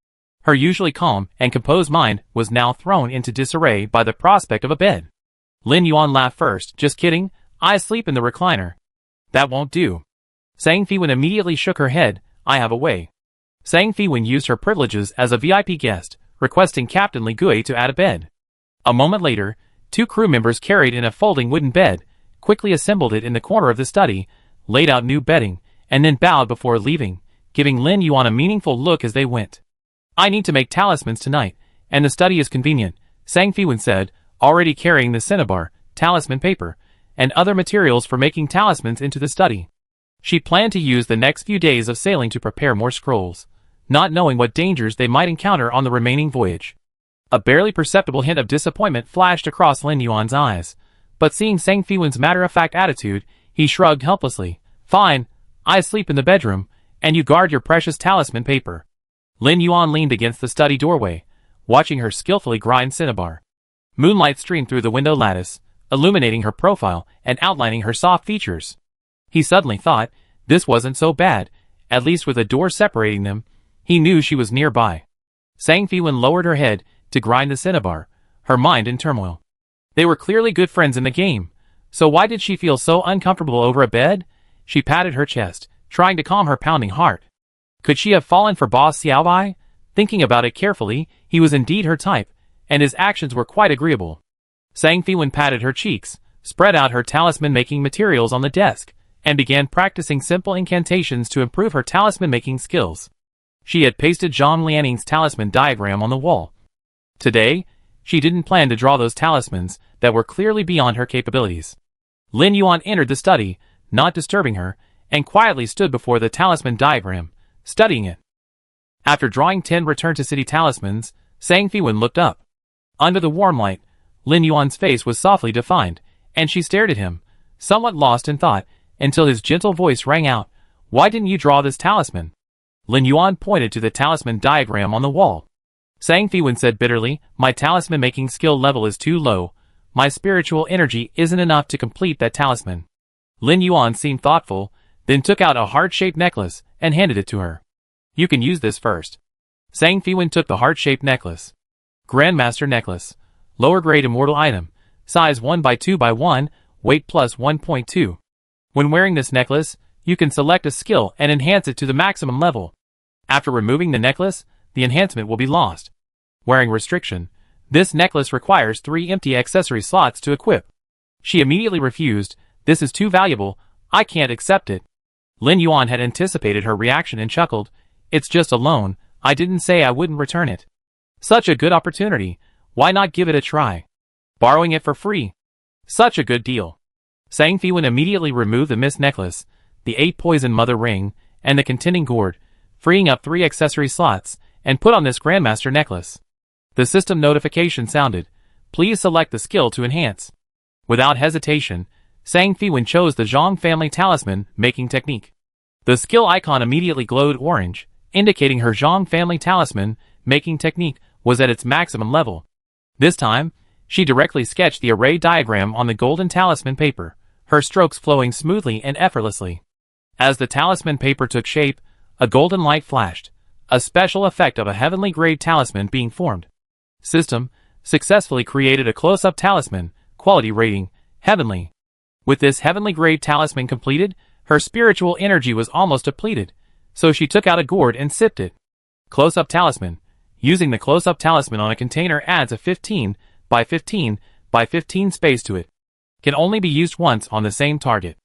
Her usually calm and composed mind was now thrown into disarray by the prospect of a bed. Lin Yuan laughed first, just kidding, I sleep in the recliner. That won't do. Sang Fiwen immediately shook her head, I have a way. Sang Fiwen used her privileges as a VIP guest, requesting Captain Li Gui to add a bed. A moment later, 2 crew members carried in a folding wooden bed, quickly assembled it in the corner of the study, laid out new bedding, and then bowed before leaving, giving Lin Yuan a meaningful look as they went. I need to make talismans tonight, and the study is convenient, Sang Fiwen said, already carrying the cinnabar, talisman paper, and other materials for making talismans into the study. She planned to use the next few days of sailing to prepare more scrolls, not knowing what dangers they might encounter on the remaining voyage. A barely perceptible hint of disappointment flashed across Lin Yuan's eyes, but seeing Sang Fiwen's matter-of-fact attitude, he shrugged helplessly. Fine, I sleep in the bedroom, and you guard your precious talisman paper. Lin Yuan leaned against the study doorway, watching her skillfully grind cinnabar. Moonlight streamed through the window lattice, illuminating her profile and outlining her soft features. He suddenly thought, this wasn't so bad, at least with a door separating them. He knew she was nearby. Sang Fiwen lowered her head to grind the cinnabar, her mind in turmoil. They were clearly good friends in the game, so why did she feel so uncomfortable over a bed? She patted her chest, trying to calm her pounding heart. Could she have fallen for Boss Xiaobai? Thinking about it carefully, he was indeed her type, and his actions were quite agreeable. Sang Fiwen patted her cheeks, spread out her talisman-making materials on the desk, and began practicing simple incantations to improve her talisman-making skills. She had pasted Zhang Lianning's talisman diagram on the wall. Today, She didn't plan to draw those talismans that were clearly beyond her capabilities. Lin Yuan entered the study, not disturbing her, and quietly stood before the talisman diagram, studying it. After drawing 10 return to city talismans, Sang Fiwen looked up. Under the warm light, Lin Yuan's face was softly defined, and she stared at him, somewhat lost in thought, until his gentle voice rang out, "Why didn't you draw this talisman?" Lin Yuan pointed to the talisman diagram on the wall. Sang Fiwen said bitterly, "My talisman making skill level is too low. My spiritual energy isn't enough to complete that talisman." Lin Yuan seemed thoughtful, then took out a heart-shaped necklace and handed it to her. "You can use this first." Sang Fiwen took the heart-shaped necklace. Grandmaster necklace. Lower grade immortal item. Size 1 by 2 by 1, weight plus 1.2. When wearing this necklace, you can select a skill and enhance it to the maximum level. After removing the necklace, the enhancement will be lost. Wearing restriction. This necklace requires 3 empty accessory slots to equip. She immediately refused. "This is too valuable. I can't accept it." Lin Yuan had anticipated her reaction and chuckled. "It's just a loan. I didn't say I wouldn't return it." "Such a good opportunity. Why not give it a try? Borrowing it for free. Such a good deal." Sang Fiwen immediately removed the missed necklace, the 8 poison mother ring, and the contending gourd, freeing up 3 accessory slots, and put on this Grandmaster necklace. The system notification sounded. "Please select the skill to enhance." Without hesitation, Sang Fiwen chose the Zhang family talisman making technique. The skill icon immediately glowed orange, indicating her Zhang family talisman making technique was at its maximum level. This time, she directly sketched the array diagram on the golden talisman paper, her strokes flowing smoothly and effortlessly. As the talisman paper took shape, a golden light flashed, a special effect of a heavenly grade talisman being formed. System successfully created a close-up talisman, quality rating, heavenly. With this heavenly grade talisman completed, her spiritual energy was almost depleted, so she took out a gourd and sipped it. Close-up talisman. Using the close-up talisman on a container adds a 15 by 15 by 15 space to it. Can only be used once on the same target.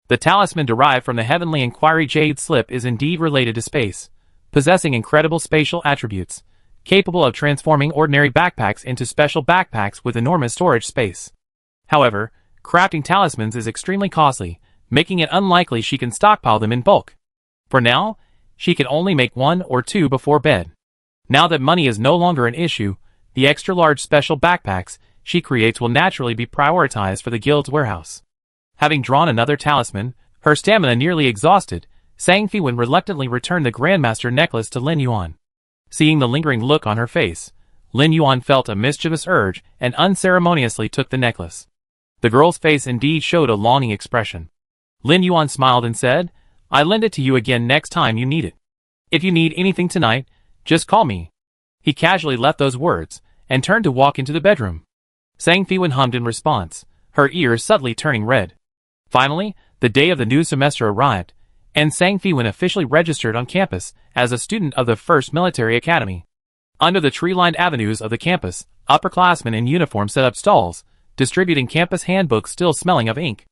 The talisman derived from the heavenly inquiry jade slip is indeed related to space, possessing incredible spatial attributes, capable of transforming ordinary backpacks into special backpacks with enormous storage space. However, crafting talismans is extremely costly, making it unlikely she can stockpile them in bulk. For now, she can only make 1 or 2 before bed. Now that money is no longer an issue, the extra-large special backpacks she creates will naturally be prioritized for the guild's warehouse. Having drawn another talisman, her stamina nearly exhausted, Sang Fiwen reluctantly returned the Grandmaster necklace to Lin Yuan. Seeing the lingering look on her face, Lin Yuan felt a mischievous urge and unceremoniously took the necklace. The girl's face indeed showed a longing expression. Lin Yuan smiled and said, "I lend it to you again next time you need it. If you need anything tonight, just call me." He casually left those words, and turned to walk into the bedroom. Sang Fiwen hummed in response, her ears subtly turning red. Finally, the day of the new semester arrived, and Sang Fiwen officially registered on campus as a student of the First Military Academy. Under the tree-lined avenues of the campus, upperclassmen in uniform set up stalls, distributing campus handbooks still smelling of ink.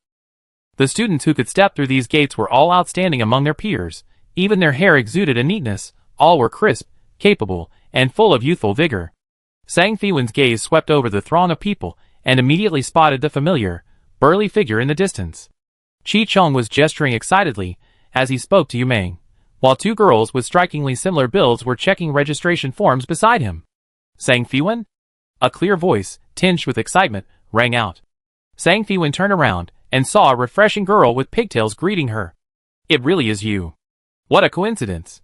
The students who could step through these gates were all outstanding among their peers, even their hair exuded a neatness, all were crisp, capable, and full of youthful vigor. Sang Fiwen's gaze swept over the throng of people, and immediately spotted the familiar, burly figure in the distance. Chi Chong was gesturing excitedly, as he spoke to Yu Meng, while 2 girls with strikingly similar builds were checking registration forms beside him. "Sang Fiwen?" A clear voice, tinged with excitement, rang out. Sang Fiwen turned around, and saw a refreshing girl with pigtails greeting her. "It really is you. What a coincidence."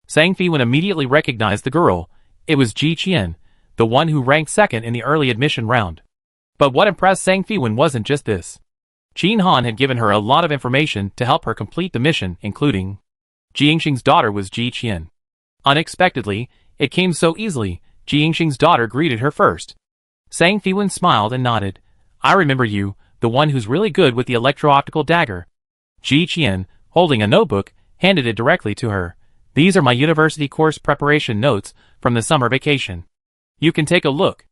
Sang Fiwen immediately recognized the girl. It was Ji Qian, the one who ranked second in the early admission round. But what impressed Sang Fiwen wasn't just this. Qin Han had given her a lot of information to help her complete the mission, including Jingxing's daughter was Ji Qian. Unexpectedly, it came so easily, Jingxing's daughter greeted her first. Sang Fiwen smiled and nodded. "I remember you, the one who's really good with the electro-optical dagger." Ji Qian, holding a notebook, handed it directly to her. "These are my university course preparation notes from the summer vacation. You can take a look."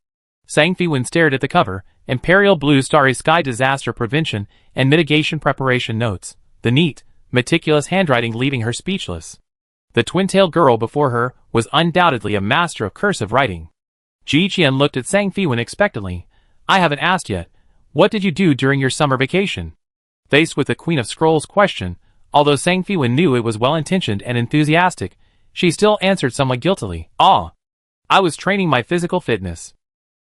Sang Fiwen stared at the cover, Imperial Blue Starry Sky Disaster Prevention and Mitigation Preparation Notes, the neat, meticulous handwriting leaving her speechless. The twin-tailed girl before her was undoubtedly a master of cursive writing. Ji Qian looked at Sang Fiwen expectantly. I haven't asked yet. What did you do during your summer vacation? Faced with the Queen of Scrolls' question, although Sang Fiwen knew it was well-intentioned and enthusiastic, she still answered somewhat guiltily. I was training my physical fitness.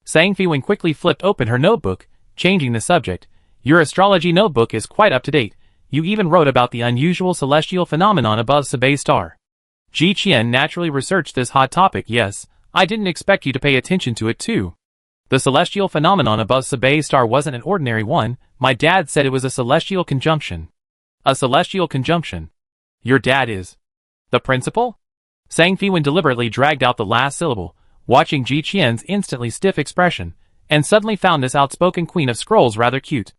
Sang Fiwen quickly flipped open her notebook, changing the subject. Your astrology notebook is quite up to date. You even wrote about the unusual celestial phenomenon above Sabay star. Ji Qian naturally researched this hot topic. Yes, I didn't expect you to pay attention to it too. The celestial phenomenon above Sabay star wasn't an ordinary one. My dad said it was a celestial conjunction. A celestial conjunction. Your dad is the principal? Sang Fiwen deliberately dragged out the last syllable, watching Ji Qian's instantly stiff expression, and suddenly found this outspoken Queen of Scrolls rather cute.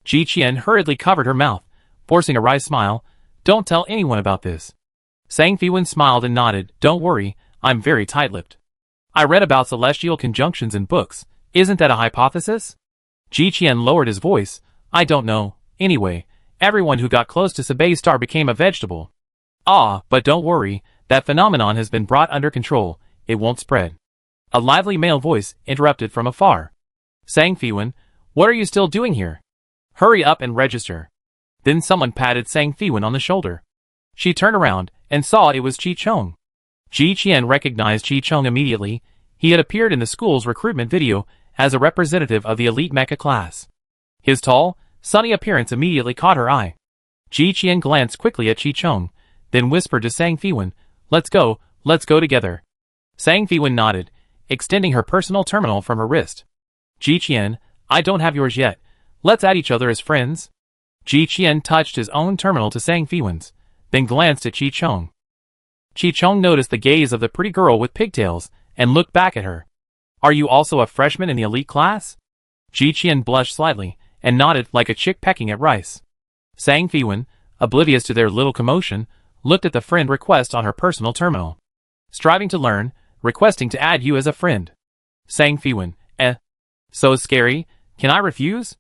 Ji Qian hurriedly covered her mouth, forcing a wry smile. Don't tell anyone about this. Sang Fiwen smiled and nodded. Don't worry, I'm very tight-lipped. I read about celestial conjunctions in books. Isn't that a hypothesis? Ji Qian lowered his voice. I don't know. Anyway, everyone who got close to Sabay star became a vegetable. But don't worry, that phenomenon has been brought under control. It won't spread. A lively male voice interrupted from afar. Sang Fiwen, what are you still doing here? Hurry up and register. Then someone patted Sang Fiwen on the shoulder. She turned around and saw it was Chi Chong. Ji Qian recognized Chi Chong immediately. He had appeared in the school's recruitment video as a representative of the elite mecha class. His tall, sunny appearance immediately caught her eye. Ji Qian glanced quickly at Chi Chong, then whispered to Sang Fiwen, let's go together. Sang Fiwen nodded, extending her personal terminal from her wrist. Ji Qian, I don't have yours yet. Let's add each other as friends. Ji Qian touched his own terminal to Sang Fiwen's, then glanced at Chi Chong. Chi Chong noticed the gaze of the pretty girl with pigtails, and looked back at her. Are you also a freshman in the elite class? Ji Qian blushed slightly, and nodded like a chick pecking at rice. Sang Fiwen, oblivious to their little commotion, looked at the friend request on her personal terminal. Striving to learn, requesting to add you as a friend. Sang Fiwen, so scary, can I refuse?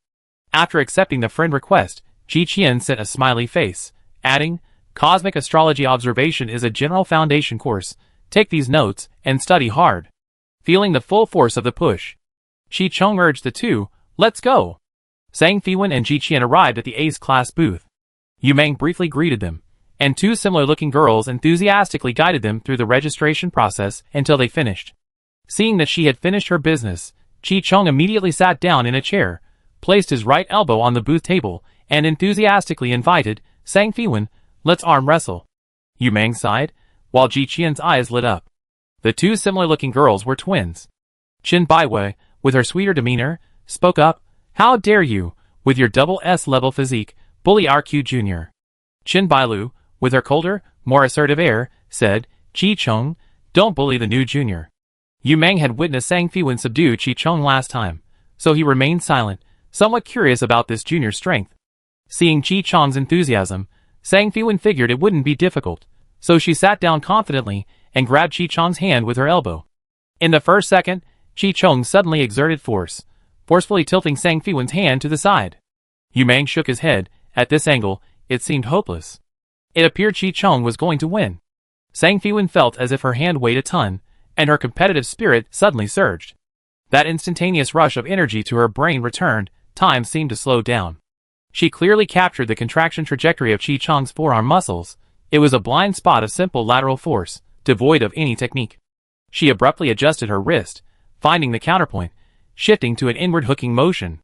After accepting the friend request, Ji Qian sent a smiley face, adding, Cosmic Astrology Observation is a general foundation course. Take these notes, and study hard. Feeling the full force of the push, Chi Chong urged the two, let's go. Sang Fiwen and Ji Qian arrived at the Ace class booth. Yu Meng briefly greeted them, and two similar-looking girls enthusiastically guided them through the registration process until they finished. Seeing that she had finished her business, Chi Chong immediately sat down in a chair, placed his right elbow on the booth table, and enthusiastically invited, Sang Fiwen, let's arm wrestle. Yu Meng sighed, while Ji Qian's eyes lit up. The two similar-looking girls were twins. Qin Baiwei, with her sweeter demeanor, spoke up, how dare you, with your double S-level physique, bully RQ Jr. Qin Bailu, with her colder, more assertive air, said, Chi Chong, don't bully the new junior. Yu Meng had witnessed Sang Fiwen subdue Chi Chong last time, so he remained silent, somewhat curious about this junior's strength. Seeing Chi Chong's enthusiasm, Sang Fiwen figured it wouldn't be difficult, so she sat down confidently and grabbed Chi Chong's hand with her elbow. In the first second, Chi Chong suddenly exerted force, forcefully tilting Sang Fiwen's hand to the side. Yu Meng shook his head. At this angle, it seemed hopeless. It appeared Chi Chong was going to win. Sang Fiwen felt as if her hand weighed a ton, and her competitive spirit suddenly surged. That instantaneous rush of energy to her brain returned. Time seemed to slow down. She clearly captured the contraction trajectory of Chi Chong's forearm muscles. It was a blind spot of simple lateral force, devoid of any technique. She abruptly adjusted her wrist, finding the counterpoint, shifting to an inward hooking motion.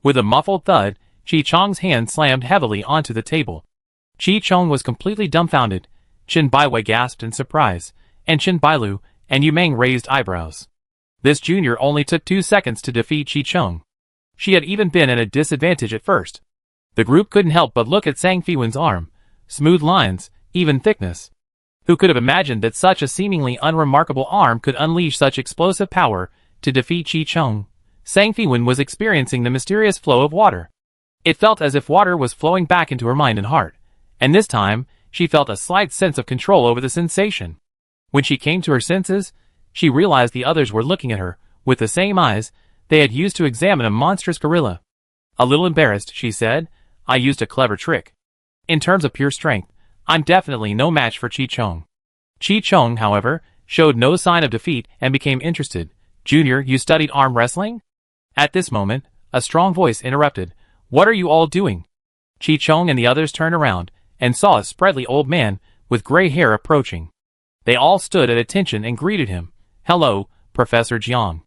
With a muffled thud, Chi Chong's hand slammed heavily onto the table. Chi Chong was completely dumbfounded. Qin Baiwei gasped in surprise, and Qin Bailu and Yu Meng raised eyebrows. This junior only took 2 seconds to defeat Chi Chong. She had even been at a disadvantage at first. The group couldn't help but look at Sang Fiwen's arm. Smooth lines, even thickness. Who could have imagined that such a seemingly unremarkable arm could unleash such explosive power to defeat Chi Chong? Sang Fiwen was experiencing the mysterious flow of water. It felt as if water was flowing back into her mind and heart, and this time, she felt a slight sense of control over the sensation. When she came to her senses, she realized the others were looking at her, with the same eyes they had used to examine a monstrous gorilla. A little embarrassed, she said, I used a clever trick. In terms of pure strength, I'm definitely no match for Chi Chong. Chi Chong, however, showed no sign of defeat and became interested. Junior, you studied arm wrestling? At this moment, a strong voice interrupted. What are you all doing? Chi Chong and the others turned around and saw a sprightly old man with gray hair approaching. They all stood at attention and greeted him. Hello, Professor Jiang.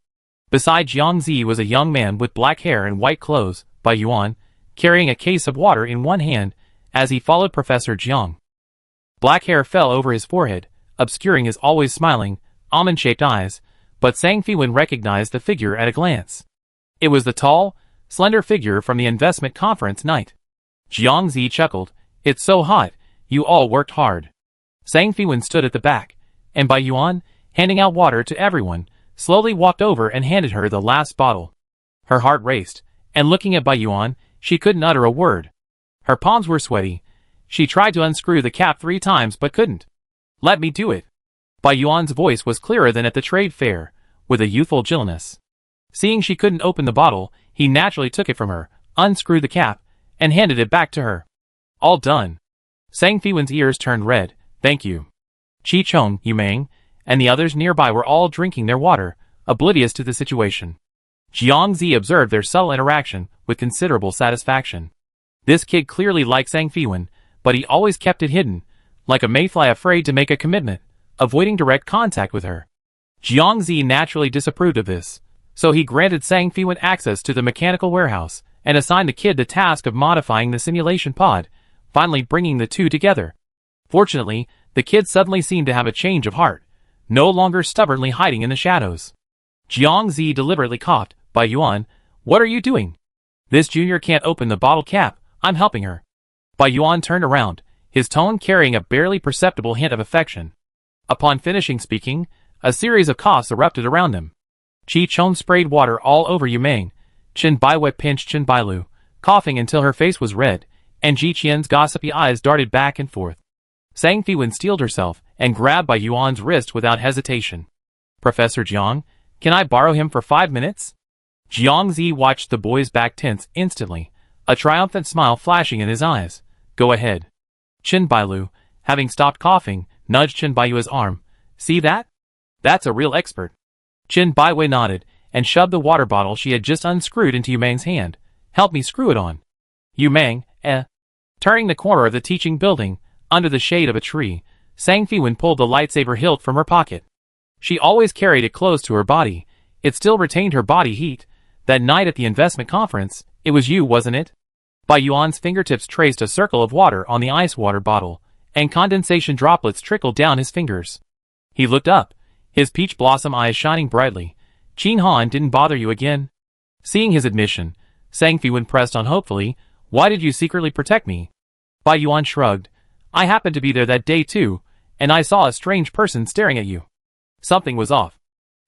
Beside Jiang Zi was a young man with black hair and white clothes, Bai Yuan, carrying a case of water in one hand as he followed Professor Jiang. Black hair fell over his forehead, obscuring his always smiling, almond-shaped eyes, but Sang Fiwen recognized the figure at a glance. It was the tall, slender figure from the investment conference night. Jiang Zi chuckled. It's so hot, you all worked hard. Sang Fiwen stood at the back, and Bai Yuan, handing out water to everyone, slowly walked over and handed her the last bottle. Her heart raced, and looking at Bai Yuan, she couldn't utter a word. Her palms were sweaty. She tried to unscrew the cap 3 times but couldn't. Let me do it. Bai Yuan's voice was clearer than at the trade fair, with a youthful gentleness. Seeing she couldn't open the bottle, he naturally took it from her, unscrewed the cap, and handed it back to her. All done. Sang Fiwen's ears turned red. Thank you. Chi Chong, Yu Meng, and the others nearby were all drinking their water, oblivious to the situation. Jiang Zi observed their subtle interaction with considerable satisfaction. This kid clearly liked Sang Fiwen, but he always kept it hidden, like a mayfly afraid to make a commitment, avoiding direct contact with her. Jiang Zi naturally disapproved of this, so he granted Sang Fiwen access to the mechanical warehouse and assigned the kid the task of modifying the simulation pod, finally bringing the two together. Fortunately, the kid suddenly seemed to have a change of heart, no longer stubbornly hiding in the shadows. Jiang Zi deliberately coughed. Bai Yuan, what are you doing? This junior can't open the bottle cap, I'm helping her. Bai Yuan turned around, his tone carrying a barely perceptible hint of affection. Upon finishing speaking, a series of coughs erupted around them. Chi Chong sprayed water all over Yu Meng, Chen Baiwei pinched Chen Bailu, coughing until her face was red, and Ji Qian's gossipy eyes darted back and forth. Sang Fiwen steeled herself and grabbed Bai Yuan's wrist without hesitation. Professor Jiang, can I borrow him for 5 minutes? Jiang Zi watched the boy's back tense instantly, a triumphant smile flashing in his eyes. Go ahead. Chen Bailu, having stopped coughing, nudged Chen Baiyu's arm. See that? That's a real expert. Chen Baiwei nodded and shoved the water bottle she had just unscrewed into Yu Meng's hand. Help me screw it on. Yu Meng, Turning the corner of the teaching building, under the shade of a tree, Sang Fiwen pulled the lightsaber hilt from her pocket. She always carried it close to her body. It still retained her body heat. That night at the investment conference, it was you, wasn't it? Bai Yuan's fingertips traced a circle of water on the ice water bottle, and condensation droplets trickled down his fingers. He looked up, his peach blossom eyes shining brightly. Qin Han didn't bother you again? Seeing his admission, Sang Fiwen pressed on hopefully. Why did you secretly protect me? Bai Yuan shrugged. I happened to be there that day too, and I saw a strange person staring at you. Something was off.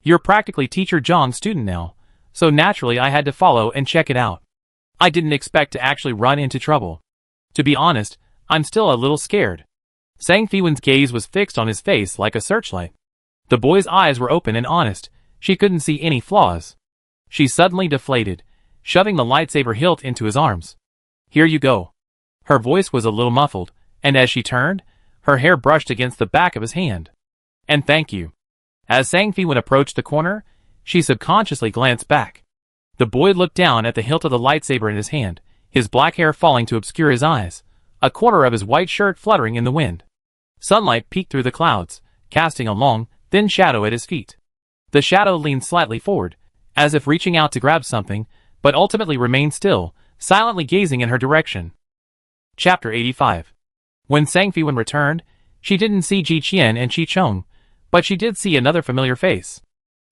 You're practically Teacher Zhang's student now, so naturally I had to follow and check it out. I didn't expect to actually run into trouble. To be honest, I'm still a little scared. Sang Fiwen's gaze was fixed on his face like a searchlight. The boy's eyes were open and honest. She couldn't see any flaws. She suddenly deflated, shoving the lightsaber hilt into his arms. Here you go. Her voice was a little muffled, and as she turned, her hair brushed against the back of his hand. And thank you. As Sang Fiwen approached the corner, she subconsciously glanced back. The boy looked down at the hilt of the lightsaber in his hand, his black hair falling to obscure his eyes, a corner of his white shirt fluttering in the wind. Sunlight peeked through the clouds, casting a long, thin shadow at his feet. The shadow leaned slightly forward, as if reaching out to grab something, but ultimately remained still, silently gazing in her direction. Chapter 85. When Sang Fiwen returned, she didn't see Ji Qian and Chi Chong, but she did see another familiar face.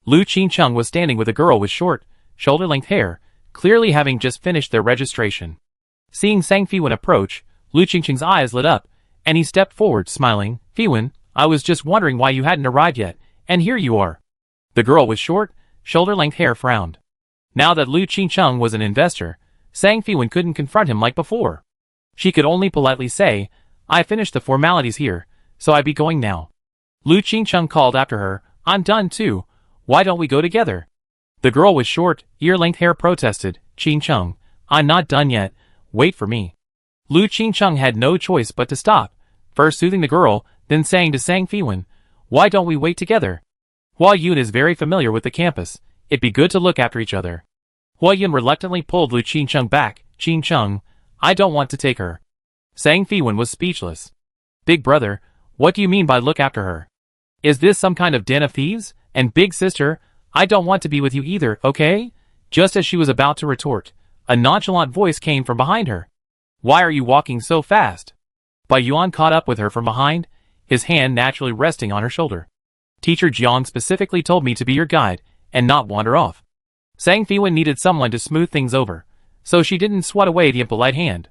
Lu Qingcheng was standing with a girl with short, shoulder-length hair, clearly having just finished their registration. Seeing Sang Fiwen approach, Lu Qingcheng's eyes lit up, and he stepped forward, smiling. Fiwen, I was just wondering why you hadn't arrived yet, and here you are. The girl with short, shoulder-length hair frowned. Now that Lu Qingcheng was an investor, Sang Fiwen couldn't confront him like before. She could only politely say, I finished the formalities here, so I'd be going now. Lu Qingcheng called after her, I'm done too, why don't we go together? The girl with short, ear-length hair protested, Qingcheng, I'm not done yet, wait for me. Lu Qingcheng had no choice but to stop, first soothing the girl, then saying to Sang Fiwen, why don't we wait together? Hua Yun is very familiar with the campus. It'd be good to look after each other. Hua Yun reluctantly pulled Lu Qingcheng back. Qingcheng, I don't want to take her. Sang Fiwen was speechless. Big brother, what do you mean by look after her? Is this some kind of den of thieves? And big sister, I don't want to be with you either, okay? Just as she was about to retort, a nonchalant voice came from behind her. Why are you walking so fast? Bai Yuan caught up with her from behind, his hand naturally resting on her shoulder. Teacher Jiang specifically told me to be your guide, and not wander off. Sang Fiwen needed someone to smooth things over, so she didn't swat away the impolite hand.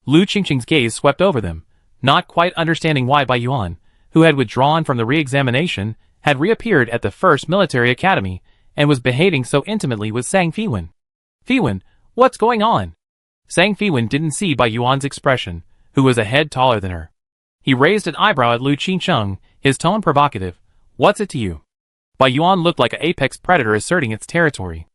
Lu Qingqing's gaze swept over them, not quite understanding why Bai Yuan, who had withdrawn from the re-examination, had reappeared at the first military academy, and was behaving so intimately with Sang Fiwen. Fiwen, what's going on? Sang Fiwen didn't see Bai Yuan's expression, who was a head taller than her. He raised an eyebrow at Lu Qingcheng, his tone provocative. What's it to you? Bai Yuan looked like an apex predator asserting its territory.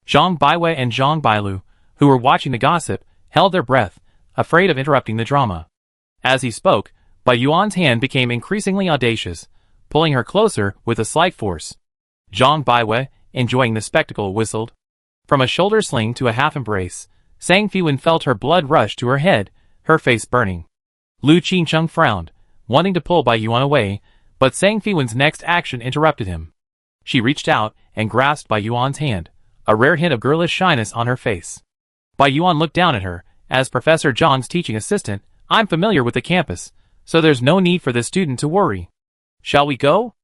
Zhang Baiwei and Zhang Bailu, who were watching the gossip, held their breath, afraid of interrupting the drama. As he spoke, Bai Yuan's hand became increasingly audacious, pulling her closer with a slight force. Zhang Baiwei, enjoying the spectacle, whistled. From a shoulder sling to a half embrace, Sang Fiwen felt her blood rush to her head, her face burning. Lu Qingcheng frowned, wanting to pull Bai Yuan away, but Sang Fiwen's next action interrupted him. She reached out and grasped Bai Yuan's hand, a rare hint of girlish shyness on her face. Bai Yuan looked down at her. As Professor Zhang's teaching assistant, I'm familiar with the campus, so there's no need for this student to worry. Shall we go?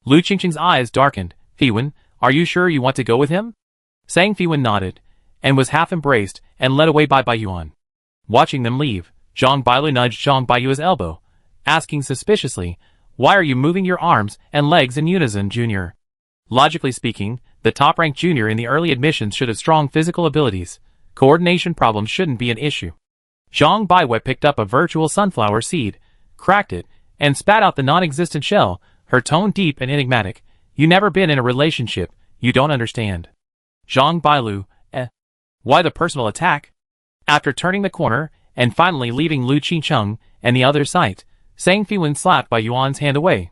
Lu Qingqing's eyes darkened. Fiwen, are you sure you want to go with him? Sang Fiwen nodded, and was half embraced and led away by Bai Yuan. Watching them leave, Zhang Bailu nudged Zhang Baiyu's elbow, asking suspiciously, why are you moving your arms and legs in unison, Junior? Logically speaking, the top-ranked junior in the early admissions should have strong physical abilities. Coordination problems shouldn't be an issue. Zhang Baiwei picked up a virtual sunflower seed, cracked it, and spat out the non-existent shell, her tone deep and enigmatic. You never been in a relationship, you don't understand. Zhang Bailu, why the personal attack? After turning the corner, and finally leaving Lu Qingcheng and the other sight, Sang Fiwen slapped Bai Yuan's hand away.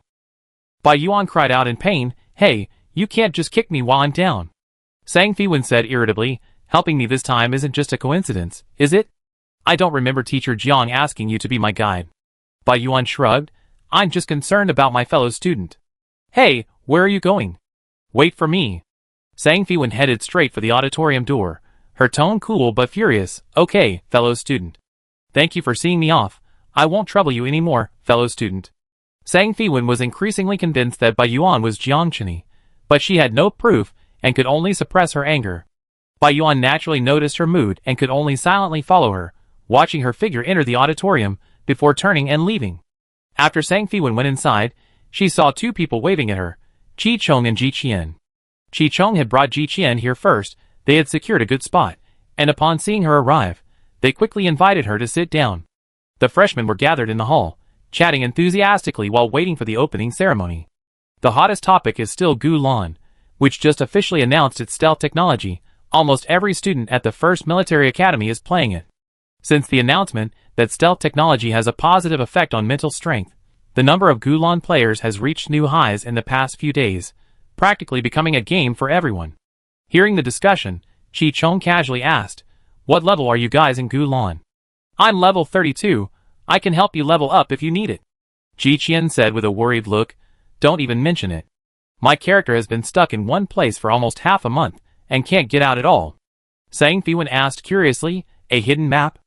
Bai Yuan cried out in pain, hey, you can't just kick me while I'm down. Sang Fiwen said irritably, helping me this time isn't just a coincidence, is it? I don't remember Teacher Jiang asking you to be my guide. Bai Yuan shrugged, I'm just concerned about my fellow student. Hey, where are you going? Wait for me. Sang Fiwen headed straight for the auditorium door, her tone cool but furious. Okay, fellow student. Thank you for seeing me off. I won't trouble you anymore, fellow student. Sang Fiwen was increasingly convinced that Bai Yuan was Jiangchini, but she had no proof and could only suppress her anger. Bai Yuan naturally noticed her mood and could only silently follow her, watching her figure enter the auditorium before turning and leaving. After Sang Fiwen went inside, she saw two people waving at her, Qi Chong and Ji Qian. Qi Chong had brought Ji Qian here first. They had secured a good spot, and upon seeing her arrive, they quickly invited her to sit down. The freshmen were gathered in the hall, chatting enthusiastically while waiting for the opening ceremony. The hottest topic is still Gulan, which just officially announced its stealth technology. Almost every student at the first military academy is playing it. Since the announcement that stealth technology has a positive effect on mental strength, the number of Gulan players has reached new highs in the past few days, practically becoming a game for everyone. Hearing the discussion, Qi Chong casually asked, what level are you guys in Gulan? I'm level 32. I can help you level up if you need it. Ji Qian said with a worried look, don't even mention it. My character has been stuck in one place for almost half a month, and can't get out at all. Sang Fiwen asked curiously, a hidden map?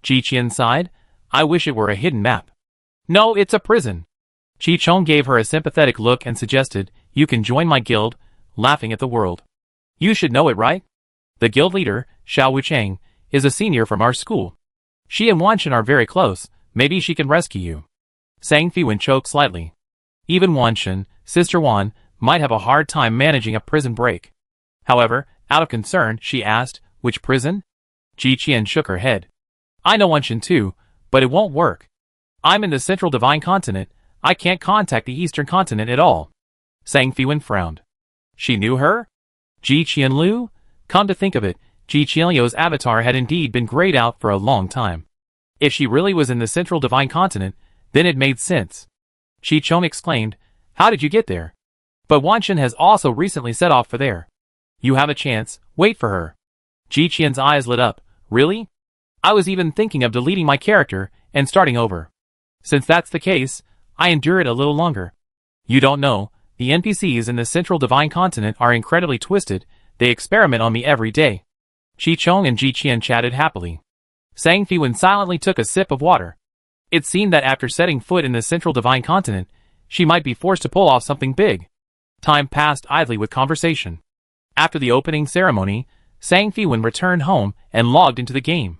Ji Qian sighed, I wish it were a hidden map. No, it's a prison. Qi Chong gave her a sympathetic look and suggested, you can join my guild, laughing at the world. You should know it, right? The guild leader, Xiao Wuchang, is a senior from our school. She and Wanshan are very close, maybe she can rescue you. Sang Fiwen choked slightly. Even Wanshan, Sister Wan, might have a hard time managing a prison break. However, out of concern, she asked, which prison? Ji Qian shook her head. I know Wanshan too, but it won't work. I'm in the Central Divine Continent, I can't contact the Eastern Continent at all. Sang Fiwen frowned. She knew her? Ji Qianlu? Come to think of it, Ji Qianliu's avatar had indeed been grayed out for a long time. If she really was in the Central Divine Continent, then it made sense. Qi Chong exclaimed, how did you get there? But Wanchen has also recently set off for there. You have a chance, wait for her. Ji Qian's eyes lit up. Really? I was even thinking of deleting my character and starting over. Since that's the case, I endure it a little longer. You don't know, the NPCs in the Central Divine Continent are incredibly twisted, they experiment on me every day. Shi Chong and Ji Qian chatted happily. Sang Fiwen silently took a sip of water. It seemed that after setting foot in the Central Divine Continent, she might be forced to pull off something big. Time passed idly with conversation. After the opening ceremony, Sang Fiwen returned home and logged into the game.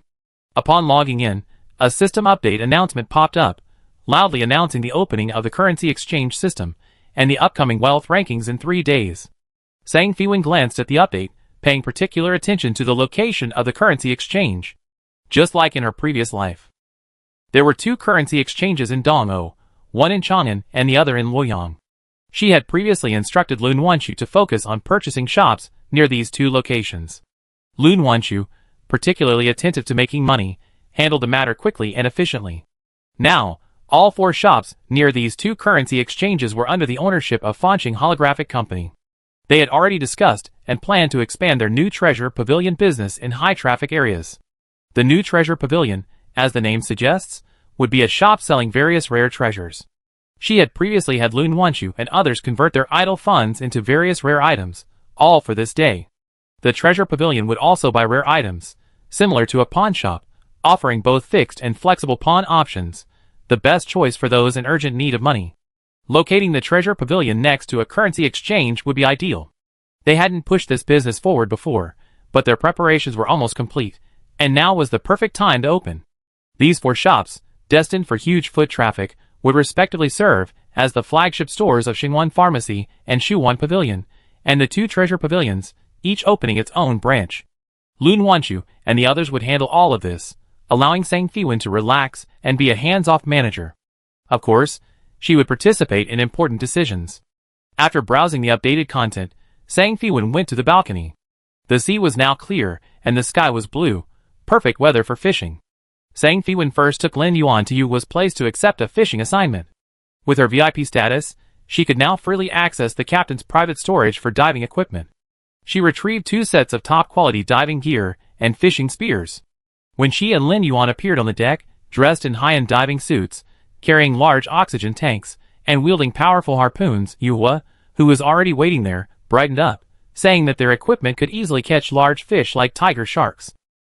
Upon logging in, a system update announcement popped up, loudly announcing the opening of the currency exchange system and the upcoming wealth rankings in 3 days. Sang Fiwen glanced at the update, paying particular attention to the location of the currency exchange. Just like in her previous life. There were 2 currency exchanges in Dong'o, one in Chang'an and the other in Luoyang. She had previously instructed Lun Wanchu to focus on purchasing shops near these 2 locations. Lun Wanchu, particularly attentive to making money, handled the matter quickly and efficiently. Now, all 4 shops near these 2 currency exchanges were under the ownership of Fanqing Holographic Company. They had already discussed and planned to expand their new treasure pavilion business in high-traffic areas. The new treasure pavilion, as the name suggests, would be a shop selling various rare treasures. She had previously had Lun Wanchu and others convert their idle funds into various rare items, all for this day. The treasure pavilion would also buy rare items, similar to a pawn shop, offering both fixed and flexible pawn options, the best choice for those in urgent need of money. Locating the treasure pavilion next to a currency exchange would be ideal. They hadn't pushed this business forward before, but their preparations were almost complete, and now was the perfect time to open. These 4 shops, destined for huge foot traffic, would respectively serve as the flagship stores of Xingwan Pharmacy and Shuwan Pavilion, and the 2 treasure pavilions, each opening its own branch. Lun Wanchu and the others would handle all of this, allowing Sang Fiwen to relax and be a hands-off manager. Of course, she would participate in important decisions. After browsing the updated content, Sang Fiwen went to the balcony. The sea was now clear, and the sky was blue, perfect weather for fishing. Sang Fiwen first took Lin Yuan to was placed to accept a fishing assignment. With her VIP status, she could now freely access the captain's private storage for diving equipment. She retrieved 2 sets of top-quality diving gear and fishing spears. When she and Lin Yuan appeared on the deck, dressed in high-end diving suits, carrying large oxygen tanks, and wielding powerful harpoons, Yuhua, who was already waiting there, brightened up, saying that their equipment could easily catch large fish like tiger sharks.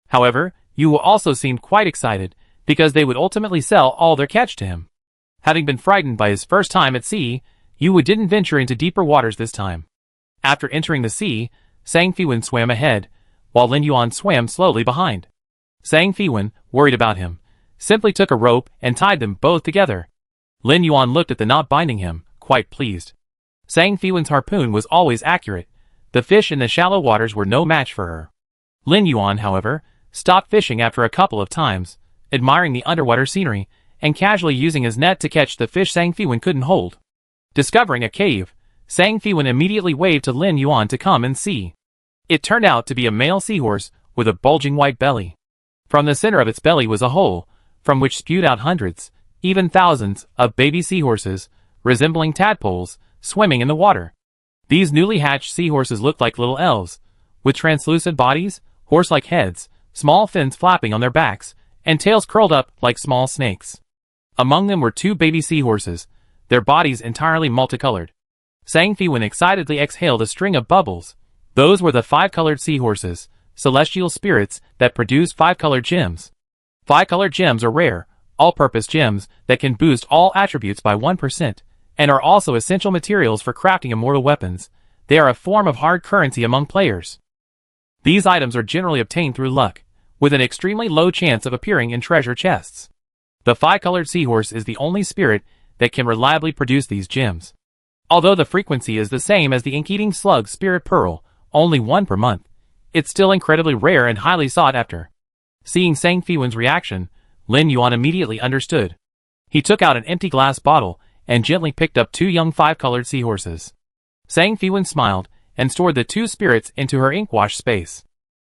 However, Yuhua also seemed quite excited, because they would ultimately sell all their catch to him. Having been frightened by his first time at sea, Yuhua didn't venture into deeper waters this time. After entering the sea, Sang Fiwen swam ahead, while Lin Yuan swam slowly behind. Sang Fiwen, worried about him, simply took a rope and tied them both together. Lin Yuan looked at the knot binding him, quite pleased. Sang Fiwen's harpoon was always accurate. The fish in the shallow waters were no match for her. Lin Yuan, however, stopped fishing after a couple of times, admiring the underwater scenery, and casually using his net to catch the fish Sang Fiwen couldn't hold. Discovering a cave, Sang Fiwen immediately waved to Lin Yuan to come and see. It turned out to be a male seahorse with a bulging white belly. From the center of its belly was a hole, from which spewed out hundreds, even thousands, of baby seahorses, resembling tadpoles, swimming in the water. These newly hatched seahorses looked like little elves, with translucent bodies, horse-like heads, small fins flapping on their backs, and tails curled up like small snakes. Among them were 2 baby seahorses, their bodies entirely multicolored. Sang Fiwen excitedly exhaled a string of bubbles. Those were the 5-colored seahorses, celestial spirits that produce 5-colored gems. 5-colored gems are rare, all-purpose gems that can boost all attributes by 1%, and are also essential materials for crafting immortal weapons. They are a form of hard currency among players. These items are generally obtained through luck, with an extremely low chance of appearing in treasure chests. The 5-colored seahorse is the only spirit that can reliably produce these gems. Although the frequency is the same as the ink-eating slug spirit pearl, only 1 per month, it's still incredibly rare and highly sought after. Seeing Sang Fiwen's reaction, Lin Yuan immediately understood. He took out an empty glass bottle and gently picked up 2 young 5-colored seahorses. Sang Fiwen smiled and stored the 2 spirits into her ink-wash space.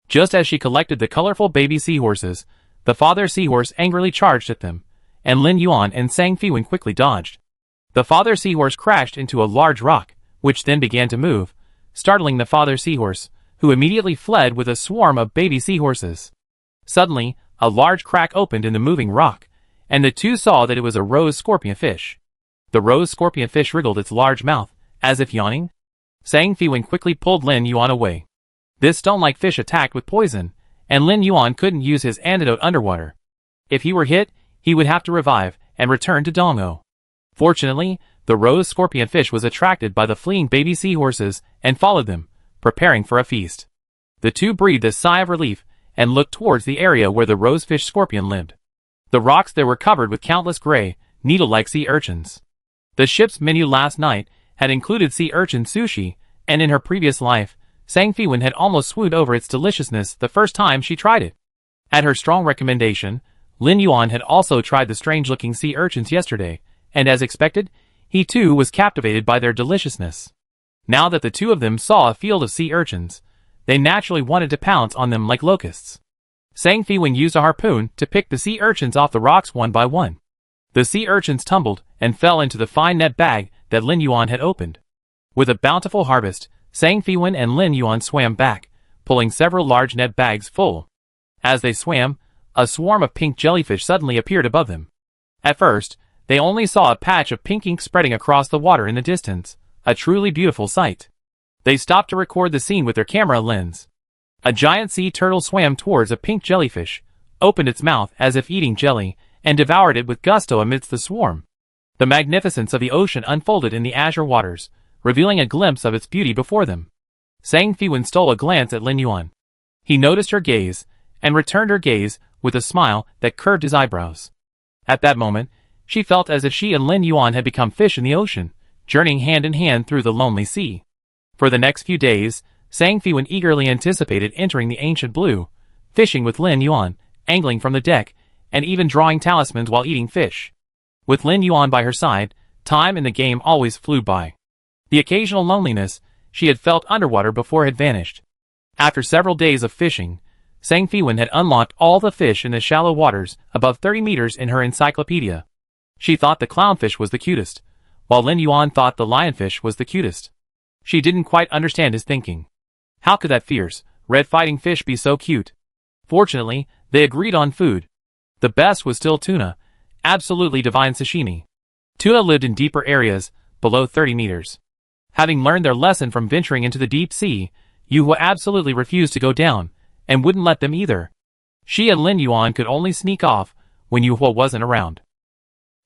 Just as she collected the colorful baby seahorses, the father seahorse angrily charged at them, and Lin Yuan and Sang Fiwen quickly dodged. The father seahorse crashed into a large rock, which then began to move, startling the father seahorse, who immediately fled with a swarm of baby seahorses. Suddenly, a large crack opened in the moving rock, and the two saw that it was a rose scorpionfish. The rose scorpionfish wriggled its large mouth, as if yawning. Sang Fiwen quickly pulled Lin Yuan away. This stone-like fish attacked with poison, and Lin Yuan couldn't use his antidote underwater. If he were hit, he would have to revive and return to Dong'o. Fortunately, the rose scorpionfish was attracted by the fleeing baby seahorses and followed them, preparing for a feast. The two breathed a sigh of relief and looked towards the area where the rosefish scorpion lived. The rocks there were covered with countless gray, needle-like sea urchins. The ship's menu last night had included sea urchin sushi, and in her previous life, Sang Fiwen had almost swooned over its deliciousness the first time she tried it. At her strong recommendation, Lin Yuan had also tried the strange-looking sea urchins yesterday, and as expected, he too was captivated by their deliciousness. Now that the two of them saw a field of sea urchins, they naturally wanted to pounce on them like locusts. Sang Fiwen used a harpoon to pick the sea urchins off the rocks one by one. The sea urchins tumbled and fell into the fine net bag that Lin Yuan had opened. With a bountiful harvest, Sang Fiwen and Lin Yuan swam back, pulling several large net bags full. As they swam, a swarm of pink jellyfish suddenly appeared above them. At first, they only saw a patch of pink ink spreading across the water in the distance, a truly beautiful sight. They stopped to record the scene with their camera lens. A giant sea turtle swam towards a pink jellyfish, opened its mouth as if eating jelly, and devoured it with gusto amidst the swarm. The magnificence of the ocean unfolded in the azure waters, revealing a glimpse of its beauty before them. Sang Fiwen stole a glance at Lin Yuan. He noticed her gaze, and returned her gaze with a smile that curved his eyebrows. At that moment, she felt as if she and Lin Yuan had become fish in the ocean, journeying hand in hand through the lonely sea. For the next few days, Sang Fiwen eagerly anticipated entering the ancient blue, fishing with Lin Yuan, angling from the deck, and even drawing talismans while eating fish. With Lin Yuan by her side, time in the game always flew by. The occasional loneliness she had felt underwater before had vanished. After several days of fishing, Sang Fiwen had unlocked all the fish in the shallow waters above 30 meters in her encyclopedia. She thought the clownfish was the cutest, while Lin Yuan thought the lionfish was the cutest. She didn't quite understand his thinking. How could that fierce, red fighting fish be so cute? Fortunately, they agreed on food. The best was still tuna, absolutely divine sashimi. Tuna lived in deeper areas, below 30 meters. Having learned their lesson from venturing into the deep sea, Yuhua absolutely refused to go down, and wouldn't let them either. She and Lin Yuan could only sneak off when Yuhua wasn't around.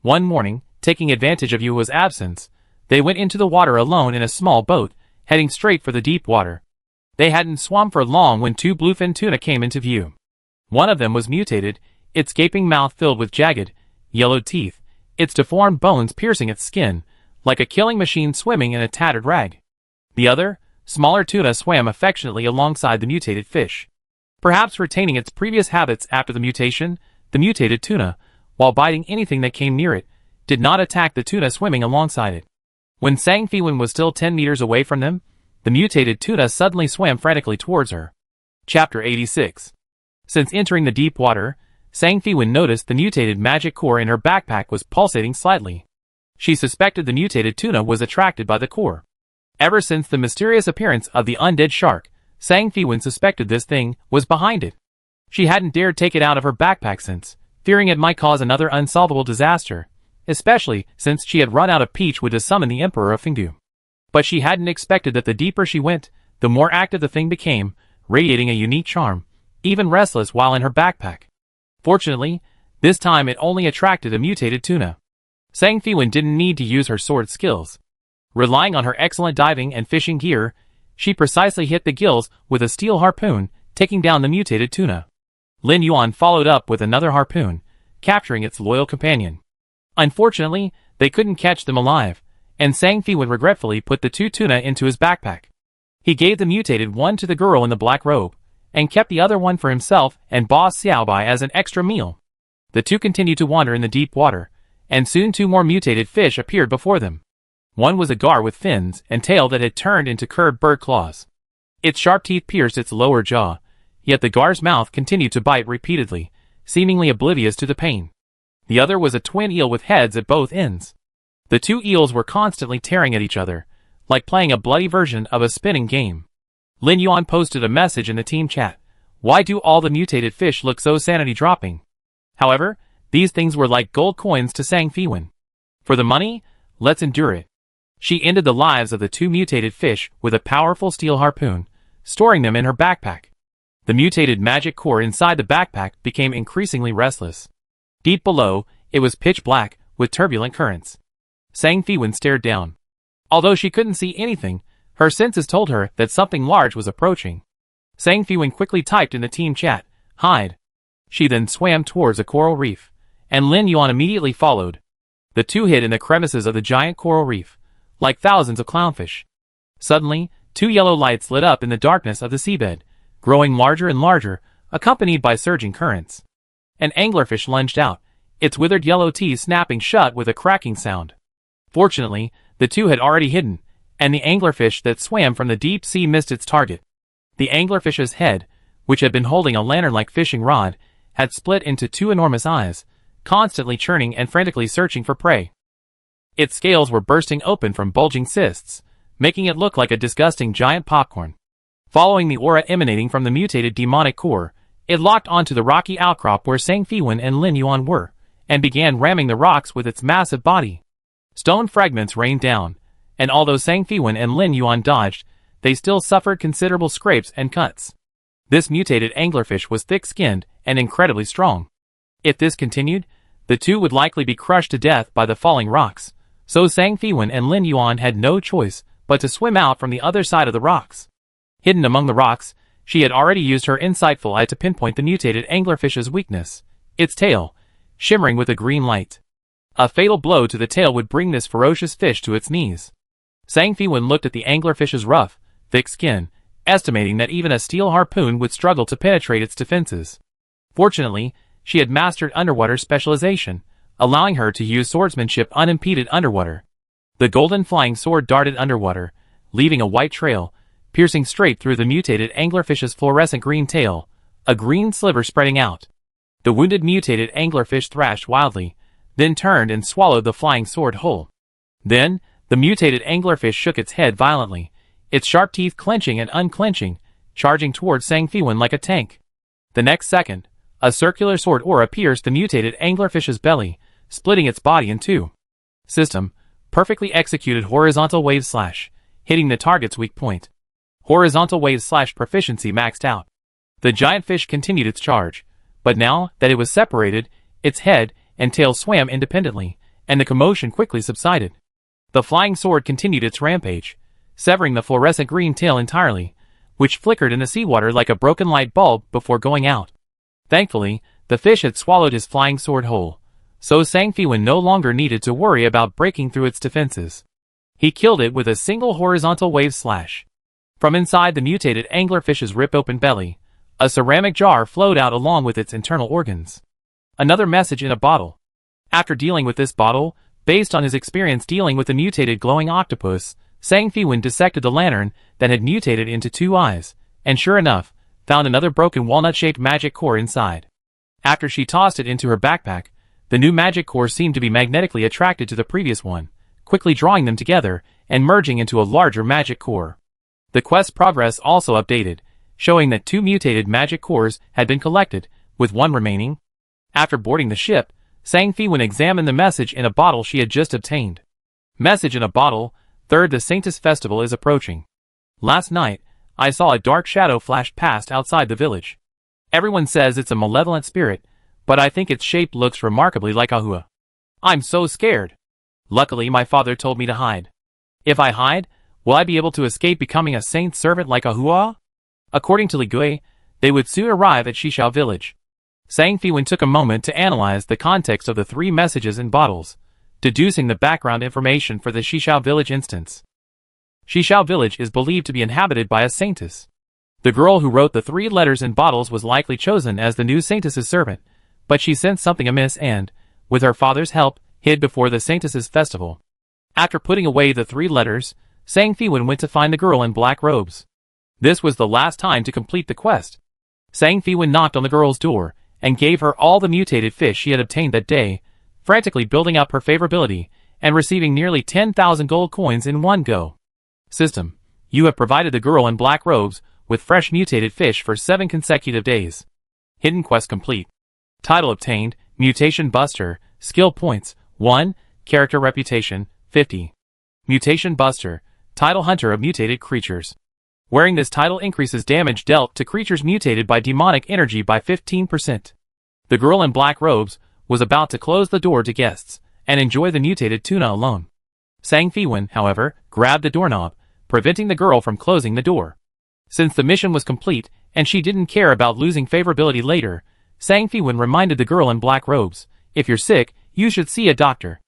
One morning, taking advantage of Yuhua's absence, they went into the water alone in a small boat, heading straight for the deep water. They hadn't swum for long when two bluefin tuna came into view. One of them was mutated, its gaping mouth filled with jagged, yellowed teeth, its deformed bones piercing its skin, like a killing machine swimming in a tattered rag. The other, smaller tuna swam affectionately alongside the mutated fish. Perhaps retaining its previous habits after the mutation, the mutated tuna, while biting anything that came near it, did not attack the tuna swimming alongside it. When Sang Fiwen was still 10 meters away from them, the mutated tuna suddenly swam frantically towards her. Chapter 86. Since entering the deep water, Sang Fiwen noticed the mutated magic core in her backpack was pulsating slightly. She suspected the mutated tuna was attracted by the core. Ever since the mysterious appearance of the undead shark, Sang Fiwen suspected this thing was behind it. She hadn't dared take it out of her backpack since, fearing it might cause another unsolvable disaster, especially since she had run out of peach wood to summon the Emperor of Fengdu. But she hadn't expected that the deeper she went, the more active the thing became, radiating a unique charm, even restless while in her backpack. Fortunately, this time it only attracted a mutated tuna. Sang Fiwen didn't need to use her sword skills. Relying on her excellent diving and fishing gear, she precisely hit the gills with a steel harpoon, taking down the mutated tuna. Lin Yuan followed up with another harpoon, capturing its loyal companion. Unfortunately, they couldn't catch them alive, and Sang Fiwen regretfully put the two tuna into his backpack. He gave the mutated one to the girl in the black robe, and kept the other one for himself and Boss Xiaobai as an extra meal. The two continued to wander in the deep water, and soon two more mutated fish appeared before them. One was a gar with fins and tail that had turned into curved bird claws. Its sharp teeth pierced its lower jaw, yet the gar's mouth continued to bite repeatedly, seemingly oblivious to the pain. The other was a twin eel with heads at both ends. The two eels were constantly tearing at each other, like playing a bloody version of a spinning game. Lin Yuan posted a message in the team chat. Why do all the mutated fish look so sanity dropping? However, these things were like gold coins to Sang Fiwen. For the money, let's endure it. She ended the lives of the two mutated fish with a powerful steel harpoon, storing them in her backpack. The mutated magic core inside the backpack became increasingly restless. Deep below, it was pitch black, with turbulent currents. Sang Fiwen stared down. Although she couldn't see anything, her senses told her that something large was approaching. Sang Fiwen quickly typed in the team chat, "Hide." She then swam towards a coral reef, and Lin Yuan immediately followed. The two hid in the crevices of the giant coral reef, like thousands of clownfish. Suddenly, two yellow lights lit up in the darkness of the seabed, growing larger and larger, accompanied by surging currents. An anglerfish lunged out, its withered yellow teeth snapping shut with a cracking sound. Fortunately, the two had already hidden, and the anglerfish that swam from the deep sea missed its target. The anglerfish's head, which had been holding a lantern-like fishing rod, had split into two enormous eyes, constantly churning and frantically searching for prey. Its scales were bursting open from bulging cysts, making it look like a disgusting giant popcorn. Following the aura emanating from the mutated demonic core, it locked onto the rocky outcrop where Sang Fiwen and Lin Yuan were, and began ramming the rocks with its massive body. Stone fragments rained down, and although Sang Fiwen and Lin Yuan dodged, they still suffered considerable scrapes and cuts. This mutated anglerfish was thick-skinned and incredibly strong. If this continued, the two would likely be crushed to death by the falling rocks, so Sang Fiwen and Lin Yuan had no choice but to swim out from the other side of the rocks. Hidden among the rocks, she had already used her insightful eye to pinpoint the mutated anglerfish's weakness, its tail, shimmering with a green light. A fatal blow to the tail would bring this ferocious fish to its knees. Sang Fiwen looked at the anglerfish's rough, thick skin, estimating that even a steel harpoon would struggle to penetrate its defenses. Fortunately, she had mastered underwater specialization, allowing her to use swordsmanship unimpeded underwater. The golden flying sword darted underwater, leaving a white trail, piercing straight through the mutated anglerfish's fluorescent green tail, a green sliver spreading out. The wounded mutated anglerfish thrashed wildly, then turned and swallowed the flying sword whole. Then, the mutated anglerfish shook its head violently, its sharp teeth clenching and unclenching, charging towards Sang Fiwen like a tank. The next second, a circular sword aura pierced the mutated anglerfish's belly, splitting its body in two. System: perfectly executed horizontal wave slash, hitting the target's weak point. Horizontal wave slash proficiency maxed out. The giant fish continued its charge, but now that it was separated, its head and tail swam independently, and the commotion quickly subsided. The flying sword continued its rampage, severing the fluorescent green tail entirely, which flickered in the seawater like a broken light bulb before going out. Thankfully, the fish had swallowed his flying sword whole, so Sang Fiwen no longer needed to worry about breaking through its defenses. He killed it with a single horizontal wave slash. From inside the mutated anglerfish's rip-open belly, a ceramic jar flowed out along with its internal organs. Another message in a bottle. After dealing with this bottle, based on his experience dealing with the mutated glowing octopus, Sang Fiwen dissected the lantern that had mutated into two eyes, and sure enough, found another broken walnut-shaped magic core inside. After she tossed it into her backpack, the new magic core seemed to be magnetically attracted to the previous one, quickly drawing them together and merging into a larger magic core. The quest progress also updated, showing that two mutated magic cores had been collected, with one remaining. After boarding the ship, Sang Fiwen examined the message in a bottle she had just obtained. Message in a bottle: Third, the Saintis Festival is approaching. Last night, I saw a dark shadow flash past outside the village. Everyone says it's a malevolent spirit, but I think its shape looks remarkably like a hua. I'm so scared. Luckily, my father told me to hide. If I hide, will I be able to escape becoming a saint's servant like a hua? According to Li Gui, they would soon arrive at Shishao village. Sang Fiwen took a moment to analyze the context of the three messages in bottles, deducing the background information for the Shishao village instance. Shishao village is believed to be inhabited by a saintess. The girl who wrote the three letters in bottles was likely chosen as the new saintess's servant, but she sensed something amiss and, with her father's help, hid before the saintess's festival. After putting away the three letters, Sang Fiwen went to find the girl in black robes. This was the last time to complete the quest. Sang Fiwen knocked on the girl's door, and gave her all the mutated fish she had obtained that day, frantically building up her favorability, and receiving nearly 10,000 gold coins in one go. System. You have provided the girl in black robes with fresh mutated fish for 7 consecutive days. Hidden quest complete. Title obtained, Mutation Buster, skill points, 1, character reputation, 50. Mutation Buster, title hunter of mutated creatures. Wearing this title increases damage dealt to creatures mutated by demonic energy by 15%. The girl in black robes was about to close the door to guests and enjoy the mutated tuna alone. Sang Fiwen, however, grabbed the doorknob, preventing the girl from closing the door. Since the mission was complete and she didn't care about losing favorability later, Sang Fiwen reminded the girl in black robes, "If you're sick, you should see a doctor."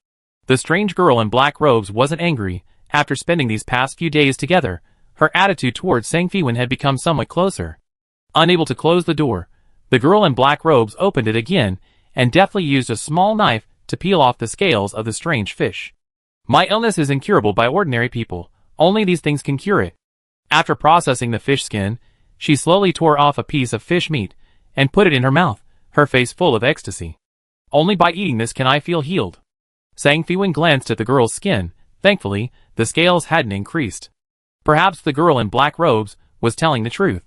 The strange girl in black robes wasn't angry. After spending these past few days together, her attitude towards Sang Fiwen had become somewhat closer. Unable to close the door, the girl in black robes opened it again and deftly used a small knife to peel off the scales of the strange fish. "My illness is incurable by ordinary people. Only these things can cure it." After processing the fish skin, she slowly tore off a piece of fish meat and put it in her mouth, her face full of ecstasy. "Only by eating this can I feel healed." Sang Fiwen glanced at the girl's skin. Thankfully, the scales hadn't increased. Perhaps the girl in black robes was telling the truth.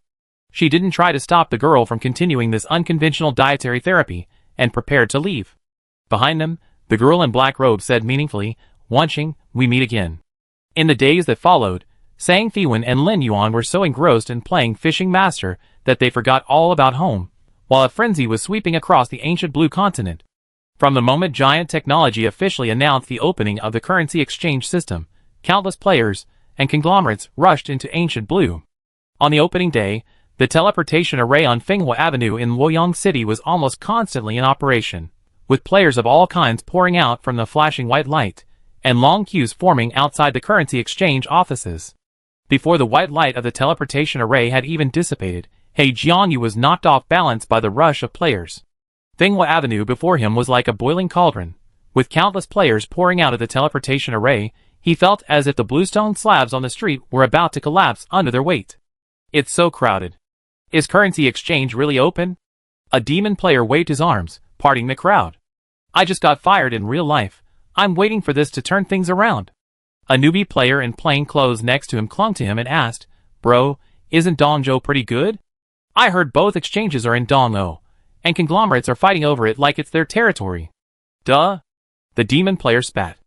She didn't try to stop the girl from continuing this unconventional dietary therapy and prepared to leave. Behind them, the girl in black robes said meaningfully, "Wanqing, we meet again." In the days that followed, Sang Fiwen and Lin Yuan were so engrossed in playing Fishing Master that they forgot all about home, while a frenzy was sweeping across the ancient blue continent. From the moment Giant Technology officially announced the opening of the currency exchange system, countless players and conglomerates rushed into ancient blue. On the opening day, the teleportation array on Fenghua Avenue in Luoyang City was almost constantly in operation, with players of all kinds pouring out from the flashing white light, and long queues forming outside the currency exchange offices. Before the white light of the teleportation array had even dissipated, He Jiangyu was knocked off balance by the rush of players. Fenghua Avenue before him was like a boiling cauldron. With countless players pouring out of the teleportation array, he felt as if the bluestone slabs on the street were about to collapse under their weight. "It's so crowded. Is currency exchange really open?" A demon player waved his arms, parting the crowd. "I just got fired in real life. I'm waiting for this to turn things around." A newbie player in plain clothes next to him clung to him and asked, "Bro, isn't Dongzhou pretty good? I heard both exchanges are in Dongzhou, and conglomerates are fighting over it like it's their territory." "Duh." The demon player spat.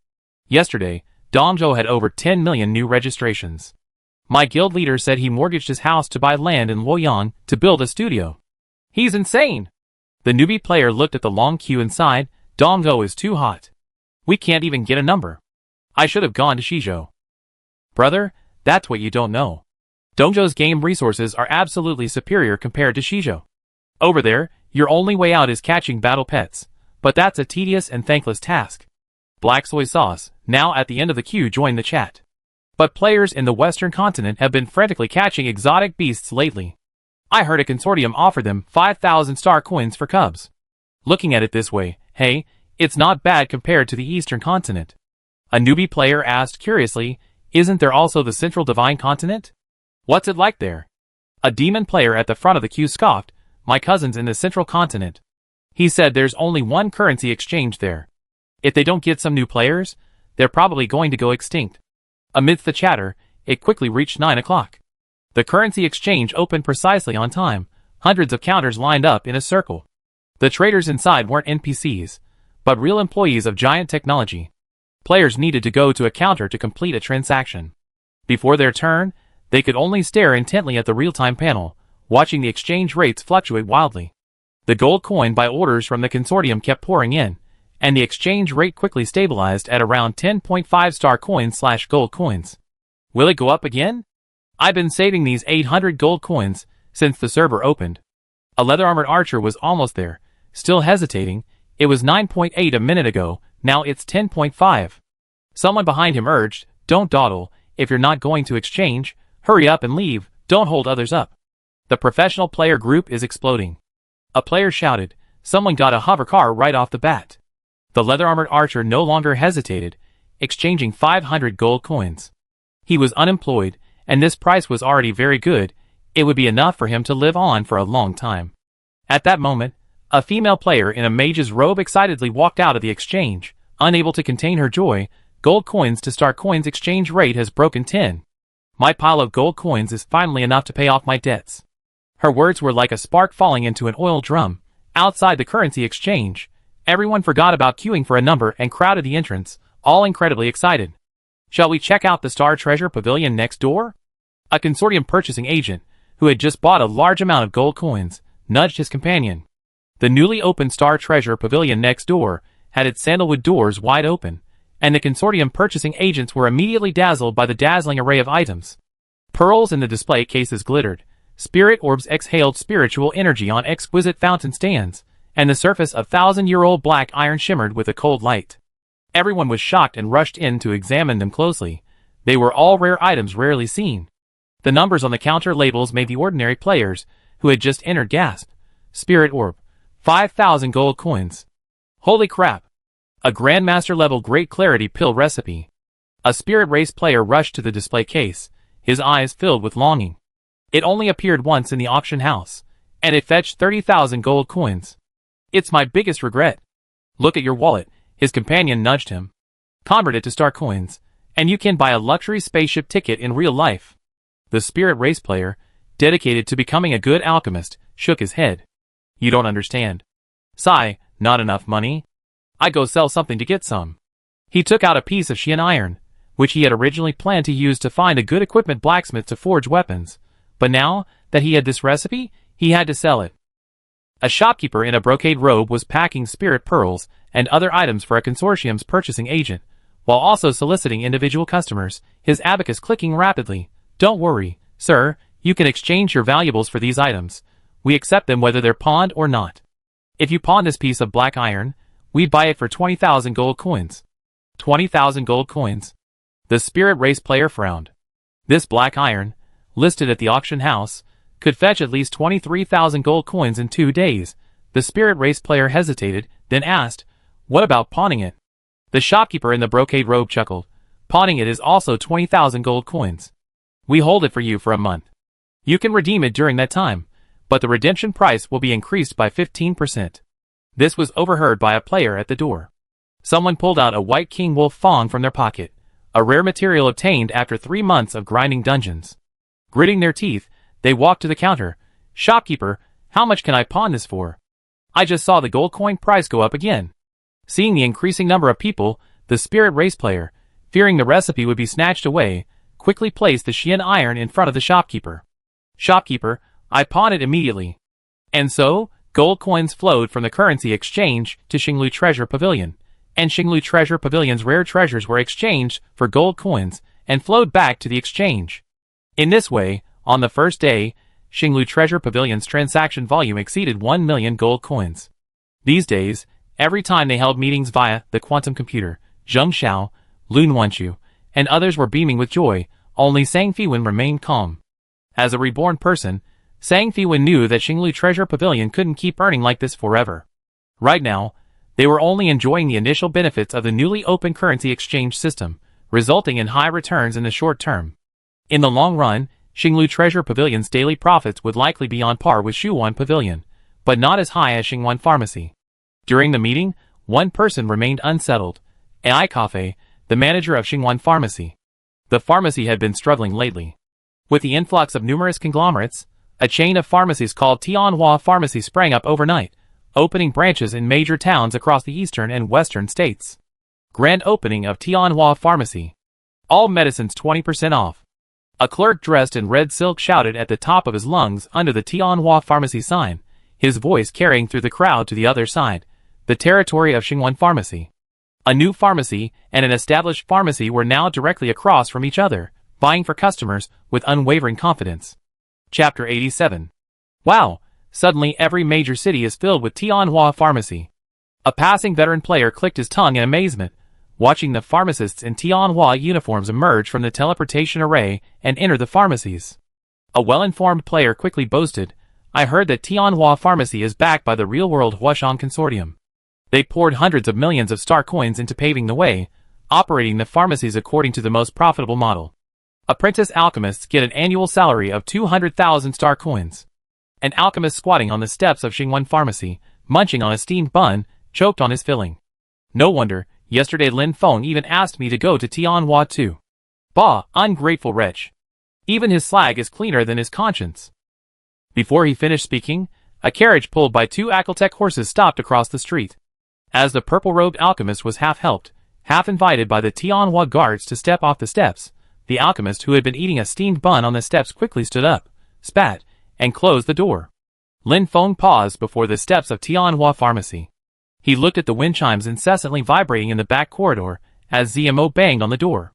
"Yesterday, Dongzhou had over 10 million new registrations. My guild leader said he mortgaged his house to buy land in Luoyang to build a studio. He's insane." The newbie player looked at the long queue and sighed, "Dongzhou is too hot. We can't even get a number. I should have gone to Shizhou." "Brother, that's what you don't know. Dongzhou's game resources are absolutely superior compared to Shizhou. Over there, your only way out is catching battle pets, but that's a tedious and thankless task." Black Soy Sauce, now at the end of the queue, joined the chat. "But players in the Western continent have been frantically catching exotic beasts lately. I heard a consortium offer them 5,000 star coins for cubs. Looking at it this way, hey, it's not bad compared to the Eastern continent." A newbie player asked curiously, "Isn't there also the Central Divine Continent? What's it like there?" A demon player at the front of the queue scoffed, "My cousin's in the Central Continent. He said there's only one currency exchange there. If they don't get some new players, they're probably going to go extinct." Amidst the chatter, it quickly reached 9 o'clock. The currency exchange opened precisely on time. Hundreds of counters lined up in a circle. The traders inside weren't NPCs, but real employees of Giant Technology. Players needed to go to a counter to complete a transaction. Before their turn, they could only stare intently at the real-time panel, watching the exchange rates fluctuate wildly. The gold coin by orders from the consortium kept pouring in, and the exchange rate quickly stabilized at around 10.5 star coins/gold coins. Will it go up again? I've been saving these 800 gold coins since the server opened. A leather-armored archer was almost there, still hesitating. It was 9.8 a minute ago, now it's 10.5. Someone behind him urged, "Don't dawdle. If you're not going to exchange, hurry up and leave. Don't hold others up. The professional player group is exploding." A player shouted, "Someone got a hover car right off the bat." The leather-armored archer no longer hesitated, exchanging 500 gold coins. He was unemployed, and this price was already very good. It would be enough for him to live on for a long time. At that moment, a female player in a mage's robe excitedly walked out of the exchange, unable to contain her joy. "Gold coins to star coins exchange rate has broken 10. My pile of gold coins is finally enough to pay off my debts. Her words were like a spark falling into an oil drum. Outside the currency exchange, everyone forgot about queuing for a number and crowded the entrance, all incredibly excited. Shall we check out the Star Treasure Pavilion next door? A consortium purchasing agent, who had just bought a large amount of gold coins, nudged his companion. The newly opened Star Treasure Pavilion next door had its sandalwood doors wide open, and the consortium purchasing agents were immediately dazzled by the dazzling array of items. Pearls in the display cases glittered, spirit orbs exhaled spiritual energy on exquisite fountain stands, and the surface of thousand-year-old black iron shimmered with a cold light. Everyone was shocked and rushed in to examine them closely. They were all rare items rarely seen. The numbers on the counter labels made the ordinary players, who had just entered, gasp. Spirit orb. 5,000 gold coins. Holy crap. A Grandmaster-level Great Clarity pill recipe. A Spirit Race player rushed to the display case, his eyes filled with longing. It only appeared once in the auction house, and it fetched 30,000 gold coins. It's my biggest regret. Look at your wallet, his companion nudged him. Convert it to star coins, and you can buy a luxury spaceship ticket in real life. The Spirit Race player, dedicated to becoming a good alchemist, shook his head. You don't understand. Sigh, not enough money? I go sell something to get some. He took out a piece of Xian iron, which he had originally planned to use to find a good equipment blacksmith to forge weapons, but now that he had this recipe, he had to sell it. A shopkeeper in a brocade robe was packing spirit pearls and other items for a consortium's purchasing agent, while also soliciting individual customers, his abacus clicking rapidly. Don't worry, sir, you can exchange your valuables for these items. We accept them whether they're pawned or not. If you pawn this piece of black iron, we'd buy it for 20,000 gold coins. 20,000 gold coins. The Spirit Race player frowned. This black iron, listed at the auction house, could fetch at least 23,000 gold coins in 2 days. The Spirit Race player hesitated, then asked, what about pawning it? The shopkeeper in the brocade robe chuckled. Pawning it is also 20,000 gold coins. We hold it for you for a month. You can redeem it during that time, but the redemption price will be increased by 15%. This was overheard by a player at the door. Someone pulled out a white king wolf fang from their pocket, a rare material obtained after 3 months of grinding dungeons. Gritting their teeth, they walked to the counter. Shopkeeper, how much can I pawn this for? I just saw the gold coin price go up again. Seeing the increasing number of people, the Spirit Race player, fearing the recipe would be snatched away, quickly placed the Xian iron in front of the shopkeeper. Shopkeeper, I pawn it immediately. And so, gold coins flowed from the currency exchange to Xinglu Treasure Pavilion, and Xinglu Treasure Pavilion's rare treasures were exchanged for gold coins and flowed back to the exchange. In this way, on the first day, Xinglu Treasure Pavilion's transaction volume exceeded 1 million gold coins. These days, every time they held meetings via the quantum computer, Zheng Xiao, Lun Wanchu, and others were beaming with joy, only Sang Fiwen remained calm. As a reborn person, Sang Fiwen knew that Xinglu Treasure Pavilion couldn't keep earning like this forever. Right now, they were only enjoying the initial benefits of the newly open currency exchange system, resulting in high returns in the short term. In the long run, Xinglu Treasure Pavilion's daily profits would likely be on par with Shuwan Pavilion, but not as high as Xingwan Pharmacy. During the meeting, one person remained unsettled, Ai Cafe, the manager of Xingwan Pharmacy. The pharmacy had been struggling lately. With the influx of numerous conglomerates, a chain of pharmacies called Tianhua Pharmacy sprang up overnight, opening branches in major towns across the eastern and western states. Grand opening of Tianhua Pharmacy. All medicines 20% off. A clerk dressed in red silk shouted at the top of his lungs under the Tianhua Pharmacy sign, his voice carrying through the crowd to the other side, the territory of Xingwan Pharmacy. A new pharmacy and an established pharmacy were now directly across from each other, vying for customers with unwavering confidence. Chapter 87. Wow! Suddenly every major city is filled with Tianhua Pharmacy. A passing veteran player clicked his tongue in amazement, watching the pharmacists in Tianhua uniforms emerge from the teleportation array and enter the pharmacies. A well-informed player quickly boasted, I heard that Tianhua Pharmacy is backed by the real-world Huashan Consortium. They poured hundreds of millions of star coins into paving the way, operating the pharmacies according to the most profitable model. Apprentice alchemists get an annual salary of 200,000 star coins. An alchemist squatting on the steps of Xingwan Pharmacy, munching on a steamed bun, choked on his filling. No wonder, yesterday Lin Feng even asked me to go to Tianhua too. Bah, ungrateful wretch. Even his slag is cleaner than his conscience. Before he finished speaking, a carriage pulled by 2 Akaltech horses stopped across the street. As the purple-robed alchemist was half helped, half invited by the Tianhua guards to step off the steps, the alchemist who had been eating a steamed bun on the steps quickly stood up, spat, and closed the door. Lin Feng paused before the steps of Tianhua Pharmacy. He looked at the wind chimes incessantly vibrating in the back corridor as ZMO banged on the door.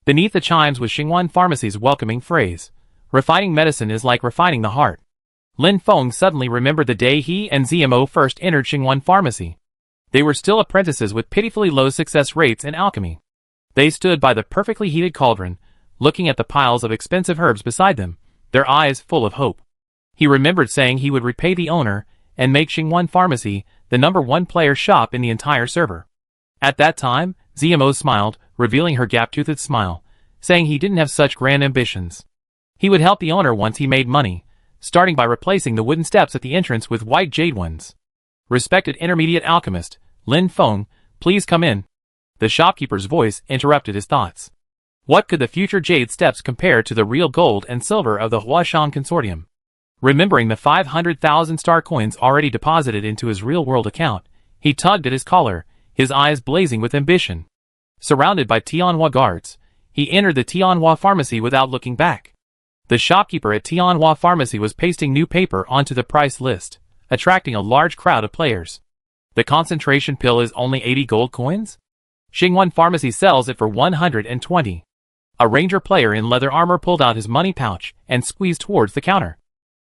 Beneath the chimes was Xingwan Pharmacy's welcoming phrase, "Refining medicine is like refining the heart." Lin Feng suddenly remembered the day he and ZMO first entered Xingwan Pharmacy. They were still apprentices with pitifully low success rates in alchemy. They stood by the perfectly heated cauldron, looking at the piles of expensive herbs beside them, their eyes full of hope. He remembered saying he would repay the owner and make Xingwan Pharmacy the #1 player shop in the entire server. At that time, ZMO smiled, revealing her gap-toothed smile, saying he didn't have such grand ambitions. He would help the owner once he made money, starting by replacing the wooden steps at the entrance with white jade ones. "Respected intermediate alchemist, Lin Feng, please come in." The shopkeeper's voice interrupted his thoughts. What could the future jade steps compare to the real gold and silver of the Huashan Consortium? Remembering the 500,000 star coins already deposited into his real-world account, he tugged at his collar, his eyes blazing with ambition. Surrounded by Tianhua guards, he entered the Tianhua Pharmacy without looking back. The shopkeeper at Tianhua Pharmacy was pasting new paper onto the price list, attracting a large crowd of players. The concentration pill is only 80 gold coins? Xingwan Pharmacy sells it for 120. A ranger player in leather armor pulled out his money pouch and squeezed towards the counter.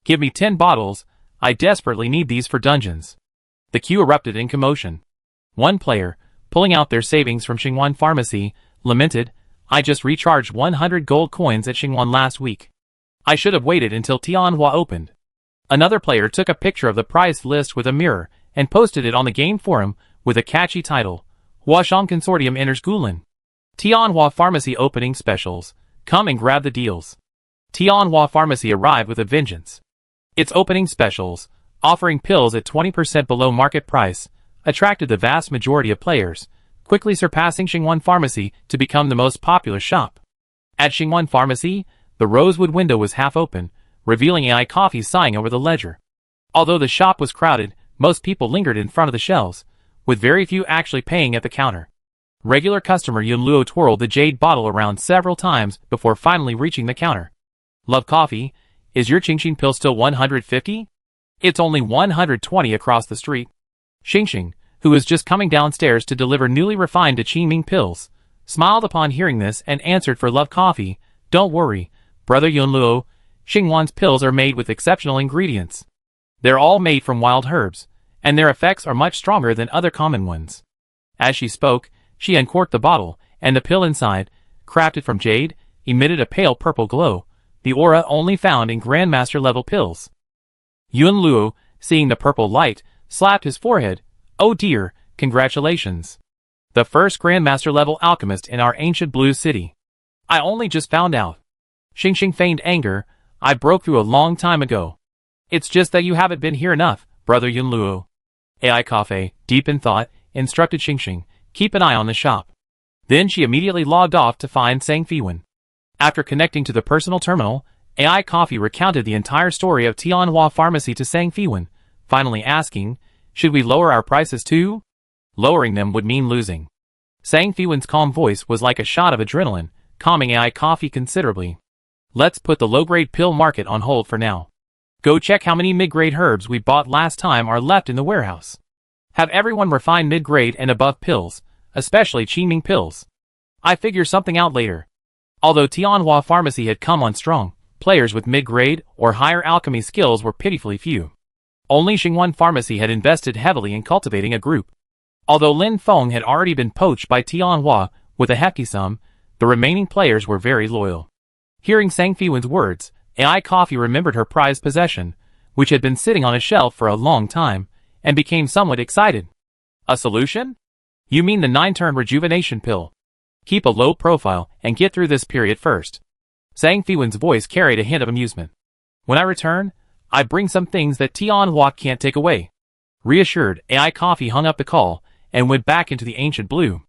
"Give me 10 bottles, I desperately need these for dungeons." The queue erupted in commotion. One player, pulling out their savings from Xingwan Pharmacy, lamented, "I just recharged 100 gold coins at Xingwan last week. I should have waited until Tianhua opened." Another player took a picture of the price list with a mirror and posted it on the game forum with a catchy title, "Huashan Consortium enters Guilin. Tianhua Pharmacy opening specials. Come and grab the deals." Tianhua Pharmacy arrived with a vengeance. Its opening specials, offering pills at 20% below market price, attracted the vast majority of players, quickly surpassing Xingwan Pharmacy to become the most popular shop. At Xingwan Pharmacy, the rosewood window was half open, revealing AI Coffee sighing over the ledger. Although the shop was crowded, most people lingered in front of the shelves, with very few actually paying at the counter. Regular customer Yun Luo twirled the jade bottle around several times before finally reaching the counter. "Love coffee? Is your Qingxing pill still 150? It's only 120 across the street." Xingxing, who was just coming downstairs to deliver newly refined Qingming pills, smiled upon hearing this and answered for Love Coffee, "Don't worry, brother Yun Luo, Xingwan's pills are made with exceptional ingredients. They're all made from wild herbs, and their effects are much stronger than other common ones." As she spoke, she uncorked the bottle, and the pill inside, crafted from jade, emitted a pale purple glow, the aura only found in Grandmaster-level pills. Yun Luo, seeing the purple light, slapped his forehead. "Oh dear, congratulations. The first Grandmaster-level alchemist in our ancient blue city. I only just found out." Xingxing feigned anger. "I broke through a long time ago. It's just that you haven't been here enough, brother Yun Luo." AI Cafe, deep in thought, instructed Xingxing, "Keep an eye on the shop." Then she immediately logged off to find Sang Fiwen. After connecting to the personal terminal, AI Coffee recounted the entire story of Tianhua Pharmacy to Sang Fiwen, finally asking, "Should we lower our prices too?" Lowering them would mean losing. Sang Fiwen's calm voice was like a shot of adrenaline, calming AI Coffee considerably. "Let's put the low-grade pill market on hold for now. Go check how many mid-grade herbs we bought last time are left in the warehouse. Have everyone refine mid-grade and above pills, especially Qingming pills. I figure something out later." Although Tianhua Pharmacy had come on strong, players with mid-grade or higher alchemy skills were pitifully few. Only Xingwan Pharmacy had invested heavily in cultivating a group. Although Lin Feng had already been poached by Tianhua with a hefty sum, the remaining players were very loyal. Hearing Sang Fiwen's words, AI Coffee remembered her prized possession, which had been sitting on a shelf for a long time, and became somewhat excited. "A solution? You mean the 9-turn rejuvenation pill? Keep a low profile and get through this period first." Sang Fiwen's voice carried a hint of amusement. "When I return, I bring some things that Tianhua can't take away." Reassured, AI Coffee hung up the call and went back into the ancient blue.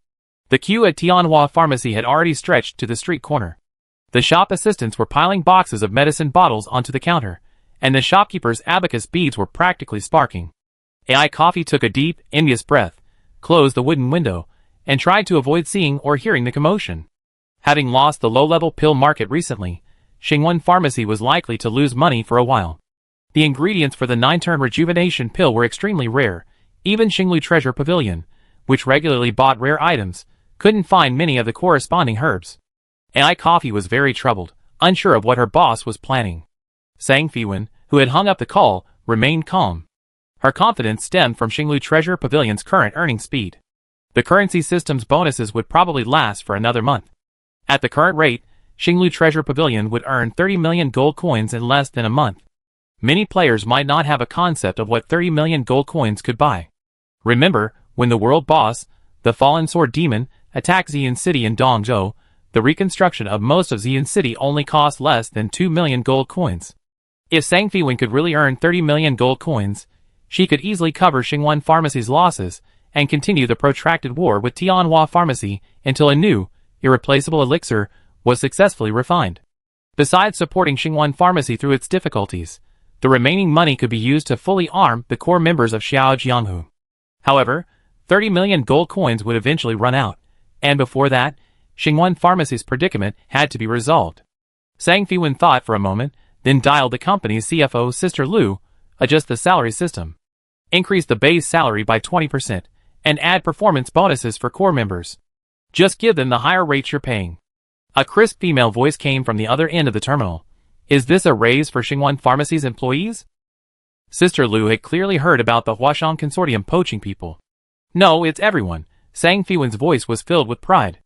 The queue at Tianhua Pharmacy had already stretched to the street corner. The shop assistants were piling boxes of medicine bottles onto the counter, and the shopkeeper's abacus beads were practically sparking. AI Coffee took a deep, envious breath, closed the wooden window, and tried to avoid seeing or hearing the commotion. Having lost the low-level pill market recently, Xingyuan Pharmacy was likely to lose money for a while. The ingredients for the 9-turn rejuvenation pill were extremely rare. Even Xinglu Treasure Pavilion, which regularly bought rare items, couldn't find many of the corresponding herbs. AI Coffee was very troubled, unsure of what her boss was planning. Sang Fiwen, who had hung up the call, remained calm. Her confidence stemmed from Xinglu Treasure Pavilion's current earning speed. The currency system's bonuses would probably last for another month. At the current rate, Xinglu Treasure Pavilion would earn 30 million gold coins in less than a month. Many players might not have a concept of what 30 million gold coins could buy. Remember, when the world boss, the Fallen Sword Demon, attacked Xian City in Dongzhou, the reconstruction of most of Xian City only cost less than 2 million gold coins. If Sang Fiwen could really earn 30 million gold coins, she could easily cover Xingyuan Pharmacy's losses and continue the protracted war with Tianhua Pharmacy until a new, irreplaceable elixir was successfully refined. Besides supporting Xingyuan Pharmacy through its difficulties, the remaining money could be used to fully arm the core members of Xiao Jianghu. However, 30 million gold coins would eventually run out, and before that, Xingyuan Pharmacy's predicament had to be resolved. Sang Fiwen thought for a moment, then dialed the company's CFO, Sister Lu, adjust the salary system, increase the base salary by 20%, and add performance bonuses for core members. Just give them the higher rates you're paying. A crisp female voice came from the other end of the terminal. Is this a raise for Xingyuan Pharmacy's employees? Sister Lu had clearly heard about the Huashang Consortium poaching people. No, it's everyone. Sang Fiwen's voice was filled with pride.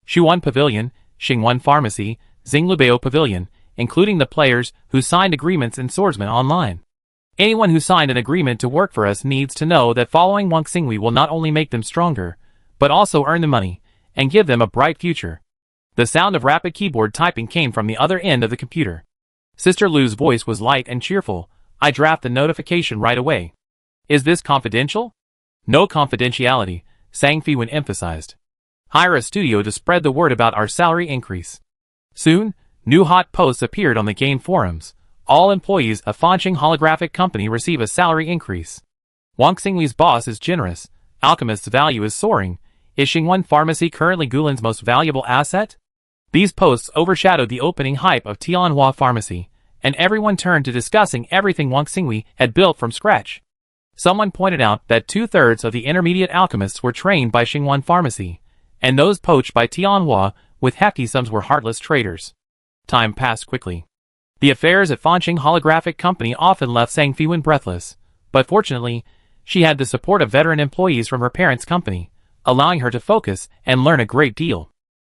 Xingyuan Pavilion, Xingyuan Pharmacy, Xinglubeo Pavilion, including the players who signed agreements in Swordsman Online. Anyone who signed an agreement to work for us needs to know that following Wang Xingwei will not only make them stronger, but also earn the money, and give them a bright future. The sound of rapid keyboard typing came from the other end of the computer. Sister Lu's voice was light and cheerful. I draft the notification right away. Is this confidential? No confidentiality, Sang Fiwen emphasized. Hire a studio to spread the word about our salary increase. Soon, new hot posts appeared on the game forums. All employees of Fanqing Holographic Company receive a salary increase. Wang Xingwei's boss is generous. Alchemist's value is soaring. Is Xingyuan Pharmacy currently Gulin's most valuable asset? These posts overshadowed the opening hype of Tianhua Pharmacy, and everyone turned to discussing everything Wang Xingwei had built from scratch. Someone pointed out that 2/3 of the intermediate alchemists were trained by Xingyuan Pharmacy, and those poached by Tianhua with hefty sums were heartless traitors. Time passed quickly. The affairs at Fanqing Holographic Company often left Sang Fiwen breathless, but fortunately, she had the support of veteran employees from her parents' company, allowing her to focus and learn a great deal.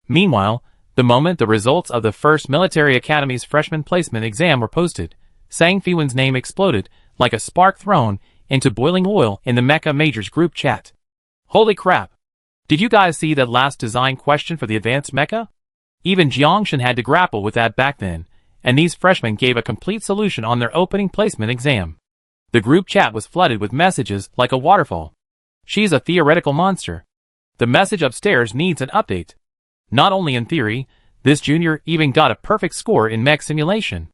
Meanwhile, the moment the results of the first Military Academy's freshman placement exam were posted, Sang Fiwen's name exploded like a spark thrown into boiling oil in the Mecha Majors group chat. Holy crap! Did you guys see that last design question for the advanced mecha? Even Jiangshan had to grapple with that back then, and these freshmen gave a complete solution on their opening placement exam. The group chat was flooded with messages like a waterfall. She's a theoretical monster. The message upstairs needs an update. Not only in theory, this junior even got a perfect score in mech simulation.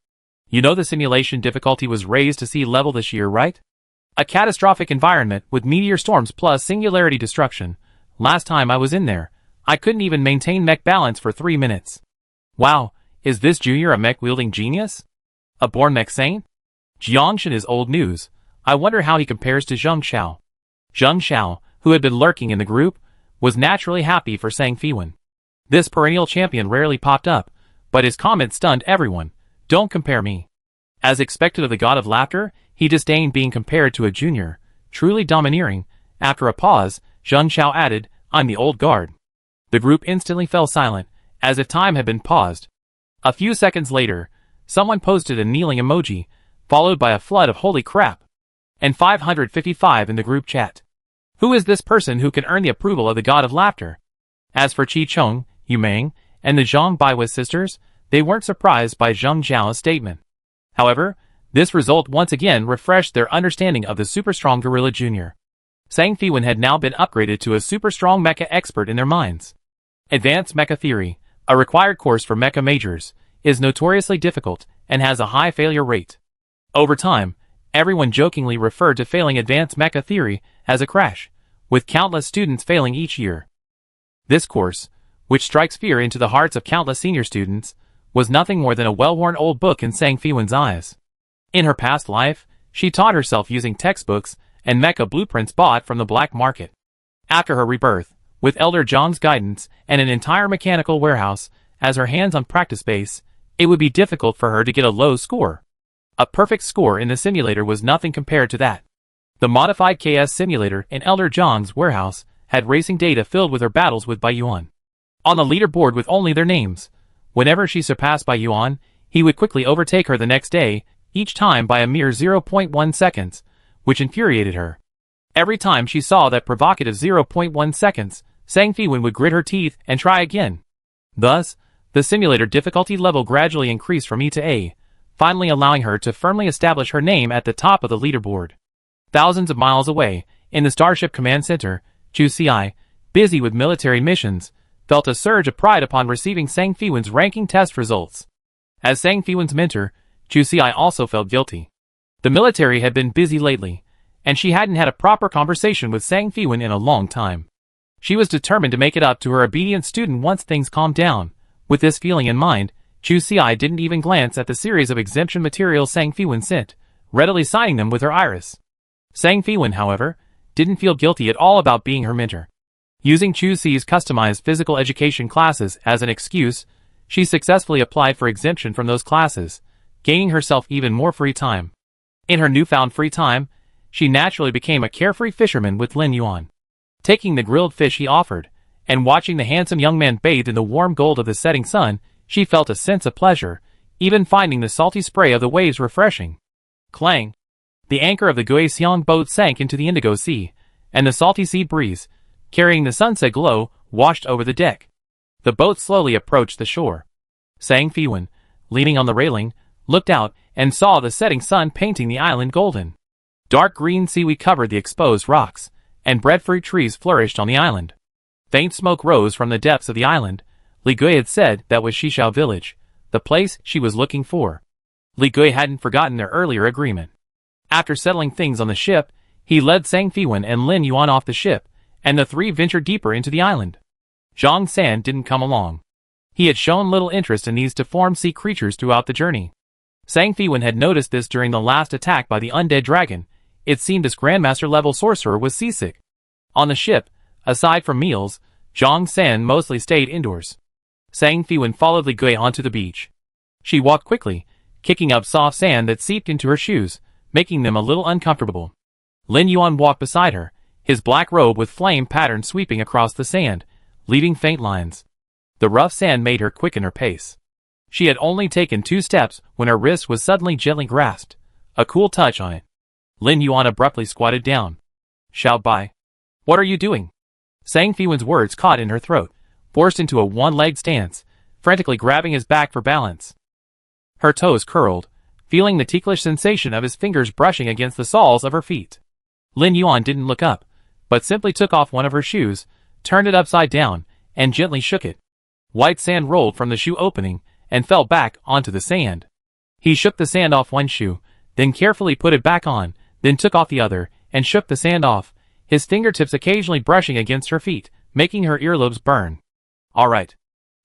You know the simulation difficulty was raised to sea level this year, right? A catastrophic environment with meteor storms plus singularity destruction. Last time I was in there, I couldn't even maintain mech balance for 3 minutes. Wow, is this junior a mech-wielding genius? A born mech saint? Jiangshan is old news. I wonder how he compares to Zheng Xiao. Zheng Xiao, who had been lurking in the group, was naturally happy for Sang Fiwen. This perennial champion rarely popped up, but his comment stunned everyone. Don't compare me. As expected of the god of laughter, he disdained being compared to a junior, truly domineering. After a pause, Zheng Xiao added, I'm the old guard. The group instantly fell silent, as if time had been paused. A few seconds later, someone posted a kneeling emoji, followed by a flood of holy crap. And 555 in the group chat. Who is this person who can earn the approval of the god of laughter? As for Qi Cheng, Yu Meng, and the Zhang Baiwa sisters, they weren't surprised by Zheng Zhao's statement. However, this result once again refreshed their understanding of the super strong gorilla junior. Sang Fiwen had now been upgraded to a super strong mecha expert in their minds. Advanced Mecha Theory, a required course for mecha majors, is notoriously difficult and has a high failure rate. Over time, everyone jokingly referred to failing advanced mecha theory as a crash, with countless students failing each year. This course, which strikes fear into the hearts of countless senior students, was nothing more than a well-worn old book in Sang Fiwen's eyes. In her past life, she taught herself using textbooks and mecha blueprints bought from the black market. After her rebirth, with Elder Zhang's guidance and an entire mechanical warehouse as her hands-on practice base, it would be difficult for her to get a low score. A perfect score in the simulator was nothing compared to that. The modified KS simulator in Elder Zhang's warehouse had racing data filled with her battles with Bai Yuan. On the leaderboard with only their names, whenever she surpassed Bai Yuan, he would quickly overtake her the next day, each time by a mere 0.1 seconds, which infuriated her. Every time she saw that provocative 0.1 seconds, Sang Fiwen would grit her teeth and try again. Thus, the simulator difficulty level gradually increased from E to A, finally allowing her to firmly establish her name at the top of the leaderboard. Thousands of miles away, in the Starship Command Center, Chu Ci, busy with military missions, felt a surge of pride upon receiving Sang Fiwen's ranking test results. As Sang Fiwen's mentor, Chu Ci also felt guilty. The military had been busy lately, and she hadn't had a proper conversation with Sang Fiwen in a long time. She was determined to make it up to her obedient student once things calmed down. With this feeling in mind, Chu Ci didn't even glance at the series of exemption materials Sang Fiwen sent, readily signing them with her iris. Sang Fiwen, however, didn't feel guilty at all about being her mentor. Using Chu Ci's customized physical education classes as an excuse, she successfully applied for exemption from those classes, gaining herself even more free time. In her newfound free time, she naturally became a carefree fisherman with Lin Yuan. Taking the grilled fish he offered, and watching the handsome young man bathed in the warm gold of the setting sun, she felt a sense of pleasure, even finding the salty spray of the waves refreshing. Clang! The anchor of the Guixiang boat sank into the indigo sea, and the salty sea breeze, carrying the sunset glow, washed over the deck. The boat slowly approached the shore. Sang Fiwen, leaning on the railing, looked out and saw the setting sun painting the island golden. Dark green seaweed covered the exposed rocks, and breadfruit trees flourished on the island. Faint smoke rose from the depths of the island. Li Gui had said that was Shishao village, the place she was looking for. Li Gui hadn't forgotten their earlier agreement. After settling things on the ship, he led Sang Fiwen and Lin Yuan off the ship, and the three ventured deeper into the island. Zhang San didn't come along. He had shown little interest in these deformed sea creatures throughout the journey. Sang Fiwen had noticed this during the last attack by the undead dragon. It seemed this Grandmaster-level sorcerer was seasick. On the ship, aside from meals, Zhang San mostly stayed indoors. Sang Fiwen followed Li Gui onto the beach. She walked quickly, kicking up soft sand that seeped into her shoes, making them a little uncomfortable. Lin Yuan walked beside her, his black robe with flame pattern sweeping across the sand, leaving faint lines. The rough sand made her quicken her pace. She had only taken 2 steps when her wrist was suddenly gently grasped, a cool touch on it. Lin Yuan abruptly squatted down. Xiao Bai. What are you doing? Sang Fiwen's words caught in her throat, forced into a one-legged stance, frantically grabbing his back for balance. Her toes curled, feeling the ticklish sensation of his fingers brushing against the soles of her feet. Lin Yuan didn't look up, but simply took off one of her shoes, turned it upside down, and gently shook it. White sand rolled from the shoe opening and fell back onto the sand. He shook the sand off one shoe, then carefully put it back on, then took off the other, and shook the sand off, his fingertips occasionally brushing against her feet, making her earlobes burn. All right.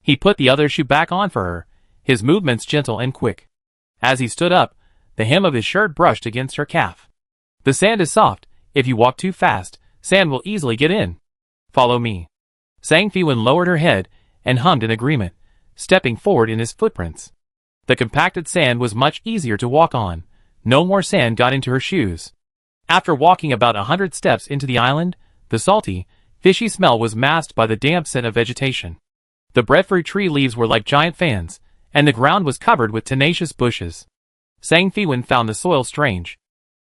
He put the other shoe back on for her, his movements gentle and quick. As he stood up, the hem of his shirt brushed against her calf. The sand is soft. If you walk too fast, sand will easily get in. Follow me. Sang Fiwen lowered her head and hummed in agreement, stepping forward in his footprints. The compacted sand was much easier to walk on. No more sand got into her shoes. After walking about 100 steps into the island, the salty, fishy smell was masked by the damp scent of vegetation. The breadfruit tree leaves were like giant fans, and the ground was covered with tenacious bushes. Sang Fiwen found the soil strange.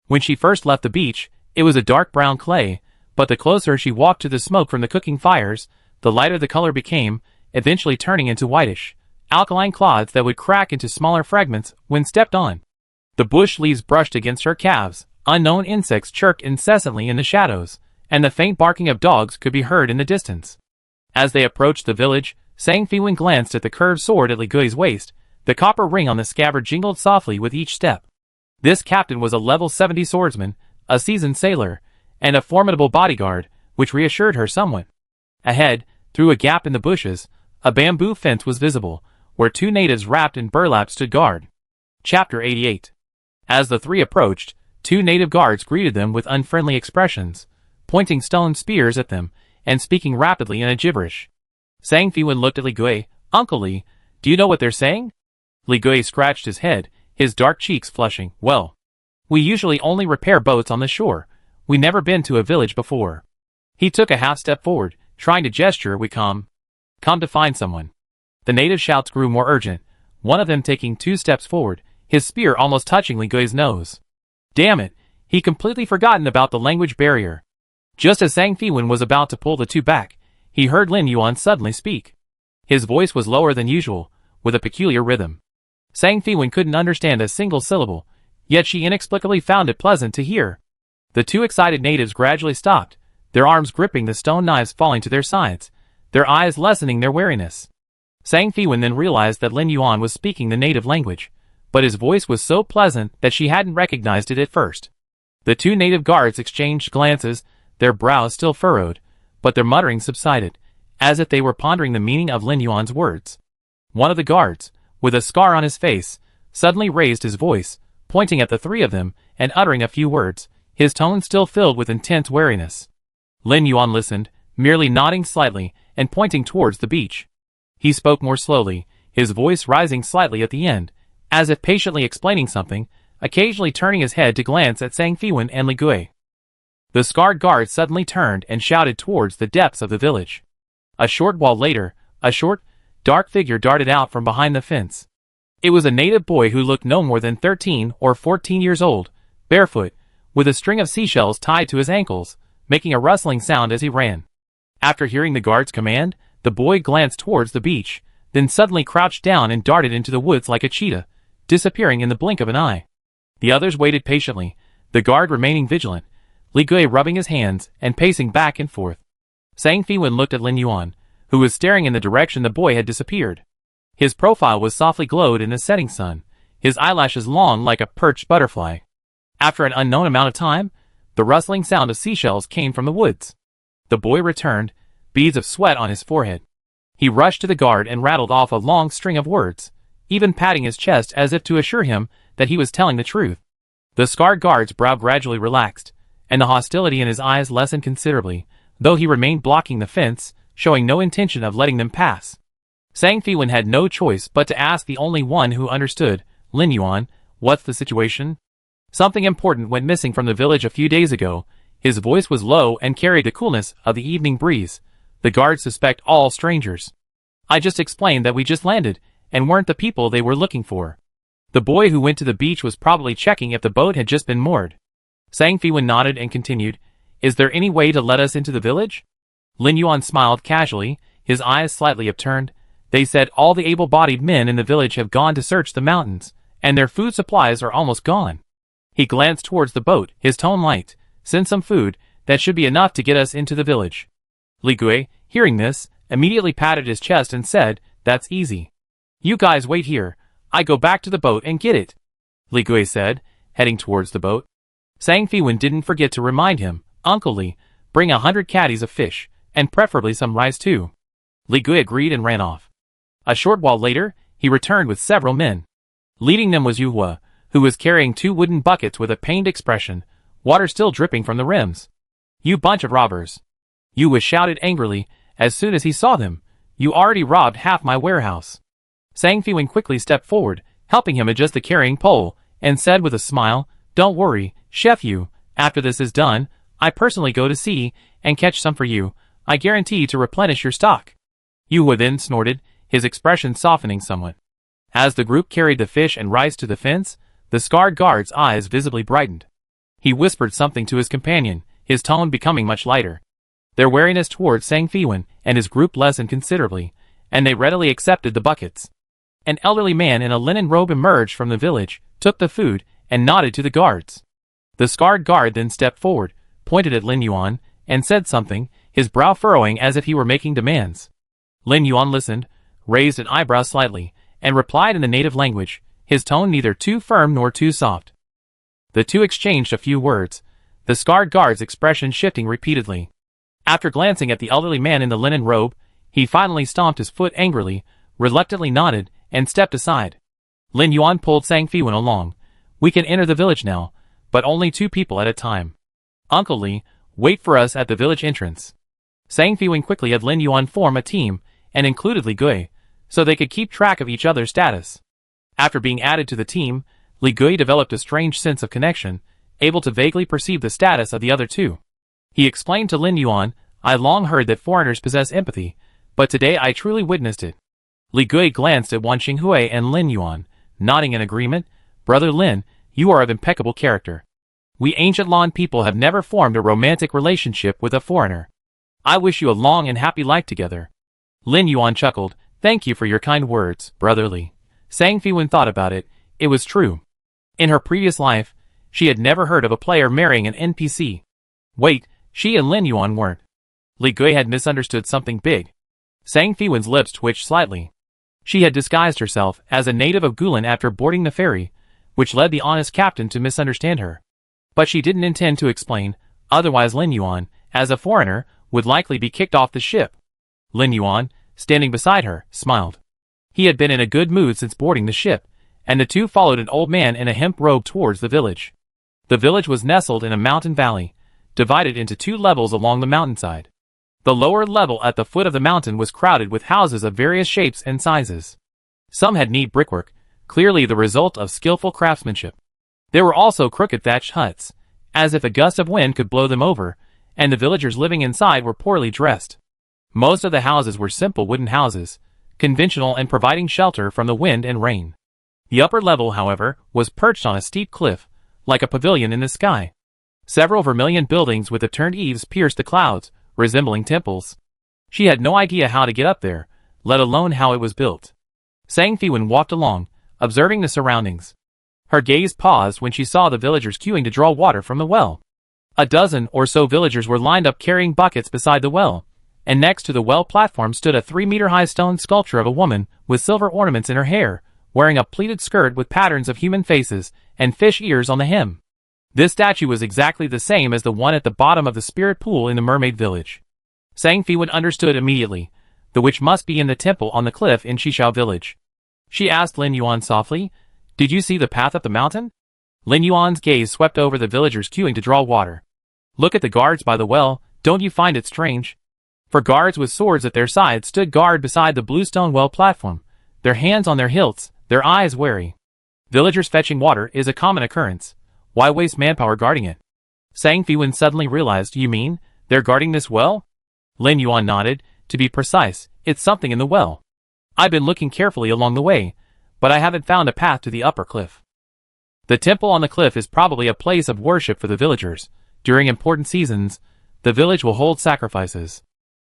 When she first left the beach, it was a dark brown clay, but the closer she walked to the smoke from the cooking fires, the lighter the color became, eventually turning into whitish, alkaline clods that would crack into smaller fragments when stepped on. The bush leaves brushed against her calves, unknown insects chirped incessantly in the shadows, and the faint barking of dogs could be heard in the distance. As they approached the village, Sang Fiwen glanced at the curved sword at Li Gui's waist, The copper ring on the scabbard jingled softly with each step. This captain was a level 70 swordsman, a seasoned sailor, and a formidable bodyguard, which reassured her somewhat. Ahead, through a gap in the bushes, a bamboo fence was visible, where two natives wrapped in burlap stood guard. Chapter 88. As the three approached, two native guards greeted them with unfriendly expressions, pointing stone spears at them, and speaking rapidly in a gibberish. Sang Fiwen looked at Li Gui. "Uncle Li, do you know what they're saying?" Li Gui scratched his head, his dark cheeks flushing. "Well, we usually only repair boats on the shore. We never been to a village before." He took a half step forward, trying to gesture. "We come to find someone." The native shouts grew more urgent, one of them taking 2 steps forward, his spear almost touching Li Gui's nose. Damn it, he'd completely forgotten about the language barrier. Just as Sang Fiwen was about to pull the two back, he heard Lin Yuan suddenly speak. His voice was lower than usual, with a peculiar rhythm. Sang Fiwen couldn't understand a single syllable, yet she inexplicably found it pleasant to hear. The two excited natives gradually stopped, their arms gripping the stone knives falling to their sides, their eyes lessening their wariness. Sang Fiwen then realized that Lin Yuan was speaking the native language, but his voice was so pleasant that she hadn't recognized it at first. The two native guards exchanged glances, their brows still furrowed, but their muttering subsided, as if they were pondering the meaning of Lin Yuan's words. One of the guards, with a scar on his face, suddenly raised his voice, pointing at the three of them, and uttering a few words, his tone still filled with intense wariness. Lin Yuan listened, merely nodding slightly, and pointing towards the beach. He spoke more slowly, his voice rising slightly at the end, as if patiently explaining something, occasionally turning his head to glance at Sang Fiwen and Li Gui. The scarred guard suddenly turned and shouted towards the depths of the village. A short while later, a short, dark figure darted out from behind the fence. It was a native boy who looked no more than 13 or 14 years old, barefoot, with a string of seashells tied to his ankles, making a rustling sound as he ran. After hearing the guard's command, the boy glanced towards the beach, then suddenly crouched down and darted into the woods like a cheetah, disappearing in the blink of an eye. The others waited patiently, the guard remaining vigilant, Li Gui rubbing his hands and pacing back and forth. Sang Fiwen looked at Lin Yuan, who was staring in the direction the boy had disappeared. His profile was softly glowed in the setting sun, his eyelashes long like a perched butterfly. After an unknown amount of time, the rustling sound of seashells came from the woods. The boy returned, beads of sweat on his forehead. He rushed to the guard and rattled off a long string of words, even patting his chest as if to assure him that he was telling the truth. The scarred guard's brow gradually relaxed, and the hostility in his eyes lessened considerably, though he remained blocking the fence, showing no intention of letting them pass. Sang Fiwen had no choice but to ask the only one who understood, "Lin Yuan, what's the situation?" "Something important went missing from the village a few days ago." His voice was low and carried the coolness of the evening breeze. "The guards suspect all strangers." "I just explained that we just landed, and weren't the people they were looking for." The boy who went to the beach was probably checking if the boat had just been moored. Sang Fiwen nodded and continued, "Is there any way to let us into the village?" Lin Yuan smiled casually, his eyes slightly upturned. "They said all the able-bodied men in the village have gone to search the mountains, and their food supplies are almost gone." He glanced towards the boat, his tone light. "Send some food, that should be enough to get us into the village." Li Gui, hearing this, immediately patted his chest and said, "That's easy. You guys wait here, I go back to the boat and get it," Li Gui said, heading towards the boat. Sang Fiwen didn't forget to remind him, "Uncle Li, bring 100 caddies of fish, and preferably some rice too." Li Gui agreed and ran off. A short while later, he returned with several men. Leading them was Yu Hua, who was carrying 2 wooden buckets with a pained expression, water still dripping from the rims. "You bunch of robbers!" Yu Hua shouted angrily, as soon as he saw them. "You already robbed half my warehouse." Sang Fiwen quickly stepped forward, helping him adjust the carrying pole, and said with a smile, "Don't worry, Chef Yu, after this is done, I personally go to sea, and catch some for you. I guarantee to replenish your stock." Yu Hua then snorted, his expression softening somewhat. As the group carried the fish and rice to the fence, the scarred guard's eyes visibly brightened. He whispered something to his companion, his tone becoming much lighter. Their wariness towards Sang Fiwen and his group lessened considerably, and they readily accepted the buckets. An elderly man in a linen robe emerged from the village, took the food, and nodded to the guards. The scarred guard then stepped forward, pointed at Lin Yuan, and said something, his brow furrowing as if he were making demands. Lin Yuan listened, raised an eyebrow slightly, and replied in the native language, his tone neither too firm nor too soft. The two exchanged a few words, the scarred guard's expression shifting repeatedly. After glancing at the elderly man in the linen robe, he finally stomped his foot angrily, reluctantly nodded, and stepped aside. Lin Yuan pulled Sang Fiwen along. We can enter the village now, but only 2 people at a time. Uncle Li, wait for us at the village entrance. Sang Fiwen quickly had Lin Yuan form a team, and included Li Gui, so they could keep track of each other's status. After being added to the team, Li Gui developed a strange sense of connection, able to vaguely perceive the status of the other 2. He explained to Lin Yuan, I long heard that foreigners possess empathy, but today I truly witnessed it. Li Gui glanced at Wan Qinghui and Lin Yuan, nodding in agreement. Brother Lin, you are of impeccable character. We ancient Lan people have never formed a romantic relationship with a foreigner. I wish you a long and happy life together. Lin Yuan chuckled, thank you for your kind words, Brother Li. Sang Fiwen thought about it, it was true. In her previous life, she had never heard of a player marrying an NPC. Wait, she and Lin Yuan weren't. Li Gui had misunderstood something big. Sang Fiwen's lips twitched slightly. She had disguised herself as a native of Gulen after boarding the ferry, which led the honest captain to misunderstand her. But she didn't intend to explain, otherwise Lin Yuan, as a foreigner, would likely be kicked off the ship. Lin Yuan, standing beside her, smiled. He had been in a good mood since boarding the ship, and the two followed an old man in a hemp robe towards the village. The village was nestled in a mountain valley, divided into 2 levels along the mountainside. The lower level at the foot of the mountain was crowded with houses of various shapes and sizes. Some had neat brickwork, clearly the result of skillful craftsmanship. There were also crooked thatched huts, as if a gust of wind could blow them over, and the villagers living inside were poorly dressed. Most of the houses were simple wooden houses, conventional and providing shelter from the wind and rain. The upper level, however, was perched on a steep cliff, like a pavilion in the sky. Several vermilion buildings with upturned eaves pierced the clouds, resembling temples. She had no idea how to get up there, let alone how it was built. Sang Fiwen walked along, observing the surroundings. Her gaze paused when she saw the villagers queuing to draw water from the well. A dozen or so villagers were lined up carrying buckets beside the well, and next to the well platform stood a 3-meter-high stone sculpture of a woman with silver ornaments in her hair, wearing a pleated skirt with patterns of human faces and fish ears on the hem. This statue was exactly the same as the one at the bottom of the spirit pool in the mermaid village. Sang Fiwen understood immediately. The witch must be in the temple on the cliff in Shishao village. She asked Lin Yuan softly, did you see the path up the mountain? Lin Yuan's gaze swept over the villagers queuing to draw water. Look at the guards by the well, don't you find it strange? For guards with swords at their sides stood guard beside the bluestone well platform, their hands on their hilts, their eyes wary. Villagers fetching water is a common occurrence. Why waste manpower guarding it? Sang Fiwen suddenly realized, you mean, they're guarding this well? Lin Yuan nodded, to be precise, it's something in the well. I've been looking carefully along the way, but I haven't found a path to the upper cliff. The temple on the cliff is probably a place of worship for the villagers. During important seasons, the village will hold sacrifices.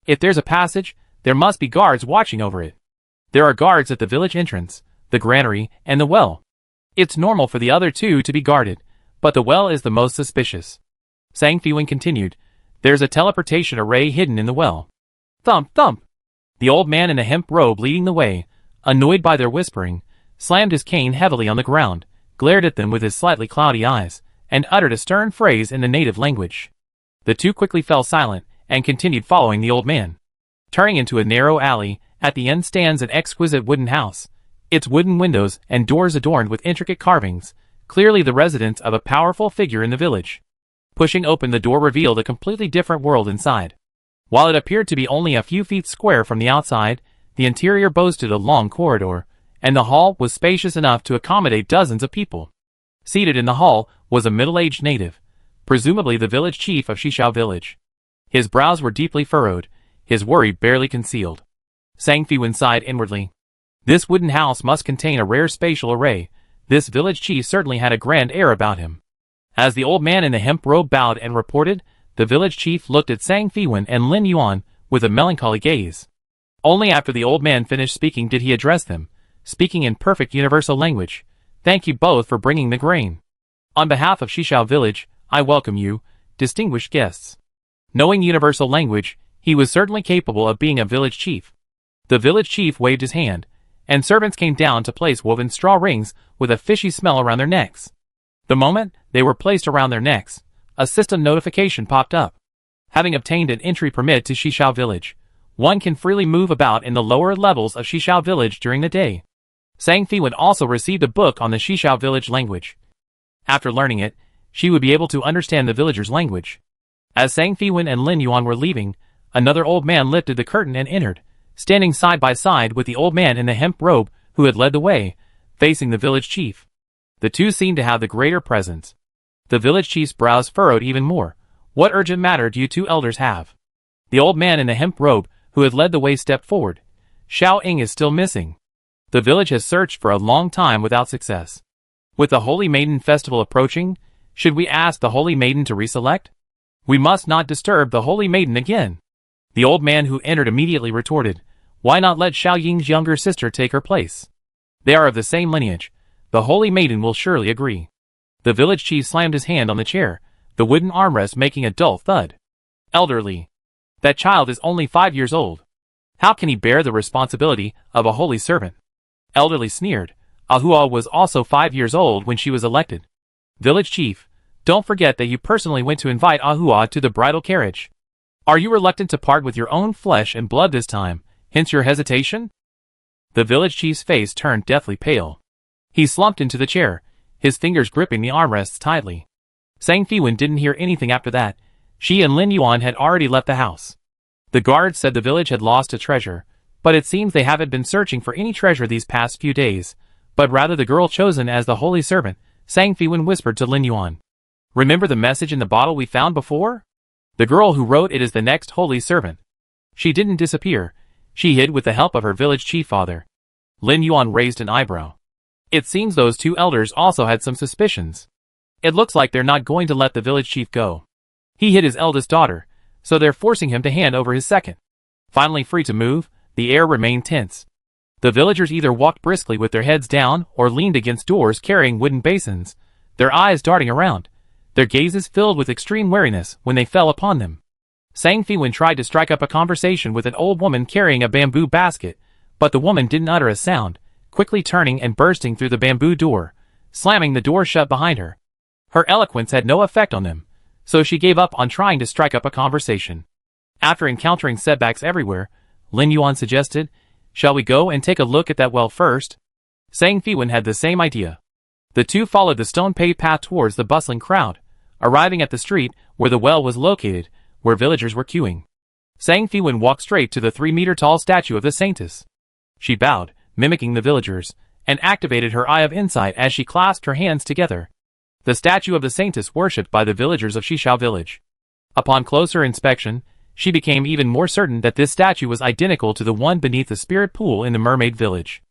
If there's a passage, there must be guards watching over it. There are guards at the village entrance, the granary, and the well. It's normal for the other 2 to be guarded, but the well is the most suspicious. Sang Fiwen continued, there's a teleportation array hidden in the well. Thump, thump. The old man in a hemp robe leading the way, annoyed by their whispering, slammed his cane heavily on the ground, glared at them with his slightly cloudy eyes, and uttered a stern phrase in the native language. The 2 quickly fell silent, and continued following the old man. Turning into a narrow alley, at the end stands an exquisite wooden house, its wooden windows and doors adorned with intricate carvings, clearly the residence of a powerful figure in the village. Pushing open the door revealed a completely different world inside. While it appeared to be only a few feet square from the outside, the interior boasted a long corridor, and the hall was spacious enough to accommodate dozens of people. Seated in the hall was a middle-aged native, presumably the village chief of Shishao village. His brows were deeply furrowed, his worry barely concealed. Sang Fiwen sighed inwardly. This wooden house must contain a rare spatial array. This village chief certainly had a grand air about him. As the old man in the hemp robe bowed and reported, the village chief looked at Sang Fiwen and Lin Yuan with a melancholy gaze. Only after the old man finished speaking did he address them, speaking in perfect universal language. Thank you both for bringing the grain. On behalf of Shishao village, I welcome you, distinguished guests. Knowing universal language, he was certainly capable of being a village chief. The village chief waved his hand, and servants came down to place woven straw rings with a fishy smell around their necks. The moment they were placed around their necks, a system notification popped up. Having obtained an entry permit to Shishao Village, one can freely move about in the lower levels of Shishao Village during the day. Sang Fiwen also received a book on the Shishao Village language. After learning it, she would be able to understand the villagers' language. As Sang Fiwen and Lin Yuan were leaving, another old man lifted the curtain and entered, standing side by side with the old man in the hemp robe who had led the way, facing the village chief. The two seemed to have the greater presence. The village chief's brows furrowed even more. What urgent matter do you two elders have? The old man in the hemp robe who had led the way stepped forward. Xiao Ying is still missing. The village has searched for a long time without success. With the Holy Maiden Festival approaching, should we ask the Holy Maiden to reselect? We must not disturb the Holy Maiden again. The old man who entered immediately retorted, why not let Xiao Ying's younger sister take her place? They are of the same lineage. The Holy Maiden will surely agree. The village chief slammed his hand on the chair, the wooden armrest making a dull thud. Elderly. That child is only 5 years old. How can he bear the responsibility of a holy servant? Elderly sneered. Ahua was also 5 years old when she was elected. Village chief, don't forget that you personally went to invite Ahua to the bridal carriage. Are you reluctant to part with your own flesh and blood this time, hence your hesitation? The village chief's face turned deathly pale. He slumped into the chair, his fingers gripping the armrests tightly. Sang Fiwen didn't hear anything after that. She and Lin Yuan had already left the house. The guards said the village had lost a treasure, but it seems they haven't been searching for any treasure these past few days, but rather the girl chosen as the holy servant. Sang Fiwen whispered to Lin Yuan. Remember the message in the bottle we found before? The girl who wrote it is the next holy servant. She didn't disappear. She hid with the help of her village chief father. Lin Yuan raised an eyebrow. It seems those two elders also had some suspicions. It looks like they're not going to let the village chief go. He hid his eldest daughter, so they're forcing him to hand over his second. Finally free to move, the air remained tense. The villagers either walked briskly with their heads down or leaned against doors carrying wooden basins, their eyes darting around, their gazes filled with extreme wariness when they fell upon them. Sang Fiwen tried to strike up a conversation with an old woman carrying a bamboo basket, but the woman didn't utter a sound, quickly turning and bursting through the bamboo door, slamming the door shut behind her. Her eloquence had no effect on them, so she gave up on trying to strike up a conversation. After encountering setbacks everywhere, Lin Yuan suggested, shall we go and take a look at that well first? Sang Fiwen had the same idea. The two followed the stone-paved path towards the bustling crowd, arriving at the street where the well was located, where villagers were queuing. Sang Fiwen walked straight to the 3-meter-tall statue of the saintess. She bowed, mimicking the villagers, and activated her eye of insight as she clasped her hands together. The statue of the saintess worshipped by the villagers of Shishao Village. Upon closer inspection, she became even more certain that this statue was identical to the one beneath the spirit pool in the mermaid village.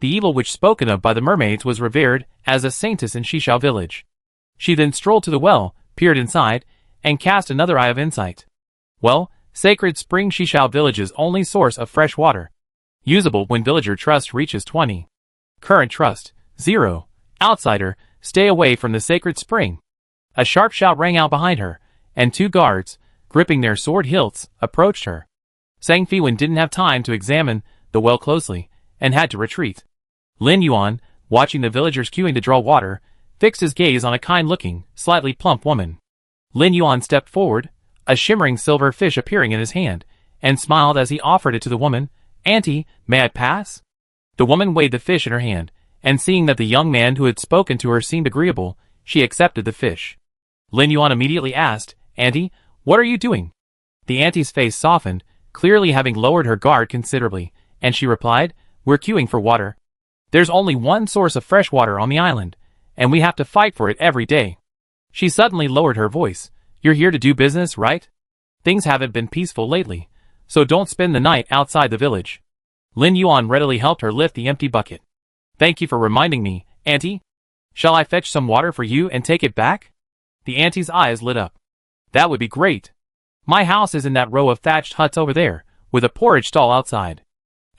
The evil witch spoken of by the mermaids was revered as a saintess in Shishao Village. She then strolled to the well, peered inside, and cast another eye of insight. Well, Sacred Spring Shishao Village's only source of fresh water. Usable when villager trust reaches 20. Current trust, 0. Outsider, stay away from the sacred spring. A sharp shout rang out behind her, and two guards, gripping their sword hilts, approached her. Sang Fiwen didn't have time to examine the well closely, and had to retreat. Lin Yuan, watching the villagers queuing to draw water, fixed his gaze on a kind-looking, slightly plump woman. Lin Yuan stepped forward, a shimmering silver fish appearing in his hand, and smiled as he offered it to the woman. Auntie, may I pass? The woman weighed the fish in her hand, and seeing that the young man who had spoken to her seemed agreeable, she accepted the fish. Lin Yuan immediately asked, Auntie, what are you doing? The auntie's face softened, clearly having lowered her guard considerably, and she replied, we're queuing for water. There's only one source of fresh water on the island, and we have to fight for it every day. She suddenly lowered her voice. You're here to do business, right? Things haven't been peaceful lately, so don't spend the night outside the village. Lin Yuan readily helped her lift the empty bucket. Thank you for reminding me, Auntie. Shall I fetch some water for you and take it back? The auntie's eyes lit up. That would be great. My house is in that row of thatched huts over there, with a porridge stall outside.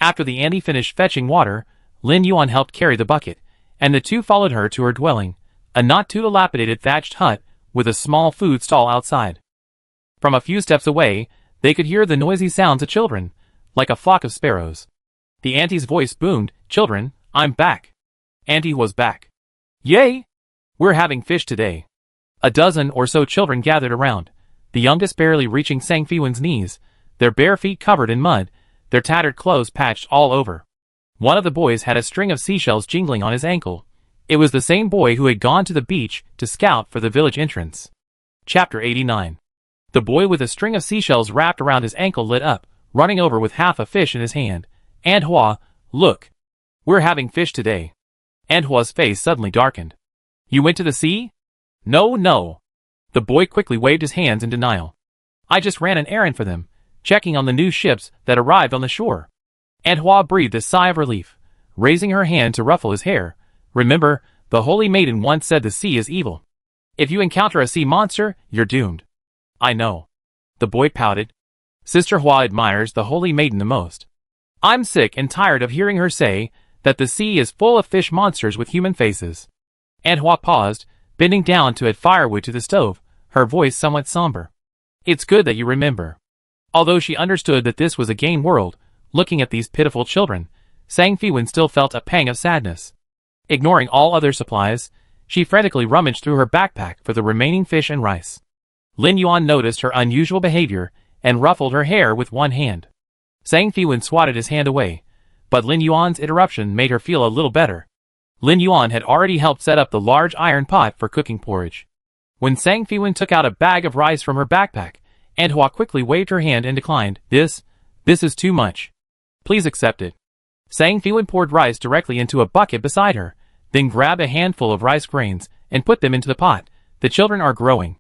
After the auntie finished fetching water, Lin Yuan helped carry the bucket, and the two followed her to her dwelling, a not too dilapidated thatched hut with a small food stall outside. From a few steps away, they could hear the noisy sounds of children, like a flock of sparrows. The auntie's voice boomed, "Children, I'm back." Auntie was back. "Yay! We're having fish today." A dozen or so children gathered around, the youngest barely reaching Sang Fiwen's knees, their bare feet covered in mud, their tattered clothes patched all over. One of the boys had a string of seashells jingling on his ankle. It was the same boy who had gone to the beach to scout for the village entrance. Chapter 89. The boy with a string of seashells wrapped around his ankle lit up, running over with half a fish in his hand. "Aunt Hua, look. We're having fish today." Aunt Hua's face suddenly darkened. "You went to the sea?" "No, no." The boy quickly waved his hands in denial. "I just ran an errand for them, checking on the new ships that arrived on the shore." Aunt Hua breathed a sigh of relief, raising her hand to ruffle his hair. "Remember, the Holy Maiden once said the sea is evil. If you encounter a sea monster, you're doomed." "I know." The boy pouted. Sister Hua admires the Holy Maiden the most. "I'm sick and tired of hearing her say that the sea is full of fish monsters with human faces." Aunt Hua paused, bending down to add firewood to the stove, her voice somewhat somber. "It's good that you remember." Although she understood that this was a game world, looking at these pitiful children, Sang Fiwen still felt a pang of sadness. Ignoring all other supplies, she frantically rummaged through her backpack for the remaining fish and rice. Lin Yuan noticed her unusual behavior and ruffled her hair with one hand. Sang Fiwen swatted his hand away, but Lin Yuan's interruption made her feel a little better. Lin Yuan had already helped set up the large iron pot for cooking porridge. When Sang Fiwen took out a bag of rice from her backpack, Aunt Hua quickly waved her hand and declined. This is too much. Please accept it." Sang Fiwen poured rice directly into a bucket beside her, then grabbed a handful of rice grains and put them into the pot. "The children are growing."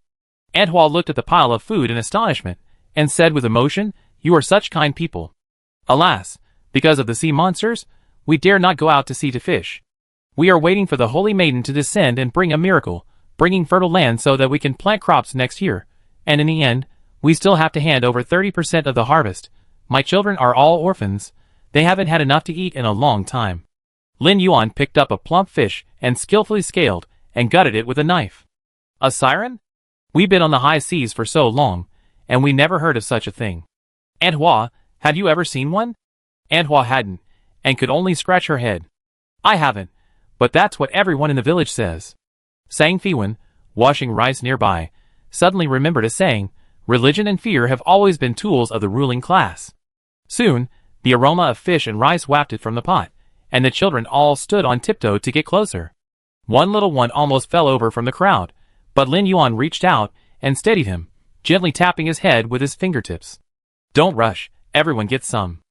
Aunt Hua looked at the pile of food in astonishment and said with emotion, "You are such kind people. Alas, because of the sea monsters, we dare not go out to sea to fish. We are waiting for the Holy Maiden to descend and bring a miracle, bringing fertile land so that we can plant crops next year, and in the end, we still have to hand over 30% of the harvest. My children are all orphans. They haven't had enough to eat in a long time." Lin Yuan picked up a plump fish and skillfully scaled and gutted it with a knife. "A siren? We've been on the high seas for so long, and we never heard of such a thing. Aunt Hua, have you ever seen one?" Aunt Hua hadn't, and could only scratch her head. "I haven't, but that's what everyone in the village says." Sang Fiwen, washing rice nearby, suddenly remembered a saying, "Religion and fear have always been tools of the ruling class." Soon, the aroma of fish and rice wafted from the pot, and the children all stood on tiptoe to get closer. One little one almost fell over from the crowd, but Lin Yuan reached out and steadied him, gently tapping his head with his fingertips. "Don't rush, everyone gets some."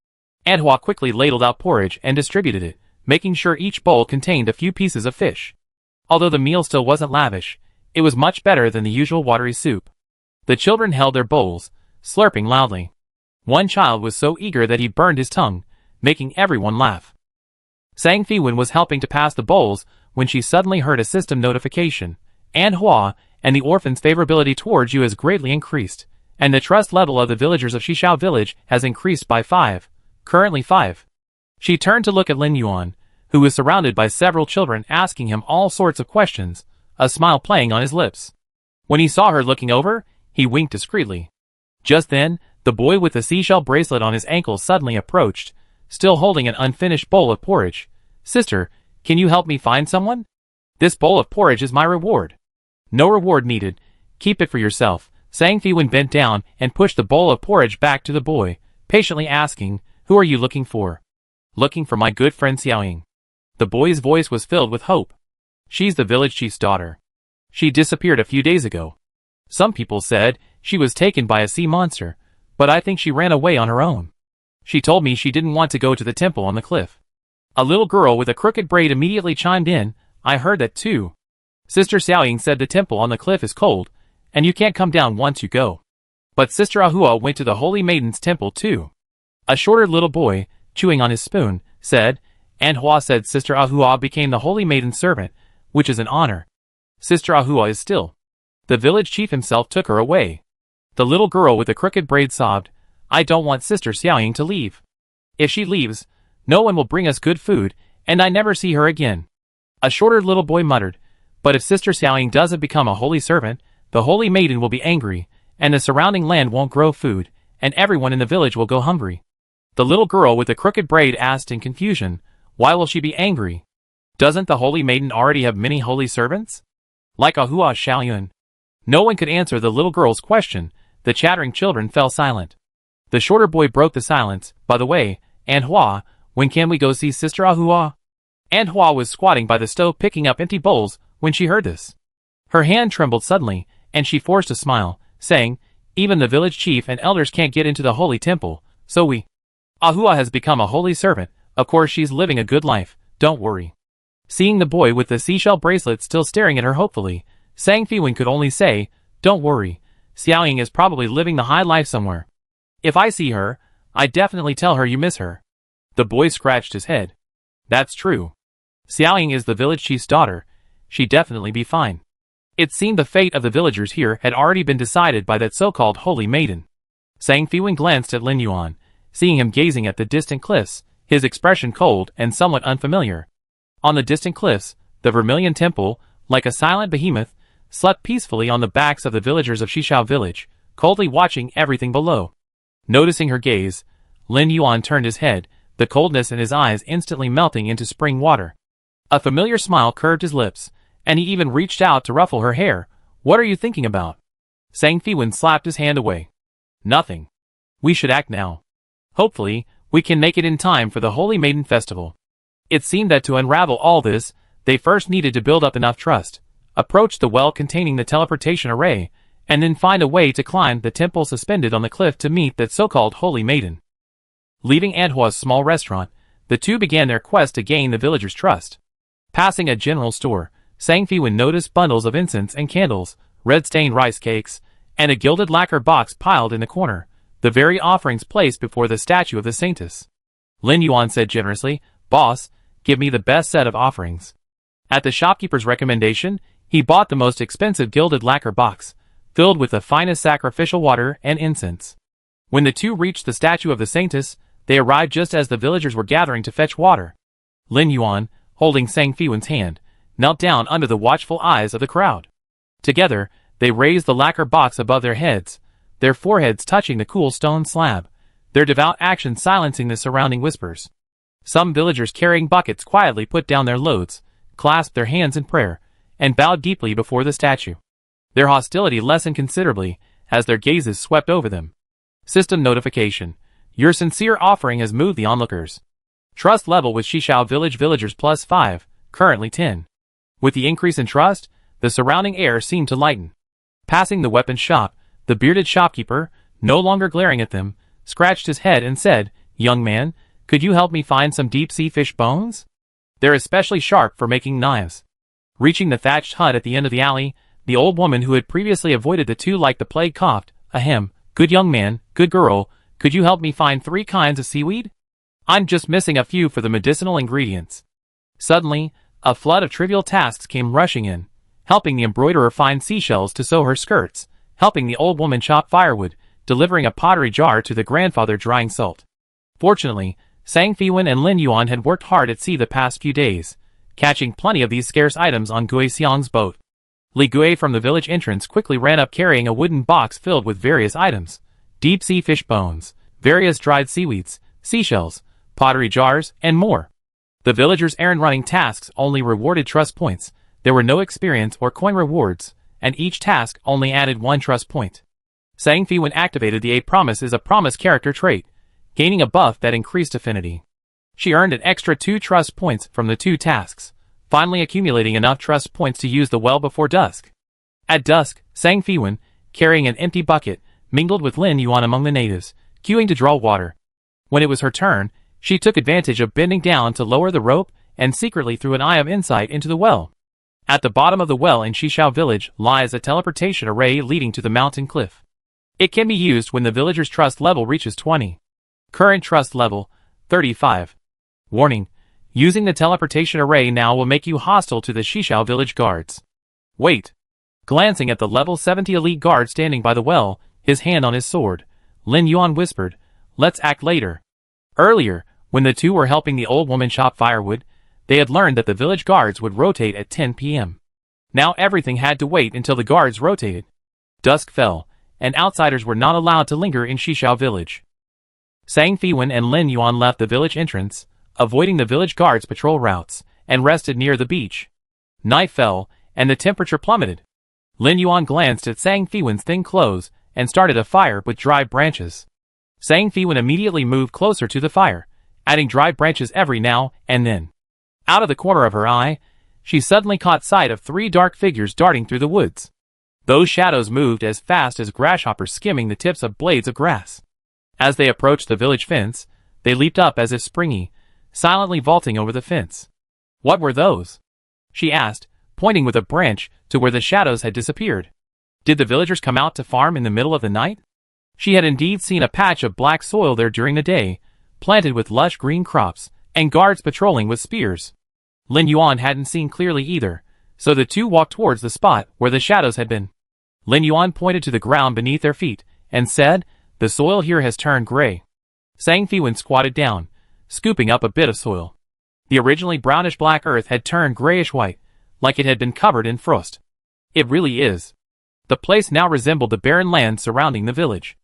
Aunt Hua quickly ladled out porridge and distributed it, making sure each bowl contained a few pieces of fish. Although the meal still wasn't lavish, it was much better than the usual watery soup. The children held their bowls, slurping loudly. One child was so eager that he burned his tongue, making everyone laugh. Sang Fiwen was helping to pass the bowls when she suddenly heard a system notification. "Aunt Hua, and the orphans' favorability towards you has greatly increased, and the trust level of the villagers of Shishao village has increased by 5. Currently 5. She turned to look at Lin Yuan, who was surrounded by several children asking him all sorts of questions, a smile playing on his lips. When he saw her looking over, he winked discreetly. Just then, the boy with the seashell bracelet on his ankle suddenly approached, still holding an unfinished bowl of porridge. "Sister, can you help me find someone? This bowl of porridge is my reward." "No reward needed. Keep it for yourself." Sang Fiwen bent down and pushed the bowl of porridge back to the boy, patiently asking, "Who are you looking for?" "Looking for my good friend Xiaoying." The boy's voice was filled with hope. "She's the village chief's daughter. She disappeared a few days ago. Some people said she was taken by a sea monster, but I think she ran away on her own. She told me she didn't want to go to the temple on the cliff." A little girl with a crooked braid immediately chimed in, "I heard that too. Sister Xiaoying said the temple on the cliff is cold, and you can't come down once you go. But Sister Ahua went to the Holy Maiden's temple too." A shorter little boy, chewing on his spoon, said, "Aunt Hua said Sister Ahua became the Holy Maiden's servant, which is an honor. Sister Ahua is still. The village chief himself took her away." The little girl with the crooked braid sobbed, "I don't want Sister Xiaoying to leave. If she leaves, no one will bring us good food, and I never see her again." A shorter little boy muttered, "But if Sister Xiaoying doesn't become a holy servant, the Holy Maiden will be angry, and the surrounding land won't grow food, and everyone in the village will go hungry." The little girl with the crooked braid asked in confusion. Why will she be angry? Doesn't the holy maiden already have many holy servants? Like Ahua Xiaoyun. No one could answer the little girl's question. The chattering children fell silent. The shorter boy broke the silence. By the way, Aunt Hua, when can we go see Sister Ahua? Aunt Hua was squatting by the stove picking up empty bowls when she heard this. Her hand trembled suddenly, and she forced a smile, saying, even the village chief and elders can't get into the holy temple, so Ahua has become a holy servant. Of course she's living a good life, don't worry. Seeing the boy with the seashell bracelet still staring at her hopefully, Sang Fiwen could only say, don't worry, Xiaoying is probably living the high life somewhere. If I see her, I definitely tell her you miss her. The boy scratched his head. That's true. Xiaoying is the village chief's daughter. She'd definitely be fine. It seemed the fate of the villagers here had already been decided by that so-called holy maiden. Sang Fiwen glanced at Lin Yuan, seeing him gazing at the distant cliffs, his expression cold and somewhat unfamiliar. On the distant cliffs, the Vermilion Temple, like a silent behemoth, slept peacefully on the backs of the villagers of Shishao village, coldly watching everything below. Noticing her gaze, Lin Yuan turned his head, the coldness in his eyes instantly melting into spring water. A familiar smile curved his lips, and he even reached out to ruffle her hair. What are you thinking about? Sang Fiwen slapped his hand away. Nothing. We should act now. Hopefully, we can make it in time for the Holy Maiden Festival. It seemed that to unravel all this, they first needed to build up enough trust, approach the well containing the teleportation array, and then find a way to climb the temple suspended on the cliff to meet that so-called Holy Maiden. Leaving Anhua's small restaurant, the two began their quest to gain the villagers' trust. Passing a general store, Sang Fiwen noticed bundles of incense and candles, red-stained rice cakes, and a gilded lacquer box piled in the corner, the very offerings placed before the statue of the saintess. Lin Yuan said generously, Boss, give me the best set of offerings. At the shopkeeper's recommendation, he bought the most expensive gilded lacquer box, filled with the finest sacrificial water and incense. When the two reached the statue of the saintess, they arrived just as the villagers were gathering to fetch water. Lin Yuan, holding Sang Fiwen's hand, knelt down under the watchful eyes of the crowd. Together, they raised the lacquer box above their heads, their foreheads touching the cool stone slab, their devout action silencing the surrounding whispers. Some villagers carrying buckets quietly put down their loads, clasped their hands in prayer, and bowed deeply before the statue. Their hostility lessened considerably as their gazes swept over them. System notification. Your sincere offering has moved the onlookers. Trust level with Shishao village villagers +5, currently 10. With the increase in trust, the surrounding air seemed to lighten. Passing the weapons shop, the bearded shopkeeper, no longer glaring at them, scratched his head and said, Young man, could you help me find some deep-sea fish bones? They're especially sharp for making knives. Reaching the thatched hut at the end of the alley, the old woman who had previously avoided the two like the plague coughed, Ahem, good young man, good girl, could you help me find 3 kinds of seaweed? I'm just missing a few for the medicinal ingredients. Suddenly, a flood of trivial tasks came rushing in, helping the embroiderer find seashells to sew her skirts, helping the old woman chop firewood, delivering a pottery jar to the grandfather drying salt. Fortunately, Sang Fiwen and Lin Yuan had worked hard at sea the past few days, catching plenty of these scarce items on Gui Xiang's boat. Li Gui from the village entrance quickly ran up carrying a wooden box filled with various items, deep-sea fish bones, various dried seaweeds, seashells, pottery jars, and more. The villagers' errand-running tasks only rewarded trust points. There were no experience or coin rewards, and each task only added 1 trust point. Sang Fiwen activated the A Promise is a promise character trait, gaining a buff that increased affinity. She earned an extra 2 trust points from the 2 tasks, finally accumulating enough trust points to use the well before dusk. At dusk, Sang Fiwen, carrying an empty bucket, mingled with Lin Yuan among the natives, queuing to draw water. When it was her turn, she took advantage of bending down to lower the rope and secretly threw an eye of insight into the well. At the bottom of the well in Shishao village lies a teleportation array leading to the mountain cliff. It can be used when the villager's trust level reaches 20. Current trust level, 35. Warning. Using the teleportation array now will make you hostile to the Shishao village guards. Wait. Glancing at the level 70 elite guard standing by the well, his hand on his sword, Lin Yuan whispered, Let's act later. Earlier, when the two were helping the old woman chop firewood, they had learned that the village guards would rotate at 10 p.m. Now everything had to wait until the guards rotated. Dusk fell, and outsiders were not allowed to linger in Shishao village. Sang Fiwen and Lin Yuan left the village entrance, avoiding the village guards' patrol routes, and rested near the beach. Night fell, and the temperature plummeted. Lin Yuan glanced at Sang Fiwen's thin clothes and started a fire with dry branches. Sang Fiwen immediately moved closer to the fire, adding dry branches every now and then. Out of the corner of her eye, she suddenly caught sight of 3 dark figures darting through the woods. Those shadows moved as fast as grasshoppers skimming the tips of blades of grass. As they approached the village fence, they leaped up as if springy, silently vaulting over the fence. What were those? She asked, pointing with a branch to where the shadows had disappeared. Did the villagers come out to farm in the middle of the night? She had indeed seen a patch of black soil there during the day, planted with lush green crops, and guards patrolling with spears. Lin Yuan hadn't seen clearly either, so the two walked towards the spot where the shadows had been. Lin Yuan pointed to the ground beneath their feet, and said, "The soil here has turned gray." Sang Fiwen squatted down, scooping up a bit of soil. The originally brownish-black earth had turned grayish-white, like it had been covered in frost. It really is. The place now resembled the barren land surrounding the village.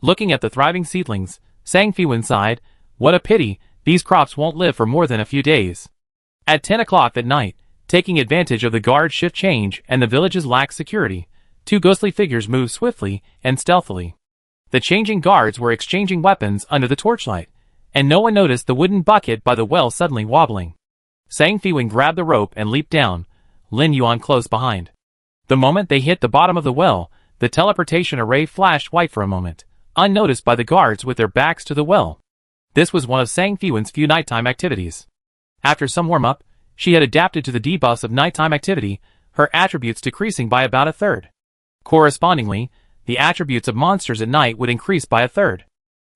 Looking at the thriving seedlings, Sang Fiwen sighed, "What a pity, these crops won't live for more than a few days." At 10 o'clock that night, taking advantage of the guard shift change and the village's lax security, 2 ghostly figures moved swiftly and stealthily. The changing guards were exchanging weapons under the torchlight, and no one noticed the wooden bucket by the well suddenly wobbling. Sang Fiwen grabbed the rope and leaped down, Lin Yuan close behind. The moment they hit the bottom of the well, the teleportation array flashed white for a moment, unnoticed by the guards with their backs to the well. This was one of Sang Fiwen's few nighttime activities. After some warm-up, she had adapted to the debuffs of nighttime activity, her attributes decreasing by about a third. Correspondingly, the attributes of monsters at night would increase by a third.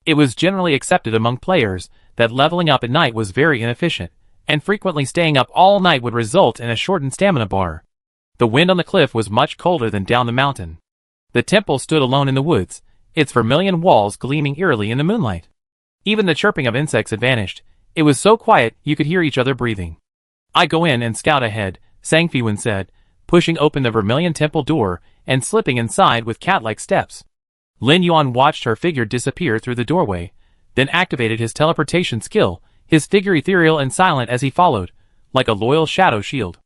It was generally accepted among players that leveling up at night was very inefficient, and frequently staying up all night would result in a shortened stamina bar. The wind on the cliff was much colder than down the mountain. The temple stood alone in the woods, its vermilion walls gleaming eerily in the moonlight. Even the chirping of insects had vanished. It was so quiet you could hear each other breathing. "I go in and scout ahead," Sang Fiwen said, pushing open the vermilion temple door and slipping inside with cat-like steps. Lin Yuan watched her figure disappear through the doorway, then activated his teleportation skill, his figure ethereal and silent as he followed, like a loyal shadow shield.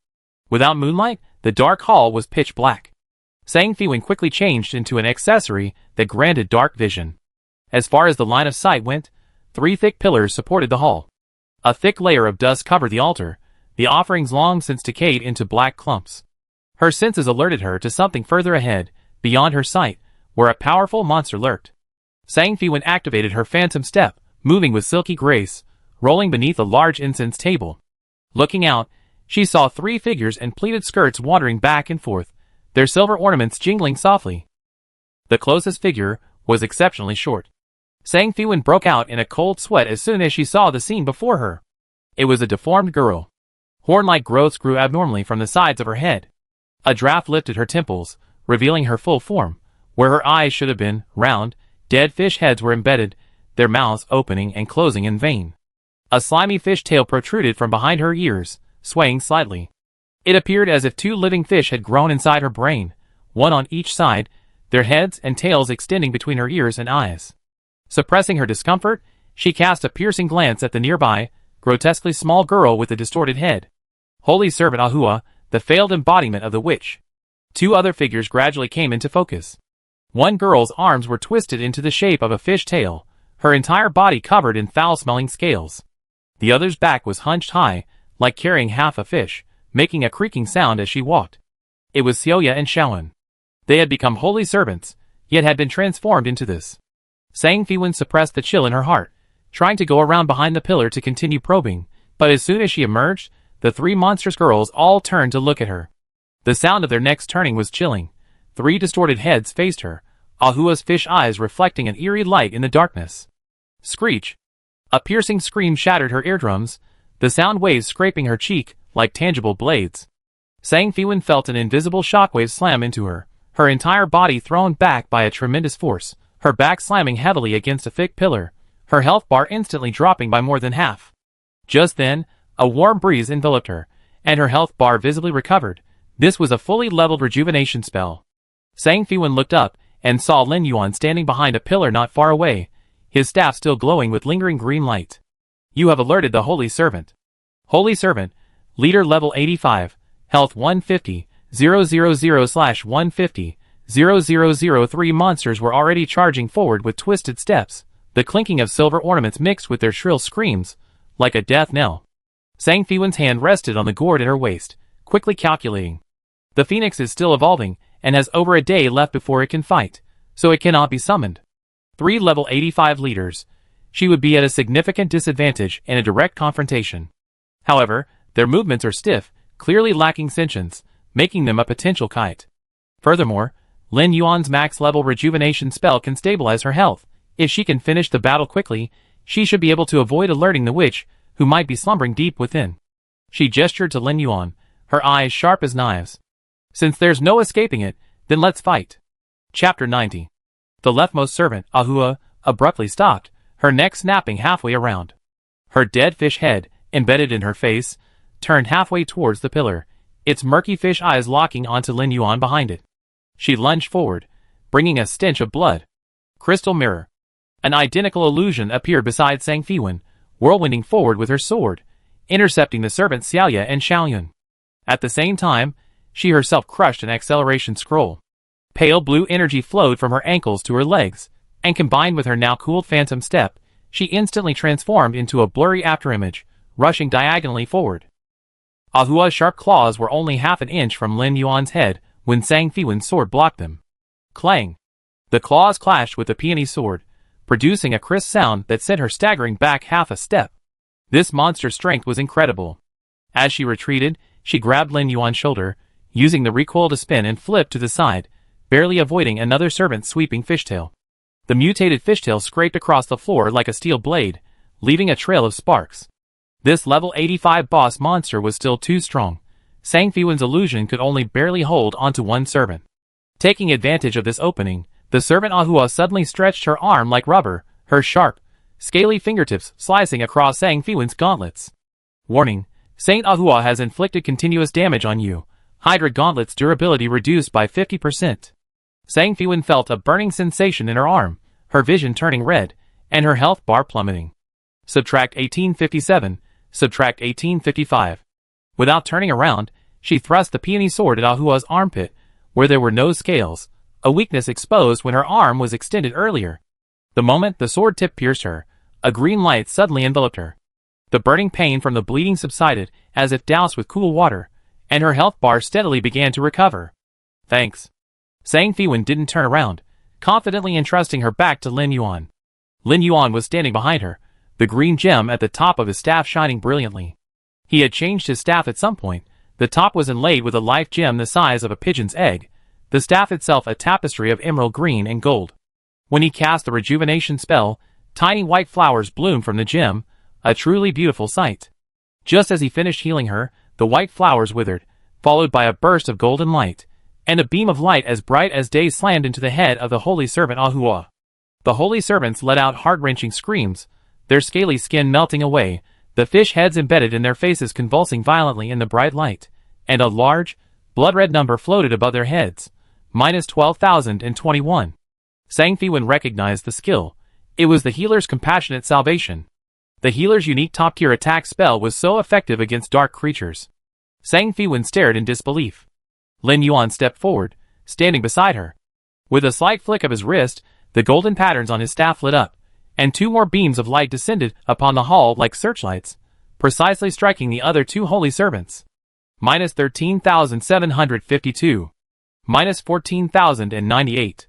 Without moonlight, the dark hall was pitch black. Sang Fiwen quickly changed into an accessory that granted dark vision. As far as the line of sight went, 3 thick pillars supported the hall. A thick layer of dust covered the altar, the offerings long since decayed into black clumps. Her senses alerted her to something further ahead, beyond her sight, where a powerful monster lurked. Sang Fiwen activated her phantom step, moving with silky grace, rolling beneath a large incense table. Looking out, she saw 3 figures in pleated skirts wandering back and forth, their silver ornaments jingling softly. The closest figure was exceptionally short. Sang Fiwen broke out in a cold sweat as soon as she saw the scene before her. It was a deformed girl. Horn-like growths grew abnormally from the sides of her head. A draft lifted her temples, revealing her full form. Where her eyes should have been round, dead fish heads were embedded, their mouths opening and closing in vain. A slimy fish tail protruded from behind her ears, swaying slightly. It appeared as if 2 living fish had grown inside her brain, one on each side, their heads and tails extending between her ears and eyes. Suppressing her discomfort, she cast a piercing glance at the nearby, grotesquely small girl with the distorted head. Holy Servant Ahua, the failed embodiment of the witch. 2 other figures gradually came into focus. One girl's arms were twisted into the shape of a fish tail, her entire body covered in foul-smelling scales. The other's back was hunched high, like carrying half a fish, making a creaking sound as she walked. It was Xiaoya and Shaoan. They had become holy servants, yet had been transformed into this. Sang Fiwen suppressed the chill in her heart, trying to go around behind the pillar to continue probing, but as soon as she emerged, the 3 monstrous girls all turned to look at her. The sound of their necks turning was chilling. 3 distorted heads faced her, Ahua's fish eyes reflecting an eerie light in the darkness. Screech! A piercing scream shattered her eardrums, the sound waves scraping her cheek like tangible blades. Sang Fiwen felt an invisible shockwave slam into her, her entire body thrown back by a tremendous force, her back slamming heavily against a thick pillar, her health bar instantly dropping by more than half. Just then, a warm breeze enveloped her, and her health bar visibly recovered. This was a fully leveled rejuvenation spell. Sang Fiwen looked up and saw Lin Yuan standing behind a pillar not far away, his staff still glowing with lingering green light. You have alerted the Holy Servant. Holy Servant, Leader Level 85, Health 150, 000/150, 0003 monsters were already charging forward with twisted steps, the clinking of silver ornaments mixed with their shrill screams, like a death knell. Sang Fiwen's hand rested on the gourd at her waist, quickly calculating. The Phoenix is still evolving, and has over a day left before it can fight, so it cannot be summoned. 3 level 85 leaders. She would be at a significant disadvantage in a direct confrontation. However, their movements are stiff, clearly lacking sentience, making them a potential kite. Furthermore, Lin Yuan's max-level rejuvenation spell can stabilize her health. If she can finish the battle quickly, she should be able to avoid alerting the witch, who might be slumbering deep within. She gestured to Lin Yuan, her eyes sharp as knives. Since there's no escaping it, then let's fight. Chapter 90. The leftmost servant, Ahua, abruptly stopped, her neck snapping halfway around. Her dead fish head, embedded in her face, turned halfway towards the pillar, its murky fish eyes locking onto Lin Yuan behind it. She lunged forward, bringing a stench of blood. Crystal mirror. An identical illusion appeared beside Sang Fiwen, whirlwinding forward with her sword, intercepting the servants Xiaoya and Xiaoyun. At the same time, she herself crushed an acceleration scroll. Pale blue energy flowed from her ankles to her legs, and combined with her now cooled phantom step, she instantly transformed into a blurry afterimage, rushing diagonally forward. Ahua's sharp claws were only half an inch from Lin Yuan's head when Sang Fiwen's sword blocked them. Clang! The claws clashed with the peony sword, producing a crisp sound that sent her staggering back half a step. This monster's strength was incredible. As she retreated, she grabbed Lin Yuan's shoulder, using the recoil to spin and flip to the side, barely avoiding another servant's sweeping fishtail. The mutated fishtail scraped across the floor like a steel blade, leaving a trail of sparks. This level 85 boss monster was still too strong. Sang Fiwen's illusion could only barely hold onto one servant. Taking advantage of this opening, the servant Ahua suddenly stretched her arm like rubber, her sharp, scaly fingertips slicing across Sang Fiwen's gauntlets. Warning: Saint Ahua has inflicted continuous damage on you. Hydra Gauntlet's durability reduced by 50%. Sang Fiwen felt a burning sensation in her arm, her vision turning red, and her health bar plummeting. Subtract 1857, subtract 1855. Without turning around, she thrust the peony sword at Ahua's armpit, where there were no scales, a weakness exposed when her arm was extended earlier. The moment the sword tip pierced her, a green light suddenly enveloped her. The burning pain from the bleeding subsided as if doused with cool water, and her health bar steadily began to recover. Thanks. Sang Fiwen didn't turn around, confidently entrusting her back to Lin Yuan. Lin Yuan was standing behind her, the green gem at the top of his staff shining brilliantly. He had changed his staff at some point. The top was inlaid with a life gem the size of a pigeon's egg, the staff itself a tapestry of emerald green and gold. When he cast the rejuvenation spell, tiny white flowers bloomed from the gem, a truly beautiful sight. Just as he finished healing her, the white flowers withered, followed by a burst of golden light, and a beam of light as bright as day slammed into the head of the holy servant Ahua. The holy servants let out heart-wrenching screams, their scaly skin melting away, the fish heads embedded in their faces convulsing violently in the bright light, and a large, blood-red number floated above their heads, minus 12,021. Sang Fiwen recognized the skill. It was the healer's compassionate salvation. The healer's unique top-tier attack spell was so effective against dark creatures. Sang Fiwen stared in disbelief. Lin Yuan stepped forward, standing beside her. With a slight flick of his wrist, the golden patterns on his staff lit up, and 2 more beams of light descended upon the hall like searchlights, precisely striking the other 2 holy servants. Minus 13,752. Minus 14,098.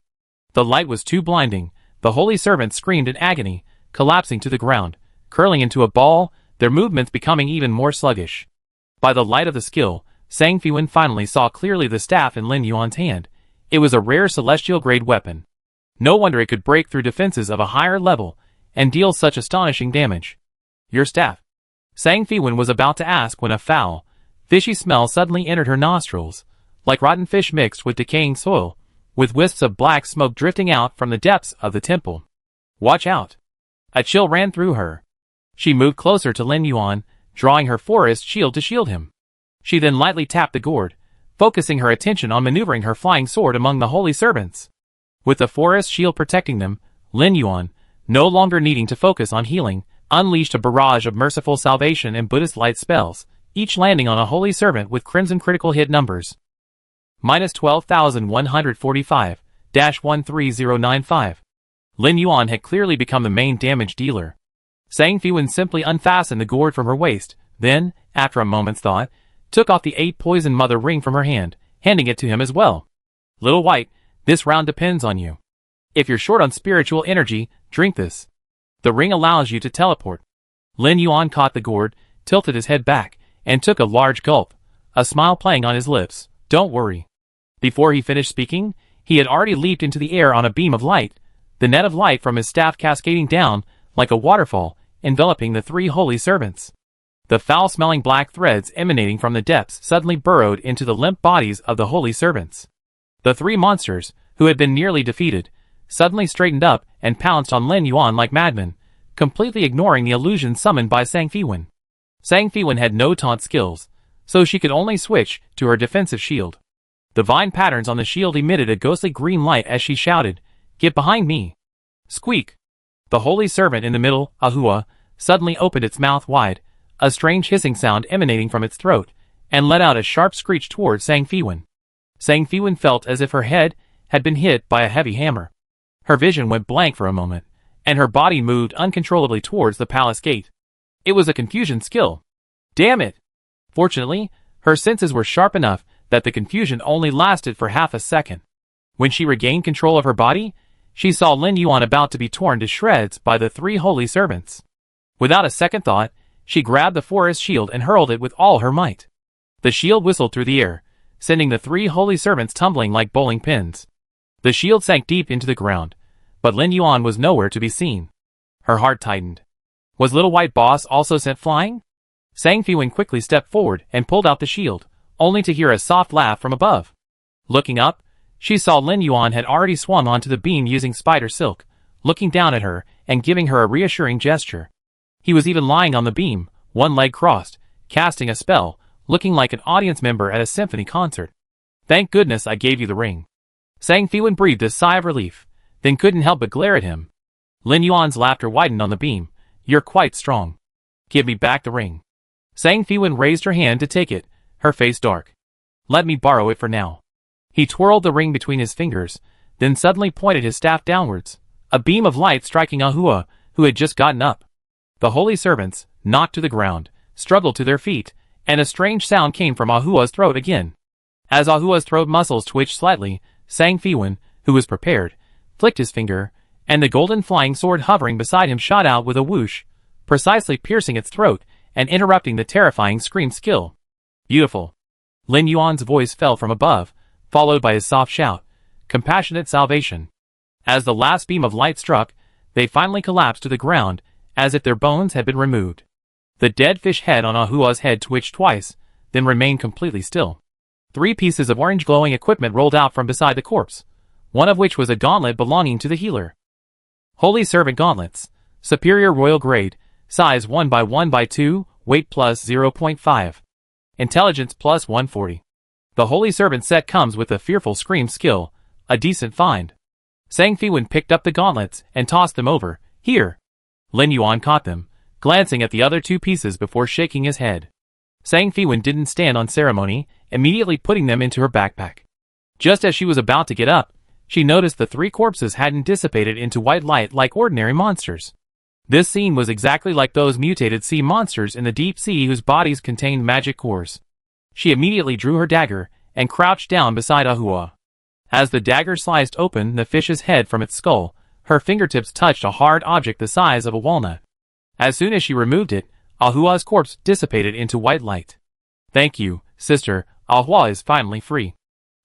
The light was too blinding. The holy servants screamed in agony, collapsing to the ground, curling into a ball, their movements becoming even more sluggish. By the light of the skill, Sang Fiwen finally saw clearly the staff in Lin Yuan's hand. It was a rare celestial-grade weapon. No wonder it could break through defenses of a higher level and deal such astonishing damage. Your staff. Sang Fiwen was about to ask when a foul, fishy smell suddenly entered her nostrils, like rotten fish mixed with decaying soil, with wisps of black smoke drifting out from the depths of the temple. Watch out. A chill ran through her. She moved closer to Lin Yuan, drawing her forest shield to shield him. She then lightly tapped the gourd, focusing her attention on maneuvering her flying sword among the holy servants. With the forest shield protecting them, Lin Yuan, no longer needing to focus on healing, unleashed a barrage of merciful salvation and Buddhist light spells, each landing on a holy servant with crimson critical hit numbers. -12,145-13095. Lin Yuan had clearly become the main damage dealer. Sang Fiwen simply unfastened the gourd from her waist, then, after a moment's thought, took off the 8 poison mother ring from her hand, handing it to him as well. Little White, this round depends on you. If you're short on spiritual energy, drink this. The ring allows you to teleport. Lin Yuan caught the gourd, tilted his head back, and took a large gulp, a smile playing on his lips. Don't worry. Before he finished speaking, he had already leaped into the air on a beam of light, the net of light from his staff cascading down, like a waterfall, enveloping the 3 holy servants. The foul-smelling black threads emanating from the depths suddenly burrowed into the limp bodies of the holy servants. The 3 monsters, who had been nearly defeated, suddenly straightened up and pounced on Lin Yuan like madmen, completely ignoring the illusion summoned by Sang Fiwen. Sang Fiwen had no taunt skills, so she could only switch to her defensive shield. The vine patterns on the shield emitted a ghostly green light as she shouted, "Get behind me!" Squeak! The holy servant in the middle, Ahua, suddenly opened its mouth wide, a strange hissing sound emanating from its throat, and let out a sharp screech towards Sang Fiwen. Sang Fiwen felt as if her head had been hit by a heavy hammer. Her vision went blank for a moment, and her body moved uncontrollably towards the palace gate. It was a confusion skill. Damn it! Fortunately, her senses were sharp enough that the confusion only lasted for half a second. When she regained control of her body, she saw Lin Yuan about to be torn to shreds by the 3 holy servants. Without a second thought, she grabbed the forest shield and hurled it with all her might. The shield whistled through the air, sending the 3 holy servants tumbling like bowling pins. The shield sank deep into the ground, but Lin Yuan was nowhere to be seen. Her heart tightened. Was Little White Boss also sent flying? Sang Fiwen quickly stepped forward and pulled out the shield, only to hear a soft laugh from above. Looking up, she saw Lin Yuan had already swung onto the beam using spider silk, looking down at her and giving her a reassuring gesture. He was even lying on the beam, one leg crossed, casting a spell, looking like an audience member at a symphony concert. Thank goodness I gave you the ring. Sang Fiwen breathed a sigh of relief, then couldn't help but glare at him. Lin Yuan's laughter widened on the beam. You're quite strong. Give me back the ring. Sang Fiwen raised her hand to take it, her face dark. Let me borrow it for now. He twirled the ring between his fingers, then suddenly pointed his staff downwards, a beam of light striking Ahua, who had just gotten up. The holy servants, knocked to the ground, struggled to their feet, and a strange sound came from Ahua's throat again. As Ahua's throat muscles twitched slightly, Sang Fiwen, who was prepared, flicked his finger, and the golden flying sword hovering beside him shot out with a whoosh, precisely piercing its throat and interrupting the terrifying scream skill. Beautiful. Lin Yuan's voice fell from above, followed by his soft shout, compassionate salvation. As the last beam of light struck, they finally collapsed to the ground, as if their bones had been removed. The dead fish head on Ahua's head twitched twice, then remained completely still. 3 pieces of orange glowing equipment rolled out from beside the corpse, one of which was a gauntlet belonging to the healer. Holy Servant Gauntlets, Superior Royal Grade, Size 1x1x2, Weight plus 0.5. Intelligence plus 140. The Holy Servant set comes with a fearful scream skill, a decent find. Sang Fiwen picked up the gauntlets and tossed them over. Here. Lin Yuan caught them, glancing at the other 2 pieces before shaking his head. Sang Fiwen didn't stand on ceremony, immediately putting them into her backpack. Just as she was about to get up, she noticed the 3 corpses hadn't dissipated into white light like ordinary monsters. This scene was exactly like those mutated sea monsters in the deep sea whose bodies contained magic cores. She immediately drew her dagger and crouched down beside Ahua. As the dagger sliced open the fish's head from its skull, her fingertips touched a hard object the size of a walnut. As soon as she removed it, Ahua's corpse dissipated into white light. Thank you, sister, Ahua is finally free.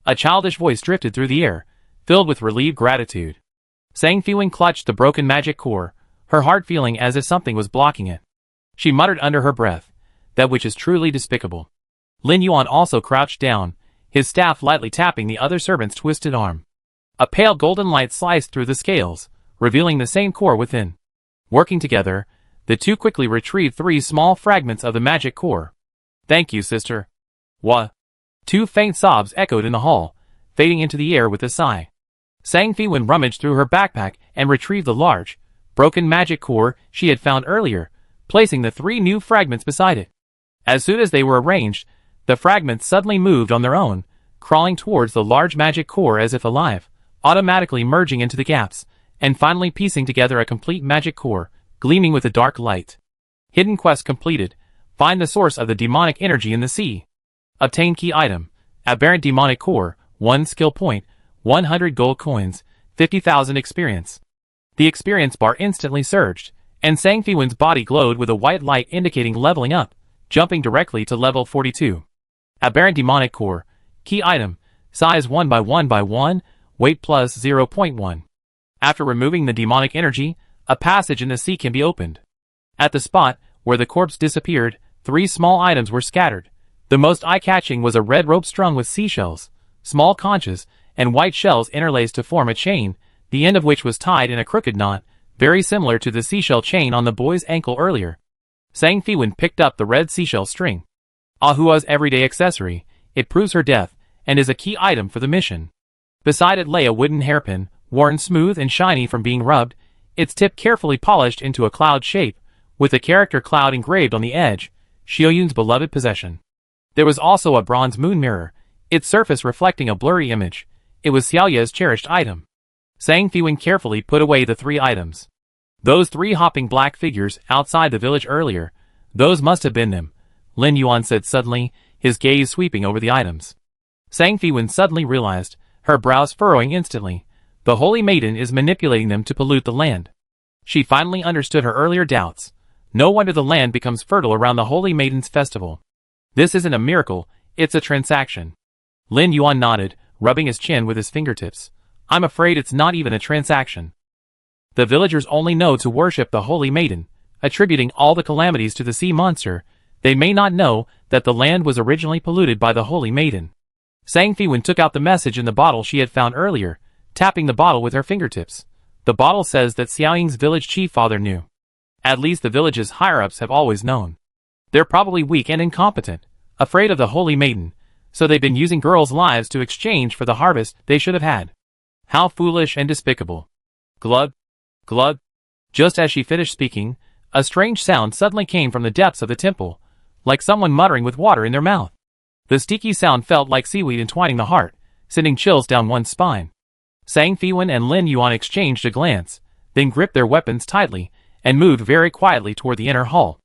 A childish voice drifted through the air, filled with relieved gratitude. Sang Fiwen clutched the broken magic core, her heart feeling as if something was blocking it. She muttered under her breath, that which is truly despicable. Lin Yuan also crouched down, his staff lightly tapping the other servant's twisted arm. A pale golden light sliced through the scales, revealing the same core within. Working together, the 2 quickly retrieved 3 small fragments of the magic core. Thank you, sister. What? 2 faint sobs echoed in the hall, fading into the air with a sigh. Sang Fiwen rummaged through her backpack and retrieved the large, broken magic core she had found earlier, placing the 3 new fragments beside it. As soon as they were arranged, the fragments suddenly moved on their own, crawling towards the large magic core as if alive, automatically merging into the gaps, and finally piecing together a complete magic core, gleaming with a dark light. Hidden quest completed. Find the source of the demonic energy in the sea. Obtain key item. Aberrant demonic core, 1 skill point, 100 gold coins, 50,000 experience. The experience bar instantly surged, and Sang Fiwen's body glowed with a white light indicating leveling up, jumping directly to level 42. Aberrant demonic core. Key item. Size 1 by 1 by 1, weight plus 0.1. After removing the demonic energy, a passage in the sea can be opened. At the spot where the corpse disappeared, 3 small items were scattered. The most eye-catching was a red rope strung with seashells, small conches, and white shells interlaced to form a chain, the end of which was tied in a crooked knot, very similar to the seashell chain on the boy's ankle earlier. Sang Fiwen picked up the red seashell string. Ahua's everyday accessory, it proves her death, and is a key item for the mission. Beside it lay a wooden hairpin, worn smooth and shiny from being rubbed, its tip carefully polished into a cloud shape, with the character cloud engraved on the edge, Xiaoyun's beloved possession. There was also a bronze moon mirror, its surface reflecting a blurry image. It was Xiaoya's cherished item. Sang Fiwen carefully put away the 3 items. Those 3 hopping black figures outside the village earlier, those must have been them, Lin Yuan said suddenly, his gaze sweeping over the items. Sang Fiwen suddenly realized, her brows furrowing instantly, the Holy Maiden is manipulating them to pollute the land. She finally understood her earlier doubts. No wonder the land becomes fertile around the Holy Maiden's festival. This isn't a miracle, it's a transaction. Lin Yuan nodded, rubbing his chin with his fingertips. I'm afraid it's not even a transaction. The villagers only know to worship the Holy Maiden, attributing all the calamities to the sea monster. They may not know that the land was originally polluted by the Holy Maiden. Sang Fiwen took out the message in the bottle she had found earlier, tapping the bottle with her fingertips. The bottle says that Xiaoying's village chief father knew. At least the village's higher-ups have always known. They're probably weak and incompetent, afraid of the Holy Maiden, so they've been using girls' lives to exchange for the harvest they should have had. How foolish and despicable. Glug, glug. Just as she finished speaking, a strange sound suddenly came from the depths of the temple, like someone muttering with water in their mouth. The sticky sound felt like seaweed entwining the heart, sending chills down one's spine. Sang Fiwen and Lin Yuan exchanged a glance, then gripped their weapons tightly, and moved very quietly toward the inner hall.